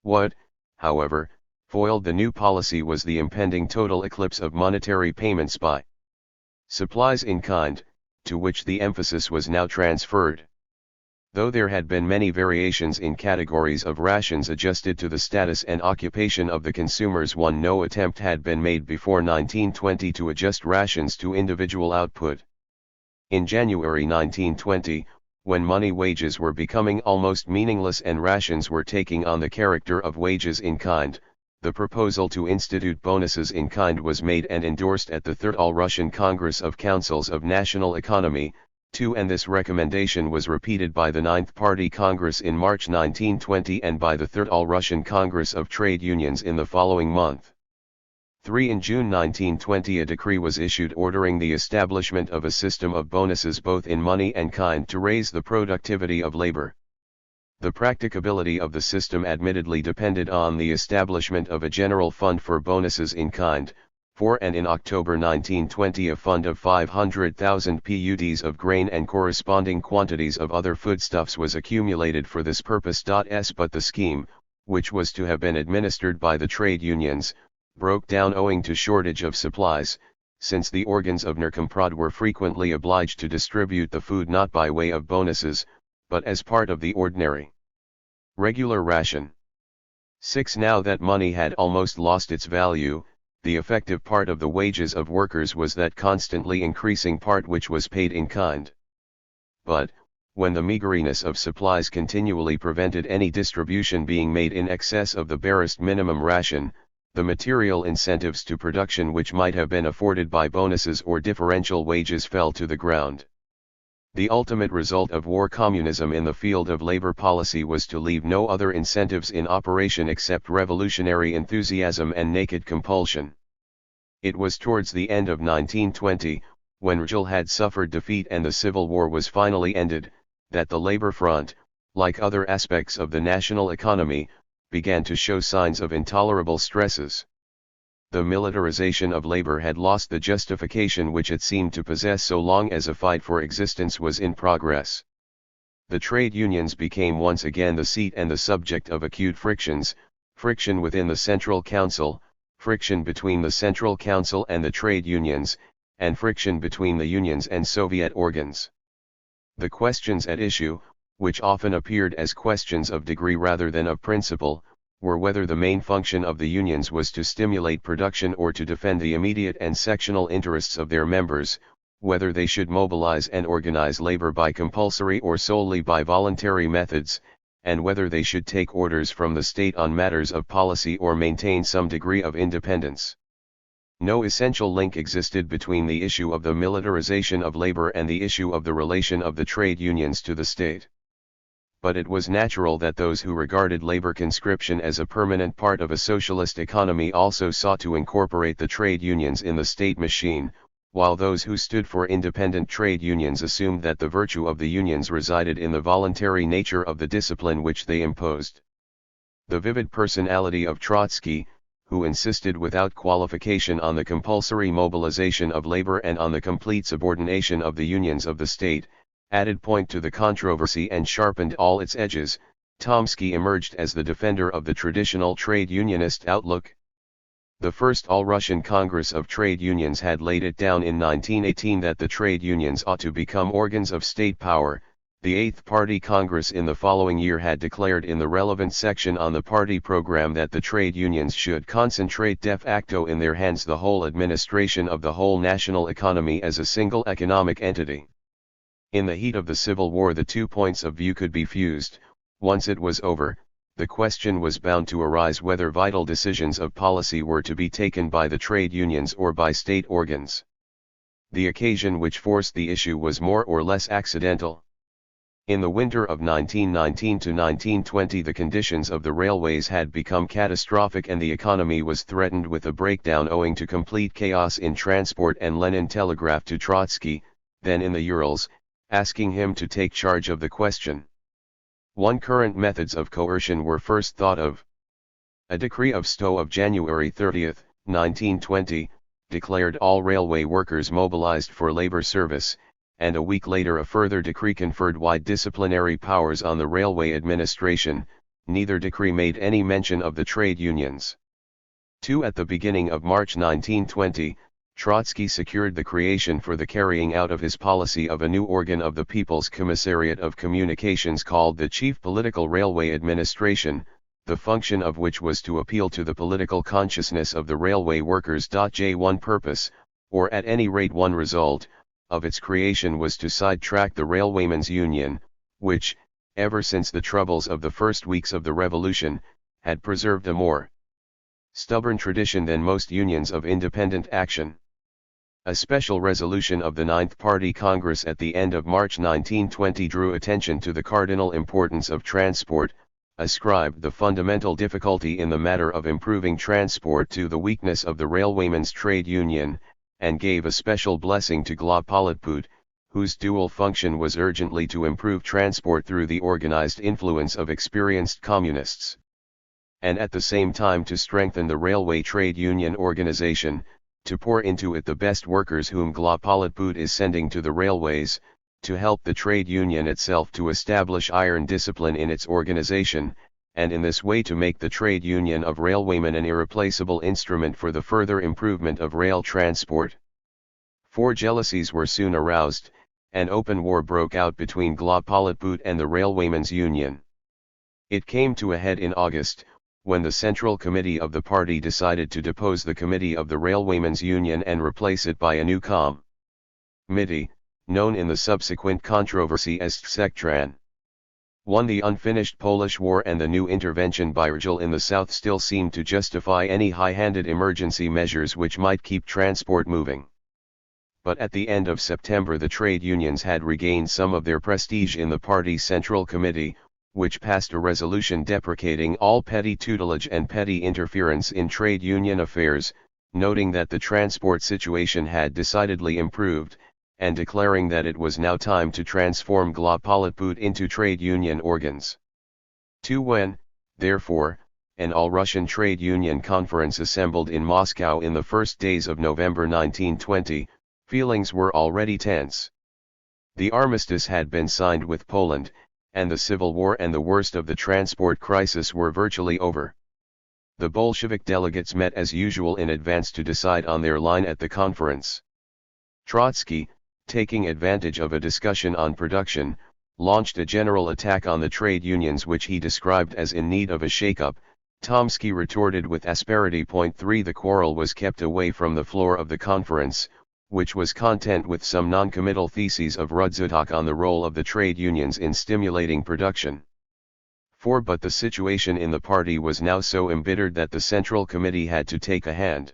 [SPEAKER 1] What, however, foiled the new policy was the impending total eclipse of monetary payments by supplies in kind, to which the emphasis was now transferred. Though there had been many variations in categories of rations adjusted to the status and occupation of the consumers, no attempt had been made before 1920 to adjust rations to individual output. In January 1920, when money wages were becoming almost meaningless and rations were taking on the character of wages in kind, the proposal to institute bonuses in kind was made and endorsed at the Third All-Russian Congress of Councils of National Economy, and this recommendation was repeated by the Ninth Party Congress in March 1920 and by the Third All-Russian Congress of Trade Unions in the following month. In June 1920 a decree was issued ordering the establishment of a system of bonuses both in money and kind to raise the productivity of labor. The practicability of the system admittedly depended on the establishment of a general fund for bonuses in kind, and in October 1920 a fund of 500,000 PUDs of grain and corresponding quantities of other foodstuffs was accumulated for this purpose. But the scheme, which was to have been administered by the trade unions, broke down owing to shortage of supplies, since the organs of Narkomprod were frequently obliged to distribute the food not by way of bonuses, but as part of the ordinary regular ration. Now that money had almost lost its value, the effective part of the wages of workers was that constantly increasing part which was paid in kind. But, when the meagerness of supplies continually prevented any distribution being made in excess of the barest minimum ration, the material incentives to production which might have been afforded by bonuses or differential wages fell to the ground. The ultimate result of war communism in the field of labor policy was to leave no other incentives in operation except revolutionary enthusiasm and naked compulsion. It was towards the end of 1920, when Rgel had suffered defeat and the Civil War was finally ended, that the labor front, like other aspects of the national economy, began to show signs of intolerable stresses. The militarization of labor had lost the justification which it seemed to possess so long as a fight for existence was in progress. The trade unions became once again the seat and the subject of acute frictions, friction within the Central Council, friction between the Central Council and the trade unions, and friction between the unions and Soviet organs. The questions at issue, which often appeared as questions of degree rather than of principle, were whether the main function of the unions was to stimulate production or to defend the immediate and sectional interests of their members, whether they should mobilize and organize labor by compulsory or solely by voluntary methods, and whether they should take orders from the state on matters of policy or maintain some degree of independence. No essential link existed between the issue of the militarization of labor and the issue of the relation of the trade unions to the state. But it was natural that those who regarded labor conscription as a permanent part of a socialist economy also sought to incorporate the trade unions in the state machine, while those who stood for independent trade unions assumed that the virtue of the unions resided in the voluntary nature of the discipline which they imposed. The vivid personality of Trotsky, who insisted without qualification on the compulsory mobilization of labor and on the complete subordination of the unions of the state, added point to the controversy and sharpened all its edges. Tomsky emerged as the defender of the traditional trade unionist outlook. The first All-Russian Congress of Trade Unions had laid it down in 1918 that the trade unions ought to become organs of state power. The Eighth Party Congress in the following year had declared in the relevant section on the party program that the trade unions should concentrate de facto in their hands the whole administration of the whole national economy as a single economic entity. In the heat of the Civil War the two points of view could be fused. Once it was over, the question was bound to arise whether vital decisions of policy were to be taken by the trade unions or by state organs. The occasion which forced the issue was more or less accidental. In the winter of 1919 to 1920 the conditions of the railways had become catastrophic and the economy was threatened with a breakdown owing to complete chaos in transport, and Lenin telegraphed to Trotsky, then in the Urals, asking him to take charge of the question. One current methods of coercion were first thought of. A decree of Stowe of January 30, 1920, declared all railway workers mobilized for labor service, and a week later a further decree conferred wide disciplinary powers on the railway administration. Neither decree made any mention of the trade unions. 2. At the beginning of March 1920, Trotsky secured the creation for the carrying out of his policy of a new organ of the People's Commissariat of Communications called the Chief Political Railway Administration, the function of which was to appeal to the political consciousness of the railway workers. One purpose, or at any rate one result, of its creation was to sidetrack the Railwaymen's Union, which, ever since the troubles of the first weeks of the Revolution, had preserved a more stubborn tradition than most unions of independent action. A special resolution of the Ninth Party Congress at the end of March 1920 drew attention to the cardinal importance of transport, ascribed the fundamental difficulty in the matter of improving transport to the weakness of the railwaymen's trade union, and gave a special blessing to Globpolitbud, whose dual function was urgently to improve transport through the organized influence of experienced communists, and at the same time to strengthen the railway trade union organization, to pour into it the best workers whom Globpolitbud is sending to the railways, to help the trade union itself to establish iron discipline in its organization, and in this way to make the trade union of railwaymen an irreplaceable instrument for the further improvement of rail transport. 4. Jealousies were soon aroused, and open war broke out between Globpolitbud and the Railwaymen's Union. It came to a head in August, when the Central Committee of the party decided to depose the Committee of the Railwaymen's Union and replace it by a new committee, known in the subsequent controversy as THIRD-WORLDISM. 1. The unfinished Polish War and the new intervention by Churchill in the South still seemed to justify any high-handed emergency measures which might keep transport moving. But at the end of September the trade unions had regained some of their prestige in the party's Central Committee, which passed a resolution deprecating all petty tutelage and petty interference in trade union affairs, noting that the transport situation had decidedly improved, and declaring that it was now time to transform Globpolitbud into trade union organs. 2. When, therefore, an all-Russian trade union conference assembled in Moscow in the first days of November 1920, feelings were already tense. The armistice had been signed with Poland, and the Civil War and the worst of the transport crisis were virtually over. The Bolshevik delegates met as usual in advance to decide on their line at the conference. Trotsky, taking advantage of a discussion on production, launched a general attack on the trade unions which he described as in need of a shake-up. Tomsky retorted with asperity. 3. The quarrel was kept away from the floor of the conference, which was content with some non-committal theses of Rudzutak on the role of the trade unions in stimulating production. 4. But the situation in the party was now so embittered that the Central Committee had to take a hand.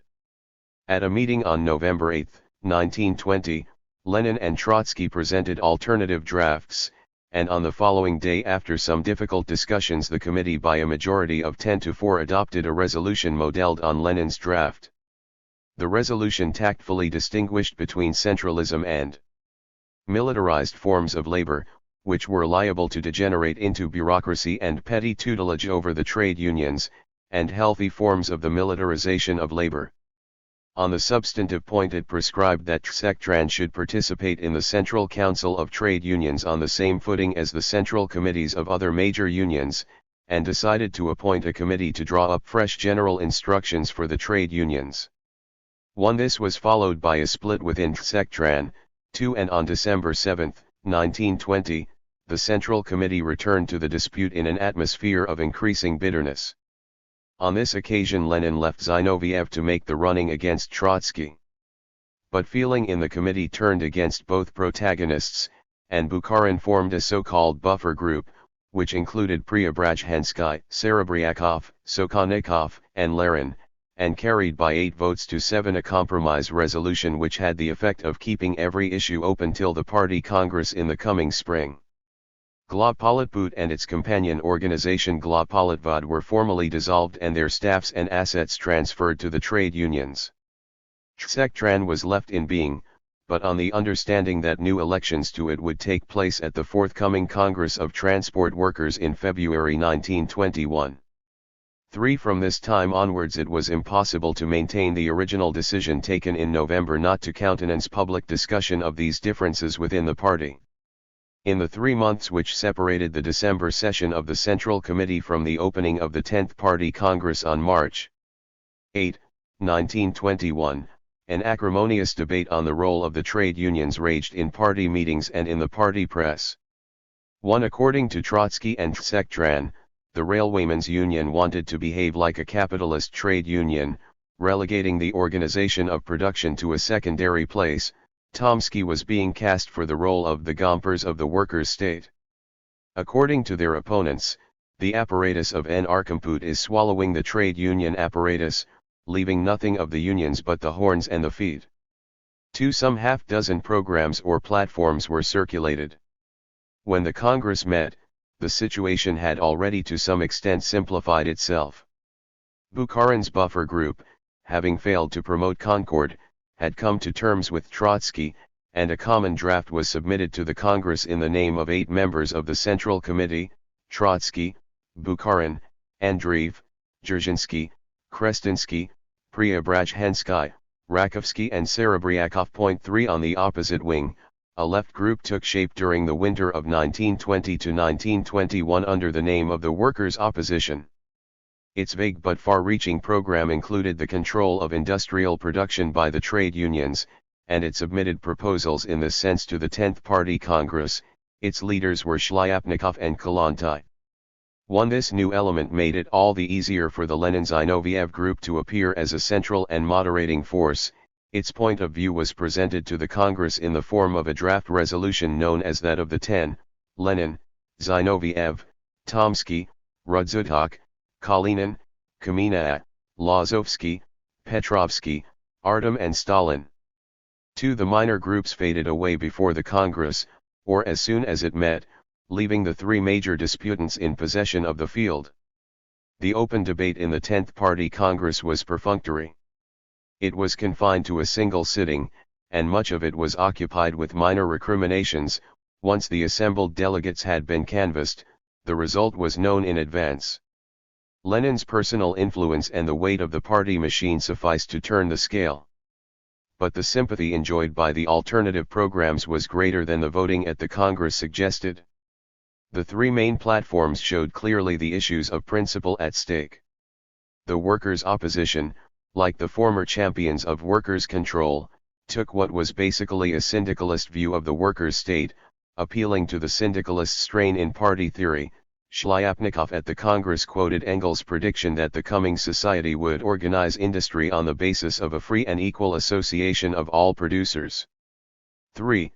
[SPEAKER 1] At a meeting on November 8, 1920, Lenin and Trotsky presented alternative drafts, and on the following day after some difficult discussions the committee by a majority of 10-4 adopted a resolution modeled on Lenin's draft. The resolution tactfully distinguished between centralism and militarized forms of labor, which were liable to degenerate into bureaucracy and petty tutelage over the trade unions, and healthy forms of the militarization of labor. On the substantive point it prescribed that THIRD-WORLDISM should participate in the Central Council of Trade Unions on the same footing as the central committees of other major unions, and decided to appoint a committee to draw up fresh general instructions for the trade unions. 1. This was followed by a split within THIRD-WORLDISM. 2. And on December 7, 1920, the Central Committee returned to the dispute in an atmosphere of increasing bitterness. On this occasion Lenin left Zinoviev to make the running against Trotsky. But feeling in the committee turned against both protagonists, and Bukharin formed a so-called buffer group, which included Preobrazhensky, Serebryakov, Sokholnikov, and Lerin, and carried by 8 votes to 7 a compromise resolution which had the effect of keeping every issue open till the party congress in the coming spring. Globpolitbud and its companion organization Globpolitvod were formally dissolved and their staffs and assets transferred to the trade unions. Tsektran was left in being, but on the understanding that new elections to it would take place at the forthcoming Congress of Transport Workers in February 1921. From this time onwards it was impossible to maintain the original decision taken in November not to countenance public discussion of these differences within the party. In the 3 months which separated the December session of the Central Committee from the opening of the 10th Party Congress on March 8, 1921, an acrimonious debate on the role of the trade unions raged in party meetings and in the party press. According to Trotsky and Tsektran, the Railwaymen's Union wanted to behave like a capitalist trade union, relegating the organization of production to a secondary place. Tomsky was being cast for the role of the Gompers of the workers' state. According to their opponents, the apparatus of Narkomput is swallowing the trade union apparatus, leaving nothing of the unions but the horns and the feet. Some half-dozen programs or platforms were circulated. When the Congress met, the situation had already to some extent simplified itself. Bukharin's buffer group, having failed to promote concord, had come to terms with Trotsky, and a common draft was submitted to the Congress in the name of 8 members of the Central Committee: Trotsky, Bukharin, Andreev, Dzerzhinsky, Krestinsky, Preobrazhensky, Rakovsky and Serebryakov. 3 On the opposite wing, a left group took shape during the winter of 1920 to 1921 under the name of the Workers' Opposition. Its vague but far-reaching program included the control of industrial production by the trade unions, and it submitted proposals in this sense to the 10th Party Congress. Its leaders were Shlyapnikov and Kollontai. This new element made it all the easier for the Lenin-Zinoviev group to appear as a central and moderating force. Its point of view was presented to the Congress in the form of a draft resolution known as that of the 10, Lenin, Zinoviev, Tomsky, Rudzutak, Kalinin, Kamina, Lazovsky, Petrovsky, Artem and Stalin. The minor groups faded away before the Congress, or as soon as it met, leaving the 3 major disputants in possession of the field. The open debate in the 10th Party Congress was perfunctory. It was confined to a single sitting, and much of it was occupied with minor recriminations. Once the assembled delegates had been canvassed, the result was known in advance. Lenin's personal influence and the weight of the party machine sufficed to turn the scale. But the sympathy enjoyed by the alternative programs was greater than the voting at the Congress suggested. The 3 main platforms showed clearly the issues of principle at stake. The workers' opposition, like the former champions of workers' control, took what was basically a syndicalist view of the workers' state, appealing to the syndicalist strain in party theory. Shlyapnikov at the Congress quoted Engels' prediction that the coming society would organize industry on the basis of a free and equal association of all producers.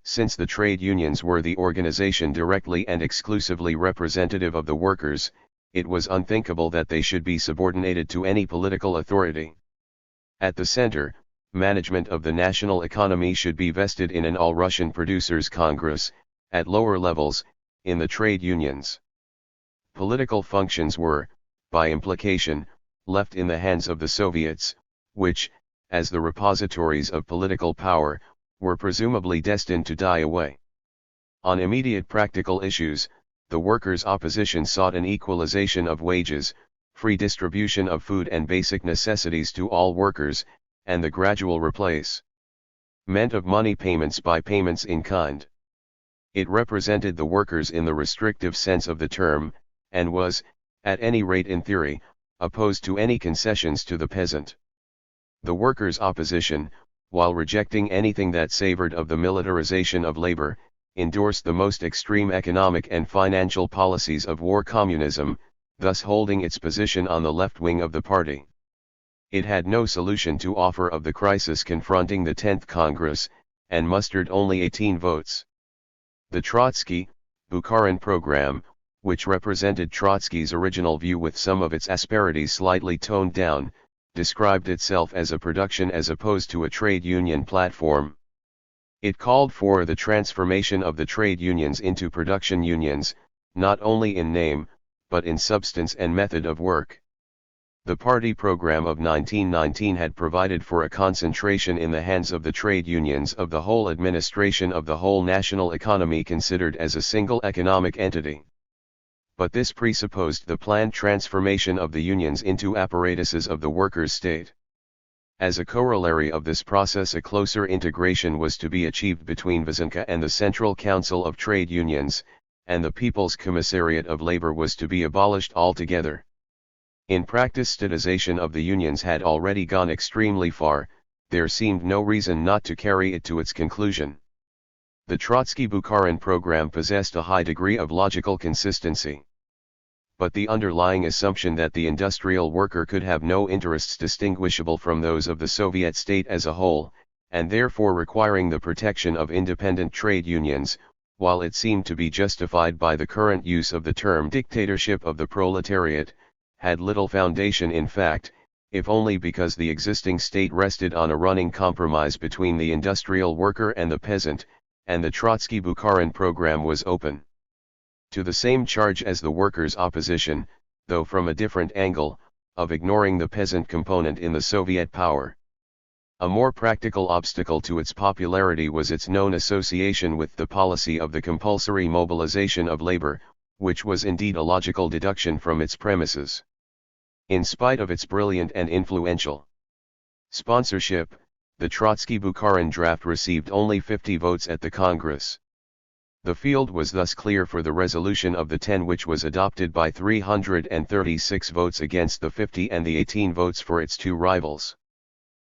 [SPEAKER 1] Since the trade unions were the organization directly and exclusively representative of the workers, it was unthinkable that they should be subordinated to any political authority. At the center, management of the national economy should be vested in an all-Russian producers' Congress. At lower levels, in the trade unions. Political functions were, by implication, left in the hands of the Soviets, which, as the repositories of political power, were presumably destined to die away. On immediate practical issues, the workers' opposition sought an equalization of wages, free distribution of food and basic necessities to all workers, and the gradual replacement of money payments by payments in kind. It represented the workers in the restrictive sense of the term, and was, at any rate in theory, opposed to any concessions to the peasant. The workers' opposition, while rejecting anything that savored of the militarization of labor, endorsed the most extreme economic and financial policies of war communism, thus holding its position on the left wing of the party. It had no solution to offer of the crisis confronting the 10th Congress, and mustered only 18 votes. The Trotsky, Bukharin program, which represented Trotsky's original view with some of its asperities slightly toned down, described itself as a production as opposed to a trade union platform. It called for the transformation of the trade unions into production unions, not only in name, but in substance and method of work. The party program of 1919 had provided for a concentration in the hands of the trade unions of the whole administration of the whole national economy considered as a single economic entity. But this presupposed the planned transformation of the unions into apparatuses of the workers' state. As a corollary of this process, a closer integration was to be achieved between Vysenka and the Central Council of Trade Unions, and the People's Commissariat of Labor was to be abolished altogether. In practice, statization of the unions had already gone extremely far, there seemed no reason not to carry it to its conclusion. The Trotsky-Bukharin program possessed a high degree of logical consistency. But the underlying assumption that the industrial worker could have no interests distinguishable from those of the Soviet state as a whole, and therefore requiring the protection of independent trade unions, while it seemed to be justified by the current use of the term dictatorship of the proletariat, had little foundation in fact, if only because the existing state rested on a running compromise between the industrial worker and the peasant, and the Trotsky-Bukharin program was open to the same charge as the workers' opposition, though from a different angle, of ignoring the peasant component in the Soviet power. A more practical obstacle to its popularity was its known association with the policy of the compulsory mobilization of labor, which was indeed a logical deduction from its premises. In spite of its brilliant and influential sponsorship, the Trotsky-Bukharin draft received only 50 votes at the Congress. The field was thus clear for the resolution of the 10, which was adopted by 336 votes against the 50 and the 18 votes for its two rivals.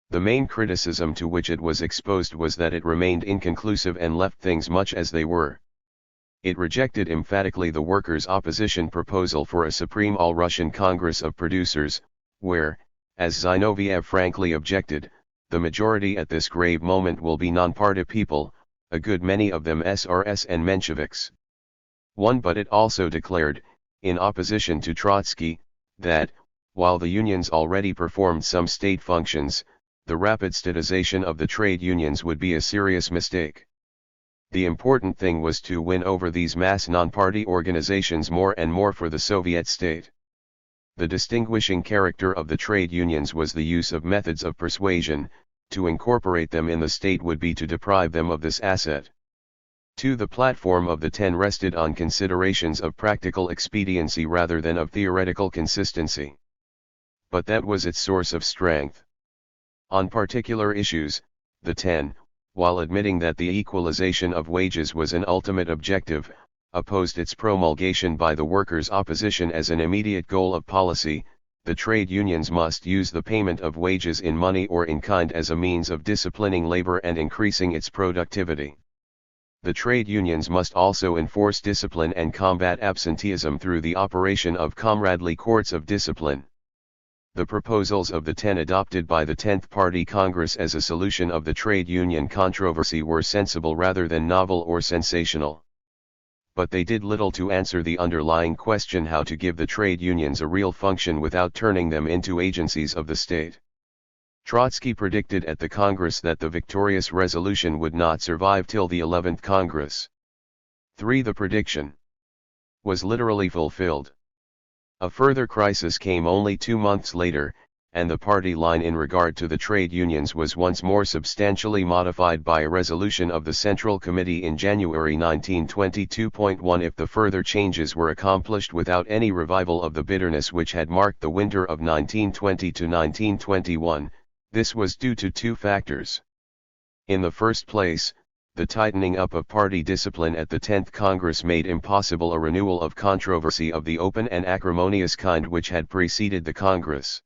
[SPEAKER 1] The main criticism to which it was exposed was that it remained inconclusive and left things much as they were. It rejected emphatically the workers' opposition proposal for a Supreme All-Russian Congress of Producers, where, as Zinoviev frankly objected, the majority at this grave moment will be non-party people, a good many of them SRS and Mensheviks. But it also declared, in opposition to Trotsky, that, while the unions already performed some state functions, the rapid statization of the trade unions would be a serious mistake. The important thing was to win over these mass non-party organizations more and more for the Soviet state. The distinguishing character of the trade unions was the use of methods of persuasion. To incorporate them in the state would be to deprive them of this asset. The platform of the 10 rested on considerations of practical expediency rather than of theoretical consistency. But that was its source of strength. On particular issues, the 10, while admitting that the equalization of wages was an ultimate objective, opposed its promulgation by the workers' opposition as an immediate goal of policy. The trade unions must use the payment of wages in money or in kind as a means of disciplining labor and increasing its productivity. The trade unions must also enforce discipline and combat absenteeism through the operation of comradely courts of discipline. The proposals of the 10 adopted by the 10th Party Congress as a solution of the trade union controversy were sensible rather than novel or sensational. But they did little to answer the underlying question how to give the trade unions a real function without turning them into agencies of the state. Trotsky predicted at the Congress that the victorious resolution would not survive till the 11th Congress. The prediction was literally fulfilled. A further crisis came only 2 months later, and the party line in regard to the trade unions was once more substantially modified by a resolution of the Central Committee in January 1922.1. If the further changes were accomplished without any revival of the bitterness which had marked the winter of 1920 to 1921, this was due to 2 factors. In the first place, the tightening up of party discipline at the 10th Congress made impossible a renewal of controversy of the open and acrimonious kind which had preceded the Congress.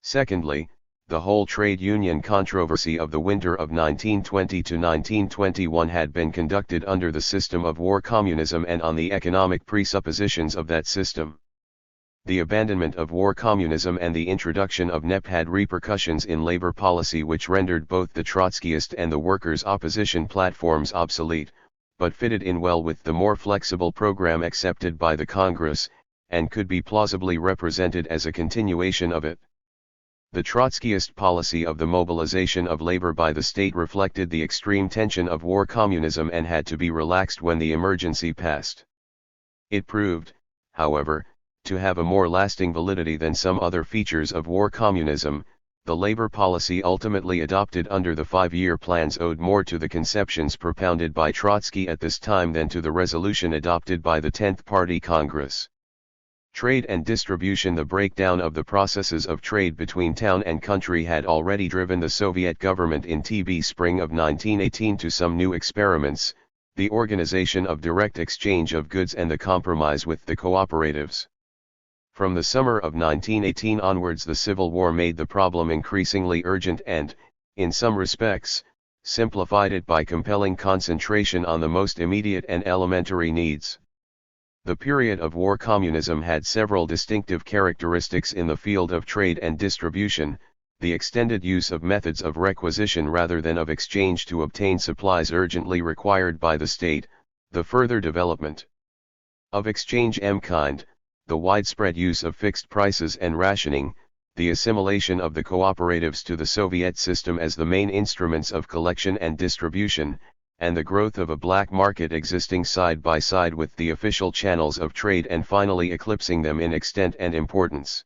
[SPEAKER 1] Secondly, the whole trade union controversy of the winter of 1920 to 1921 had been conducted under the system of war communism and on the economic presuppositions of that system. The abandonment of war communism and the introduction of NEP had repercussions in labor policy which rendered both the Trotskyist and the workers' opposition platforms obsolete, but fitted in well with the more flexible program accepted by the Congress, and could be plausibly represented as a continuation of it. The Trotskyist policy of the mobilization of labor by the state reflected the extreme tension of war communism and had to be relaxed when the emergency passed. It proved, however, to have a more lasting validity than some other features of war communism. The labor policy ultimately adopted under the 5-year plans owed more to the conceptions propounded by Trotsky at this time than to the resolution adopted by the 10th Party Congress. Trade and distribution. The breakdown of the processes of trade between town and country had already driven the Soviet government in the spring of 1918 to some new experiments, the organization of direct exchange of goods and the compromise with the cooperatives. From the summer of 1918 onwards, the Civil War made the problem increasingly urgent and, in some respects, simplified it by compelling concentration on the most immediate and elementary needs. The period of war communism had several distinctive characteristics in the field of trade and distribution: the extended use of methods of requisition rather than of exchange to obtain supplies urgently required by the state, the further development of exchange kind, the widespread use of fixed prices and rationing, the assimilation of the cooperatives to the Soviet system as the main instruments of collection and distribution, and the growth of a black market existing side by side with the official channels of trade and finally eclipsing them in extent and importance.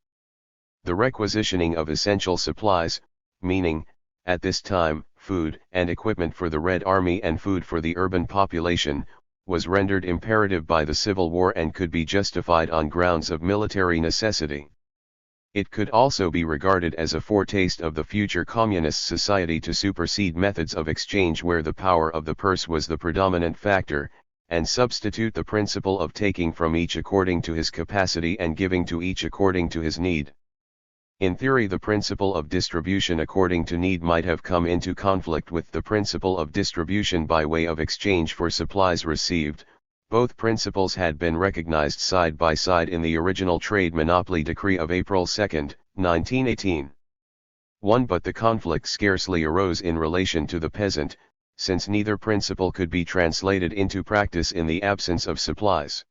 [SPEAKER 1] The requisitioning of essential supplies, meaning, at this time, food and equipment for the Red Army and food for the urban population, was rendered imperative by the Civil War and could be justified on grounds of military necessity. It could also be regarded as a foretaste of the future communist society to supersede methods of exchange where the power of the purse was the predominant factor, and substitute the principle of taking from each according to his capacity and giving to each according to his need. In theory, the principle of distribution according to need might have come into conflict with the principle of distribution by way of exchange for supplies received. Both principles had been recognized side by side in the original trade monopoly decree of April 2, 1918. But the conflict scarcely arose in relation to the peasant, since neither principle could be translated into practice in the absence of supplies.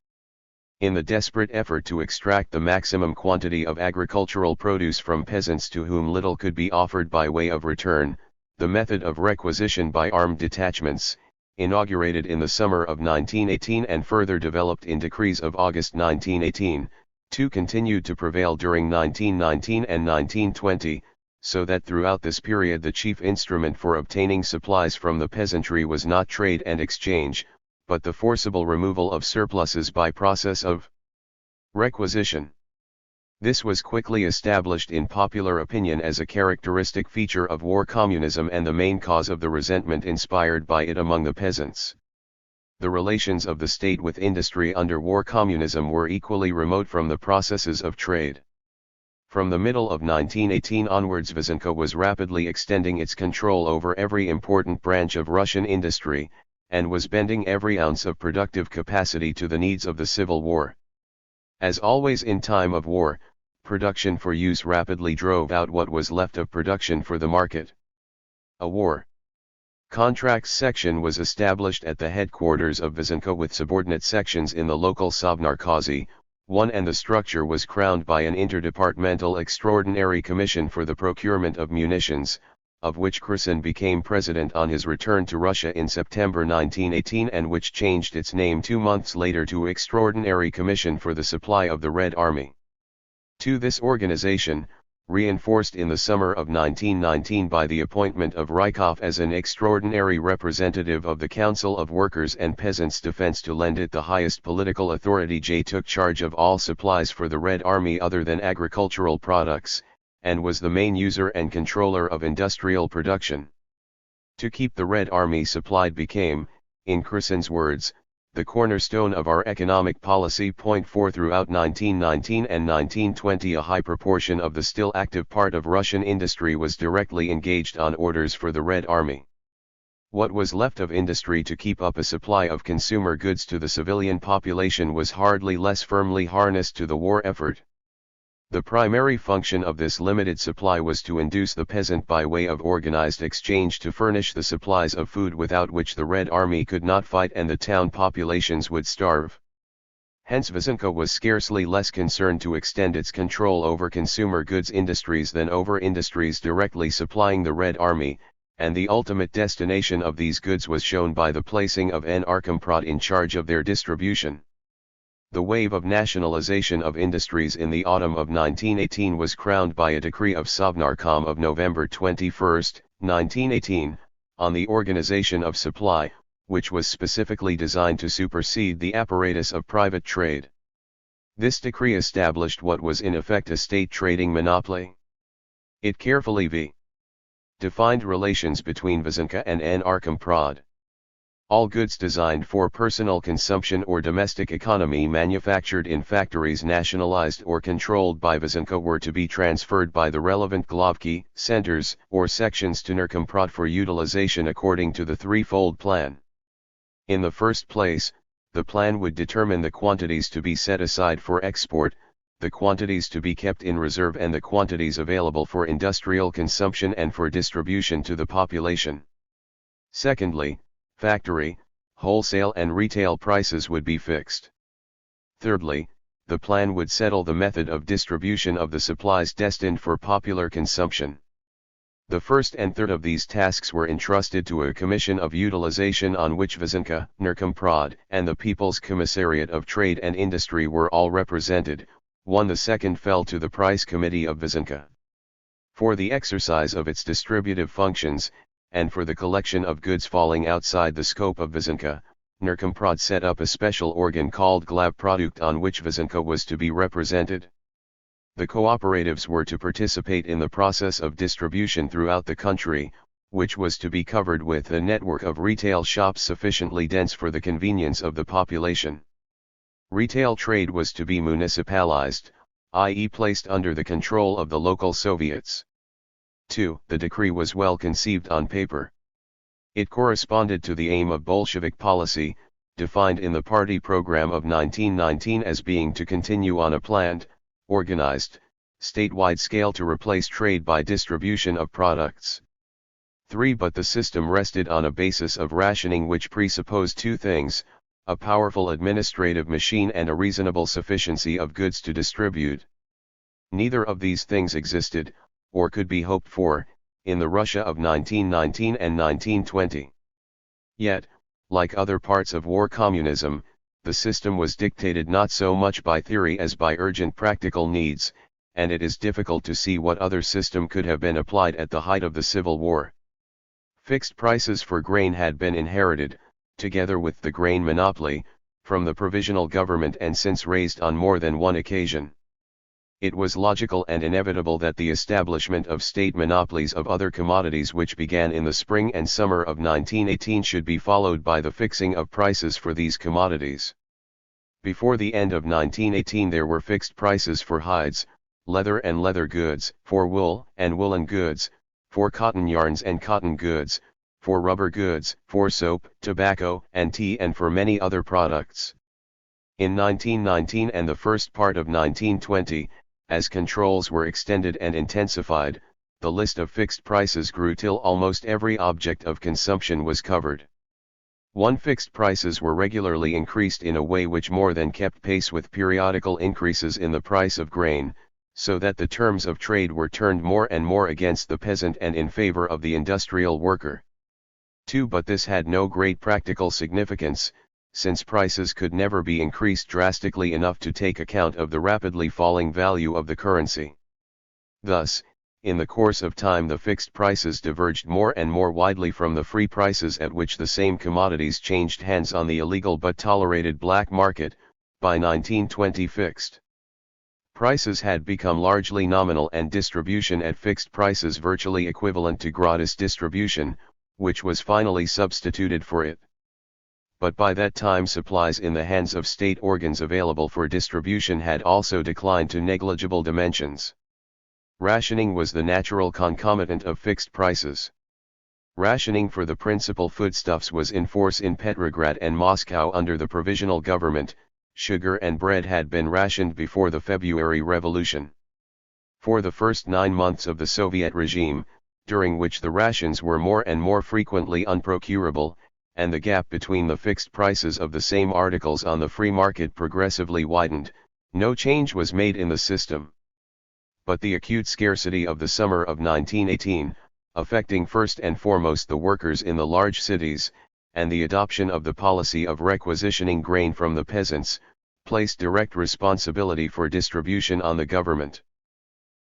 [SPEAKER 1] In the desperate effort to extract the maximum quantity of agricultural produce from peasants to whom little could be offered by way of return, the method of requisition by armed detachments, inaugurated in the summer of 1918 and further developed in decrees of August 1918, continued to prevail during 1919 and 1920, so that throughout this period the chief instrument for obtaining supplies from the peasantry was not trade and exchange, but the forcible removal of surpluses by process of requisition. This was quickly established in popular opinion as a characteristic feature of war communism and the main cause of the resentment inspired by it among the peasants. The relations of the state with industry under war communism were equally remote from the processes of trade. From the middle of 1918 onwards, Vysenko was rapidly extending its control over every important branch of Russian industry, and was bending every ounce of productive capacity to the needs of the Civil War. As always in time of war, production for use rapidly drove out what was left of production for the market. A war contracts section was established at the headquarters of Vysenko with subordinate sections in the local Sovnarkozy, and the structure was crowned by an interdepartmental extraordinary commission for the procurement of munitions, of which Kherson became president on his return to Russia in September 1918 and which changed its name 2 months later to Extraordinary Commission for the Supply of the Red Army. To this organization, reinforced in the summer of 1919 by the appointment of Rykov as an extraordinary representative of the Council of Workers' and Peasants' Defense to lend it the highest political authority, J took charge of all supplies for the Red Army other than agricultural products, and was the main user and controller of industrial production. To keep the Red Army supplied became, in Kherson's words, the cornerstone of our economic policy. 4 Throughout 1919 and 1920 a high proportion of the still active part of Russian industry was directly engaged on orders for the Red Army. What was left of industry to keep up a supply of consumer goods to the civilian population was hardly less firmly harnessed to the war effort. The primary function of this limited supply was to induce the peasant by way of organized exchange to furnish the supplies of food without which the Red Army could not fight and the town populations would starve. Hence Vyzynka was scarcely less concerned to extend its control over consumer goods industries than over industries directly supplying the Red Army, and the ultimate destination of these goods was shown by the placing of an Narkomprod in charge of their distribution. The wave of nationalization of industries in the autumn of 1918 was crowned by a decree of Sovnarkom of November 21, 1918, on the organization of supply, which was specifically designed to supersede the apparatus of private trade. This decree established what was in effect a state trading monopoly. It carefully defined relations between Vyzynka and Narkomprod. All goods designed for personal consumption or domestic economy manufactured in factories nationalized or controlled by Vyzynka were to be transferred by the relevant glavki, centers, or sections to Narkomprod for utilization according to the threefold plan. In the first place, the plan would determine the quantities to be set aside for export, the quantities to be kept in reserve and the quantities available for industrial consumption and for distribution to the population. Secondly, factory, wholesale and retail prices would be fixed. Thirdly, the plan would settle the method of distribution of the supplies destined for popular consumption. The first and third of these tasks were entrusted to a commission of utilization on which Vyzynka, Narkomprod, and the People's Commissariat of Trade and Industry were all represented, the second fell to the Price Committee of Vyzynka. For the exercise of its distributive functions, and for the collection of goods falling outside the scope of Vyzynka, Narkomprod set up a special organ called Glavprodukt on which Vyzynka was to be represented. The cooperatives were to participate in the process of distribution throughout the country, which was to be covered with a network of retail shops sufficiently dense for the convenience of the population. Retail trade was to be municipalized, i.e. placed under the control of the local Soviets. 2. The decree was well conceived on paper. It corresponded to the aim of Bolshevik policy, defined in the party program of 1919 as being to continue on a planned, organized, statewide scale to replace trade by distribution of products. 3. But the system rested on a basis of rationing which presupposed two things, a powerful administrative machine and a reasonable sufficiency of goods to distribute. Neither of these things existed, or could be hoped for, in the Russia of 1919 and 1920. Yet, like other parts of war communism, the system was dictated not so much by theory as by urgent practical needs, and it is difficult to see what other system could have been applied at the height of the Civil War. Fixed prices for grain had been inherited, together with the grain monopoly, from the provisional government and since raised on more than one occasion. It was logical and inevitable that the establishment of state monopolies of other commodities which began in the spring and summer of 1918 should be followed by the fixing of prices for these commodities. Before the end of 1918 there were fixed prices for hides, leather and leather goods, for wool and woolen goods, for cotton yarns and cotton goods, for rubber goods, for soap, tobacco and tea and for many other products. In 1919 and the first part of 1920, as controls were extended and intensified, the list of fixed prices grew till almost every object of consumption was covered. Fixed prices were regularly increased in a way which more than kept pace with periodical increases in the price of grain, so that the terms of trade were turned more and more against the peasant and in favor of the industrial worker. 2. But this had no great practical significance, since prices could never be increased drastically enough to take account of the rapidly falling value of the currency. Thus, in the course of time the fixed prices diverged more and more widely from the free prices at which the same commodities changed hands on the illegal but tolerated black market. By 1920 fixed prices had become largely nominal and distribution at fixed prices virtually equivalent to gratis distribution, which was finally substituted for it. But by that time supplies in the hands of state organs available for distribution had also declined to negligible dimensions. Rationing was the natural concomitant of fixed prices. Rationing for the principal foodstuffs was in force in Petrograd and Moscow under the provisional government. Sugar and bread had been rationed before the February Revolution. For the first 9 months of the Soviet regime, during which the rations were more and more frequently unprocurable, and the gap between the fixed prices of the same articles on the free market progressively widened, no change was made in the system. But the acute scarcity of the summer of 1918, affecting first and foremost the workers in the large cities, and the adoption of the policy of requisitioning grain from the peasants, placed direct responsibility for distribution on the government.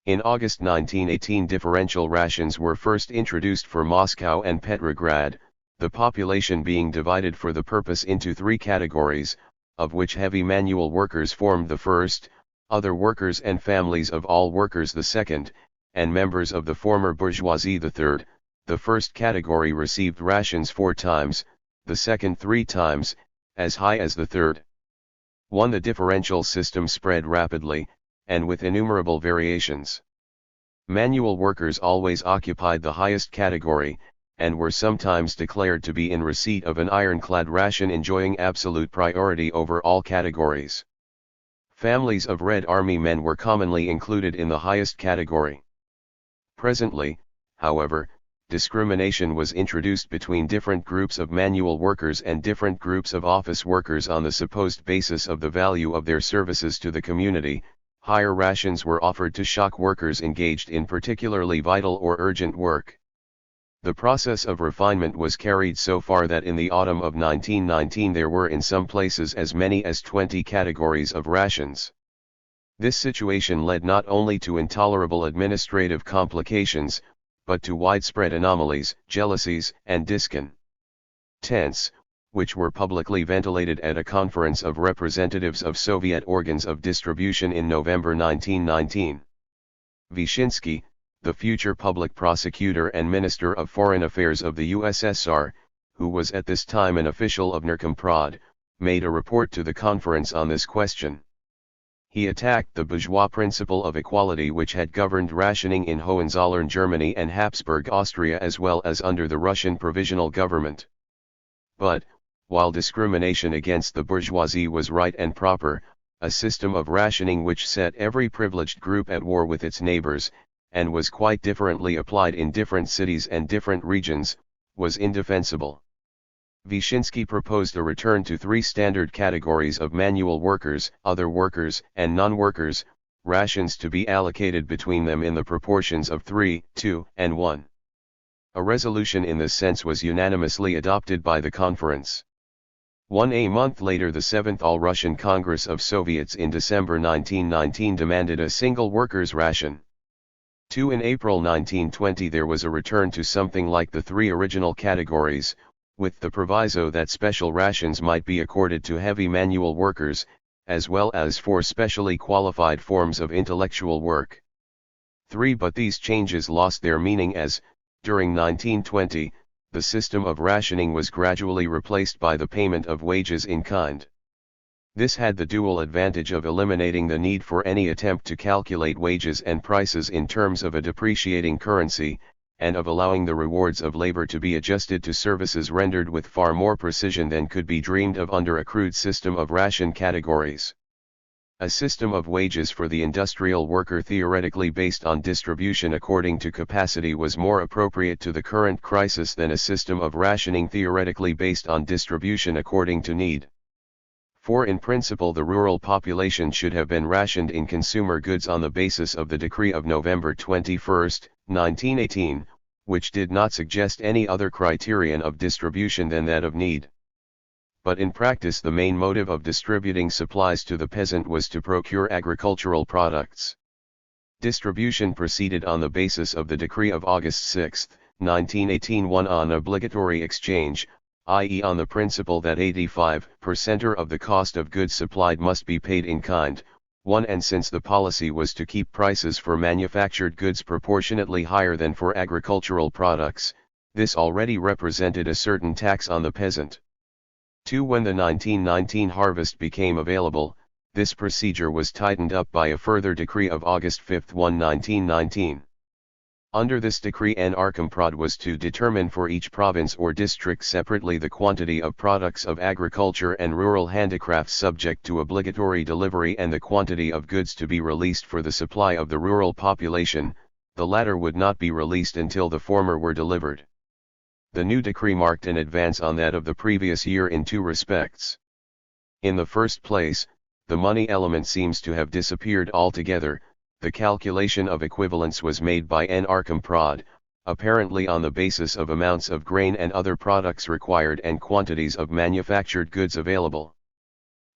[SPEAKER 1] In August 1918 differential rations were first introduced for Moscow and Petrograd, the population being divided for the purpose into 3 categories, of which heavy manual workers formed the first, other workers and families of all workers the second, and members of the former bourgeoisie the third. The first category received rations 4 times, the second 3 times, as high as the third. 1. The differential system spread rapidly, and with innumerable variations. Manual workers always occupied the highest category, and were sometimes declared to be in receipt of an ironclad ration enjoying absolute priority over all categories. Families of Red Army men were commonly included in the highest category. Presently, however, discrimination was introduced between different groups of manual workers and different groups of office workers on the supposed basis of the value of their services to the community. Higher rations were offered to shock workers engaged in particularly vital or urgent work. The process of refinement was carried so far that in the autumn of 1919 there were in some places as many as 20 categories of rations. This situation led not only to intolerable administrative complications, but to widespread anomalies, jealousies, and discontents, which were publicly ventilated at a conference of representatives of Soviet organs of distribution in November 1919. Vyshinsky, the future public prosecutor and Minister of Foreign Affairs of the USSR, who was at this time an official of Narkomprod, made a report to the conference on this question. He attacked the bourgeois principle of equality which had governed rationing in Hohenzollern Germany and Habsburg Austria as well as under the Russian provisional government. But, while discrimination against the bourgeoisie was right and proper, a system of rationing which set every privileged group at war with its neighbors, and was quite differently applied in different cities and different regions, was indefensible. Vyshinsky proposed a return to 3 standard categories of manual workers, other workers, and non-workers, rations to be allocated between them in the proportions of 3, 2, and 1. A resolution in this sense was unanimously adopted by the conference. A month later the 7th All-Russian Congress of Soviets in December 1919 demanded a single workers' ration. 2. In April 1920 there was a return to something like the 3 original categories, with the proviso that special rations might be accorded to heavy manual workers, as well as for specially qualified forms of intellectual work. 3. But these changes lost their meaning as, during 1920, the system of rationing was gradually replaced by the payment of wages in kind. This had the dual advantage of eliminating the need for any attempt to calculate wages and prices in terms of a depreciating currency, and of allowing the rewards of labor to be adjusted to services rendered with far more precision than could be dreamed of under a crude system of ration categories. A system of wages for the industrial worker theoretically based on distribution according to capacity was more appropriate to the current crisis than a system of rationing theoretically based on distribution according to need. For in principle the rural population should have been rationed in consumer goods on the basis of the decree of November 21, 1918, which did not suggest any other criterion of distribution than that of need. But in practice the main motive of distributing supplies to the peasant was to procure agricultural products. Distribution proceeded on the basis of the decree of August 6, 1918 on obligatory exchange, i.e. on the principle that 85% of the cost of goods supplied must be paid in kind, and since the policy was to keep prices for manufactured goods proportionately higher than for agricultural products, this already represented a certain tax on the peasant. 2. When the 1919 harvest became available, this procedure was tightened up by a further decree of August 5, 1919. Under this decree Narkomprod was to determine for each province or district separately the quantity of products of agriculture and rural handicrafts subject to obligatory delivery and the quantity of goods to be released for the supply of the rural population. The latter would not be released until the former were delivered. The new decree marked an advance on that of the previous year in two respects. In the first place, the money element seems to have disappeared altogether. The calculation of equivalence was made by Narkomprod, apparently on the basis of amounts of grain and other products required and quantities of manufactured goods available.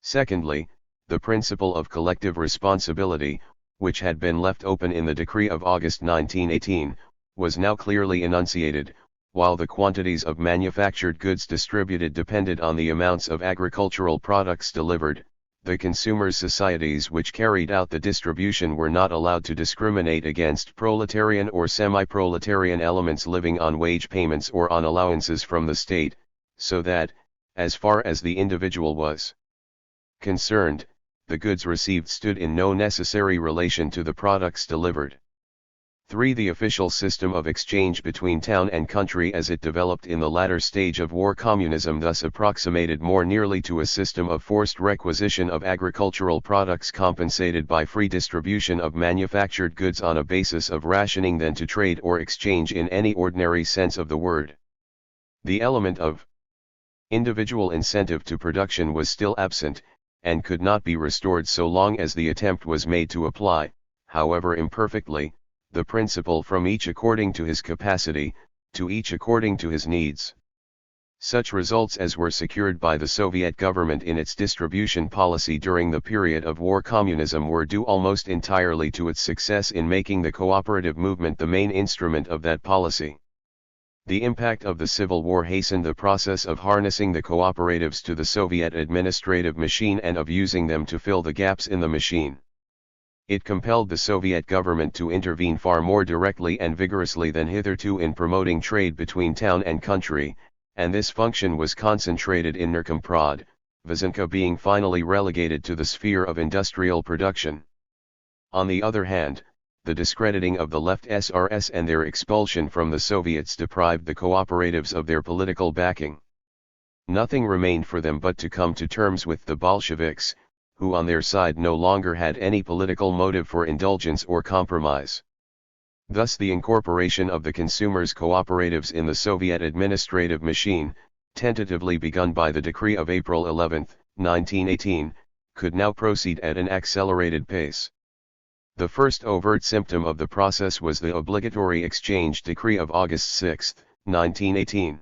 [SPEAKER 1] Secondly, the principle of collective responsibility, which had been left open in the decree of August 1918, was now clearly enunciated. While the quantities of manufactured goods distributed depended on the amounts of agricultural products delivered, the consumers' societies which carried out the distribution were not allowed to discriminate against proletarian or semi-proletarian elements living on wage payments or on allowances from the state, so that, as far as the individual was concerned, the goods received stood in no necessary relation to the products delivered. 3. The official system of exchange between town and country as it developed in the latter stage of war communism thus approximated more nearly to a system of forced requisition of agricultural products compensated by free distribution of manufactured goods on a basis of rationing than to trade or exchange in any ordinary sense of the word. The element of individual incentive to production was still absent, and could not be restored so long as the attempt was made to apply, however imperfectly, the principle from each according to his capacity, to each according to his needs. Such results as were secured by the Soviet government in its distribution policy during the period of war communism were due almost entirely to its success in making the cooperative movement the main instrument of that policy. The impact of the Civil War hastened the process of harnessing the cooperatives to the Soviet administrative machine and of using them to fill the gaps in the machine. It compelled the Soviet government to intervene far more directly and vigorously than hitherto in promoting trade between town and country, and this function was concentrated in Narkomprod, Vyazhenka being finally relegated to the sphere of industrial production. On the other hand, the discrediting of the left SRS and their expulsion from the Soviets deprived the cooperatives of their political backing. Nothing remained for them but to come to terms with the Bolsheviks, who on their side no longer had any political motive for indulgence or compromise. Thus the incorporation of the consumers' cooperatives in the Soviet administrative machine, tentatively begun by the decree of April 11, 1918, could now proceed at an accelerated pace. The first overt symptom of the process was the obligatory exchange decree of August 6, 1918.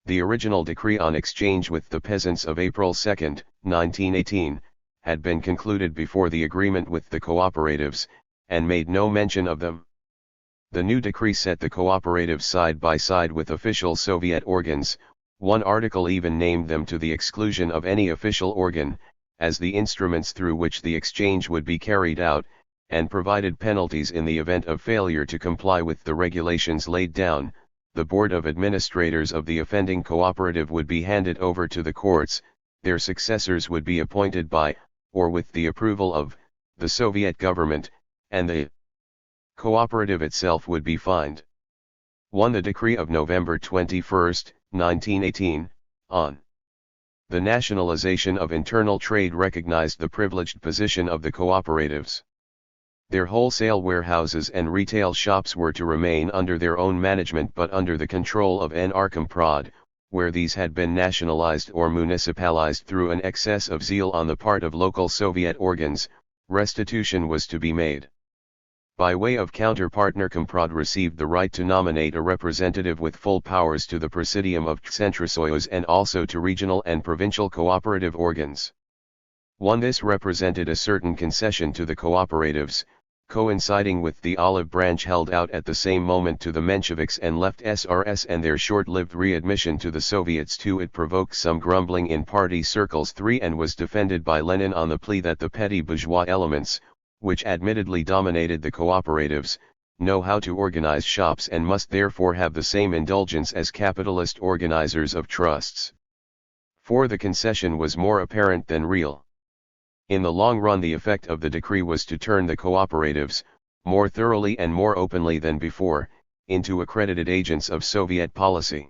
[SPEAKER 1] The original decree on exchange with the peasants of April 2, 1918, had been concluded before the agreement with the cooperatives, and made no mention of them. The new decree set the cooperatives side by side with official Soviet organs. One article even named them to the exclusion of any official organ, as the instruments through which the exchange would be carried out, and provided penalties in the event of failure to comply with the regulations laid down. The board of administrators of the offending cooperative would be handed over to the courts, their successors would be appointed by, or with the approval of, the Soviet government, and the cooperative itself would be fined. 1. The decree of November 21, 1918, on the nationalization of internal trade recognized the privileged position of the cooperatives. Their wholesale warehouses and retail shops were to remain under their own management but under the control of Narkomprod. Where these had been nationalized or municipalized through an excess of zeal on the part of local Soviet organs, restitution was to be made. By way of counterpart, Narkomprod received the right to nominate a representative with full powers to the Presidium of Centrosoyuz and also to regional and provincial cooperative organs. 1. This represented a certain concession to the cooperatives, coinciding with the olive branch held out at the same moment to the Mensheviks and left SRS and their short-lived readmission to the Soviets. 2. It provoked some grumbling in party circles. 3. And was defended by Lenin on the plea that the petty bourgeois elements, which admittedly dominated the cooperatives, know how to organize shops and must therefore have the same indulgence as capitalist organizers of trusts. 4. The concession was more apparent than real. In the long run the effect of the decree was to turn the cooperatives, more thoroughly and more openly than before, into accredited agents of Soviet policy.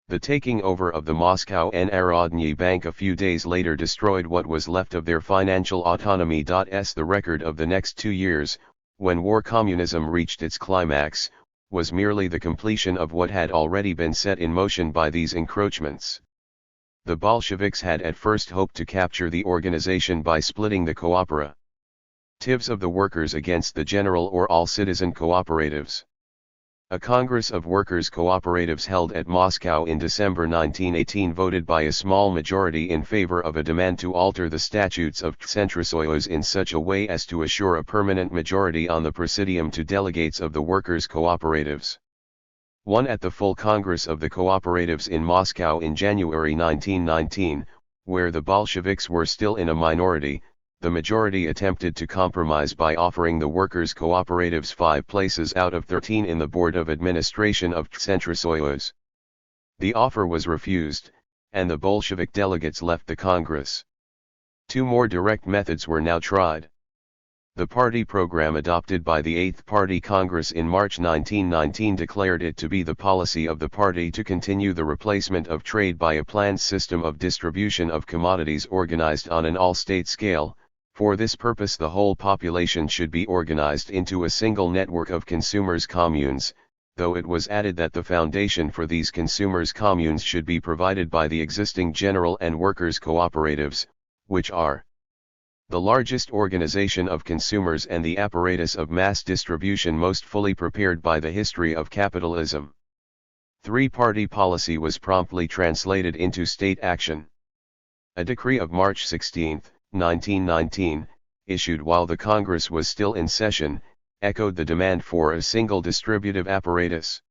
[SPEAKER 1] The taking over of the Moscow Narodny Bank a few days later destroyed what was left of their financial autonomy. The record of the next 2 years, when war communism reached its climax, was merely the completion of what had already been set in motion by these encroachments. The Bolsheviks had at first hoped to capture the organization by splitting the cooperatives of the workers against the general or all-citizen cooperatives. A Congress of Workers' Cooperatives held at Moscow in December 1918 voted by a small majority in favor of a demand to alter the statutes of Centrosoyuz in such a way as to assure a permanent majority on the Presidium to delegates of the workers' cooperatives. One at the full Congress of the Cooperatives in Moscow in January 1919, where the Bolsheviks were still in a minority, the majority attempted to compromise by offering the workers' cooperatives 5 places out of 13 in the Board of Administration of Centrosoyuz. The offer was refused, and the Bolshevik delegates left the Congress. 2 more direct methods were now tried. The party program adopted by the 8th Party Congress in March 1919 declared it to be the policy of the party to continue the replacement of trade by a planned system of distribution of commodities organized on an all-state scale. For this purpose the whole population should be organized into a single network of consumers' communes, though it was added that the foundation for these consumers' communes should be provided by the existing general and workers' cooperatives, which are the largest organization of consumers and the apparatus of mass distribution most fully prepared by the history of capitalism. 3-party policy was promptly translated into state action. A decree of March 16, 1919, issued while the Congress was still in session, echoed the demand for a single distributive apparatus.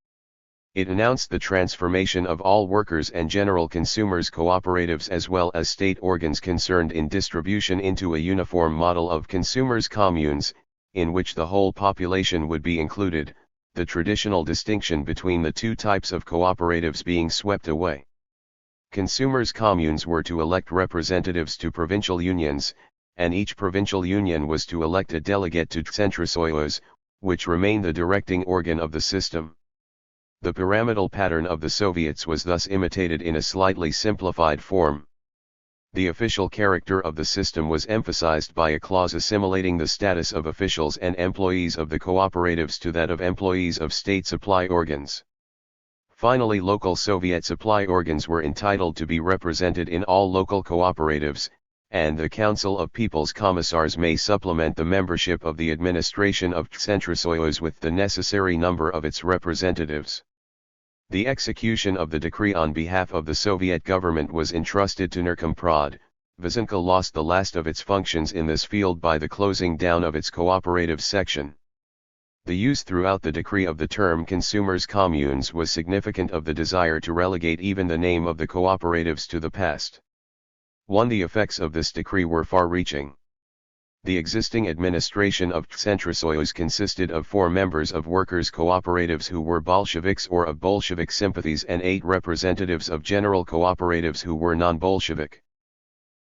[SPEAKER 1] It announced the transformation of all workers and general consumers cooperatives as well as state organs concerned in distribution into a uniform model of consumers' communes, in which the whole population would be included, the traditional distinction between the 2 types of cooperatives being swept away. Consumers' communes were to elect representatives to provincial unions, and each provincial union was to elect a delegate to Centrosoyuz, which remained the directing organ of the system. The pyramidal pattern of the Soviets was thus imitated in a slightly simplified form. The official character of the system was emphasized by a clause assimilating the status of officials and employees of the cooperatives to that of employees of state supply organs. Finally, local Soviet supply organs were entitled to be represented in all local cooperatives, and the Council of People's Commissars may supplement the membership of the administration of Centrosoyuz with the necessary number of its representatives. The execution of the decree on behalf of the Soviet government was entrusted to Narkomprod. Vysenka lost the last of its functions in this field by the closing down of its cooperative section. The use throughout the decree of the term consumers' communes was significant of the desire to relegate even the name of the cooperatives to the past. The effects of this decree were far-reaching. The existing administration of Centrosoyuz consisted of 4 members of workers' cooperatives who were Bolsheviks or of Bolshevik sympathies and 8 representatives of general cooperatives who were non-Bolshevik.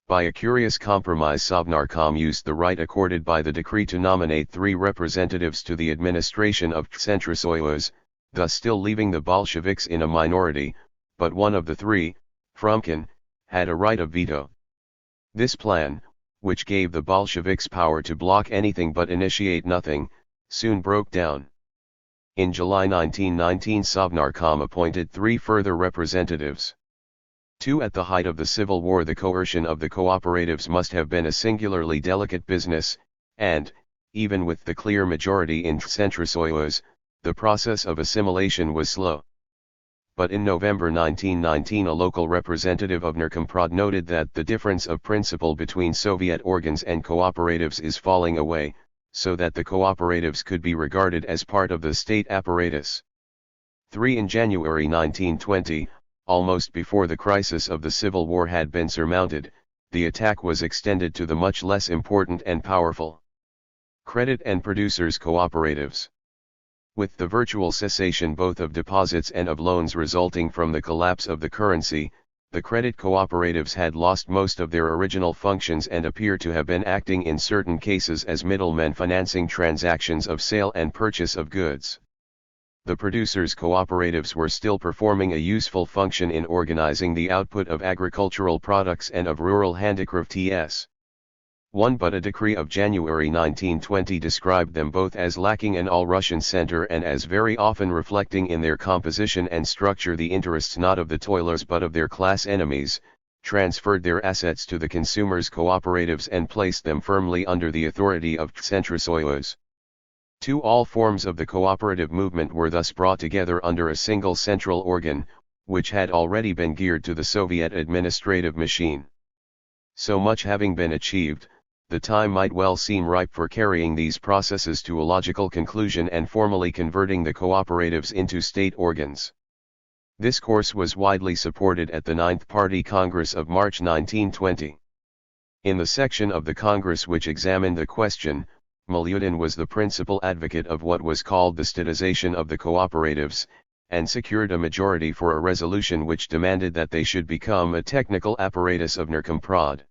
[SPEAKER 1] By a curious compromise, Sovnarkom used the right accorded by the decree to nominate 3 representatives to the administration of Centrosoyuz, thus still leaving the Bolsheviks in a minority, but one of the 3, Frumkin, had a right of veto. This plan, which gave the Bolsheviks power to block anything but initiate nothing, soon broke down. In July 1919 Sovnarkom appointed 3 further representatives. 2 At the height of the Civil War the coercion of the cooperatives must have been a singularly delicate business, and, even with the clear majority in Centrosoyuz, the process of assimilation was slow. But in November 1919 a local representative of Narkomprod noted that the difference of principle between Soviet organs and cooperatives is falling away, so that the cooperatives could be regarded as part of the state apparatus. 3 In January 1920, almost before the crisis of the Civil War had been surmounted, the attack was extended to the much less important and powerful credit and producers' cooperatives. With the virtual cessation both of deposits and of loans resulting from the collapse of the currency, the credit cooperatives had lost most of their original functions and appear to have been acting in certain cases as middlemen financing transactions of sale and purchase of goods. The producers' cooperatives were still performing a useful function in organizing the output of agricultural products and of rural handicrafts. But a decree of January 1920 described them both as lacking an all-Russian center and as very often reflecting in their composition and structure the interests not of the toilers but of their class enemies, transferred their assets to the consumers' cooperatives and placed them firmly under the authority of Tsentrosoyos. All forms of the cooperative movement were thus brought together under a single central organ, which had already been geared to the Soviet administrative machine. So much having been achieved, the time might well seem ripe for carrying these processes to a logical conclusion and formally converting the cooperatives into state organs. This course was widely supported at the Ninth Party Congress of March 1920. In the section of the Congress which examined the question, Milyutin was the principal advocate of what was called the statization of the cooperatives, and secured a majority for a resolution which demanded that they should become a technical apparatus of Narkomprod.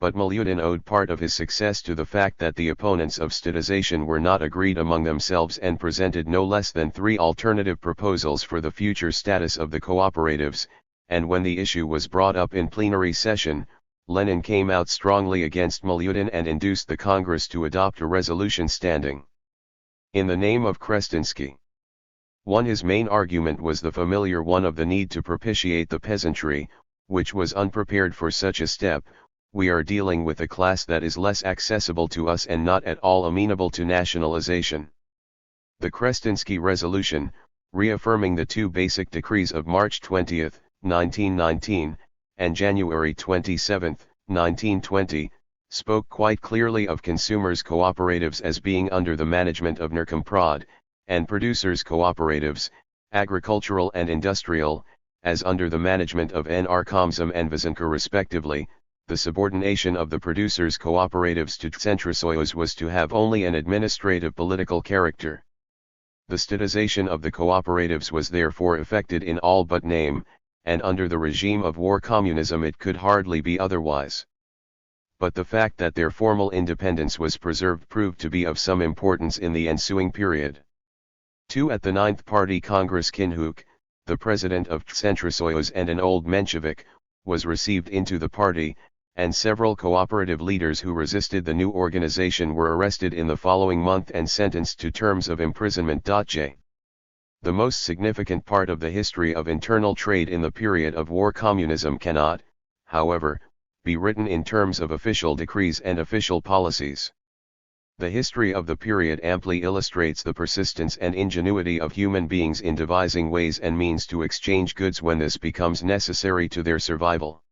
[SPEAKER 1] But Milyutin owed part of his success to the fact that the opponents of statization were not agreed among themselves and presented no less than 3 alternative proposals for the future status of the cooperatives, and when the issue was brought up in plenary session, Lenin came out strongly against Milyutin and induced the Congress to adopt a resolution standing in the name of Krestinsky. His main argument was the familiar one of the need to propitiate the peasantry, which was unprepared for such a step. We are dealing with a class that is less accessible to us and not at all amenable to nationalization. The Krestinsky resolution, reaffirming the 2 basic decrees of March 20, 1919, and January 27, 1920, spoke quite clearly of consumers' cooperatives as being under the management of Narkomprod, and producers' cooperatives, agricultural and industrial, as under the management of Narkomzom and Vysenko respectively. The subordination of the producers' cooperatives to Tsentrosoyos was to have only an administrative political character. The statization of the cooperatives was therefore effected in all but name, and under the regime of war communism it could hardly be otherwise. But the fact that their formal independence was preserved proved to be of some importance in the ensuing period. At the Ninth Party Congress, Kinhuk, the president of Tsentrosoyos and an old Menshevik, was received into the party, and several cooperative leaders who resisted the new organization were arrested in the following month and sentenced to terms of imprisonment. The most significant part of the history of internal trade in the period of war communism cannot, however, be written in terms of official decrees and official policies. The history of the period amply illustrates the persistence and ingenuity of human beings in devising ways and means to exchange goods when this becomes necessary to their survival.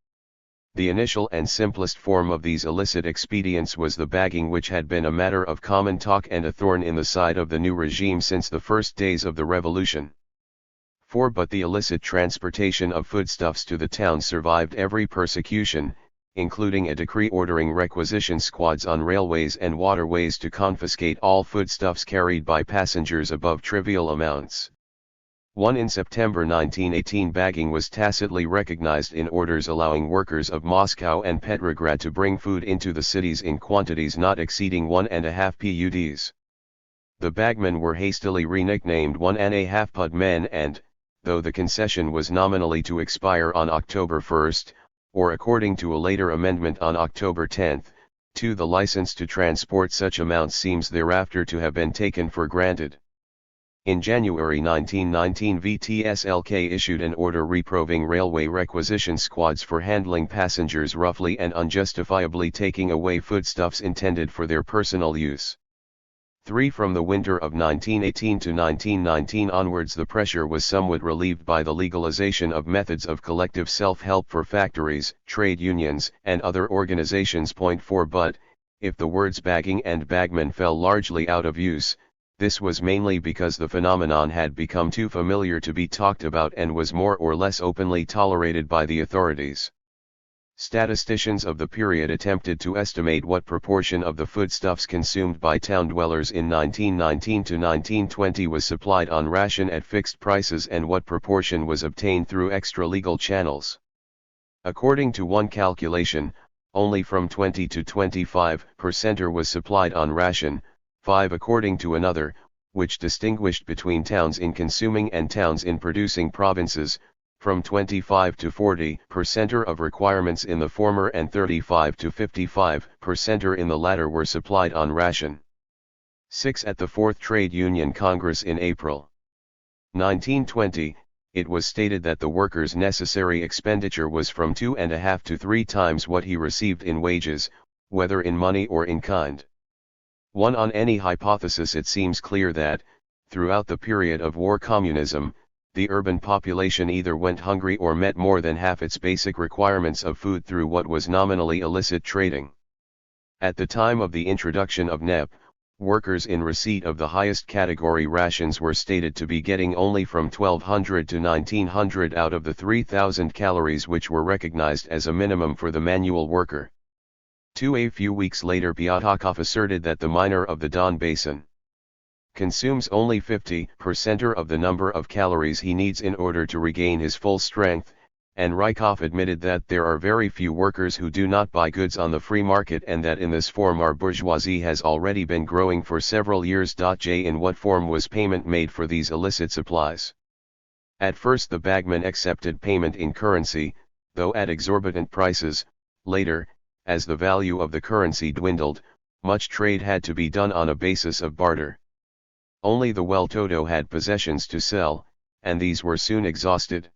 [SPEAKER 1] The initial and simplest form of these illicit expedients was the bagging, which had been a matter of common talk and a thorn in the side of the new regime since the first days of the revolution. But the illicit transportation of foodstuffs to the town survived every persecution, including a decree ordering requisition squads on railways and waterways to confiscate all foodstuffs carried by passengers above trivial amounts. In September 1918, bagging was tacitly recognized in orders allowing workers of Moscow and Petrograd to bring food into the cities in quantities not exceeding 1.5 puds. The bagmen were hastily re-nicknamed 1.5 pud men and, though the concession was nominally to expire on October 1, or according to a later amendment on October 10, the license to transport such amounts seems thereafter to have been taken for granted. In January 1919, VTSLK issued an order reproving railway requisition squads for handling passengers roughly and unjustifiably taking away foodstuffs intended for their personal use. From the winter of 1918 to 1919 onwards, the pressure was somewhat relieved by the legalization of methods of collective self-help for factories, trade unions, and other organizations. But, if the words bagging and bagman fell largely out of use, this was mainly because the phenomenon had become too familiar to be talked about and was more or less openly tolerated by the authorities. Statisticians of the period attempted to estimate what proportion of the foodstuffs consumed by town dwellers in 1919 to 1920 was supplied on ration at fixed prices and what proportion was obtained through extra-legal channels. According to one calculation, only from 20 to 25% was supplied on ration, 5 according to another, which distinguished between towns in consuming and towns in producing provinces, from 25 to 40% of requirements in the former and 35 to 55% in the latter were supplied on ration. 6. At the Fourth Trade Union Congress in April 1920, it was stated that the worker's necessary expenditure was from 2.5 to 3 times what he received in wages, whether in money or in kind. 1. On any hypothesis, it seems clear that, throughout the period of war communism, the urban population either went hungry or met more than half its basic requirements of food through what was nominally illicit trading. At the time of the introduction of NEP, workers in receipt of the highest category rations were stated to be getting only from 1200 to 1900 out of the 3000 calories which were recognized as a minimum for the manual worker. 2. A few weeks later, Pyatakov asserted that the miner of the Don Basin consumes only 50% of the number of calories he needs in order to regain his full strength, and Rykov admitted that there are very few workers who do not buy goods on the free market, and that in this form our bourgeoisie has already been growing for several years. J. In what form was payment made for these illicit supplies? At first the bagman accepted payment in currency, though at exorbitant prices. Later, as the value of the currency dwindled, much trade had to be done on a basis of barter. Only the well-to-do had possessions to sell, and these were soon exhausted.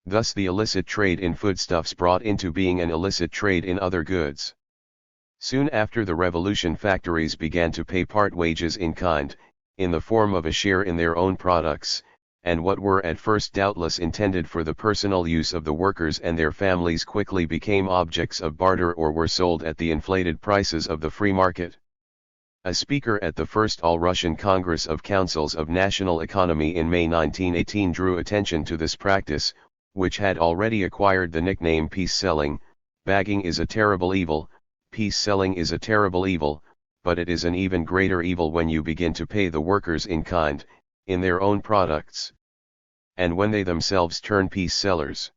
[SPEAKER 1] Thus the illicit trade in foodstuffs brought into being an illicit trade in other goods. Soon after the revolution, factories began to pay part wages in kind, in the form of a share in their own products, and what were at first doubtless intended for the personal use of the workers and their families quickly became objects of barter or were sold at the inflated prices of the free market. A speaker at the First All-Russian Congress of Councils of National Economy in May 1918 drew attention to this practice, which had already acquired the nickname peace selling. Bagging is a terrible evil, peace selling is a terrible evil, but it is an even greater evil when you begin to pay the workers in kind, in their own products, and when they themselves turn peace sellers.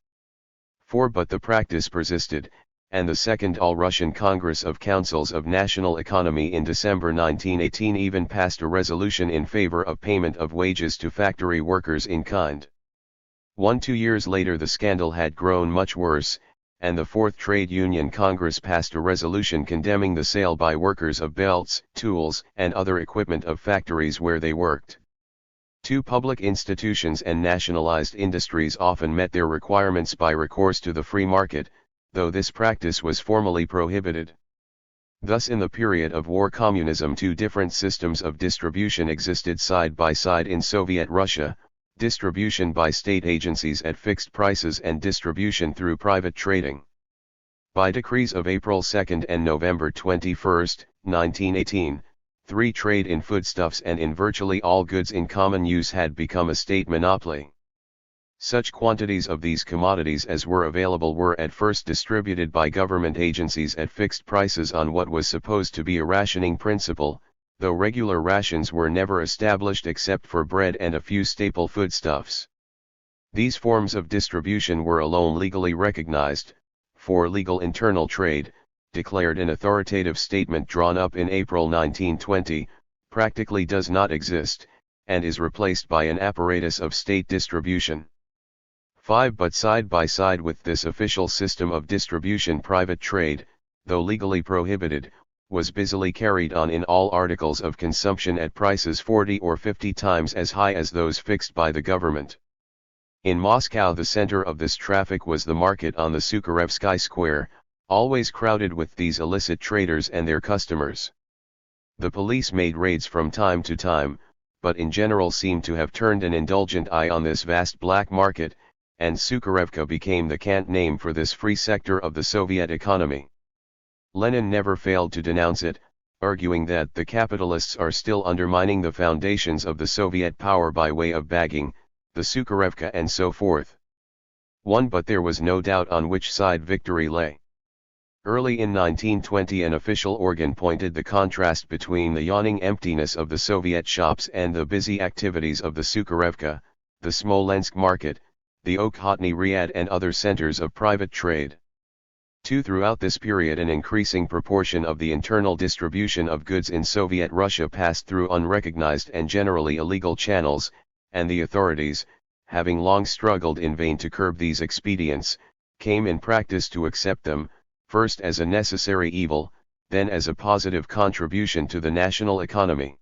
[SPEAKER 1] 4. But the practice persisted, and the Second All-Russian Congress of Councils of National Economy in December 1918 even passed a resolution in favor of payment of wages to factory workers in kind. 2 years later the scandal had grown much worse, and the Fourth Trade Union Congress passed a resolution condemning the sale by workers of belts, tools, and other equipment of factories where they worked. 2. Public institutions and nationalized industries often met their requirements by recourse to the free market, though this practice was formally prohibited. Thus in the period of war communism 2 different systems of distribution existed side by side in Soviet Russia: distribution by state agencies at fixed prices and distribution through private trading. By decrees of April 2 and November 21, 1918, free trade in foodstuffs and in virtually all goods in common use had become a state monopoly. Such quantities of these commodities as were available were at first distributed by government agencies at fixed prices on what was supposed to be a rationing principle, though regular rations were never established except for bread and a few staple foodstuffs. These forms of distribution were alone legally recognized, for legal internal trade, declared an authoritative statement drawn up in April 1920, practically does not exist, and is replaced by an apparatus of state distribution. 5. But side by side with this official system of distribution, private trade, though legally prohibited, was busily carried on in all articles of consumption at prices 40 or 50 times as high as those fixed by the government. In Moscow the center of this traffic was the market on the Sukharevsky Square, always crowded with these illicit traders and their customers. The police made raids from time to time, but in general seemed to have turned an indulgent eye on this vast black market, and Sukharevka became the cant name for this free sector of the Soviet economy. Lenin never failed to denounce it, arguing that the capitalists are still undermining the foundations of the Soviet power by way of bagging, the Sukharevka and so forth. 1. But there was no doubt on which side victory lay. Early in 1920 an official organ pointed the contrast between the yawning emptiness of the Soviet shops and the busy activities of the Sukharevka, the Smolensk market, the Okhotny Riyadh and other centers of private trade. 2. Throughout this period an increasing proportion of the internal distribution of goods in Soviet Russia passed through unrecognized and generally illegal channels, and the authorities, having long struggled in vain to curb these expedients, came in practice to accept them, first as a necessary evil, then as a positive contribution to the national economy.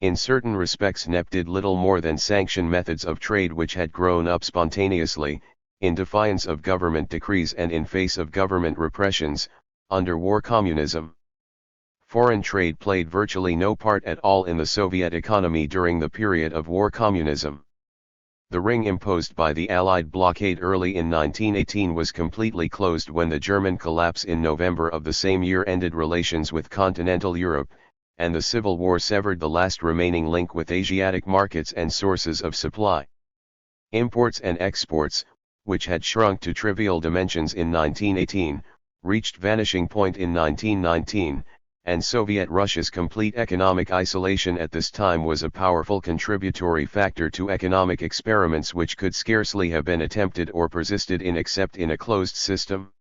[SPEAKER 1] In certain respects NEP did little more than sanction methods of trade which had grown up spontaneously, in defiance of government decrees and in face of government repressions, under war communism. Foreign trade played virtually no part at all in the Soviet economy during the period of war communism. The ring imposed by the Allied blockade early in 1918 was completely closed when the German collapse in November of the same year ended relations with continental Europe, and the Civil War severed the last remaining link with Asiatic markets and sources of supply. Imports and exports, which had shrunk to trivial dimensions in 1918, reached vanishing point in 1919, and Soviet Russia's complete economic isolation at this time was a powerful contributory factor to economic experiments which could scarcely have been attempted or persisted in except in a closed system.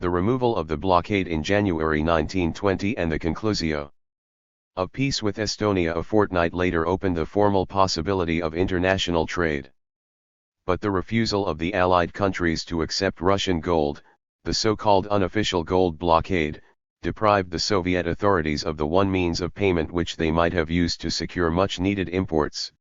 [SPEAKER 1] The removal of the blockade in January 1920 and the conclusio of peace with Estonia a fortnight later opened the formal possibility of international trade. But the refusal of the Allied countries to accept Russian gold, the so-called unofficial gold blockade, deprived the Soviet authorities of the one means of payment which they might have used to secure much-needed imports.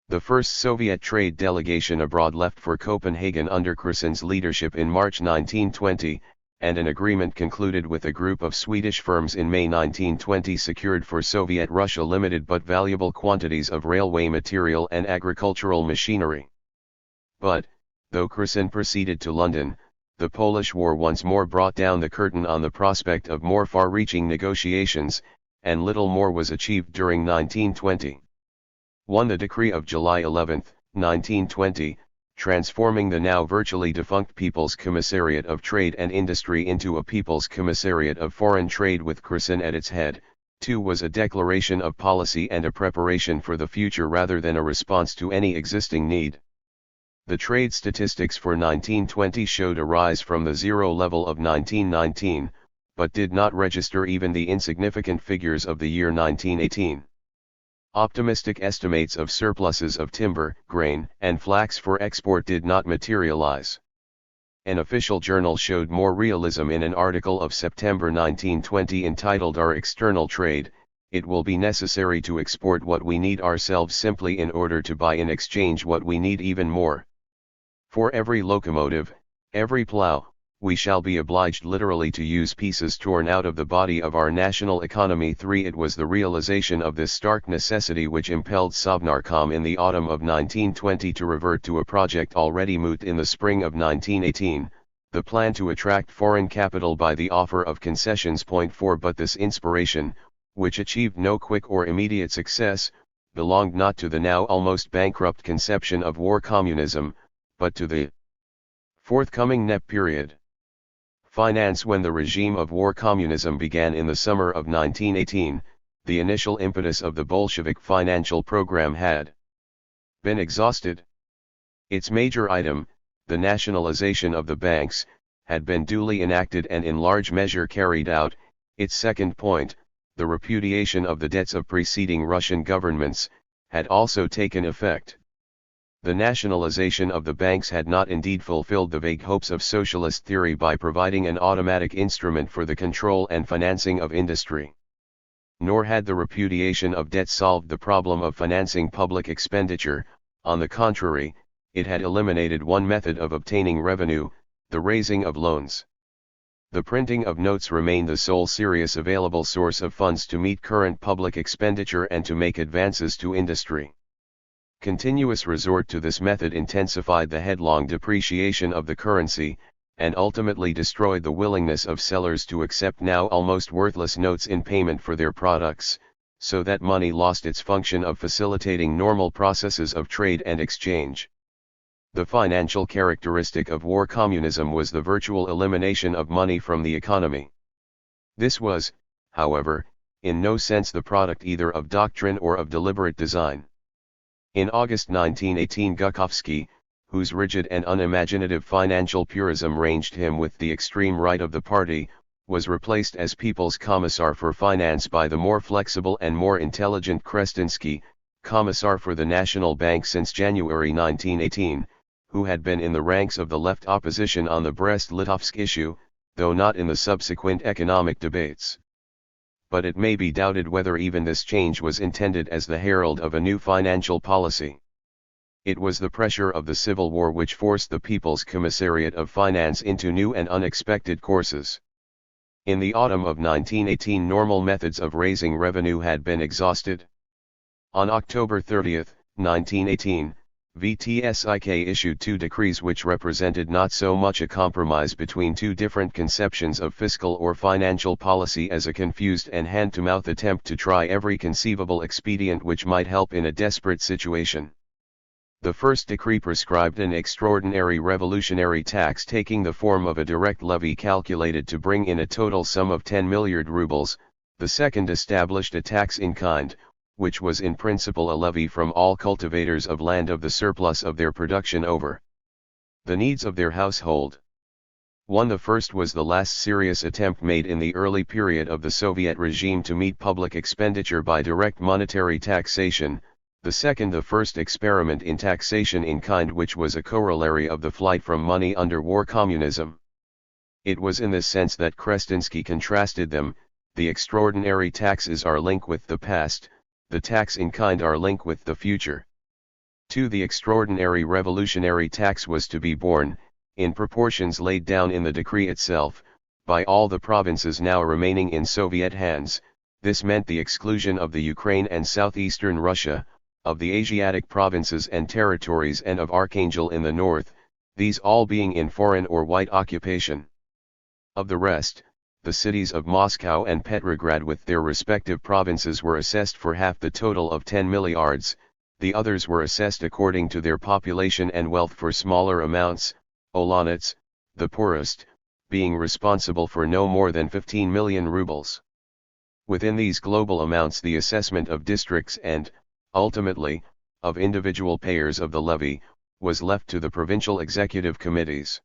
[SPEAKER 1] The first Soviet trade delegation abroad left for Copenhagen under Krison's leadership in March 1920, and an agreement concluded with a group of Swedish firms in May 1920 secured for Soviet Russia limited but valuable quantities of railway material and agricultural machinery. But, though Krison proceeded to London, the Polish War once more brought down the curtain on the prospect of more far-reaching negotiations, and little more was achieved during 1920. 1. The decree of July 11, 1920, transforming the now virtually defunct People's Commissariat of Trade and Industry into a People's Commissariat of Foreign Trade with Krison at its head. 2. Was a declaration of policy and a preparation for the future rather than a response to any existing need. The trade statistics for 1920 showed a rise from the zero level of 1919, but did not register even the insignificant figures of the year 1918. Optimistic estimates of surpluses of timber, grain, and flax for export did not materialize. An official journal showed more realism in an article of September 1920 entitled Our External Trade. It will be necessary to export what we need ourselves simply in order to buy in exchange what we need even more. For every locomotive, every plow, we shall be obliged literally to use pieces torn out of the body of our national economy. 3. It was the realization of this stark necessity which impelled Sovnarkom in the autumn of 1920 to revert to a project already moot in the spring of 1918, the plan to attract foreign capital by the offer of concessions. 4. But this inspiration, which achieved no quick or immediate success, belonged not to the now almost bankrupt conception of war communism, but to the forthcoming NEP period. Finance. When the regime of war communism began in the summer of 1918, the initial impetus of the Bolshevik financial program had been exhausted. Its major item, the nationalization of the banks, had been duly enacted and in large measure carried out. Its second point, the repudiation of the debts of preceding Russian governments, had also taken effect. The nationalization of the banks had not indeed fulfilled the vague hopes of socialist theory by providing an automatic instrument for the control and financing of industry. Nor had the repudiation of debt solved the problem of financing public expenditure. On the contrary, it had eliminated one method of obtaining revenue, the raising of loans. The printing of notes remained the sole serious available source of funds to meet current public expenditure and to make advances to industry. Continuous resort to this method intensified the headlong depreciation of the currency, and ultimately destroyed the willingness of sellers to accept now almost worthless notes in payment for their products, so that money lost its function of facilitating normal processes of trade and exchange. The financial characteristic of war communism was the virtual elimination of money from the economy. This was, however, in no sense the product either of doctrine or of deliberate design. In August 1918 Gukhovsky, whose rigid and unimaginative financial purism ranged him with the extreme right of the party, was replaced as People's Commissar for Finance by the more flexible and more intelligent Krestinsky, Commissar for the National Bank since January 1918, who had been in the ranks of the left opposition on the Brest-Litovsk issue, though not in the subsequent economic debates. But it may be doubted whether even this change was intended as the herald of a new financial policy. It was the pressure of the Civil War which forced the People's Commissariat of Finance into new and unexpected courses. In the autumn of 1918, normal methods of raising revenue had been exhausted. On October 30, 1918, VTSIK issued two decrees which represented not so much a compromise between two different conceptions of fiscal or financial policy as a confused and hand-to-mouth attempt to try every conceivable expedient which might help in a desperate situation. The first decree prescribed an extraordinary revolutionary tax taking the form of a direct levy calculated to bring in a total sum of 10 milliard rubles. The second established a tax in kind, which was in principle a levy from all cultivators of land of the surplus of their production over the needs of their household. The first was the last serious attempt made in the early period of the Soviet regime to meet public expenditure by direct monetary taxation. The second, the first experiment in taxation in kind, which was a corollary of the flight from money under war communism. It was in this sense that Krestinsky contrasted them. The extraordinary taxes are linked with the past, the tax in kind are linked with the future. 2. The extraordinary revolutionary tax was to be borne, in proportions laid down in the decree itself, by all the provinces now remaining in Soviet hands. This meant the exclusion of the Ukraine and southeastern Russia, of the Asiatic provinces and territories, and of Archangel in the north, these all being in foreign or white occupation. Of the rest, the cities of Moscow and Petrograd with their respective provinces were assessed for half the total of 10 milliards, the others were assessed according to their population and wealth for smaller amounts, Olonets, the poorest, being responsible for no more than 15 million rubles. Within these global amounts the assessment of districts and, ultimately, of individual payers of the levy, was left to the provincial executive committees.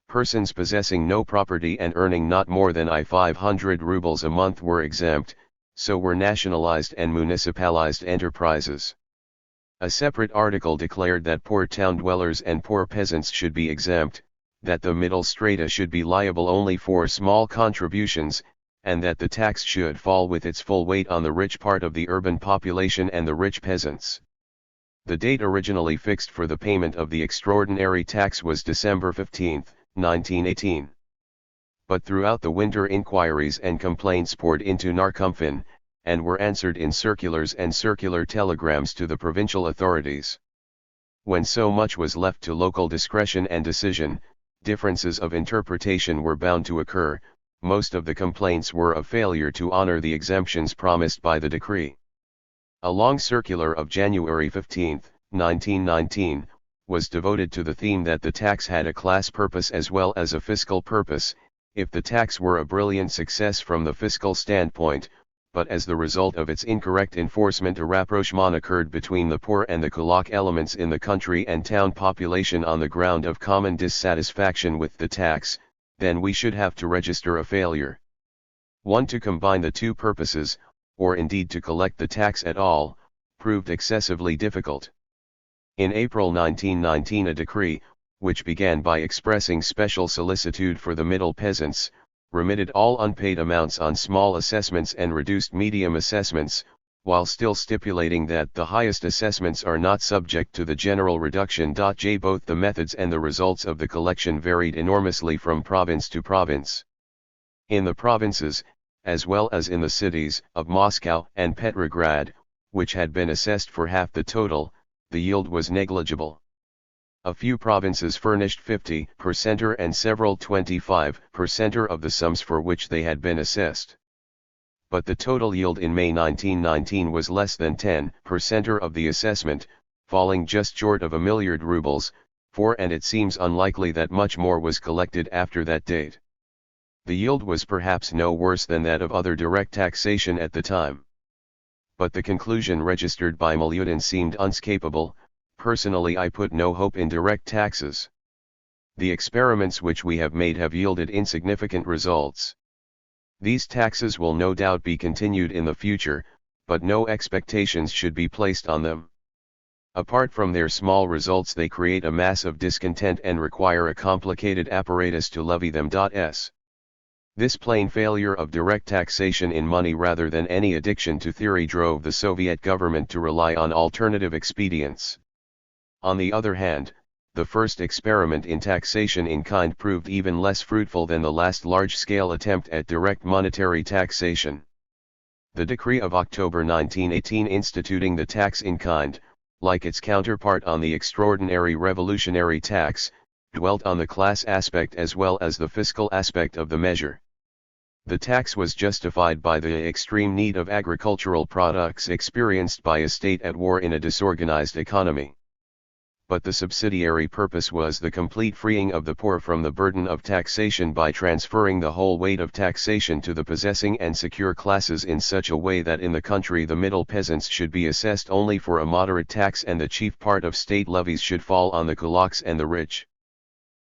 [SPEAKER 1] Persons possessing no property and earning not more than 500 rubles a month were exempt, so were nationalized and municipalized enterprises. A separate article declared that poor town dwellers and poor peasants should be exempt, that the middle strata should be liable only for small contributions, and that the tax should fall with its full weight on the rich part of the urban population and the rich peasants. The date originally fixed for the payment of the extraordinary tax was December 15, 1918. But throughout the winter inquiries and complaints poured into Narkomfin, and were answered in circulars and circular telegrams to the provincial authorities. When so much was left to local discretion and decision, differences of interpretation were bound to occur. Most of the complaints were of failure to honor the exemptions promised by the decree. A long circular of January 15, 1919, was devoted to the theme that the tax had a class purpose as well as a fiscal purpose. If the tax were a brilliant success from the fiscal standpoint, but as the result of its incorrect enforcement a rapprochement occurred between the poor and the kulak elements in the country and town population on the ground of common dissatisfaction with the tax, then we should have to register a failure. 1. To combine the two purposes, or indeed to collect the tax at all, proved excessively difficult. In April 1919 a decree, which began by expressing special solicitude for the middle peasants, remitted all unpaid amounts on small assessments and reduced medium assessments, while still stipulating that the highest assessments are not subject to the general reduction. Both the methods and the results of the collection varied enormously from province to province. In the provinces, as well as in the cities of Moscow and Petrograd, which had been assessed for half the total, the yield was negligible. A few provinces furnished 50% and several 25% of the sums for which they had been assessed. But the total yield in May 1919 was less than 10% of the assessment, falling just short of 1 milliard rubles, and it seems unlikely that much more was collected after that date. The yield was perhaps no worse than that of other direct taxation at the time. But the conclusion registered by Milyutin seemed unescapable. Personally, I put no hope in direct taxes. The experiments which we have made have yielded insignificant results. These taxes will no doubt be continued in the future, but no expectations should be placed on them. Apart from their small results, they create a mass of discontent and require a complicated apparatus to levy them. This plain failure of direct taxation in money rather than any addiction to theory drove the Soviet government to rely on alternative expedients. On the other hand, the first experiment in taxation in kind proved even less fruitful than the last large-scale attempt at direct monetary taxation. The decree of October 1918 instituting the tax in kind, like its counterpart on the extraordinary revolutionary tax, dwelt on the class aspect as well as the fiscal aspect of the measure. The tax was justified by the extreme need of agricultural products experienced by a state at war in a disorganized economy. But the subsidiary purpose was the complete freeing of the poor from the burden of taxation by transferring the whole weight of taxation to the possessing and secure classes in such a way that in the country the middle peasants should be assessed only for a moderate tax and the chief part of state levies should fall on the kulaks and the rich.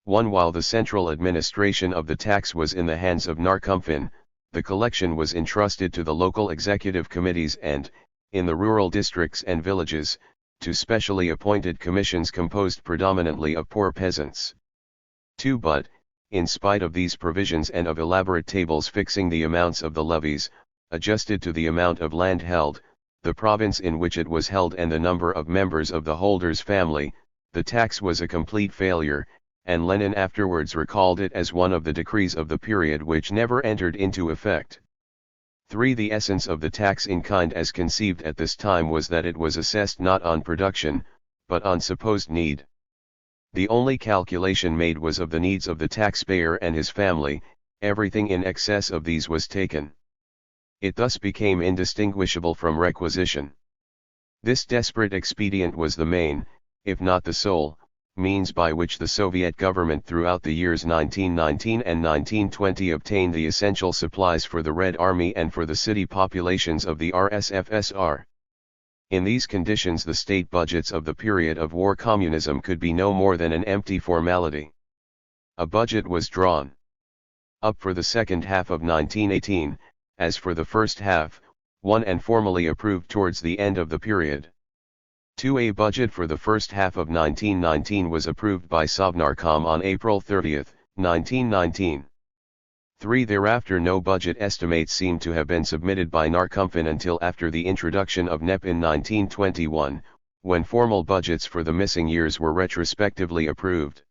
[SPEAKER 1] While the central administration of the tax was in the hands of Narkomfin, the collection was entrusted to the local executive committees and, in the rural districts and villages, to specially appointed commissions composed predominantly of poor peasants. But, in spite of these provisions and of elaborate tables fixing the amounts of the levies, adjusted to the amount of land held, the province in which it was held and the number of members of the holder's family, the tax was a complete failure, and Lenin afterwards recalled it as one of the decrees of the period which never entered into effect. 3. The essence of the tax in kind as conceived at this time was that it was assessed not on production, but on supposed need. The only calculation made was of the needs of the taxpayer and his family, everything in excess of these was taken. It thus became indistinguishable from requisition. This desperate expedient was the main, if not the sole, means by which the Soviet government throughout the years 1919 and 1920 obtained the essential supplies for the Red Army and for the city populations of the RSFSR. In these conditions the state budgets of the period of war communism could be no more than an empty formality. A budget was drawn up for the second half of 1918, as for the first half, and formally approved towards the end of the period. A budget for the first half of 1919 was approved by Sovnarkom on April 30, 1919. Thereafter no budget estimates seem to have been submitted by Narkomfin until after the introduction of NEP in 1921, when formal budgets for the missing years were retrospectively approved.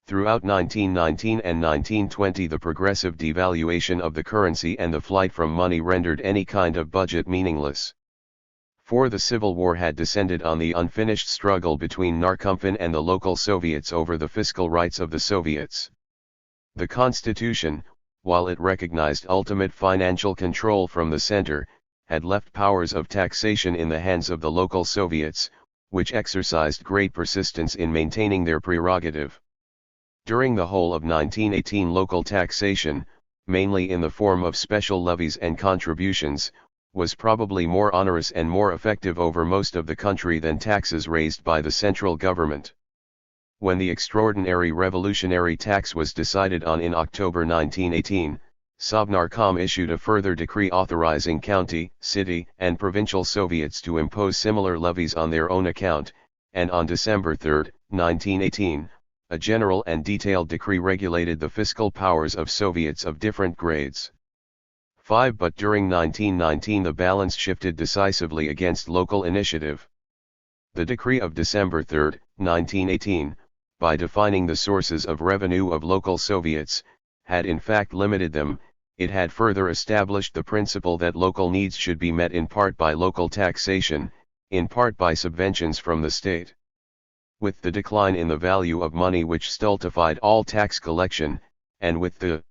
[SPEAKER 1] Throughout 1919 and 1920 the progressive devaluation of the currency and the flight from money rendered any kind of budget meaningless. For the Civil War had descended on the unfinished struggle between Narkomfin and the local Soviets over the fiscal rights of the Soviets. The Constitution, while it recognized ultimate financial control from the center, had left powers of taxation in the hands of the local Soviets, which exercised great persistence in maintaining their prerogative. During the whole of 1918 local taxation, mainly in the form of special levies and contributions, was probably more onerous and more effective over most of the country than taxes raised by the central government. When the extraordinary revolutionary tax was decided on in October 1918, Sovnarkom issued a further decree authorizing county, city, and provincial Soviets to impose similar levies on their own account, and on December 3, 1918, a general and detailed decree regulated the fiscal powers of Soviets of different grades. But during 1919 the balance shifted decisively against local initiative. The decree of December 3, 1918, by defining the sources of revenue of local Soviets, had in fact limited them. It had further established the principle that local needs should be met in part by local taxation, in part by subventions from the state. With the decline in the value of money which stultified all tax collection, and with the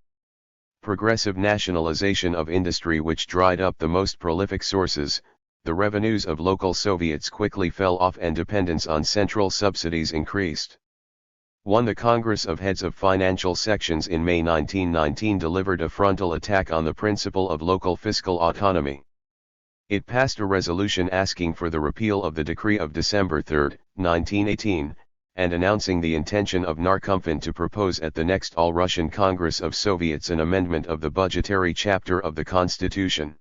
[SPEAKER 1] progressive nationalization of industry which dried up the most prolific sources, the revenues of local Soviets quickly fell off and dependence on central subsidies increased. The Congress of Heads of Financial Sections in May 1919 delivered a frontal attack on the principle of local fiscal autonomy. It passed a resolution asking for the repeal of the decree of December 3, 1918, and announcing the intention of Narkomfin to propose at the next All-Russian Congress of Soviets an amendment of the budgetary chapter of the Constitution.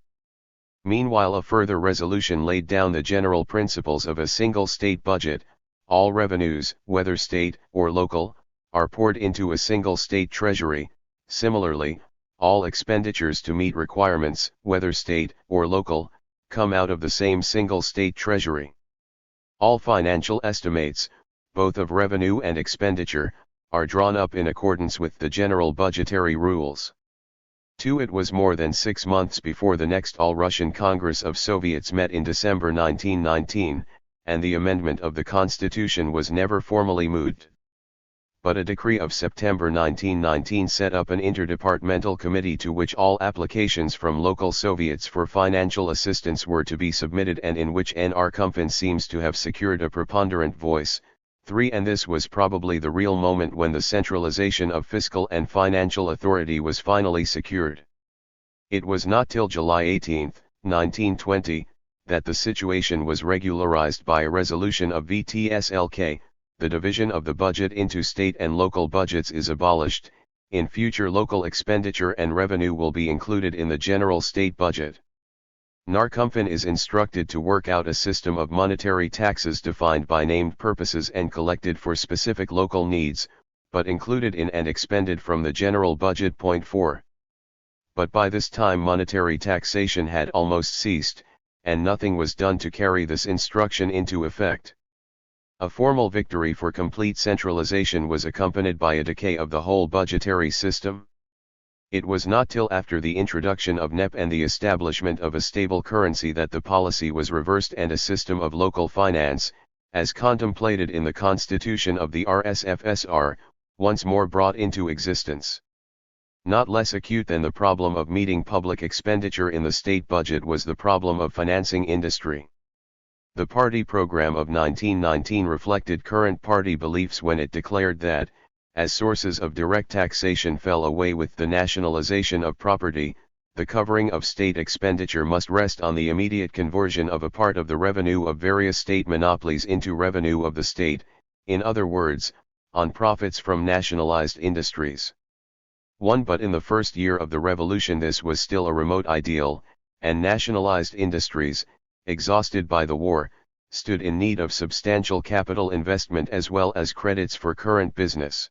[SPEAKER 1] Meanwhile, a further resolution laid down the general principles of a single state budget. All revenues, whether state or local, are poured into a single state treasury. Similarly, all expenditures to meet requirements, whether state or local, come out of the same single state treasury. All financial estimates, both of revenue and expenditure, are drawn up in accordance with the general budgetary rules. 2. It was more than 6 months before the next All-Russian Congress of Soviets met in December 1919, and the amendment of the Constitution was never formally moved. But a decree of September 1919 set up an interdepartmental committee to which all applications from local Soviets for financial assistance were to be submitted, and in which Narkomfin seems to have secured a preponderant voice. 3. And this was probably the real moment when the centralization of fiscal and financial authority was finally secured. It was not till July 18, 1920, that the situation was regularized by a resolution of VTSLK. The division of the budget into state and local budgets is abolished. In future, local expenditure and revenue will be included in the general state budget. Narkomfin is instructed to work out a system of monetary taxes defined by named purposes and collected for specific local needs, but included in and expended from the general budget. 4. But by this time monetary taxation had almost ceased, and nothing was done to carry this instruction into effect. A formal victory for complete centralization was accompanied by a decay of the whole budgetary system. It was not till after the introduction of NEP and the establishment of a stable currency that the policy was reversed and a system of local finance, as contemplated in the constitution of the RSFSR, once more brought into existence. Not less acute than the problem of meeting public expenditure in the state budget was the problem of financing industry. The party program of 1919 reflected current party beliefs when it declared that, as sources of direct taxation fell away with the nationalization of property, the covering of state expenditure must rest on the immediate conversion of a part of the revenue of various state monopolies into revenue of the state, in other words, on profits from nationalized industries. 1. But in the first year of the revolution this was still a remote ideal, and nationalized industries, exhausted by the war, stood in need of substantial capital investment as well as credits for current business.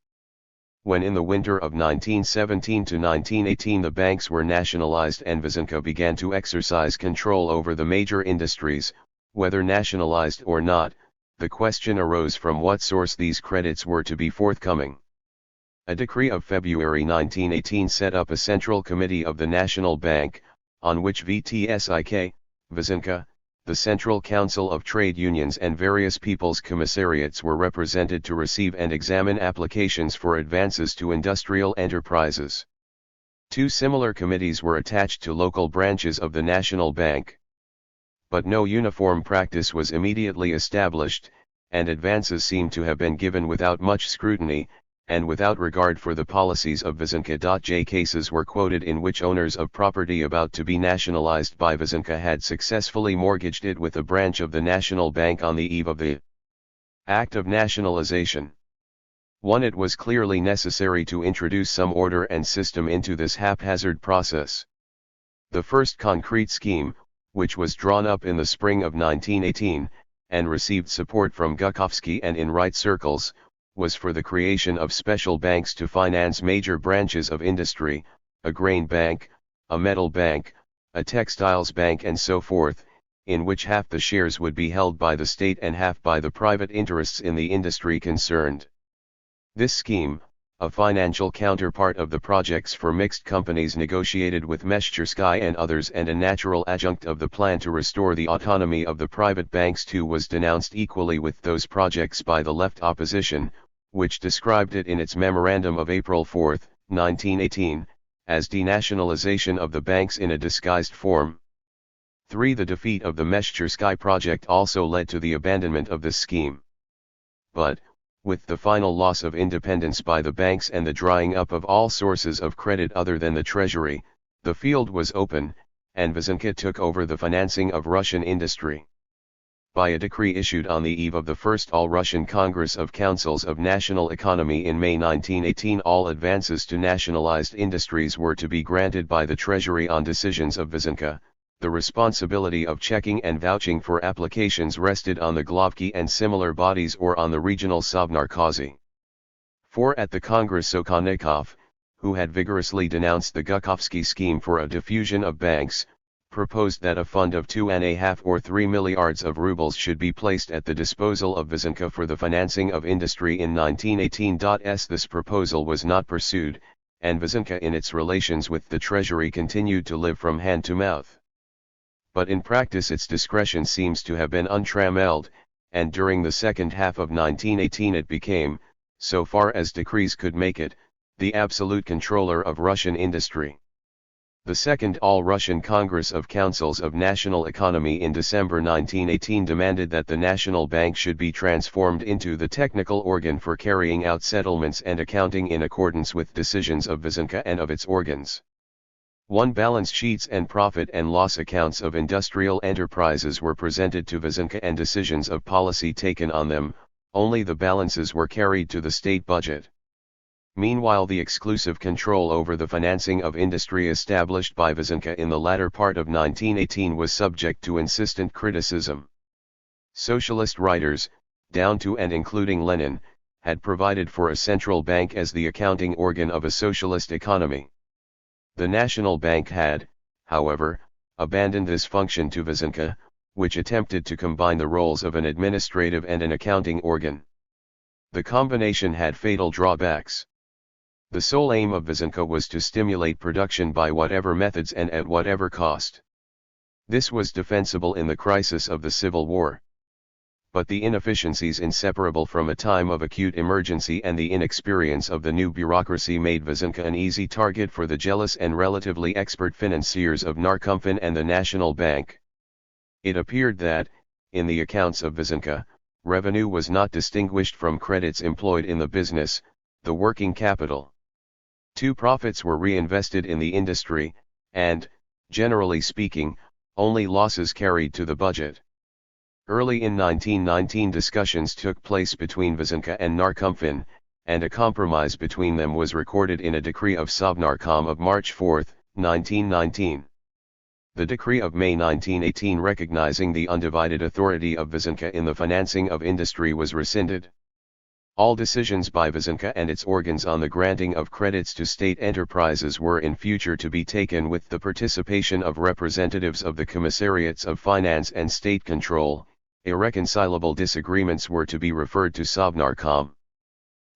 [SPEAKER 1] When in the winter of 1917 to 1918 the banks were nationalized and Vysenka began to exercise control over the major industries, whether nationalized or not, the question arose from what source these credits were to be forthcoming. A decree of February 1918 set up a central committee of the National Bank, on which VTSIK, Vysenka, the Central Council of Trade Unions and various people's commissariats were represented to receive and examine applications for advances to industrial enterprises. 2 similar committees were attached to local branches of the National Bank. But no uniform practice was immediately established, and advances seem to have been given without much scrutiny, and without regard for the policies of Vysenka. J cases were quoted in which owners of property about to be nationalized by Vysenka had successfully mortgaged it with a branch of the National Bank on the eve of the act of nationalization. 1. It was clearly necessary to introduce some order and system into this haphazard process. The first concrete scheme, which was drawn up in the spring of 1918, and received support from Gukovsky and in right circles, was for the creation of special banks to finance major branches of industry, a grain bank, a metal bank, a textiles bank and so forth, in which half the shares would be held by the state and half by the private interests in the industry concerned. This scheme, a financial counterpart of the projects for mixed companies negotiated with Meshchersky and others and a natural adjunct of the plan to restore the autonomy of the private banks too, was denounced equally with those projects by the left opposition, which described it in its memorandum of April 4, 1918, as denationalization of the banks in a disguised form. 3. The defeat of the Meshchersky project also led to the abandonment of this scheme. But, with the final loss of independence by the banks and the drying up of all sources of credit other than the Treasury, the field was open, and Vysenka took over the financing of Russian industry. By a decree issued on the eve of the First All-Russian Congress of Councils of National Economy in May 1918, all advances to nationalized industries were to be granted by the Treasury on decisions of Vysenka. The responsibility of checking and vouching for applications rested on the Glavki and similar bodies or on the regional Sovnarkozy. For at the Congress Sokolnikov, who had vigorously denounced the Gukovsky scheme for a diffusion of banks, proposed that a fund of 2.5 or 3 milliards of rubles should be placed at the disposal of Vysenka for the financing of industry in 1918. This proposal was not pursued, and Vysenka in its relations with the Treasury continued to live from hand to mouth. But in practice its discretion seems to have been untrammeled, and during the second half of 1918 it became, so far as decrees could make it, the absolute controller of Russian industry. The Second All-Russian Congress of Councils of National Economy in December 1918 demanded that the National Bank should be transformed into the technical organ for carrying out settlements and accounting in accordance with decisions of Vysenka and of its organs. Balance sheets and profit and loss accounts of industrial enterprises were presented to Vysenka and decisions of policy taken on them, only the balances were carried to the state budget. Meanwhile, the exclusive control over the financing of industry established by Vysenka in the latter part of 1918 was subject to insistent criticism. Socialist writers, down to and including Lenin, had provided for a central bank as the accounting organ of a socialist economy. The National Bank had, however, abandoned this function to Vysenka, which attempted to combine the roles of an administrative and an accounting organ. The combination had fatal drawbacks. The sole aim of Vysenka was to stimulate production by whatever methods and at whatever cost. This was defensible in the crisis of the Civil War. But the inefficiencies inseparable from a time of acute emergency and the inexperience of the new bureaucracy made Vysenka an easy target for the jealous and relatively expert financiers of Narkomfin and the National Bank. It appeared that, in the accounts of Vysenka, revenue was not distinguished from credits employed in the business, the working capital. Profits were reinvested in the industry, and, generally speaking, only losses carried to the budget. Early in 1919 discussions took place between Vysenka and Narkomfin, and a compromise between them was recorded in a decree of Sovnarkom of March 4, 1919. The decree of May 1918 recognizing the undivided authority of Vysenka in the financing of industry was rescinded. All decisions by Vysenka and its organs on the granting of credits to state enterprises were in future to be taken with the participation of representatives of the Commissariats of Finance and State Control. Irreconcilable disagreements were to be referred to Sovnarkom.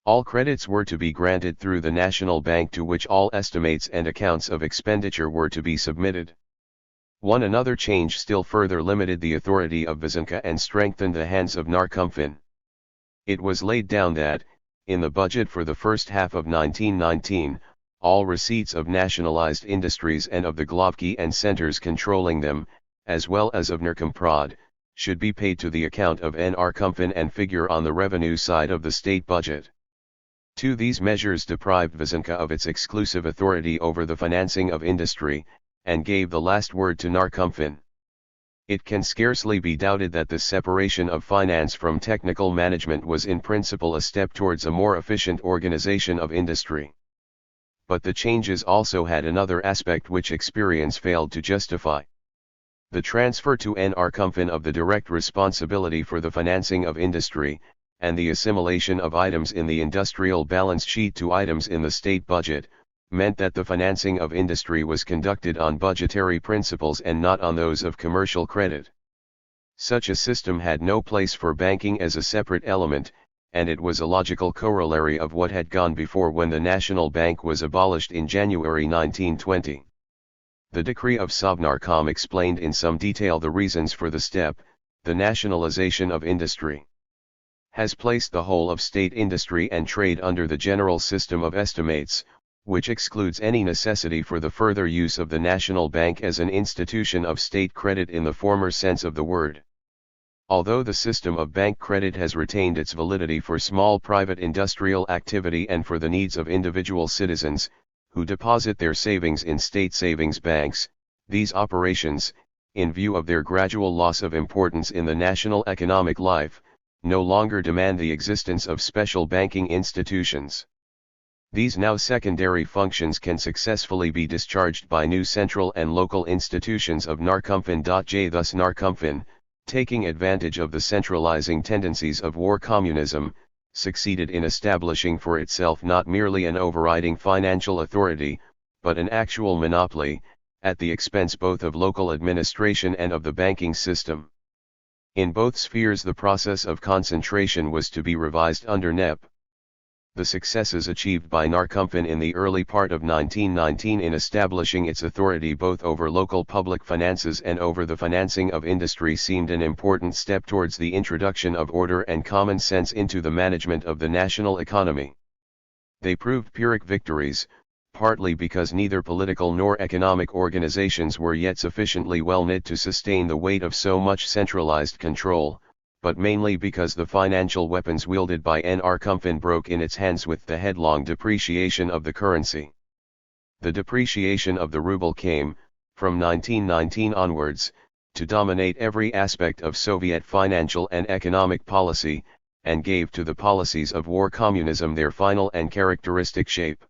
[SPEAKER 1] All credits were to be granted through the National Bank, to which all estimates and accounts of expenditure were to be submitted. Another change still further limited the authority of Vysenka and strengthened the hands of Narkomfin. It was laid down that, in the budget for the first half of 1919, all receipts of nationalized industries and of the Glavki and centers controlling them, as well as of Narkomprod, should be paid to the account of Narkomfin and figure on the revenue side of the state budget. These measures deprived Vysenka of its exclusive authority over the financing of industry, and gave the last word to Narkomfin. It can scarcely be doubted that the separation of finance from technical management was in principle a step towards a more efficient organization of industry. But the changes also had another aspect which experience failed to justify. The transfer to Narkomfin of the direct responsibility for the financing of industry, and the assimilation of items in the industrial balance sheet to items in the state budget, meant that the financing of industry was conducted on budgetary principles and not on those of commercial credit. Such a system had no place for banking as a separate element, and it was a logical corollary of what had gone before when the National Bank was abolished in January 1920. The decree of Sovnarkom explained in some detail the reasons for the step. The nationalization of industry has placed the whole of state industry and trade under the general system of estimates, which excludes any necessity for the further use of the National Bank as an institution of state credit in the former sense of the word. Although the system of bank credit has retained its validity for small private industrial activity and for the needs of individual citizens, who deposit their savings in state savings banks, These operations, in view of their gradual loss of importance in the national economic life, no longer demand the existence of special banking institutions. These now secondary functions can successfully be discharged by new central and local institutions of Narkomfin.j. Thus Narkomfin, taking advantage of the centralizing tendencies of war communism, succeeded in establishing for itself not merely an overriding financial authority, but an actual monopoly, at the expense both of local administration and of the banking system. In both spheres the process of concentration was to be revised under NEP. The successes achieved by Narkomfin in the early part of 1919 in establishing its authority both over local public finances and over the financing of industry seemed an important step towards the introduction of order and common sense into the management of the national economy. They proved Pyrrhic victories, partly because neither political nor economic organizations were yet sufficiently well knit to sustain the weight of so much centralized control, but mainly because the financial weapons wielded by Narkomfin broke in its hands with the headlong depreciation of the currency. The depreciation of the ruble came, from 1919 onwards, to dominate every aspect of Soviet financial and economic policy, and gave to the policies of war communism their final and characteristic shape.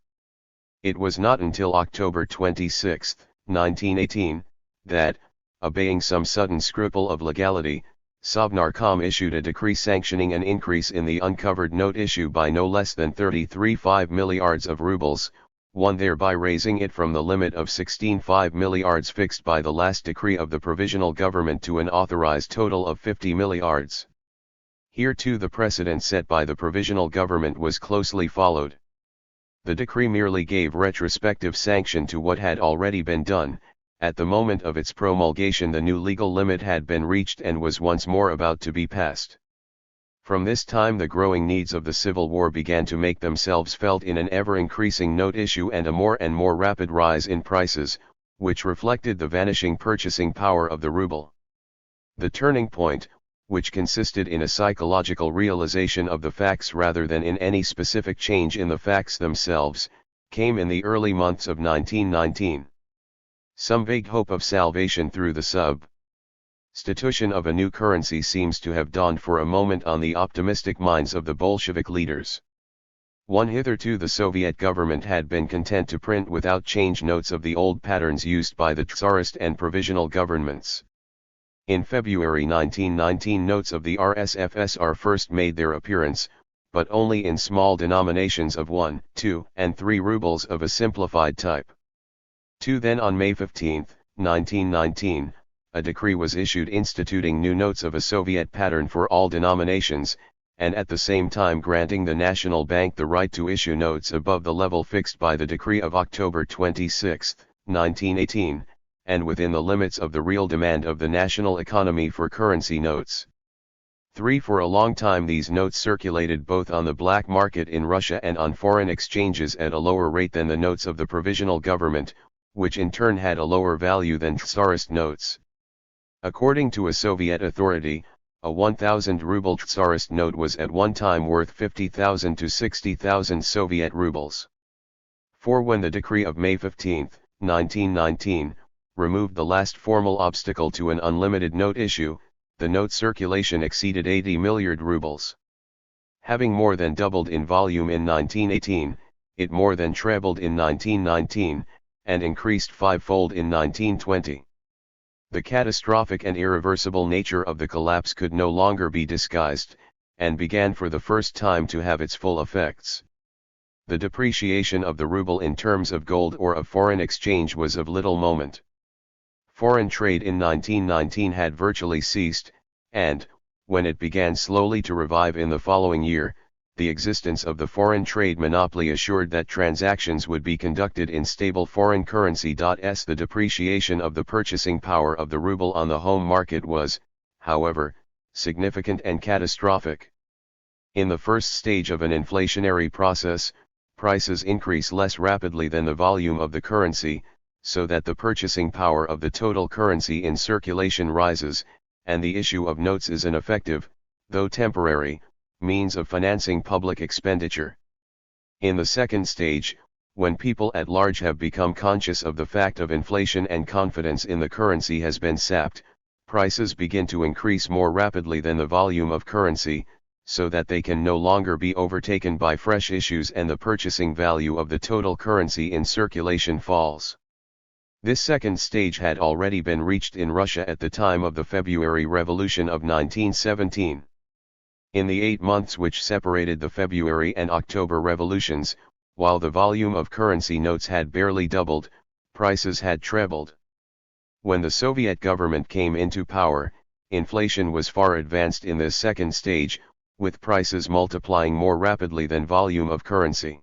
[SPEAKER 1] It was not until October 26, 1918, that, obeying some sudden scruple of legality, Sovnarkom issued a decree sanctioning an increase in the uncovered note issue by no less than 33.5 milliards of rubles, one thereby raising it from the limit of 16.5 milliards fixed by the last decree of the provisional government to an authorized total of 50 milliards. Here too the precedent set by the provisional government was closely followed. The decree merely gave retrospective sanction to what had already been done. At the moment of its promulgation the new legal limit had been reached and was once more about to be passed. From this time the growing needs of the Civil War began to make themselves felt in an ever-increasing note issue and a more and more rapid rise in prices, which reflected the vanishing purchasing power of the ruble. The turning point, which consisted in a psychological realization of the facts rather than in any specific change in the facts themselves, came in the early months of 1919. Some vague hope of salvation through the substitution of a new currency seems to have dawned for a moment on the optimistic minds of the Bolshevik leaders. Hitherto the Soviet government had been content to print without change notes of the old patterns used by the Tsarist and provisional governments. In February 1919 notes of the RSFSR first made their appearance, but only in small denominations of 1, 2, and 3 rubles of a simplified type. Then on May 15, 1919, a decree was issued instituting new notes of a Soviet pattern for all denominations, and at the same time granting the National Bank the right to issue notes above the level fixed by the decree of October 26, 1918, and within the limits of the real demand of the national economy for currency notes. For a long time these notes circulated both on the black market in Russia and on foreign exchanges at a lower rate than the notes of the provisional government, which in turn had a lower value than Tsarist notes. According to a Soviet authority, a 1,000 ruble Tsarist note was at one time worth 50,000 to 60,000 Soviet rubles. When the decree of May 15, 1919, removed the last formal obstacle to an unlimited note issue, the note circulation exceeded 80 milliard rubles. Having more than doubled in volume in 1918, it more than trebled in 1919, and increased fivefold in 1920. The catastrophic and irreversible nature of the collapse could no longer be disguised, and began for the first time to have its full effects. The depreciation of the ruble in terms of gold or of foreign exchange was of little moment. Foreign trade in 1919 had virtually ceased, and, when it began slowly to revive in the following year, the existence of the foreign trade monopoly assured that transactions would be conducted in stable foreign currency. The depreciation of the purchasing power of the ruble on the home market was, however, significant and catastrophic. In the first stage of an inflationary process, prices increase less rapidly than the volume of the currency, so that the purchasing power of the total currency in circulation rises, and the issue of notes is an effective, though temporary, means of financing public expenditure. In the second stage, When people at large have become conscious of the fact of inflation and confidence in the currency has been sapped, prices begin to increase more rapidly than the volume of currency, so that they can no longer be overtaken by fresh issues and the purchasing value of the total currency in circulation falls. This second stage had already been reached in Russia at the time of the February Revolution of 1917. In the 8 months which separated the February and October revolutions, while the volume of currency notes had barely doubled, prices had trebled. When the Soviet government came into power, inflation was far advanced in this second stage, with prices multiplying more rapidly than volume of currency.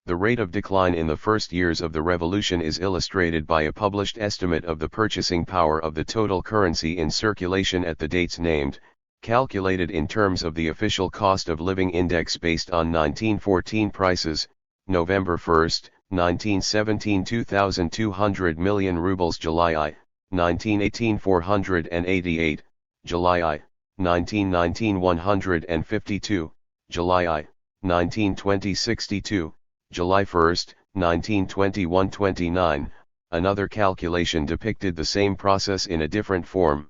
[SPEAKER 1] The rate of decline in the first years of the revolution is illustrated by a published estimate of the purchasing power of the total currency in circulation at the dates named, calculated in terms of the official cost of living index based on 1914 prices, November 1, 1917 2,200 million rubles, July I, 1918 488, July I, 1919 152, July I, 1920 62, July 1, 1920 129. Another calculation depicted the same process in a different form.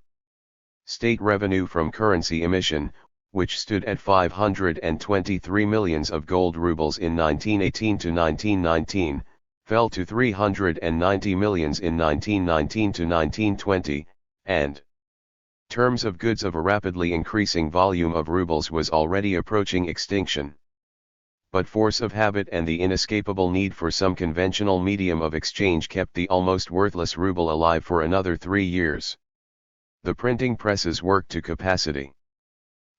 [SPEAKER 1] State revenue from currency emission, which stood at 523 millions of gold rubles in 1918 to 1919, fell to 390 millions in 1919 to 1920, and terms of goods of a rapidly increasing volume of rubles was already approaching extinction. But force of habit and the inescapable need for some conventional medium of exchange kept the almost worthless ruble alive for another 3 years. The printing presses worked to capacity.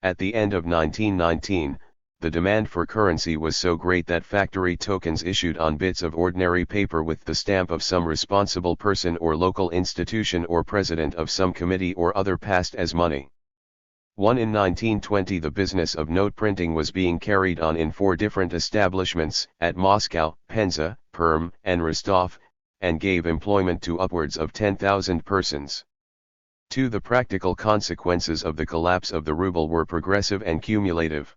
[SPEAKER 1] At the end of 1919, the demand for currency was so great that factory tokens issued on bits of ordinary paper with the stamp of some responsible person or local institution or president of some committee or other passed as money. In 1920 the business of note printing was being carried on in 4 different establishments, at Moscow, Penza, Perm, and Rostov, and gave employment to upwards of 10,000 persons. 2. The practical consequences of the collapse of the ruble were progressive and cumulative.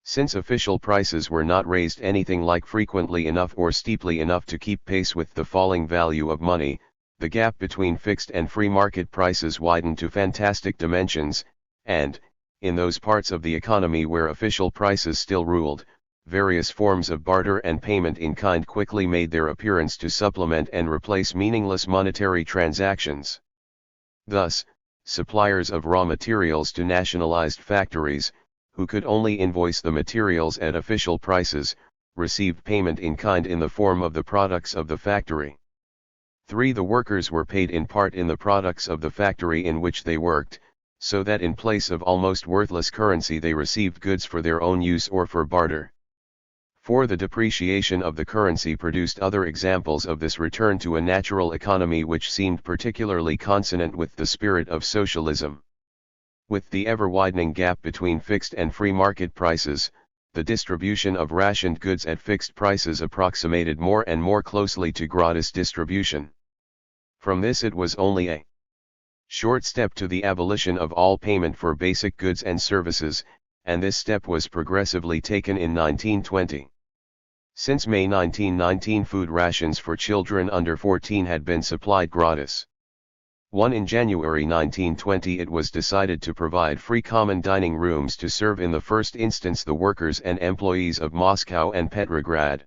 [SPEAKER 1] Since official prices were not raised anything like frequently enough or steeply enough to keep pace with the falling value of money, the gap between fixed and free market prices widened to fantastic dimensions, and, in those parts of the economy where official prices still ruled, various forms of barter and payment in kind quickly made their appearance to supplement and replace meaningless monetary transactions. Thus, suppliers of raw materials to nationalized factories, who could only invoice the materials at official prices, received payment in kind in the form of the products of the factory. 3. The workers were paid in part in the products of the factory in which they worked, so that in place of almost worthless currency they received goods for their own use or for barter. 4. The depreciation of the currency produced other examples of this return to a natural economy which seemed particularly consonant with the spirit of socialism. With the ever-widening gap between fixed and free market prices, the distribution of rationed goods at fixed prices approximated more and more closely to gratis distribution. From this it was only a short step to the abolition of all payment for basic goods and services, and this step was progressively taken in 1920. Since May 1919 food rations for children under 14 had been supplied gratis. In January 1920 it was decided to provide free common dining rooms to serve in the first instance the workers and employees of Moscow and Petrograd.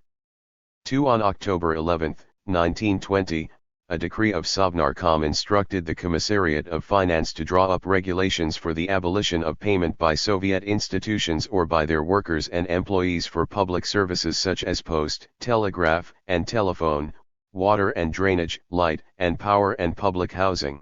[SPEAKER 1] 2. On October 11, 1920, a decree of Sovnarkom instructed the Commissariat of Finance to draw up regulations for the abolition of payment by Soviet institutions or by their workers and employees for public services such as post, telegraph, and telephone, water and drainage, light and power and public housing.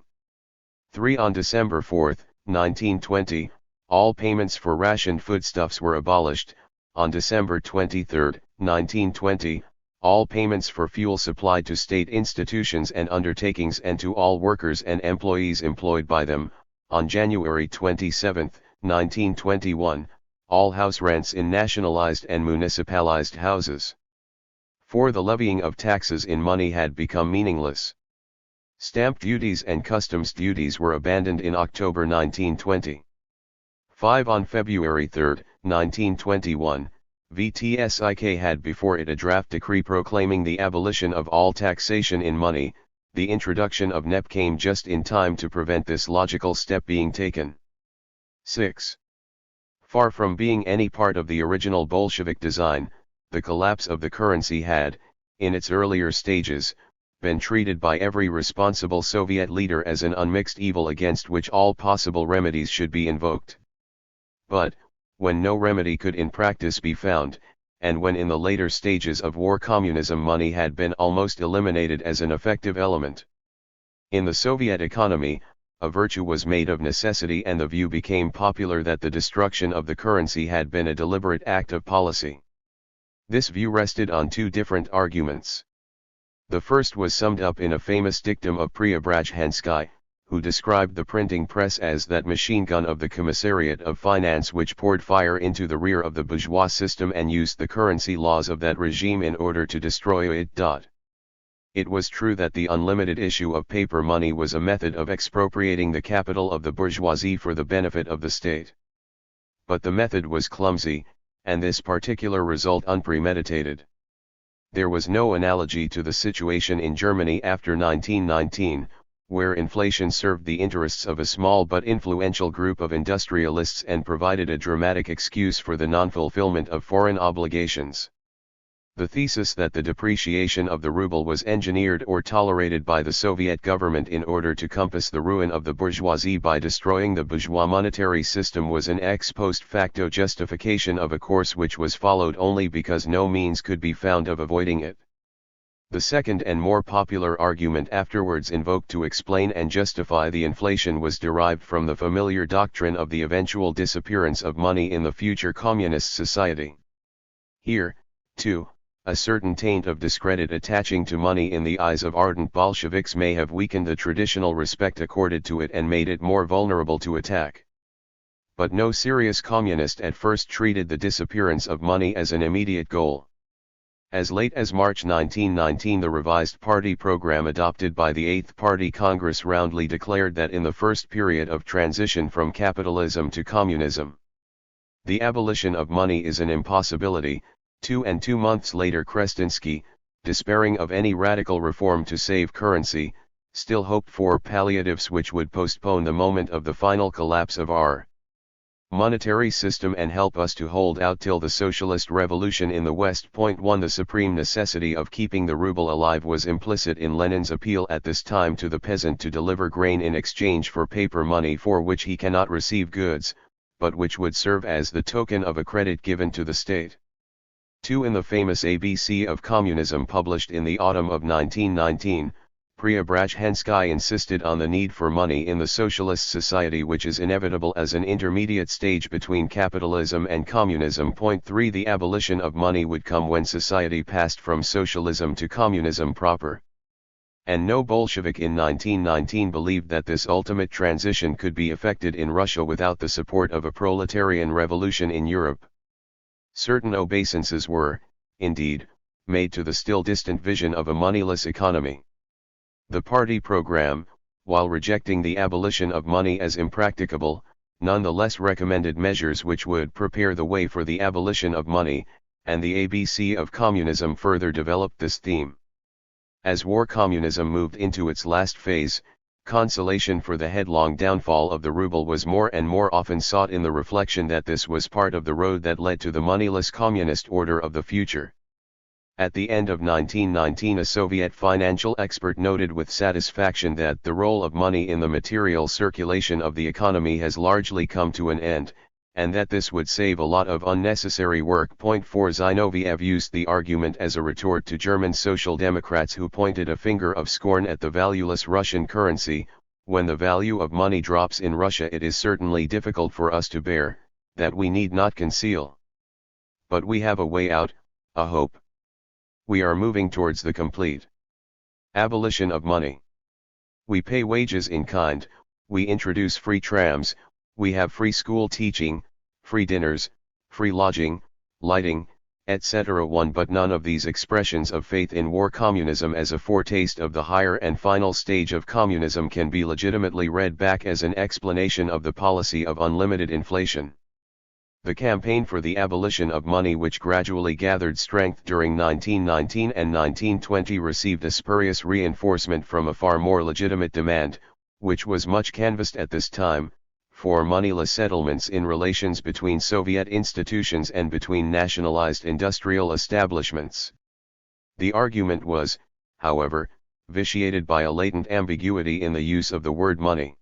[SPEAKER 1] 3. On December 4, 1920, all payments for rationed foodstuffs were abolished. On December 23, 1920, all payments for fuel supplied to state institutions and undertakings and to all workers and employees employed by them. On January 27, 1921, all house rents in nationalized and municipalized houses. 4. The levying of taxes in money had become meaningless. Stamp duties and customs duties were abandoned in October 1920. 5. On February 3, 1921, VTSIK had before it a draft decree proclaiming the abolition of all taxation in money. The introduction of NEP came just in time to prevent this logical step being taken. 6. Far from being any part of the original Bolshevik design, the collapse of the currency had, in its earlier stages, been treated by every responsible Soviet leader as an unmixed evil against which all possible remedies should be invoked. But, when no remedy could in practice be found, and when in the later stages of war communism money had been almost eliminated as an effective element in the Soviet economy, a virtue was made of necessity, and the view became popular that the destruction of the currency had been a deliberate act of policy. This view rested on two different arguments. The first was summed up in a famous dictum of Preobrazhensky, who described the printing press as that machine gun of the Commissariat of Finance which poured fire into the rear of the bourgeois system and used the currency laws of that regime in order to destroy it. It was true that the unlimited issue of paper money was a method of expropriating the capital of the bourgeoisie for the benefit of the state. But the method was clumsy, and this particular result unpremeditated. There was no analogy to the situation in Germany after 1919, where inflation served the interests of a small but influential group of industrialists and provided a dramatic excuse for the non-fulfillment of foreign obligations. The thesis that the depreciation of the ruble was engineered or tolerated by the Soviet government in order to compass the ruin of the bourgeoisie by destroying the bourgeois monetary system was an ex post facto justification of a course which was followed only because no means could be found of avoiding it. The second and more popular argument afterwards invoked to explain and justify the inflation was derived from the familiar doctrine of the eventual disappearance of money in the future communist society. Here, too, a certain taint of discredit attaching to money in the eyes of ardent Bolsheviks may have weakened the traditional respect accorded to it and made it more vulnerable to attack. But no serious communist at first treated the disappearance of money as an immediate goal. As late as March 1919, the revised party program adopted by the Eighth Party Congress roundly declared that in the first period of transition from capitalism to communism, the abolition of money is an impossibility. 2 months later, Krestinsky, despairing of any radical reform to save currency, still hoped for palliatives which would postpone the moment of the final collapse of our monetary system and help us to hold out till the socialist revolution in the West. 1. The supreme necessity of keeping the ruble alive was implicit in Lenin's appeal at this time to the peasant to deliver grain in exchange for paper money for which he cannot receive goods, but which would serve as the token of a credit given to the state. 2. In the famous ABC of Communism published in the autumn of 1919, Preobrazhensky insisted on the need for money in the socialist society which is inevitable as an intermediate stage between capitalism and communism. 3. The abolition of money would come when society passed from socialism to communism proper. And no Bolshevik in 1919 believed that this ultimate transition could be effected in Russia without the support of a proletarian revolution in Europe. Certain obeisances were, indeed, made to the still distant vision of a moneyless economy. The party program, while rejecting the abolition of money as impracticable, nonetheless recommended measures which would prepare the way for the abolition of money, and the ABC of Communism further developed this theme. As war communism moved into its last phase, consolation for the headlong downfall of the ruble was more and more often sought in the reflection that this was part of the road that led to the moneyless communist order of the future. At the end of 1919, a Soviet financial expert noted with satisfaction that the role of money in the material circulation of the economy has largely come to an end, and that this would save a lot of unnecessary work. 4. Zinoviev used the argument as a retort to German Social Democrats who pointed a finger of scorn at the valueless Russian currency. When the value of money drops in Russia, it is certainly difficult for us to bear, that we need not conceal. But we have a way out, a hope. We are moving towards the complete abolition of money. We pay wages in kind, we introduce free trams, we have free school teaching, free dinners, free lodging, lighting, etc. 1. But none of these expressions of faith in war communism as a foretaste of the higher and final stage of communism can be legitimately read back as an explanation of the policy of unlimited inflation. The campaign for the abolition of money, which gradually gathered strength during 1919 and 1920, received a spurious reinforcement from a far more legitimate demand, which was much canvassed at this time, for moneyless settlements in relations between Soviet institutions and between nationalized industrial establishments. The argument was, however, vitiated by a latent ambiguity in the use of the word money.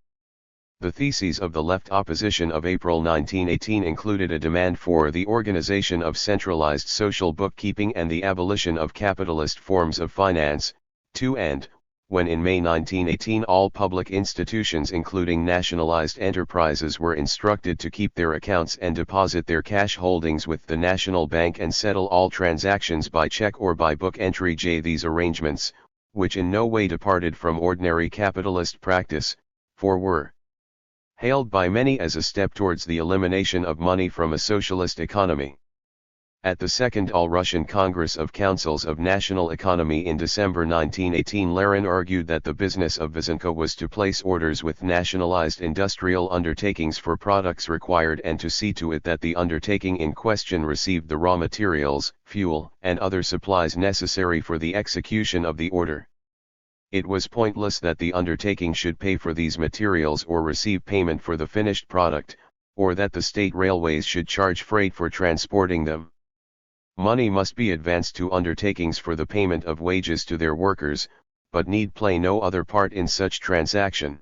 [SPEAKER 1] The theses of the left opposition of April 1918 included a demand for the organization of centralized social bookkeeping and the abolition of capitalist forms of finance, and, when in May 1918 all public institutions including nationalized enterprises were instructed to keep their accounts and deposit their cash holdings with the National Bank and settle all transactions by check or by book entry. These arrangements, which in no way departed from ordinary capitalist practice, for were hailed by many as a step towards the elimination of money from a socialist economy. At the Second All-Russian Congress of Councils of National Economy in December 1918, Lenin argued that the business of Vysenko was to place orders with nationalized industrial undertakings for products required and to see to it that the undertaking in question received the raw materials, fuel, and other supplies necessary for the execution of the order. It was pointless that the undertaking should pay for these materials or receive payment for the finished product, or that the state railways should charge freight for transporting them. Money must be advanced to undertakings for the payment of wages to their workers, but need play no other part in such transaction.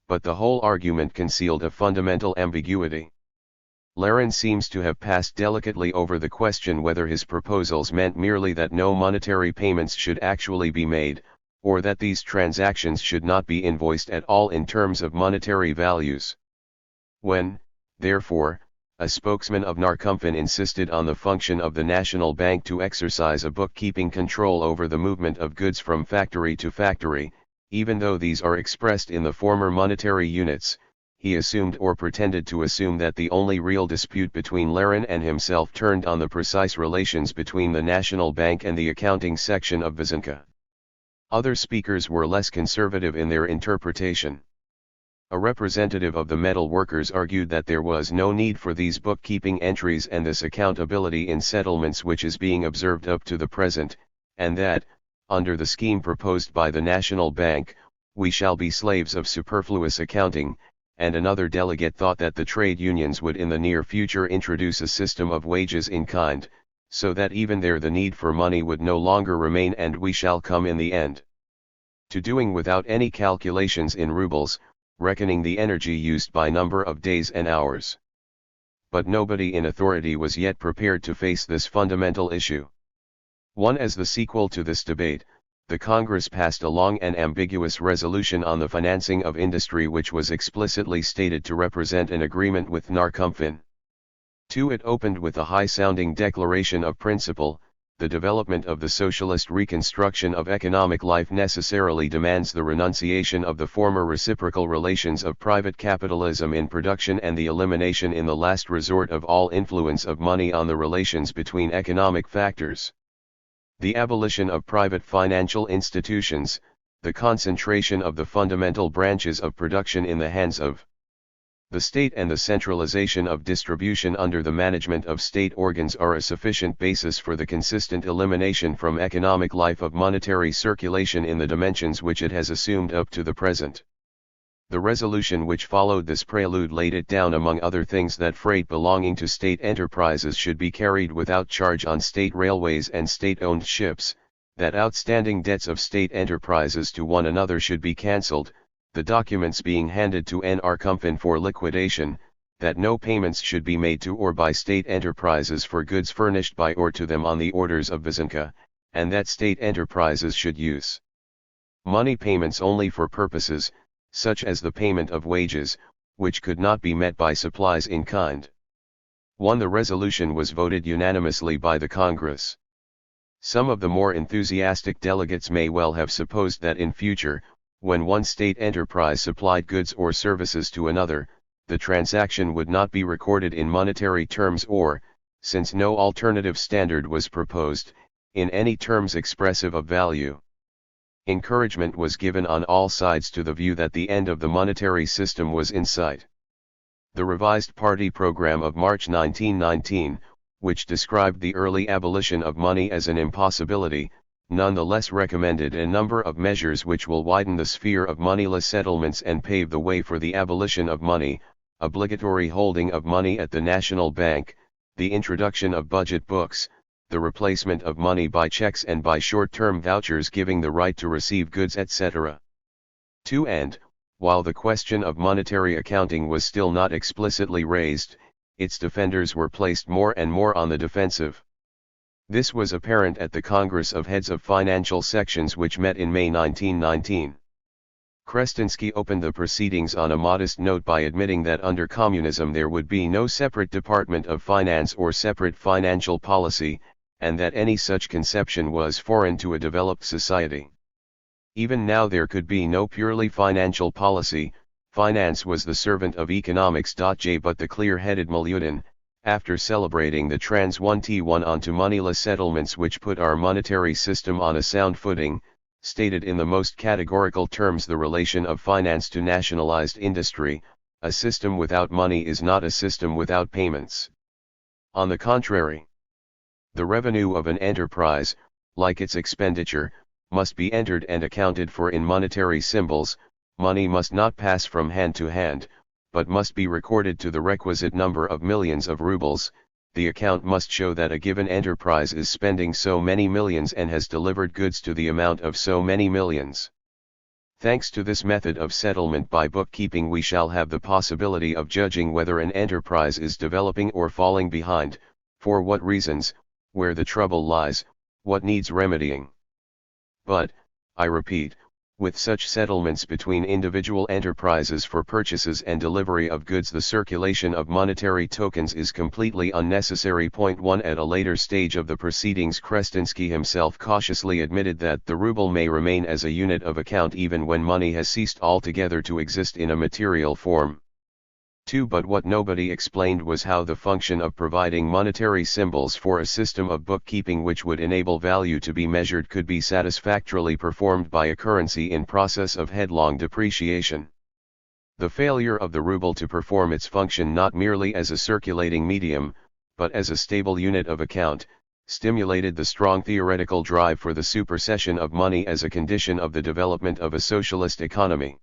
[SPEAKER 1] But the whole argument concealed a fundamental ambiguity. Lenin seems to have passed delicately over the question whether his proposals meant merely that no monetary payments should actually be made, or that these transactions should not be invoiced at all in terms of monetary values. When, therefore, a spokesman of Narkomfin insisted on the function of the National Bank to exercise a bookkeeping control over the movement of goods from factory to factory, even though these are expressed in the former monetary units, he assumed or pretended to assume that the only real dispute between Lenin and himself turned on the precise relations between the National Bank and the accounting section of Vysenko. Other speakers were less conservative in their interpretation. A representative of the metal workers argued that there was no need for these bookkeeping entries and this accountability in settlements which is being observed up to the present, and that, under the scheme proposed by the National Bank, we shall be slaves of superfluous accounting, and another delegate thought that the trade unions would in the near future introduce a system of wages in kind, so that even there the need for money would no longer remain and we shall come in the end to doing without any calculations in rubles, reckoning the energy used by number of days and hours. But nobody in authority was yet prepared to face this fundamental issue. As the sequel to this debate, the Congress passed a long and ambiguous resolution on the financing of industry which was explicitly stated to represent an agreement with Narkomfin. It opened with a high-sounding declaration of principle: the development of the socialist reconstruction of economic life necessarily demands the renunciation of the former reciprocal relations of private capitalism in production and the elimination in the last resort of all influence of money on the relations between economic factors. The abolition of private financial institutions, the concentration of the fundamental branches of production in the hands of the state and the centralization of distribution under the management of state organs are a sufficient basis for the consistent elimination from economic life of monetary circulation in the dimensions which it has assumed up to the present. The resolution which followed this prelude laid it down among other things that freight belonging to state enterprises should be carried without charge on state railways and state-owned ships, that outstanding debts of state enterprises to one another should be cancelled, the documents being handed to Narkomfin for liquidation, that no payments should be made to or by state enterprises for goods furnished by or to them on the orders of Vysenko, and that state enterprises should use money payments only for purposes, such as the payment of wages, which could not be met by supplies in kind. The resolution was voted unanimously by the Congress. Some of the more enthusiastic delegates may well have supposed that in future, when one state enterprise supplied goods or services to another, the transaction would not be recorded in monetary terms or, since no alternative standard was proposed, in any terms expressive of value. Encouragement was given on all sides to the view that the end of the monetary system was in sight. The revised party program of March 1919, which described the early abolition of money as an impossibility, nonetheless recommended a number of measures which will widen the sphere of moneyless settlements and pave the way for the abolition of money, obligatory holding of money at the National Bank, the introduction of budget books, the replacement of money by checks and by short-term vouchers giving the right to receive goods, etc. 2. And, while the question of monetary accounting was still not explicitly raised, its defenders were placed more and more on the defensive. This was apparent at the Congress of Heads of Financial Sections which met in May 1919. Krestinsky opened the proceedings on a modest note by admitting that under communism there would be no separate Department of Finance or separate financial policy, and that any such conception was foreign to a developed society. Even now there could be no purely financial policy, finance was the servant of economics. But the clear-headed Milyutin, after celebrating the Trans 1T1 onto moneyless settlements which put our monetary system on a sound footing, stated in the most categorical terms the relation of finance to nationalized industry: a system without money is not a system without payments. On the contrary, the revenue of an enterprise, like its expenditure, must be entered and accounted for in monetary symbols. Money must not pass from hand to hand, but must be recorded to the requisite number of millions of rubles. The account must show that a given enterprise is spending so many millions and has delivered goods to the amount of so many millions. Thanks to this method of settlement by bookkeeping, we shall have the possibility of judging whether an enterprise is developing or falling behind, for what reasons, where the trouble lies, what needs remedying. But, I repeat, with such settlements between individual enterprises for purchases and delivery of goods, the circulation of monetary tokens is completely unnecessary. Point 1. At a later stage of the proceedings, Krestinsky himself cautiously admitted that the ruble may remain as a unit of account even when money has ceased altogether to exist in a material form. 2. But what nobody explained was how the function of providing monetary symbols for a system of bookkeeping which would enable value to be measured could be satisfactorily performed by a currency in process of headlong depreciation. The failure of the ruble to perform its function not merely as a circulating medium, but as a stable unit of account, stimulated the strong theoretical drive for the supersession of money as a condition of the development of a socialist economy.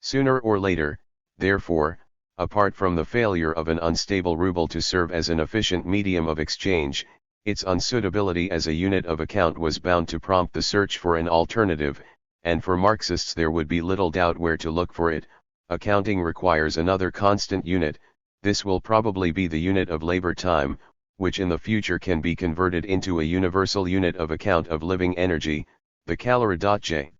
[SPEAKER 1] Sooner or later, therefore, apart from the failure of an unstable ruble to serve as an efficient medium of exchange, its unsuitability as a unit of account was bound to prompt the search for an alternative, and for Marxists there would be little doubt where to look for it. Accounting requires another constant unit. This will probably be the unit of labor time, which in the future can be converted into a universal unit of account of living energy, the calorie. J.